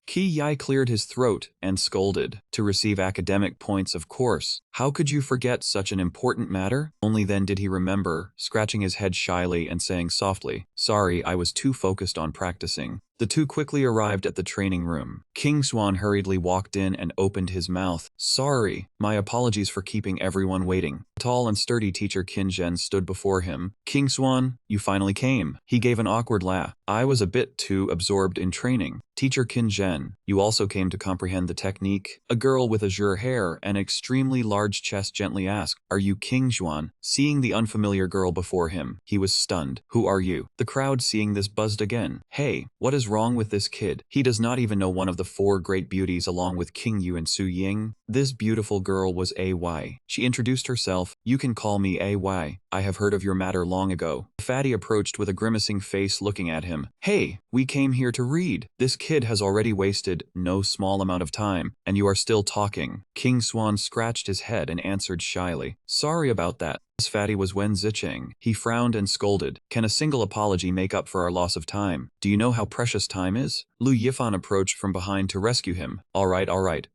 Qi Yi cleared his throat and scolded. "To receive academic points, of course. How could you forget such an important matter?" Only then did he remember, scratching his head shyly and saying softly, "Sorry, I was too focused on practicing." The 2 quickly arrived at the training room. King Xuan hurriedly walked in and opened his mouth. "Sorry, my apologies for keeping everyone waiting." The tall and sturdy teacher Qin Zhen stood before him. "King Xuan, you finally came." He gave an awkward laugh. "I was a bit too absorbed in training." "Teacher Qin Zhen, you also came to comprehend the technique?" A girl with azure hair and extremely large chest gently asked. "Are you King Xuan?" Seeing the unfamiliar girl before him, he was stunned. "Who are you?" The crowd, seeing this, buzzed again. "Hey, what is wrong with this kid? He does not even know one of the 4 great beauties along with King Yu and Su Ying." This beautiful girl was AY. She introduced herself. "You can call me AY. I have heard of your matter long ago." The fatty approached with a grimacing face, looking at him. "Hey, we came here to read. This kid has already wasted no small amount of time, and you are still talking." King Xuan scratched his head and answered shyly. "Sorry about that." This fatty was Wen Zicheng. He frowned and scolded. "Can a single apology make up for our loss of time? Do you know how precious time is?" Lu Yifan approached from behind to rescue him. All right,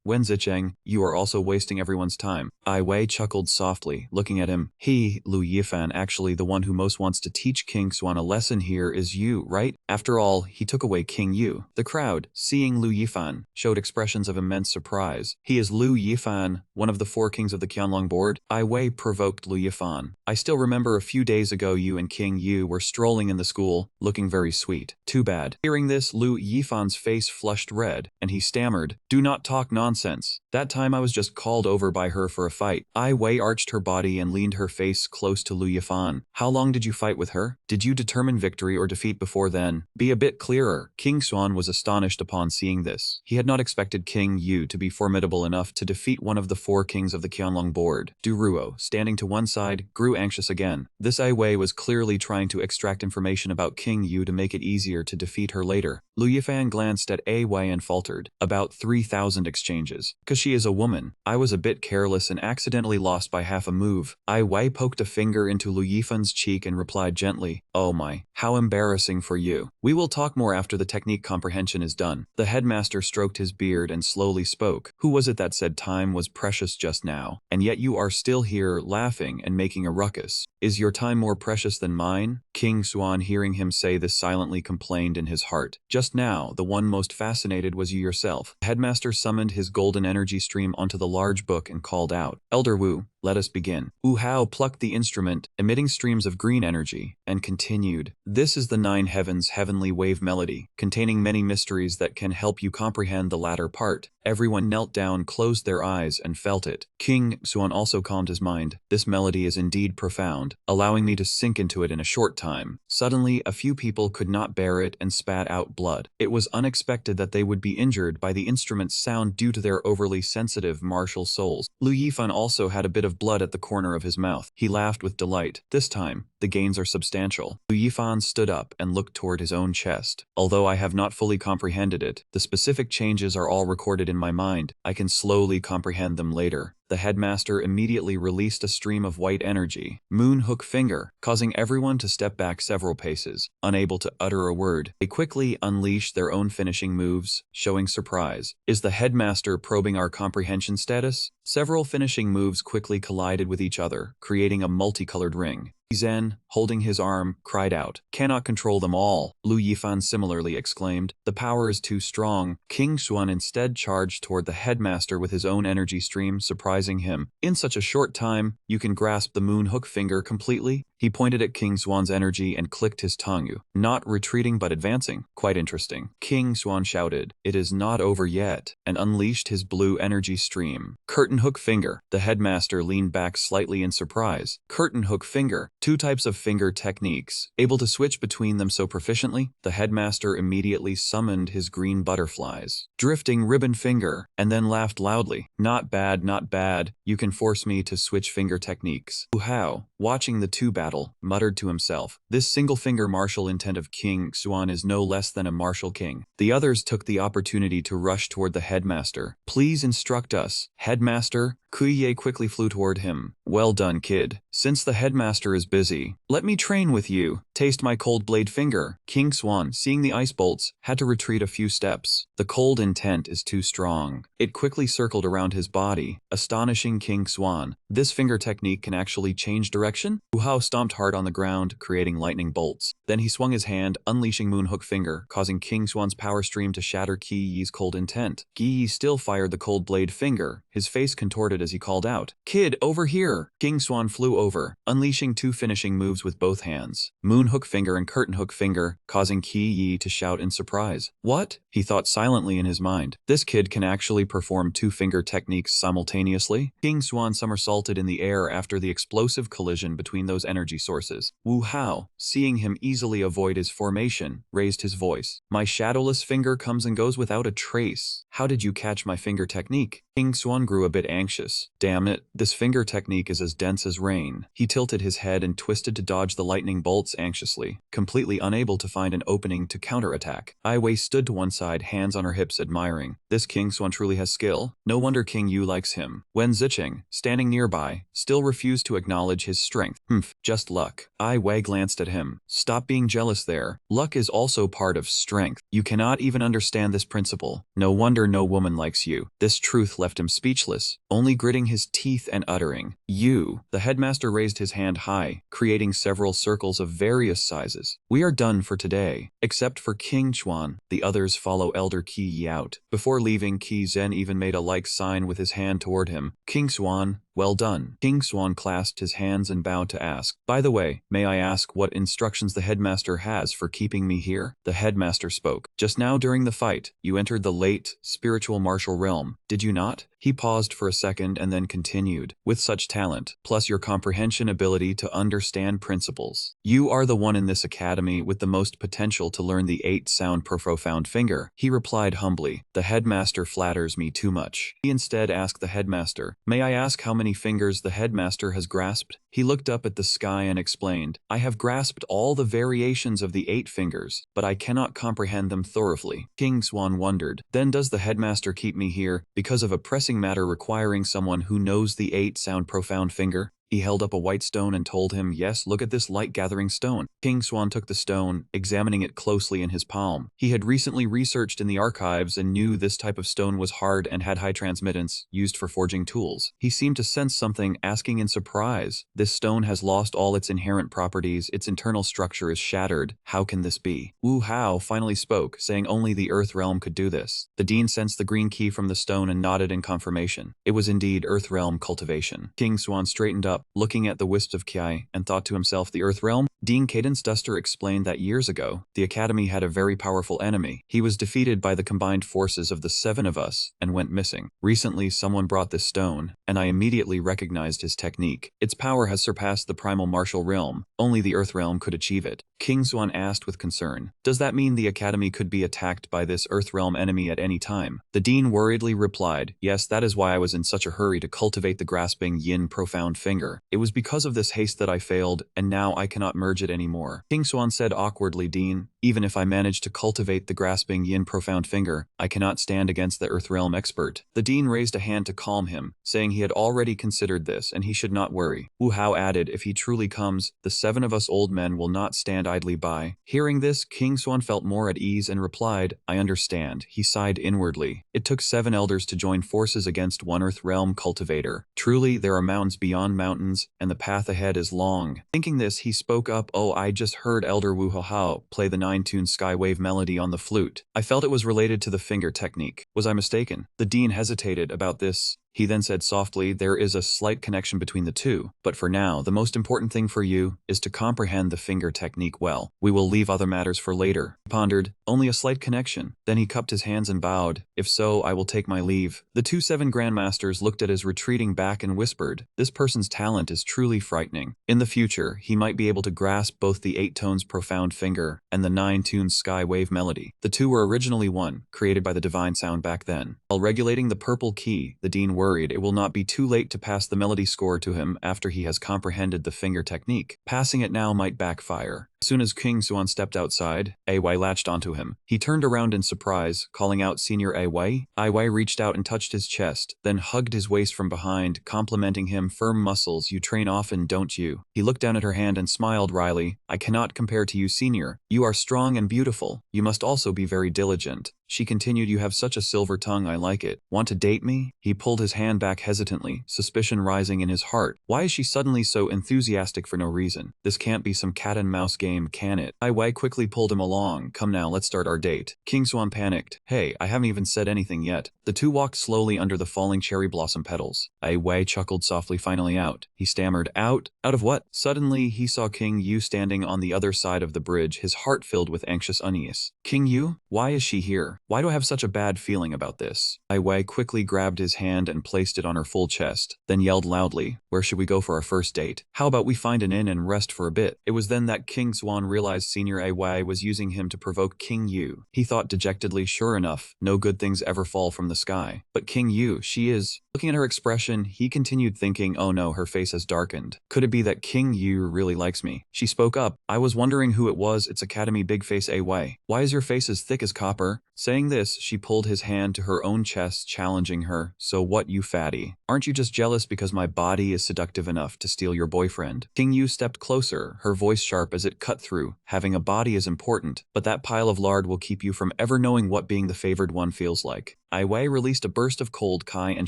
Wen Zicheng, you are also wasting everyone's time." Ai Wei chuckled softly, looking at him. Lu Yifan, actually the one who most wants to teach King Xuan a lesson here is you, right? After all, he took away King Yu." The crowd, seeing Lu Yifan, showed expressions of immense surprise. "He is Lu Yifan, one of the 4 kings of the Qianlong board?" Ai Wei provoked Lu Yifan. "I still remember a few days ago you and King Yu were strolling in the school, looking very sweet." "Too bad." Hearing this, Lu Yifan's face flushed red, and he stammered, "Do not talk nonsense. That time I was just called over by her for a fight. Ai Wei arched her body and leaned her face close to Lu Yifan. How long did you fight with her? Did you determine victory or defeat before then? Be a bit clearer. King Xuan was astonished upon seeing this. He had not expected King Yu to be formidable enough to defeat one of the 4 kings of the Qianlong board. Du Ruo, standing to one side, grew anxious again. This Ai Wei was clearly trying to extract information about King Yu to make it easier to defeat her later. Lu Yifan glanced at Ai Wei and faltered. About 3,000 exchanges. Cause she is a woman. I was a bit careless and accidentally lost by half a move. Ai Wei poked a finger into Lu Yifan's cheek and replied gently, "Oh my, how embarrassing for you. We will talk more after the technique comprehension is done." The headmaster stroked his beard and slowly spoke. Who was it that said time was precious just now? And yet you are still here, laughing and making a ruckus. Is your time more precious than mine? King Xuan, hearing him say this, silently complained in his heart. Just now, the one most fascinated was you yourself. The headmaster summoned his golden energy stream onto the large book and called out, "Elder Wu, let us begin." Wu Hao plucked the instrument, emitting streams of green energy, and continued. This is the 9 heavens heavenly wave melody, containing many mysteries that can help you comprehend the latter part. Everyone knelt down, closed their eyes, and felt it. King Xuan also calmed his mind. This melody is indeed profound, allowing me to sink into it in a short time. Suddenly, a few people could not bear it and spat out blood. It was unexpected that they would be injured by the instrument's sound due to their overly sensitive martial souls. Lu Yifan also had a bit of blood at the corner of his mouth. He laughed with delight. This time, the gains are substantial. Lu Yifan stood up and looked toward his own chest. Although I have not fully comprehended it, the specific changes are all recorded in my mind. I can slowly comprehend them later. The headmaster immediately released a stream of white energy, moon hook finger, causing everyone to step back several paces, unable to utter a word. They quickly unleashed their own finishing moves, showing surprise. Is the headmaster probing our comprehension status? Several finishing moves quickly collided with each other, creating a multicolored ring. Zen, holding his arm, cried out, "Cannot control them all." Lu Yifan similarly exclaimed, "The power is too strong." King Xuan instead charged toward the headmaster with his own energy stream, surprising him. "In such a short time, you can grasp the moon hook finger completely?" He pointed at King Xuan's energy and clicked his tongue. "Not retreating but advancing. Quite interesting." King Xuan shouted, "It is not over yet," and unleashed his blue energy stream. Curtain hook finger. The headmaster leaned back slightly in surprise. Curtain hook finger. 2 types of finger techniques. Able to switch between them so proficiently, the headmaster immediately summoned his green butterflies. Drifting ribbon finger, and then laughed loudly. "Not bad, not bad. You can force me to switch finger techniques." Wu Hao, watching the two battle, muttered to himself, "This single-finger martial intent of King Xuan is no less than a martial king." The others took the opportunity to rush toward the headmaster. "Please instruct us." "Headmaster?" Kuiye quickly flew toward him. "Well done, kid. Since the headmaster is busy, let me train with you. Taste my cold blade finger." King Xuan, seeing the ice bolts, had to retreat a few steps. The cold intent is too strong. It quickly circled around his body, astonishing King Xuan. This finger technique can actually change direction? Wu Hao stomped hard on the ground, creating lightning bolts. Then he swung his hand, unleashing Moonhook Finger, causing King Xuan's power stream to shatter Qi Yi's cold intent. Qi Yi still fired the cold blade finger, his face contorted as he called out, "Kid, over here!" King Xuan flew over, unleashing 2 finishing moves with both hands, Moonhook Finger and Curtain Hook Finger, causing Qi Yi to shout in surprise. "What?" he thought silently in his mind. This kid can actually perform 2 finger techniques simultaneously? King Xuan somersaulted in the air after the explosive collision between those energy sources. Wu Hao, seeing him easily avoid his formation, raised his voice. "My shadowless finger comes and goes without a trace. How did you catch my finger technique?" King Xuan grew a bit anxious. Damn it, this finger technique is as dense as rain. He tilted his head and twisted to dodge the lightning bolts anxiously, completely unable to find an opening to counterattack. Ai Wei stood to one side, hands on her hips, admiring. This King Xuan truly has skill. No wonder King Yu likes him. Wen Zicheng, standing nearby, still refused to acknowledge his strength. Just luck. Ai Wei glanced at him. Stop being jealous there. Luck is also part of strength. You cannot even understand this principle. No wonder no woman likes you. This truth left him speechless, only gritting his teeth and uttering, "You." The headmaster raised his hand high, creating several circles of various sizes. "We are done for today. Except for King Xuan, the others follow Elder Qi Yi out." Before leaving, Qi Zhen even made a like sign with his hand toward him. "King Xuan, Well done. King Swan clasped his hands and bowed to ask, by the way, may I ask what instructions the headmaster has for keeping me here? The headmaster spoke. Just now during the fight, you entered the late, spiritual martial realm, did you not? He paused for a second and then continued, with such talent, plus your comprehension ability to understand principles. You are the one in this academy with the most potential to learn the 8-sound profound finger. He replied humbly, the headmaster flatters me too much. He instead asked the headmaster, may I ask how many fingers the headmaster has grasped? He looked up at the sky and explained, I have grasped all the variations of the 8 fingers, but I cannot comprehend them thoroughly. King Swan wondered, then does the headmaster keep me here because of a pressing matter requiring someone who knows the 8-sound profound finger? He held up a white stone and told him, yes, look at this light-gathering stone. King Swan took the stone, examining it closely in his palm. He had recently researched in the archives and knew this type of stone was hard and had high transmittance, used for forging tools. He seemed to sense something, asking in surprise, this stone has lost all its inherent properties, its internal structure is shattered. How can this be? Wu Hao finally spoke, saying only the Earth Realm could do this. The dean sensed the green key from the stone and nodded in confirmation. It was indeed Earth Realm cultivation. King Swan straightened up, looking at the wisps of Kiai, and thought to himself, the Earth Realm? Dean Cadence Duster explained that years ago, the Academy had a very powerful enemy. He was defeated by the combined forces of the 7 of us, and went missing. Recently, someone brought this stone, and I immediately recognized his technique. Its power has surpassed the primal martial realm. Only the Earth Realm could achieve it. King Swan asked with concern, does that mean the Academy could be attacked by this Earth Realm enemy at any time? The Dean worriedly replied, yes, that is why I was in such a hurry to cultivate the grasping yin profound finger. It was because of this haste that I failed, and now I cannot merge it anymore. King Swan said awkwardly, Dean, even if I manage to cultivate the grasping yin profound finger, I cannot stand against the Earth Realm expert. The Dean raised a hand to calm him, saying he had already considered this and he should not worry. Wu Hao added, if he truly comes, the 7 of us old men will not stand idly by. Hearing this, King Swan felt more at ease and replied, I understand. He sighed inwardly. It took 7 elders to join forces against one Earth Realm cultivator. Truly, there are mountains beyond mountains, and the path ahead is long. Thinking this, he spoke up, oh, I just heard Elder Wu Hao play the 9-tune Skywave melody on the flute. I felt it was related to the finger technique. Was I mistaken? The Dean hesitated about this. He then said softly, there is a slight connection between the two, but for now, the most important thing for you is to comprehend the finger technique well. We will leave other matters for later. He pondered, only a slight connection. Then he cupped his hands and bowed. If so, I will take my leave. The 2 7 grandmasters looked at his retreating back and whispered, this person's talent is truly frightening. In the future, he might be able to grasp both the 8 tones profound finger and the 9 tunes sky wave melody. The 2 were originally one, created by the divine sound back then. While regulating the purple key, the Dean worried it will not be too late to pass the melody score to him after he has comprehended the finger technique. Passing it now might backfire. As soon as King Swan stepped outside, Ai latched onto him. He turned around in surprise, calling out Senior Ai. Ai reached out and touched his chest, then hugged his waist from behind, complimenting him, firm muscles, you train often, don't you? He looked down at her hand and smiled wryly, I cannot compare to you, Senior. You are strong and beautiful. You must also be very diligent. She continued, you have such a silver tongue, I like it. Want to date me? He pulled his hand back hesitantly, suspicion rising in his heart. Why is she suddenly so enthusiastic for no reason? This can't be some cat and mouse game, can it? Ai quickly pulled him along. Come now, let's start our date. King Swan panicked. Hey, I haven't even said anything yet. The 2 walked slowly under the falling cherry blossom petals. Ai chuckled softly, finally out. He stammered, out? Out of what? Suddenly, he saw King Yu standing on the other side of the bridge, his heart filled with anxious unease. King Yu? Why is she here? Why do I have such a bad feeling about this? Ai quickly grabbed his hand and placed it on her full chest, then yelled loudly, where should we go for our first date? How about we find an inn and rest for a bit? It was then that King Swan realized Senior Ai was using him to provoke King Yu. He thought dejectedly, sure enough, no good things ever fall from the sky. But King Yu, she is... Looking at her expression, he continued thinking, oh no, her face has darkened. Could it be that King Yu really likes me? She spoke up, I was wondering who it was, it's Academy Big Face Ai. Why is your face as thick as copper? Saying this, she pulled his hand to her own chest, challenging her, so what, you fatty? Aren't you just jealous because my body is seductive enough to steal your boyfriend? King Yu stepped closer, her voice sharp as it cut through. Having a body is important, but that pile of lard will keep you from ever knowing what being the favored one feels like. Ai Wei released a burst of cold Kai and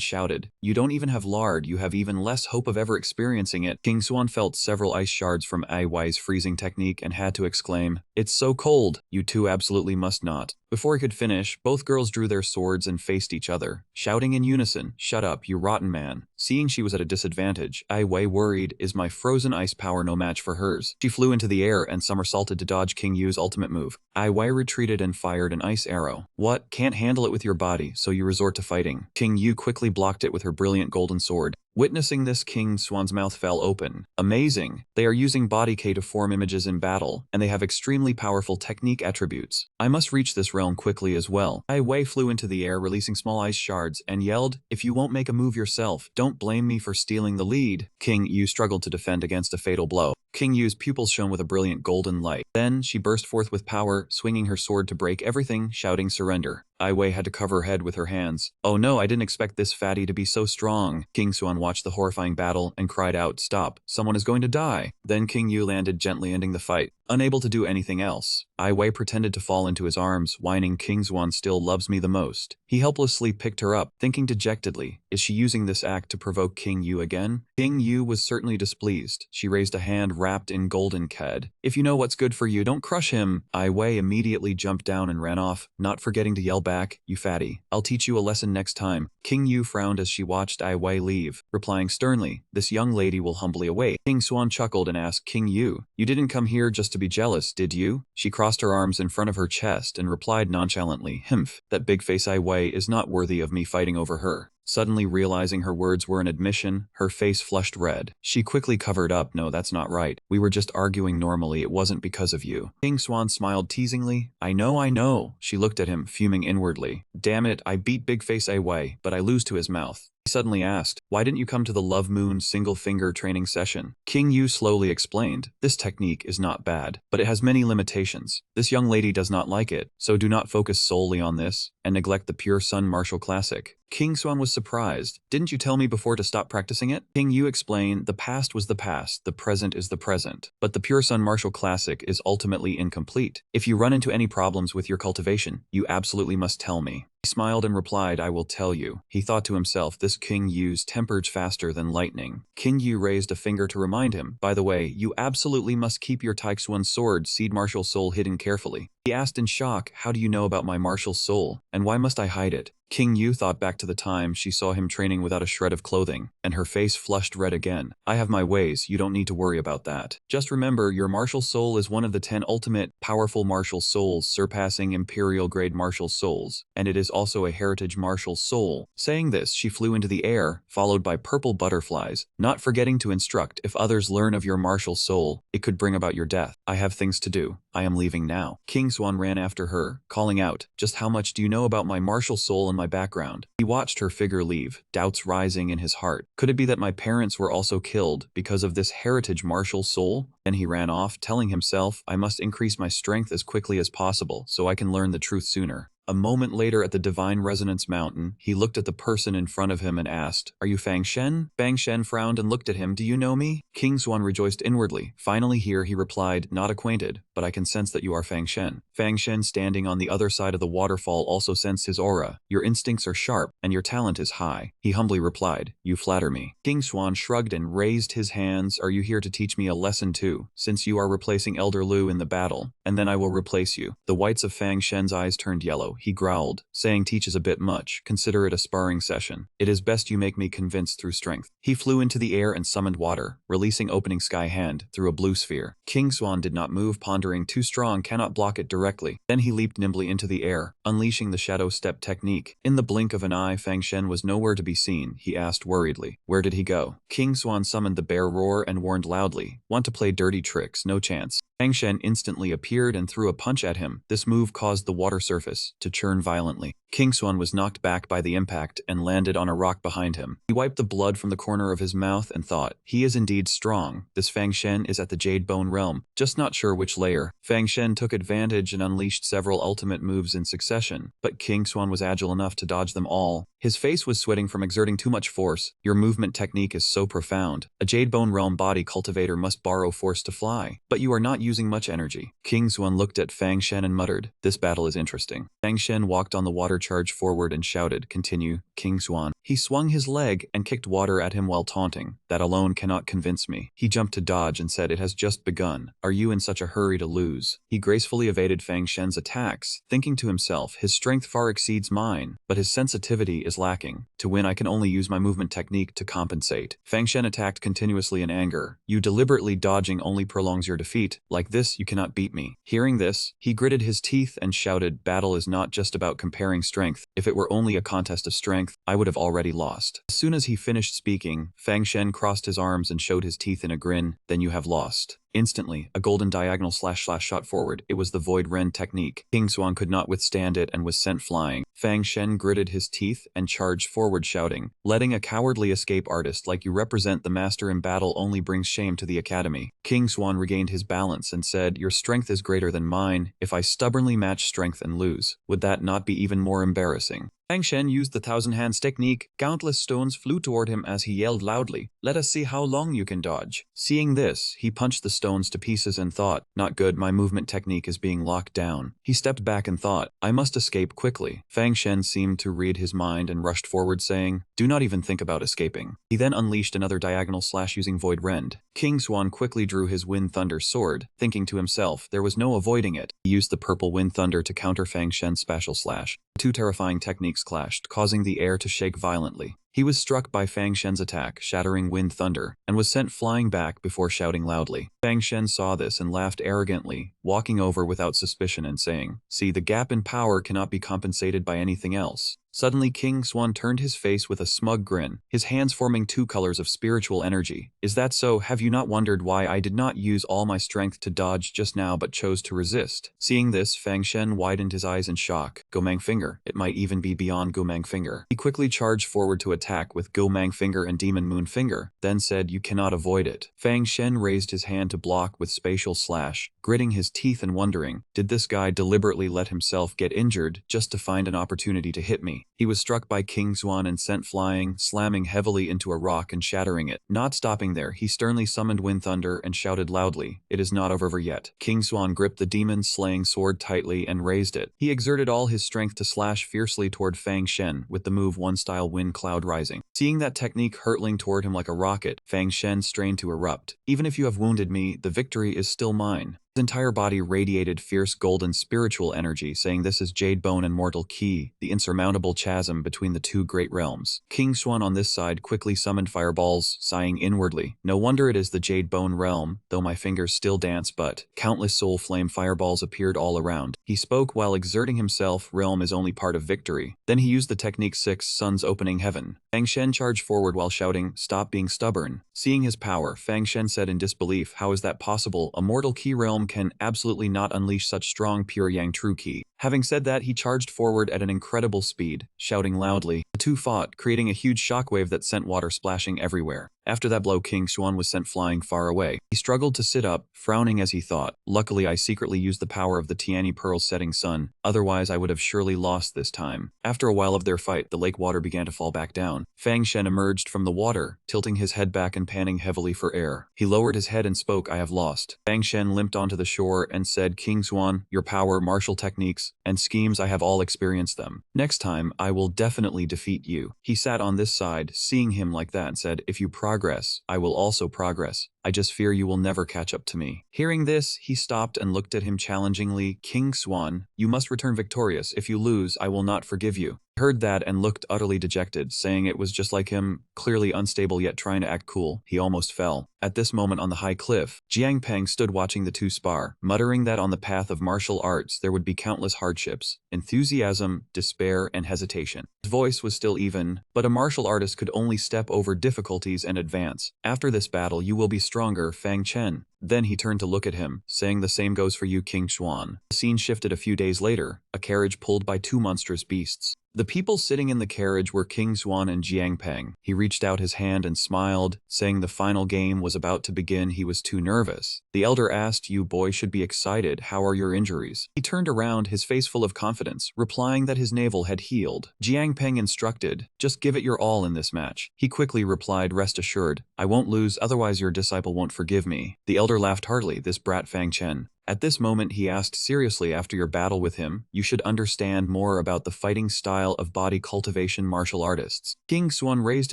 shouted, "You don't even have lard, you have even less hope of ever experiencing it." King Xuan felt several ice shards from Ai Wei's freezing technique and had to exclaim, "It's so cold, you two absolutely must not." Before he could finish, both girls drew their swords and faced each other, shouting in unison, "Shut up, you rotten man." Seeing she was at a disadvantage, Ai Wei worried, "Is my frozen ice power no match for hers?" She flew into the air and somersaulted to dodge King Yu's ultimate move. Ai Wei retreated and fired an ice arrow. "What? Can't handle it with your body, so you resort to fighting." King Yu quickly blocked it with her brilliant golden sword. Witnessing this, King Swan's mouth fell open. Amazing! They are using body K to form images in battle, and they have extremely powerful technique attributes. I must reach this realm quickly as well. Ai Wei flew into the air, releasing small ice shards, and yelled, "If you won't make a move yourself, don't blame me for stealing the lead." King Yu struggled to defend against a fatal blow. King Yu's pupils shone with a brilliant golden light. Then she burst forth with power, swinging her sword to break everything, shouting surrender. Ai Wei had to cover her head with her hands. "Oh no, I didn't expect this fatty to be so strong." King Xuan watched the horrifying battle and cried out, "Stop, someone is going to die." Then King Yu landed, gently ending the fight. Unable to do anything else, Ai Wei pretended to fall into his arms, whining, "King Xuan still loves me the most." He helplessly picked her up, thinking dejectedly, is she using this act to provoke King Yu again? King Yu was certainly displeased. She raised a hand wrapped in golden ked. "If you know what's good for you, don't crush him." Ai Wei immediately jumped down and ran off, not forgetting to yell back, "You fatty, I'll teach you a lesson next time." King Yu frowned as she watched Ai Wei leave, replying sternly, "This young lady will humbly await." King Xuan chuckled and asked, "King Yu, you didn't come here just to be jealous, did you?" She crossed her arms in front of her chest and replied nonchalantly, "Himph, that big face Ai Wei is not worthy of me fighting over her." Suddenly realizing her words were an admission, her face flushed red. She quickly covered up, "No, that's not right. We were just arguing normally, it wasn't because of you." King Swan smiled teasingly. I know." She looked at him, fuming inwardly. "Damn it, I beat Big Face Ai Wei, but I lose to his mouth." He suddenly asked, "Why didn't you come to the Love Moon single finger training session?" King Yu slowly explained, "This technique is not bad, but it has many limitations. This young lady does not like it, so do not focus solely on this, and neglect the Pure Sun Martial Classic." King Swan was surprised. "Didn't you tell me before to stop practicing it?" King Yu explained, "The past was the past, the present is the present, but the Pure Sun Martial Classic is ultimately incomplete. If you run into any problems with your cultivation, you absolutely must tell me." He smiled and replied, "I will tell you." He thought to himself, this King Yu's temper's faster than lightning. King Yu raised a finger to remind him, "By the way, you absolutely must keep your Taixuan sword seed martial soul hidden carefully." He asked in shock, "How do you know about my martial soul, and why must I hide it?" King Yu thought back to the time she saw him training without a shred of clothing, and her face flushed red again. "I have my ways, you don't need to worry about that. Just remember, your martial soul is one of the 10 ultimate, powerful martial souls surpassing imperial grade martial souls, and it is also a heritage martial soul." Saying this, she flew into the air, followed by purple butterflies, not forgetting to instruct, "If others learn of your martial soul, it could bring about your death. I have things to do. I am leaving now." King Swan ran after her, calling out, "Just how much do you know about my martial soul and my background?" He watched her figure leave, doubts rising in his heart. Could it be that my parents were also killed because of this heritage martial soul? Then he ran off, telling himself, "I must increase my strength as quickly as possible so I can learn the truth sooner." A moment later at the Divine Resonance Mountain, he looked at the person in front of him and asked, "Are you Fang Shen?" Fang Shen frowned and looked at him, "Do you know me?" King Xuan rejoiced inwardly. "Finally here," he replied, "not acquainted, but I can sense that you are Fang Shen." Fang Shen, standing on the other side of the waterfall, also sensed his aura. "Your instincts are sharp, and your talent is high." He humbly replied, "You flatter me." King Xuan shrugged and raised his hands, "Are you here to teach me a lesson too, since you are replacing Elder Lu in the battle? And then I will replace you." The whites of Fang Shen's eyes turned yellow. He growled, saying, "Teach is a bit much. Consider it a sparring session. It is best you make me convinced through strength." He flew into the air and summoned water, releasing Opening Sky Hand through a blue sphere. King Swan did not move, pondering, "Too strong, cannot block it directly." Then he leaped nimbly into the air, unleashing the Shadow Step technique. In the blink of an eye, Fang Shen was nowhere to be seen. He asked worriedly, "Where did he go?" King Swan summoned the bear roar and warned loudly, "Want to play dirty tricks? No chance." Fang Shen instantly appeared and threw a punch at him. This move caused the water surface to churn violently. King Swan was knocked back by the impact and landed on a rock behind him. He wiped the blood from the corner of his mouth and thought, "He is indeed strong. This Fang Shen is at the Jade Bone realm, just not sure which layer." Fang Shen took advantage and unleashed several ultimate moves in succession, but King Swan was agile enough to dodge them all. His face was sweating from exerting too much force. "Your movement technique is so profound. A Jade Bone realm body cultivator must borrow force to fly. But you are not using much energy. King Xuan looked at Fang Shen and muttered, "This battle is interesting." Fang Shen walked on the water, charged forward and shouted, "Continue, King Xuan." He swung his leg and kicked water at him while taunting, "That alone cannot convince me." He jumped to dodge and said, "It has just begun. Are you in such a hurry to lose?" He gracefully evaded Fang Shen's attacks, thinking to himself, his strength far exceeds mine, but his sensitivity is lacking. To win, I can only use my movement technique to compensate. Fang Shen attacked continuously in anger. "You deliberately dodging only prolongs your defeat. Like this, you cannot beat me." Hearing this, he gritted his teeth and shouted, "Battle is not just about comparing strength. If it were only a contest of strength, I would have already lost." As soon as he finished speaking, Fang Shen crossed his arms and showed his teeth in a grin. "Then you have lost." Instantly, a golden diagonal / shot forward. It was the Void Rend technique. King Xuan could not withstand it and was sent flying. Fang Shen gritted his teeth and charged forward, shouting, "Letting a cowardly escape artist like you represent the master in battle only brings shame to the academy." King Xuan regained his balance and said, "Your strength is greater than mine. If I stubbornly match strength and lose, would that not be even more embarrassing?" Fang Shen used the Thousand Hands technique. Countless stones flew toward him as he yelled loudly, "Let us see how long you can dodge." Seeing this, he punched the stones to pieces and thought, "Not good, my movement technique is being locked down." He stepped back and thought, "I must escape quickly." Fang Shen seemed to read his mind and rushed forward, saying, "Do not even think about escaping." He then unleashed another diagonal slash using Void Rend. King Xuan quickly drew his Wind Thunder sword, thinking to himself, there was no avoiding it. He used the purple Wind Thunder to counter Fang Shen's special slash. Two terrifying techniques clashed, causing the air to shake violently. He was struck by Fang Shen's attack, shattering Wind Thunder, and was sent flying back before shouting loudly. Fang Shen saw this and laughed arrogantly, walking over without suspicion and saying, "See, the gap in power cannot be compensated by anything else." Suddenly King Xuan turned his face with a smug grin, his hands forming two colors of spiritual energy. "Is that so? Have you not wondered why I did not use all my strength to dodge just now but chose to resist?" Seeing this, Fang Shen widened his eyes in shock. Gomang Finger. It might even be beyond Gomang Finger. He quickly charged forward to attack with Gomang Finger and Demon Moon Finger, then said, "You cannot avoid it." Fang Shen raised his hand to block with spatial slash, gritting his teeth and wondering, did this guy deliberately let himself get injured just to find an opportunity to hit me? He was struck by King Xuan and sent flying, slamming heavily into a rock and shattering it. Not stopping there, he sternly summoned Wind Thunder and shouted loudly, "It is not over yet." King Xuan gripped the demon-slaying sword tightly and raised it. He exerted all his strength to slash fiercely toward Fang Shen with the move One-Style Wind Cloud Rising. Seeing that technique hurtling toward him like a rocket, Fang Shen strained to erupt. "Even if you have wounded me, the victory is still mine." His entire body radiated fierce golden spiritual energy, saying this is Jade Bone and Mortal Key, the insurmountable chasm between the two great realms. King Xuan on this side quickly summoned fireballs, sighing inwardly, "No wonder it is the Jade Bone realm, though my fingers still dance," but countless soul flame fireballs appeared all around. He spoke while exerting himself, "Realm is only part of victory." Then he used the technique 6 Suns Opening Heaven. Fang Shen charged forward while shouting, "Stop being stubborn." Seeing his power, Fang Shen said in disbelief, "How is that possible? A Mortal Key realm can absolutely not unleash such strong pure Yang True Ki." Having said that, he charged forward at an incredible speed, shouting loudly. The two fought, creating a huge shockwave that sent water splashing everywhere. After that blow, King Xuan was sent flying far away. He struggled to sit up, frowning as he thought, "Luckily I secretly used the power of the Tiani Pearl's setting sun, otherwise I would have surely lost this time." After a while of their fight, the lake water began to fall back down. Fang Shen emerged from the water, tilting his head back and panting heavily for air. He lowered his head and spoke, "I have lost." Fang Shen limped onto the shore and said, "King Xuan, your power, martial techniques, and schemes, I have all experienced them. Next time, I will definitely defeat you." He sat on this side, seeing him like that, and said, "If you progress, I will also progress. I just fear you will never catch up to me." Hearing this, he stopped and looked at him challengingly. "King Xuan, you must return victorious. If you lose, I will not forgive you." He heard that and looked utterly dejected, saying it was just like him, clearly unstable yet trying to act cool. He almost fell. At this moment on the high cliff, Jiang Peng stood watching the two spar, muttering that on the path of martial arts there would be countless hardships, enthusiasm, despair, and hesitation. His voice was still even, but a martial artist could only step over difficulties and advance. "After this battle you will be stronger, Fang Chen." Then he turned to look at him, saying, "The same goes for you, King Xuan." The scene shifted a few days later, a carriage pulled by two monstrous beasts. The people sitting in the carriage were King Xuan and Jiang Peng. He reached out his hand and smiled, saying the final game was about to begin. He was too nervous. The elder asked, "You boy should be excited. How are your injuries?" He turned around, his face full of confidence, replying that his navel had healed. Jiang Peng instructed, "Just give it your all in this match." He quickly replied, "Rest assured, I won't lose, otherwise your disciple won't forgive me." The elder laughed heartily, "This brat Fang Chen." At this moment he asked seriously, "After your battle with him, you should understand more about the fighting style of body cultivation martial artists." King Xuan raised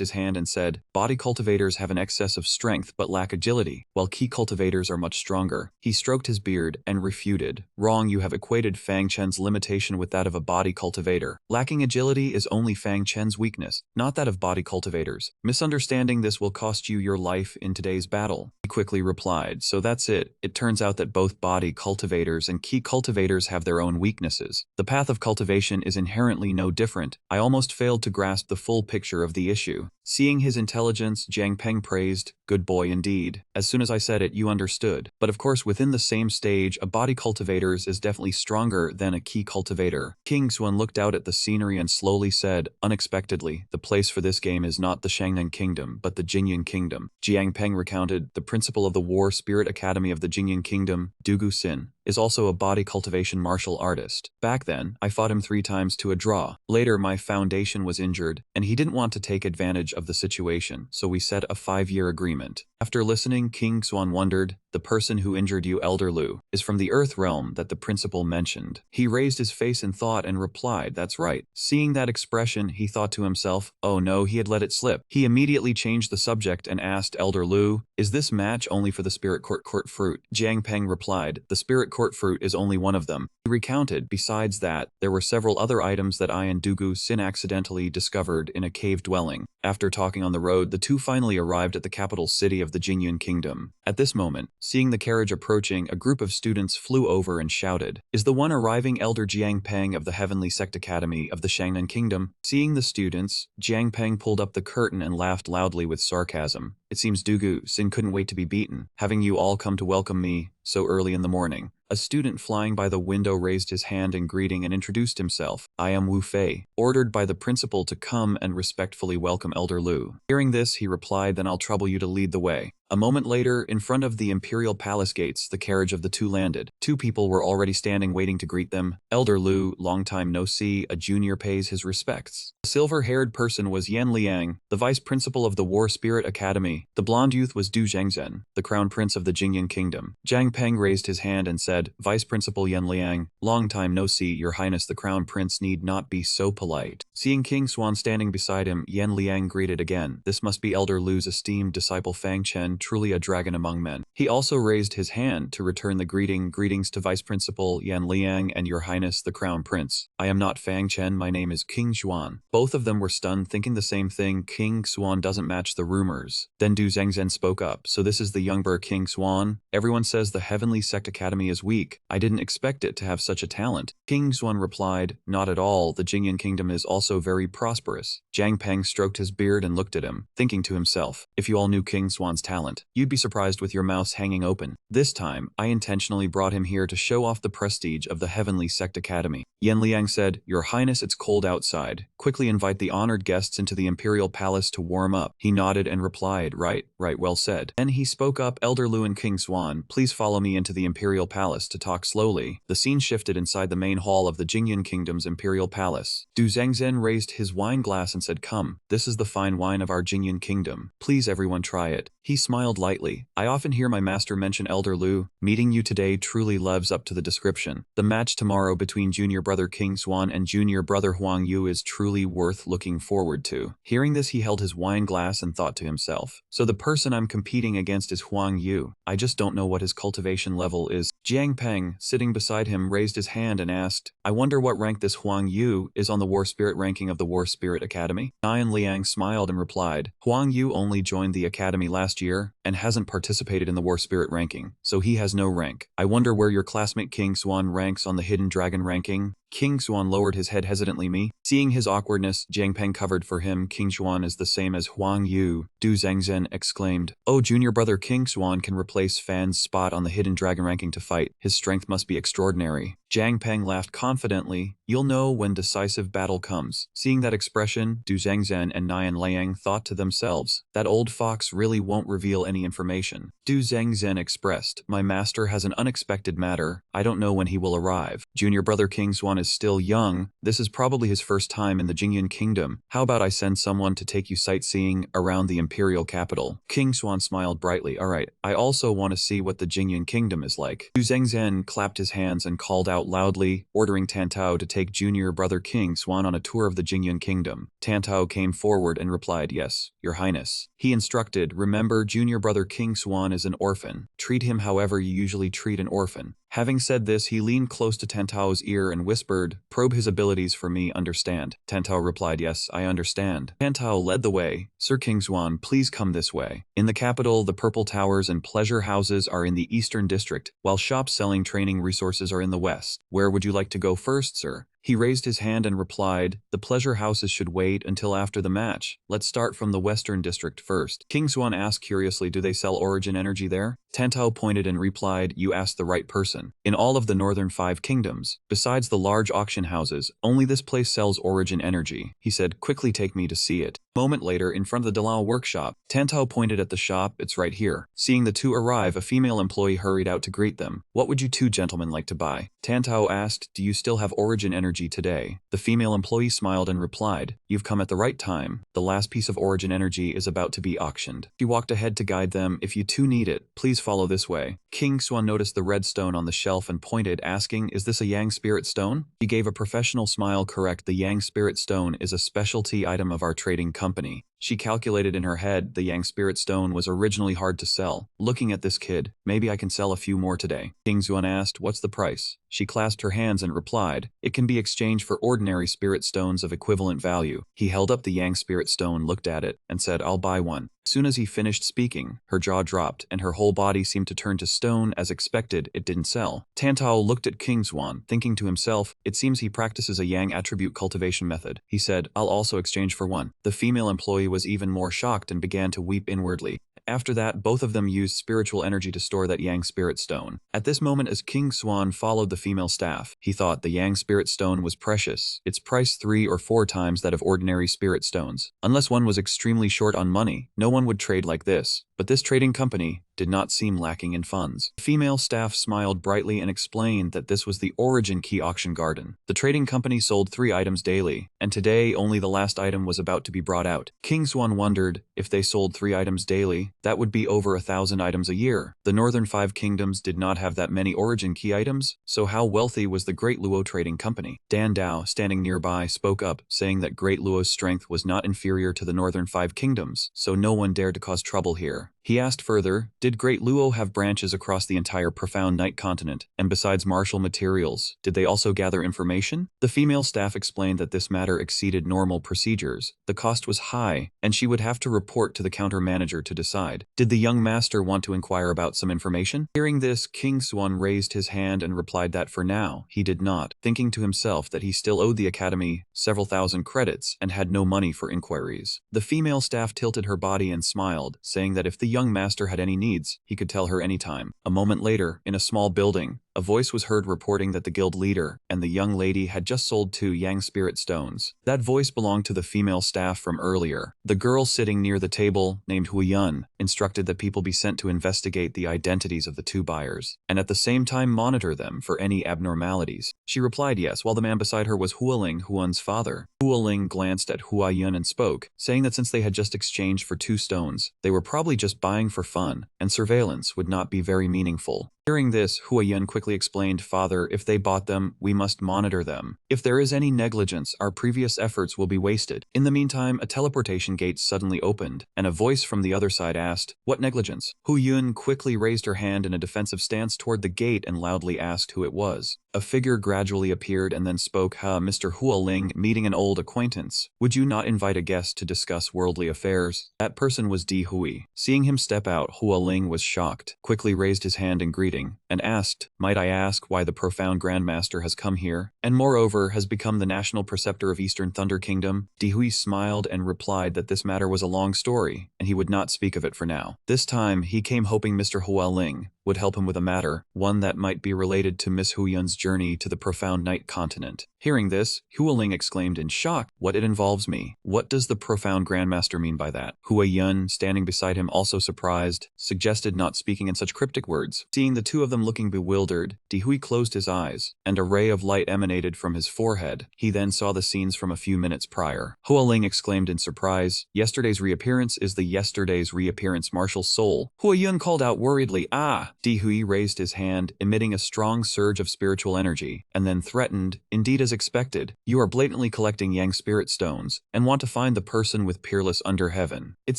his hand and said, "Body cultivators have an excess of strength but lack agility, while ki cultivators are much stronger." He stroked his beard and refuted, "Wrong, you have equated Fang Chen's limitation with that of a body cultivator. Lacking agility is only Fang Chen's weakness, not that of body cultivators. Misunderstanding this will cost you your life in today's battle." He quickly replied, "So that's it. It turns out that both body cultivators and ki cultivators have their own weaknesses. The path of cultivation is inherently no different." I almost failed to grasp the full picture of the issue. Seeing his intelligence, Jiang Peng praised, "Good boy indeed. As soon as I said it, you understood. But of course, within the same stage, a body cultivator is definitely stronger than a ki cultivator." King Xuan looked out at the scenery and slowly said, "Unexpectedly, the place for this game is not the Shangnan Kingdom, but the Jinyan Kingdom." Jiang Peng recounted, "The principal of the War Spirit Academy of the Jinyan Kingdom, Dugu Sin, is also a body cultivation martial artist. Back then, I fought him 3 times to a draw. Later, my foundation was injured, and he didn't want to take advantage of the situation, so we set a 5-year agreement." After listening, King Xuan wondered, "The person who injured you, Elder Lu, is from the Earth realm that the principal mentioned." He raised his face in thought and replied, "That's right." Seeing that expression, he thought to himself, "Oh no, he had let it slip." He immediately changed the subject and asked Elder Lu, "Is this match only for the Spirit Court fruit?" Jiang Peng replied, "The Spirit Court fruit is only one of them." He recounted, "Besides that, there were several other items that I and Dugu Sin accidentally discovered in a cave dwelling." After talking on the road, the two finally arrived at the capital city of the Jinyan Kingdom. At this moment, seeing the carriage approaching, a group of students flew over and shouted, "Is the one arriving Elder Jiang Peng of the Heavenly Sect Academy of the Shangnan Kingdom?" Seeing the students, Jiang Peng pulled up the curtain and laughed loudly with sarcasm. "It seems Dugu Sin couldn't wait to be beaten, having you all come to welcome me so early in the morning." A student flying by the window raised his hand in greeting and introduced himself. "I am Wu Fei, ordered by the principal to come and respectfully welcome Elder Lu." Hearing this, he replied, "Then I'll trouble you to lead the way." A moment later, in front of the Imperial Palace gates, the carriage of the two landed. 2 people were already standing waiting to greet them. Elder Lu, long time no see, a junior pays his respects. The silver-haired person was Yan Liang, the vice principal of the War Spirit Academy. The blonde youth was Du Zhengzhen, the crown prince of the Jinyan Kingdom. Jiang Peng raised his hand and said, "Vice Principal Yan Liang, long time no see, your highness the crown prince need not be so polite." Seeing King Xuan standing beside him, Yan Liang greeted again. "This must be Elder Lu's esteemed disciple Fang Chen, truly a dragon among men." He also raised his hand to return the greeting. "Greetings to Vice Principal Yan Liang and your highness the crown prince. I am not Fang Chen, my name is King Xuan." Both of them were stunned, thinking the same thing. King Xuan doesn't match the rumors. Then Du Zhengzhen spoke up, "So this is the younger King Xuan? Everyone says the Heavenly Sect Academy is weak. I didn't expect it to have such a talent." King Xuan replied, "Not at all, the Jinyan Kingdom is also very prosperous." Jiang Peng stroked his beard and looked at him, thinking to himself, "If you all knew King Xuan's talent, you'd be surprised with your mouths hanging open. This time, I intentionally brought him here to show off the prestige of the Heavenly Sect Academy." Yan Liang said, "Your Highness, it's cold outside. Quickly invite the honored guests into the Imperial Palace to warm up." He nodded and replied, right, well said." Then he spoke up, "Elder Lu and King Xuan, please follow me into the Imperial Palace to talk slowly." The scene shifted inside the main hall of the Jinyan Kingdom's Imperial Palace. Du Zhengzhen raised his wine glass and said, "Come, this is the fine wine of our Jinyan Kingdom. Please everyone try it." He smiled lightly. "I often hear my master mention Elder Lu. Meeting you today truly lives up to the description. The match tomorrow between junior brother King Xuan and junior brother Huang Yu is truly worth looking forward to." Hearing this, he held his wine glass and thought to himself, "So the person I'm competing against is Huang Yu. I just don't know what his cultivation level is." Jiang Peng, sitting beside him, raised his hand and asked, "I wonder what rank this Huang Yu is on the War Spirit ranking of the War Spirit Academy?" Yan Liang smiled and replied, "Huang Yu only joined the academy last year and hasn't participated in the War Spirit ranking, so he has no rank. I wonder where your classmate King Xuan ranks on the Hidden Dragon ranking?" King Xuan lowered his head hesitantly. "Me?" Seeing his awkwardness, Jiang Peng covered for him. "King Xuan is the same as Huang Yu." Du Zhengzhen exclaimed, "Oh, junior brother King Xuan can replace Fan's spot on the Hidden Dragon ranking to fight. His strength must be extraordinary." Jiang Peng laughed confidently. You'll know when decisive battle comes. Seeing that expression, Du Zhengzhen and Nian Liang thought to themselves, that old fox really won't reveal any information. Du Zhengzhen expressed, my master has an unexpected matter. I don't know when he will arrive. Junior brother King Xuan is still young. This is probably his first time in the Jingyan Kingdom. How about I send someone to take you sightseeing around the imperial capital? King Xuan smiled brightly. Alright, I also want to see what the Jingyan Kingdom is like. Du Zhengzhen clapped his hands and called out loudly, ordering Tantao to take junior brother King Xuan on a tour of the Jingyan Kingdom. Tantao came forward and replied, yes, your highness. He instructed, remember junior brother King Xuan is an orphan. Treat him however you usually treat an orphan. Having said this, he leaned close to Tantao's ear and whispered, probe his abilities for me, understand? Tantao replied, yes, I understand. Tantao led the way. Sir King Xuan, please come this way. In the capital, the purple towers and pleasure houses are in the eastern district, while shops selling training resources are in the west. Where would you like to go first, sir? He raised his hand and replied, the pleasure houses should wait until after the match. Let's start from the western district first. King Xuan asked curiously, do they sell origin energy there? Tantao pointed and replied, you asked the right person. In all of the northern 5 kingdoms, besides the large auction houses, only this place sells origin energy. He said, quickly take me to see it. A moment later, in front of the Dalao workshop, Tantao pointed at the shop, it's right here. Seeing the two arrive, a female employee hurried out to greet them. What would you two gentlemen like to buy? Tantao asked, do you still have origin energy today? The female employee smiled and replied, you've come at the right time. The last piece of origin energy is about to be auctioned. She walked ahead to guide them. If you two need it, please follow this way. King Xuan noticed the red stone on the shelf and pointed, asking, is this a Yang Spirit Stone? She gave a professional smile. Correct, the Yang Spirit Stone is a specialty item of our trading company. She calculated in her head the Yang Spirit Stone was originally hard to sell. Looking at this kid, maybe I can sell a few more today. King Xuan asked, what's the price? She clasped her hands and replied, it can be exchanged for ordinary spirit stones of equivalent value. He held up the Yang Spirit Stone, looked at it, and said, I'll buy one. As soon as he finished speaking, her jaw dropped and her whole body seemed to turn to stone. As expected, it didn't sell. Tantao looked at King Xuan, thinking to himself, it seems he practices a Yang attribute cultivation method. He said, I'll also exchange for one. The female employee was even more shocked and began to weep inwardly. After that, both of them used spiritual energy to store that Yang Spirit Stone. At this moment, as King Xuan followed the female staff, he thought the Yang Spirit Stone was precious. Its price 3 or 4 times that of ordinary spirit stones. Unless one was extremely short on money, no one would trade like this. But this trading company did not seem lacking in funds. The female staff smiled brightly and explained that this was the Origin Key Auction Garden. The trading company sold 3 items daily, and today only the last item was about to be brought out. King Xuan wondered, if they sold 3 items daily, that would be over 1,000 items a year. The northern 5 kingdoms did not have that many Origin Key items, so how wealthy was the Great Luo Trading Company? Dan Dao, standing nearby, spoke up, saying that Great Luo's strength was not inferior to the northern 5 kingdoms, so no one dared to cause trouble here. He asked further, did Great Luo have branches across the entire profound night continent, and besides martial materials, did they also gather information? The female staff explained that this matter exceeded normal procedures. The cost was high, and she would have to report to the counter manager to decide. Did the young master want to inquire about some information? Hearing this, King Xuan raised his hand and replied that for now, he did not, thinking to himself that he still owed the academy several thousand credits and had no money for inquiries. The female staff tilted her body and smiled, saying that if the young master had any needs, he could tell her anytime. A moment later, in a small building, a voice was heard reporting that the guild leader and the young lady had just sold 2 Yang Spirit Stones. That voice belonged to the female staff from earlier. The girl sitting near the table, named Hu Yun, instructed that people be sent to investigate the identities of the 2 buyers, and at the same time monitor them for any abnormalities. She replied yes, while the man beside her was Hualing, Huan's father. Hualing glanced at Hua Yun and spoke, saying that since they had just exchanged for 2 stones, they were probably just buying for fun, and surveillance would not be very meaningful. Hearing this, Hua Yun quickly explained, Father, if they bought them, we must monitor them. If there is any negligence, our previous efforts will be wasted. In the meantime, a teleportation gate suddenly opened, and a voice from the other side asked, what negligence? Hu Yun quickly raised her hand in a defensive stance toward the gate and loudly asked who it was. A figure gradually appeared and then spoke, Mr. Hualing, meeting an old acquaintance. Would you not invite a guest to discuss worldly affairs? That person was Di Hui. Seeing him step out, Hualing was shocked, quickly raised his hand in greeting, and asked, might I ask why the profound Grandmaster has come here, and moreover has become the national preceptor of Eastern Thunder Kingdom? Di Hui smiled and replied that this matter was a long story, and he would not speak of it for now. This time, he came hoping Mr. Hualing would help him with a matter, one that might be related to Miss Huyun's journey to the profound night continent. Hearing this, Hualing exclaimed in shock, "What, it involves me? What does the profound Grandmaster mean by that?" Hua Yun, standing beside him also surprised, suggested not speaking in such cryptic words. Seeing the two of them looking bewildered, Di Hui closed his eyes, and a ray of light emanated from his forehead. He then saw the scenes from a few minutes prior. Hua Ling exclaimed in surprise, "Yesterday's reappearance is the yesterday's reappearance martial soul." Hua Yun called out worriedly, "Ah!" Di Hui raised his hand, emitting a strong surge of spiritual energy, and then threatened, "Indeed, as expected, you are blatantly collecting Yang spirit stones, and want to find the person with peerless under heaven." It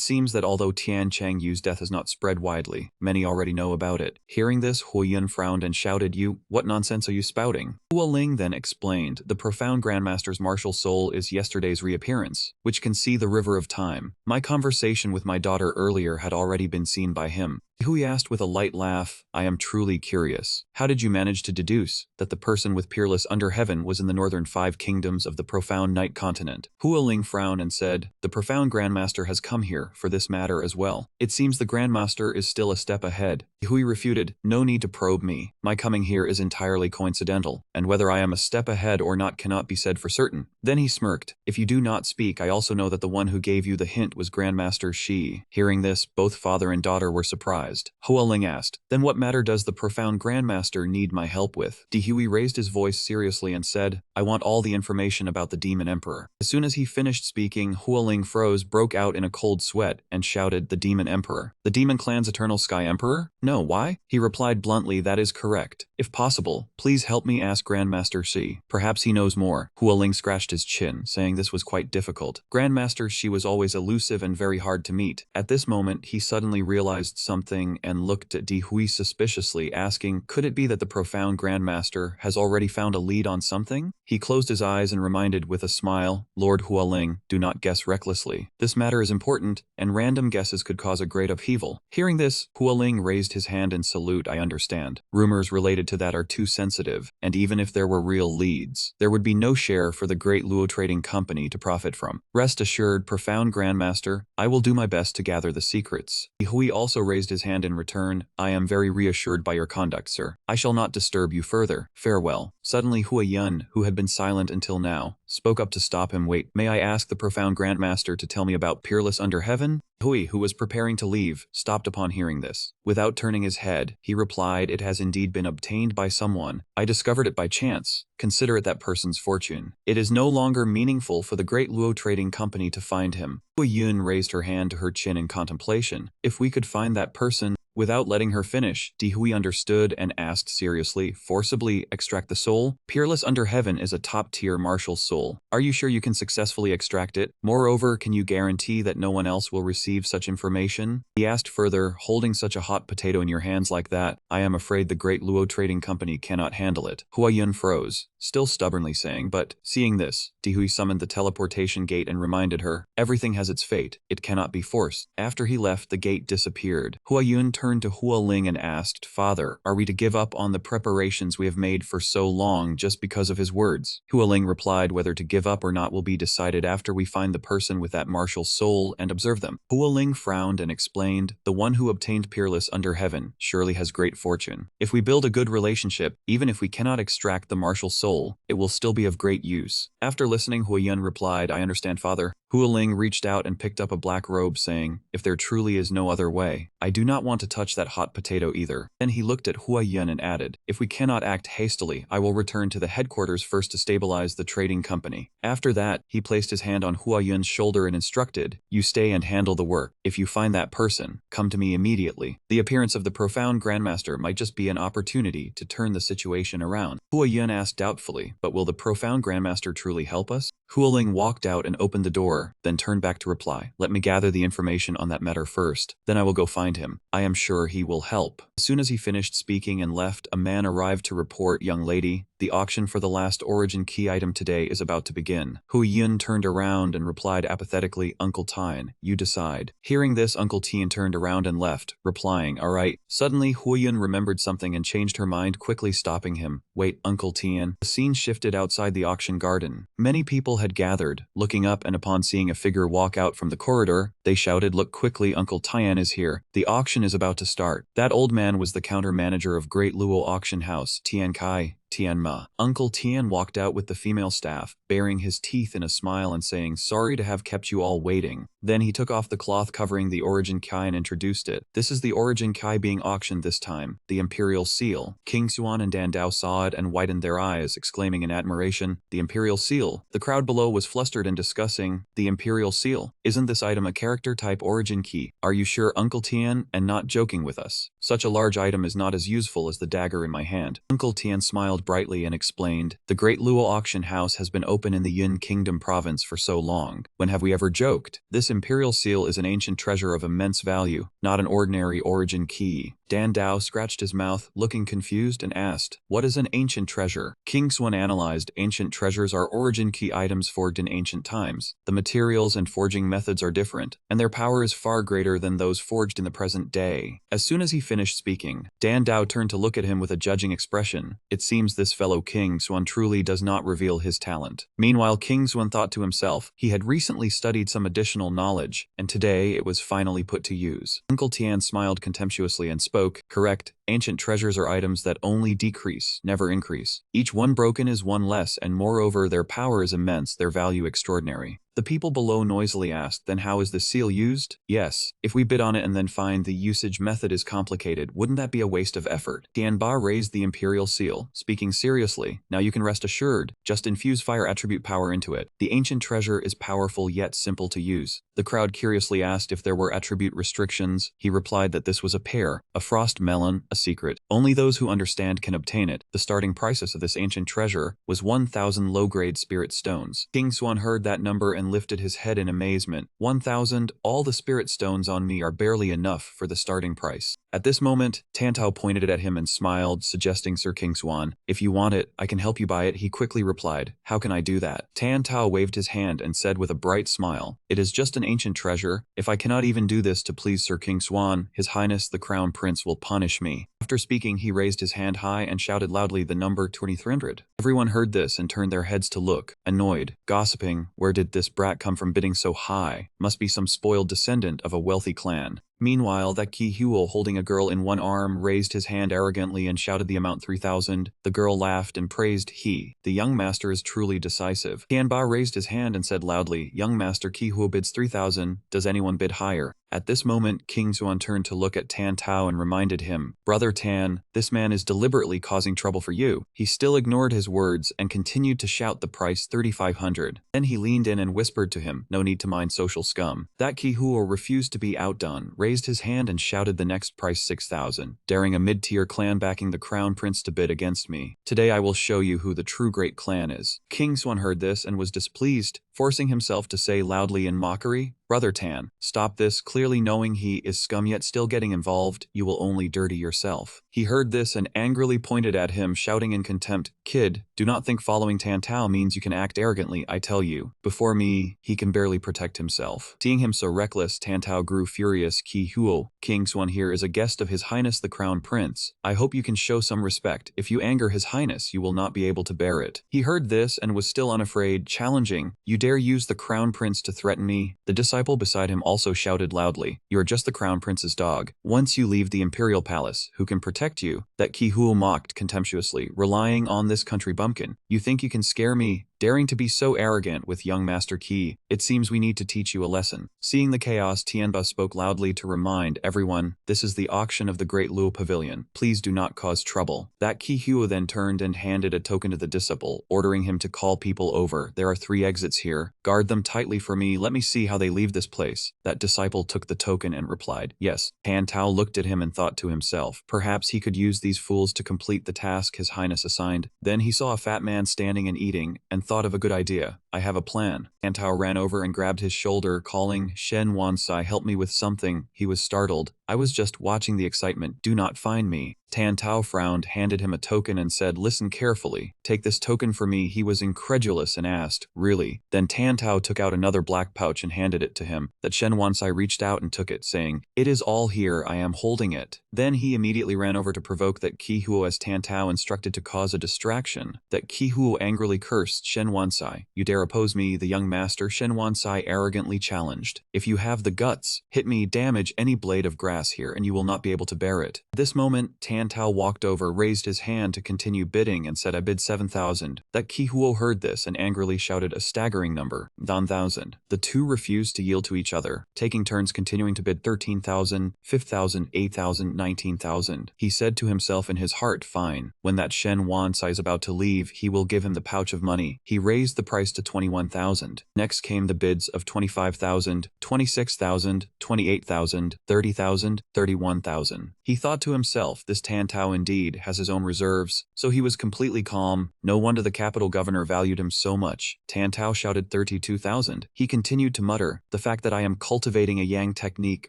seems that although Tian Chang Yu's death has not spread widely, many already know about it. Hearing this, Hua Yun frowned and shouted, "What nonsense are you spouting?" Hua Ling then explained, "The profound Grandmaster's martial soul is yesterday's reappearance, which can see the river of time. My conversation with my daughter earlier had already been seen by him." Hui asked with a light laugh, "I am truly curious. How did you manage to deduce that the person with peerless under heaven was in the northern 5 kingdoms of the profound night continent?" Hua Ling frowned and said, "The profound Grandmaster has come here for this matter as well. It seems the Grandmaster is still a step ahead." Hui refuted, "No need to probe me. My coming here is entirely coincidental, and whether I am a step ahead or not cannot be said for certain." Then he smirked, "If you do not speak, I also know that the one who gave you the hint was Grandmaster Shi." Hearing this, both father and daughter were surprised. Hua Ling asked, "Then what matter does the profound Grandmaster need my help with?" Di Hui raised his voice seriously and said, "I want all the information about the Demon Emperor." As soon as he finished speaking, Hua Ling froze, broke out in a cold sweat, and shouted, "The Demon Emperor? The Demon Clan's Eternal Sky Emperor? No, why?" He replied bluntly, "That is correct. If possible, please help me ask Grandmaster Shi. Perhaps he knows more." Hua Ling scratched his chin, saying this was quite difficult. Grandmaster Shi was always elusive and very hard to meet. At this moment, he suddenly realized something and looked at Di Hui suspiciously, asking, "Could it be that the profound Grandmaster has already found a lead on something?" He closed his eyes and reminded with a smile, "Lord Hua Ling, do not guess recklessly. This matter is important, and random guesses could cause a great upheaval." Hearing this, Hua Ling raised his hand in salute. "I understand. Rumors related to that are too sensitive, and even if there were real leads, there would be no share for the great Luo Trading Company to profit from. Rest assured, profound Grandmaster, I will do my best to gather the secrets." Di Hui also raised his hand in return. "I am very reassured by your conduct, sir. I shall not disturb you further. Farewell." Suddenly Hua Yun, who had been silent until now, spoke up to stop him. "Wait, may I ask the profound Grandmaster to tell me about Peerless Under Heaven?" Hui, who was preparing to leave, stopped upon hearing this. Without turning his head, he replied, "It has indeed been obtained by someone. I discovered it by chance. Consider it that person's fortune. It is no longer meaningful for the great Luo Trading Company to find him." Hua Yun raised her hand to her chin in contemplation. "If we could find that person..." Without letting her finish, Di Hui understood and asked seriously, "Forcibly extract the soul? Peerless Under Heaven is a top-tier martial soul. Are you sure you can successfully extract it? Moreover, can you guarantee that no one else will receive such information?" He asked further, "Holding such a hot potato in your hands like that, I am afraid the great Luo Trading Company cannot handle it." Hua Yun froze, still stubbornly saying, "But..." Seeing this, Di Hui summoned the teleportation gate and reminded her, "Everything has its fate. It cannot be forced." After he left, the gate disappeared. Hua Yun turned to Hua Ling and asked, "Father, are we to give up on the preparations we have made for so long just because of his words?" Hua Ling replied, "Whether to give up or not will be decided after we find the person with that martial soul and observe them." Hua Ling frowned and explained, "The one who obtained Peerless Under Heaven surely has great fortune. If we build a good relationship, even if we cannot extract the martial soul, it will still be of great use." After listening, Hua Yun replied, "I understand, father." Hua Ling reached out and picked up a black robe, saying, "If there truly is no other way, I do not want to touch that hot potato either." Then he looked at Hua Yun and added, "If we cannot act hastily, I will return to the headquarters first to stabilize the trading company." After that, he placed his hand on Hua Yun's shoulder and instructed, "You stay and handle the work. If you find that person, come to me immediately." The appearance of the profound Grandmaster might just be an opportunity to turn the situation around. Hua Yun asked doubtfully, "But will the profound Grandmaster truly help us?" Hua Ling walked out and opened the door, then turned back to reply, "Let me gather the information on that matter first. Then I will go find him. I am sure he will help." As soon as he finished speaking and left, a man arrived to report, "Young lady, the auction for the last origin key item today is about to begin." Hu Yun turned around and replied apathetically, "Uncle Tien, you decide." Hearing this, Uncle Tien turned around and left, replying, "All right." Suddenly, Hu Yun remembered something and changed her mind, quickly stopping him. "Wait, Uncle Tien." The scene shifted outside the auction garden. Many people had gathered, looking up, and upon seeing a figure walk out from the corridor, they shouted, "Look quickly, Uncle Tian is here. The auction is about to start." That old man was the counter-manager of Great Luo Auction House, Tian Kai. Tianma. Uncle Tian walked out with the female staff, baring his teeth in a smile and saying, "Sorry to have kept you all waiting." Then he took off the cloth covering the Origin Kai and introduced it. "This is the Origin Kai being auctioned this time, the Imperial Seal." King Xuan and Dan Dao saw it and widened their eyes, exclaiming in admiration, "The Imperial Seal." The crowd below was flustered and discussing, "The Imperial Seal? Isn't this item a character type Origin Key? Are you sure, Uncle Tian, and not joking with us? Such a large item is not as useful as the dagger in my hand." Uncle Tian smiled brightly and explained, "The Great Luo Auction House has been open in the Yin Kingdom province for so long. When have we ever joked? This Imperial Seal is an ancient treasure of immense value, not an ordinary Origin Key." Dan Dao scratched his mouth, looking confused, and asked, "What is an ancient treasure?" King Xuan analyzed, "Ancient treasures are Origin Key items forged in ancient times. The materials and forging methods are different, and their power is far greater than those forged in the present day." As soon as he finished speaking, Dan Dao turned to look at him with a judging expression. It seems this fellow King Xuan truly does not reveal his talent. Meanwhile, King Xuan thought to himself, he had recently studied some additional knowledge, and today it was finally put to use. Uncle Tian smiled contemptuously and spoke, "Correct. Ancient treasures are items that only decrease, never increase. Each one broken is one less, and moreover their power is immense, their value extraordinary." The people below noisily asked, "Then how is the seal used?" "Yes, if we bid on it and then find the usage method is complicated, wouldn't that be a waste of effort?" Tianba raised the Imperial Seal, speaking seriously, "Now you can rest assured, just infuse fire attribute power into it. The ancient treasure is powerful yet simple to use." The crowd curiously asked if there were attribute restrictions. He replied that this was a pear, a frost melon, a secret. Only those who understand can obtain it. The starting price of this ancient treasure was 1,000 low-grade spirit stones. King Xuan heard that number and lifted his head in amazement. 1,000? All the spirit stones on me are barely enough for the starting price. At this moment, Tantao pointed it at him and smiled, suggesting, "Sir King Xuan, if you want it, I can help you buy it." He quickly replied, "How can I do that?" Tantao waved his hand and said with a bright smile, "It is just an ancient treasure. If I cannot even do this to please Sir King Xuan, His Highness the Crown Prince will punish me." After speaking, he raised his hand high and shouted loudly the number 2,300. Everyone heard this and turned their heads to look, annoyed, gossiping, "Where did this brat come from bidding so high? Must be some spoiled descendant of a wealthy clan." Meanwhile, that Ki Huel, holding a girl in one arm, raised his hand arrogantly and shouted the amount 3,000. The girl laughed and praised he. "The young master is truly decisive." Tianba raised his hand and said loudly, "Young master Ki Huel bids 3,000. Does anyone bid higher?" At this moment, King Xuan turned to look at Tan Tao and reminded him, "Brother Tan, this man is deliberately causing trouble for you." He still ignored his words and continued to shout the price 3,500. Then he leaned in and whispered to him, "No need to mind social scum." That Ki Huel refused to be outdone, raised his hand and shouted the next price 6,000, daring a mid-tier clan backing the crown prince to bid against me. "Today I will show you who the true great clan is." King Xuan heard this and was displeased, forcing himself to say loudly in mockery, "Brother Tan, stop this," clearly knowing he is scum yet still getting involved. "You will only dirty yourself." He heard this and angrily pointed at him, shouting in contempt, "Kid, do not think following Tan Tao means you can act arrogantly, I tell you. Before me, he can barely protect himself." Seeing him so reckless, Tan Tao grew furious. "Ki Huo, King Xuan here is a guest of His Highness the Crown Prince. I hope you can show some respect. If you anger His Highness, you will not be able to bear it." He heard this and was still unafraid, challenging, "You dare use the Crown Prince to threaten me?" The disciple beside him also shouted loudly, "You are just the Crown Prince's dog. Once you leave the Imperial Palace, who can protect you?" That Ki Huo mocked contemptuously, "Relying on this country bumpkin. You think you can scare me? Daring to be so arrogant with young Master Qi. It seems we need to teach you a lesson." Seeing the chaos, Tianba spoke loudly to remind everyone, "This is the auction of the Great Luo Pavilion. Please do not cause trouble." That Qi Huo then turned and handed a token to the disciple, ordering him to call people over. "There are 3 exits here. Guard them tightly for me. Let me see how they leave this place." That disciple took the token and replied, "Yes." Tan Tao looked at him and thought to himself, perhaps he could use these fools to complete the task His Highness assigned. Then he saw a fat man standing and eating, and thought of a good idea. "I have a plan." Tan Tao ran over and grabbed his shoulder, calling, "Shen Wansai, help me with something." He was startled. "I was just watching the excitement. Do not find me." Tan Tao frowned, handed him a token and said, "Listen carefully. Take this token for me." He was incredulous and asked, "Really?" Then Tan Tao took out another black pouch and handed it to him. That Shen Wansai reached out and took it, saying, "It is all here. I am holding it." Then he immediately ran over to provoke that Ki Huo as Tan Tao instructed to cause a distraction. That Ki Huo angrily cursed Shen Wansai, "You dare dare oppose me?" the young master Shen Wansai arrogantly challenged. "If you have the guts, hit me, damage any blade of grass here and you will not be able to bear it." At this moment, Tan Tao walked over, raised his hand to continue bidding and said, "I bid 7,000. That Kihuo heard this and angrily shouted a staggering number, 9,000. The two refused to yield to each other, taking turns continuing to bid 13,000, 5,000, 8,000, 19,000. He said to himself in his heart, "Fine. When that Shen Wansai is about to leave, he will give him the pouch of money." He raised the price to 21,000. Next came the bids of 25,000, 26,000, 28,000, 30,000, 31,000. He thought to himself, this Tan Tao indeed has his own reserves, so he was completely calm. No wonder the capital governor valued him so much. Tan Tao shouted 32,000. He continued to mutter, "The fact that I am cultivating a yang technique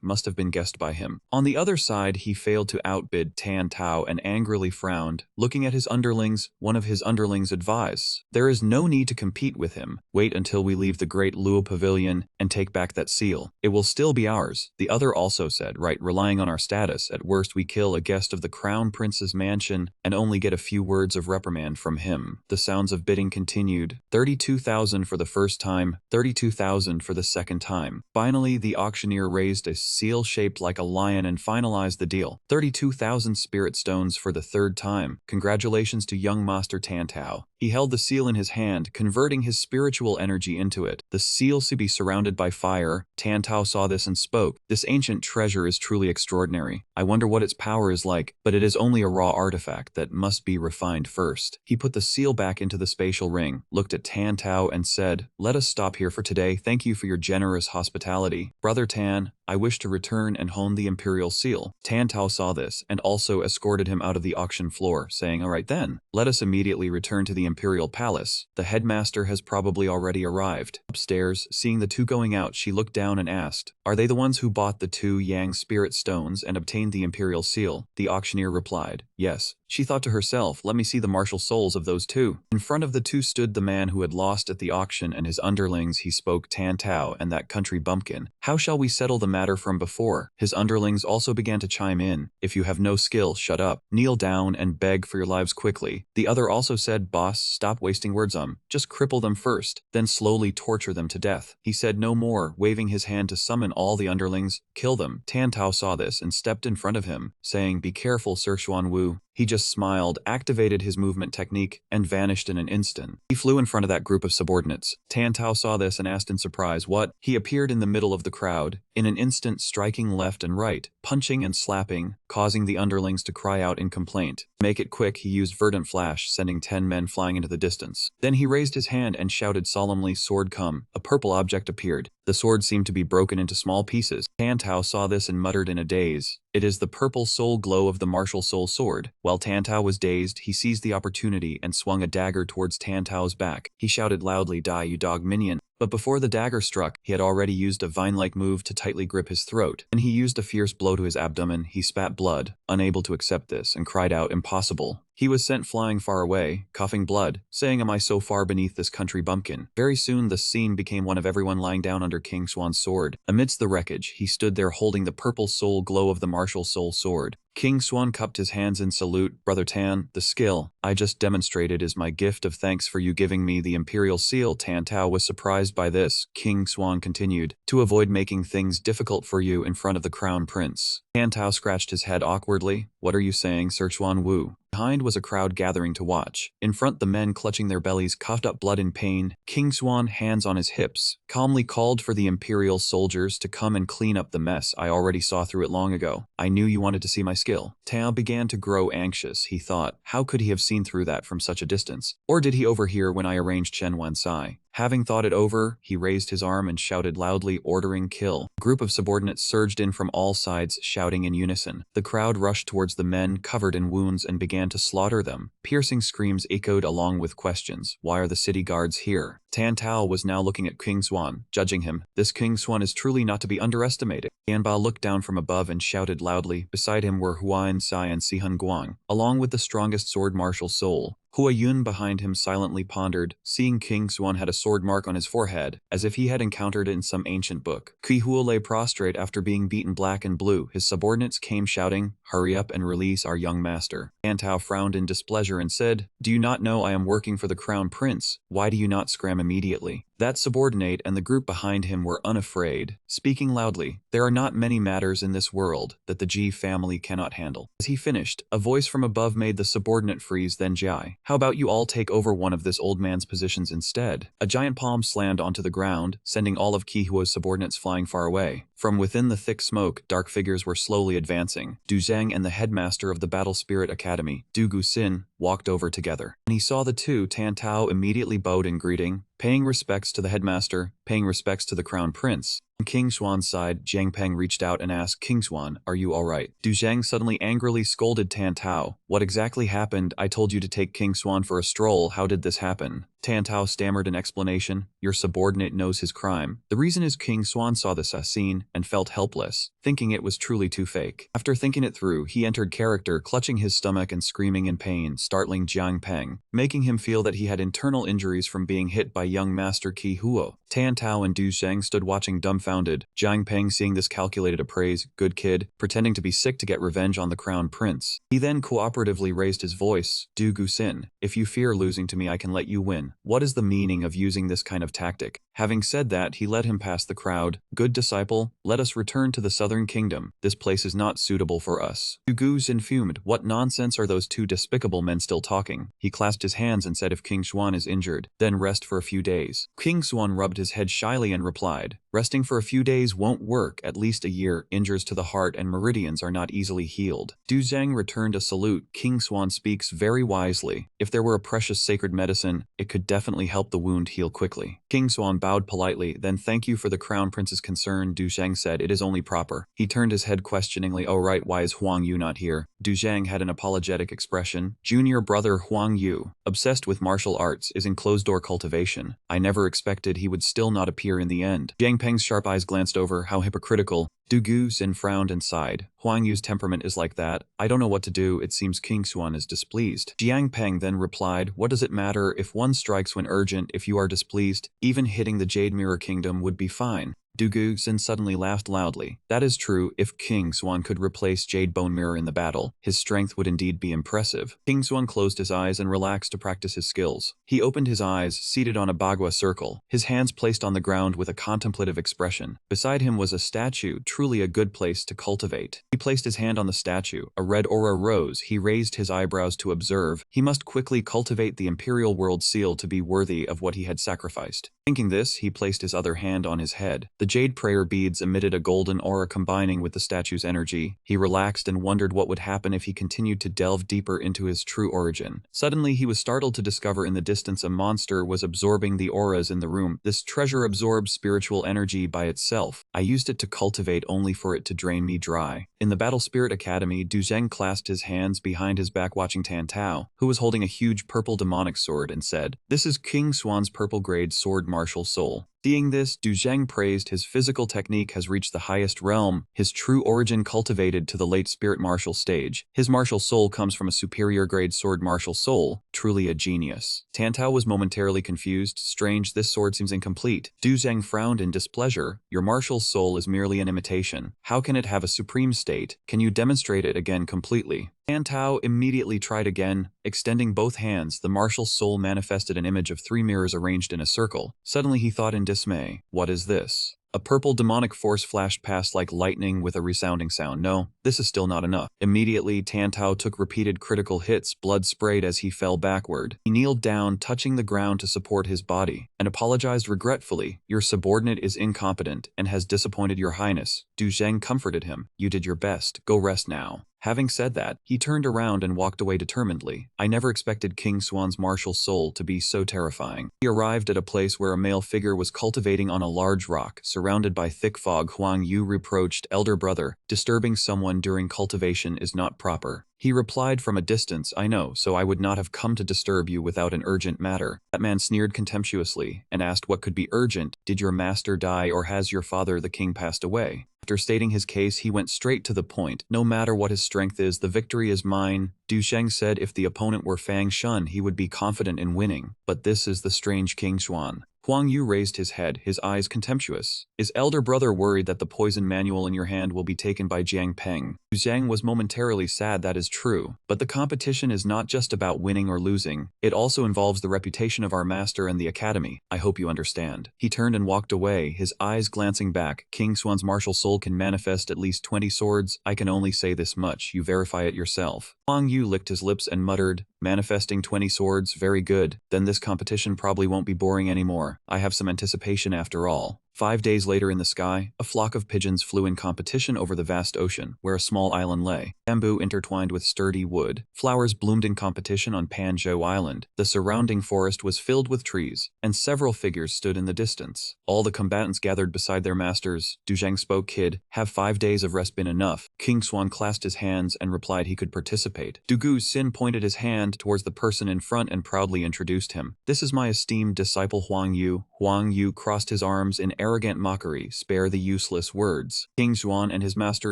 must have been guessed by him." On the other side, he failed to outbid Tan Tao and angrily frowned. Looking at his underlings, one of his underlings advised, "There is no need to compete with him. Wait until we leave the Great Luo Pavilion and take back that seal. It will still be ours." The other also said, "Right, relying on our status, at worst we kill a guest of the Crown Prince's mansion and only get a few words of reprimand from him." The sounds of bidding continued. 32,000 for the first time, 32,000 for the second time. Finally, the auctioneer raised a seal shaped like a lion and finalized the deal. 32,000 spirit stones for the third time. Congratulations to young Master Tan Tao. He held the seal in his hand, converting his spiritual energy into it. The seal to be surrounded by fire. Tan Tao saw this and spoke, "This ancient treasure is truly extraordinary. I wonder what its power is like, but it is only a raw artifact that must be refined first." He put the seal back into the spatial ring, looked at Tan Tao and said, "Let us stop here for today. Thank you for your generous hospitality. Brother Tan, I wish to return and hone the imperial seal." Tan Tao saw this and also escorted him out of the auction floor, saying, "All right then, let us immediately return to the imperial palace. The headmaster has probably already arrived." Upstairs, seeing the two going out, she looked down and asked, "Are they the ones who bought the 2 yang spirit stones and obtained the imperial seal?" The auctioneer replied, "Yes." She thought to herself, "Let me see the martial souls of those two." In front of the two stood the man who had lost at the auction and his underlings. He spoke, "Tan Tao and that country bumpkin. How shall we settle the matter from before?" His underlings also began to chime in, "If you have no skill, shut up. Kneel down and beg for your lives quickly." The other also said, "Boss, stop wasting words. Just cripple them first, then slowly torture them to death." He said no more, waving his hand to summon all the underlings. "Kill them." Tan Tao saw this and stepped in front of him, saying, "Be careful, Sir Xuan Wu." He just smiled, activated his movement technique, and vanished in an instant. He flew in front of that group of subordinates. Tan Tao saw this and asked in surprise, "What?" He appeared in the middle of the crowd, in an instant striking left and right, punching and slapping, causing the underlings to cry out in complaint. To make it quick, he used verdant flash, sending 10 men flying into the distance. Then he raised his hand and shouted solemnly, "Sword come." A purple object appeared. The sword seemed to be broken into small pieces. Tan Tao saw this and muttered in a daze, "It is the purple soul glow of the martial soul sword." While Tan Tao was dazed, he seized the opportunity and swung a dagger towards Tan Tao's back. He shouted loudly, "Die, you dog minion." But before the dagger struck, he had already used a vine-like move to tightly grip his throat. And he used a fierce blow to his abdomen. He spat blood, unable to accept this, and cried out, "Impossible." He was sent flying far away, coughing blood, saying, "Am I so far beneath this country bumpkin?" Very soon the scene became one of everyone lying down under King Swan's sword. Amidst the wreckage, he stood there holding the purple soul glow of the martial soul sword. King Swan cupped his hands in salute. "Brother Tan, the skill I just demonstrated is my gift of thanks for you giving me the imperial seal." Tan Tao was surprised by this. King Swan continued, "To avoid making things difficult for you in front of the crown prince." Tan Tao scratched his head awkwardly. "What are you saying, Sir Xuan Wu?" Behind was a crowd gathering to watch. In front, the men clutching their bellies coughed up blood in pain. King Swan, hands on his hips, calmly called for the imperial soldiers to come and clean up the mess. "I already saw through it long ago. I knew you wanted to see my skill." Tao began to grow anxious. He thought, how could he have seen through that from such a distance? Or did he overhear when I arranged Chen Wansai? Having thought it over, he raised his arm and shouted loudly, ordering kill. A group of subordinates surged in from all sides, shouting in unison. The crowd rushed towards the men covered in wounds and began to slaughter them. Piercing screams echoed along with questions. "Why are the city guards here?" Tan Tao was now looking at King Swan, judging him. This King Swan is truly not to be underestimated. Yanba looked down from above and shouted loudly. Beside him were Huan Sai and Sihun Guang, along with the strongest sword martial soul. Hua Yun behind him silently pondered, seeing King Xuan had a sword mark on his forehead, as if he had encountered it in some ancient book. Ki Hua lay prostrate after being beaten black and blue. His subordinates came shouting, "Hurry up and release our young master." Tan Tao frowned in displeasure and said, "Do you not know I am working for the Crown Prince? Why do you not scram immediately?" That subordinate and the group behind him were unafraid, speaking loudly, "There are not many matters in this world that the Ji family cannot handle." As he finished, a voice from above made the subordinate freeze, then Jai. "How about you all take over one of this old man's positions instead?" A giant palm slammed onto the ground, sending all of Ki Hua's subordinates flying far away. From within the thick smoke, dark figures were slowly advancing. Du Zhang and the headmaster of the Battle Spirit Academy, Du Guxin, walked over together. When he saw the two, Tan Tao immediately bowed in greeting, paying respects to the headmaster, paying respects to the crown prince. On King Xuan's side, Jiang Peng reached out and asked, "King Xuan, are you alright?" Du Zhang suddenly angrily scolded Tan Tao. "What exactly happened? I told you to take King Xuan for a stroll. How did this happen?" Tan Tao stammered an explanation. "Your subordinate knows his crime. The reason is King Xuan saw this scene and felt helpless, thinking it was truly too fake. After thinking it through, he entered character, clutching his stomach and screaming in pain, startling Jiang Peng, making him feel that he had internal injuries from being hit by young master Ki Huo. Tan Tao and Du Zhang stood watching dumbfounded. Jiang Peng, seeing this, calculated a praise, "Good kid," pretending to be sick to get revenge on the crown prince. He then cooperatively raised his voice, "Du Guxin, if you fear losing to me, I can let you win. What is the meaning of using this kind of tactic?" Having said that, he led him past the crowd. "Good disciple, let us return to the southern kingdom. This place is not suitable for us." Du Guxin fumed. What nonsense are those two despicable men still talking? He clasped his hands and said, "If King Xuan is injured, then rest for a few days." King Xuan rubbed his head shyly and replied, "Resting for a few days won't work. At least a year. Injuries to the heart and meridians are not easily healed." Du Zhang returned a salute. "King Xuan speaks very wisely. If there were a precious sacred medicine, it could definitely help the wound heal quickly." King Xuan bowed politely, then, "Thank you for the crown prince's concern," Du Zhang said. "It is only proper." He turned his head questioningly. "Oh right, why is Huang Yu not here?" Du Zhang had an apologetic expression. "Junior brother Huang Yu, obsessed with martial arts, is in closed-door cultivation. I never expected he would still not appear in the end." Jiang Peng's sharp eyes glanced over. How hypocritical. Du Guxin frowned and sighed. "Huang Yu's temperament is like that. I don't know what to do. It seems King Xuan is displeased." Jiang Peng then replied, "What does it matter if one strikes when urgent? If you are displeased, even hitting the Jade Mirror Kingdom would be fine." Du Guxin suddenly laughed loudly. "That is true. If King Xuan could replace Jade Bone Mirror in the battle, his strength would indeed be impressive." King Xuan closed his eyes and relaxed to practice his skills. He opened his eyes, seated on a bagua circle, his hands placed on the ground with a contemplative expression. Beside him was a statue, truly a good place to cultivate. He placed his hand on the statue. A red aura rose. He raised his eyebrows to observe. He must quickly cultivate the Imperial World Seal to be worthy of what he had sacrificed. Thinking this, he placed his other hand on his head. The jade prayer beads emitted a golden aura combining with the statue's energy. He relaxed and wondered what would happen if he continued to delve deeper into his true origin. Suddenly, he was startled to discover in the distance a monster was absorbing the auras in the room. This treasure absorbs spiritual energy by itself. I used it to cultivate only for it to drain me dry. In the Battle Spirit Academy, Du Zheng clasped his hands behind his back watching Tan Tao, who was holding a huge purple demonic sword, and said, "This is King Xuan's purple grade sword martial soul." Seeing this, Du Zheng praised his physical technique has reached the highest realm, his true origin cultivated to the late spirit martial stage. His martial soul comes from a superior grade sword martial soul, truly a genius. Tan Tao was momentarily confused. Strange, this sword seems incomplete. Du Zheng frowned in displeasure. Your martial soul is merely an imitation. How can it have a supreme state? Can you demonstrate it again completely? Tan Tao immediately tried again. Extending both hands, the martial soul manifested an image of 3 mirrors arranged in a circle. Suddenly he thought in dismay, what is this? A purple demonic force flashed past like lightning with a resounding sound. No, this is still not enough. Immediately, Tan Tao took repeated critical hits, blood sprayed as he fell backward. He kneeled down, touching the ground to support his body, and apologized regretfully. Your subordinate is incompetent and has disappointed your highness. Du Zheng comforted him. You did your best. Go rest now. Having said that, he turned around and walked away determinedly. I never expected King Xuan's martial soul to be so terrifying. He arrived at a place where a male figure was cultivating on a large rock, surrounded by thick fog. Huang Yu reproached, "Elder brother, disturbing someone during cultivation is not proper." He replied from a distance, "I know, so I would not have come to disturb you without an urgent matter." That man sneered contemptuously and asked what could be urgent. Did your master die or has your father the king passed away? After stating his case, he went straight to the point. No matter what his strength is, the victory is mine. Du Sheng said if the opponent were Fang Shun, he would be confident in winning. But this is the strange King Xuan. Huang Yu raised his head, his eyes contemptuous. Is elder brother worried that the poison manual in your hand will be taken by Jiang Peng? Zhang was momentarily sad. That is true. But the competition is not just about winning or losing. It also involves the reputation of our master and the academy. I hope you understand. He turned and walked away, his eyes glancing back. King Xuan's martial soul can manifest at least 20 swords. I can only say this much. You verify it yourself. Huang Yu licked his lips and muttered, manifesting 20 swords, very good. Then this competition probably won't be boring anymore. I have some anticipation after all. 5 days later in the sky, a flock of pigeons flew in competition over the vast ocean, where a small island lay. Bamboo intertwined with sturdy wood. Flowers bloomed in competition on Panzhou Island. The surrounding forest was filled with trees, and several figures stood in the distance. All the combatants gathered beside their masters. Du Zheng spoke, kid, have 5 days of rest been enough? King Xuan clasped his hands and replied he could participate. Du Xin pointed his hand towards the person in front and proudly introduced him. This is my esteemed disciple Huang Yu. Huang Yu crossed his arms in arrogant mockery. Spare the useless words. King Xuan and his master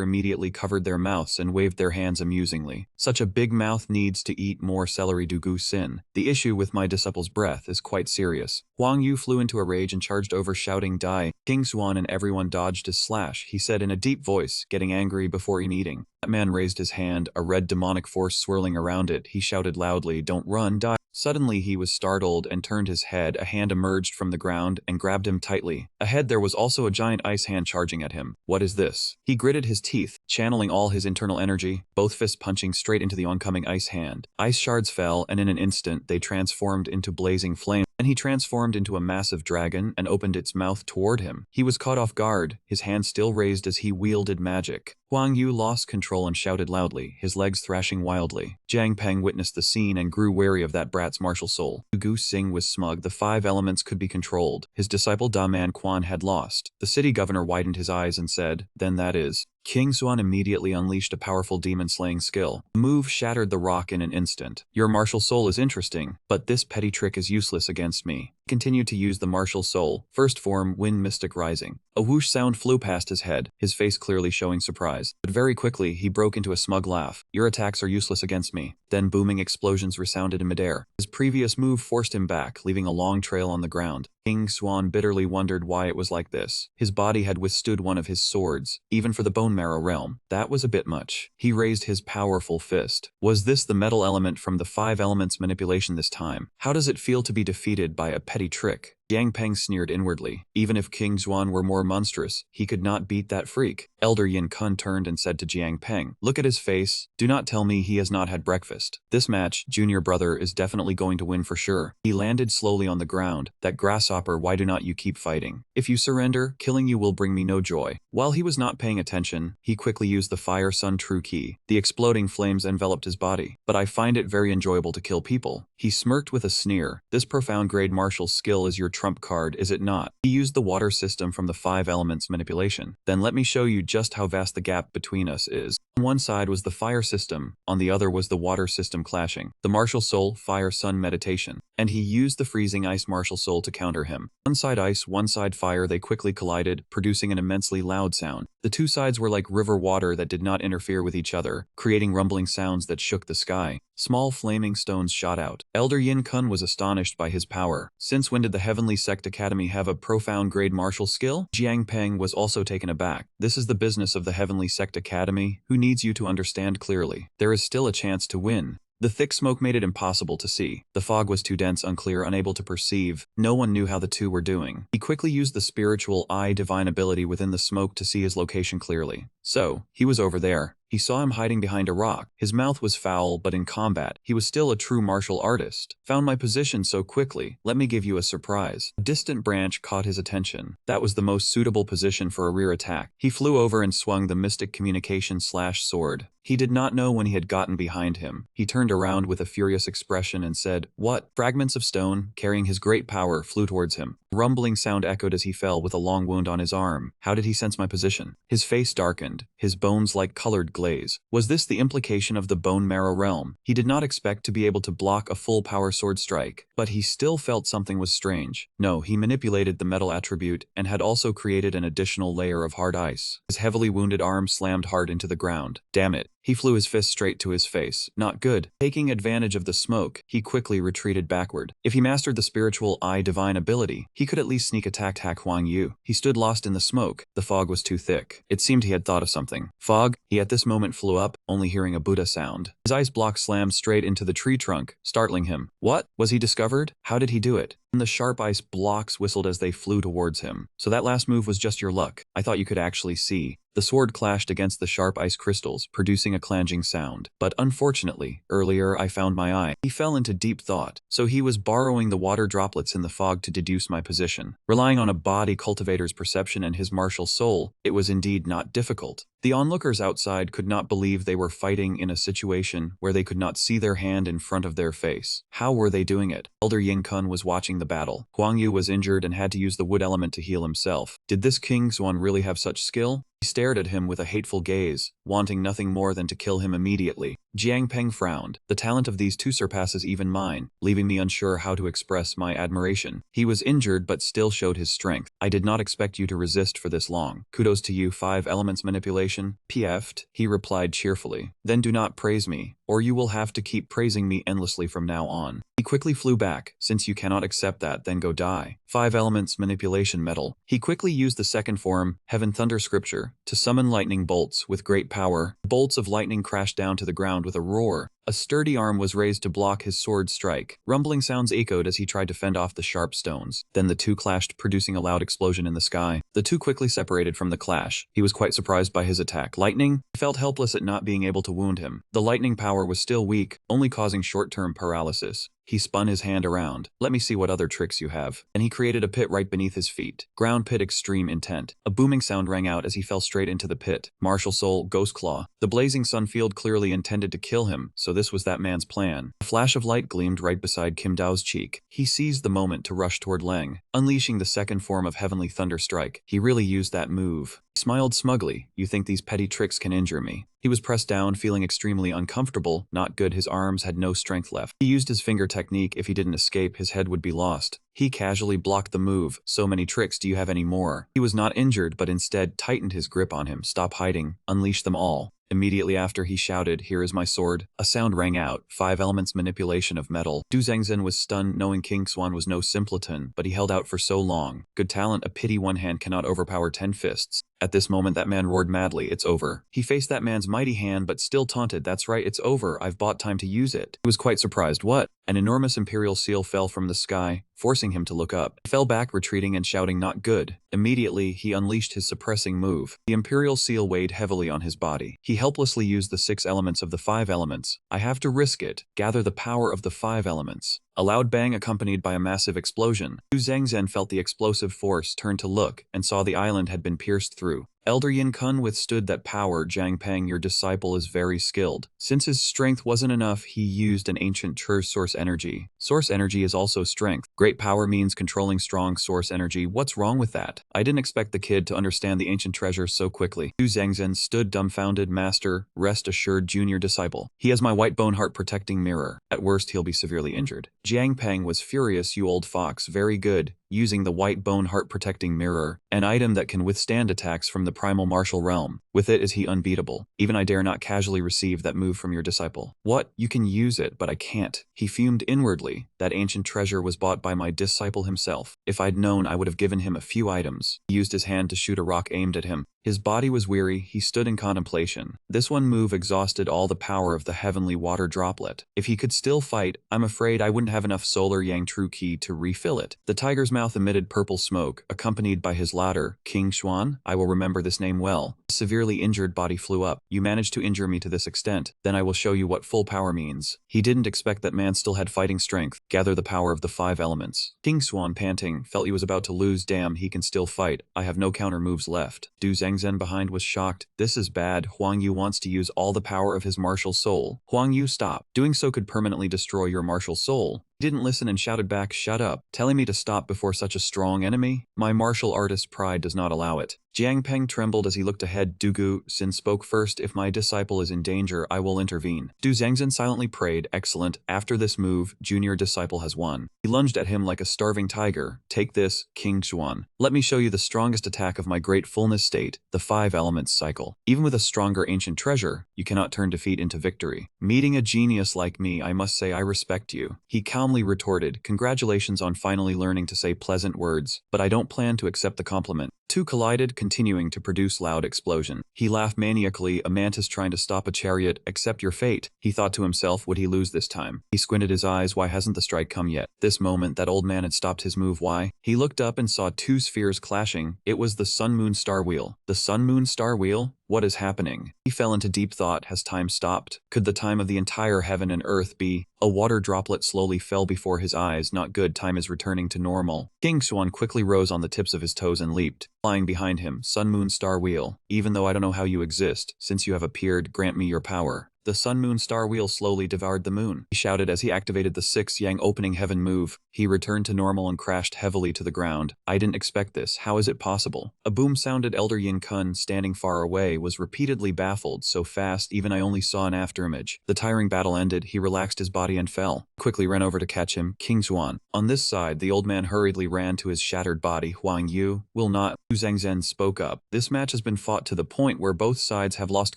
immediately covered their mouths and waved their hands amusingly. Such a big mouth needs to eat more celery. Du Xin. The issue with my disciple's breath is quite serious. Huang Yu flew into a rage and charged over, shouting, die. King Xuan and everyone dodged his slash. He said in a deep voice, getting angry before eating. That man raised his hand, a red demonic force swirling around it. He shouted loudly, don't run, die. Suddenly he was startled and turned his head. A hand emerged from the ground and grabbed him tightly. Ahead there was also a giant ice hand charging at him. What is this? He gritted his teeth, channeling all his internal energy, both fists punching straight into the oncoming ice hand. Ice shards fell, and in an instant they transformed into blazing flames. Then he transformed into a massive dragon and opened its mouth toward him. He was caught off guard, his hand still raised as he wielded magic. Huang Yu lost control and shouted loudly, his legs thrashing wildly. Jiang Peng witnessed the scene and grew wary of that brat's martial soul. Du Xing was smug. The 5 elements could be controlled. His disciple Da Man Quan had lost. The city governor widened his eyes and said, then that is. King Xuan immediately unleashed a powerful demon-slaying skill. The move shattered the rock in an instant. Your martial soul is interesting, but this petty trick is useless against me. He continued to use the martial soul. First form, Wind Mystic Rising. A whoosh sound flew past his head, his face clearly showing surprise. But very quickly, he broke into a smug laugh. Your attacks are useless against me. Then booming explosions resounded in midair. His previous move forced him back, leaving a long trail on the ground. King Xuan bitterly wondered why it was like this. His body had withstood one of his swords, even for the bone marrow realm. That was a bit much. He raised his powerful fist. Was this the metal element from the 5 elements manipulation this time? How does it feel to be defeated by a petty trick? Jiang Peng sneered inwardly. Even if King Xuan were more monstrous, he could not beat that freak. Elder Yin Kun turned and said to Jiang Peng, look at his face. Do not tell me he has not had breakfast. This match, junior brother is definitely going to win for sure. He landed slowly on the ground. That grasshopper, why do not you keep fighting? If you surrender, killing you will bring me no joy. While he was not paying attention, he quickly used the Fire Sun True Key. The exploding flames enveloped his body. But I find it very enjoyable to kill people. He smirked with a sneer. This profound grade martial skill is your trump card, is it not? He used the water system from the 5 elements manipulation. Then let me show you just how vast the gap between us is. On one side was the fire system, on the other was the water system clashing. The martial soul, fire sun meditation. And he used the freezing ice martial soul to counter him. One side ice, one side fire, they quickly collided, producing an immensely loud sound. The 2 sides were like river water that did not interfere with each other, creating rumbling sounds that shook the sky. Small flaming stones shot out. Elder Yin Kun was astonished by his power. Since when did the Heavenly Sect Academy have a profound grade martial skill? Jiang Peng was also taken aback. This is the business of the Heavenly Sect Academy, who needs you to understand clearly. There is still a chance to win. The thick smoke made it impossible to see. The fog was too dense, unclear, unable to perceive. No one knew how the 2 were doing. He quickly used the spiritual eye divine ability within the smoke to see his location clearly. So, he was over there. He saw him hiding behind a rock. His mouth was foul, but in combat, he was still a true martial artist. Found my position so quickly. Let me give you a surprise. A distant branch caught his attention. That was the most suitable position for a rear attack. He flew over and swung the mystic communication sword. He did not know when he had gotten behind him. He turned around with a furious expression and said, what? Fragments of stone, carrying his great power, flew towards him. Rumbling sound echoed as he fell with a long wound on his arm. How did he sense my position? His face darkened, his bones like colored glaze. Was this the implication of the bone marrow realm? He did not expect to be able to block a full power sword strike, but he still felt something was strange. No, he manipulated the metal attribute and had also created an additional layer of hard ice. His heavily wounded arm slammed hard into the ground. Damn it. He flew his fist straight to his face. Not good. Taking advantage of the smoke, he quickly retreated backward. If he mastered the spiritual eye divine ability, he could at least sneak attack hack Huang Yu. He stood lost in the smoke. The fog was too thick. It seemed he had thought of something. Fog? He at this moment flew up, only hearing a Buddha sound. His ice block slammed straight into the tree trunk, startling him. What? Was he discovered? How did he do it? And the sharp ice blocks whistled as they flew towards him. So that last move was just your luck. I thought you could actually see. The sword clashed against the sharp ice crystals, producing a clanging sound. But unfortunately, earlier I found my eye. He fell into deep thought. So he was borrowing the water droplets in the fog to deduce my position. Relying on a body cultivator's perception and his martial soul, it was indeed not difficult. The onlookers outside could not believe they were fighting in a situation where they could not see their hand in front of their face. How were they doing it? Elder Yin Kun was watching the battle. Huang Yu was injured and had to use the wood element to heal himself. Did this King Xuan really have such skill? He stared at him with a hateful gaze, wanting nothing more than to kill him immediately. Jiang Peng frowned. The talent of these two surpasses even mine, leaving me unsure how to express my admiration. He was injured but still showed his strength. I did not expect you to resist for this long. Kudos to you, 5 elements manipulation. PF'd, he replied cheerfully. Then do not praise me, or you will have to keep praising me endlessly from now on. He quickly flew back. Since you cannot accept that, then go die. 5 elements manipulation metal. He quickly used the second form, Heaven Thunder Scripture, to summon lightning bolts with great power. Bolts of lightning crashed down to the ground with a roar. A sturdy arm was raised to block his sword strike. Rumbling sounds echoed as he tried to fend off the sharp stones. Then the two clashed, producing a loud explosion in the sky. The two quickly separated from the clash. He was quite surprised by his attack. Lightning? He felt helpless at not being able to wound him. The lightning power was still weak, only causing short-term paralysis. He spun his hand around. Let me see what other tricks you have. And he created a pit right beneath his feet. Ground pit extreme intent. A booming sound rang out as he fell straight into the pit. Martial soul, ghost claw. The blazing sun field clearly intended to kill him, so this was that man's plan. A flash of light gleamed right beside Kim Dao's cheek. He seized the moment to rush toward Leng, unleashing the second form of Heavenly Thunder Strike. He really used that move. He smiled smugly. You think these petty tricks can injure me? He was pressed down, feeling extremely uncomfortable. Not good, his arms had no strength left. He used his finger technique. If he didn't escape, his head would be lost. He casually blocked the move. So many tricks, do you have any more? He was not injured, but instead tightened his grip on him. Stop hiding. Unleash them all. Immediately after, he shouted, here is my sword. A sound rang out. 5 elements manipulation of metal. Du Zhengzhen was stunned, knowing King Xuan was no simpleton, but he held out for so long. Good talent, a pity one hand cannot overpower 10 fists. At this moment, that man roared madly, it's over. He faced that man's mighty hand but still taunted, that's right, it's over, I've bought time to use it. He was quite surprised. What? An enormous imperial seal fell from the sky, forcing him to look up. He fell back, retreating and shouting, not good. Immediately, he unleashed his suppressing move. The imperial seal weighed heavily on his body. He helplessly used the 6 elements of the 5 elements. I have to risk it. Gather the power of the 5 elements. A loud bang accompanied by a massive explosion. Du Zhengzhen felt the explosive force, turned to look, and saw the island had been pierced through. Elder Yin Kun withstood that power. Jiang Peng, your disciple is very skilled. Since his strength wasn't enough, he used an ancient Chur source energy. Source energy is also strength. Great power means controlling strong source energy. What's wrong with that? I didn't expect the kid to understand the ancient treasure so quickly. Du Zhengzhen stood dumbfounded. Master, rest assured, junior disciple. He has my white bone heart protecting mirror. At worst, he'll be severely injured. Jiang Peng was furious. You old fox, very good. Using the white bone heart protecting mirror, an item that can withstand attacks from the primal martial realm. With it is he unbeatable. Even I dare not casually receive that move from your disciple. What? You can use it, but I can't. He fumed inwardly. That ancient treasure was bought by my disciple himself. If I'd known, I would have given him a few items. He used his hand to shoot a rock aimed at him. His body was weary, he stood in contemplation. This one move exhausted all the power of the heavenly water droplet. If he could still fight, I'm afraid I wouldn't have enough solar yang true ki to refill it. The tiger's mouth emitted purple smoke, accompanied by his ladder. King Xuan, I will remember this name well. His severely injured body flew up. You managed to injure me to this extent, then I will show you what full power means. He didn't expect that man still had fighting strength. Gather the power of the 5 elements. King Xuan, panting, felt he was about to lose. Damn, he can still fight. I have no counter moves left. Du Zhengzhen behind was shocked. This is bad. Huang Yu wants to use all the power of his martial soul. Huang Yu, stop. Doing so could permanently destroy your martial soul. Didn't listen and shouted back, "Shut up, telling me to stop before such a strong enemy? My martial artist pride does not allow it." Jiang Peng trembled as he looked ahead. Dugu Xin spoke first. "If my disciple is in danger, I will intervene." Du Zhangzhen silently prayed, "Excellent. After this move, junior disciple has won." He lunged at him like a starving tiger. "Take this, King Xuan. Let me show you the strongest attack of my great fullness state, the 5 elements cycle. Even with a stronger ancient treasure, you cannot turn defeat into victory. Meeting a genius like me, I must say I respect you." He calmly retorted, "Congratulations on finally learning to say pleasant words, but I don't plan to accept the compliment." Two collided, continuing to produce loud explosion. He laughed maniacally, "A mantis trying to stop a chariot, accept your fate." He thought to himself, would he lose this time? He squinted his eyes, why hasn't the strike come yet? This moment, that old man had stopped his move, why? He looked up and saw 2 spheres clashing. It was the Sun-Moon Star Wheel. The Sun-Moon Star Wheel? What is happening? He fell into deep thought. Has time stopped? Could the time of the entire heaven and earth be? A water droplet slowly fell before his eyes. Not good, time is returning to normal. King Xuan quickly rose on the tips of his toes and leaped. Flying behind him, Sun-Moon Star Wheel. Even though I don't know how you exist, since you have appeared, grant me your power. The Sun-Moon Star Wheel slowly devoured the moon. He shouted as he activated the 6 Yang opening heaven move. He returned to normal and crashed heavily to the ground. I didn't expect this. How is it possible? A boom sounded. Elder Yin Kun, standing far away, was repeatedly baffled. So fast, even I only saw an afterimage. The tiring battle ended. He relaxed his body and fell. Quickly ran over to catch him. King Xuan. On this side, the old man hurriedly ran to his shattered body. Huang Yu will not. Zhu Zhangzhen spoke up. This match has been fought to the point where both sides have lost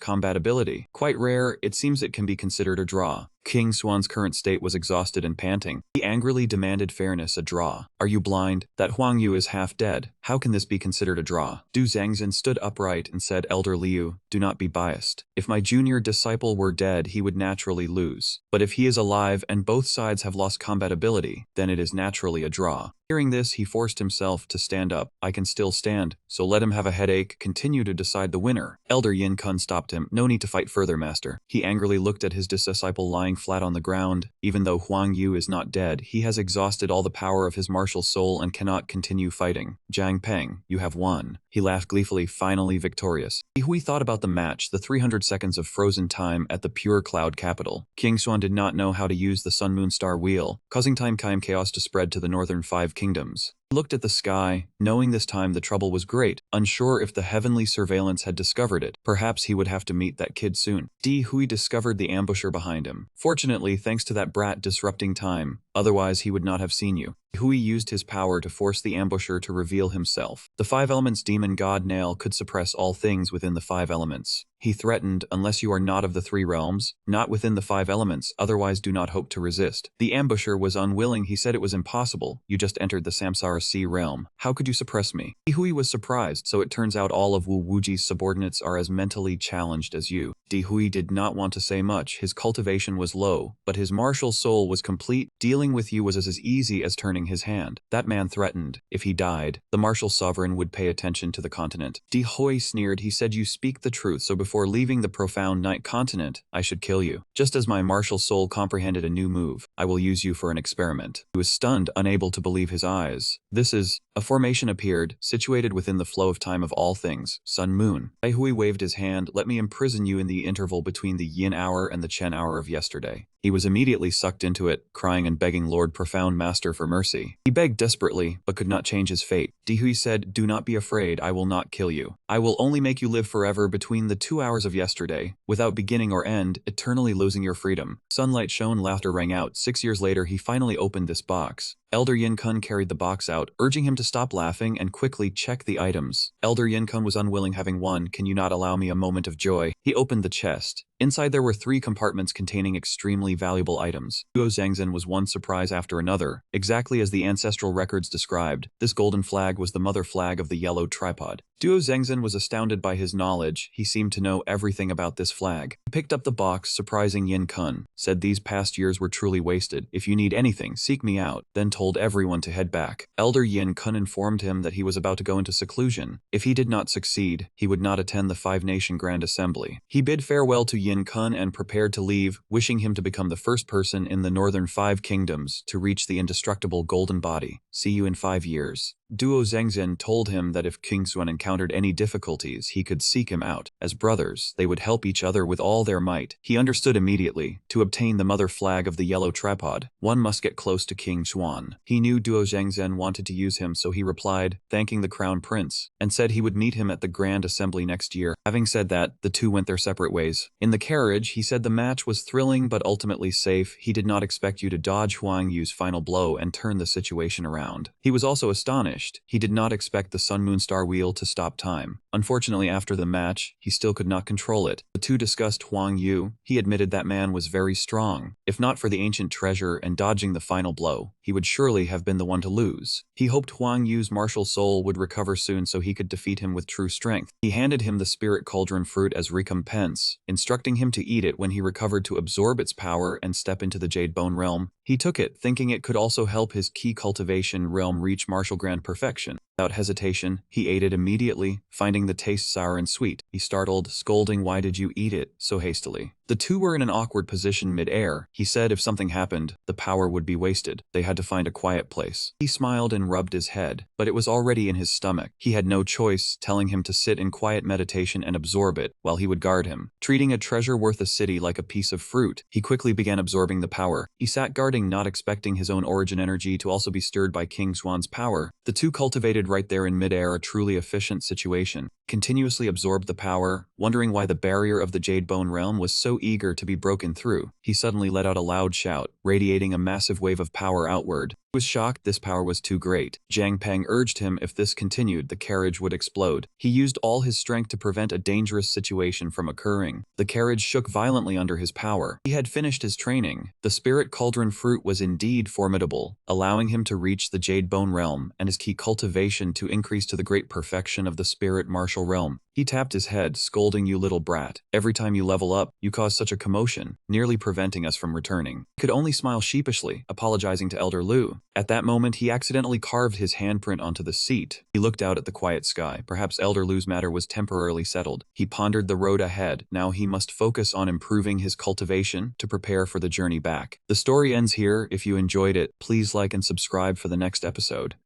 combatability. Quite rare, it seems it can be considered a draw. King Xuan's current state was exhausted and panting. He angrily demanded fairness, a draw. Are you blind? That Huang Yu is half dead. How can this be considered a draw? Du Zhangzhen stood upright and said, Elder Liu, do not be biased. If my junior disciple were dead, he would naturally lose. But if he is alive and both sides have lost combatability, then it is naturally a draw. Hearing this, he forced himself to stand up. I can still stand, so let him have a headache. Continue to decide the winner. Elder Yin Kun stopped him. No need to fight further, master. He angrily looked at his disciple lying flat on the ground. Even though Huang Yu is not dead, he has exhausted all the power of his martial soul and cannot continue fighting. Jiang Peng, you have won. He laughed gleefully, finally victorious. Hui thought about the match, the 300 seconds of frozen time at the pure cloud capital. King Xuan did not know how to use the Sun-Moon Star Wheel, causing time chaos to spread to the northern 5 kingdoms. He looked at the sky, knowing this time the trouble was great, unsure if the heavenly surveillance had discovered it. Perhaps he would have to meet that kid soon. Di Hui discovered the ambusher behind him. Fortunately, thanks to that brat disrupting time, otherwise he would not have seen you. Hui used his power to force the ambusher to reveal himself. The 5 elements demon god Nail could suppress all things within the 5 elements. He threatened, unless you are not of the 3 realms, not within the 5 elements, otherwise do not hope to resist. The ambusher was unwilling. He said it was impossible. You just entered the Samsara Sea realm. How could you suppress me? Hui was surprised, so it turns out all of Wu Wuji's subordinates are as mentally challenged as you. Di Hui did not want to say much. His cultivation was low, but his martial soul was complete. Dealing with you was as easy as turning his hand. That man threatened. If he died, the martial sovereign would pay attention to the continent. Di Hui sneered. He said, you speak the truth, so before leaving the profound night continent, I should kill you. Just as my martial soul comprehended a new move, I will use you for an experiment. He was stunned, unable to believe his eyes. This is... A formation appeared, situated within the flow of time of all things, Sun Moon. Di Hui waved his hand. Let me imprison you in the interval between the Yin hour and the Chen hour of yesterday. He was immediately sucked into it, crying and begging Lord Profound Master for mercy. He begged desperately, but could not change his fate. Di Hui said, do not be afraid, I will not kill you. I will only make you live forever between the 2 hours of yesterday, without beginning or end, eternally losing your freedom. Sunlight shone, laughter rang out. 6 years later, he finally opened this box. Elder Yin Kun carried the box out, urging him to stop laughing and quickly check the items. Elder Yin Kun was unwilling, having won. Can you not allow me a moment of joy? He opened the chest. Inside there were 3 compartments containing extremely valuable items. Duo Zhangzhen was one surprise after another, exactly as the ancestral records described. This golden flag was the mother flag of the yellow tripod. Duo Zhangzhen was astounded by his knowledge. He seemed to know everything about this flag. He picked up the box, surprising Yin Kun, said these past years were truly wasted. If you need anything, seek me out, then told everyone to head back. Elder Yin Kun informed him that he was about to go into seclusion. If he did not succeed, he would not attend the 5-Nation Grand Assembly. He bid farewell to Yin Kun and prepared to leave, wishing him to become the first person in the northern 5 kingdoms to reach the indestructible golden body. See you in 5 years. Duo Zhangzhen told him that if King Xuan encountered any difficulties, he could seek him out. As brothers, they would help each other with all their might. He understood immediately. To obtain the mother flag of the yellow tripod, one must get close to King Xuan. He knew Duo Zhengzhen wanted to use him, so he replied, thanking the crown prince, and said he would meet him at the Grand Assembly next year. Having said that, the two went their separate ways. In the carriage, he said the match was thrilling but ultimately safe. He did not expect you to dodge Huang Yu's final blow and turn the situation around. He was also astonished. He did not expect the Sun Moon Star wheel to stop time. Unfortunately, after the match, he still could not control it. The two discussed Huang Yu. He admitted that man was very strong. If not for the ancient treasure and dodging the final blow, he would surely have been the one to lose. He hoped Huang Yu's martial soul would recover soon so he could defeat him with true strength. He handed him the spirit cauldron fruit as recompense, instructing him to eat it when he recovered to absorb its power and step into the Jade Bone realm. He took it, thinking it could also help his key cultivation realm reach martial grand perfection. Without hesitation, he ate it immediately, finding the taste sour and sweet. He startled, scolding, "Why did you eat it so hastily?" The two were in an awkward position mid-air. He said if something happened, the power would be wasted. They had to find a quiet place. He smiled and rubbed his head, but it was already in his stomach. He had no choice, telling him to sit in quiet meditation and absorb it, while he would guard him. Treating a treasure worth a city like a piece of fruit, he quickly began absorbing the power. He sat guarding, not expecting his own origin energy to also be stirred by King Xuan's power. The two cultivated right there in midair, a truly efficient situation. Continuously absorbed the power, wondering why the barrier of the Jade Bone realm was so eager to be broken through. He suddenly let out a loud shout, radiating a massive wave of power outward. He was shocked. This power was too great. Jiang Peng urged him if this continued, the carriage would explode. He used all his strength to prevent a dangerous situation from occurring. The carriage shook violently under his power. He had finished his training. The spirit cauldron fruit was indeed formidable, allowing him to reach the Jade Bone realm and his key cultivation to increase to the great perfection of the spirit martial realm. He tapped his head, scolding, "You little brat. Every time you level up, you cause such a commotion, nearly preventing us from returning." He could only smile sheepishly, apologizing to Elder Lu. At that moment, he accidentally carved his handprint onto the seat. He looked out at the quiet sky. Perhaps Elder Lu's matter was temporarily settled. He pondered the road ahead. Now he must focus on improving his cultivation to prepare for the journey back. The story ends here. If you enjoyed it, please like and subscribe for the next episode.